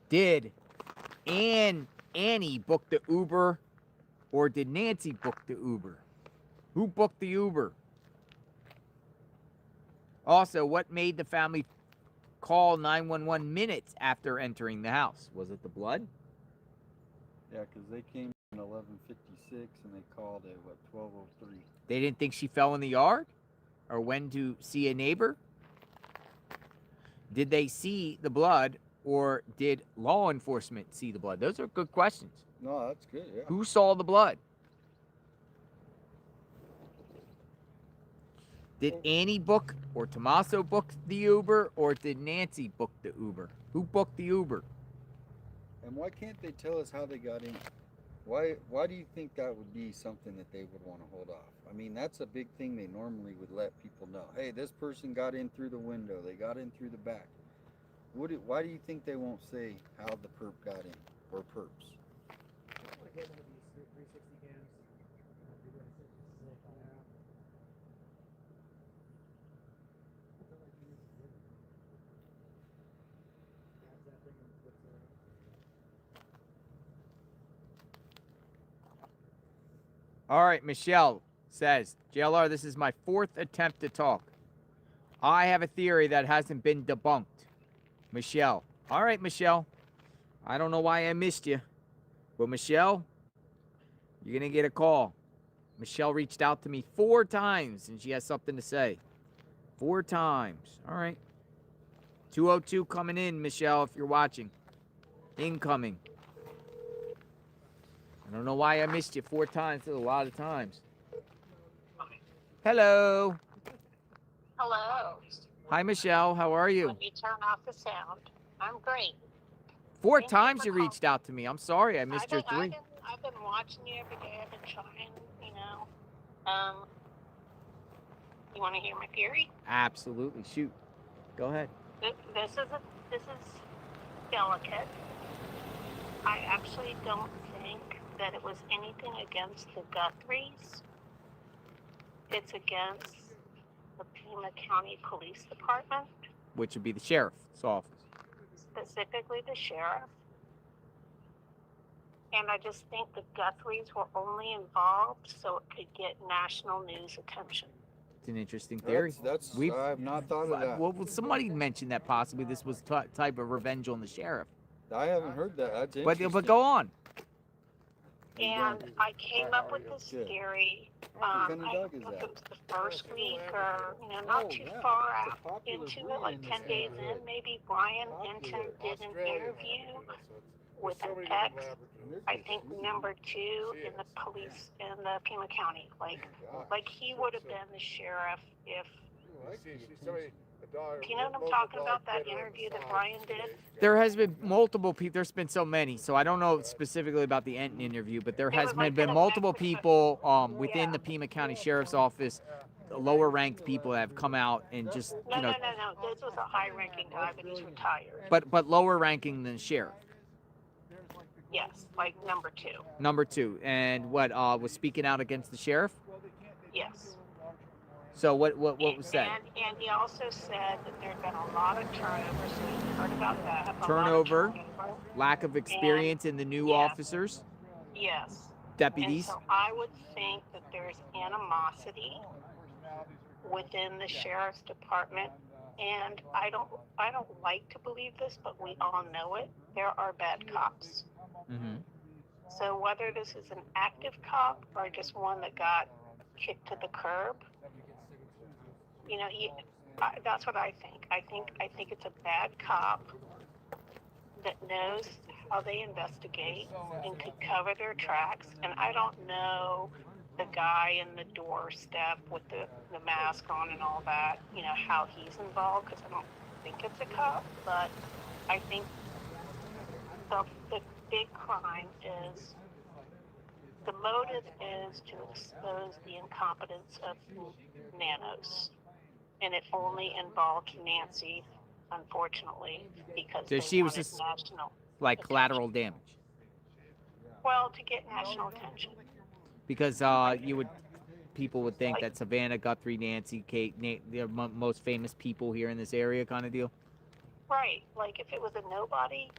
[SPEAKER 1] did Annie book the Uber or did Nancy book the Uber? Who booked the Uber? Also, what made the family call 911 minutes after entering the house? Was it the blood?
[SPEAKER 21] Yeah, because they came at 11:56 and they called at, what, 12:03.
[SPEAKER 1] They didn't think she fell in the yard? Or went to see a neighbor? Did they see the blood or did law enforcement see the blood? Those are good questions.
[SPEAKER 21] No, that's good, yeah.
[SPEAKER 1] Who saw the blood? Did Annie book or Tommaso book the Uber or did Nancy book the Uber? Who booked the Uber?
[SPEAKER 21] And why can't they tell us how they got in? Why do you think that would be something that they would want to hold off? I mean, that's a big thing they normally would let people know. Hey, this person got in through the window. They got in through the back. Why do you think they won't say how the perp got in or perps?
[SPEAKER 1] All right, Michelle says, JLR, this is my 4th attempt to talk. I have a theory that hasn't been debunked. Michelle. All right, Michelle. I don't know why I missed you. But Michelle, you're going to get a call. Michelle reached out to me 4 times and she has something to say. 4 times. All right. 202 coming in, Michelle, if you're watching. Incoming. I don't know why I missed you 4 times. That's a lot of times. Hello.
[SPEAKER 16] Hello.
[SPEAKER 1] Hi, Michelle. How are you?
[SPEAKER 16] Let me turn off the sound. I'm great.
[SPEAKER 1] 4 times you reached out to me. I'm sorry I missed your 3.
[SPEAKER 16] I've been watching you every day. I've been trying, you know. You want to hear my theory?
[SPEAKER 1] Absolutely. Shoot. Go ahead.
[SPEAKER 16] This is delicate. I actually don't think that it was anything against the Guthries. It's against the Pima County Police Department,
[SPEAKER 1] Which would be the sheriff's office.
[SPEAKER 16] specifically the sheriff. And I just think the Guthries were only involved so it could get national news attention.
[SPEAKER 1] It's an interesting theory.
[SPEAKER 21] I have not thought of that.
[SPEAKER 1] Well, somebody mentioned that possibly this was type of revenge on the sheriff.
[SPEAKER 21] I haven't heard that. That's interesting.
[SPEAKER 1] But go on.
[SPEAKER 16] And I came up with this theory. I think it was the first week or, not too far out into it, like 10 days in, maybe Brian Enton did an interview with an ex, I think number 2 in the police in the Pima County. Like he would have been the sheriff if. Do you know what I'm talking about? That interview that Brian did?
[SPEAKER 1] There has been multiple people. There's been so many, so I don't know specifically about the Enton interview, but there has been multiple people within the Pima County Sheriff's Office, lower ranked people that have come out and just
[SPEAKER 16] No. This was a high-ranking guy, but he's retired.
[SPEAKER 1] But lower ranking than sheriff.
[SPEAKER 16] Yes, like number 2.
[SPEAKER 1] Number 2, and what was speaking out against the sheriff?
[SPEAKER 16] Yes.
[SPEAKER 1] So what was said?
[SPEAKER 16] And he also said that there had been a lot of turnover, so you heard about that.
[SPEAKER 1] Turnover, lack of experience in the new officers.
[SPEAKER 16] Yes.
[SPEAKER 1] Deputies.
[SPEAKER 16] And so I would think that there's animosity within the sheriff's department, and I don't like to believe this, but we all know it. There are bad cops.
[SPEAKER 1] Mm-hmm.
[SPEAKER 16] So whether this is an active cop or just one that got kicked to the curb, You know, that's what I think. I think it's a bad cop that knows how they investigate and could cover their tracks. And I don't know the guy in the doorstep with the mask on and all that, you know, how he's involved, because I don't think it's a cop. But I think the big crime is, the motive is to expose the incompetence of Nanos. And it only involved Nancy, unfortunately, because
[SPEAKER 1] So
[SPEAKER 16] they
[SPEAKER 1] she was
[SPEAKER 16] wanted
[SPEAKER 1] just
[SPEAKER 16] national,
[SPEAKER 1] like collateral damage.
[SPEAKER 16] well, to get national attention.
[SPEAKER 1] Because people would think that Savannah, Guthrie, Nancy, Kate, they're most famous people here in this area, kind of deal.
[SPEAKER 16] Right. Like if it was a nobody,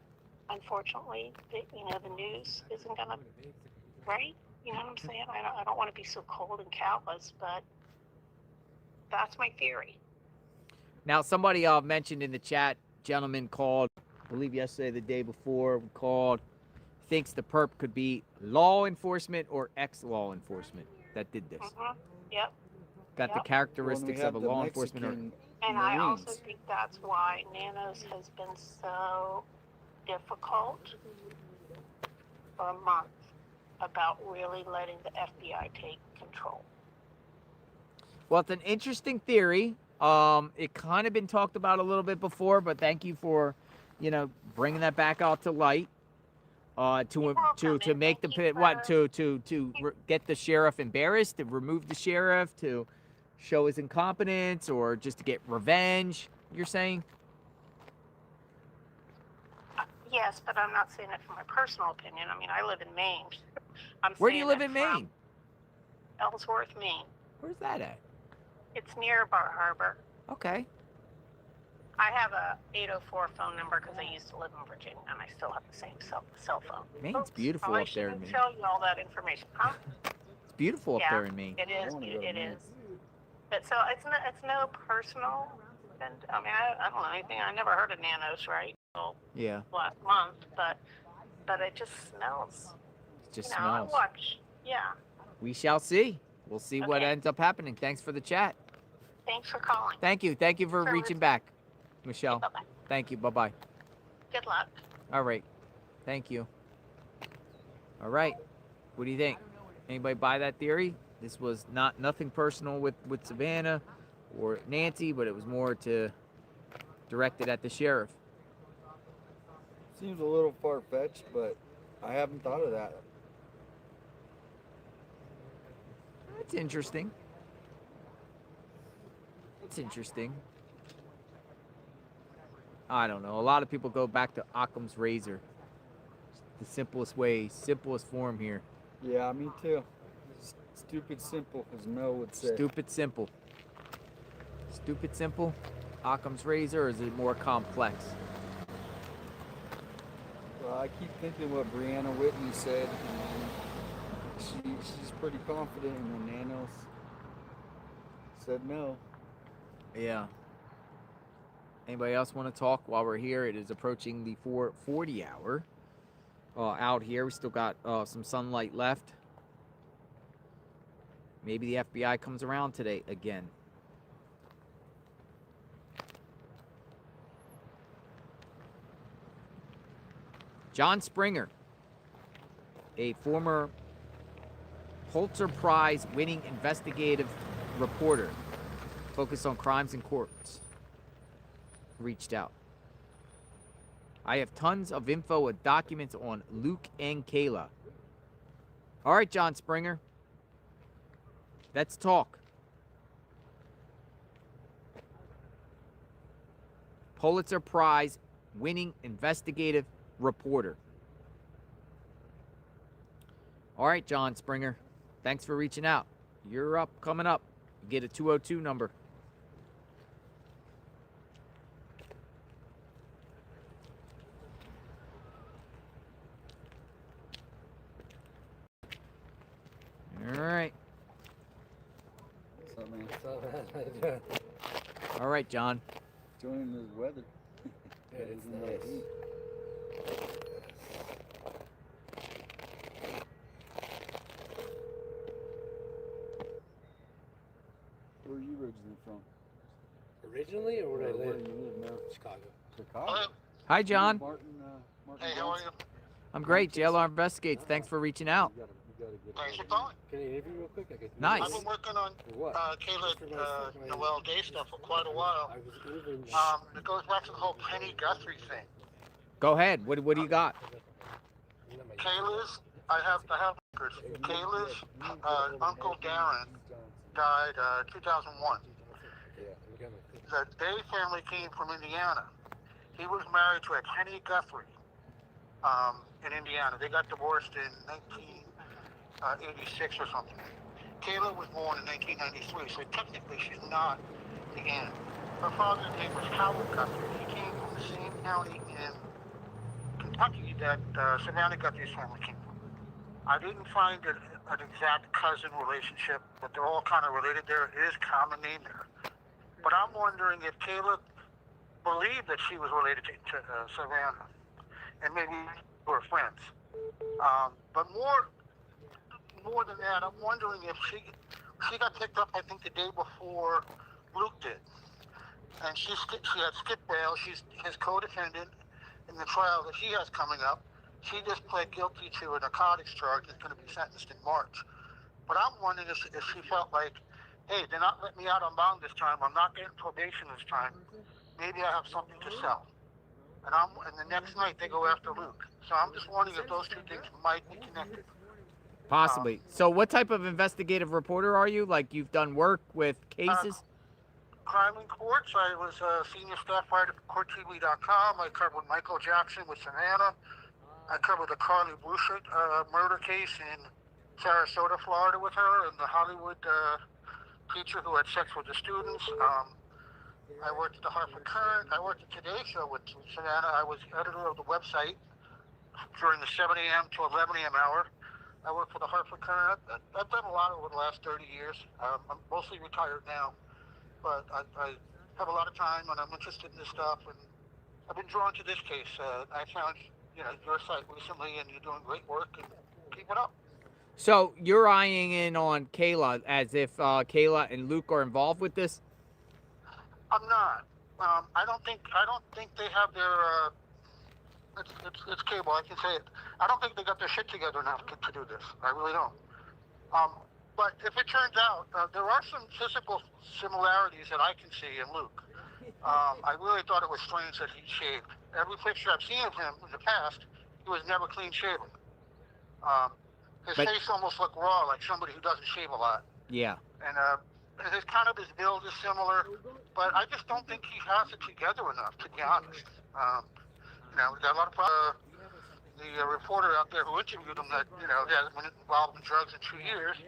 [SPEAKER 16] unfortunately, the news isn't gonna, right? You know what I'm saying? I don't want to be so cold and callous, but that's my theory.
[SPEAKER 1] Now, somebody mentioned in the chat, gentleman called, I believe yesterday, the day before, called, thinks the perp could be law enforcement or ex-law enforcement that did this.
[SPEAKER 16] Yep.
[SPEAKER 1] Got the characteristics of a law enforcement or...
[SPEAKER 16] And I also think that's why Nanos has been so difficult for a month about really letting the FBI take control.
[SPEAKER 1] Well, it's an interesting theory. It kind of been talked about a little bit before, but thank you for, bringing that back out to light. To make to get the sheriff embarrassed, to remove the sheriff, to show his incompetence, or just to get revenge. You're saying?
[SPEAKER 16] Yes, but I'm not saying it from my personal opinion. I mean, I live in Maine.
[SPEAKER 1] Where do you live in Maine?
[SPEAKER 16] Ellsworth, Maine.
[SPEAKER 1] Where's that at?
[SPEAKER 16] It's near Bar Harbor.
[SPEAKER 1] Okay.
[SPEAKER 16] I have a 804 phone number because I used to live in Virginia, and I still have the same cell phone.
[SPEAKER 1] Maine's beautiful up there in Maine.
[SPEAKER 16] I shouldn't tell you all that information, huh?
[SPEAKER 1] It's beautiful up there in Maine.
[SPEAKER 16] It is. It is. But so it's no personal. And I mean, I don't know anything. I never heard of Nanos, right? Well,
[SPEAKER 1] yeah.
[SPEAKER 16] Last month, but it just smells.
[SPEAKER 1] It just smells.
[SPEAKER 16] I watch. Yeah.
[SPEAKER 1] We shall see. We'll see what ends up happening. Thanks for the chat.
[SPEAKER 16] Thanks for calling.
[SPEAKER 1] Thank you. Thank you for reaching back, Michelle.
[SPEAKER 16] Okay, bye-bye.
[SPEAKER 1] Thank you. Bye-bye.
[SPEAKER 16] Good luck.
[SPEAKER 1] All right. Thank you. All right. What do you think? Anybody buy that theory? This was nothing personal with Savannah or Nancy, but it was more directed at the sheriff.
[SPEAKER 21] Seems a little far-fetched, but I haven't thought of that.
[SPEAKER 1] That's interesting. It's interesting. I don't know. A lot of people go back to Occam's razor. The simplest way, simplest form here.
[SPEAKER 21] Yeah, me too. Stupid simple, as Mel would say.
[SPEAKER 1] Stupid simple. Stupid simple? Occam's razor, or is it more complex?
[SPEAKER 21] Well, I keep thinking what Brianna Whitney said, and she's pretty confident, and the Nanos said no.
[SPEAKER 1] Yeah. Anybody else want to talk while we're here? It is approaching the 4:40 hour. Out here, we still got some sunlight left. Maybe the FBI comes around today again. John Springer, a former Pulitzer Prize winning investigative reporter focused on crimes in courts, reached out. I have tons of info and documents on Luke and Kayla. All right, John Springer. Let's talk. Pulitzer Prize winning investigative reporter. All right, John Springer. Thanks for reaching out. You're up, coming up. You get a 202 number. All right.
[SPEAKER 21] What's up, man? What's up?
[SPEAKER 1] All right, John.
[SPEAKER 21] Enjoying this weather.
[SPEAKER 2] Yeah, it's nice.
[SPEAKER 21] Where are you originally from?
[SPEAKER 15] Originally, or where I
[SPEAKER 5] Where
[SPEAKER 15] live?
[SPEAKER 5] do you live now?
[SPEAKER 15] Chicago.
[SPEAKER 5] Chicago.
[SPEAKER 1] Hi, John.
[SPEAKER 5] Martin, Martin
[SPEAKER 13] Hey, how are you?
[SPEAKER 1] I'm great. JLR Investigates. Thanks for reaching out.
[SPEAKER 13] Thanks for calling.
[SPEAKER 15] Can I interview real quick?
[SPEAKER 1] Nice.
[SPEAKER 13] I've been working on
[SPEAKER 15] what?
[SPEAKER 13] Kayla Noel Day stuff for quite a while. It goes back to the whole Penny Guthrie thing.
[SPEAKER 1] Go ahead. What do you got?
[SPEAKER 13] Kayla's, I have records. Kayla's Uncle Darren died 2001. The Day family came from Indiana. He was married to a Penny Guthrie in Indiana. They got divorced in 1986 or something. Kayla was born in 1993, so technically she's not the aunt. Her father's name was Howard Guthrie. He came from the same county in Kentucky that Savannah Guthrie's family came from. I didn't find an exact cousin relationship, but they're all kind of related there. It is a common name there. But I'm wondering if Kayla believed that she was related to Savannah, and maybe were friends. But more than that, I'm wondering if she got picked up, I think, the day before Luke did. And she had skipped bail. She's his co-defendant in the trial that he has coming up. She just pled guilty to a narcotics charge that's going to be sentenced in March. But I'm wondering if she felt like, hey, they're not letting me out on bond this time. I'm not getting probation this time. Maybe I have something to sell. And the next night they go after Luke. So I'm just wondering if those two things might be connected.
[SPEAKER 1] Possibly. So what type of investigative reporter are you? Like you've done work with cases?
[SPEAKER 13] Crime in Courts. I was a senior staff writer for CourtTV.com. I covered Michael Jackson with Savannah. I covered the Carly Bouchard murder case in Sarasota, Florida with her, and the Hollywood teacher who had sex with the students. I worked at the Hartford Current. I worked at Today Show with Savannah. I was editor of the website during the 7 a.m. to 11 a.m. hour. I worked for the Hartford Current. I've done a lot over the last 30 years. I'm mostly retired now, but I have a lot of time and I'm interested in this stuff. And I've been drawn to this case. I found your site recently, and you're doing great work. And keep it up.
[SPEAKER 1] So you're eyeing in on Kayla as if Kayla and Luke are involved with this?
[SPEAKER 13] I'm not. I don't think they have their. It's cable. I can say it. I don't think they got their shit together enough to do this. I really don't. But if it turns out there are some physical similarities that I can see in Luke. I really thought it was strange that he shaved. Every picture I've seen of him in the past, he was never clean shaven. His face almost looked raw, like somebody who doesn't shave a lot.
[SPEAKER 1] Yeah.
[SPEAKER 13] And his build is similar, but I just don't think he has it together enough, to be honest. We got a lot of the reporter out there who interviewed him that he hasn't been involved in drugs in 2 years.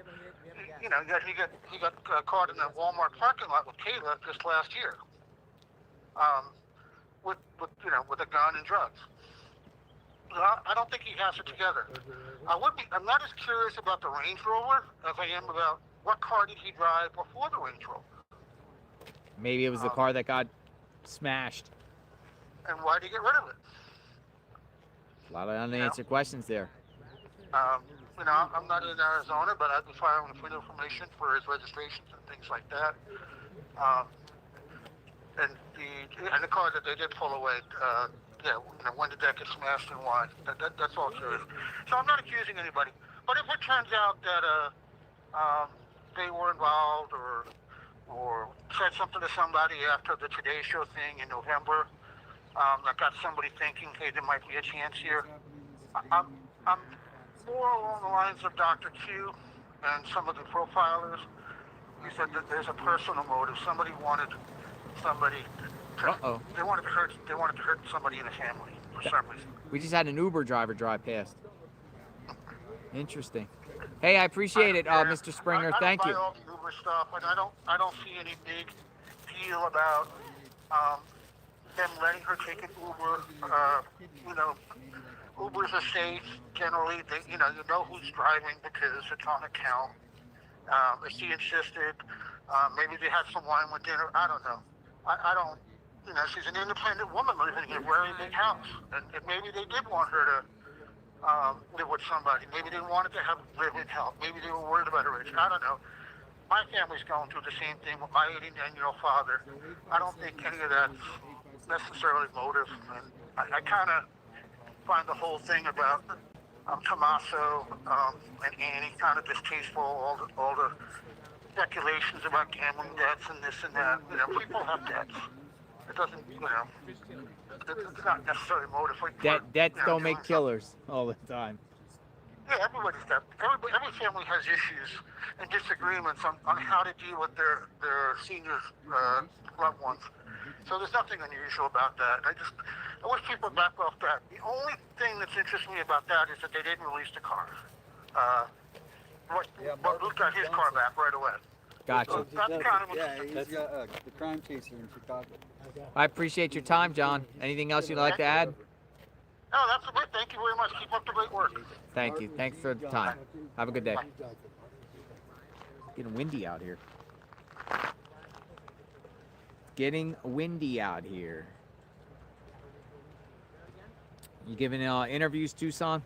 [SPEAKER 13] He got caught in that Walmart parking lot with Kayla just last year, with a gun and drugs. I don't think he has it together. I'm not as curious about the Range Rover as I am about what car did he drive before the Range Rover.
[SPEAKER 1] Maybe it was the car that got smashed.
[SPEAKER 13] And why did he get rid of it?
[SPEAKER 1] A lot of unanswered questions there.
[SPEAKER 13] I'm not in Arizona, but I'd be filing for information for his registrations and things like that. And the car that they did pull away, when did that get smashed and why? That's all curious. So I'm not accusing anybody. But if it turns out that they were involved or said something to somebody after the Today Show thing in November, that got somebody thinking, hey, there might be a chance here. I'm more along the lines of Dr. Q and some of the profilers. He said that there's a personal motive. Somebody wanted somebody to, they wanted to hurt somebody in the family for some reason.
[SPEAKER 1] We just had an Uber driver drive past. Interesting. Hey, I appreciate it, Mr. Springer. Thank you.
[SPEAKER 13] I don't buy all the Uber stuff, and I don't see any big deal about them letting her take an Uber. Ubers are safe generally. You know who's driving because it's on account. If she insisted, maybe they had some wine with dinner. I don't know. I don't. She's an independent woman living in a very big house, and maybe they did want her to live with somebody. Maybe they wanted to have live-in help. Maybe they were worried about her age. I don't know.
[SPEAKER 11] my family's going through the same thing with my 89-year-old father. I don't think any of that's necessarily motive. And I kind of find the whole thing about Tommaso and Annie kind of distasteful. All the speculations about gambling debts and this and that. You know, people have debts. It doesn't, you know, it's not necessarily motive.
[SPEAKER 1] Debts don't make killers all the time.
[SPEAKER 11] Yeah, everybody's got, every family has issues and disagreements on how to deal with their senior loved ones. So there's nothing unusual about that. I wish people would back off that. The only thing that's interests me about that is that they didn't release the car. But Luke got his car back right away.
[SPEAKER 1] Gotcha.
[SPEAKER 11] That's kind of
[SPEAKER 21] he's got the crime chaser in Chicago.
[SPEAKER 1] I appreciate your time, John. Anything else you'd like to add?
[SPEAKER 11] No, that's it. Thank you very much. Keep up the great work.
[SPEAKER 1] Thank you. Thanks for the time. Have a good day. Getting windy out here. Getting windy out here. You giving interviews, Tucson?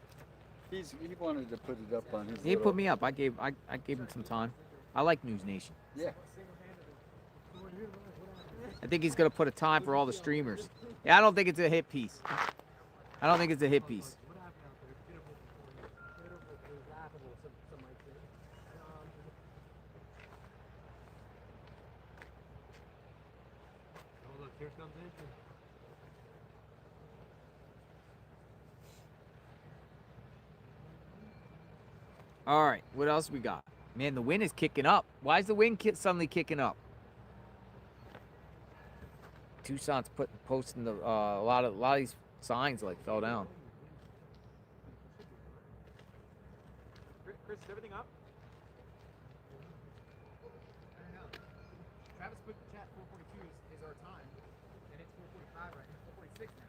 [SPEAKER 21] He wanted to put it up on his.
[SPEAKER 1] He put me up. I gave him some time. I like News Nation.
[SPEAKER 21] Yeah.
[SPEAKER 1] I think he's gonna put a time for all the streamers. Yeah, I don't think it's a hit piece. I don't think it's a hit piece.
[SPEAKER 20] Oh, look, here comes Andrew.
[SPEAKER 1] All right, what else we got? Man, the wind is kicking up. Why is the wind suddenly kicking up? Tucson's posting the a lot of these signs like fell down.
[SPEAKER 2] Chris, is everything up? I don't know. Travis put the chat 4:42 is our time, and it's 4:45 right now. 4:46 now.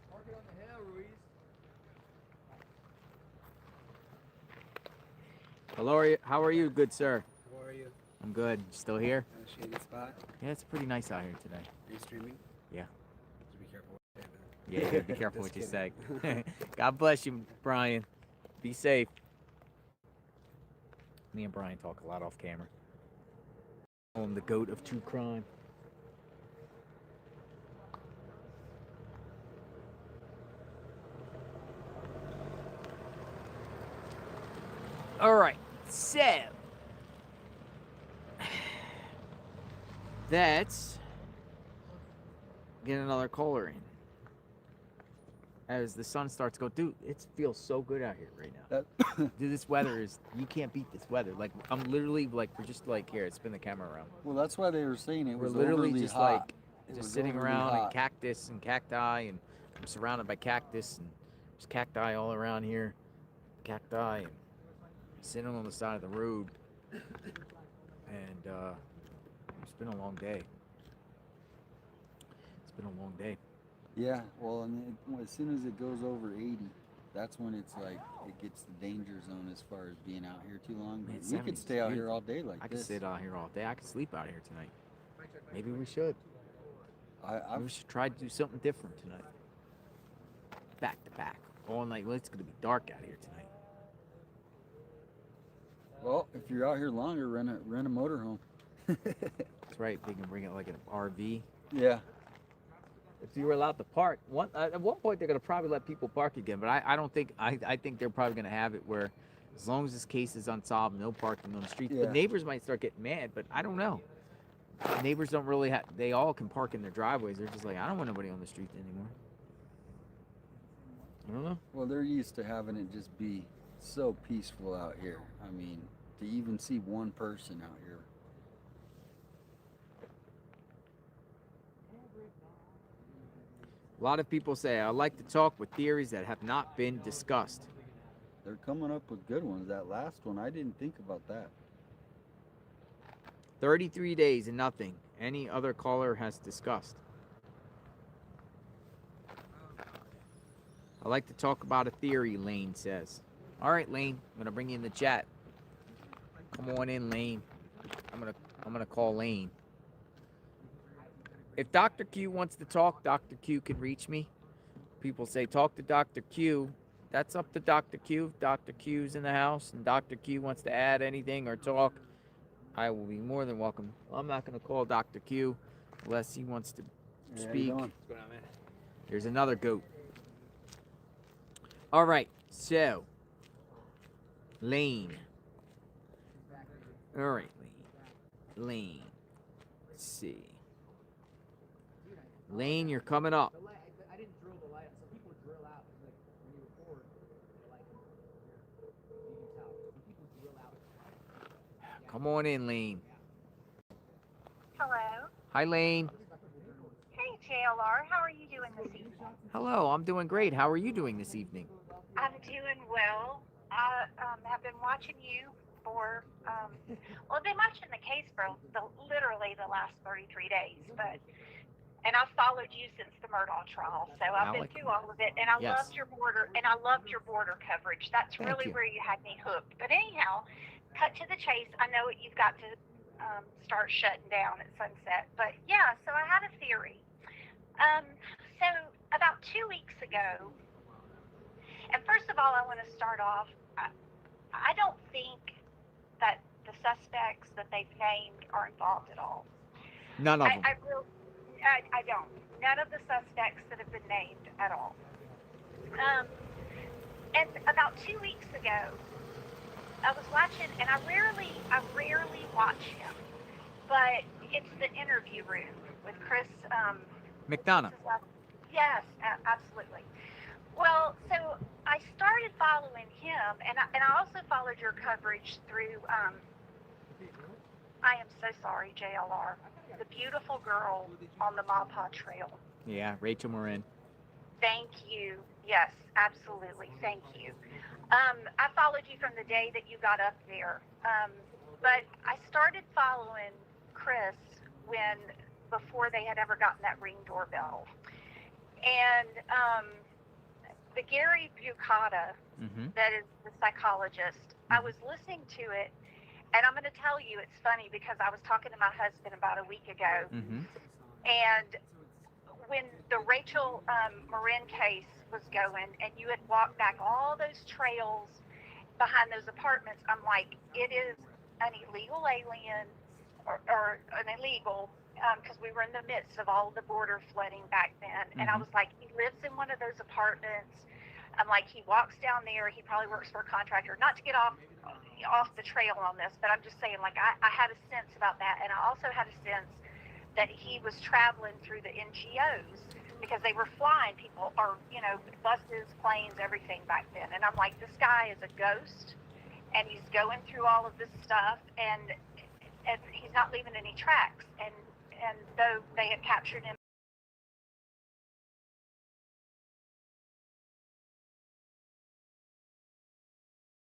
[SPEAKER 2] Mark it on the hill, Ruiz.
[SPEAKER 1] Hello, how are you, good sir?
[SPEAKER 18] How are you?
[SPEAKER 1] I'm good. Still here?
[SPEAKER 18] Shady spot.
[SPEAKER 1] Yeah, it's pretty nice out here today.
[SPEAKER 18] Are you streaming?
[SPEAKER 1] Yeah.
[SPEAKER 18] So be careful what you say, man.
[SPEAKER 1] Yeah, you gotta be careful what you
[SPEAKER 18] Just
[SPEAKER 1] say.
[SPEAKER 18] kidding.
[SPEAKER 1] God bless you, Brian. Be safe. Me and Brian talk a lot off camera. I'm the goat of true crime. All right, so let's get another caller in. As the sun starts to go, dude, it feels so good out here right now. Dude, this weather is, you can't beat this weather. Like, I'm literally, like, we're just like, here, spin the camera around.
[SPEAKER 21] Well, that's why they were saying it
[SPEAKER 1] We're
[SPEAKER 21] was
[SPEAKER 1] literally
[SPEAKER 21] overly
[SPEAKER 1] just
[SPEAKER 21] hot.
[SPEAKER 1] like,
[SPEAKER 21] It
[SPEAKER 1] just
[SPEAKER 21] was
[SPEAKER 1] sitting
[SPEAKER 21] overly
[SPEAKER 1] around
[SPEAKER 21] hot.
[SPEAKER 1] and cactus and cacti, and I'm surrounded by cactus, and there's cacti all around here. Cacti, and sitting on the side of the road. And it's been a long day. It's been a long day.
[SPEAKER 21] Yeah, well, and as soon as it goes over 80, that's when it's like it gets the danger zone as far as being out here too long.
[SPEAKER 1] Man,
[SPEAKER 21] We
[SPEAKER 1] 70
[SPEAKER 21] could
[SPEAKER 1] is
[SPEAKER 21] stay out here
[SPEAKER 1] beautiful.
[SPEAKER 21] all day like
[SPEAKER 1] I
[SPEAKER 21] this.
[SPEAKER 1] could sit out here all day. I could sleep out here tonight. Maybe we should. We should try to do something different tonight. Back to back. All night. Well, it's going to be dark out here tonight.
[SPEAKER 21] Well, if you're out here longer, rent a motorhome.
[SPEAKER 1] That's right. They can bring it like an RV.
[SPEAKER 21] Yeah.
[SPEAKER 1] If you were allowed to park, at one point they're gonna probably let people park again. But I don't think I think they're probably gonna have it where, as long as this case is unsolved, no parking on the streets.
[SPEAKER 21] Yeah.
[SPEAKER 1] But neighbors might start getting mad. But I don't know. Neighbors don't really have. They all can park in their driveways. They're just like, I don't want nobody on the street anymore. I don't know.
[SPEAKER 21] Well, they're used to having it just be so peaceful out here. I mean, to even see one person out here.
[SPEAKER 1] A lot of people say I like to talk with theories that have not been discussed.
[SPEAKER 21] They're coming up with good ones. That last one, I didn't think about that.
[SPEAKER 1] 33 days and nothing any other caller has discussed. I like to talk about a theory, Lane says. All right, Lane. I'm gonna bring you in the chat. Come on in, Lane. I'm gonna call Lane. If Dr. Q wants to talk, Dr. Q can reach me. People say talk to Dr. Q. That's up to Dr. Q. If Dr. Q's in the house and Dr. Q wants to add anything or talk, I will be more than welcome. I'm not gonna call Dr. Q unless he wants to speak.
[SPEAKER 18] What's going on, man?
[SPEAKER 1] There's another goat. All right, so Lane. All right, Lane. Let's see. Lane, you're coming up.
[SPEAKER 2] I didn't drill the light. Some people drill out. Like when you record, the light comes here. You can tell. Some people drill out.
[SPEAKER 1] Come on in, Lane.
[SPEAKER 16] Hello.
[SPEAKER 1] Hi, Lane.
[SPEAKER 16] Hey, JLR. How are you doing this evening?
[SPEAKER 1] Hello, I'm doing great. How are you doing this evening?
[SPEAKER 16] I'm doing well. I have been watching you for, well, I've been watching the case for literally the last 33 days, and I've followed you since the Murdaugh trial, so I've been through all of it, and I loved your border, coverage. That's really where you had me hooked. But anyhow, cut to the chase. I know you've got to start shutting down at sunset, but yeah. So I had a theory. So about 2 weeks ago, and first of all, I want to start off. I don't think that the suspects that they've named are involved at all.
[SPEAKER 1] None of them.
[SPEAKER 16] I don't. None of the suspects that have been named at all. And about 2 weeks ago, I was watching, and I rarely watch him, but it's the interview room with Chris.
[SPEAKER 1] McDonough.
[SPEAKER 16] Yes, absolutely. Well, so I started following him, and I also followed your coverage through. I am so sorry, JLR. The beautiful girl on the Maupaw Trail.
[SPEAKER 1] Yeah, Rachel Morin.
[SPEAKER 16] Thank you. Yes, absolutely. Thank you. I followed you from the day that you got up there. But I started following Chris before they had ever gotten that Ring doorbell. And the Gary Bucata, that is the psychologist, I was listening to it. And I'm going to tell you, it's funny because I was talking to my husband about a week ago, and when the Rachel Morin case was going, and you had walked back all those trails behind those apartments, I'm like, it is an illegal alien or an illegal, because we were in the midst of all the border flooding back then, and I was like, he lives in one of those apartments. I'm like, he walks down there, he probably works for a contractor. Not to get off the trail on this, but I'm just saying, like, I had a sense about that, and I also had a sense that he was traveling through the NGOs because they were flying people, or, buses, planes, everything back then. And I'm like, this guy is a ghost, and he's going through all of this stuff, and he's not leaving any tracks. And though they had captured him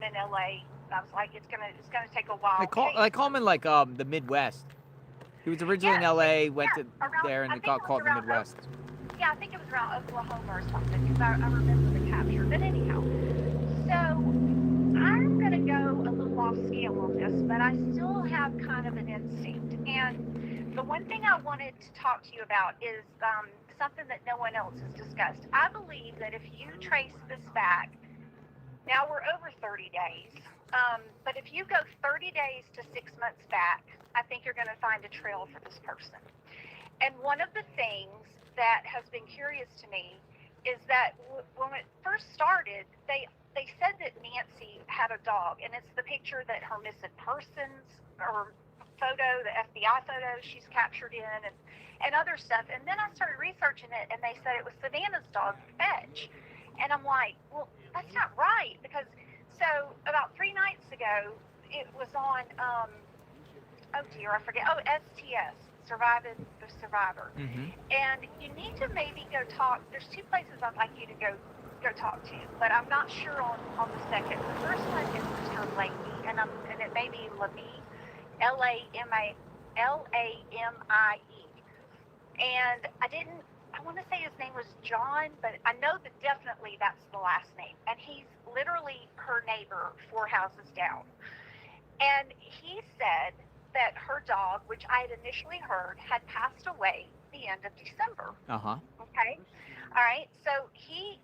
[SPEAKER 16] in LA, I was like, it's gonna take a while.
[SPEAKER 1] They call him in like the Midwest. He was originally in LA, went to there, and they got caught in the Midwest.
[SPEAKER 16] Yeah, I think it was around Oklahoma or something, because I remember the capture. But anyhow, so I'm going to go a little off scale on this, but I still have kind of an instinct. And the one thing I wanted to talk to you about is something that no one else has discussed. I believe that if you trace this back, now we're over 30 days, but if you go 30 days to 6 months back, I think you're going to find a trail for this person. And one of the things that has been curious to me is that when it first started, they said that Nancy had a dog, and it's the picture that her missing persons or photo, the FBI photo she's captured in, and other stuff. And then I started researching it, and they said it was Savannah's dog, Fetch. And I'm like, well, that's not right, because so about 3 nights ago, it was on, STS, Surviving the Survivor. And you need to maybe go talk. There's 2 places I'd like you to go talk to, but I'm not sure on the second. The first one is the town Lakey, and it may be Lamie, Lamie. And I didn't I want to say his name was John, but I know that definitely that's the last name. And he's literally her neighbor 4 houses down. And he said that her dog, which I had initially heard, had passed away the end of December.
[SPEAKER 1] Uh-huh.
[SPEAKER 16] Okay. All right. So he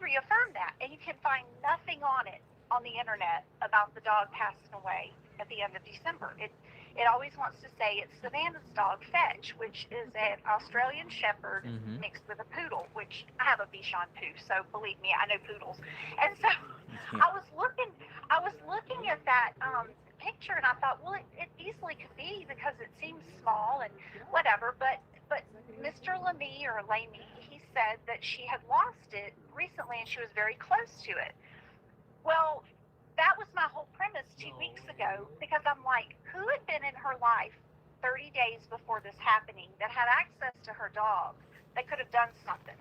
[SPEAKER 16] reaffirmed that, and you can find nothing on it on the internet about the dog passing away at the end of December. It always wants to say it's Savannah's dog, Fetch, which is an Australian Shepherd mixed with a poodle, which I have a Bichon too, so believe me, I know poodles. And so I was looking at that picture, and I thought, well, it easily could be because it seems small and whatever, but Mr. Lamy or Lamy, he said that she had lost it recently and she was very close to it. Well, that was my whole premise 2 weeks ago, because I'm like, who had been in her life 30 days before this happening that had access to her dog that could have done something?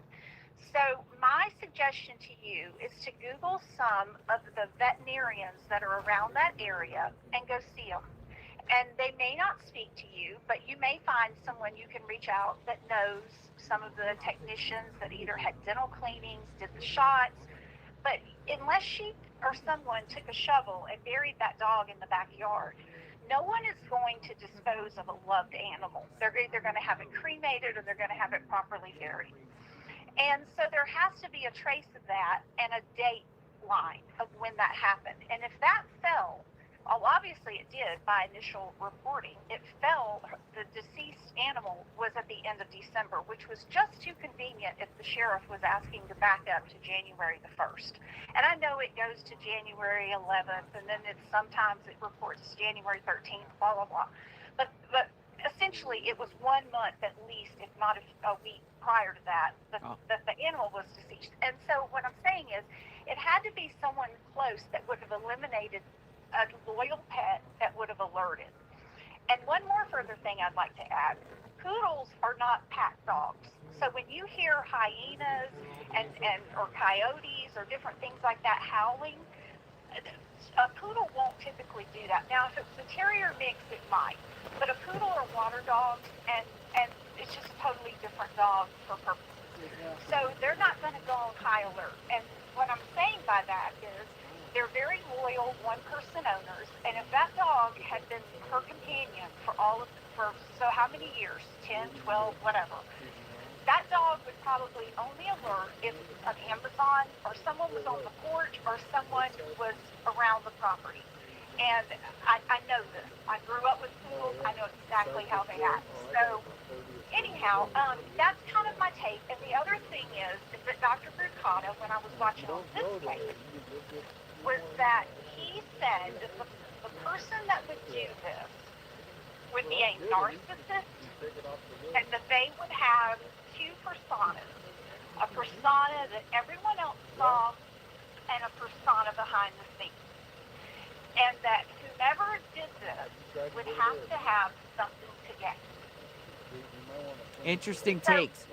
[SPEAKER 16] So my suggestion to you is to Google some of the veterinarians that are around that area and go see them. And they may not speak to you, but you may find someone you can reach out that knows some of the technicians that either had dental cleanings, did the shots. But unless she or someone took a shovel and buried that dog in the backyard, no one is going to dispose of a loved animal. They're either going to have it cremated or they're going to have it properly buried. And so there has to be a trace of that and a date line of when that happened. And if that fell, well, obviously it did by initial reporting, it fell, the deceased animal was at the end of December, which was just too convenient if the sheriff was asking to back up to January the 1st. And I know it goes to January 11th, and then sometimes it reports January 13th, blah, blah, blah. But essentially it was 1 month at least, if not a week prior to that the animal was deceased. And so what I'm saying is it had to be someone close that would have eliminated a loyal pet that would have alerted. And one more further thing I'd like to add, poodles are not pack dogs. So when you hear hyenas and or coyotes or different things like that howling, a poodle won't typically do that. Now, if it was a terrier mix, it might. But a poodle are water dogs, and it's just a totally different dog for purposes. So they're not going to go on high alert. And what I'm saying by that is they're very loyal one-person owners, and if that dog had been her companion for so how many years, 10, 12, whatever, that dog would probably only alert if an Amazon or someone was on the porch or someone was around the property. And I know this. I grew up with poodles. I know exactly how they act. So anyhow, that's kind of my take. And the other thing is that Dr. Brucata, when I was watching on this case, was that he said that the person that would do this would be a narcissist, and that they would have two personas, a persona that everyone else saw and a persona behind the scenes, and that whomever did this would have to have something to gain.
[SPEAKER 1] Interesting takes.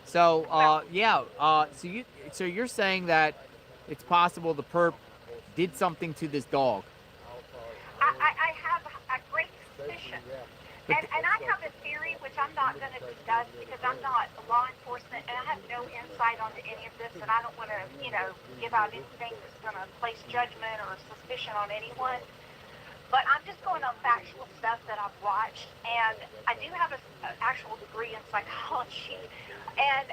[SPEAKER 1] So so you're saying that it's possible the perp did something to this dog.
[SPEAKER 16] I have a great suspicion. And I have a theory, which I'm not going to discuss because I'm not law enforcement and I have no insight onto any of this, and I don't want to, give out anything that's going to place judgment or suspicion on anyone. But I'm just going on factual stuff that I've watched, and I do have an actual degree in psychology. And,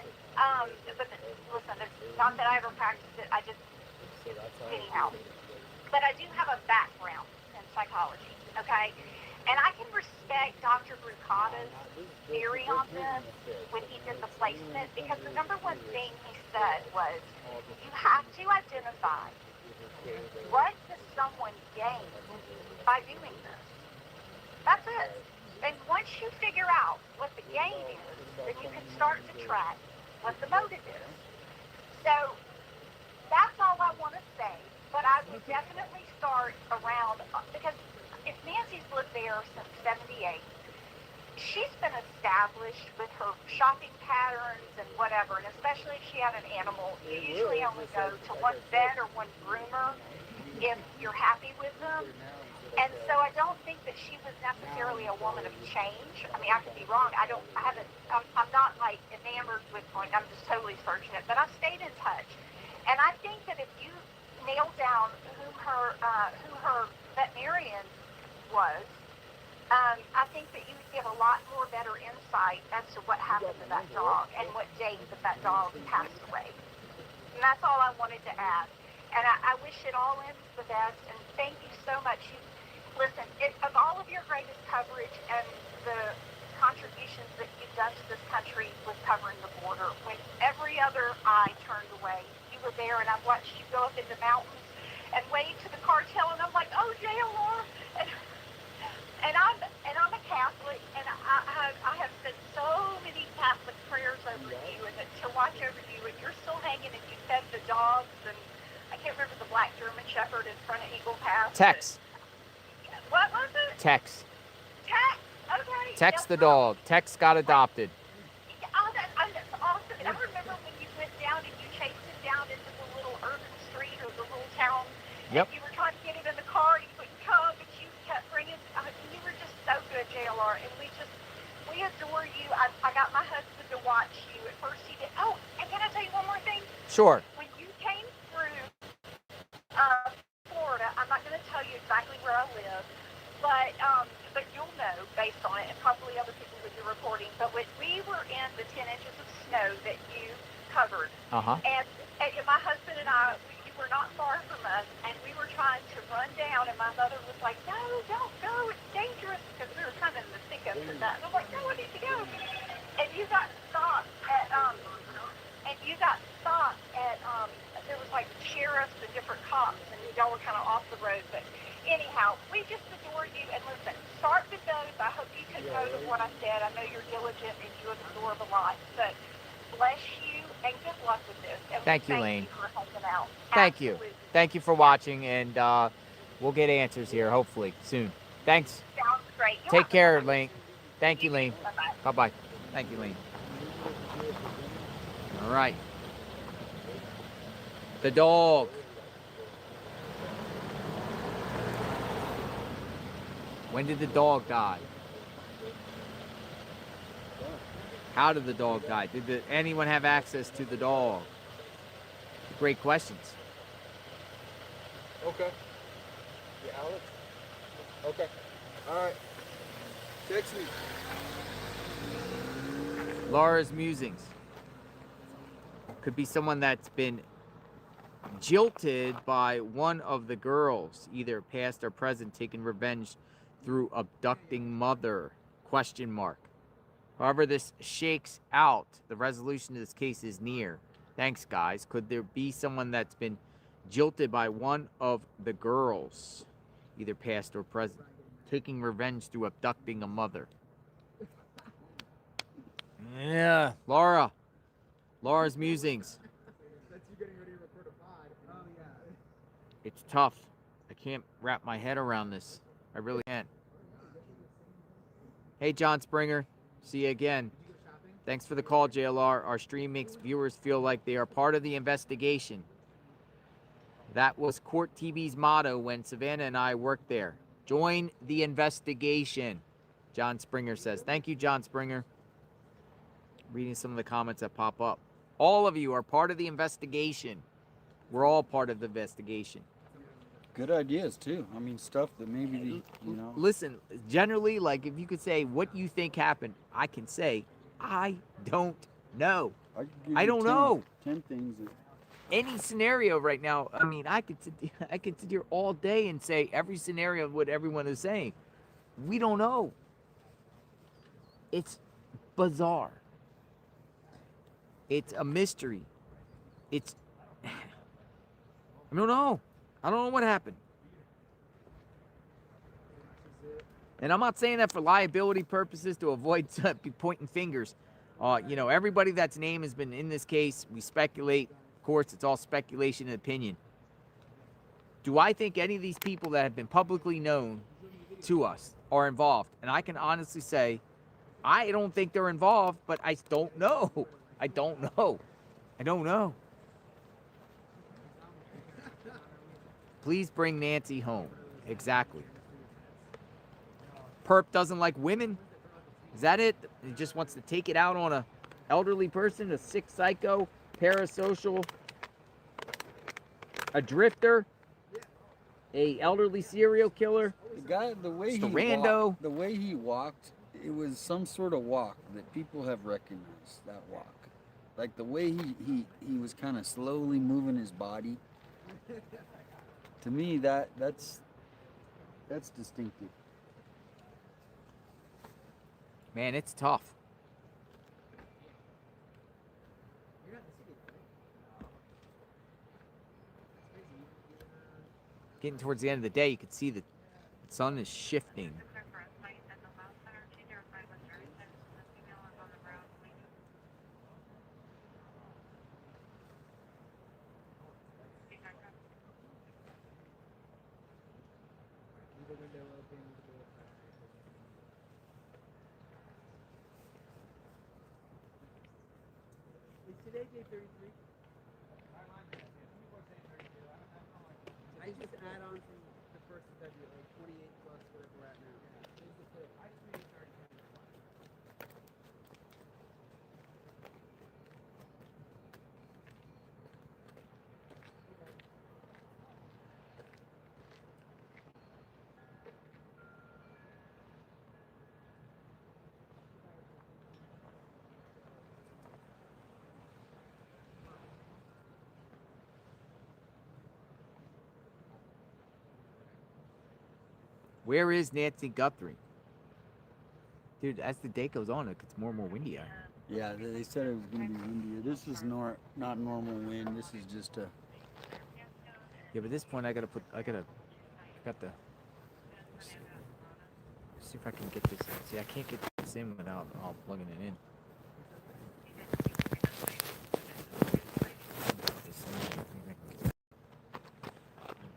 [SPEAKER 16] but listen, it's not that I ever practiced it, I just, anyhow. But I do have a background in psychology, okay? And I can respect Dr. Brucata's theory on this when he did the placement, because the number one thing he said was, you have to identify what does someone gain by doing this. That's it. And once you figure out what the gain is, then you can start to track what the motive is. So that's all I want to say. But I would definitely start around, because if Nancy's lived there since 78, she's been established with her shopping patterns and whatever, and especially if she had an animal, you usually only go to one vet or one groomer if you're happy with them. And so I don't think that she was necessarily a woman of change. I mean, I could be wrong. I I'm not like enamored with one. I'm just totally searching it, but I've stayed in touch, and I think that if you nail down who her veterinarian was, I think that you would give a lot more better insight as to what happened to that dog and what day that dog passed away. And that's all I wanted to add. And I wish it all ends the best. And thank you so much. Listen, of all of your greatest coverage and the contributions that you've done to this country with covering the border, when every other eye turned away, you were there, and I've watched you go up in the mountains and wave to the cartel, and I'm like, oh, JLR. And I'm a Catholic, and I have said so many Catholic prayers over you, and to watch over you, and you're still hanging, and you fed the dogs, and I can't remember the black German Shepherd in front of Eagle Pass.
[SPEAKER 1] Tex.
[SPEAKER 16] What was it?
[SPEAKER 1] Tex.
[SPEAKER 16] Tex. Okay.
[SPEAKER 1] Tex the dog. Tex got adopted.
[SPEAKER 16] Oh, that's awesome. And I remember when you went down and you chased him down into the little urban street or the little town.
[SPEAKER 1] Yep.
[SPEAKER 16] And you were trying to get him in the car, and you wouldn't come, but you kept bringing. You were just so good, JLR, and we adore you. I got my husband to watch you. At first he did. Oh, and can I tell you one more thing?
[SPEAKER 1] Sure.
[SPEAKER 16] When you came through Florida, I'm not going to tell you exactly where I live, but you'll know based on it, and probably other people that you're reporting. But when we were in the 10 inches of snow that you covered, and my husband and I, you were not far from us, and we were trying to run down, and my mother was like, no, don't go, it's dangerous, because we were kind of in the thick of that. And I'm like, no, I need to go. And you got stopped at, there was like sheriffs and different cops, and y'all were kind of off the road. But anyhow, we just adore you. And listen, start with those. I hope you took note of what I said. I know you're diligent and you absorb a lot. But bless you and good luck with this. And
[SPEAKER 1] Thank you, Lane.
[SPEAKER 16] for helping out.
[SPEAKER 1] Thank you.
[SPEAKER 16] Absolutely.
[SPEAKER 1] Thank you for watching, and we'll get answers here hopefully soon. Thanks.
[SPEAKER 16] Sounds great.
[SPEAKER 1] Take care, Lane. Thank you, Lane.
[SPEAKER 16] Bye-bye.
[SPEAKER 1] Bye-bye. Thank you, Lane. All right. The dog. When did the dog die? How did the dog die? Did anyone have access to the dog? Great questions.
[SPEAKER 2] Okay. Yeah, Alex? Okay. All right. Text me.
[SPEAKER 1] Laura's musings. Could be someone that's been jilted by one of the girls, either past or present, taking revenge through abducting mother, ? However this shakes out, the resolution of this case is near. Thanks, guys. Could there be someone that's been jilted by one of the girls, either past or present, taking revenge through abducting a mother? Yeah, Laura's musings. It's tough. I can't wrap my head around this. I really can't. Hey, John Springer. See you again. Thanks for the call, JLR. Our stream makes viewers feel like they are part of the investigation. That was Court TV's motto when Savannah and I worked there. Join the investigation, John Springer says. Thank you, John Springer. Reading some of the comments that pop up. All of you are part of the investigation. We're all part of the investigation.
[SPEAKER 21] Good ideas too. I mean, stuff that maybe
[SPEAKER 1] Listen, generally, like if you could say what you think happened, I can say I don't know. I don't know.
[SPEAKER 21] 10 things that...
[SPEAKER 1] Any scenario right now. I mean, I could sit here all day and say every scenario of what everyone is saying. We don't know. It's bizarre. It's a mystery. It's I don't know. I don't know what happened. And I'm not saying that for liability purposes to avoid pointing fingers. Everybody that's name has been in this case, we speculate. Of course, it's all speculation and opinion. Do I think any of these people that have been publicly known to us are involved? And I can honestly say, I don't think they're involved, but I don't know. I don't know. I don't know. Please bring Nancy home. Exactly. Perp doesn't like women. Is that it? He just wants to take it out on a elderly person, a sick psycho, parasocial, a drifter, a elderly serial killer.
[SPEAKER 21] The guy, the way
[SPEAKER 1] Just a
[SPEAKER 21] he
[SPEAKER 1] rando.
[SPEAKER 21] walked, the way he walked, it was some sort of walk that people have recognized. That walk, like the way he was kind of slowly moving his body. To me, that's distinctive.
[SPEAKER 1] Man, it's tough. Getting towards the end of the day, you can see the sun is shifting.
[SPEAKER 2] Leave the window open, leave the door cracked. Is today day 33? I just add on from the 1st of February, like 28 plus whatever we're at now. I just made it 30.
[SPEAKER 1] Where is Nancy Guthrie? Dude, as the day goes on, it gets more and more windy out here.
[SPEAKER 21] Yeah, they said it was going to be windier. This is not normal wind. This is just a.
[SPEAKER 1] Yeah, but at this point, I got the. See if I can get this. See, I can't get this in without all plugging it in.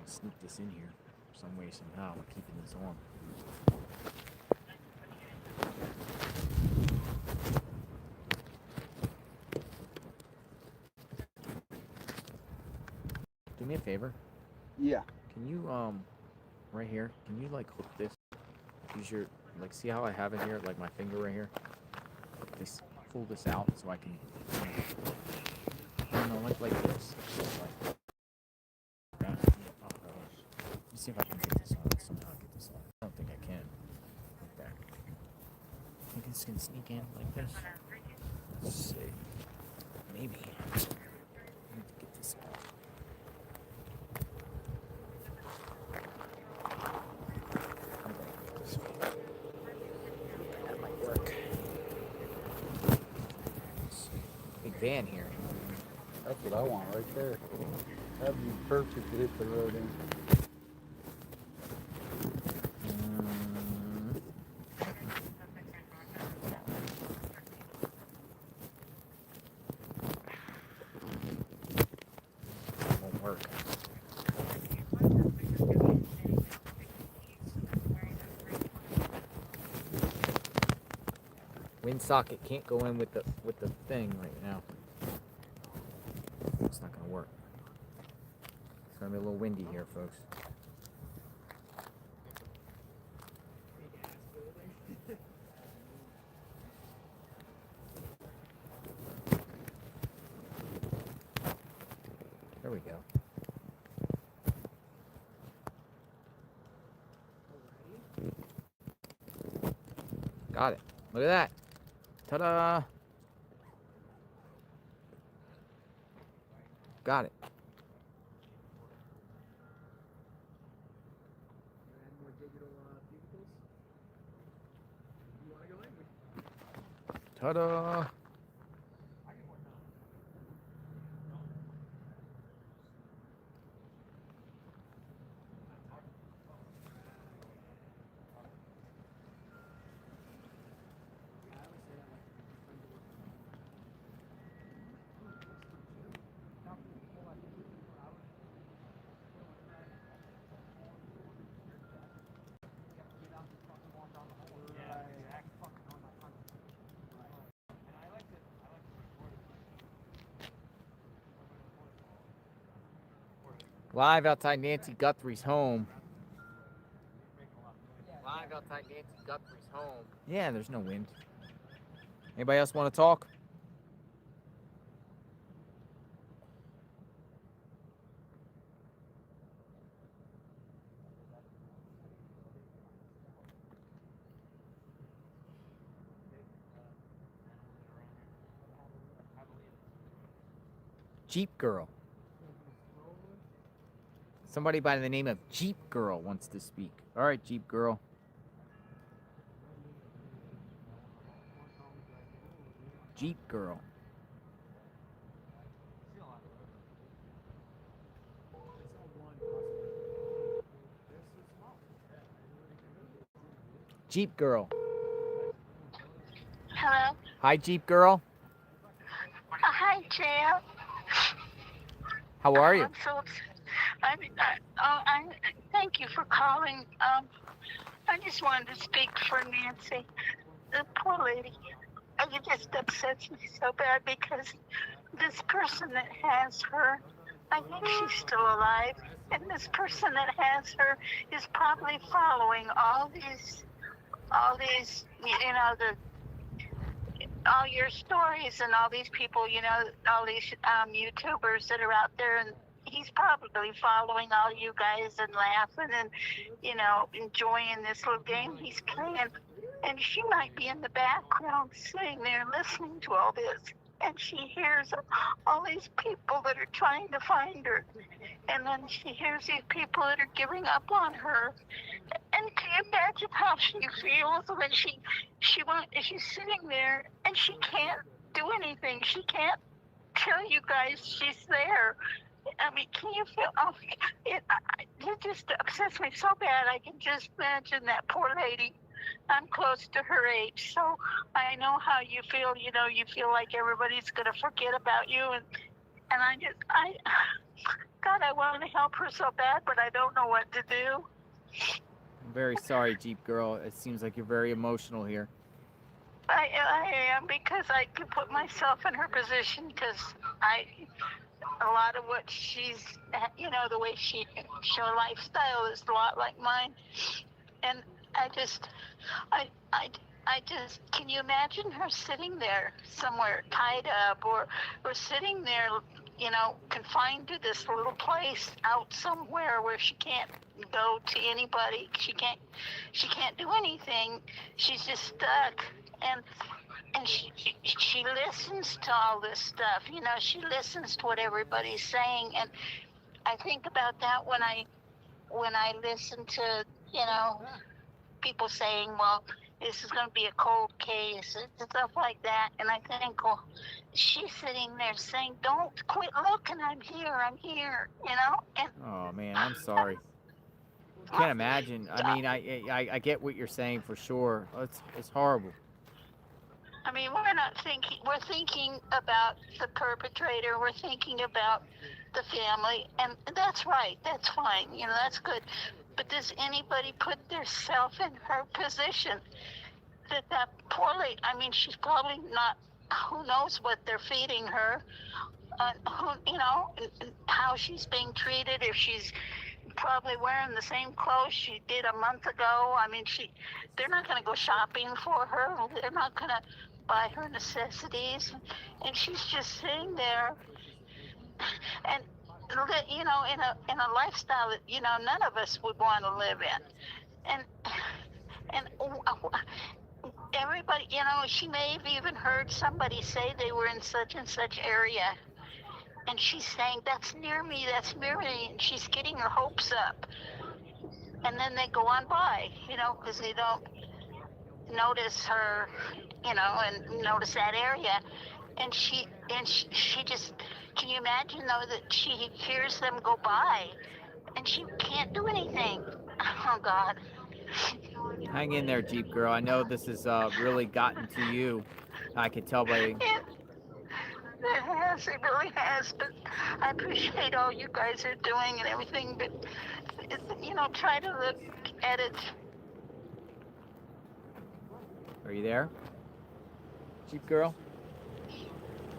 [SPEAKER 1] Sneak this in here some way, somehow. We're keeping this on. Do me a favor.
[SPEAKER 21] Yeah.
[SPEAKER 1] Can you right here? Can you like hook this? Use your see how I have it here, like my finger right here. Just pull this out so I can. Like this. Like that. Oh gosh. Let's see if I can get this on. Somehow get this on. I don't think I can. Like that. Think this can sneak in like this? Let's see. Maybe. I need to get this off. That might work. Big van here.
[SPEAKER 21] That's what I want right there. That'd be perfect to hit the road in.
[SPEAKER 1] Won't work. Wind socket can't go in with the thing right now. It's not gonna work. It's gonna be a little windy here, folks. There we go. Got it. Look at that. Ta-da! Got it.
[SPEAKER 2] Add more digital cubicles. You want to go in?
[SPEAKER 1] Ta-da! Live outside Nancy Guthrie's home. Live
[SPEAKER 2] back outside Nancy Guthrie's home.
[SPEAKER 1] Yeah, there's no wind. Anybody else want to talk? Jeep Girl. Somebody by the name of Jeep Girl wants to speak. All right, Jeep Girl. Jeep Girl. Jeep Girl.
[SPEAKER 8] Hello.
[SPEAKER 1] Hi, Jeep Girl.
[SPEAKER 8] Hi, Jeff.
[SPEAKER 1] How are you?
[SPEAKER 8] I'm so. Thank you for calling. I just wanted to speak for Nancy, the poor lady. It just upsets me so bad because this person that has her, I think she's still alive, and this person that has her is probably following all these, all your stories and all these people, all these YouTubers that are out there, and he's probably following all you guys and laughing and, enjoying this little game he's playing. And she might be in the background sitting there listening to all this. And she hears all these people that are trying to find her. And then she hears these people that are giving up on her. And can you imagine how she feels when she's sitting there and she can't do anything? She can't tell you guys she's there. I mean, can you feel? It just upsets me so bad. I can just imagine that poor lady. I'm close to her age, so I know how you feel. You feel like everybody's gonna forget about you, and God, I want to help her so bad, but I don't know what to do.
[SPEAKER 1] I'm very sorry, Jeep Girl. It seems like you're very emotional here.
[SPEAKER 8] I am, because I can put myself in her position, because a lot of what she's, the way her lifestyle is a lot like mine, and I just, can you imagine her sitting there somewhere tied up, or sitting there, confined to this little place out somewhere where she can't go to anybody. She can't do anything. She's just stuck. And she listens to all this stuff. She listens to what everybody's saying. And I think about that when I listen to, people saying, well, this is going to be a cold case and stuff like that. And I think, well, she's sitting there saying, don't quit looking, I'm here. And
[SPEAKER 1] Oh man, I'm sorry. Can't imagine. I mean, I get what you're saying for sure. It's horrible.
[SPEAKER 8] I mean, we're thinking about the perpetrator, we're thinking about the family, and that's right, that's fine, that's good. But does anybody put themselves in her position? That poor lady, I mean, she's probably not, who knows what they're feeding her, how she's being treated, if she's probably wearing the same clothes she did a month ago. I mean, they're not going to go shopping for her. They're not going to buy her necessities. And she's just sitting there and, in a lifestyle that, none of us would want to live in. And everybody, she may have even heard somebody say they were in such and such area. And she's saying, that's near me, and she's getting her hopes up. And then they go on by, because they don't notice her, and notice that area. And she just, can you imagine, though, that she hears them go by, and she can't do anything? Oh, God.
[SPEAKER 1] Hang in there, Jeep Girl. I know this has really gotten to you. I could tell by...
[SPEAKER 8] It really has, but I appreciate all you guys are doing and everything, but, try to look at it.
[SPEAKER 1] Are you there, Jeep Girl?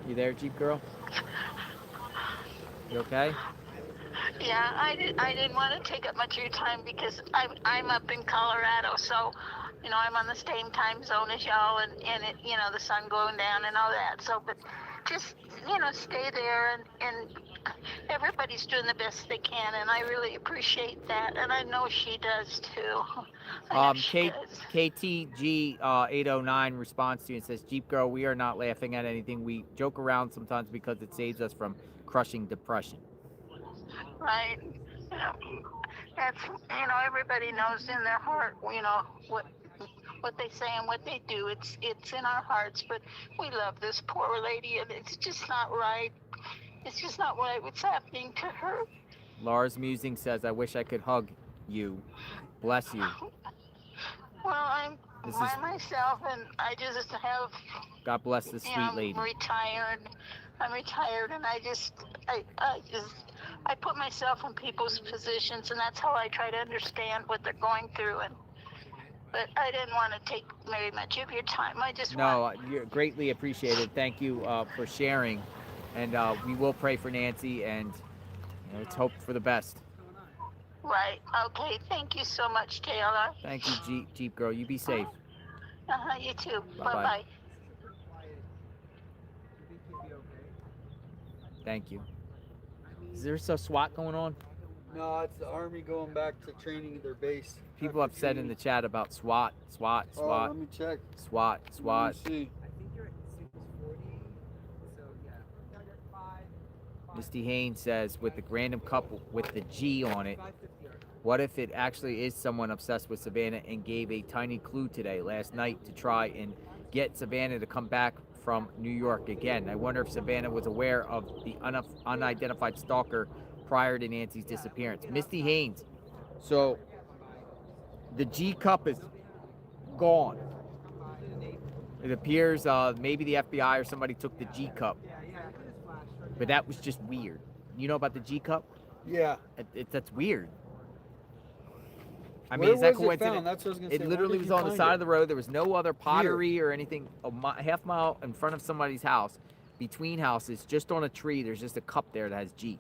[SPEAKER 1] You there, Jeep Girl? You okay?
[SPEAKER 8] Yeah, I didn't want to take up much of your time because I'm up in Colorado, so you know I'm on the same time zone as y'all, and it, you know, the sun going down and all that. So, but just, you know, stay there, and everybody's doing the best they can, and I really appreciate that, and I know she does too. I know she does.
[SPEAKER 1] KTG 809 responds to you and says, Jeep Girl, we are not laughing at anything. We joke around sometimes because it saves us from crushing depression.
[SPEAKER 8] Right. You know, that's, you know, everybody knows in their heart, you know, what they say and what they do. It's in our hearts, but we love this poor lady, and it's just not right. It's just not right what's happening to her.
[SPEAKER 1] Lars Musing says, I wish I could hug you. Bless you.
[SPEAKER 8] Well, I'm by myself, and I just have.
[SPEAKER 1] God bless this sweet lady.
[SPEAKER 8] I'm retired, and I put myself in people's positions, and that's how I try to understand what they're going through. But I didn't want to take very much of your time. I just
[SPEAKER 1] you're greatly appreciated. Thank you for sharing, and we will pray for Nancy, and you know, let's hope for the best.
[SPEAKER 8] Right. Okay. Thank you so much, Taylor.
[SPEAKER 1] Thank you, Jeep Girl. You be safe.
[SPEAKER 8] You too.
[SPEAKER 1] Bye-bye.
[SPEAKER 8] Bye-bye.
[SPEAKER 1] Thank you. Is there some SWAT going on?
[SPEAKER 21] No, it's the Army going back to training their base.
[SPEAKER 1] People have said in the chat about SWAT.
[SPEAKER 21] Oh, let me check.
[SPEAKER 1] SWAT.
[SPEAKER 21] Let me see.
[SPEAKER 1] Misty Haynes says, with the random couple with the G on it, what if it actually is someone obsessed with Savannah and gave a tiny clue today, last night, to try and get Savannah to come back from New York again? I wonder if Savannah was aware of the unidentified stalker prior to Nancy's disappearance. Misty Haynes, so the G cup is gone. It appears maybe the FBI or somebody took the G cup. But that was just weird. You know about the G cup?
[SPEAKER 21] Yeah.
[SPEAKER 1] That's weird. I
[SPEAKER 21] Where
[SPEAKER 1] mean, is that
[SPEAKER 21] was it
[SPEAKER 1] coincidence?
[SPEAKER 21] found? That's what I was gonna say.
[SPEAKER 1] It
[SPEAKER 21] Where
[SPEAKER 1] literally
[SPEAKER 21] did
[SPEAKER 1] was
[SPEAKER 21] you
[SPEAKER 1] on the
[SPEAKER 21] find
[SPEAKER 1] side
[SPEAKER 21] it?
[SPEAKER 1] of the road. There was no other pottery or anything. A half mile in front of somebody's house, between houses, just on a tree. There's just a cup there that has G.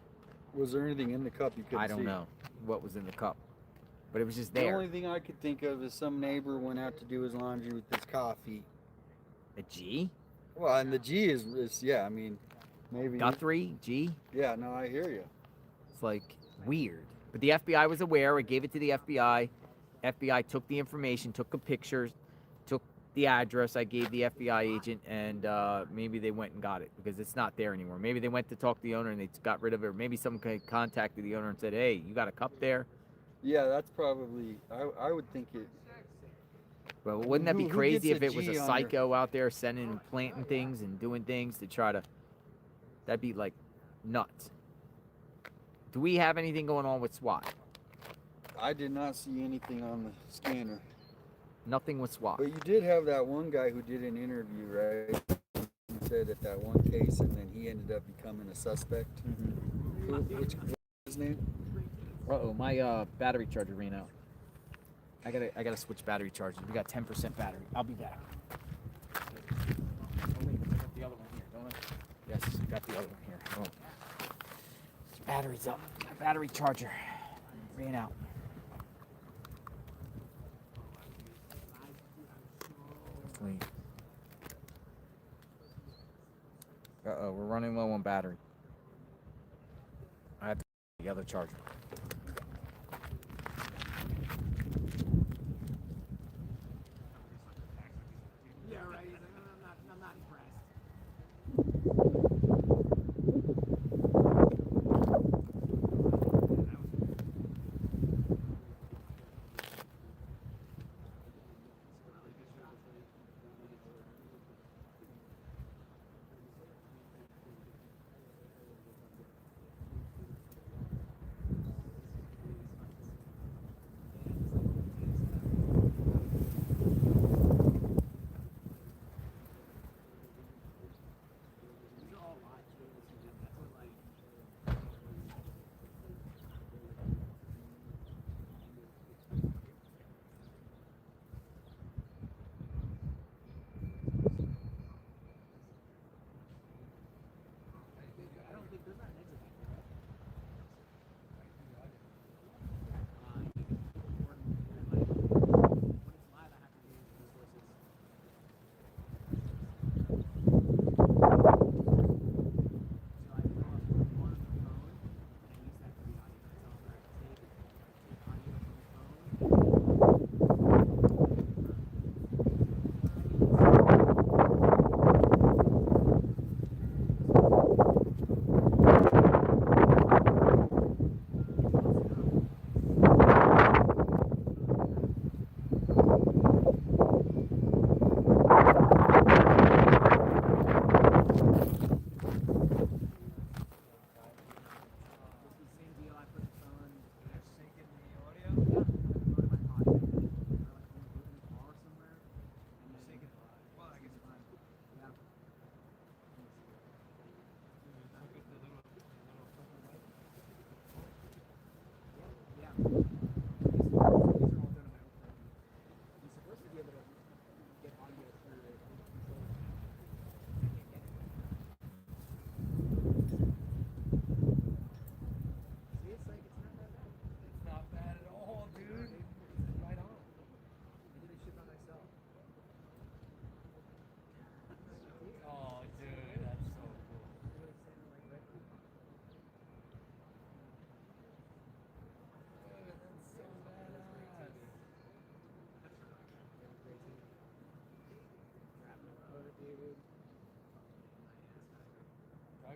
[SPEAKER 21] Was there anything in the cup you couldn't see?
[SPEAKER 1] I don't know what was in the cup, but it was just
[SPEAKER 21] The
[SPEAKER 1] there.
[SPEAKER 21] only thing I could think of is some neighbor went out to do his laundry with his coffee.
[SPEAKER 1] A G?
[SPEAKER 21] Well, and the G is yeah, I mean, maybe.
[SPEAKER 1] Guthrie, G?
[SPEAKER 21] Yeah, no, I hear you.
[SPEAKER 1] It's like weird. But the FBI was aware. I gave it to the FBI. FBI took the information, took the pictures, took the address. I gave the FBI agent, and maybe they went and got it because it's not there anymore. Maybe they went to talk to the owner and they got rid of it. Or maybe someone contacted the owner and said, hey, you got a cup there?
[SPEAKER 21] Yeah, that's probably, I would think it.
[SPEAKER 1] Well, wouldn't that be
[SPEAKER 21] Who
[SPEAKER 1] crazy
[SPEAKER 21] gets
[SPEAKER 1] if it was a
[SPEAKER 21] G on
[SPEAKER 1] psycho out there sending and planting things and doing things to try to... That'd be, like, nuts. Do we have anything going on with SWAT?
[SPEAKER 21] I did not see anything on the scanner.
[SPEAKER 1] Nothing with SWAT.
[SPEAKER 21] But you did have that one guy who did an interview, right? He said that one case, and then he ended up becoming a suspect.
[SPEAKER 1] Mm-hmm.
[SPEAKER 21] What's his name?
[SPEAKER 1] Uh-oh, my battery charger ran out. I gotta switch battery chargers. We got 10% battery. I'll be back. Oh wait, I got the other one here, don't I? Yes, I got the other one here. Oh. This battery's up. My battery charger ran out. Hopefully. Uh-oh, we're running low on battery. I have the other charger.
[SPEAKER 2] Yeah, right. He's like, I'm not impressed.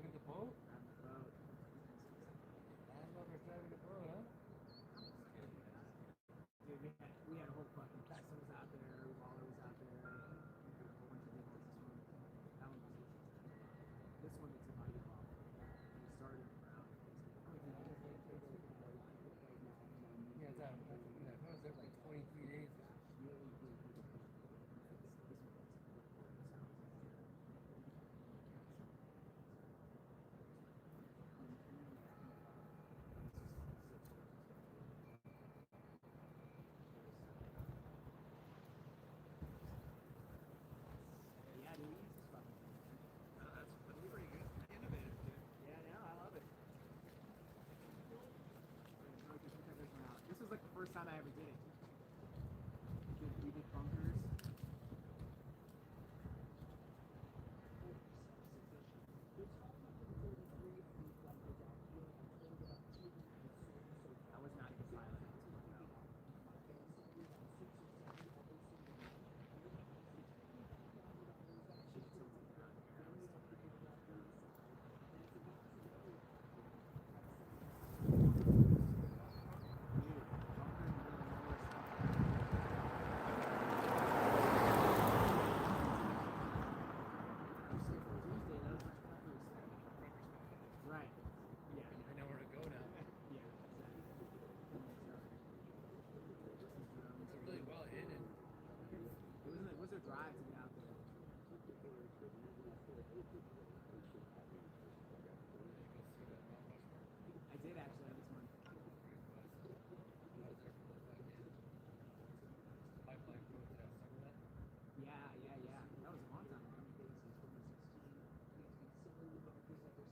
[SPEAKER 18] driving the boat?
[SPEAKER 2] On the boat.
[SPEAKER 18] Grandmother driving the boat, huh?
[SPEAKER 2] Dude, we had a whole fucking Texas was out there, Waller was out there, we had a whole bunch of vehicles. That one was this one it's about we started around.
[SPEAKER 18] Yeah, that was there like 23 days.
[SPEAKER 2] Yeah, dude, we use this fucking thing. That's pretty good. Innovative, dude. Yeah, no, I love it. This was like the first time I ever did it. We did bunkers. I was not a good pilot. Right. Yeah.
[SPEAKER 18] I know where to go now.
[SPEAKER 2] Yeah, exactly.
[SPEAKER 18] It's really well hidden.
[SPEAKER 2] It was a drive to get out there. I did actually this month.
[SPEAKER 18] Pipeline protest, remember that?
[SPEAKER 2] Yeah. That was a long time ago.
[SPEAKER 18] Oh, this dude looks like it's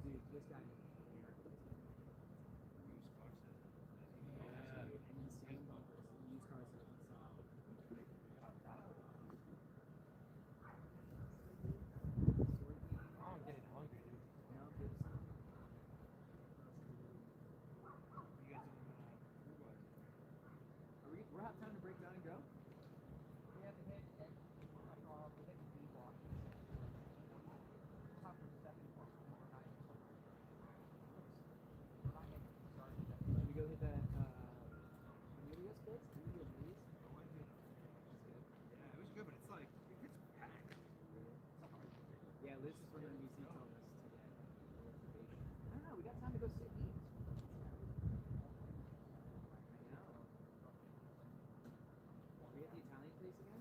[SPEAKER 2] Dude, this guy.
[SPEAKER 18] yeah.
[SPEAKER 2] And insane bumpers. Used car sales.
[SPEAKER 18] Oh, I'm getting hungry, dude.
[SPEAKER 2] No, good stuff.
[SPEAKER 18] You guys doing food wise?
[SPEAKER 2] We're have time to break down and go?
[SPEAKER 18] We have to hit we hit the B block. Top of the second block.
[SPEAKER 2] Let me go hit that Amelia space. Amelia Maze.
[SPEAKER 18] Yeah, it was good, but it's like it's packed.
[SPEAKER 2] Yeah, Liz is from NBC told us to get a reservation. I don't know, we got time to go sit and eat. I know. Are we at the Italian place again?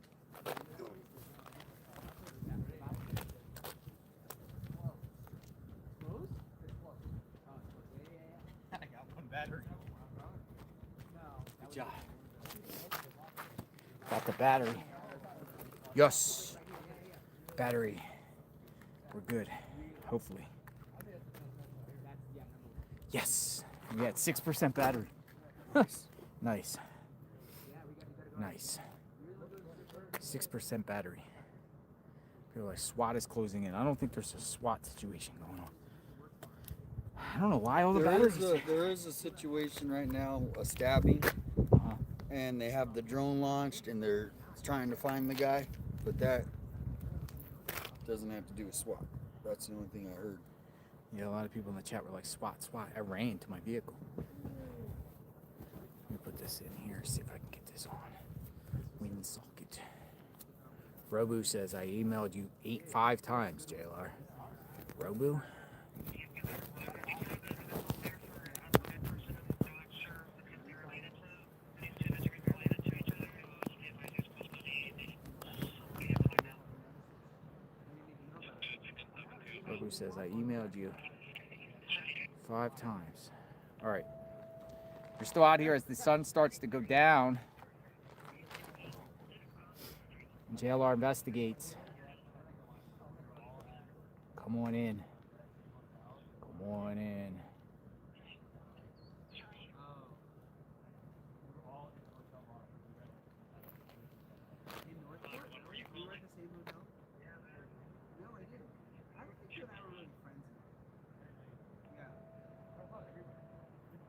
[SPEAKER 2] Closed? It's closed. Oh, it's closed. Yeah.
[SPEAKER 1] I got one battery.
[SPEAKER 2] No.
[SPEAKER 1] Good job. Got the battery. Yes. Battery. We're good. Hopefully. Yes. We got 6% battery. Nice. Nice. 6% battery. Feel like SWAT is closing in. I don't think there's a SWAT situation going on. I don't know why all the batteries.
[SPEAKER 21] There is a situation right now, a stabbing, and they have the drone launched and they're trying to find the guy, but that doesn't have to do with SWAT. That's the only thing I heard.
[SPEAKER 1] Yeah, a lot of people in the chat were like, SWAT. I ran to my vehicle. Let me put this in here, see if I can get this on. Win socket. Robu says, I emailed you 5 times, JLR. Robu? Robu says, I emailed you 5 times. All right. We're still out here as the sun starts to go down. JLR investigates. Come on in. Come on in.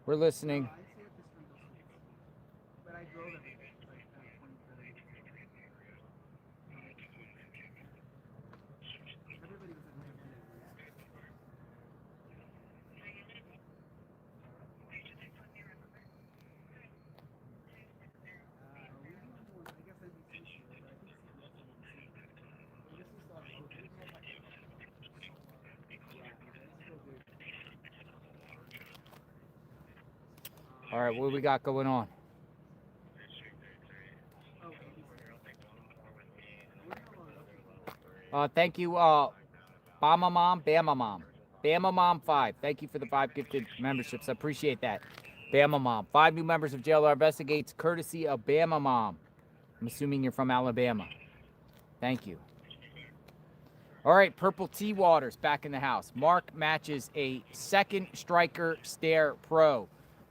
[SPEAKER 1] We're listening.
[SPEAKER 2] But I drove every day, like 20, 30.
[SPEAKER 1] All right, what do we got going on? Thank you, Bama Mom, Bama Mom. Bama Mom 5. Thank you for the 5 gifted memberships. I appreciate that. Bama Mom. 5 new members of JLR Investigates, courtesy of Bama Mom. I'm assuming you're from Alabama. Thank you. All right, Purple Tea Waters back in the house. Mark matches a second striker stare pro.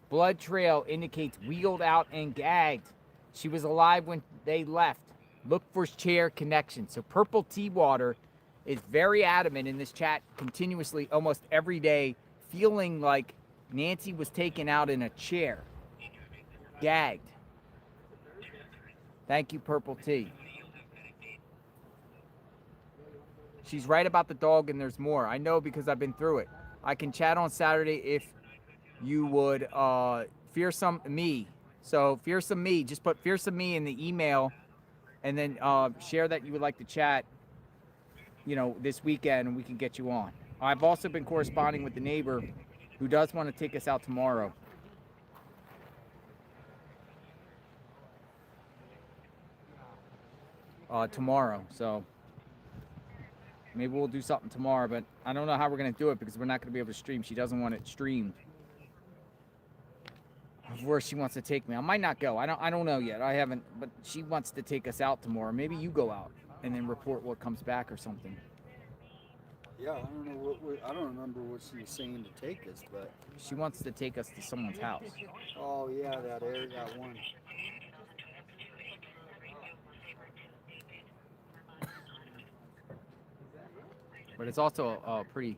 [SPEAKER 1] Blood trail indicates wheeled out and gagged. She was alive when they left. Look for chair connection. So Purple Tea Water is very adamant in this chat continuously, almost every day, feeling like Nancy was taken out in a chair, gagged. Thank you, Purple Tea. She's right about the dog, and there's more. I know because I've been through it. I can chat on Saturday if you would fearsome me. So fearsome me, just put fearsome me in the email, and then share that you would like to chat, you know, this weekend, and we can get you on. I've also been corresponding with the neighbor who does want to take us out tomorrow. So maybe we'll do something tomorrow, but I don't know how we're going to do it because we're not going to be able to stream. She doesn't want it streamed of where she wants to take me. I might not go. I don't know yet. I haven't, but she wants to take us out tomorrow. Maybe you go out and then report what comes back or something.
[SPEAKER 21] Yeah, I don't know I don't remember what she was saying to take us, but
[SPEAKER 1] she wants to take us to someone's house.
[SPEAKER 21] Oh yeah, that one.
[SPEAKER 1] But it's also pretty.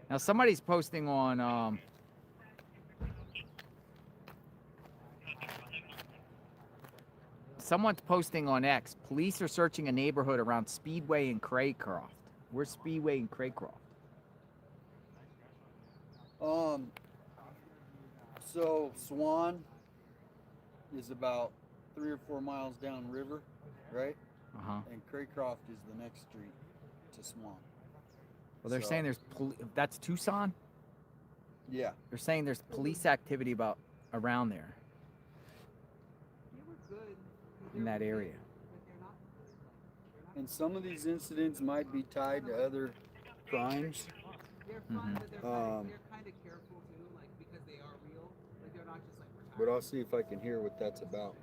[SPEAKER 1] Now somebody's posting on someone's posting on X. Police are searching a neighborhood around Speedway and Craycroft. Where's Speedway and Craycroft?
[SPEAKER 21] So Swan is about 3 or 4 miles downriver, right? And Craycroft is the next street to Swan.
[SPEAKER 1] Well, they're saying there's that's Tucson?
[SPEAKER 21] Yeah.
[SPEAKER 1] They're saying there's police activity around there. In that area.
[SPEAKER 21] And some of these incidents might be tied to other crimes. But I'll see if I can hear what that's about.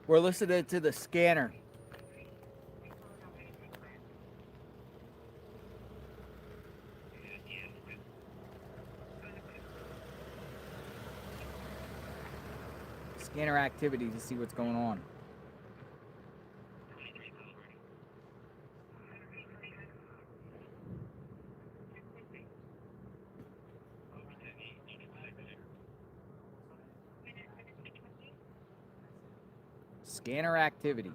[SPEAKER 1] We're listening to the scanner. Scanner activity to see what's going on. Scanner activity.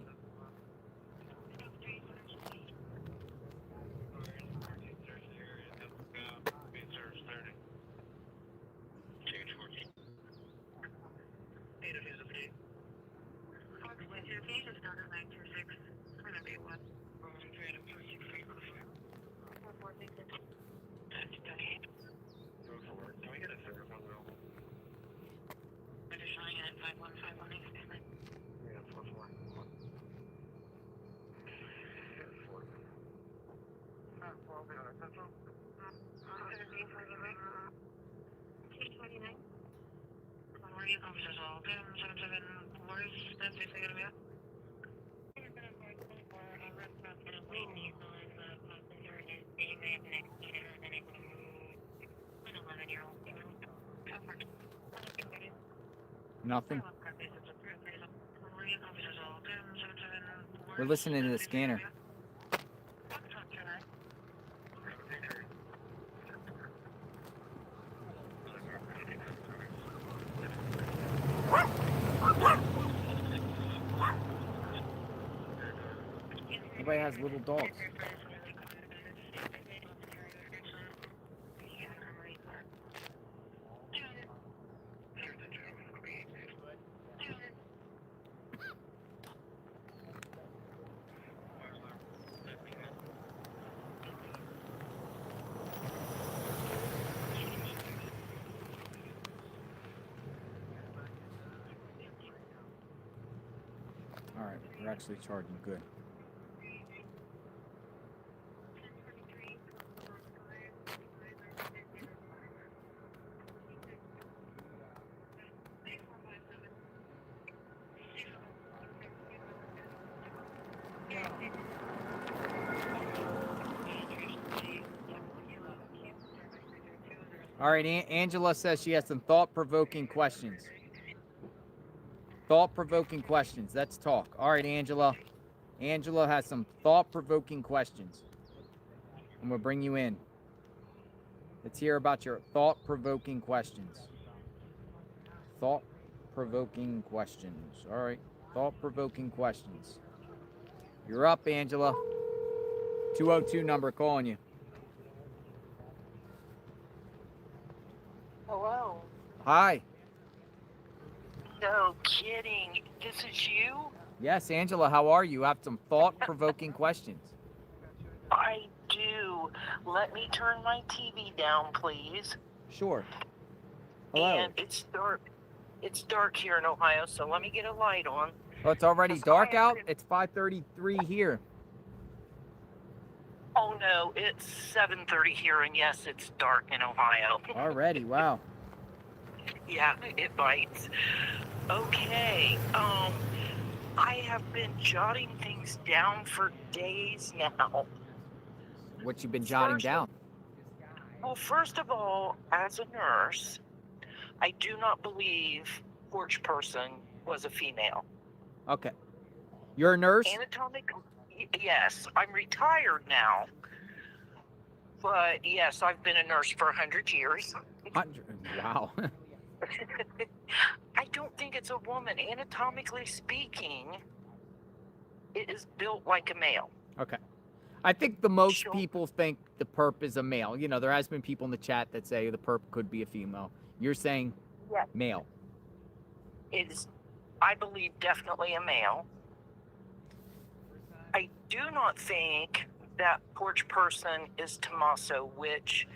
[SPEAKER 1] Nothing. We're listening to the scanner. Everybody has little dogs. All right, we're actually charging good. All right, Angela says she has some thought-provoking questions. Thought-provoking questions. Let's talk. All right, Angela. Angela has some thought-provoking questions. I'm going to bring you in. Let's hear about your thought-provoking questions. Thought-provoking questions. All right. Thought-provoking questions. You're up, Angela. 202 number calling you.
[SPEAKER 12] Hello.
[SPEAKER 1] Hi.
[SPEAKER 12] No kidding. This is you?
[SPEAKER 1] Yes, Angela, how are you? I have some thought-provoking questions.
[SPEAKER 12] I do. Let me turn my TV down, please.
[SPEAKER 1] Sure. Hello.
[SPEAKER 12] And it's dark. It's dark here in Ohio, so let me get a light on.
[SPEAKER 1] Oh, it's already dark out? It's 5:33 here.
[SPEAKER 12] Oh no, it's 7:30 here, and yes, it's dark in Ohio.
[SPEAKER 1] Already, wow.
[SPEAKER 12] Yeah, it bites. Okay. I have been jotting things down for days now.
[SPEAKER 1] What you been jotting down?
[SPEAKER 12] Well, first of all, as a nurse, I do not believe porch person was a female.
[SPEAKER 1] Okay. You're a nurse?
[SPEAKER 12] Yes, I'm retired now. But yes, I've been a nurse for 100 years.
[SPEAKER 1] 100? Wow.
[SPEAKER 12] I don't think it's a woman. Anatomically speaking, it is built like a male.
[SPEAKER 1] Okay. I think the most people think the perp is a male. You know, there has been people in the chat that say the perp could be a female. You're saying male.
[SPEAKER 12] It is, I believe, definitely a male. I do not think that porch person is Tommaso, which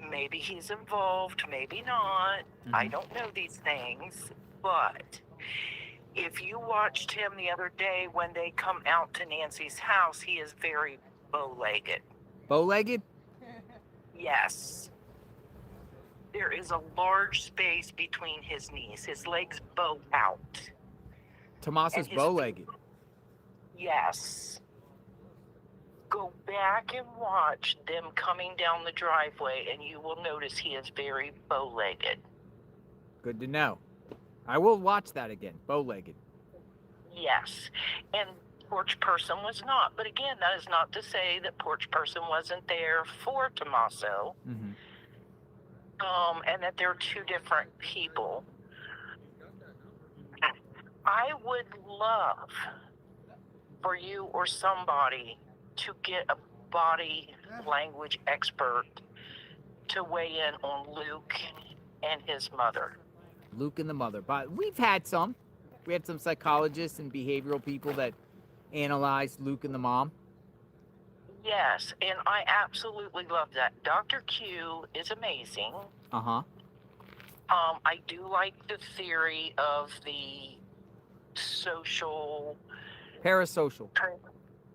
[SPEAKER 12] maybe he's involved, maybe not. I don't know these things, but if you watched him the other day when they come out to Nancy's house, he is very bow-legged.
[SPEAKER 1] Bow-legged?
[SPEAKER 12] Yes. There is a large space between his knees. His legs bow out.
[SPEAKER 1] Tommaso's bow-legged.
[SPEAKER 12] Yes. Go back and watch them coming down the driveway, and you will notice he is very bow-legged.
[SPEAKER 1] Good to know. I will watch that again. Bow-legged.
[SPEAKER 12] Yes. And porch person was not. But again, that is not to say that porch person wasn't there for Tommaso.
[SPEAKER 1] Mm-hmm.
[SPEAKER 12] And that they're two different people. I would love for you or somebody to get a body language expert to weigh in on Luke and his mother.
[SPEAKER 1] Luke and the mother. But we've had some. We had some psychologists and behavioral people that analyzed Luke and the mom.
[SPEAKER 12] Yes, and I absolutely love that. Dr. Q is amazing.
[SPEAKER 1] Uh-huh.
[SPEAKER 12] I do like the theory of the social...
[SPEAKER 1] Parasocial.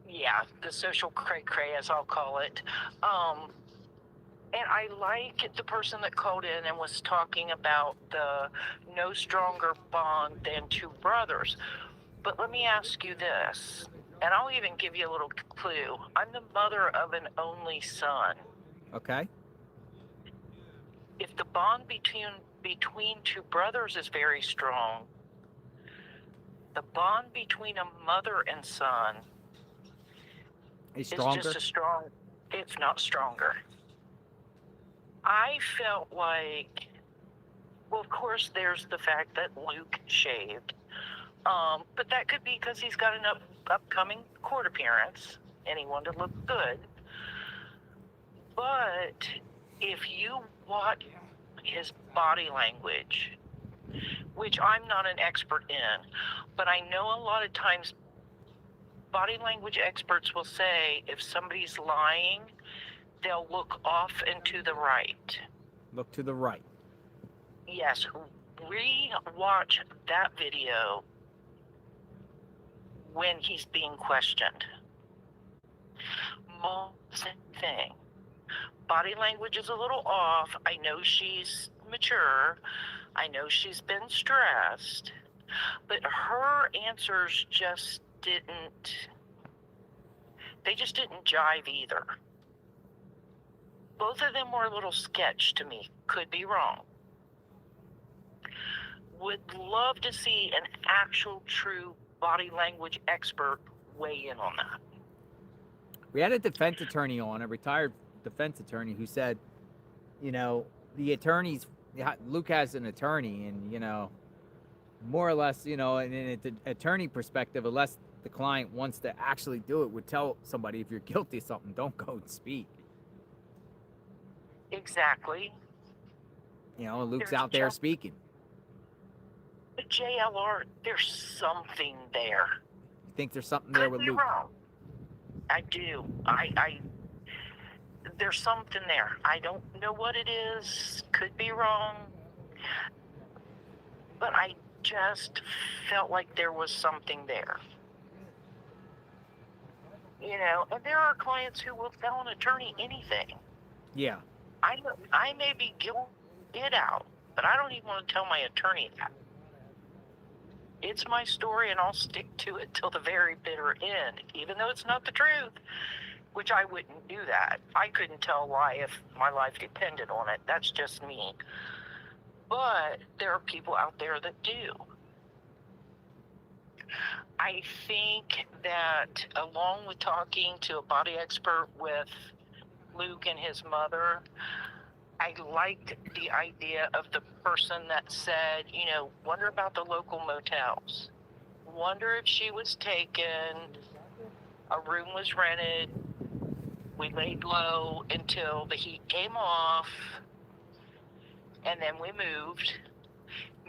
[SPEAKER 12] Yeah, the social cray-cray, as I'll call it. And I like the person that called in and was talking about the no stronger bond than two brothers. But let me ask you this, and I'll even give you a little clue. I'm the mother of an only son.
[SPEAKER 1] Okay.
[SPEAKER 12] If the bond between two brothers is very strong, the bond between a mother and son
[SPEAKER 1] Is
[SPEAKER 12] is
[SPEAKER 1] stronger?
[SPEAKER 12] just as strong, if not stronger. I felt like, well, of course, there's the fact that Luke shaved, but that could be because he's got an upcoming court appearance and he wanted to look good. But if you watch his body language, which I'm not an expert in, but I know a lot of times body language experts will say if somebody's lying, they'll look off and to the right.
[SPEAKER 1] Look to the right.
[SPEAKER 12] Yes, re-watch that video when he's being questioned. Same thing. Body language is a little off. I know she's mature. I know she's been stressed. But her answers just didn't jive either. Both of them were a little sketch to me. Could be wrong. Would love to see an actual true body language expert weigh in on that.
[SPEAKER 1] We had a defense attorney on, a retired defense attorney, who said, you know, the attorneys, Luke has an attorney, and, you know, more or less, you know, and in an attorney perspective, unless the client wants to actually do it, would tell somebody, if you're guilty of something, don't go and speak.
[SPEAKER 12] Exactly.
[SPEAKER 1] You know, Luke's
[SPEAKER 12] There's
[SPEAKER 1] out there speaking.
[SPEAKER 12] The JLR, there's something there.
[SPEAKER 1] You think there's something there with
[SPEAKER 12] Could be
[SPEAKER 1] Luke?
[SPEAKER 12] wrong. I do. There's something there. I don't know what it is. Could be wrong. But I just felt like there was something there. You know, and there are clients who will tell an attorney anything.
[SPEAKER 1] Yeah.
[SPEAKER 12] I may be guilty, get out, but I don't even want to tell my attorney that. It's my story, and I'll stick to it till the very bitter end, even though it's not the truth, which I wouldn't do that. I couldn't tell a lie if my life depended on it. That's just me. But there are people out there that do. I think that along with talking to a body expert with Luke and his mother, I liked the idea of the person that said, you know, wonder about the local motels. Wonder if she was taken, a room was rented, we laid low until the heat came off, and then we moved.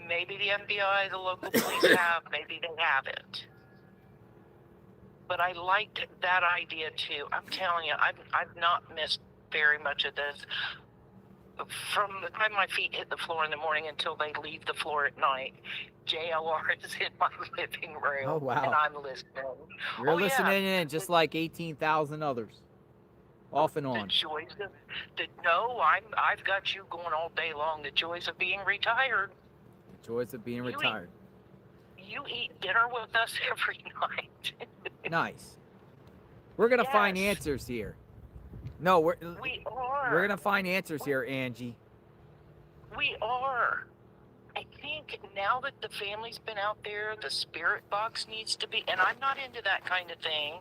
[SPEAKER 12] Maybe the FBI, the local police have, maybe they haven't. But I liked that idea too. I'm telling you, I've not missed very much of this. From the time my feet hit the floor in the morning until they leave the floor at night, JLR is in my living room.
[SPEAKER 1] Oh, wow.
[SPEAKER 12] And I'm listening.
[SPEAKER 1] You're listening in just like 18,000 others. Off and on.
[SPEAKER 12] The joys of I've got you going all day long. The joys of being retired.
[SPEAKER 1] The joys of being retired.
[SPEAKER 12] You eat dinner with us every night.
[SPEAKER 1] Nice. We're gonna find answers here. No,
[SPEAKER 12] we are.
[SPEAKER 1] We're gonna find answers here, Angie.
[SPEAKER 12] We are. I think now that the family's been out there, the spirit box needs to be, and I'm not into that kind of thing.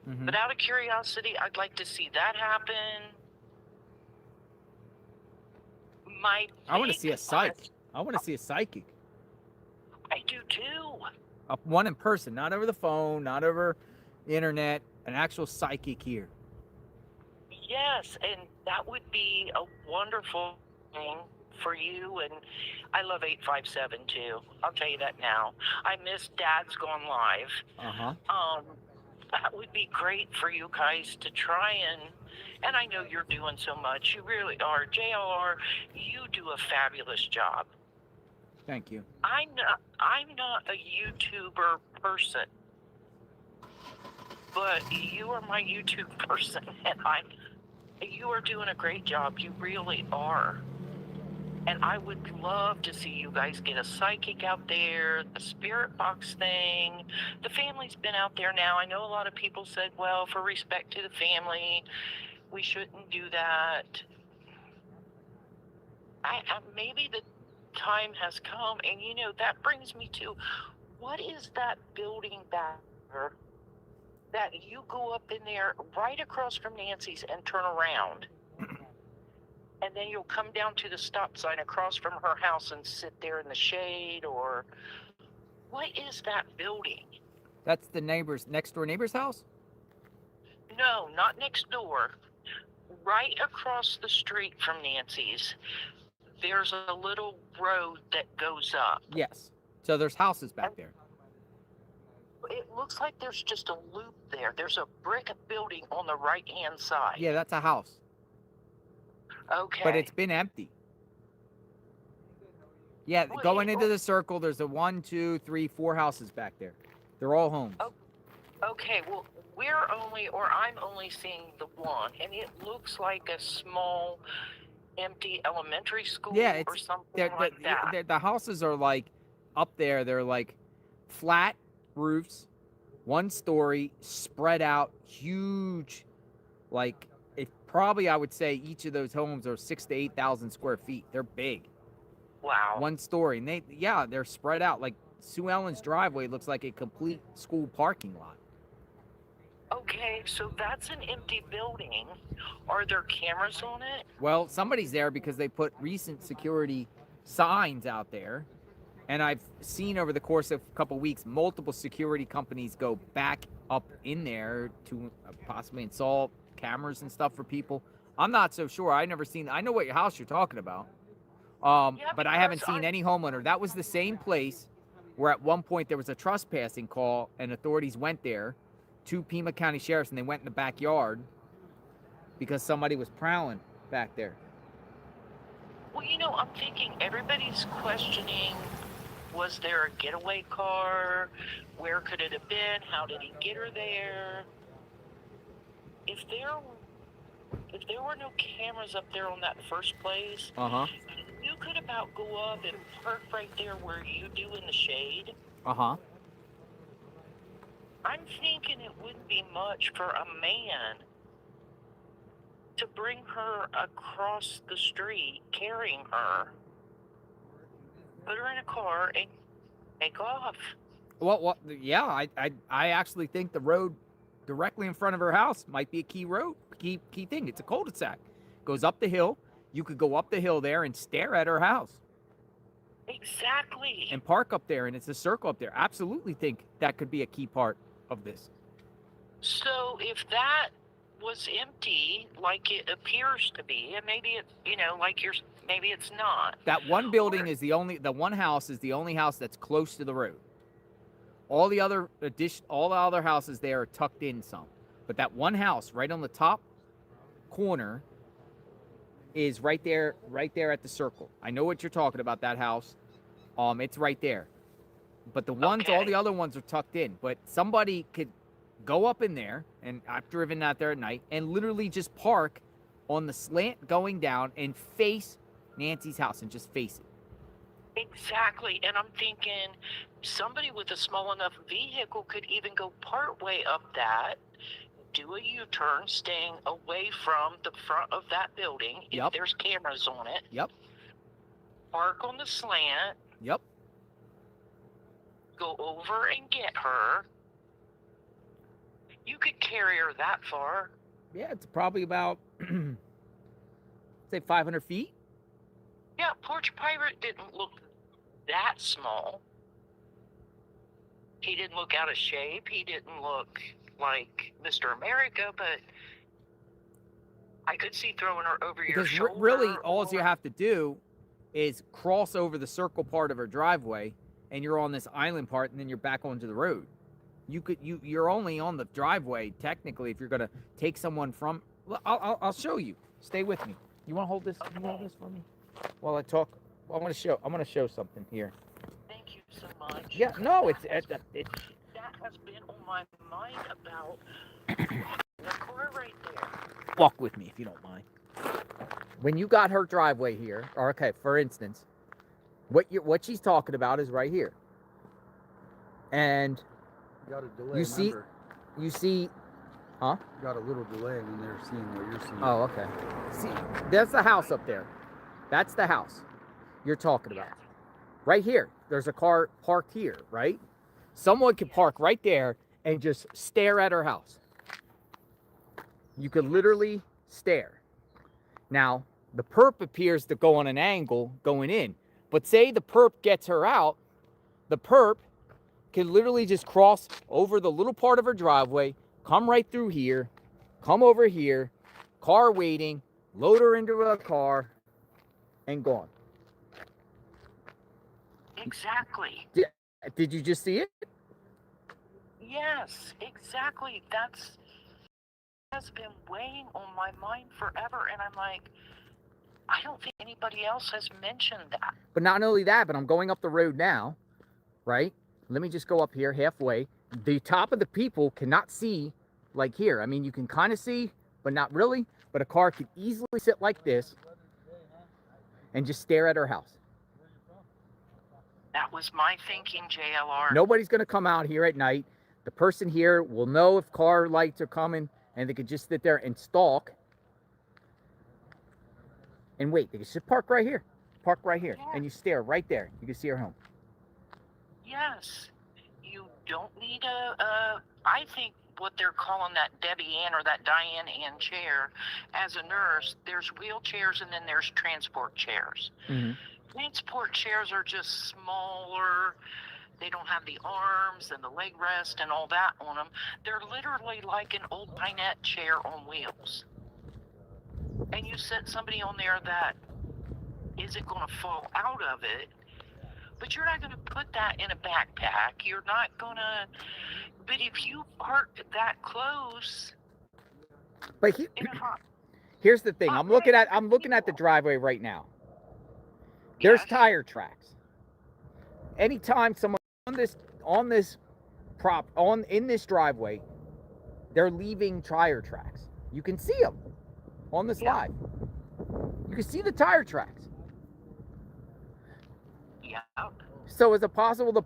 [SPEAKER 1] Mm-hmm.
[SPEAKER 12] But out of curiosity, I'd like to see that happen.
[SPEAKER 1] I want to see a psychic. I want to see a psychic.
[SPEAKER 12] I do too.
[SPEAKER 1] One in person, not over the phone, not over the internet. An actual psychic here.
[SPEAKER 12] Yes, and that would be a wonderful thing for you. And I love 857 too. I'll tell you that now. I miss Dad's Gone Live. That would be great for you guys to try and I know you're doing so much. You really are. JLR, you do a fabulous job.
[SPEAKER 1] Thank you.
[SPEAKER 12] I'm not a YouTuber person, but you are my YouTube person, and You are doing a great job. You really are. And I would love to see you guys get a psychic out there, the spirit box thing. The family's been out there now. I know a lot of people said, well, for respect to the family, we shouldn't do that. Maybe the time has come, and that brings me to, what is that building back there that you go up in there right across from Nancy's and turn around? And then you'll come down to the stop sign across from her house and sit there in the shade, or what is that building?
[SPEAKER 1] That's the next door neighbor's house?
[SPEAKER 12] No, not next door. Right across the street from Nancy's, there's a little road that goes up.
[SPEAKER 1] Yes. So there's houses back there.
[SPEAKER 12] It looks like there's just a loop there. There's a brick building on the right-hand side.
[SPEAKER 1] Yeah, that's a house.
[SPEAKER 12] Okay.
[SPEAKER 1] But it's been empty. Yeah, going into the circle, there's a 1, 2, 3, 4 houses back there. They're all homes.
[SPEAKER 12] Okay, well, I'm only seeing the one, and it looks like a small, empty elementary school or something like that.
[SPEAKER 1] The houses are like up there. They're like flat roofs, 1 story, spread out, huge. Like I would say each of those homes are 6,000 to 8,000 square feet. They're big.
[SPEAKER 12] Wow.
[SPEAKER 1] 1 story, and they're spread out. Like Sue Ellen's driveway looks like a complete school parking lot.
[SPEAKER 12] Okay, so that's an empty building. Are there cameras on it?
[SPEAKER 1] Well, somebody's there because they put recent security signs out there. And I've seen over the course of a couple weeks, multiple security companies go back up in there to possibly install cameras and stuff for people. I'm not so sure. I know what house you're talking about. But I haven't seen any homeowner. That was the same place where at one point there was a trespassing call and authorities went there to Pima County Sheriff's, and they went in the backyard because somebody was prowling back there.
[SPEAKER 12] Well, I'm thinking everybody's questioning, was there a getaway car? Where could it have been? How did he get her there? If there were no cameras up there on that first place, you could about go up and park right there where you do in the shade. I'm thinking it wouldn't be much for a man to bring her across the street, carrying her, put her in a car, and take off.
[SPEAKER 1] Well, yeah, I actually think the road directly in front of her house might be a key thing. It's a cul-de-sac. Goes up the hill. You could go up the hill there and stare at her house.
[SPEAKER 12] Exactly.
[SPEAKER 1] And park up there, and it's a circle up there. Absolutely think that could be a key part of this. So
[SPEAKER 12] if that was empty, like it appears to be, and maybe maybe it's not.
[SPEAKER 1] That one building is the one house is the only house that's close to the road. All the other houses there are tucked in some. But that one house right on the top corner is right there at the circle. I know what you're talking about, that house. It's right there. But all the other ones are tucked in. But somebody could go up in there, and I've driven out there at night, and literally just park on the slant going down and face Nancy's house and just face it.
[SPEAKER 12] Exactly. And I'm thinking somebody with a small enough vehicle could even go part way up that, do a U-turn, staying away from the front of that building if there's cameras on it.
[SPEAKER 1] Yep.
[SPEAKER 12] Park on the slant.
[SPEAKER 1] Yep.
[SPEAKER 12] Go over and get her. You could carry her that far.
[SPEAKER 1] Yeah, it's probably about, say, 500 feet.
[SPEAKER 12] Yeah, Porch Pirate didn't look that small. He didn't look out of shape. He didn't look like Mr. America, but I could see throwing her over your shoulder.
[SPEAKER 1] Because really, all you have to do is cross over the circle part of her driveway, and you're on this island part, and then you're back onto the road. You're only on the driveway technically if you're gonna take someone from. I'll show you. Stay with me. You want to hold this? You want this for me while I talk? I'm gonna show something here.
[SPEAKER 12] Thank you so much.
[SPEAKER 1] Yeah, no, it's
[SPEAKER 12] that has been on my mind about The car right there.
[SPEAKER 1] Walk with me if you don't mind. When you got her driveway here, or okay, for instance, what she's talking about is right here. And
[SPEAKER 21] Got a delay,
[SPEAKER 1] you see, huh?
[SPEAKER 21] Got a little delay when they're seeing what you're seeing.
[SPEAKER 1] Oh, okay. See, there's the house up there. That's the house you're talking about. Right here, there's a car parked here, right? Someone could park right there and just stare at her house. You could literally stare. Now, the perp appears to go on an angle going in. But say the perp gets her out, the perp can literally just cross over the little part of her driveway, come right through here, come over here, car waiting, load her into a car, and gone.
[SPEAKER 12] Exactly.
[SPEAKER 1] Did you just see it?
[SPEAKER 12] Yes, exactly. That's has been weighing on my mind forever, and I'm like, I don't think anybody else has mentioned that.
[SPEAKER 1] But not only that, but I'm going up the road now, right? Let me just go up here halfway. The top of the people cannot see like here. I mean, you can kind of see, but not really. But a car could easily sit like this and just stare at her house.
[SPEAKER 12] That was my thinking, JLR.
[SPEAKER 1] Nobody's going to come out here at night. The person here will know if car lights are coming, and they could just sit there and stalk and wait. They could just park right here. Park right here. And you stare right there. You can see her home.
[SPEAKER 12] Yes. You don't need I think what they're calling that Debbie Ann or that Diane Ann chair, as a nurse, there's wheelchairs and then there's transport chairs.
[SPEAKER 1] Mm-hmm.
[SPEAKER 12] Transport chairs are just smaller. They don't have the arms and the leg rest and all that on them. They're literally like an old dinette chair on wheels. And you set somebody on there that isn't going to fall out of it, but you're not going to put that in a backpack. You're not going to, but if you park that close.
[SPEAKER 1] But here's the thing. I'm looking at the driveway right now. There's tire tracks. Anytime someone in this driveway, they're leaving tire tracks. You can see them on this live. You can see the tire tracks.
[SPEAKER 12] Yeah.
[SPEAKER 1] So is it possible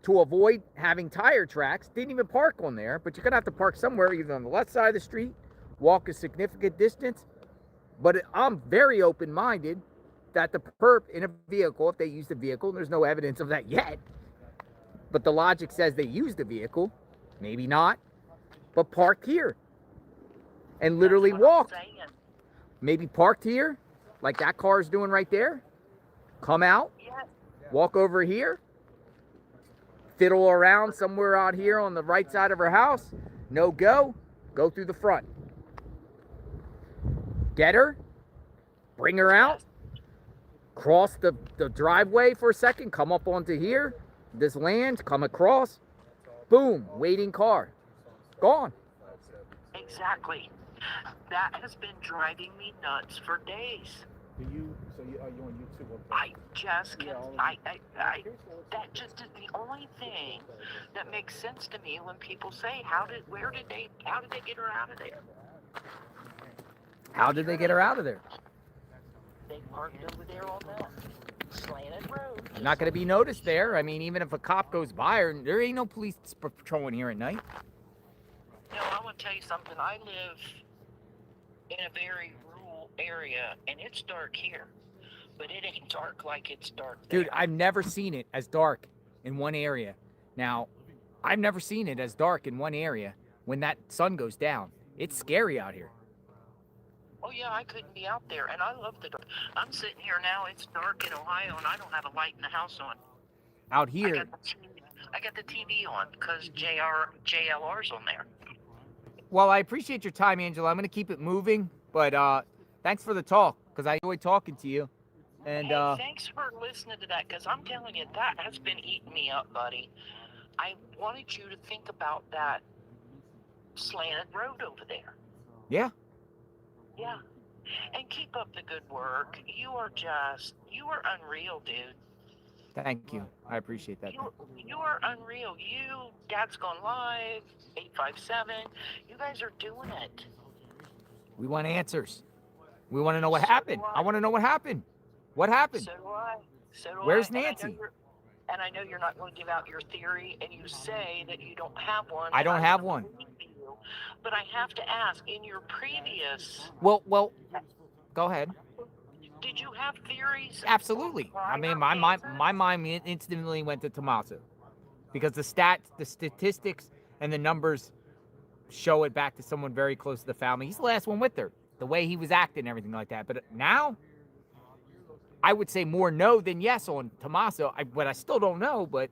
[SPEAKER 1] to avoid having tire tracks? Didn't even park on there, but you're gonna have to park somewhere, either on the left side of the street, walk a significant distance. But I'm very open-minded that the perp in a vehicle, if they use the vehicle, and there's no evidence of that yet, but the logic says they used the vehicle, maybe not, but parked here and literally walked. Maybe parked here, like that car is doing right there, come out, walk over here, fiddle around somewhere out here on the right side of her house, go through the front. Get her, bring her out, cross the driveway for a second, come up onto here, this land, come across, boom, waiting car, gone.
[SPEAKER 12] Exactly. That has been driving me nuts for days.
[SPEAKER 5] Are you on YouTube?
[SPEAKER 12] I just can't, that just is the only thing that makes sense to me when people say, how did they get her out of there?
[SPEAKER 1] How did they get her out of there?
[SPEAKER 12] They parked over there on that slanted road.
[SPEAKER 1] Not going to be noticed there. I mean, even if a cop goes by, or there ain't no police patrolling here at night.
[SPEAKER 12] No, I want to tell you something. I live in a very rural area, and it's dark here, but it ain't dark like it's dark there.
[SPEAKER 1] Dude, I've never seen it as dark in one area. Now, I've never seen it as dark in one area when that sun goes down. It's scary out here.
[SPEAKER 12] Oh, yeah, I couldn't be out there, and I love the dark. I'm sitting here now, it's dark in Ohio, and I don't have a light in the house on.
[SPEAKER 1] Out here.
[SPEAKER 12] I got the TV on because JLR's on there.
[SPEAKER 1] Well, I appreciate your time, Angela. I'm going to keep it moving, but thanks for the talk, because I enjoyed talking to you. And
[SPEAKER 12] hey, thanks for listening to that, because I'm telling you, that has been eating me up, buddy. I wanted you to think about that slanted road over there.
[SPEAKER 1] Yeah.
[SPEAKER 12] Yeah. And keep up the good work. You are unreal, dude.
[SPEAKER 1] Thank you. I appreciate that.
[SPEAKER 12] You are unreal. You, Dad's Gone Live, 857. You guys are doing it.
[SPEAKER 1] We want answers. We want to know what happened. I want to know what happened. What happened?
[SPEAKER 12] So do I. So do
[SPEAKER 1] Where's
[SPEAKER 12] I.
[SPEAKER 1] Nancy?
[SPEAKER 12] And I know you're not going to give out your theory, and you say that you don't have one.
[SPEAKER 1] I don't have one.
[SPEAKER 12] You, but I have to ask, in your previous...
[SPEAKER 1] Well, go ahead.
[SPEAKER 12] Did you have theories?
[SPEAKER 1] Absolutely. I mean, my mind instantly went to Tommaso because the statistics, and the numbers show it back to someone very close to the family. He's the last one with her. The way he was acting and everything like that. But now, I would say more no than yes on Tommaso. But I still don't know. But,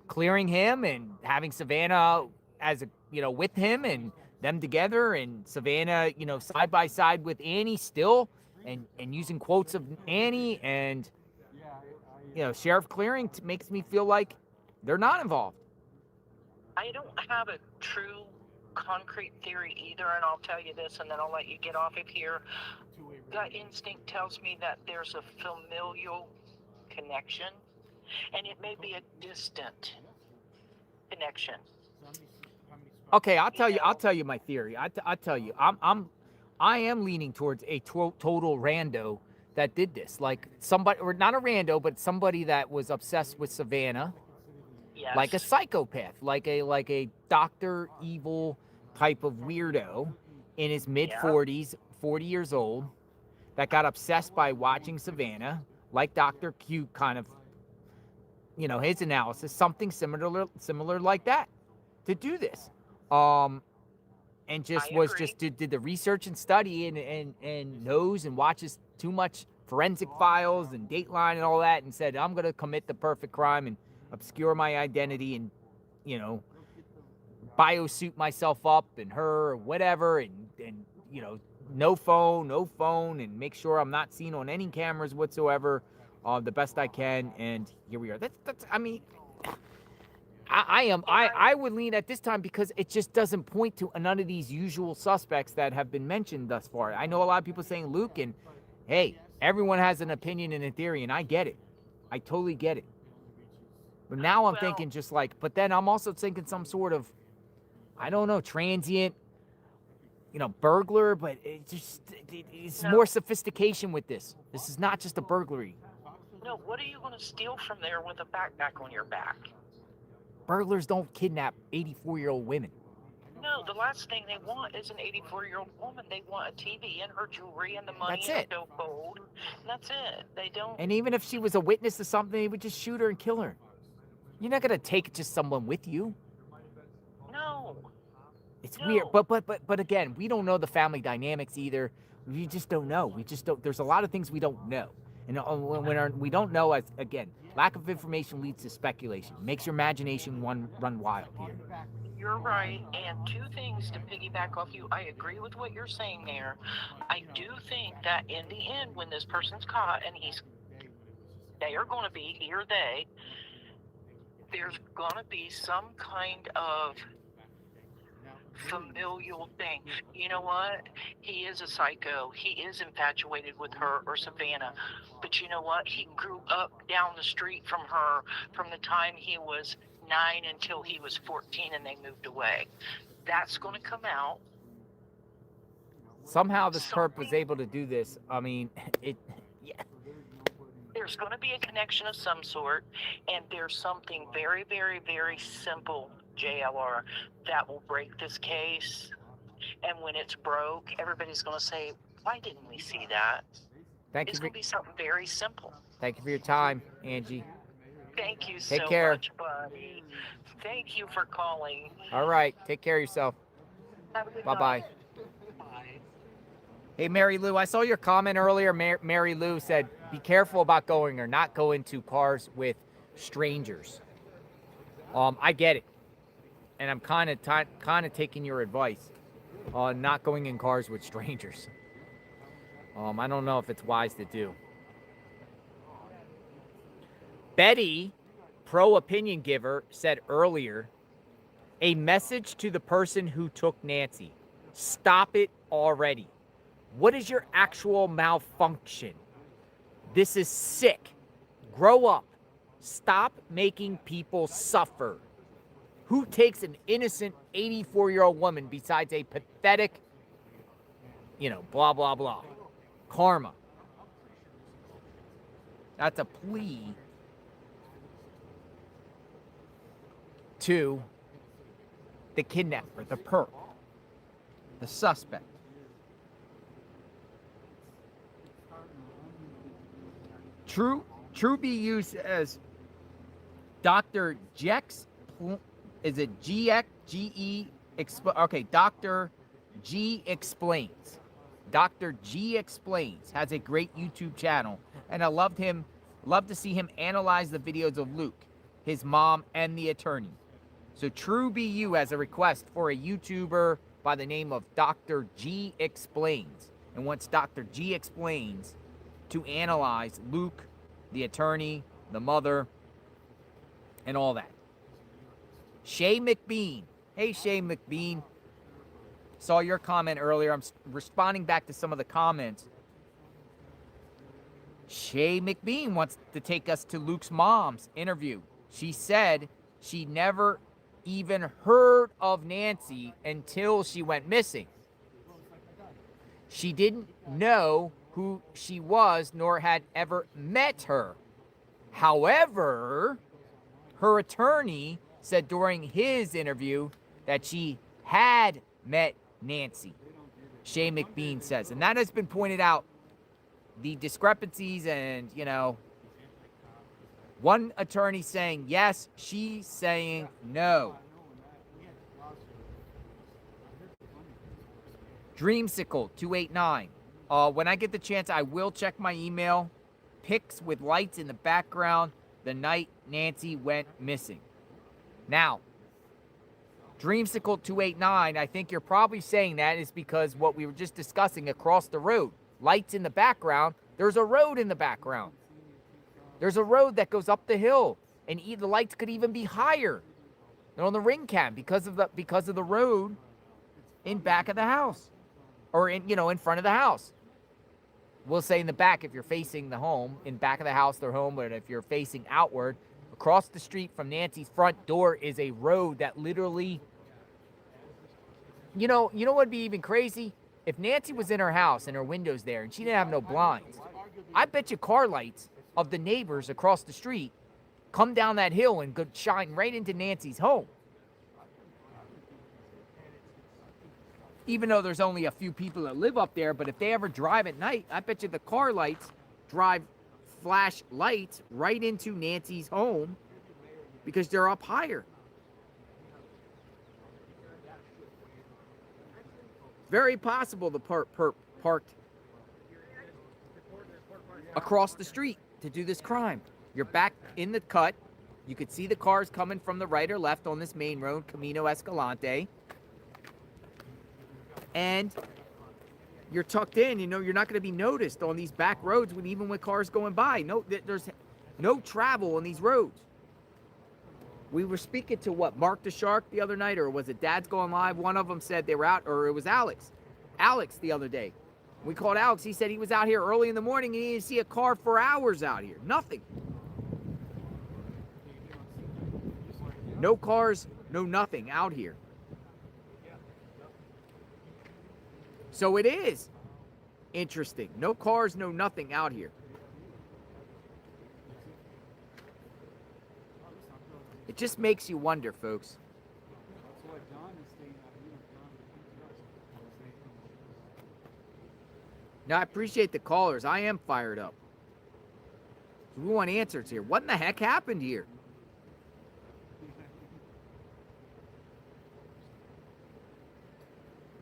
[SPEAKER 1] clearing him and having Savannah as with him and them together, and Savannah, side by side with Annie still, and using quotes of Annie, and Sheriff Clearing makes me feel like they're not involved.
[SPEAKER 12] I don't have a true concrete theory either, and I'll tell you this, and then I'll let you get off of here. Gut instinct tells me that there's a familial connection, and it may be a distant connection.
[SPEAKER 1] Okay, I'll tell you my theory. I'll tell you, I am leaning towards a total rando that did this, like somebody, or not a rando, but somebody that was obsessed with Savannah,
[SPEAKER 12] yes.
[SPEAKER 1] Like a psychopath, like a Dr. Evil type of weirdo in his mid-40s, 40 years old, that got obsessed by watching Savannah, like Dr. Q kind of, his analysis, something similar like that, to do this. And just did the research and study and knows and watches too much forensic files and Dateline and all that, and said, I'm going to commit the perfect crime and obscure my identity and, biosuit myself up and her or whatever, and no phone, and make sure I'm not seen on any cameras whatsoever, the best I can. And here we are. I would lean at this time because it just doesn't point to none of these usual suspects that have been mentioned thus far. I know a lot of people saying Luke, and hey, everyone has an opinion and a theory, and I get it. I totally get it. But now I'm thinking just like, but then I'm also thinking some sort of, I don't know, transient, burglar, but it's more sophistication with this. This is not just a burglary.
[SPEAKER 12] No, what are you going to steal from there with a backpack on your back?
[SPEAKER 1] Burglars don't kidnap 84-year-old women.
[SPEAKER 12] No, the last thing they want is an 84-year-old woman. They want a TV and her jewelry and the money
[SPEAKER 1] That's
[SPEAKER 12] and
[SPEAKER 1] it.
[SPEAKER 12] the gold. And that's it. They don't.
[SPEAKER 1] And even if she was a witness to something, they would just shoot her and kill her. You're not gonna take just someone with you.
[SPEAKER 12] No.
[SPEAKER 1] It's weird, but again, we don't know the family dynamics either. We just don't know. We just don't. There's a lot of things we don't know, and when we don't know, again, lack of information leads to speculation. Makes your imagination run wild here.
[SPEAKER 12] You're right. And two things to piggyback off you. I agree with what you're saying there. I do think that in the end, when this person's caught and they are going to be, he or they, there's going to be some kind of familial thing. You know what? He is a psycho. He is infatuated with her or Savannah. But you know what? He grew up down the street from her from the time he was 9 until he was 14 and they moved away. That's going to come out.
[SPEAKER 1] Somehow this perp was able to do this. I mean,
[SPEAKER 12] There's going to be a connection of some sort, and there's something very, very, very simple, JLR, that will break this case. And when it's broke, everybody's going to say, why didn't we see that? It's going to be something very simple.
[SPEAKER 1] Thank you for your time, Angie.
[SPEAKER 12] Thank you
[SPEAKER 1] Take
[SPEAKER 12] so
[SPEAKER 1] care.
[SPEAKER 12] much, buddy. Thank you for calling.
[SPEAKER 1] All right, take care of yourself.
[SPEAKER 12] Have a good
[SPEAKER 1] Bye-bye.
[SPEAKER 12] night. Bye.
[SPEAKER 1] Hey, Mary Lou, I saw your comment earlier. Mary Lou said, be careful about going or not going to cars with strangers. I get it. And I'm kind of taking your advice on not going in cars with strangers. I don't know if it's wise to do. Betty, pro opinion giver, said earlier, a message to the person who took Nancy. Stop it already. What is your actual malfunction? This is sick. Grow up. Stop making people suffer. Who takes an innocent 84-year-old woman besides a pathetic, blah, blah, blah? Karma. That's a plea to the kidnapper, the perp, the suspect. True be used as Dr. Jex, is it G-E, okay, Dr. G Explains. Dr. G Explains has a great YouTube channel, and I loved to see him analyze the videos of Luke, his mom, and the attorney. So True Be You has a request for a YouTuber by the name of Dr. G Explains, and wants Dr. G Explains to analyze Luke, the attorney, the mother, and all that. Shay McBean. Hey, Shay McBean. Saw your comment earlier. I'm responding back to some of the comments. Shay McBean wants to take us to Luke's mom's interview. She said she never even heard of Nancy until she went missing. She didn't know who she was, nor had ever met her. However, her attorney said during his interview that she had met Nancy. Shay McBean says, and that has been pointed out, the discrepancies and, one attorney saying yes, she's saying no. Dreamsicle 289. When I get the chance, I will check my email. Pics with lights in the background the night Nancy went missing. Now, Dreamsicle 289, I think you're probably saying that is because what we were just discussing across the road. Lights in the background. There's a road in the background. There's a road that goes up the hill, and the lights could even be higher than on the ring cam because of the road in back of the house, or in front of the house. We'll say in the back if you're facing the home, in back of the house, their home, but if you're facing outward, across the street from Nancy's front door is a road that literally, you know what would be even crazy? If Nancy was in her house and her windows there and she didn't have no blinds, I bet you car lights of the neighbors across the street come down that hill and go shine right into Nancy's home. Even though there's only a few people that live up there, but if they ever drive at night, I bet you the car lights flash lights right into Nancy's home because they're up higher. Very possible the perp parked across the street to do this crime. You're back in the cut. You could see the cars coming from the right or left on this main road, Camino Escalante. And you're tucked in, you're not going to be noticed on these back roads even with cars going by. There's no travel on these roads. We were speaking to Mark the Shark the other night, or was it Dad's Going Live? One of them said they were out, or it was Alex the other day. We called Alex. He said he was out here early in the morning and he didn't see a car for hours out here. Nothing. No cars, no nothing out here. So it is interesting. No cars, no nothing out here. It just makes you wonder, folks. Now, I appreciate the callers. I am fired up. We want answers here. What in the heck happened here?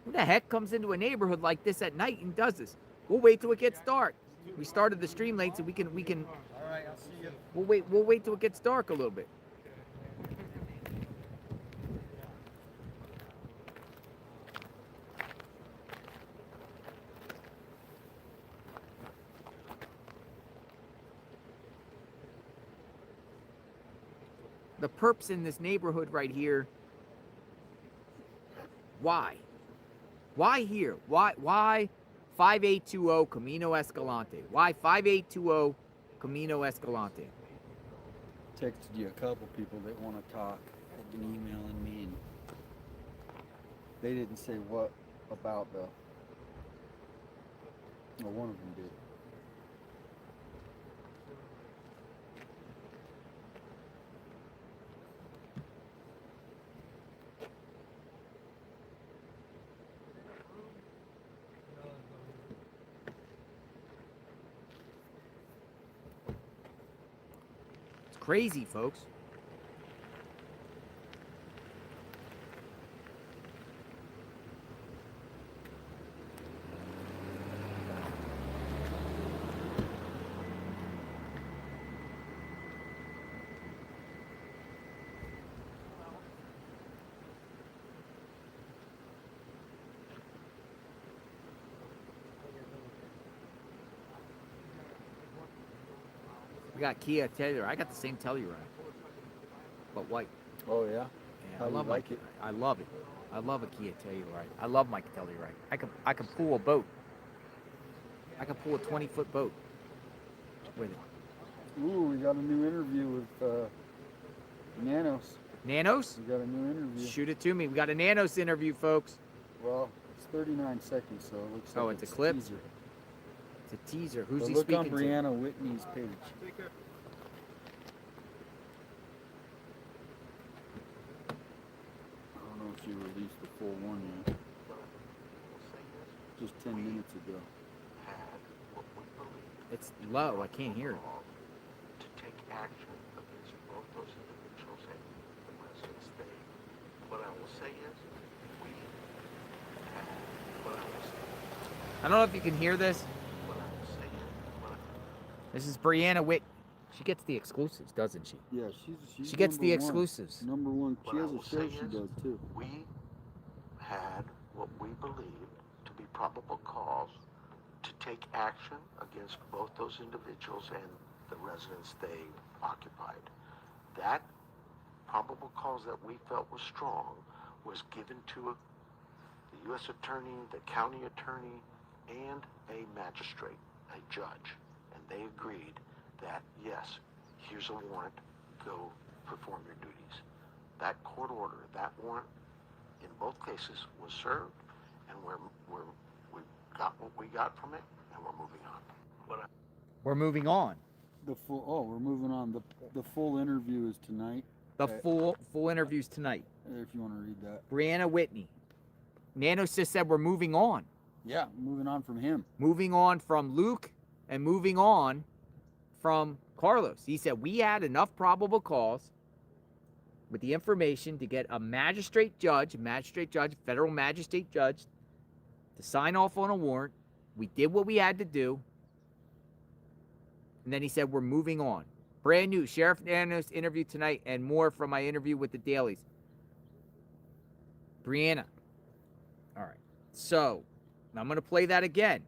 [SPEAKER 1] Who the heck comes into a neighborhood like this at night and does this? We'll wait till it gets dark. We started the stream late, so we can.
[SPEAKER 5] All right, I'll see you.
[SPEAKER 1] We'll wait till it gets dark a little bit. The perps in this neighborhood right here. Why? Why here? Why 5820 Camino Escalante? Why 5820 Camino Escalante?
[SPEAKER 21] texted you a couple people that want to talk. They've been emailing me, and they didn't say what about though. Well, one of them did.
[SPEAKER 1] It's crazy, folks. We got Kia Telluride. I got the same Telluride, but white.
[SPEAKER 21] Oh yeah.
[SPEAKER 1] Yeah,
[SPEAKER 21] How
[SPEAKER 1] I
[SPEAKER 21] you
[SPEAKER 1] love
[SPEAKER 21] like
[SPEAKER 1] my,
[SPEAKER 21] it?
[SPEAKER 1] I love it. I love a Kia Telluride. I love my Telluride. I can pull a boat. I can pull a 20-foot boat with it.
[SPEAKER 21] Ooh, we got a new interview with Nanos.
[SPEAKER 1] Nanos?
[SPEAKER 21] We got a new interview.
[SPEAKER 1] Shoot it to me. We got a Nanos interview, folks.
[SPEAKER 21] Well, it's 39 seconds, so it looks like
[SPEAKER 1] It's a clip?
[SPEAKER 21] teaser.
[SPEAKER 1] It's a teaser. Who's
[SPEAKER 21] But
[SPEAKER 1] he
[SPEAKER 21] look
[SPEAKER 1] speaking
[SPEAKER 21] on
[SPEAKER 1] to?
[SPEAKER 21] Brianna Whitney's page. I don't know if she released the full one yet. Just 10 minutes ago.
[SPEAKER 1] It's low. I can't hear it.
[SPEAKER 14] To take action against both those individuals and the residents they. What I will say is, we have, what I will say,
[SPEAKER 1] I don't know if you can hear this.
[SPEAKER 14] what I will say is,
[SPEAKER 1] This is Brianna Whit. She gets the exclusives, doesn't she?
[SPEAKER 21] Yeah, she's
[SPEAKER 1] She gets the
[SPEAKER 21] number one.
[SPEAKER 1] exclusives.
[SPEAKER 21] Number one. She
[SPEAKER 14] What I
[SPEAKER 21] has a
[SPEAKER 14] will
[SPEAKER 21] show
[SPEAKER 14] say
[SPEAKER 21] she
[SPEAKER 14] is,
[SPEAKER 21] does too.
[SPEAKER 14] we had what we believe to be probable cause to take action against both those individuals and the residents they occupied. That probable cause that we felt was strong was given to the U.S. Attorney, the county attorney, and a magistrate, a judge. And they agreed that, yes, here's a warrant, go perform your duties. That court order, that warrant, in both cases was served, and we got what we got from it, and we're moving on.
[SPEAKER 1] We're moving on.
[SPEAKER 21] The full. Oh, we're moving on. The full interview is tonight.
[SPEAKER 1] The full interviews tonight.
[SPEAKER 21] If you want to read that.
[SPEAKER 1] Brianna Whitney. Nanos just said we're moving on.
[SPEAKER 21] Yeah, moving on from him.
[SPEAKER 1] Moving on from Luke and moving on from Carlos. He said we had enough probable cause with the information to get a magistrate judge, federal magistrate judge, to sign off on a warrant. We did what we had to do. And then he said we're moving on. Brand new Sheriff Nanos interview tonight and more from my interview with the dailies. Brianna. All right. So, I'm going to play that again.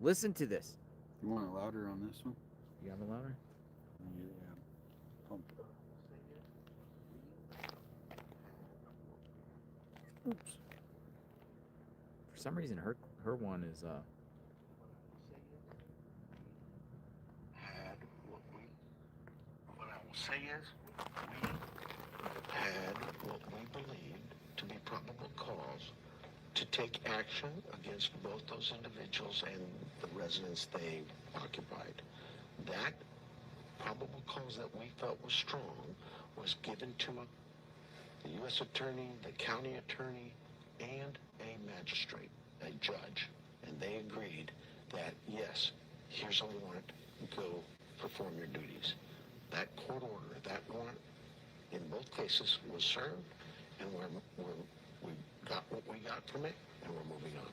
[SPEAKER 1] Listen to this.
[SPEAKER 21] You want it louder on this one?
[SPEAKER 1] You have it louder?
[SPEAKER 21] Yeah. Pump it.
[SPEAKER 1] Oops. For some reason, her one is
[SPEAKER 14] Had what I will say is, we had what we believed to be probable cause to take action against both those individuals and the residents they occupied. That probable cause that we felt was strong was given to the U.S. Attorney, the county attorney, and a magistrate, a judge. And they agreed that, yes, here's a warrant, go perform your duties. That court order, that warrant, in both cases was served, and we got what we got from it, and we're moving on.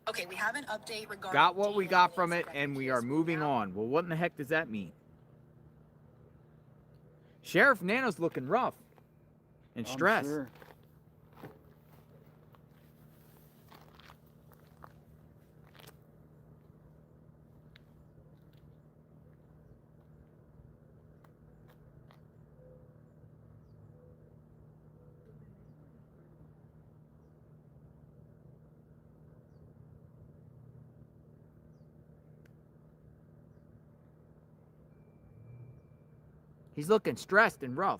[SPEAKER 19] Okay, we have an update regarding.
[SPEAKER 1] got what we got from it, and we are moving on. Well, what in the heck does that mean? Sheriff Nano's looking rough and stressed.
[SPEAKER 21] Sure.
[SPEAKER 1] He's looking stressed and rough.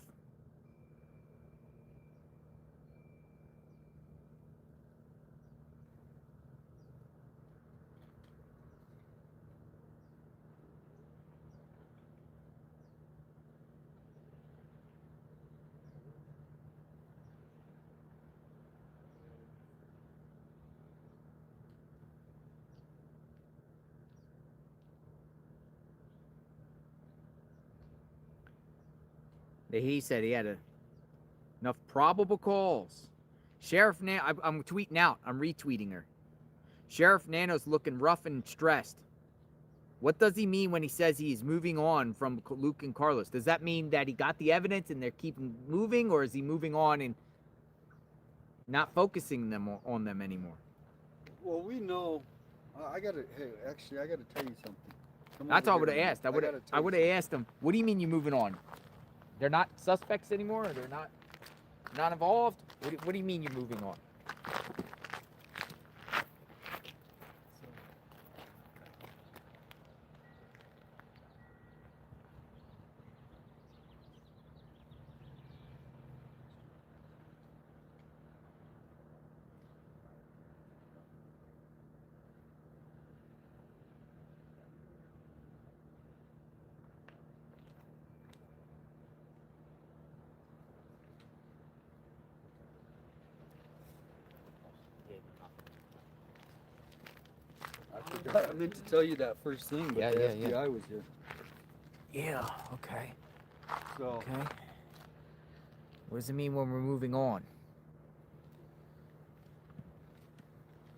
[SPEAKER 1] He said he had enough probable cause. Sheriff Nano, I'm tweeting out. I'm retweeting her. Sheriff Nano's looking rough and stressed. What does he mean when he says he is moving on from Luke and Carlos? Does that mean that he got the evidence and they're keeping moving, or is he moving on and not focusing on them anymore?
[SPEAKER 21] Well, we know. I gotta tell you something.
[SPEAKER 1] That's all I would have asked. I would have asked him, what do you mean you're moving on? They're not suspects anymore? Or they're not involved? What do you mean you're moving on?
[SPEAKER 21] I meant to tell you that first thing, but the FBI was here.
[SPEAKER 1] Yeah, okay.
[SPEAKER 21] So.
[SPEAKER 1] Okay. What does it mean when we're moving on?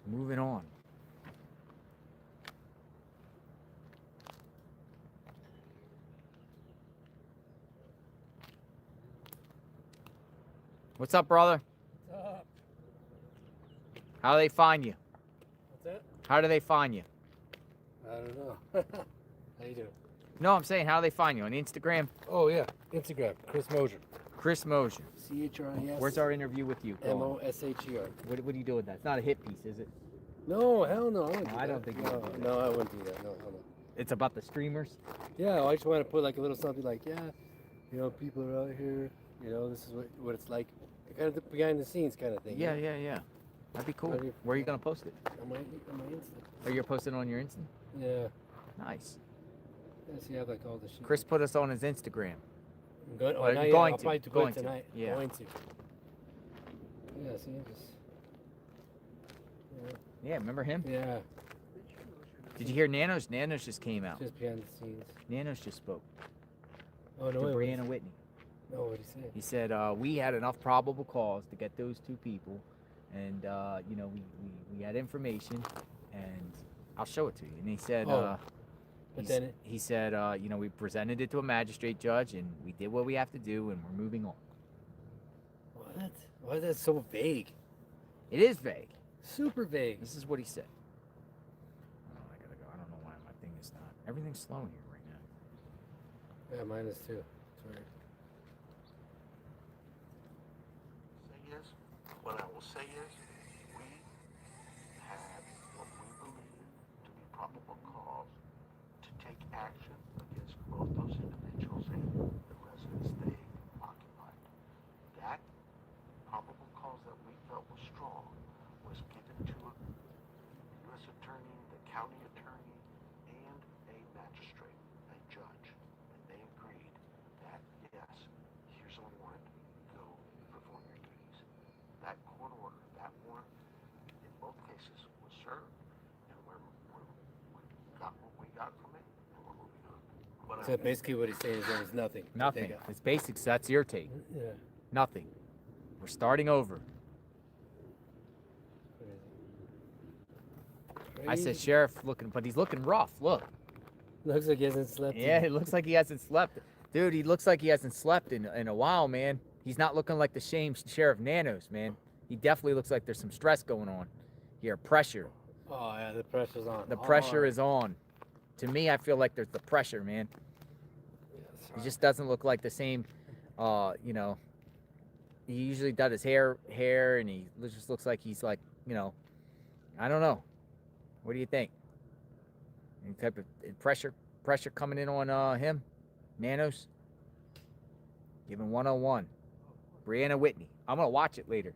[SPEAKER 1] Moving on. What's up, brother?
[SPEAKER 18] What's up?
[SPEAKER 1] How do they find you?
[SPEAKER 18] What's that?
[SPEAKER 1] How do they find you?
[SPEAKER 18] I don't know. How you doing?
[SPEAKER 1] No, I'm saying, how do they find you? On Instagram?
[SPEAKER 18] Oh, yeah. Instagram. Chris Mosier.
[SPEAKER 1] Chris Mosier.
[SPEAKER 18] C-H-R-I-S.
[SPEAKER 1] Where's our interview with you?
[SPEAKER 18] M-O-S-H-E-R.
[SPEAKER 1] What do you do with that? It's not a hit piece, is it?
[SPEAKER 18] No, hell no.
[SPEAKER 1] I don't think you would do that.
[SPEAKER 18] No, I wouldn't do that. No, no.
[SPEAKER 1] It's about the streamers?
[SPEAKER 18] Yeah, I just want to put like a little something like, yeah, you know, people are out here, you know, this is what it's like. Kind of the behind the scenes kind of thing.
[SPEAKER 1] Yeah. That'd be cool. Where are you going to post it?
[SPEAKER 18] On my Insta.
[SPEAKER 1] Are you posting on your Insta?
[SPEAKER 18] Yeah.
[SPEAKER 1] Nice.
[SPEAKER 18] Yeah, so you have like all the shit.
[SPEAKER 1] Chris put us on his Instagram.
[SPEAKER 18] I'm going,
[SPEAKER 1] Well,
[SPEAKER 18] not
[SPEAKER 1] you're
[SPEAKER 18] yet.
[SPEAKER 1] going
[SPEAKER 18] I'll
[SPEAKER 1] to.
[SPEAKER 18] probably do
[SPEAKER 1] Going
[SPEAKER 18] it
[SPEAKER 1] to.
[SPEAKER 18] tonight.
[SPEAKER 1] Yeah.
[SPEAKER 18] Going to. Yeah, see, just.
[SPEAKER 1] Yeah, remember him?
[SPEAKER 18] Yeah.
[SPEAKER 1] Did you hear Nanos? Nanos just came out.
[SPEAKER 18] Just behind the scenes.
[SPEAKER 1] Nanos just spoke.
[SPEAKER 18] Oh, no
[SPEAKER 1] to
[SPEAKER 18] way.
[SPEAKER 1] Brianna Whitney.
[SPEAKER 18] No, what did he say?
[SPEAKER 1] He said, we had enough probable cause to get those two people, and, you know, we had information, and I'll show it to you. And he said, he said, you know, we presented it to a magistrate judge, and we did what we have to do, and we're moving on.
[SPEAKER 18] What? Why is that so vague?
[SPEAKER 1] It is vague.
[SPEAKER 18] Super vague.
[SPEAKER 1] This is what he said. Oh, I gotta go. I don't know why my thing is not. Everything's slow here right now.
[SPEAKER 18] Yeah, mine is too. It's weird.
[SPEAKER 14] Thing is, what I will say is, we had what we believe to be probable cause to take action against both those individuals and the residence they occupied. That probable cause that we felt was strong was given to a U.S. attorney, the county attorney, and a magistrate, a judge, and they agreed that, yes, here's a warrant, go perform your duties. That court order, that warrant, in both cases was served, and we got what we got from it, and we're moving on.
[SPEAKER 18] So basically what he's saying is there was nothing.
[SPEAKER 1] Nothing. It's basics. That's your take.
[SPEAKER 18] Yeah.
[SPEAKER 1] Nothing. We're starting over. I said sheriff looking, but he's looking rough. Look.
[SPEAKER 18] Looks like he hasn't slept.
[SPEAKER 1] Yeah, it looks like he hasn't slept. Dude, he looks like he hasn't slept in a while, man. He's not looking like the same Sheriff Nanos, man. He definitely looks like there's some stress going on here. Pressure.
[SPEAKER 18] Oh, yeah, the pressure's on.
[SPEAKER 1] The pressure is on. To me, I feel like there's the pressure, man. He just doesn't look like the same, you know. He usually does his hair, and he just looks like he's like, you know, I don't know. What do you think? Any type of pressure coming in on him? Nanos? Giving 101. Brianna Whitney. I'm going to watch it later.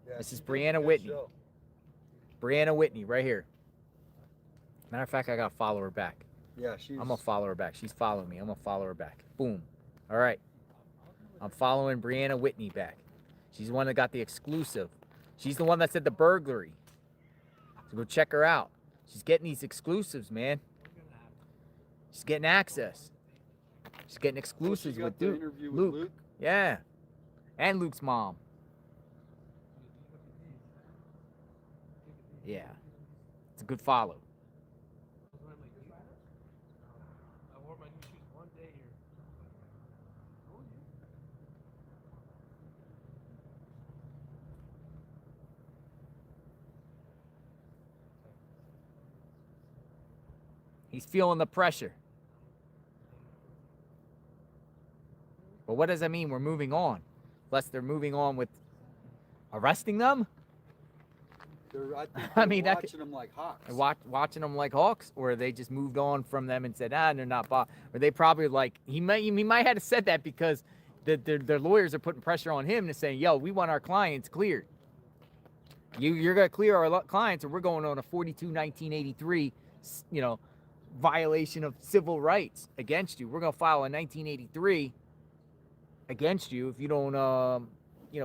[SPEAKER 21] Yeah,
[SPEAKER 1] This is
[SPEAKER 21] she does a
[SPEAKER 1] Brianna
[SPEAKER 21] good
[SPEAKER 1] Whitney.
[SPEAKER 21] show.
[SPEAKER 1] Brianna Whitney, right here. Matter of fact, I got to follow her back.
[SPEAKER 21] Yeah, she's.
[SPEAKER 1] I'm going to follow her back. She's following me. I'm going to follow her back. Boom. All right. I'm following Brianna Whitney back. She's the one that got the exclusive. She's the one that said the burglary. So go check her out. She's getting these exclusives, man. She's getting access. She's getting exclusives with
[SPEAKER 21] the
[SPEAKER 1] Luke.
[SPEAKER 21] interview with Luke.
[SPEAKER 1] Yeah. And Luke's mom. Yeah. It's a good follow.
[SPEAKER 15] I wore my new shoes one day here.
[SPEAKER 1] He's feeling the pressure. But what does that mean? We're moving on. Unless they're moving on with arresting them?
[SPEAKER 21] I think
[SPEAKER 1] I mean, that
[SPEAKER 21] watching them like hawks.
[SPEAKER 1] Watching them like hawks, or they just moved on from them and said, they're not. Or they probably like he might have said that because their lawyers are putting pressure on him to say, yo, we want our clients cleared. You're gonna clear our clients, or we're going on a 42-1983, violation of civil rights against you. We're gonna file a 1983 against you if you don't,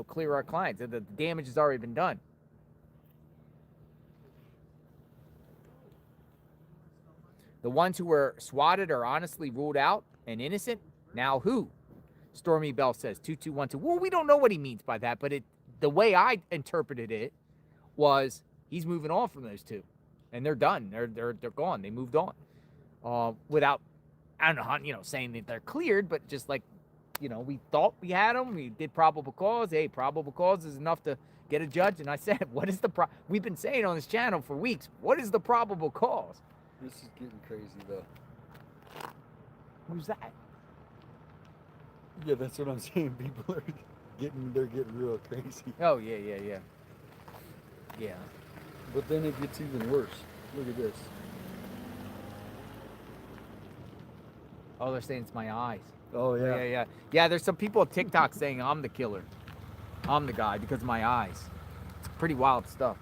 [SPEAKER 1] clear our clients. The damage has already been done. The ones who were swatted are honestly ruled out and innocent. Now who? Stormy Bell says 2212. Well, we don't know what he means by that, but the way I interpreted it was he's moving on from those two, and they're done. They're gone. They moved on, without, I don't know, saying that they're cleared, but just like, we thought we had them. We did probable cause. Hey, probable cause is enough to get a judge. And I said, what is we've been saying on this channel for weeks, what is the probable cause?
[SPEAKER 21] This is getting crazy though.
[SPEAKER 1] Who's that?
[SPEAKER 21] Yeah, that's what I'm saying. People are getting real crazy.
[SPEAKER 1] Oh yeah.
[SPEAKER 21] But then it gets even worse. Look at this.
[SPEAKER 1] Oh, they're saying it's my eyes.
[SPEAKER 21] Oh yeah.
[SPEAKER 1] Yeah, there's some people on TikTok saying I'm the killer. I'm the guy because of my eyes. It's pretty wild stuff.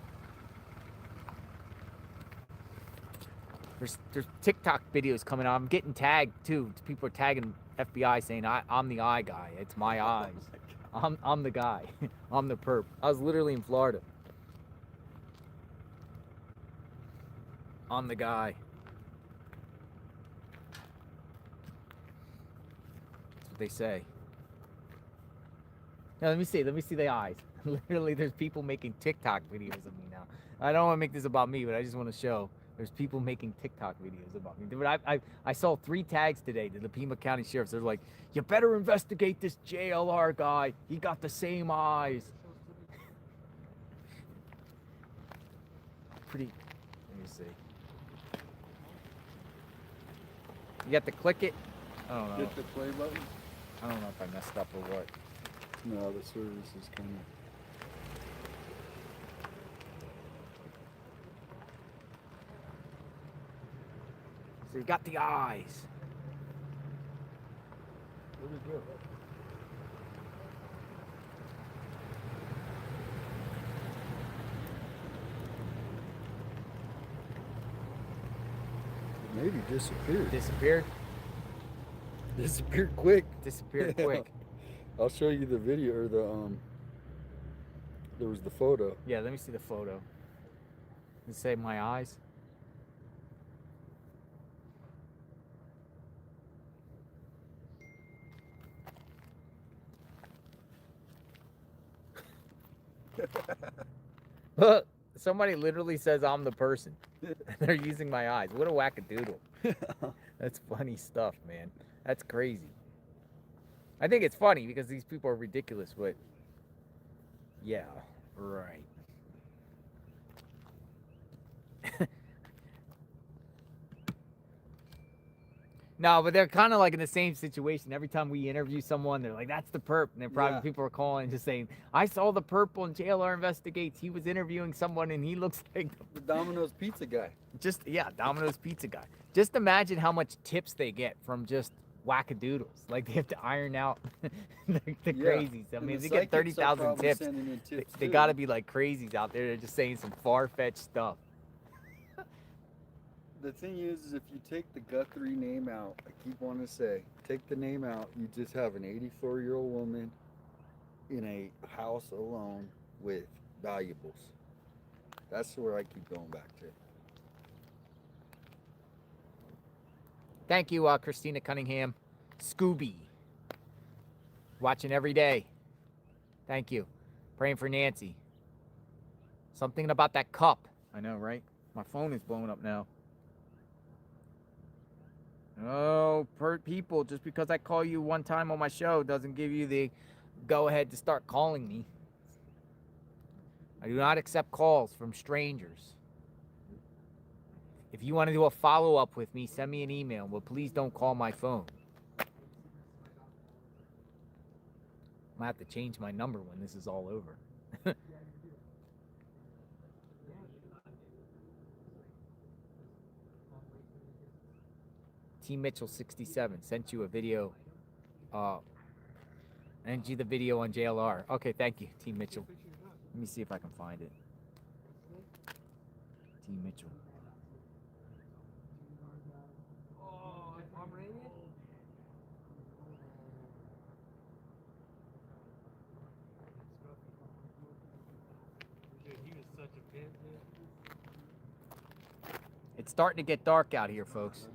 [SPEAKER 1] There's TikTok videos coming out. I'm getting tagged too. People are tagging FBI saying I'm the eye guy. It's my eyes. I'm the guy. I'm the perp. I was literally in Florida. I'm the guy. That's what they say. Now let me see the eyes. Literally, there's people making TikTok videos of me now. I don't want to make this about me, but I just want to show. There's people making TikTok videos about me. But I saw 3 tags today to the Pima County Sheriffs. They're like, you better investigate this JLR guy. He got the same eyes. Pretty, let me see. You got to click it? I don't know.
[SPEAKER 21] Hit the play button?
[SPEAKER 1] I don't know if I messed up or what.
[SPEAKER 21] No, the service is coming.
[SPEAKER 1] So you got the eyes.
[SPEAKER 21] Where'd it go? It maybe disappeared.
[SPEAKER 1] Disappeared?
[SPEAKER 21] Disappeared quick.
[SPEAKER 1] Disappeared
[SPEAKER 21] Yeah.
[SPEAKER 1] quick.
[SPEAKER 21] I'll show you the video or there was the photo.
[SPEAKER 1] Yeah, let me see the photo. Does it say my eyes? Look, somebody literally says I'm the person. They're using my eyes. What a wackadoodle. That's funny stuff, man. That's crazy. I think it's funny because these people are ridiculous, but yeah, right. No, but they're kind of like in the same situation. Every time we interview someone, they're like, that's the perp. And then probably people are calling and just saying, I saw the perp on JLR Investigates. He was interviewing someone and he looks like
[SPEAKER 21] the Domino's pizza guy.
[SPEAKER 1] Domino's pizza guy. Just imagine how much tips they get from just wackadoodles. Like they have to iron out the
[SPEAKER 21] Yeah.
[SPEAKER 1] crazies. I
[SPEAKER 21] And
[SPEAKER 1] mean, if
[SPEAKER 21] the
[SPEAKER 1] they get
[SPEAKER 21] psychics are
[SPEAKER 1] 30,000
[SPEAKER 21] probably
[SPEAKER 1] tips,
[SPEAKER 21] sending in tips
[SPEAKER 1] they
[SPEAKER 21] too.
[SPEAKER 1] got to be like crazies out there. They're just saying some far-fetched stuff.
[SPEAKER 21] The thing is if you take the Guthrie name out, I keep wanting to say, take the name out, you just have an 84-year-old woman in a house alone with valuables. That's where I keep going back to.
[SPEAKER 1] Thank you, Christina Cunningham. Scooby. Watching every day. Thank you. Praying for Nancy. Something about that cup. I know, right? My phone is blowing up now. Oh, people, just because I call you one time on my show doesn't give you the go-ahead to start calling me. I do not accept calls from strangers. If you want to do a follow-up with me, send me an email, but please don't call my phone. I'm going to have to change my number when this is all over. T Mitchell 67 sent you a video. Sent you the video on JLR. Okay, thank you, T Mitchell. Let me see if I can find it. T Mitchell.
[SPEAKER 15] Oh, Pomeranian? Dude, he was such a pimp, dude.
[SPEAKER 1] It's starting to get dark out here, folks.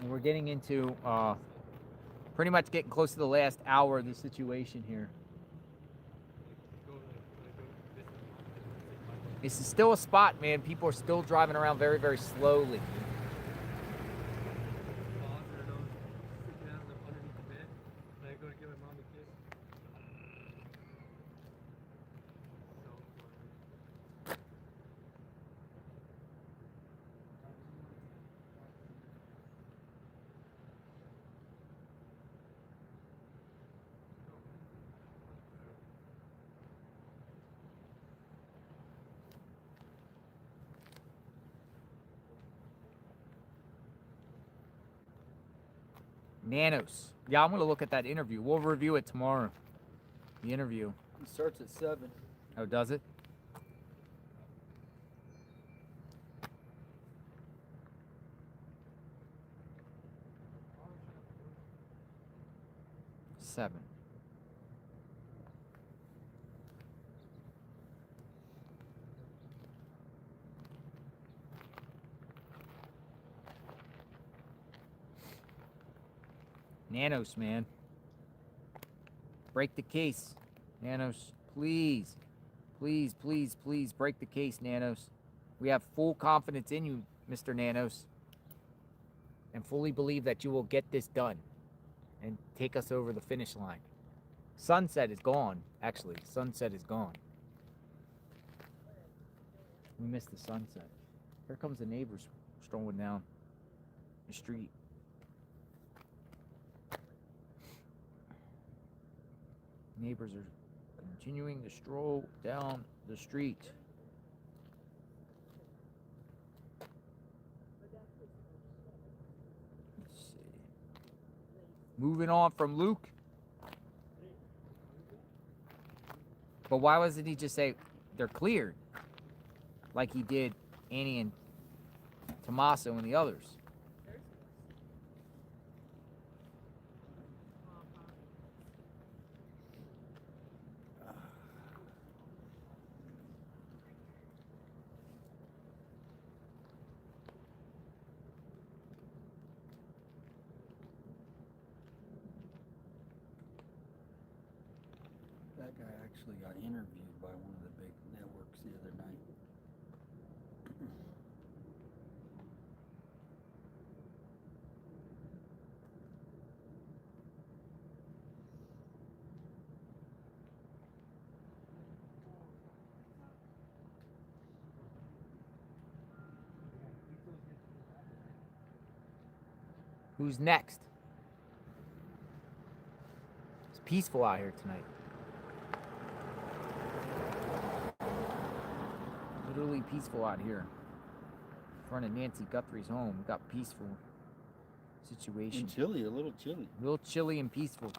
[SPEAKER 1] And we're getting into pretty much getting close to the last hour of the situation here. This is still a spot, man. People are still driving around very, very slowly. Nanos. Yeah, I'm going to look at that interview. We'll review it tomorrow. The interview.
[SPEAKER 21] It starts at 7.
[SPEAKER 1] Oh, does it? Seven. Nanos, man. Break the case. Nanos, please. Please, please, please break the case, Nanos. We have full confidence in you, Mr. Nanos. And fully believe that you will get this done and take us over the finish line. Sunset is gone, actually. Sunset is gone. We missed the sunset. Here comes the neighbors strolling down the street. Neighbors are continuing to stroll down the street. Let's see. Moving on from Luke. But why wasn't he just say they're cleared? Like he did Annie and Tommaso and the others.
[SPEAKER 21] That guy actually got interviewed by one of the big networks the other night.
[SPEAKER 1] Who's next? It's peaceful out here tonight. Literally peaceful out here. In front of Nancy Guthrie's home. We got peaceful situation.
[SPEAKER 21] And chilly, a little chilly.
[SPEAKER 1] A little chilly and peaceful.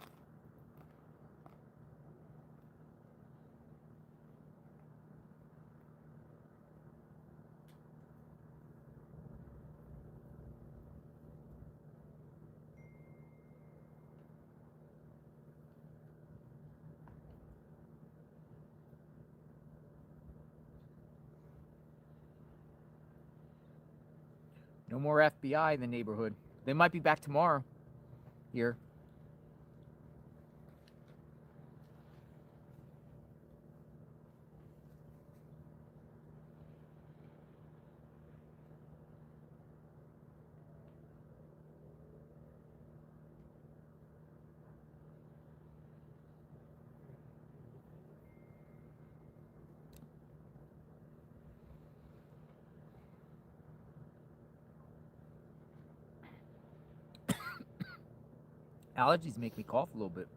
[SPEAKER 1] No more FBI in the neighborhood. They might be back tomorrow here. Allergies make me cough a little bit.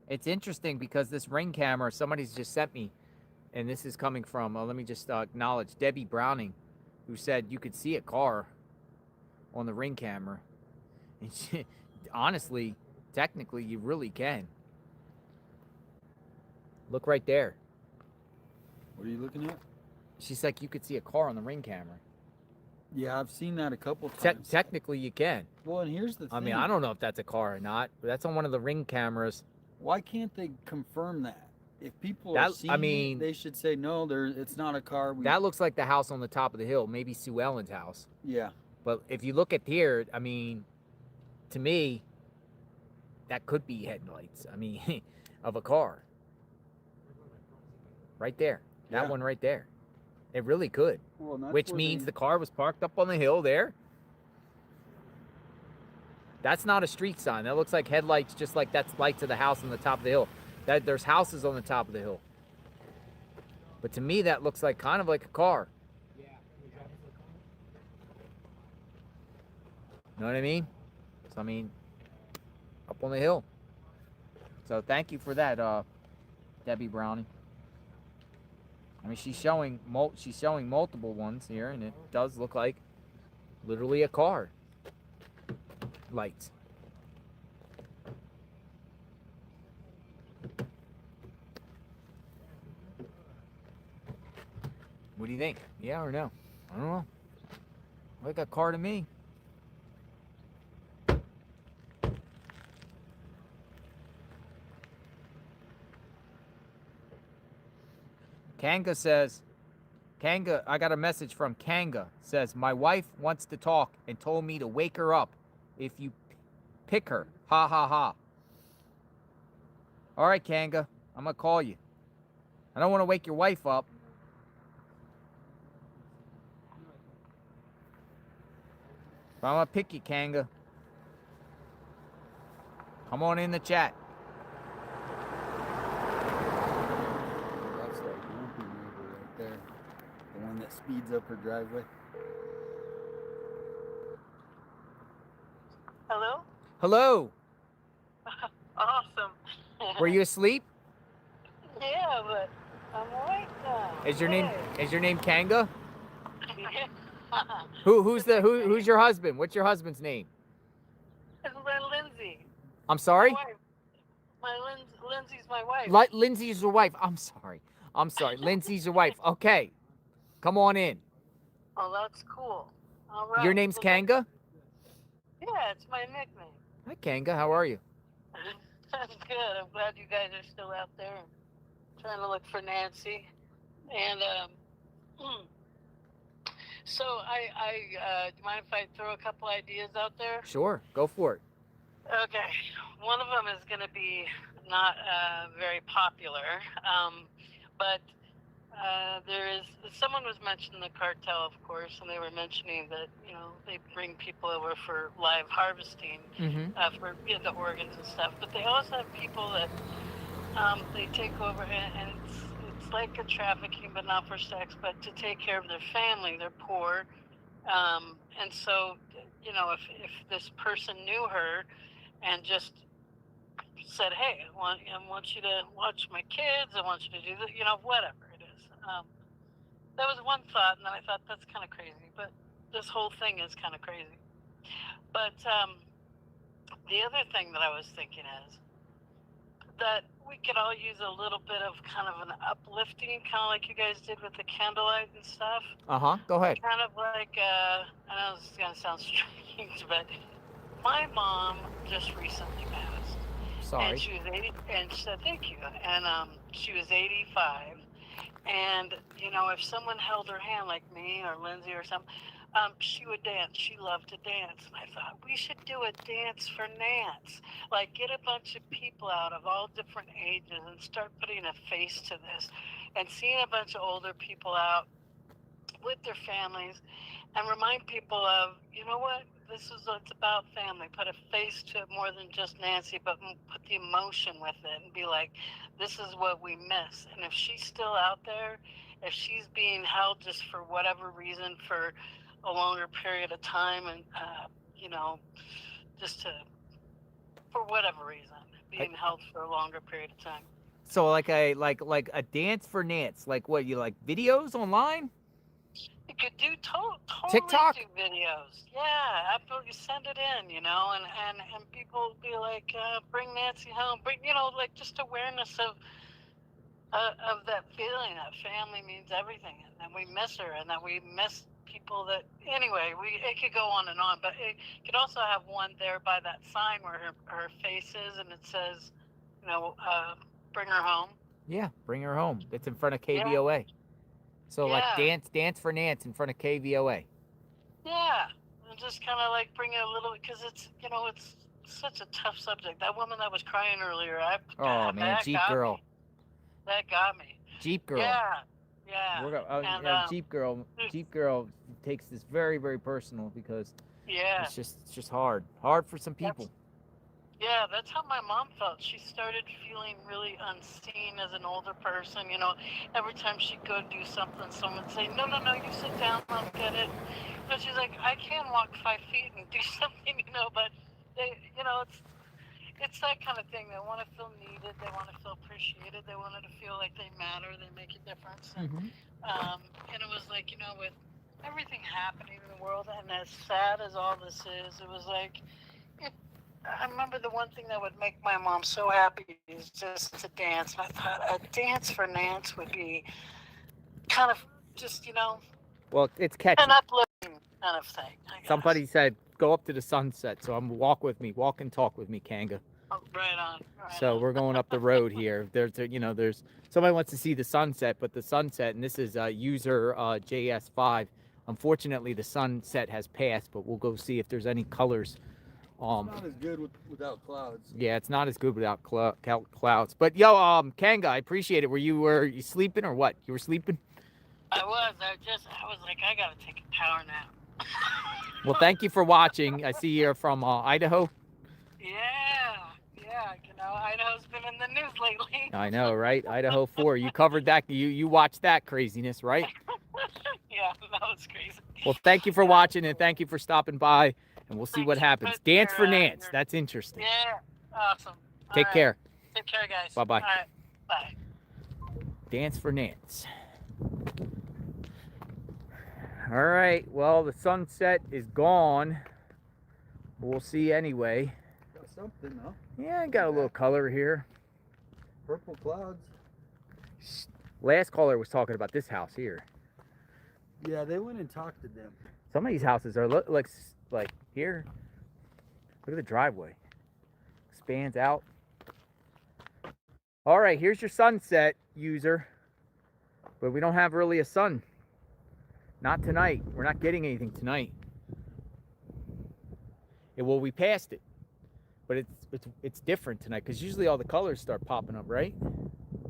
[SPEAKER 1] It's interesting because this Ring camera, somebody's just sent me, and this is coming from, let me just acknowledge Debbie Browning, who said you could see a car on the Ring camera. And she, honestly, technically, you really can. Look right there.
[SPEAKER 21] What are you looking at?
[SPEAKER 1] She's like, you could see a car on the Ring camera.
[SPEAKER 21] Yeah, I've seen that a couple times.
[SPEAKER 1] Technically, you can.
[SPEAKER 21] Well, and here's the thing.
[SPEAKER 1] I mean, I don't know if that's a car or not, but that's on one of the Ring cameras.
[SPEAKER 21] Why can't they confirm that? If people are seeing it, they should say, no, it's not a car.
[SPEAKER 1] That looks like the house on the top of the hill, maybe Sue Ellen's house.
[SPEAKER 21] Yeah.
[SPEAKER 1] But if you look at here, I mean, to me, that could be headlights, I mean, of a car. Right there. That one right there. It really could.
[SPEAKER 21] Well,
[SPEAKER 1] which means the car was parked up on the hill there. That's not a street sign. That looks like headlights, just like that's lights of the house on the top of the hill. There's houses on the top of the hill. But to me, that looks like kind of like a car. Know what I mean? So, I mean, up on the hill. So thank you for that, Debbie Browning. I mean, she's showing multiple ones here, and it does look like literally a car. Lights. What do you think? Yeah or no? I don't know. Like a car to me. Kanga says, I got a message from Kanga. Says, my wife wants to talk and told me to wake her up if you pick her. Ha ha ha. All right, Kanga, I'm going to call you. I don't want to wake your wife up. But I'm going to pick you, Kanga. Come on in the chat.
[SPEAKER 21] That's that grumpy neighbor right there. The one that speeds up her driveway.
[SPEAKER 12] Hello?
[SPEAKER 1] Hello.
[SPEAKER 12] Awesome.
[SPEAKER 1] Were you asleep?
[SPEAKER 12] Yeah, but I'm awake now.
[SPEAKER 1] Is your name Kanga? Who's your husband? What's your husband's name?
[SPEAKER 12] It's my Lindsay.
[SPEAKER 1] I'm sorry?
[SPEAKER 12] My wife. Lindsay's my wife.
[SPEAKER 1] Lindsay's your wife. I'm sorry. Lindsay's your wife. Okay. Come on in.
[SPEAKER 12] Oh, that's cool. All right.
[SPEAKER 1] Your name's Kanga?
[SPEAKER 12] Yeah, it's my nickname.
[SPEAKER 1] Hi, Kanga. How are you?
[SPEAKER 12] That's good. I'm glad you guys are still out there and trying to look for Nancy. And so do you mind if I throw a couple ideas out there?
[SPEAKER 1] Sure. Go for it.
[SPEAKER 12] Okay. One of them is going to be not very popular, but someone was mentioning the cartel, of course, and they were mentioning that, they bring people over for live harvesting for the organs and stuff, but they also have people that they take over, and it's
[SPEAKER 4] like a trafficking, but not for sex, but to take care of their family. They're poor. And so, you know, if this person knew her and just said, hey, I want you to watch my kids, I want you to do that, you know, whatever it is. That was one thought, and then I thought, that's kind of crazy. But this whole thing is kind of crazy. But the other thing that I was thinking is that we could all use a little bit of kind of an uplifting, kind of like you guys did with the candlelight and stuff.
[SPEAKER 1] Go ahead.
[SPEAKER 4] Kind of like, I know this is going to sound strange, but my mom just recently passed.
[SPEAKER 1] Sorry.
[SPEAKER 4] And she was 80, and she said, thank you. And she was 85. And, you know, if someone held her hand, like me or Lindsay or something, she would dance. She loved to dance. And I thought, we should do a dance for Nance. Like, get a bunch of people out of all different ages and start putting a face to this. And seeing a bunch of older people out with their families and remind people of, you know what, this is what it's about, family. Put a face to it more than just Nancy, but put the emotion with it and be like, this is what we miss. And if she's still out there, if she's being held just for whatever reason for a longer period of time and, you know, for whatever reason, being held for a longer period of time.
[SPEAKER 1] So like a dance for Nance. Like what, you like videos online?
[SPEAKER 4] You could do totally
[SPEAKER 1] TikTok?
[SPEAKER 4] do videos. Yeah, after you send it in, you know, and people will be like, bring Nancy home, bring, you know, like just awareness of that feeling that family means everything, and that we miss her, and that we miss people that, anyway, it could go on, but it could also have one there by that sign where her face is, and it says, you know, bring her home.
[SPEAKER 1] Yeah, bring her home. It's in front of KVOA. So like dance for Nance in front of KVOA.
[SPEAKER 4] Yeah, and just kind of like bring it a little, because it's, you know, it's such a tough subject. That woman that was crying earlier,
[SPEAKER 1] Oh man, Jeep Girl.
[SPEAKER 4] That got me.
[SPEAKER 1] Jeep Girl.
[SPEAKER 4] Yeah.
[SPEAKER 1] Jeep Girl takes this very, very personal because it's just hard for some people.
[SPEAKER 4] That's how my mom felt. She started feeling really unseen as an older person. You know, every time she'd go do something, someone would say, no, you sit down, I'll get it. But she's like, I can walk 5 feet and do something, you know, but they, you know, it's that kind of thing. They want to feel needed. They want to feel appreciated. They wanted to feel like they matter. They make a difference. And it was like, you know, with everything happening in the world, and as sad as all this is, it was like, I remember the one thing that would make my mom so happy is just to dance. And I thought a dance for Nance would be kind of just, you know,
[SPEAKER 1] Well, it's catchy.
[SPEAKER 4] an uplifting kind of thing.
[SPEAKER 1] Somebody said, go up to the sunset. So walk and talk with me, Kanga.
[SPEAKER 4] Oh, right on.
[SPEAKER 1] So we're going up the road here. There's somebody wants to see the sunset, but the sunset, and this is user JS5. Unfortunately, the sunset has passed, but we'll go see if there's any colors.
[SPEAKER 21] It's not as good without clouds.
[SPEAKER 1] Yeah, it's not as good without clouds. But yo, Kanga, I appreciate it. Were you sleeping or what? You were sleeping?
[SPEAKER 4] I was like, I gotta take a power nap.
[SPEAKER 1] Well, thank you for watching. I see you're from Idaho.
[SPEAKER 4] Yeah, you know, Idaho's been in the news lately.
[SPEAKER 1] I know, right? Idaho 4. You covered that. You watched that craziness, right?
[SPEAKER 4] Yeah, that was crazy.
[SPEAKER 1] Well, thank you for watching, and thank you for stopping by, and we'll see what happens. Dance for Nance. That's interesting.
[SPEAKER 4] Yeah, awesome.
[SPEAKER 1] Take care.
[SPEAKER 4] Take care, guys.
[SPEAKER 1] Bye-bye.
[SPEAKER 4] All right, bye.
[SPEAKER 1] Dance for Nance. All right, well, the sunset is gone. We'll see anyway.
[SPEAKER 21] Got something, huh?
[SPEAKER 1] Yeah, I got a little color here.
[SPEAKER 21] Purple clouds.
[SPEAKER 1] Last caller was talking about this house here.
[SPEAKER 21] Yeah, they went and talked to them.
[SPEAKER 1] Some of these houses are like here. Look at the driveway. Expands out. All right, here's your sunset, user. But we don't have really a sun. Not tonight. We're not getting anything tonight. Well, we passed it. But it's different tonight because usually all the colors start popping up, right?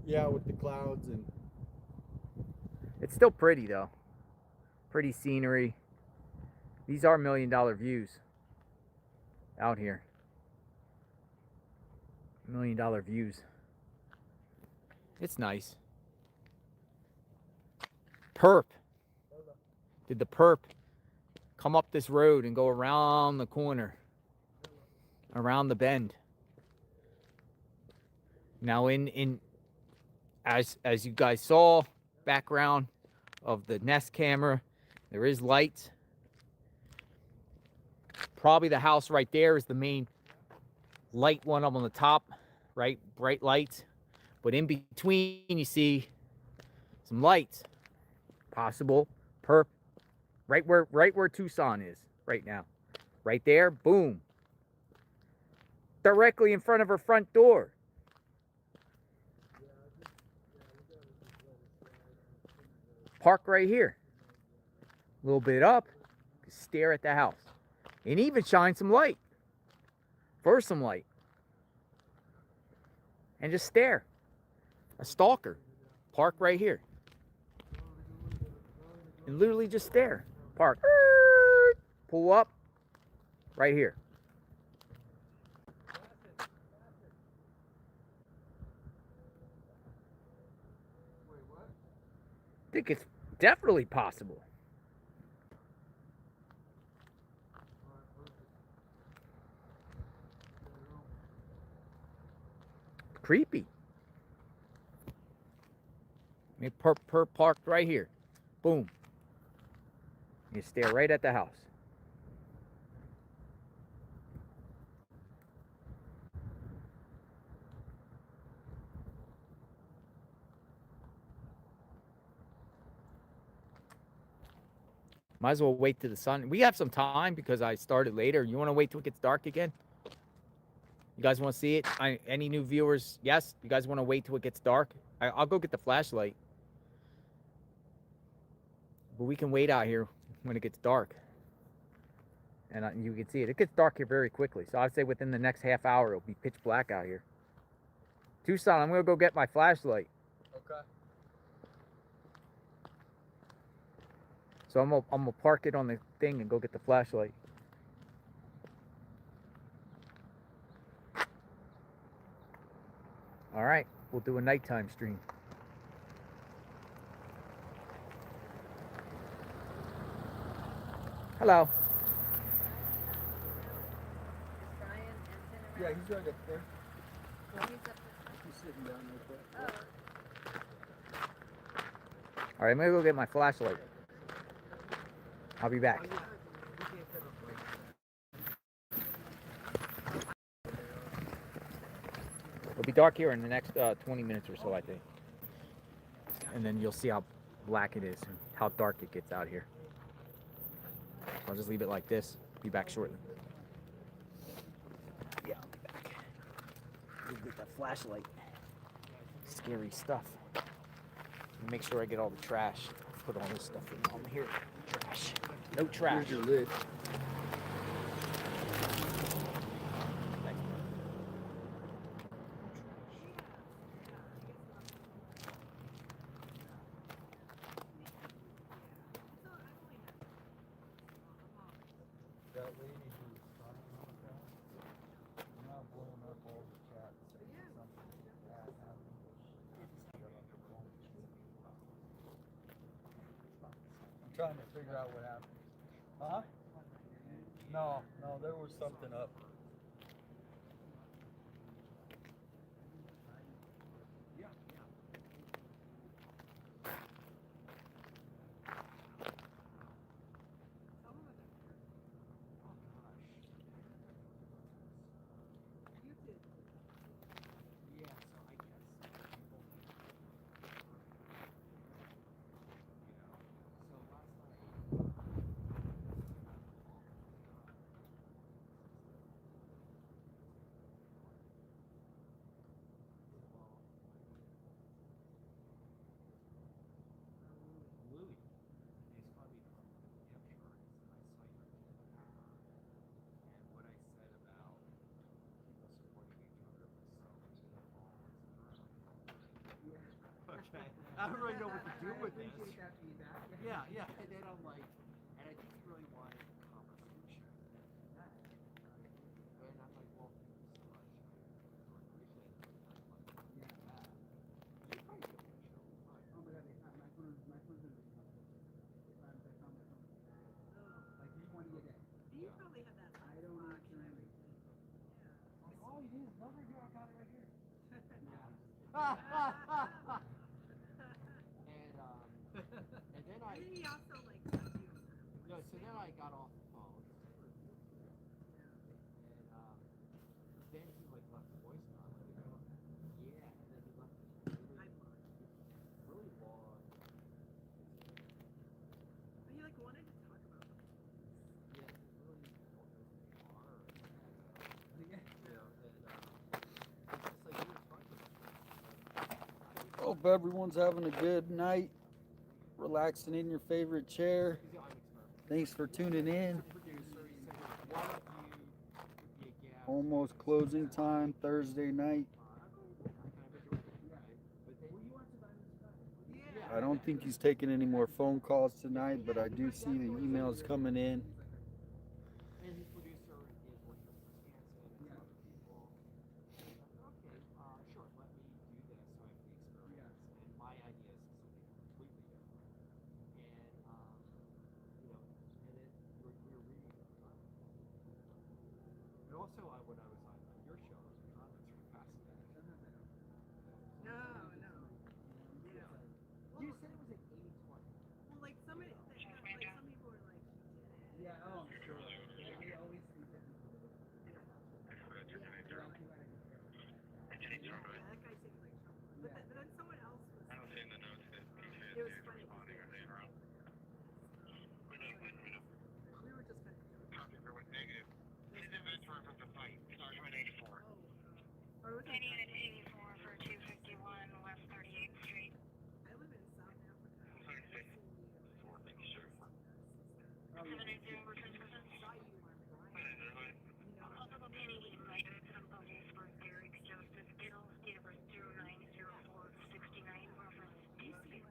[SPEAKER 21] Yeah, with the clouds and.
[SPEAKER 1] It's still pretty though. Pretty scenery. These are $1 million views out here. $1 million views. It's nice. perp? Did the perp come up this road and go around the corner, around the bend? Now, as you guys saw, background of the Nest camera, there is lights. Probably the house right there is the main light one up on the top, right? Bright lights. But in between, you see some lights. Possible perp. Right where Tucson is right now. Right there, boom. Directly in front of her front door. Park right here. A little bit up. Stare at the house. And even shine some light. Burst some light. And just stare. A stalker. Park right here. And literally just stare. Park. Pull up. Right here. I think it's definitely possible. Creepy. I mean, perp parked right here. Boom. You stare right at the house. Might as well wait till the sun. We have some time because I started later. You want to wait till it gets dark again? You guys want to see it? Any new viewers? Yes? You guys want to wait till it gets dark? I'll go get the flashlight. But we can wait out here when it gets dark. And you can see it. It gets dark here very quickly. So I'd say within the next half hour, it'll be pitch black out here. Tucson, I'm going to go get my flashlight.
[SPEAKER 21] Okay.
[SPEAKER 1] So I'm gonna park it on the thing and go get the flashlight. All right, we'll do a nighttime stream. Hello.
[SPEAKER 21] Yeah, he's right up there. He's sitting down there.
[SPEAKER 1] All right, I'm gonna go get my flashlight. I'll be back. It'll be dark here in the next 20 minutes or so, I think. And then you'll see how black it is and how dark it gets out here. I'll just leave it like this. Be back shortly. Yeah, I'll be back. We'll get that flashlight. Scary stuff. Make sure I get all the trash. Put all this stuff in on here. Trash. No trash.
[SPEAKER 21] Here's your lid. That lady who was crying on the phone, now blowing up all the chats saying something bad happened. I'm trying to figure out what happened. Huh? No, there was something up.
[SPEAKER 2] I don't really know what to do with this. Yeah, yeah. And then I'm like, and I just really wanted conversation. And I'm like, well, thank you so much. I appreciate it. Yeah. You probably get the show. Oh my god, my phone is Over here, I got it right here. And then I.
[SPEAKER 3] He also like sent you.
[SPEAKER 2] No, so then I got off the phone. And then he like left a voicemail. I let it go. Yeah, and then he left really long.
[SPEAKER 3] But you like wanted to talk about them.
[SPEAKER 2] Yeah, really hard. Yeah, you know, and it's just like he was talking about.
[SPEAKER 21] Hope everyone's having a good night, relaxing in your favorite chair. Thanks for tuning in. Almost closing time, Thursday night. I don't think he's taking any more phone calls tonight, but I do see the emails coming in.
[SPEAKER 2] And his producer is working with Wisconsin and other people. Okay, sure, let me do this so I have the experience. And my idea is something completely different. And, you know, and then we were reading about it. And also, when I was on your show, the comments were fascinating.
[SPEAKER 3] No. Yeah.
[SPEAKER 2] You said it was an 80-20.
[SPEAKER 3] Well, like somebody, like some people were like,
[SPEAKER 2] Yeah, oh, sure. Yeah, we always see that.
[SPEAKER 3] Yeah, that guy seems like trouble. But then someone else was.
[SPEAKER 17] I don't see in the notes that he
[SPEAKER 3] It was
[SPEAKER 17] said
[SPEAKER 3] funny.
[SPEAKER 17] responding or they wrong.
[SPEAKER 3] We were just kind of joking.
[SPEAKER 17] Copy everyone negative. His inventory from the fight. Document 84.
[SPEAKER 3] Or was it?
[SPEAKER 8] Unit 84 for 251 West 38th Street.
[SPEAKER 3] I live in South Africa.
[SPEAKER 17] 4, thank you, sir.
[SPEAKER 8] 780 return person. Also locating invite some police for Derek Joseph Gill, date of birth 090469, reference DC.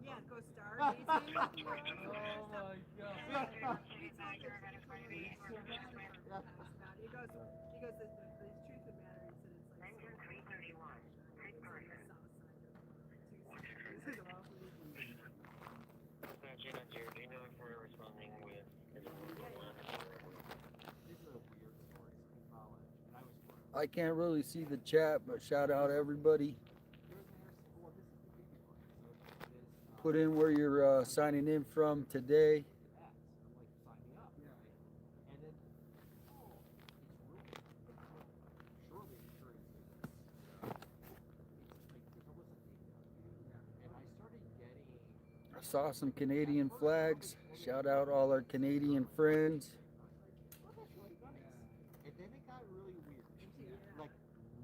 [SPEAKER 3] Yeah, go star.
[SPEAKER 2] Oh my god.
[SPEAKER 3] He goes, the truth of the matter is that it's like
[SPEAKER 8] 331. Great person.
[SPEAKER 3] This is awful.
[SPEAKER 8] Do you know if we're responding with
[SPEAKER 2] These are weird stories in college. And I was
[SPEAKER 21] I can't really see the chat, but shout out everybody. Put in where you're signing in from today.
[SPEAKER 2] I'm like, sign me up, right? And then, it's surely insurance is, it's like, there's almost a thing down here. And I started getting.
[SPEAKER 21] I saw some Canadian flags. Shout out all our Canadian friends.
[SPEAKER 2] Well, that's really nice. And then it got really weird. Like,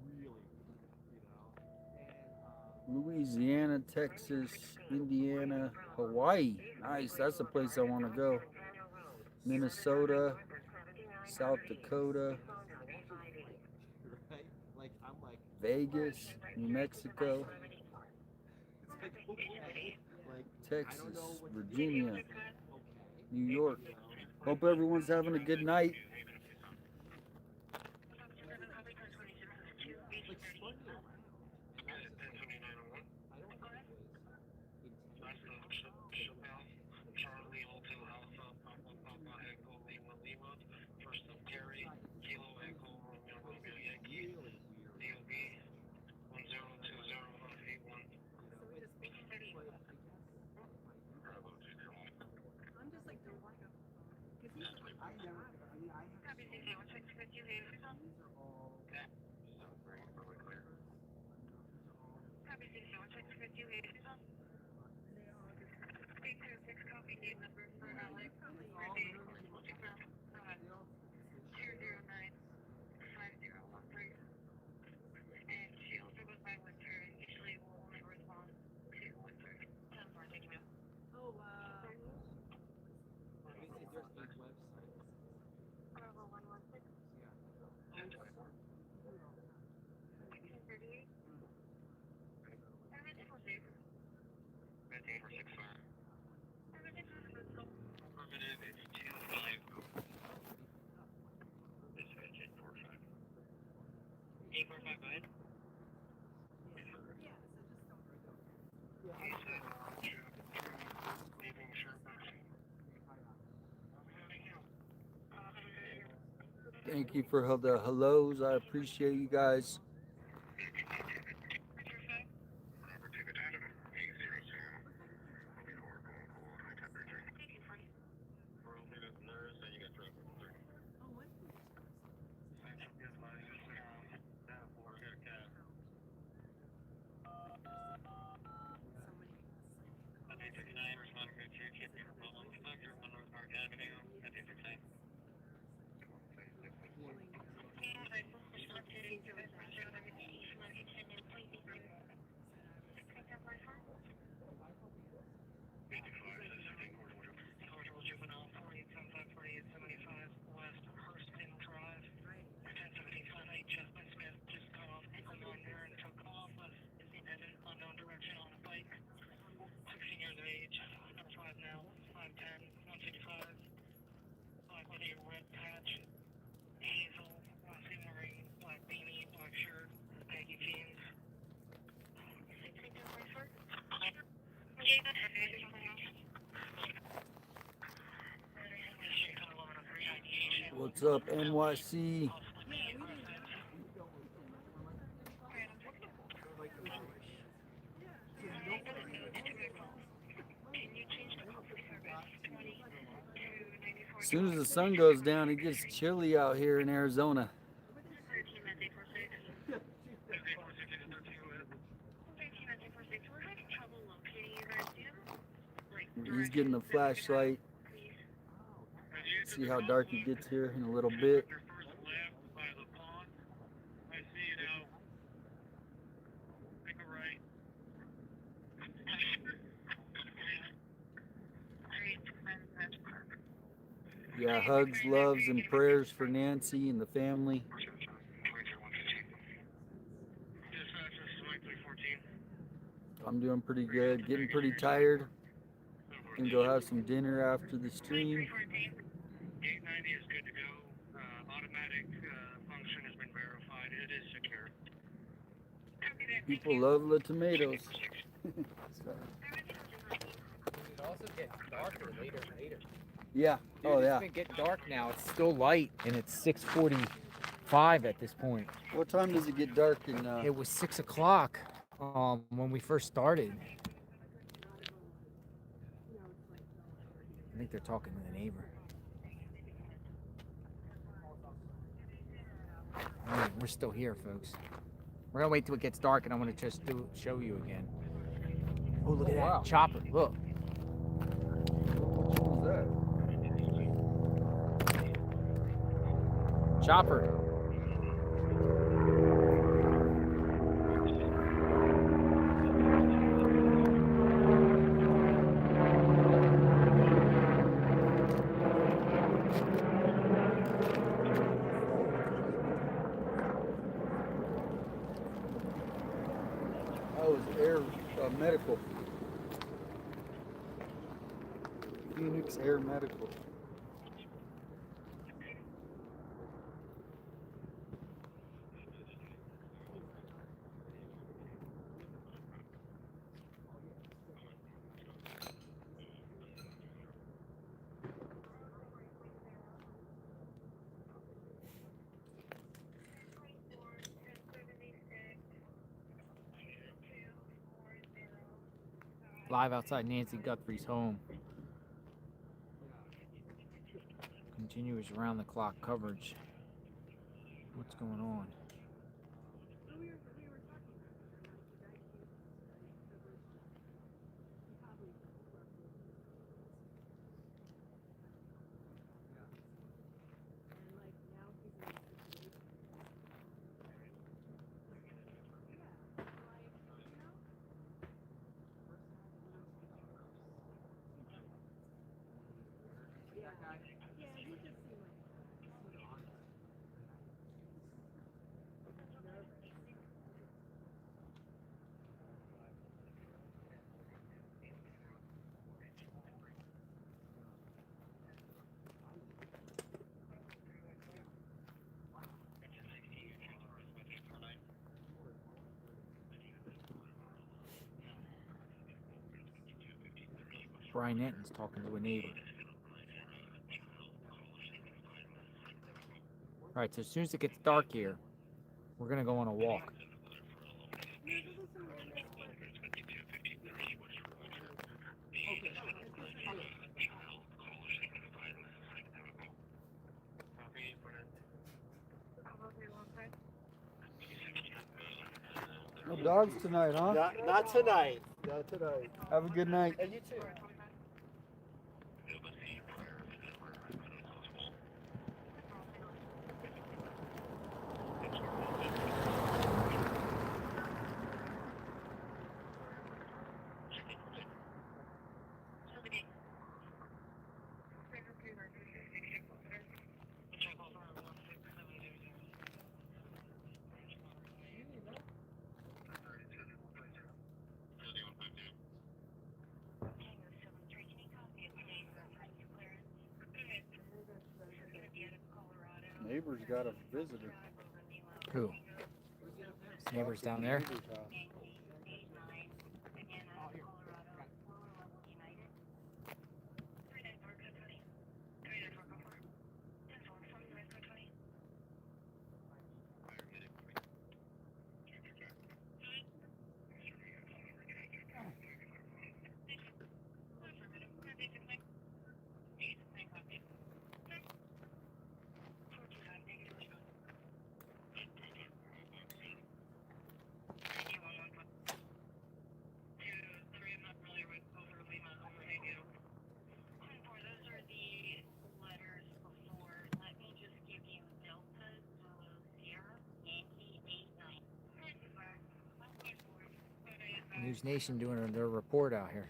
[SPEAKER 2] really weird, you know? And,
[SPEAKER 21] Louisiana, Texas, Indiana, Hawaii. Nice, that's the place I want to go. Minnesota, South Dakota,
[SPEAKER 2] right? Like, I'm like,
[SPEAKER 21] Vegas, New Mexico,
[SPEAKER 2] it's like, okay. Like,
[SPEAKER 21] Texas, Virginia, New York. Hope everyone's having a good night.
[SPEAKER 2] Like, spun me around. And I was just like, I don't think it was intentional.
[SPEAKER 11] Charlie Hotel Alpha, Papa Papa Echo Lima Lima, First of Terry, Kilo Echo Romeo Romeo Yankee, DOB 102081. Bravo 201.
[SPEAKER 3] I'm just like, don't like him.
[SPEAKER 2] I never, I mean, I have
[SPEAKER 8] Copy 606
[SPEAKER 2] these are all.
[SPEAKER 11] Sounds very clear.
[SPEAKER 8] Copy 606 826 copy gate number for Alex. 0095013. And she also goes by Winter. Usually will only respond to Winter. 10-4, taking you.
[SPEAKER 3] Oh, wow.
[SPEAKER 2] Is there a website?
[SPEAKER 8] Bravo 116.
[SPEAKER 2] Yeah.
[SPEAKER 8] 1638. Everything was safe.
[SPEAKER 11] Maintain for 65.
[SPEAKER 8] Everything was good.
[SPEAKER 11] Affirmative, it's 250. Dispatch 845. 845, go ahead.
[SPEAKER 3] Yeah, so just don't.
[SPEAKER 11] You said
[SPEAKER 21] Thank you for the hellos. I appreciate you guys. What's up, NYC? As soon as the sun goes down, it gets chilly out here in Arizona. He's getting a flashlight. See how dark it gets here in a little bit. Yeah, hugs, loves, and prayers for Nancy and the family. I'm doing pretty good, getting pretty tired. Gonna go have some dinner after the stream. People love the tomatoes. So.
[SPEAKER 1] It also gets darker later and later.
[SPEAKER 21] Yeah.
[SPEAKER 1] Dude,
[SPEAKER 21] Oh, yeah.
[SPEAKER 1] It's been getting dark now. It's still light, and it's 6:45 at this point.
[SPEAKER 21] What time does it get dark in?
[SPEAKER 1] It was 6 o'clock when we first started. I think they're talking to the neighbor. All right, we're still here, folks. We're gonna wait till it gets dark, and I'm gonna just show you again. Oh, look at that chopper! Look.
[SPEAKER 21] What was that?
[SPEAKER 1] Chopper.
[SPEAKER 21] Oh, it was air medical. Phoenix Air Medical.
[SPEAKER 1] Live outside Nancy Guthrie's home. Continuous around-the-clock coverage. What's going on? Brian Enton's talking to a neighbor. right, so as soon as it gets dark here, we're gonna go on a walk.
[SPEAKER 21] No dogs tonight, huh?
[SPEAKER 2] Not tonight. Not tonight.
[SPEAKER 21] Have a good night.
[SPEAKER 2] And you too.
[SPEAKER 21] Neighbor's got a visitor.
[SPEAKER 1] Who? Neighbors down there?
[SPEAKER 21] Neighbor's house.
[SPEAKER 1] News Nation doing their report out here.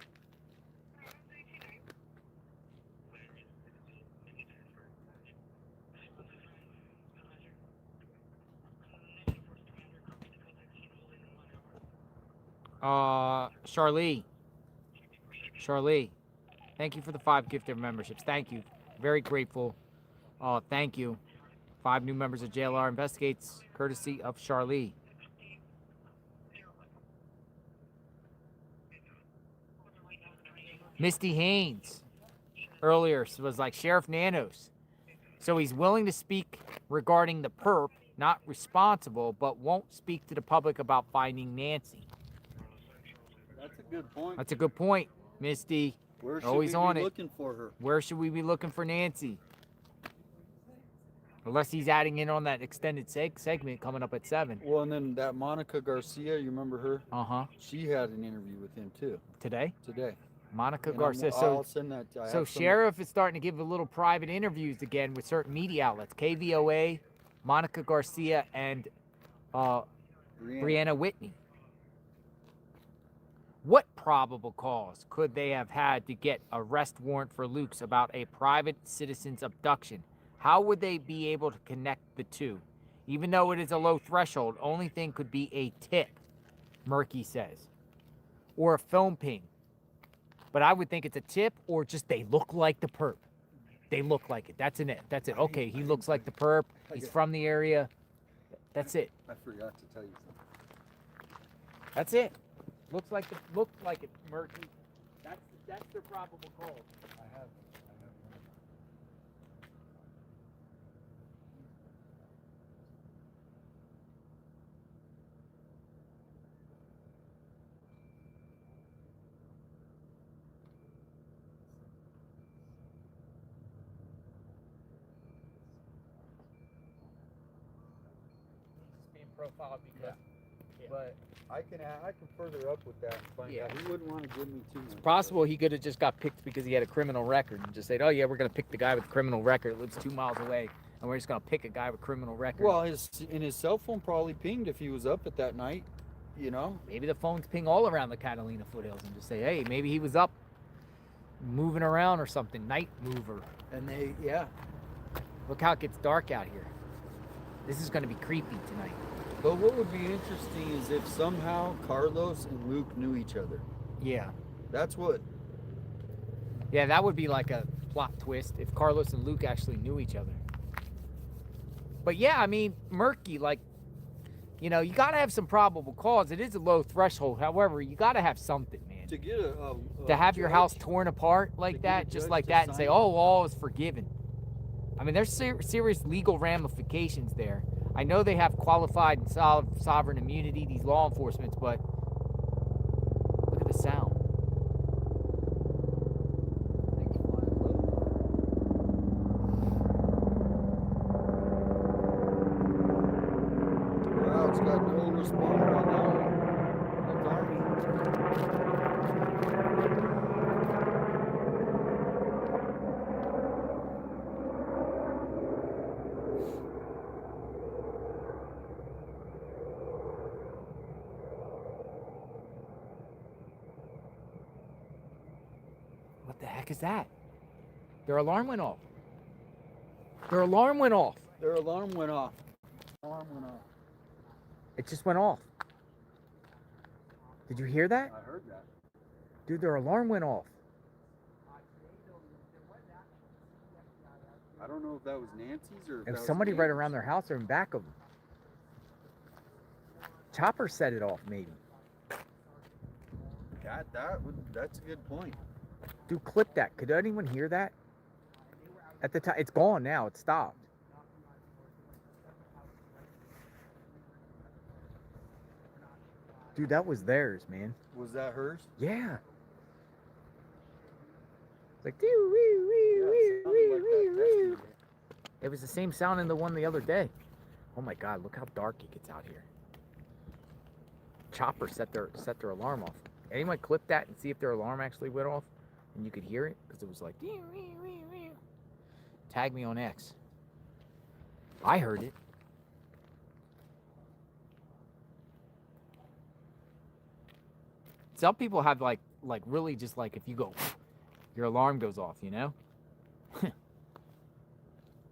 [SPEAKER 1] Charlie, thank you for the 5 gifted memberships. Thank you. Very grateful. Thank you. 5 new members of JLR Investigates, courtesy of Charlie. Misty Haynes earlier was like, Sheriff Nanos. So he's willing to speak regarding the perp, not responsible, but won't speak to the public about finding Nancy.
[SPEAKER 21] That's a good point.
[SPEAKER 1] That's a good point, Misty.
[SPEAKER 21] Where should
[SPEAKER 1] Always
[SPEAKER 21] we
[SPEAKER 1] on
[SPEAKER 21] be
[SPEAKER 1] it.
[SPEAKER 21] looking for her?
[SPEAKER 1] Where should we be looking for Nancy? Unless he's adding in on that extended segment coming up at 7.
[SPEAKER 21] Well, and then that Monica Garcia, you remember her?
[SPEAKER 1] Uh-huh.
[SPEAKER 21] She had an interview with him too.
[SPEAKER 1] Today?
[SPEAKER 21] Today.
[SPEAKER 1] Monica
[SPEAKER 21] And
[SPEAKER 1] Garcia.
[SPEAKER 21] I'll send that. I
[SPEAKER 1] So
[SPEAKER 21] have some-
[SPEAKER 1] Sheriff is starting to give a little private interviews again with certain media outlets. KVOA, Monica Garcia, and Brianna Whitney. What probable cause could they have had to get arrest warrant for Luke's about a private citizen's abduction? How would they be able to connect the two? Even though it is a low threshold, only thing could be a tip, Murky says, or a phone ping. But I would think it's a tip or just they look like the perp. They look like it. That's it. That's it. Okay, he looks like the perp. He's from the area. That's it.
[SPEAKER 21] I forgot to tell you something.
[SPEAKER 1] That's it. Looks like it, Murky. That's their probable cause.
[SPEAKER 21] I have.
[SPEAKER 1] Being profiled because, but
[SPEAKER 21] I can further up with that and find out. He wouldn't want to give me too much.
[SPEAKER 1] it's possible he could have just got picked because he had a criminal record and just said, oh yeah, we're gonna pick the guy with a criminal record, lives 2 miles away, and we're just gonna pick a guy with a criminal record.
[SPEAKER 21] Well, his cell phone probably pinged if he was up at that night, you know.
[SPEAKER 1] Maybe the phones ping all around the Catalina foothills and just say, hey, maybe he was up moving around or something, night mover.
[SPEAKER 21] And yeah.
[SPEAKER 1] Look how it gets dark out here. This is gonna be creepy tonight.
[SPEAKER 21] But what would be interesting is if somehow Carlos and Luke knew each other.
[SPEAKER 1] Yeah.
[SPEAKER 21] That's what.
[SPEAKER 1] Yeah, that would be like a plot twist if Carlos and Luke actually knew each other. But yeah, I mean, Murky, like, you know, you got to have some probable cause. It is a low threshold. However, you got to have something, man.
[SPEAKER 21] To get
[SPEAKER 1] to have your house torn apart like that, just like that, and say, oh, all is forgiven. I mean, there's serious legal ramifications there. I know they have qualified and sovereign immunity, these law enforcements, but look at the sound.
[SPEAKER 21] Wow, it's got no responder on that one. That's Army.
[SPEAKER 1] What the heck is that? Their alarm went off. Their alarm went off.
[SPEAKER 21] Their alarm went off. Alarm went off.
[SPEAKER 1] It just went off. Did you hear that?
[SPEAKER 21] I heard that.
[SPEAKER 1] Dude, their alarm went off.
[SPEAKER 21] I don't know if that was Nancy's or if
[SPEAKER 1] It
[SPEAKER 21] that
[SPEAKER 1] was
[SPEAKER 21] was
[SPEAKER 1] somebody right
[SPEAKER 21] Nancy's.
[SPEAKER 1] around their house or in back of them. Chopper set it off, maybe.
[SPEAKER 21] That's a good point.
[SPEAKER 1] Dude, clip that. Could anyone hear that? At the time, it's gone now. It stopped. Dude, that was theirs, man.
[SPEAKER 21] Was that hers?
[SPEAKER 1] Yeah. It's like, doo, wee, wee, wee, wee, wee, wee. It was the same sound in the one the other day. Oh my God, look how dark it gets out here. Chopper set their alarm off. Anyone clip that and see if their alarm actually went off and you could hear it? Because it was like, dee, wee, wee, wee. Tag me on X. I heard it. Some people have like really just like if you go, your alarm goes off, you know?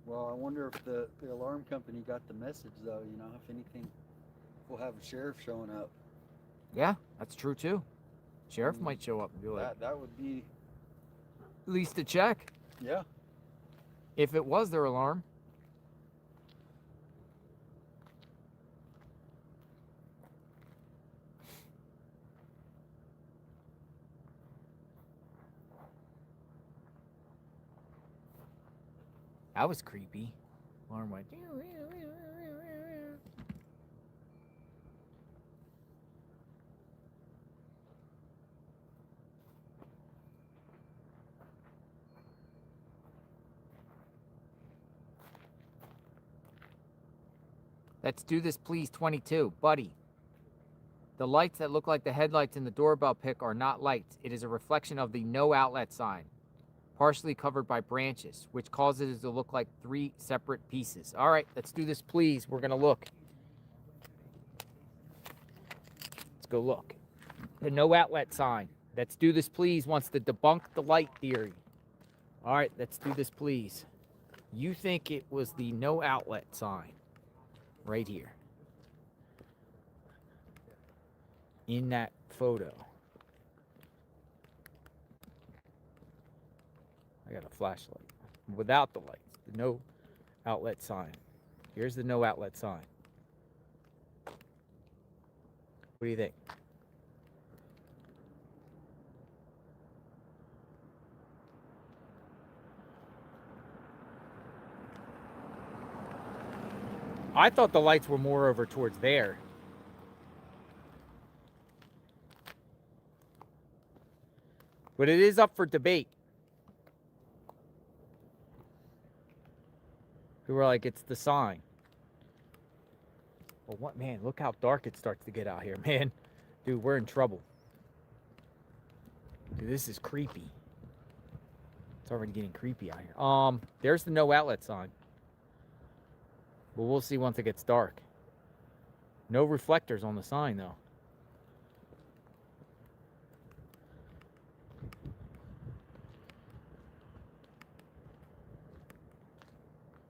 [SPEAKER 21] Well, I wonder if the alarm company got the message though, you know, if anything, we'll have a sheriff showing up.
[SPEAKER 1] Yeah, that's true too. Sheriff might show up and be like,
[SPEAKER 21] That would be,
[SPEAKER 1] at least to check
[SPEAKER 21] yeah.
[SPEAKER 1] if it was their alarm. That was creepy. Alarm went. Let's do this, please. 22. Buddy. The lights that look like the headlights in the doorbell pic are not lights. It is a reflection of the no outlet sign, partially covered by branches, which causes it to look like 3 separate pieces. All right, let's do this, please. We're going to look. Let's go look. The no outlet sign. Let's do this, please, wants to debunk the light theory. All right, let's do this, please. You think it was the no outlet sign right here in that photo. I got a flashlight without the lights, the no outlet sign. Here's the no outlet sign. What do you think? I thought the lights were more over towards there. But it is up for debate. Who were like, it's the sign. Well, what, man, look how dark it starts to get out here, man. Dude, we're in trouble. Dude, this is creepy. It's already getting creepy out here. There's the no outlet sign. But we'll see once it gets dark. No reflectors on the sign, though.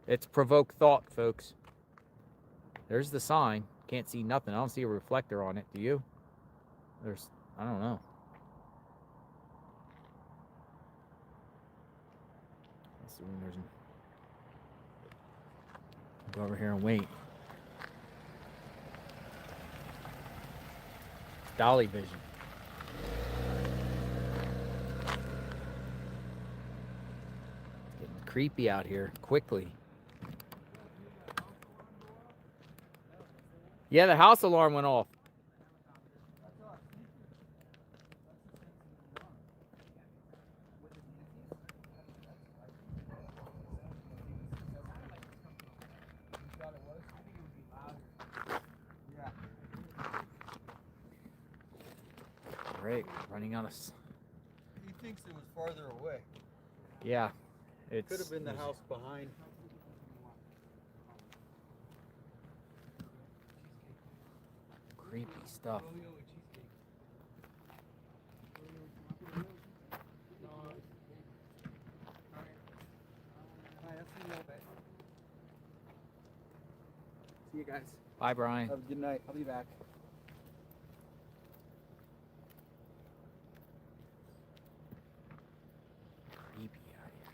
[SPEAKER 1] It's provoke thought, folks. There's the sign. Can't see nothing. I don't see a reflector on it. Do you? I don't know. Let's see when there's go over here and wait. Dolly vision. It's getting creepy out here quickly. Yeah, the house alarm went off. Great, running out of.
[SPEAKER 21] He thinks it was farther away.
[SPEAKER 1] Yeah, it's.
[SPEAKER 21] Could have been the house behind.
[SPEAKER 1] Creepy stuff.
[SPEAKER 2] See you guys.
[SPEAKER 1] Bye, Brian.
[SPEAKER 2] Have a good night. I'll be back.
[SPEAKER 1] Creepy out here.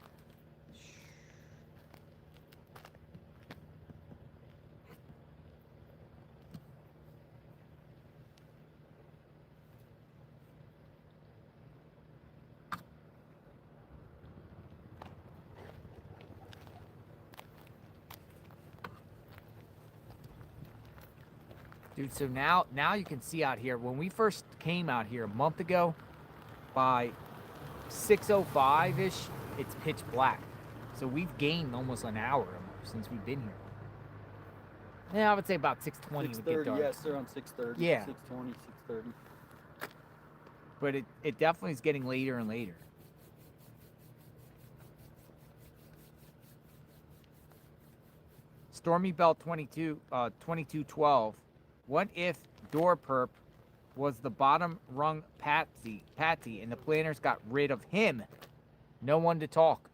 [SPEAKER 1] Dude, so now you can see out here, when we first came out here a month ago, by 6:05-ish, it's pitch black. So we've gained almost an hour since we've been here. Yeah, I would say about 6:20 would get
[SPEAKER 21] 6:30,
[SPEAKER 1] dark.
[SPEAKER 21] yes, they're on 6:30.
[SPEAKER 1] Yeah.
[SPEAKER 21] 6:20, 6:30.
[SPEAKER 1] But it definitely is getting later and later. Stormy Bell 2212. What if door perp was the bottom rung Patsy and the planners got rid of him? No one to talk.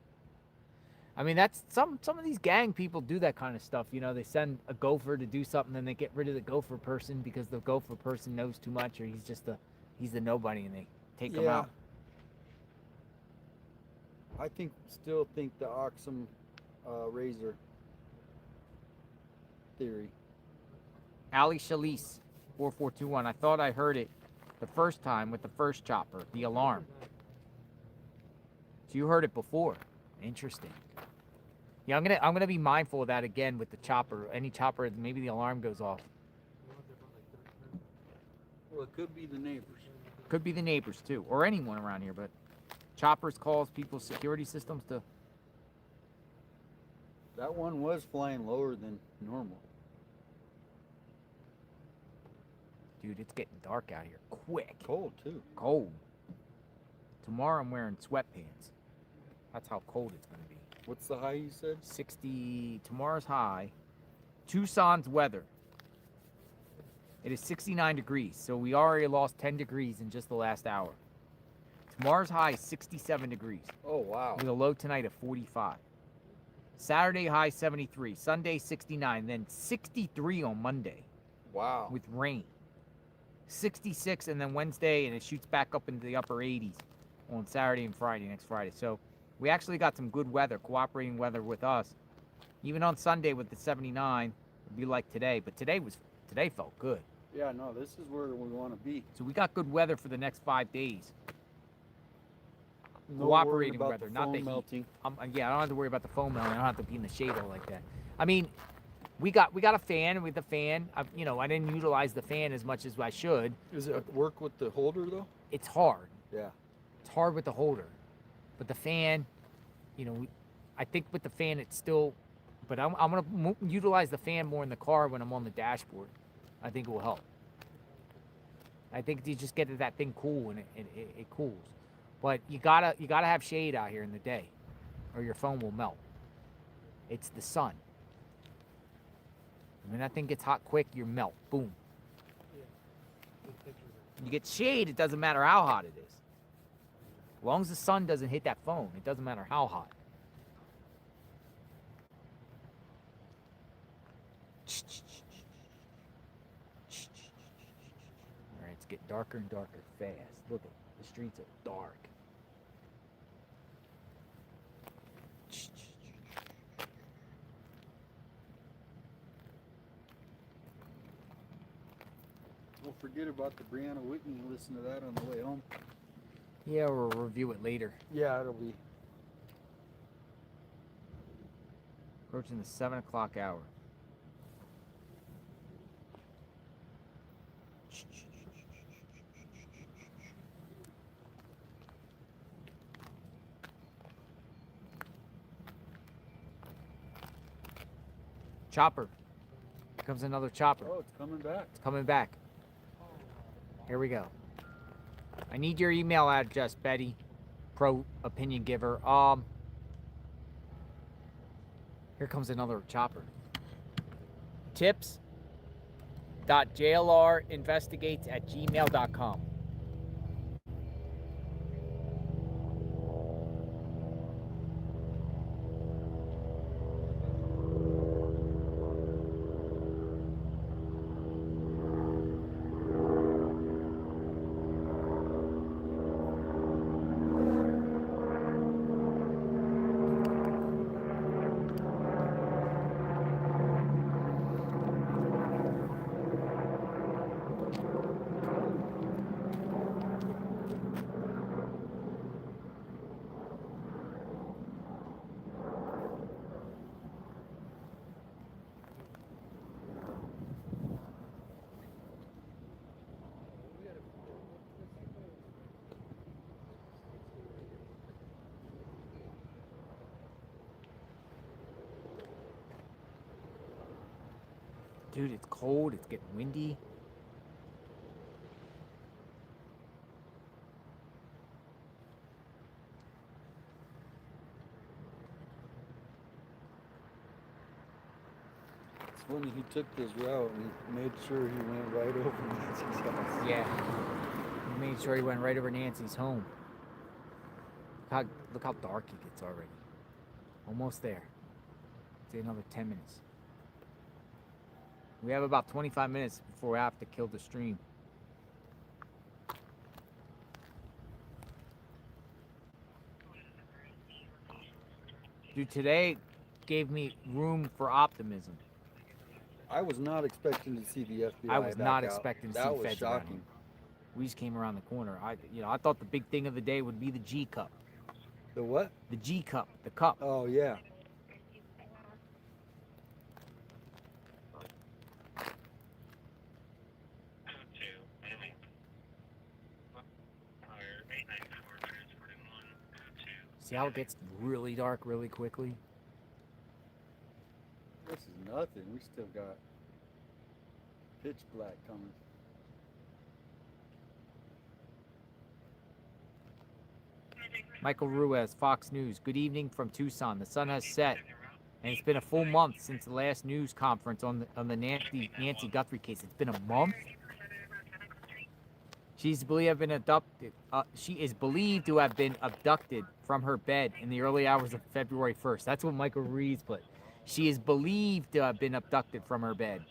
[SPEAKER 1] I mean, that's some of these gang people do that kind of stuff. You know, they send a gopher to do something, and they get rid of the gopher person because the gopher person knows too much, or he's the nobody, and they take him out.
[SPEAKER 21] I still think the Oxum razor theory.
[SPEAKER 1] Ali Shalise, 4421. I thought I heard it the first time with the first chopper, the alarm. So you heard it before. Interesting. Yeah, I'm gonna be mindful of that again with the chopper. Any chopper, maybe the alarm goes off.
[SPEAKER 21] Well, it could be the neighbors.
[SPEAKER 1] Could be the neighbors too, or anyone around here, but choppers calls people's security systems to.
[SPEAKER 21] That one was flying lower than normal.
[SPEAKER 1] Dude, it's getting dark out here quick.
[SPEAKER 21] Cold too.
[SPEAKER 1] Cold. Tomorrow I'm wearing sweatpants. That's how cold it's gonna be.
[SPEAKER 21] What's the high you said?
[SPEAKER 1] 60. Tomorrow's high. Tucson's weather. It is 69 degrees, so we already lost 10 degrees in just the last hour. Tomorrow's high is 67 degrees.
[SPEAKER 21] Oh, wow.
[SPEAKER 1] With a low tonight of 45. Saturday high 73. Sunday 69. Then 63 on Monday.
[SPEAKER 21] Wow.
[SPEAKER 1] With rain. 66, and then Wednesday, and it shoots back up into the upper 80s on Saturday and Friday, next Friday. So we actually got some good weather, cooperating weather with us. Even on Sunday with the 79, it'd be like today, but today felt good.
[SPEAKER 21] Yeah, no, this is where we want to be.
[SPEAKER 1] So we got good weather for the next 5 days.
[SPEAKER 21] No
[SPEAKER 1] Cooperating
[SPEAKER 21] worried about
[SPEAKER 1] weather,
[SPEAKER 21] the
[SPEAKER 1] not
[SPEAKER 21] foam
[SPEAKER 1] the heat.
[SPEAKER 21] melting.
[SPEAKER 1] Yeah, I don't have to worry about the foam melting. I don't have to be in the shade all like that. I mean, we got a fan. With the fan, I didn't utilize the fan as much as I should.
[SPEAKER 21] Does it work with the holder though?
[SPEAKER 1] It's hard.
[SPEAKER 21] Yeah.
[SPEAKER 1] It's hard with the holder, but the fan, I think with the fan it's still. But I'm gonna utilize the fan more in the car when I'm on the dashboard. I think it will help. I think you just get that thing cool and it cools. But you gotta have shade out here in the day, or your phone will melt. It's the sun. When that thing gets hot quick, you melt. Boom. You get shade, it doesn't matter how hot it is. As long as the sun doesn't hit that phone, it doesn't matter how hot. All right, it's getting darker and darker fast. Look at the streets are dark.
[SPEAKER 21] Don't forget about the Brianna Whitney. Listen to that on the way home.
[SPEAKER 1] Yeah, we'll review it later.
[SPEAKER 21] Yeah, it'll be.
[SPEAKER 1] Approaching the 7 o'clock hour. Chopper. Here comes another chopper.
[SPEAKER 21] Oh, it's coming back.
[SPEAKER 1] It's coming back. Here we go. I need your email address, Betty. Pro opinion giver. Here comes another chopper. tips.jlrinvestigates@gmail.com. Dude, it's cold. It's getting windy.
[SPEAKER 21] It's funny, he took this route and he made sure he went right over Nancy's house.
[SPEAKER 1] Yeah. He made sure he went right over Nancy's home. Look how dark it gets already. Almost there. Say another 10 minutes. We have about 25 minutes before we have to kill the stream. Dude, today gave me room for optimism.
[SPEAKER 21] I was not expecting to see the FBI.
[SPEAKER 1] I was
[SPEAKER 21] back
[SPEAKER 1] not
[SPEAKER 21] out.
[SPEAKER 1] expecting to
[SPEAKER 21] that
[SPEAKER 1] see
[SPEAKER 21] was
[SPEAKER 1] feds around
[SPEAKER 21] shocking.
[SPEAKER 1] here. We just came around the corner. I thought the big thing of the day would be the G cup.
[SPEAKER 21] The what?
[SPEAKER 1] The G cup. The cup.
[SPEAKER 21] Oh yeah.
[SPEAKER 1] See how it gets really dark really quickly?
[SPEAKER 21] This is nothing. We still got pitch black coming.
[SPEAKER 1] Michael Ruiz, Fox News. Good evening from Tucson. The sun has set, and it's been a full month since the last news conference on the Nancy Guthrie case. It's been a month. She is believed to have been abducted from her bed in the early hours of February 1st. That's what Michael Ruiz put. She is believed to have been abducted from her bed.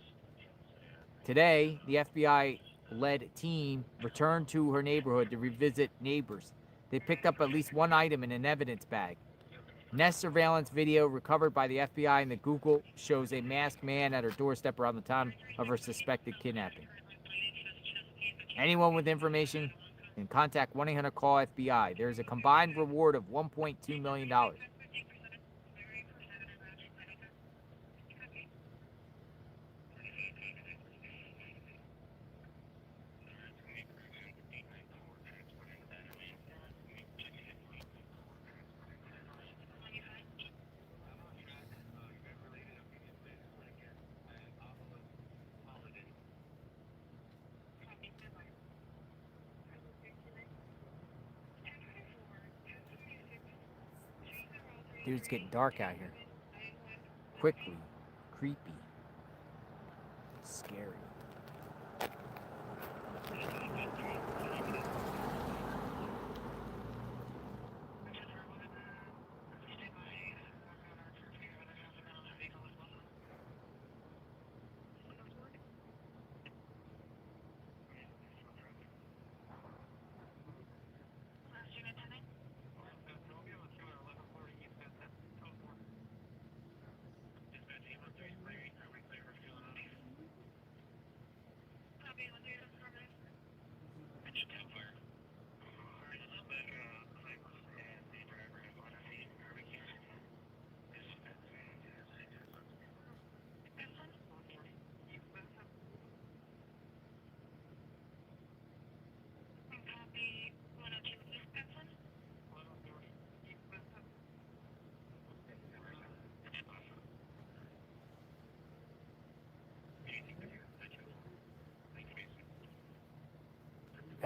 [SPEAKER 1] Today, the FBI-led team returned to her neighborhood to revisit neighbors. They picked up at least one item in an evidence bag. Nest surveillance video recovered by the FBI and the Google shows a masked man at her doorstep around the time of her suspected kidnapping. Anyone with information can contact 1-800-CALL-FBI. There is a combined reward of $1.2 million. Dude, it's getting dark out here. Quickly. Creepy. Scary.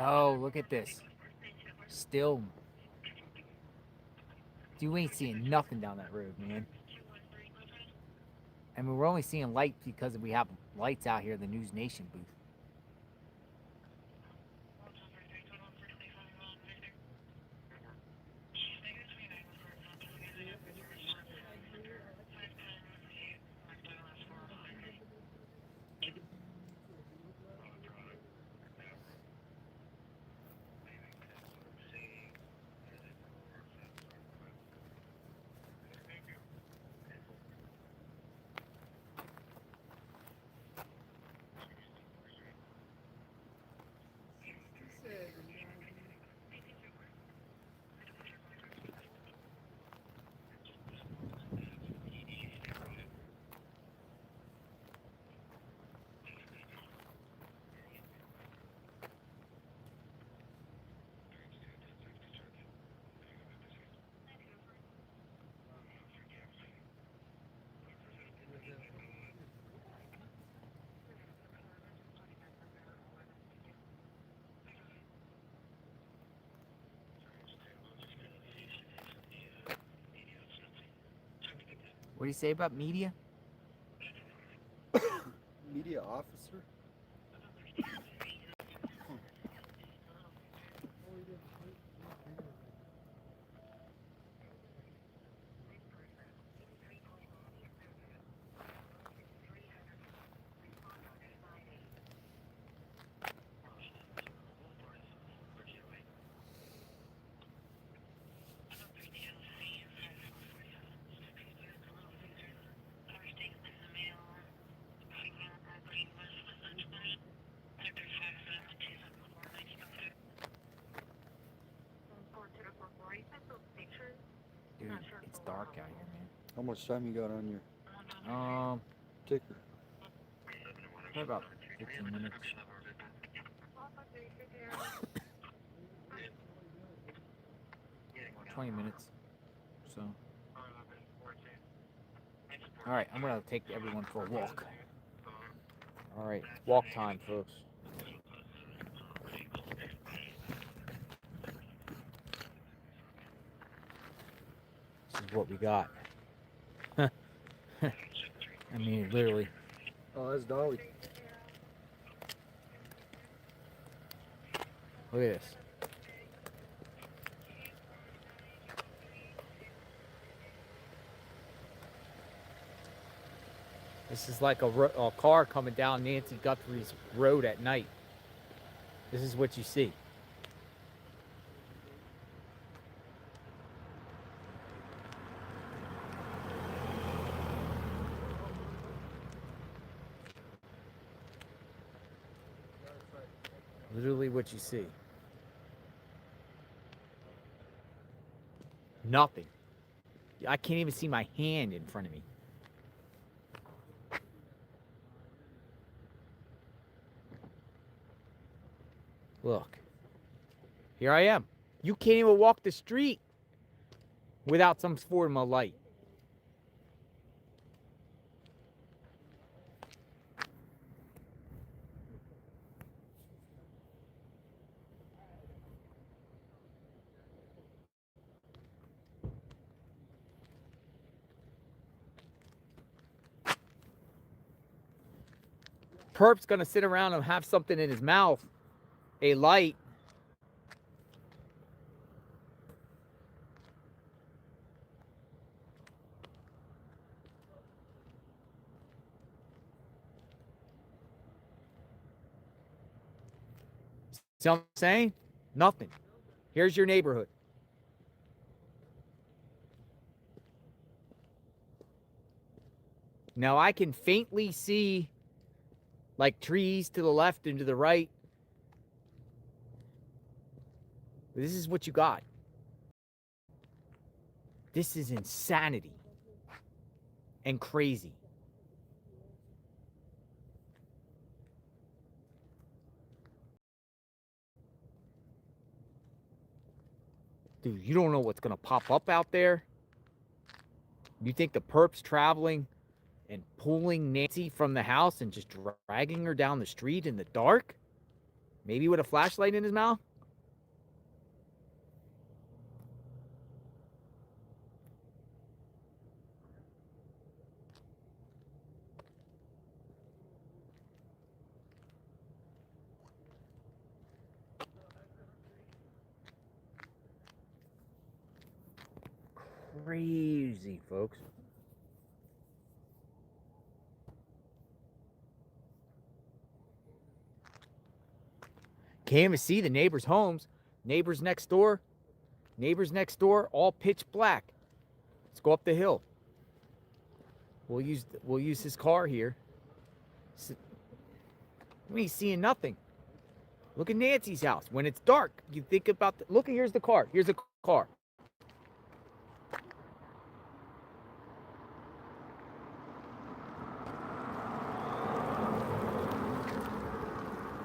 [SPEAKER 1] Oh, look at this. Still. You ain't seeing nothing down that road, man. I mean, we're only seeing light because we have lights out here in the News Nation booth. What do you say about media?
[SPEAKER 21] Media officer?
[SPEAKER 1] Dude, it's dark out here, man.
[SPEAKER 21] How much time you got on your ticker?
[SPEAKER 1] Probably about 15 minutes. Or 20 minutes. So. Alright, I'm gonna take everyone for a walk. Alright, walk time, folks. This is what we got. I mean, literally.
[SPEAKER 18] Oh, that's Dolly.
[SPEAKER 1] Look at this. This is like a car coming down Nancy Guthrie's road at night. This is what you see. Literally what you see. Nothing. I can't even see my hand in front of me. Look. Here I am. You can't even walk the street without some form of light. Perp's gonna sit around and have something in his mouth, a light. See what I'm saying? Nothing. Here's your neighborhood. Now I can faintly see like trees to the left and to the right. This is what you got. This is insanity and crazy. Dude, you don't know what's going to pop up out there. You think the perp's traveling and pulling Nancy from the house and just dragging her down the street in the dark? Maybe with a flashlight in his mouth? Crazy, folks. Can't even see the neighbors' homes. Neighbors next door, all pitch black. Let's go up the hill. We'll use his car here. We ain't seeing nothing. Look at Nancy's house. When it's dark, you think about look, here's the car. Here's a car.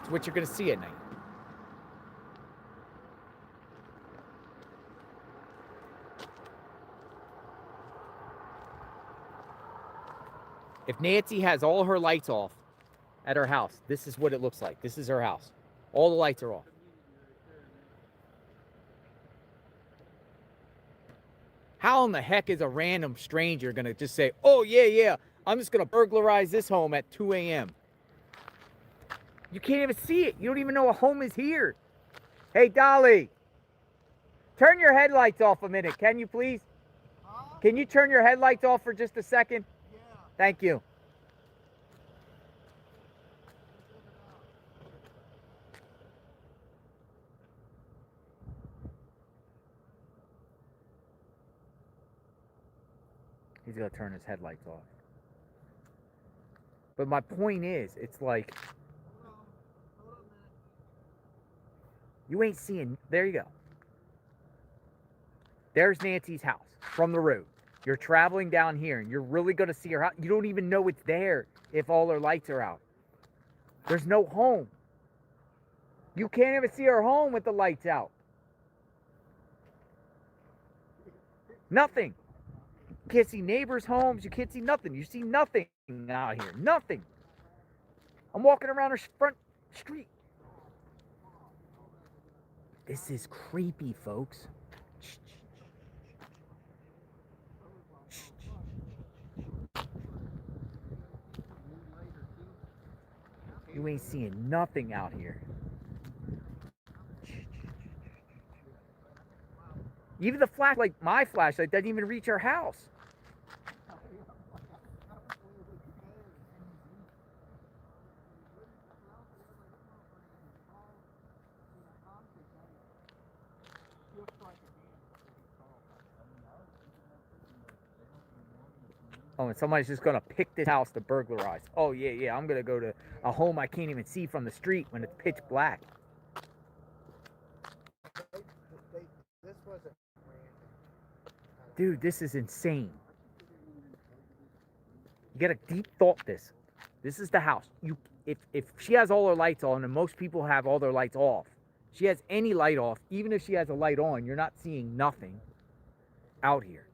[SPEAKER 1] It's what you're gonna see at night. If Nancy has all her lights off at her house, this is what it looks like. This is her house. All the lights are off. How in the heck is a random stranger going to just say, oh, yeah, I'm just going to burglarize this home at 2 a.m.? You can't even see it. You don't even know a home is here. Hey, Dolly, turn your headlights off a minute, can you please? Can you turn your headlights off for just a second? Thank you. He's going to turn his headlights off. But my point is, it's like, you ain't seeing, there you go. There's Nancy's house from the road. You're traveling down here, and you're really going to see her house. You don't even know it's there if all her lights are out. There's no home. You can't even see her home with the lights out. Nothing. You can't see neighbors' homes. You can't see nothing. You see nothing out here. Nothing. I'm walking around her front street. This is creepy, folks. You ain't seeing nothing out here. Even the flashlight, my flashlight, doesn't even reach her house. Oh, and somebody's just going to pick this house to burglarize. Oh, yeah, I'm going to go to a home I can't even see from the street when it's pitch black. Dude, this is insane. You got to deep thought this. This is the house. If she has all her lights on, and most people have all their lights off, she has any light off, even if she has a light on, you're not seeing nothing out here.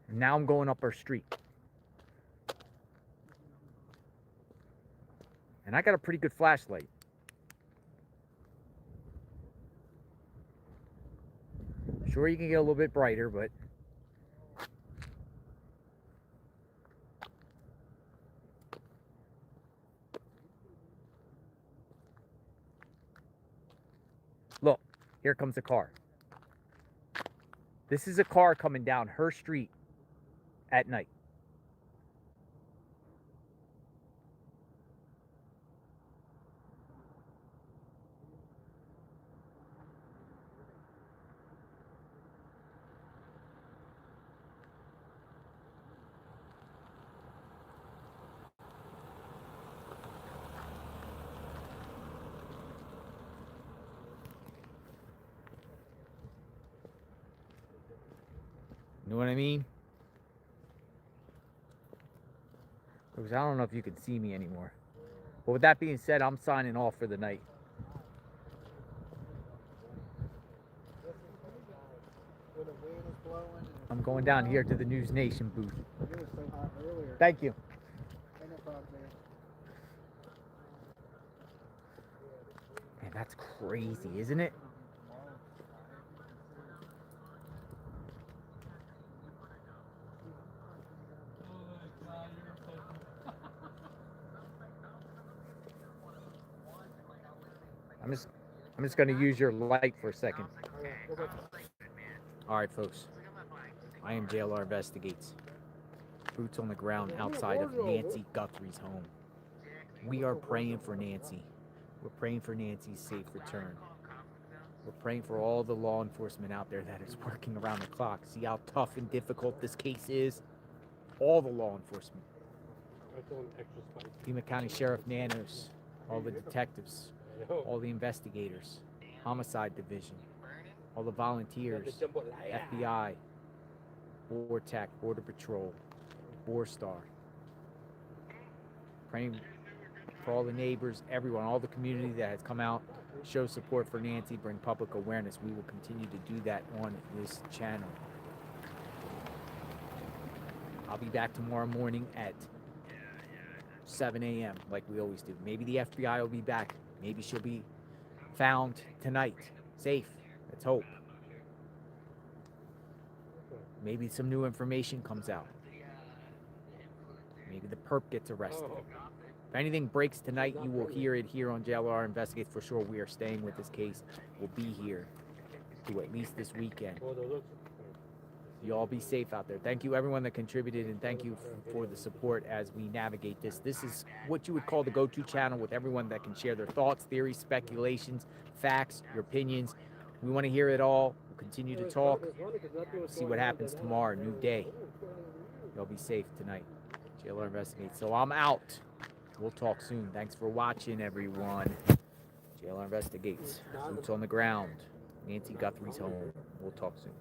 [SPEAKER 1] And now I'm going up her street. And I got a pretty good flashlight. Sure, you can get a little bit brighter, but look, here comes a car. This is a car coming down her street at night. You know what I mean? Because I don't know if you can see me anymore. But with that being said, I'm signing off for the night.
[SPEAKER 2] What wind is blowing.
[SPEAKER 1] I'm going down here to the News Nation booth.
[SPEAKER 2] It was so hot earlier.
[SPEAKER 1] Thank you.
[SPEAKER 2] Ain't no problem, man.
[SPEAKER 1] Man, that's crazy, isn't it? I'm just gonna use your light for a second. All right, folks. I am JLR Investigates. Boots on the ground outside of Nancy Guthrie's home. We are praying for Nancy. We're praying for Nancy's safe return. We're praying for all the law enforcement out there that is working around the clock. See how tough and difficult this case is? All the law enforcement. Pima County Sheriff Nanos, all the detectives, all the investigators, Homicide Division, all the volunteers, FBI, BORTAC, Border Patrol, BORSTAR. Praying for all the neighbors, everyone, all the community that has come out, show support for Nancy, bring public awareness. We will continue to do that on this channel. I'll be back tomorrow morning at 7 a.m. like we always do. Maybe the FBI will be back. Maybe she'll be found tonight, safe. Let's hope. Maybe some new information comes out. Maybe the perp gets arrested. If anything breaks tonight, you will hear it here on JLR Investigates for sure. We are staying with this case. We'll be here to at least this weekend. You all be safe out there. Thank you everyone that contributed, and thank you for the support as we navigate this. This is what you would call the go-to channel with everyone that can share their thoughts, theories, speculations, facts, your opinions. We want to hear it all. We'll continue to talk. See what happens tomorrow. New day. Y'all be safe tonight. JLR Investigates. So I'm out. We'll talk soon. Thanks for watching, everyone. JLR Investigates. Boots on the ground. Nancy Guthrie's home. We'll talk soon.